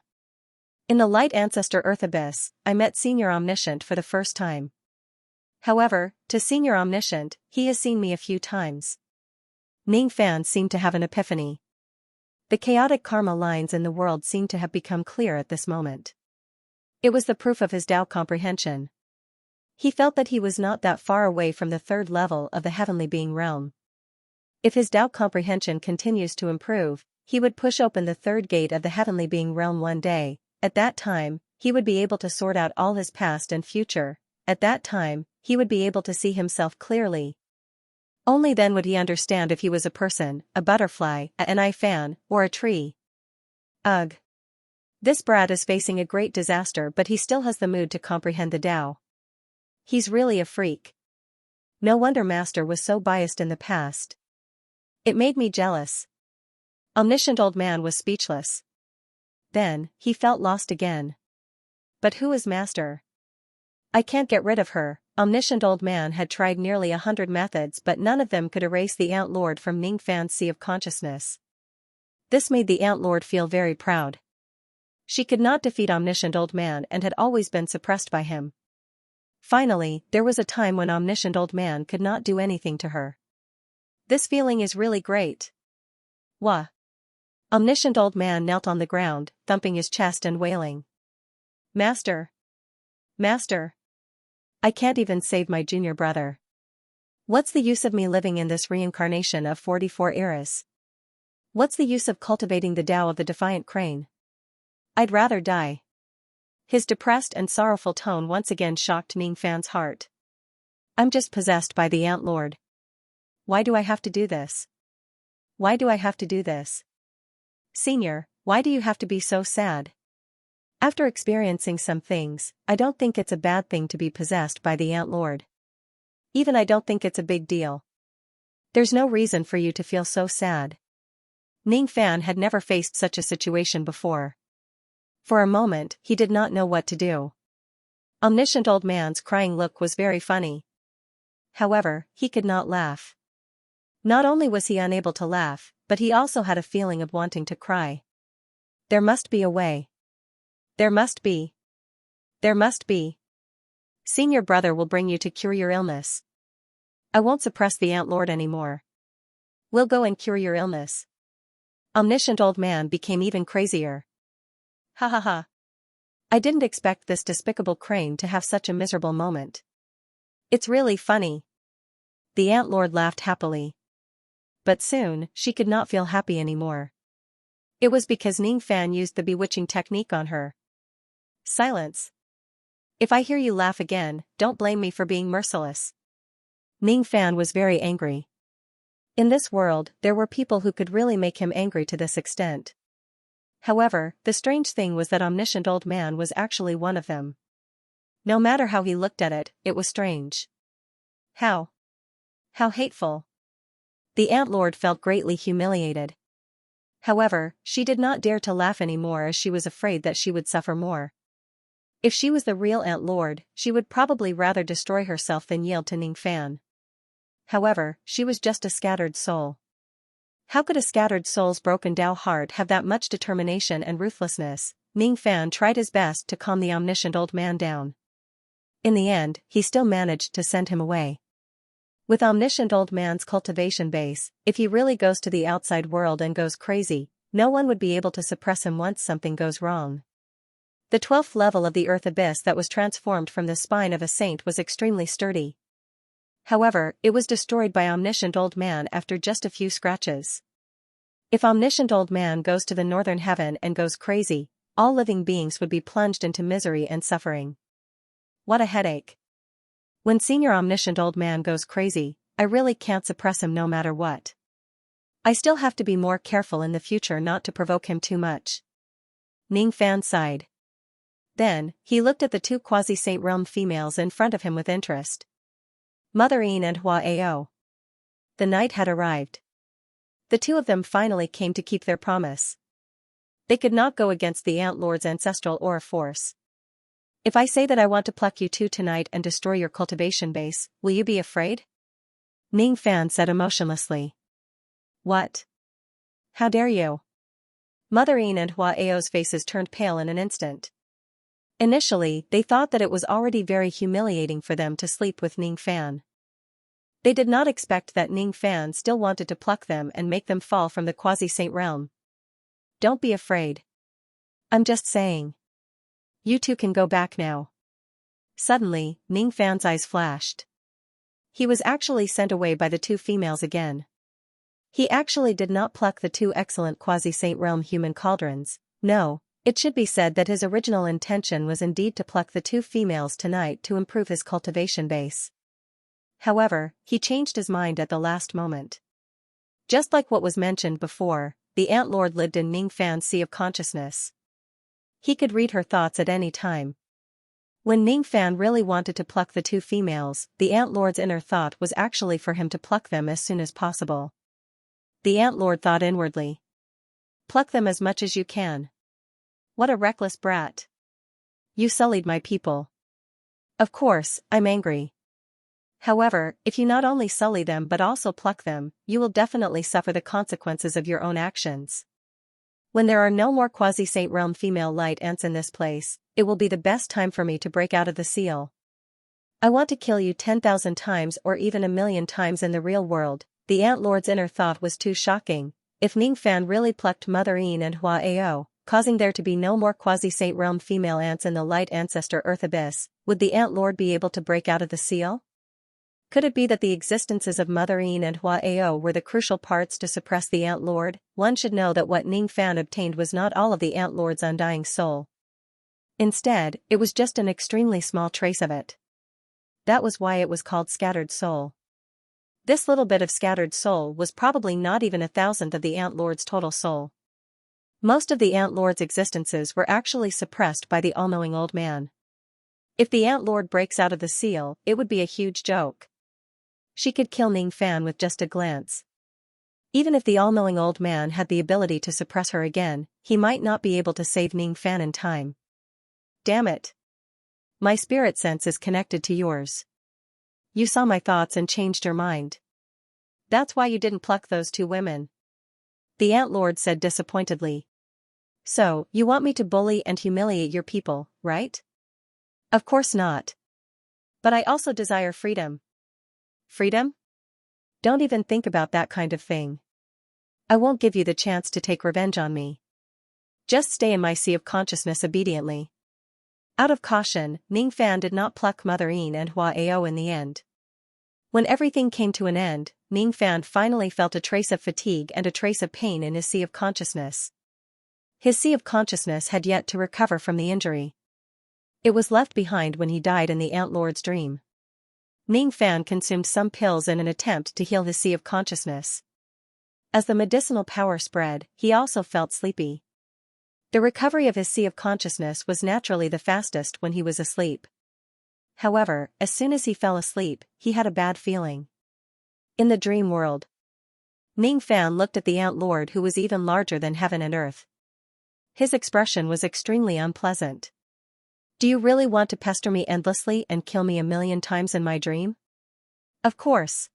In the light ancestor Earth Abyss, I met Senior Omniscient for the first time. However, to Senior Omniscient, he has seen me a few times. Ning Fan seemed to have an epiphany. The chaotic karma lines in the world seemed to have become clear at this moment. It was the proof of his Tao comprehension. He felt that he was not that far away from the 3rd level of the heavenly being realm. If his Tao comprehension continues to improve, he would push open the 3rd gate of the heavenly being realm one day. At that time, he would be able to sort out all his past and future. At that time, he would be able to see himself clearly. Only then would he understand if he was a person, a butterfly, an eye fan, or a tree. Ugh. This brat is facing a great disaster, but he still has the mood to comprehend the Tao. He's really a freak. No wonder Master was so biased in the past. It made me jealous. Omniscient Old Man was speechless. Then, he felt lost again. But who is Master? I can't get rid of her. Omniscient Old Man had tried nearly 100 methods, but none of them could erase the Ant Lord from Ning Fan's sea of consciousness. This made the Ant Lord feel very proud. She could not defeat Omniscient Old Man and had always been suppressed by him. Finally, there was a time when Omniscient Old Man could not do anything to her. This feeling is really great. Wah. Omniscient Old Man knelt on the ground, thumping his chest and wailing. Master. Master. I can't even save my junior brother. What's the use of me living in this reincarnation of 44 eras? What's the use of cultivating the Tao of the defiant crane? I'd rather die. His depressed and sorrowful tone once again shocked Ning Fan's heart. I'm just possessed by the Ant Lord. why do I have to do this? Why do I have to do this? Senior, why do you have to be so sad? After experiencing some things, I don't think it's a bad thing to be possessed by the Ant Lord. Even I don't think it's a big deal. There's no reason for you to feel so sad. Ning Fan had never faced such a situation before. For a moment, he did not know what to do. Omniscient Old Man's crying look was very funny. However, he could not laugh. Not only was he unable to laugh, but he also had a feeling of wanting to cry. There must be a way. There must be. There must be. Senior brother will bring you to cure your illness. I won't suppress the Ant Lord anymore. We'll go and cure your illness. Omniscient Old Man became even crazier. Ha ha ha. I didn't expect this despicable crane to have such a miserable moment. It's really funny. The Ant Lord laughed happily. But soon, she could not feel happy anymore. It was because Ning Fan used the bewitching technique on her. Silence. If I hear you laugh again, don't blame me for being merciless. Ning Fan was very angry. In this world, there were people who could really make him angry to this extent. However, the strange thing was that Omniscient Old Man was actually one of them. No matter how he looked at it, it was strange. How hateful. The Ant Lord felt greatly humiliated. However, she did not dare to laugh anymore as she was afraid that she would suffer more. If she was the real Ant Lord, she would probably rather destroy herself than yield to Ning Fan. However, she was just a scattered soul. How could a scattered soul's broken down heart have that much determination and ruthlessness? Ning Fan tried his best to calm the Omniscient Old Man down. In the end, he still managed to send him away. With Omniscient Old Man's cultivation base, if he really goes to the outside world and goes crazy, no one would be able to suppress him once something goes wrong. The 12th level of the Earth Abyss that was transformed from the spine of a saint was extremely sturdy. However, it was destroyed by Omniscient Old Man after just a few scratches. If Omniscient Old Man goes to the northern heaven and goes crazy, all living beings would be plunged into misery and suffering. What a headache. When Senior Omniscient Old Man goes crazy, I really can't suppress him no matter what. I still have to be more careful in the future not to provoke him too much. Ning Fan sighed. Then, he looked at the two quasi-saint realm females in front of him with interest. Mother Yin and Hua Ao. The night had arrived. The two of them finally came to keep their promise. They could not go against the Ant Lord's ancestral aura force. If I say that I want to pluck you two tonight and destroy your cultivation base, will you be afraid? Ning Fan said emotionlessly. What? How dare you? Mother Yin and Hua Ao's faces turned pale in an instant. Initially, they thought that it was already very humiliating for them to sleep with Ning Fan. They did not expect that Ning Fan still wanted to pluck them and make them fall from the quasi-saint realm. Don't be afraid. I'm just saying. You two can go back now. Suddenly, Ning Fan's eyes flashed. He was actually sent away by the two females again. He actually did not pluck the two excellent quasi-saint realm human cauldrons, no. It should be said that his original intention was indeed to pluck the two females tonight to improve his cultivation base. However, he changed his mind at the last moment. Just like what was mentioned before, the Ant Lord lived in Ning Fan's sea of consciousness. He could read her thoughts at any time. When Ning Fan really wanted to pluck the two females, the Ant Lord's inner thought was actually for him to pluck them as soon as possible. The Ant Lord thought inwardly. Pluck them as much as you can. What a reckless brat. You sullied my people. Of course, I'm angry. However, if you not only sully them but also pluck them, you will definitely suffer the consequences of your own actions. When there are no more quasi-saint realm female light ants in this place, it will be the best time for me to break out of the seal. I want to kill you 10,000 times or even 1,000,000 times in the real world. The Ant Lord's inner thought was too shocking. If Ning Fan really plucked Mother Yin and Hua Ao, causing there to be no more quasi-saint realm female ants in the light ancestor Earth Abyss, would the Ant Lord be able to break out of the seal? Could it be that the existences of Mother Yin and Hua Ao were the crucial parts to suppress the Ant Lord? One should know that what Ning Fan obtained was not all of the Ant Lord's undying soul. Instead, it was just an extremely small trace of it. That was why it was called Scattered Soul. This little bit of scattered soul was probably not even 1,000th of the Ant Lord's total soul. Most of the Ant Lord's existences were actually suppressed by the all-knowing old man. If the Ant Lord breaks out of the seal, it would be a huge joke. She could kill Ning Fan with just a glance. Even if the all-knowing old man had the ability to suppress her again, he might not be able to save Ning Fan in time. Damn it. My spirit sense is connected to yours. You saw my thoughts and changed your mind. That's why you didn't pluck those two women. The Ant Lord said disappointedly. So, you want me to bully and humiliate your people, right? Of course not. But I also desire freedom. Freedom? Don't even think about that kind of thing. I won't give you the chance to take revenge on me. Just stay in my sea of consciousness obediently. Out of caution, Ning Fan did not pluck Mother Yin and Hua Ao in the end. When everything came to an end, Ning Fan finally felt a trace of fatigue and a trace of pain in his sea of consciousness. His sea of consciousness had yet to recover from the injury. It was left behind when he died in the Ant Lord's dream. Ning Fan consumed some pills in an attempt to heal his sea of consciousness. As the medicinal power spread, he also felt sleepy. The recovery of his sea of consciousness was naturally the fastest when he was asleep. However, as soon as he fell asleep, he had a bad feeling. In the dream world, Ning Fan looked at the Ant Lord, who was even larger than heaven and earth. His expression was extremely unpleasant. Do you really want to pester me endlessly and kill me 1,000,000 times in my dream? Of course.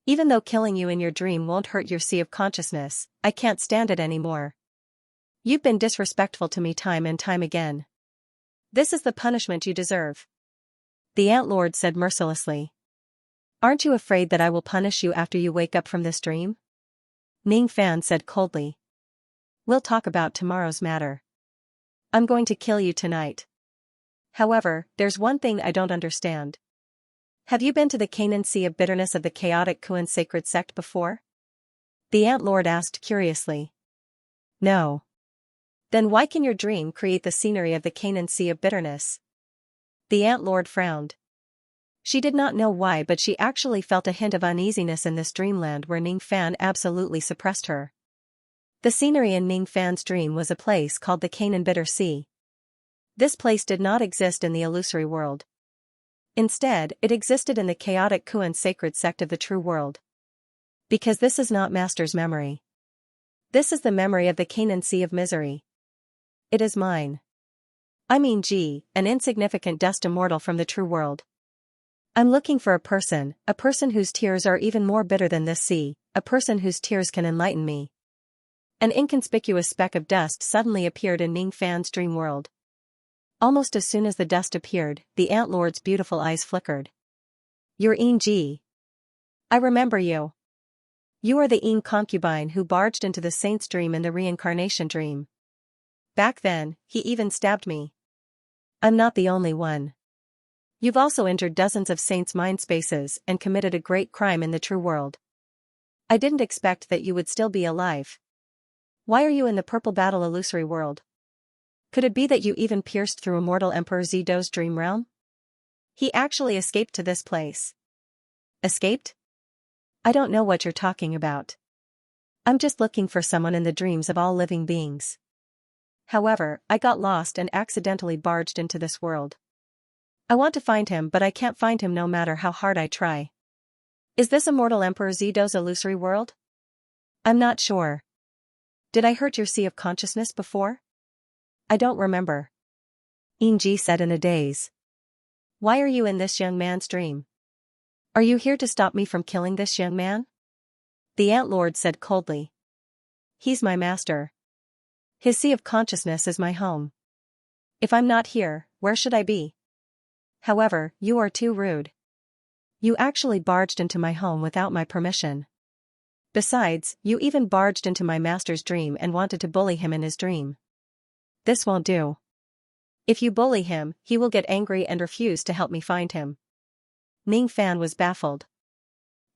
Even though killing you in your dream won't hurt your sea of consciousness, I can't stand it anymore. You've been disrespectful to me time and time again. This is the punishment you deserve. The Ant Lord said mercilessly. Aren't you afraid that I will punish you after you wake up from this dream? Ning Fan said coldly. We'll talk about tomorrow's matter. I'm going to kill you tonight. However, there's one thing I don't understand. Have you been to the Canaan Sea of Bitterness of the chaotic Kuan sacred sect before? The Ant Lord asked curiously. No. Then why can your dream create the scenery of the Canaan Sea of Bitterness? The Ant Lord frowned. She did not know why, but she actually felt a hint of uneasiness in this dreamland where Ning Fan absolutely suppressed her. The scenery in Ning Fan's dream was a place called the Canaan Bitter Sea. This place did not exist in the illusory world. Instead, it existed in the chaotic Kuan sacred sect of the true world. Because this is not Master's memory. This is the memory of the Canaan Sea of Misery. It is mine. I mean an insignificant dust immortal from the true world. I'm looking for a person whose tears are even more bitter than this sea, a person whose tears can enlighten me. An inconspicuous speck of dust suddenly appeared in Ning Fan's dream world. Almost as soon as the dust appeared, the Ant Lord's beautiful eyes flickered. You're Yin Ji. I remember you. You are the Yin concubine who barged into the saint's dream in the reincarnation dream. Back then, he even stabbed me. I'm not the only one. You've also injured dozens of saints' mind spaces and committed a great crime in the true world. I didn't expect that you would still be alive. Why are you in the purple battle illusory world? Could it be that you even pierced through immortal Emperor Zido's dream realm? He actually escaped to this place. Escaped? I don't know what you're talking about. I'm just looking for someone in the dreams of all living beings. However, I got lost and accidentally barged into this world. I want to find him, but I can't find him no matter how hard I try. Is this immortal Emperor Zido's illusory world? I'm not sure. Did I hurt your sea of consciousness before? I don't remember. Inji said in a daze. Why are you in this young man's dream? Are you here to stop me from killing this young man? The Ant Lord said coldly. He's my master. His sea of consciousness is my home. If I'm not here, where should I be? However, you are too rude. You actually barged into my home without my permission. Besides, you even barged into my master's dream and wanted to bully him in his dream. This won't do. If you bully him, he will get angry and refuse to help me find him. Ning Fan was baffled.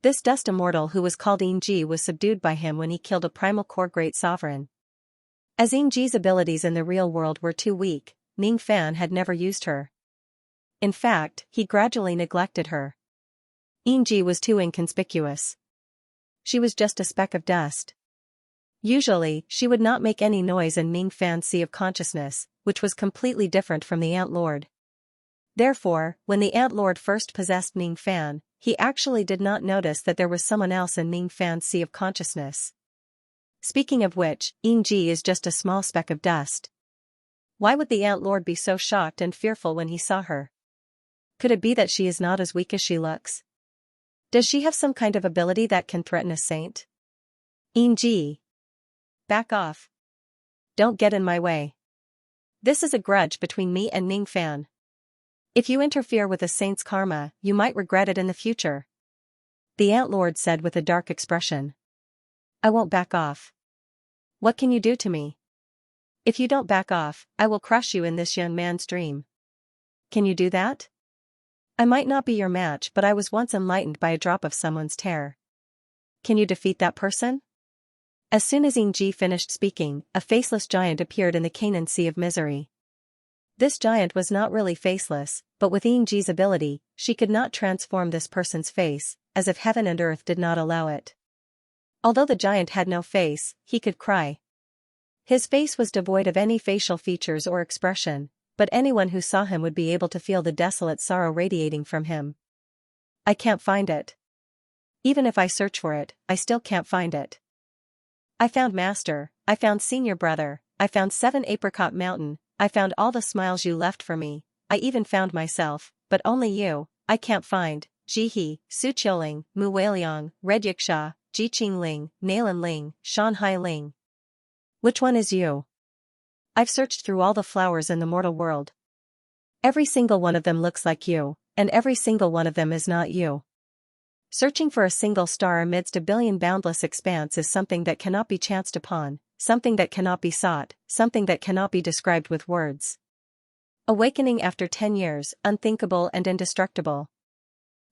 This dust immortal who was called Inji was subdued by him when he killed a primal core great sovereign. As Inji's abilities in the real world were too weak, Ning Fan had never used her. In fact, he gradually neglected her. Yingji was too inconspicuous. She was just a speck of dust. Usually, she would not make any noise in Ming Fan's sea of consciousness, which was completely different from the Ant Lord. Therefore, when the Ant Lord first possessed Ming Fan, he actually did not notice that there was someone else in Ming Fan's sea of consciousness. Speaking of which, Yingji is just a small speck of dust. Why would the Ant Lord be so shocked and fearful when he saw her? Could it be that she is not as weak as she looks? Does she have some kind of ability that can threaten a saint? Yingji. Back off. Don't get in my way. This is a grudge between me and Ming Fan. If you interfere with a saint's karma, you might regret it in the future. The Ant Lord said with a dark expression. I won't back off. What can you do to me? If you don't back off, I will crush you in this young man's dream. Can you do that? I might not be your match, but I was once enlightened by a drop of someone's tear. Can you defeat that person? As soon as Yingji finished speaking, a faceless giant appeared in the Canaan Sea of Misery. This giant was not really faceless, but with Yingji's ability, she could not transform this person's face, as if heaven and earth did not allow it. Although the giant had no face, he could cry. His face was devoid of any facial features or expression, but anyone who saw him would be able to feel the desolate sorrow radiating from him. I can't find it. Even if I search for it, I still can't find it. I found Master, I found Senior Brother, I found 7 Apricot Mountain, I found all the smiles you left for me, I even found myself, but only you, I can't find, Jihe, Su Qiuling, Mu Weiliang, Red Yiksha, Ji Qingling, Nailan Ling, Shanhai Ling. Which one is you? I've searched through all the flowers in the mortal world. Every single one of them looks like you, and every single one of them is not you. Searching for a single star amidst a billion boundless expanse is something that cannot be chanced upon, something that cannot be sought, something that cannot be described with words. Awakening after 10 years, unthinkable and indestructible.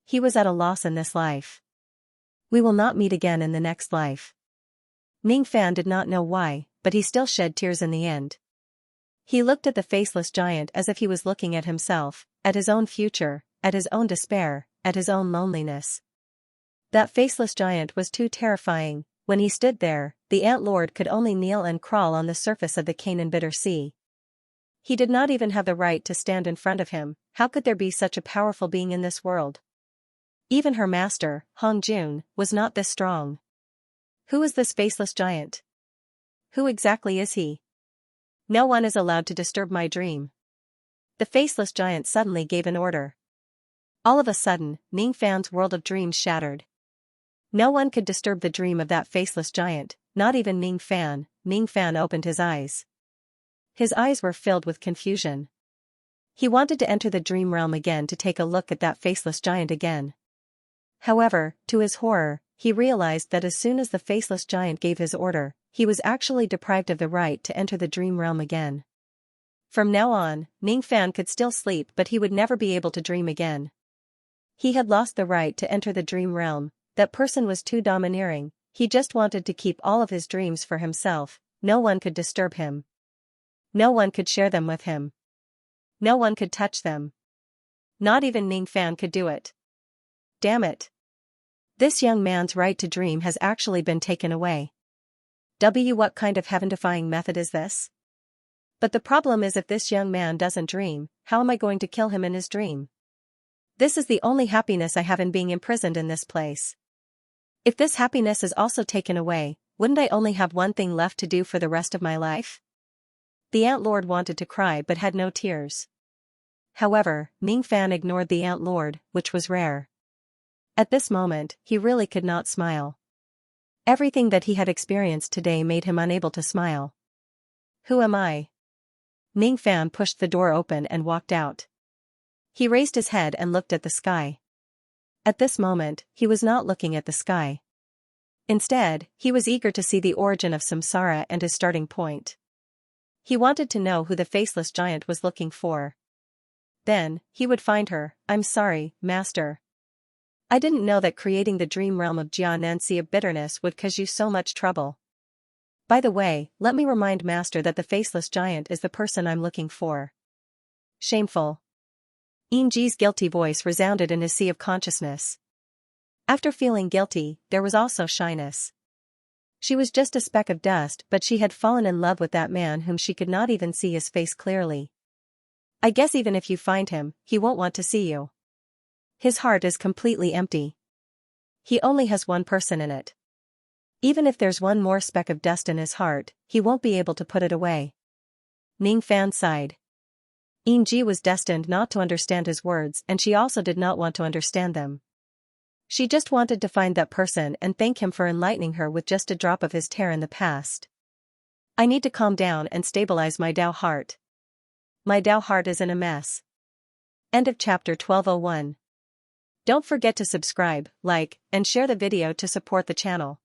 He was at a loss in this life. We will not meet again in the next life. Ming Fan did not know why, but he still shed tears in the end. He looked at the faceless giant as if he was looking at himself, at his own future, at his own despair, at his own loneliness. That faceless giant was too terrifying. When he stood there, the Ant Lord could only kneel and crawl on the surface of the Canaan Bitter Sea. He did not even have the right to stand in front of him. How could there be such a powerful being in this world? Even her master, Hong Jun, was not this strong. Who is this faceless giant? Who exactly is he? No one is allowed to disturb my dream. The faceless giant suddenly gave an order. All of a sudden, Ming Fan's world of dreams shattered. No one could disturb the dream of that faceless giant, not even Ming Fan. Ming Fan opened his eyes. His eyes were filled with confusion. He wanted to enter the dream realm again to take a look at that faceless giant again. However, to his horror, he realized that as soon as the faceless giant gave his order, he was actually deprived of the right to enter the dream realm again. From now on, Ming Fan could still sleep, but he would never be able to dream again. He had lost the right to enter the dream realm. That person was too domineering. He just wanted to keep all of his dreams for himself. No one could disturb him. No one could share them with him. No one could touch them. Not even Ming Fan could do it. Damn it. This young man's right to dream has actually been taken away. What kind of heaven-defying method is this? But the problem is, if this young man doesn't dream, how am I going to kill him in his dream? This is the only happiness I have in being imprisoned in this place. If this happiness is also taken away, wouldn't I only have one thing left to do for the rest of my life? The Ant Lord wanted to cry but had no tears. However, Ming Fan ignored the Ant Lord, which was rare. At this moment, he really could not smile. Everything that he had experienced today made him unable to smile. Who am I? Ming Fan pushed the door open and walked out. He raised his head and looked at the sky. At this moment, he was not looking at the sky. Instead, he was eager to see the origin of samsara and his starting point. He wanted to know who the faceless giant was looking for. Then, he would find her. I'm sorry, Master. I didn't know that creating the dream realm of Xianxia of bitterness would cause you so much trouble. By the way, let me remind Master that the faceless giant is the person I'm looking for. Shameful. Yingji's guilty voice resounded in his sea of consciousness. After feeling guilty, there was also shyness. She was just a speck of dust, but she had fallen in love with that man whom she could not even see his face clearly. I guess even if you find him, he won't want to see you. His heart is completely empty. He only has one person in it. Even if there's one more speck of dust in his heart, he won't be able to put it away. Ning Fan sighed. Ji was destined not to understand his words, and she also did not want to understand them. She just wanted to find that person and thank him for enlightening her with just a drop of his tear in the past. I need to calm down and stabilize my Dao heart. My Dao heart is in a mess. End of chapter 1201. Don't forget to subscribe, like, and share the video to support the channel.